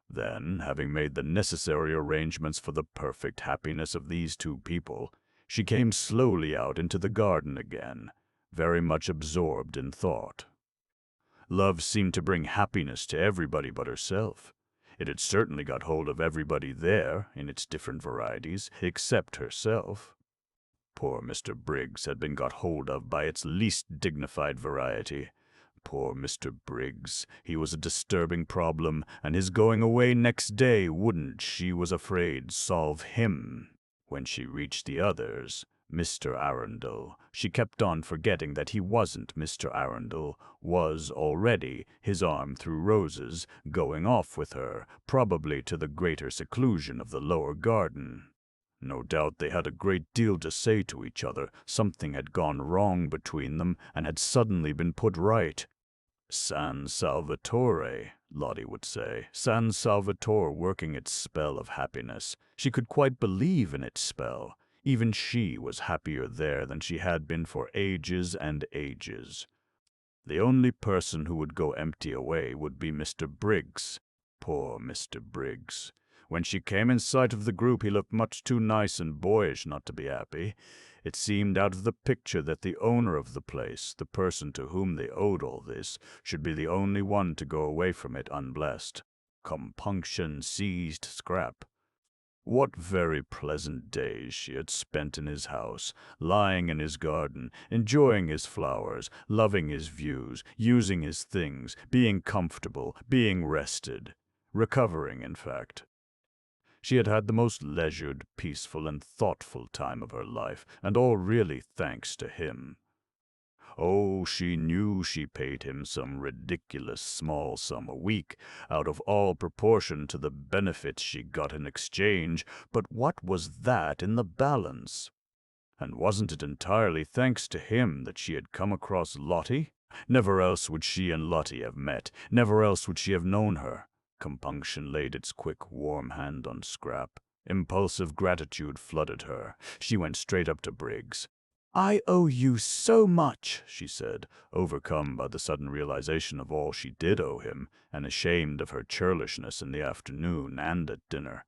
Then, having made the necessary arrangements for the perfect happiness of these two people, she came slowly out into the garden again, very much absorbed in thought. Love seemed to bring happiness to everybody but herself. It had certainly got hold of everybody there, in its different varieties, except herself. Poor Mr. Briggs had been got hold of by its least dignified variety. Poor Mr. Briggs, he was a disturbing problem, and his going away next day wouldn't, she was afraid, solve him. When she reached the others, Mr. Arundel, she kept on forgetting that he wasn't Mr. Arundel, was already, his arm through Rose's, going off with her, probably to the greater seclusion of the lower garden. No doubt they had a great deal to say to each other. Something had gone wrong between them and had suddenly been put right. San Salvatore, Lottie would say. San Salvatore working its spell of happiness. She could quite believe in its spell. Even she was happier there than she had been for ages and ages. The only person who would go empty away would be Mr. Briggs. Poor Mr. Briggs. When she came in sight of the group, he looked much too nice and boyish not to be happy. It seemed out of the picture that the owner of the place, the person to whom they owed all this, should be the only one to go away from it unblessed. Compunction seized Scrap. What very pleasant days she had spent in his house, lying in his garden, enjoying his flowers, loving his views, using his things, being comfortable, being rested. Recovering, in fact. She had had the most leisured, peaceful, and thoughtful time of her life, and all really thanks to him. Oh, she knew she paid him some ridiculous small sum a week, out of all proportion to the benefits she got in exchange, but what was that in the balance? And wasn't it entirely thanks to him that she had come across Lottie? Never else would she and Lottie have met, never else would she have known her. Compunction laid its quick, warm hand on Scrap. Impulsive gratitude flooded her. She went straight up to Briggs. "I owe you so much," she said, overcome by the sudden realization of all she did owe him, and ashamed of her churlishness in the afternoon and at dinner.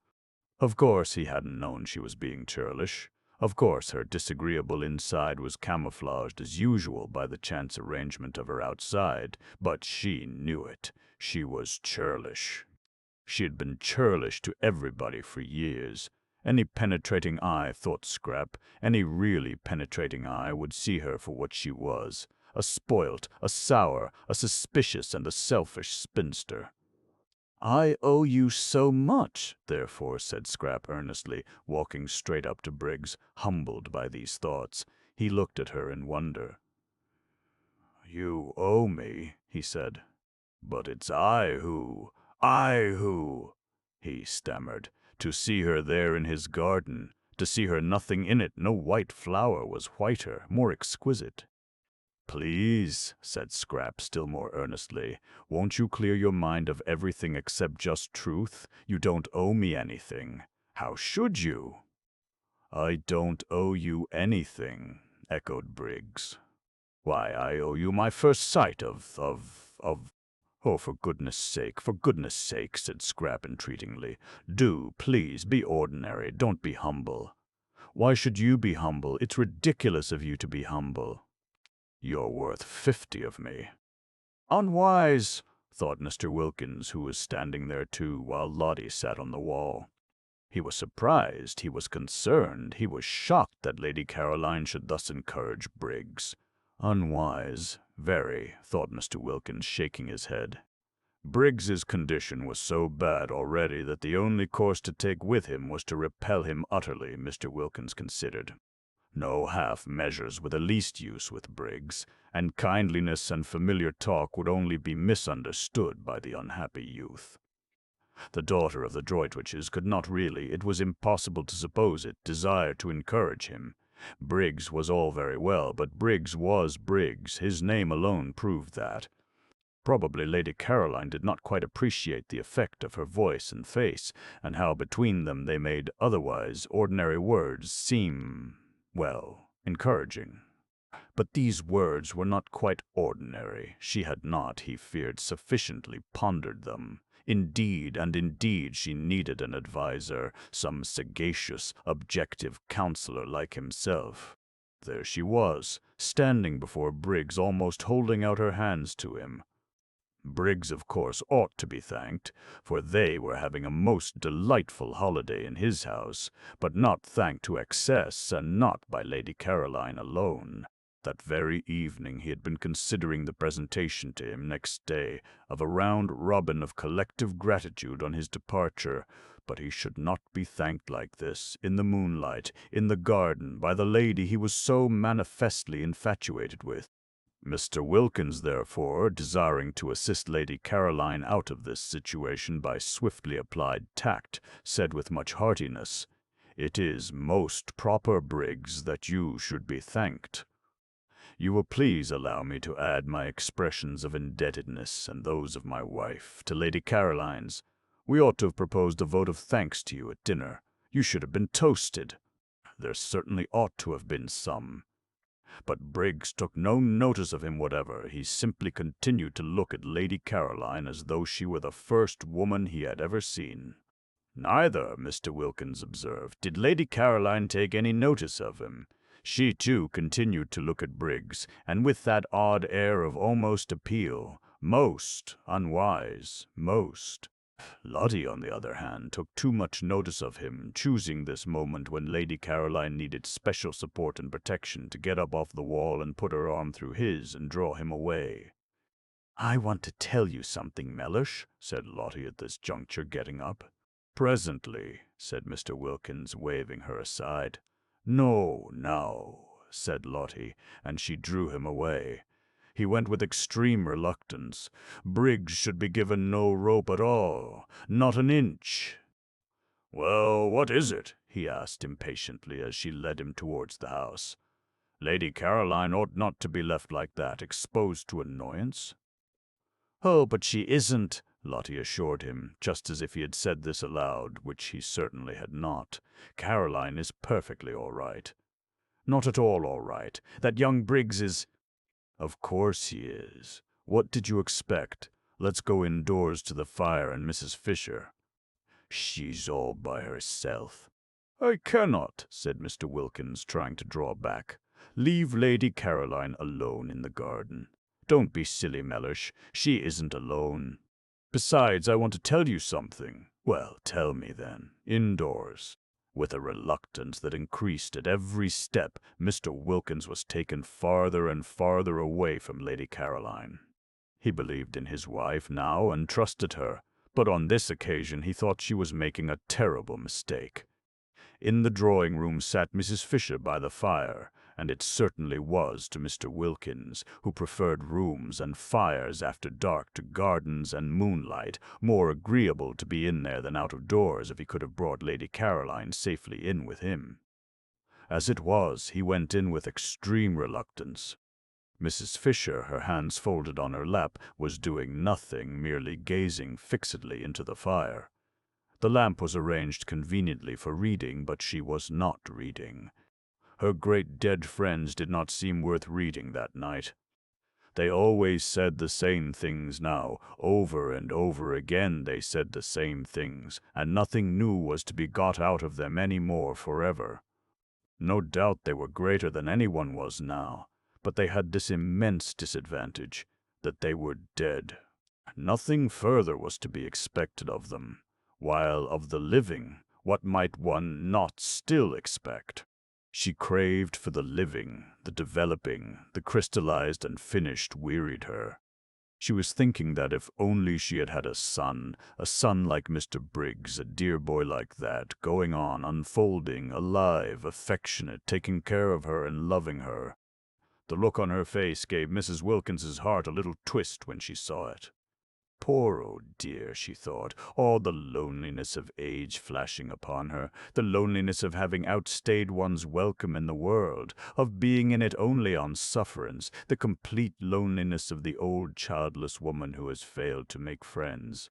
Of course he hadn't known she was being churlish. Of course her disagreeable inside was camouflaged as usual by the chance arrangement of her outside, but she knew it. She was churlish. She had been churlish to everybody for years. Any penetrating eye, thought Scrap, any really penetrating eye would see her for what she was, a spoilt, a sour, a suspicious, and a selfish spinster. "I owe you so much," therefore said Scrap earnestly, walking straight up to Briggs, humbled by these thoughts. He looked at her in wonder. "You owe me," he said. "But it's I who, he stammered. To see her there in his garden, to see her nothing in it, no white flower was whiter, more exquisite." "Please," said Scrap still more earnestly, "won't you clear your mind of everything except just truth? You don't owe me anything. How should you?" "I don't owe you anything," echoed Briggs. "Why, I owe you my first sight of... "Oh, for goodness sake," said Scrap entreatingly. "Do, please, be ordinary, don't be humble." "Why should you be humble? It's ridiculous of you to be humble." "You're worth 50 of me." "Unwise," thought Mr. Wilkins, who was standing there too, while Lottie sat on the wall. He was surprised, he was concerned, he was shocked that Lady Caroline should thus encourage Briggs. Unwise, very, thought Mr. Wilkins, shaking his head. Briggs's condition was so bad already that the only course to take with him was to repel him utterly, Mr. Wilkins considered. No half measures were the least use with Briggs, and kindliness and familiar talk would only be misunderstood by the unhappy youth. The daughter of the Droitwiches could not really, it was impossible to suppose it, desire to encourage him. Briggs was all very well, but Briggs was Briggs. His name alone proved that. Probably Lady Caroline did not quite appreciate the effect of her voice and face, and how between them they made otherwise ordinary words seem, well, encouraging. But these words were not quite ordinary. She had not, he feared, sufficiently pondered them. Indeed, and indeed, she needed an adviser, some sagacious, objective counselor like himself. There she was, standing before Briggs, almost holding out her hands to him. Briggs, of course, ought to be thanked, for they were having a most delightful holiday in his house, but not thanked to excess, and not by Lady Caroline alone. That very evening he had been considering the presentation to him next day of a round robin of collective gratitude on his departure, but he should not be thanked like this, in the moonlight, in the garden, by the lady he was so manifestly infatuated with. Mr. Wilkins, therefore, desiring to assist Lady Caroline out of this situation by swiftly applied tact, said with much heartiness, "It is most proper, Briggs, that you should be thanked. You will please allow me to add my expressions of indebtedness and those of my wife to Lady Caroline's. We ought to have proposed a vote of thanks to you at dinner. You should have been toasted. There certainly ought to have been some." But Briggs took no notice of him whatever. He simply continued to look at Lady Caroline as though she were the first woman he had ever seen. Neither, Mr. Wilkins observed, did Lady Caroline take any notice of him. She, too, continued to look at Briggs, and with that odd air of almost appeal, most unwise, most. Lottie, on the other hand, took too much notice of him, choosing this moment when Lady Caroline needed special support and protection to get up off the wall and put her arm through his and draw him away. "I want to tell you something, Mellish," said Lottie at this juncture, getting up. "Presently," said Mr. Wilkins, waving her aside. "No, now," said Lottie, and she drew him away. He went with extreme reluctance. Briggs should be given no rope at all, not an inch. "Well, what is it?" he asked impatiently as she led him towards the house. "Lady Caroline ought not to be left like that, exposed to annoyance." "Oh, but she isn't," Lottie assured him, just as if he had said this aloud, which he certainly had not. "Caroline is perfectly all right." "Not at all right. That young Briggs is—" "Of course he is. What did you expect? Let's go indoors to the fire and Mrs. Fisher." "She's all by herself." "I cannot," said Mr. Wilkins, trying to draw back. "Leave Lady Caroline alone in the garden." "Don't be silly, Mellish. She isn't alone. Besides, I want to tell you something." "Well, tell me then. Indoors." With a reluctance that increased at every step, Mr. Wilkins was taken farther and farther away from Lady Caroline. He believed in his wife now and trusted her, but on this occasion he thought she was making a terrible mistake. In the drawing-room sat Mrs. Fisher by the fire, and it certainly was to Mr. Wilkins, who preferred rooms and fires after dark to gardens and moonlight, more agreeable to be in there than out of doors if he could have brought Lady Caroline safely in with him. As it was, he went in with extreme reluctance. Mrs. Fisher, her hands folded on her lap, was doing nothing, merely gazing fixedly into the fire. The lamp was arranged conveniently for reading, but she was not reading. Her great dead friends did not seem worth reading that night. They always said the same things now. Over and over again they said the same things, and nothing new was to be got out of them any more forever. No doubt they were greater than anyone was now, but they had this immense disadvantage, that they were dead. Nothing further was to be expected of them, while of the living, what might one not still expect? She craved for the living, the developing, the crystallized and finished wearied her. She was thinking that if only she had had a son like Mr. Briggs, a dear boy like that, going on, unfolding, alive, affectionate, taking care of her and loving her. The look on her face gave Mrs. Wilkins's heart a little twist when she saw it. oh dear, she thought, all the loneliness of age flashing upon her, the loneliness of having outstayed one's welcome in the world, of being in it only on sufferance, the complete loneliness of the old childless woman who has failed to make friends.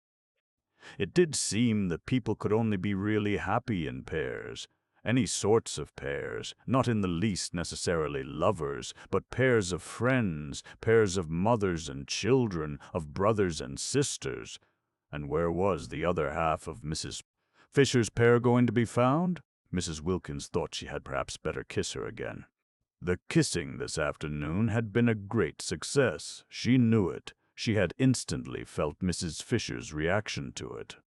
It did seem that people could only be really happy in pairs. Any sorts of pairs, not in the least necessarily lovers, but pairs of friends, pairs of mothers and children, of brothers and sisters. And where was the other half of Mrs. Fisher's pair going to be found? Mrs. Wilkins thought she had perhaps better kiss her again. The kissing this afternoon had been a great success. She knew it. She had instantly felt Mrs. Fisher's reaction to it.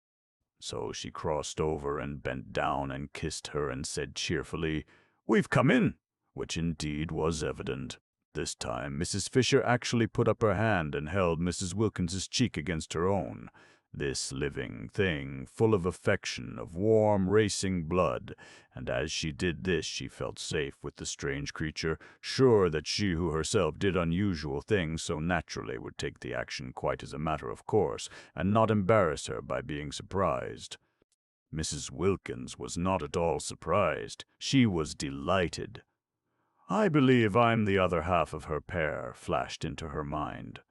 So she crossed over and bent down and kissed her and said cheerfully, "We've come in," which indeed was evident. This time Mrs. Fisher actually put up her hand and held Mrs. Wilkins's cheek against her own. This living thing, full of affection, of warm, racing blood, and as she did this she felt safe with the strange creature, sure that she who herself did unusual things so naturally would take the action quite as a matter of course, and not embarrass her by being surprised. Mrs. Wilkins was not at all surprised. She was delighted. "I believe I'm the other half of her pair," flashed into her mind.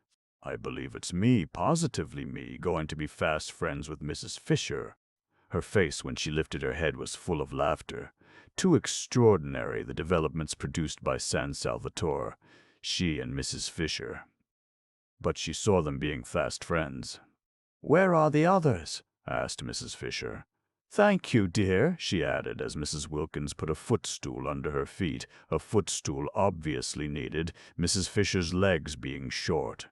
"I believe it's me, positively me, going to be fast friends with Mrs. Fisher." Her face when she lifted her head was full of laughter. Too extraordinary, the developments produced by San Salvatore. She and Mrs. Fisher. But she saw them being fast friends. "Where are the others?" asked Mrs. Fisher. "Thank you, dear," she added as Mrs. Wilkins put a footstool under her feet, a footstool obviously needed, Mrs. Fisher's legs being short.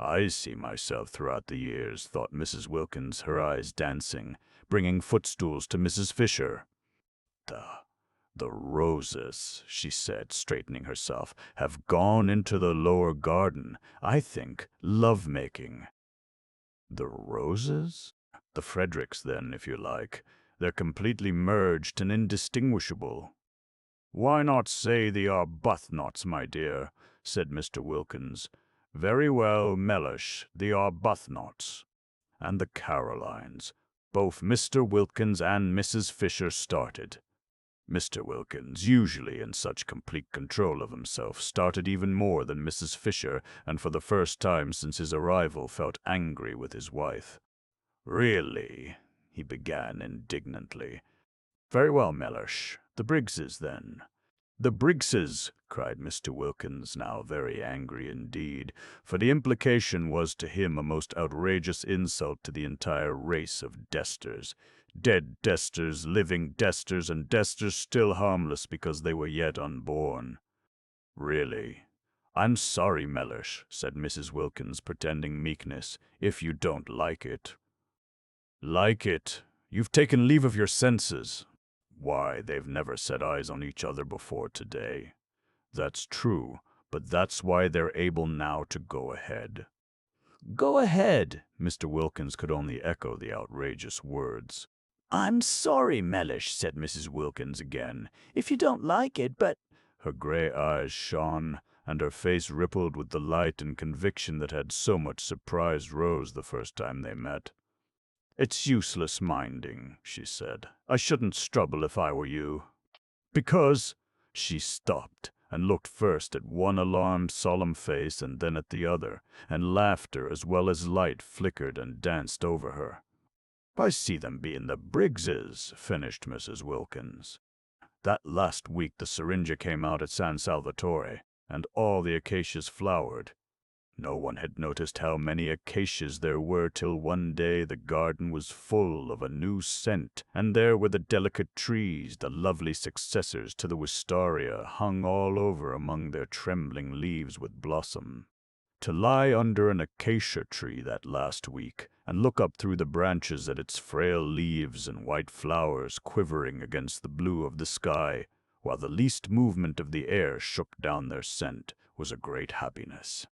"I see myself throughout the years," thought Mrs. Wilkins, her eyes dancing, bringing footstools to Mrs. Fisher. The roses," she said, straightening herself, "have gone into the lower garden, I think, love-making." "The roses?" "The Fredericks, then, if you like. They're completely merged and indistinguishable." "Why not say the Arbuthnot's, my dear?" said Mr. Wilkins. "Very well, Mellish, the Arbuthnot's." "And the Carolines." Both Mr. Wilkins and Mrs. Fisher started. Mr. Wilkins, usually in such complete control of himself, started even more than Mrs. Fisher, and for the first time since his arrival felt angry with his wife. "Really?" he began indignantly. "Very well, Mellish. The Briggses, then." "The Briggses!" cried Mr. Wilkins, now very angry indeed, for the implication was to him a most outrageous insult to the entire race of Desters. Dead Desters, living Desters, and Desters still harmless because they were yet unborn. "Really?" "I'm sorry, Mellish," said Mrs. Wilkins, pretending meekness, "if you don't like it." "Like it? You've taken leave of your senses." "Why, they've never set eyes on each other before today." "That's true, but that's why they're able now to go ahead." "Go ahead?" Mr. Wilkins could only echo the outrageous words. "I'm sorry, Mellish," said Mrs. Wilkins again, "if you don't like it, but—" Her gray eyes shone, and her face rippled with the light and conviction that had so much surprised Rose the first time they met. "It's useless minding," she said. "I shouldn't struggle if I were you." "Because—" She stopped and looked first at one alarmed, solemn face and then at the other, and laughter as well as light flickered and danced over her. "I see them being the Briggses," finished Mrs. Wilkins. "That last week the syringa came out at San Salvatore, and all the acacias flowered. No one had noticed how many acacias there were till one day the garden was full of a new scent, and there were the delicate trees, the lovely successors to the wisteria, hung all over among their trembling leaves with blossom. To lie under an acacia tree that last week, and look up through the branches at its frail leaves and white flowers quivering against the blue of the sky, while the least movement of the air shook down their scent, was a great happiness.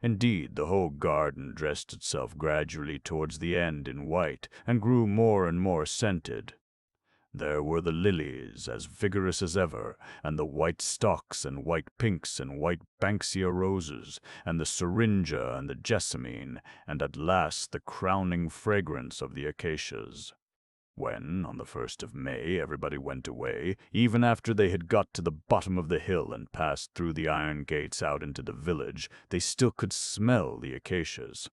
Indeed, the whole garden dressed itself gradually towards the end in white, and grew more and more scented. There were the lilies, as vigorous as ever, and the white stocks and white pinks and white banksia roses, and the syringa and the jessamine, and at last the crowning fragrance of the acacias. When, on the 1st of May, everybody went away, even after they had got to the bottom of the hill and passed through the iron gates out into the village, they still could smell the acacias.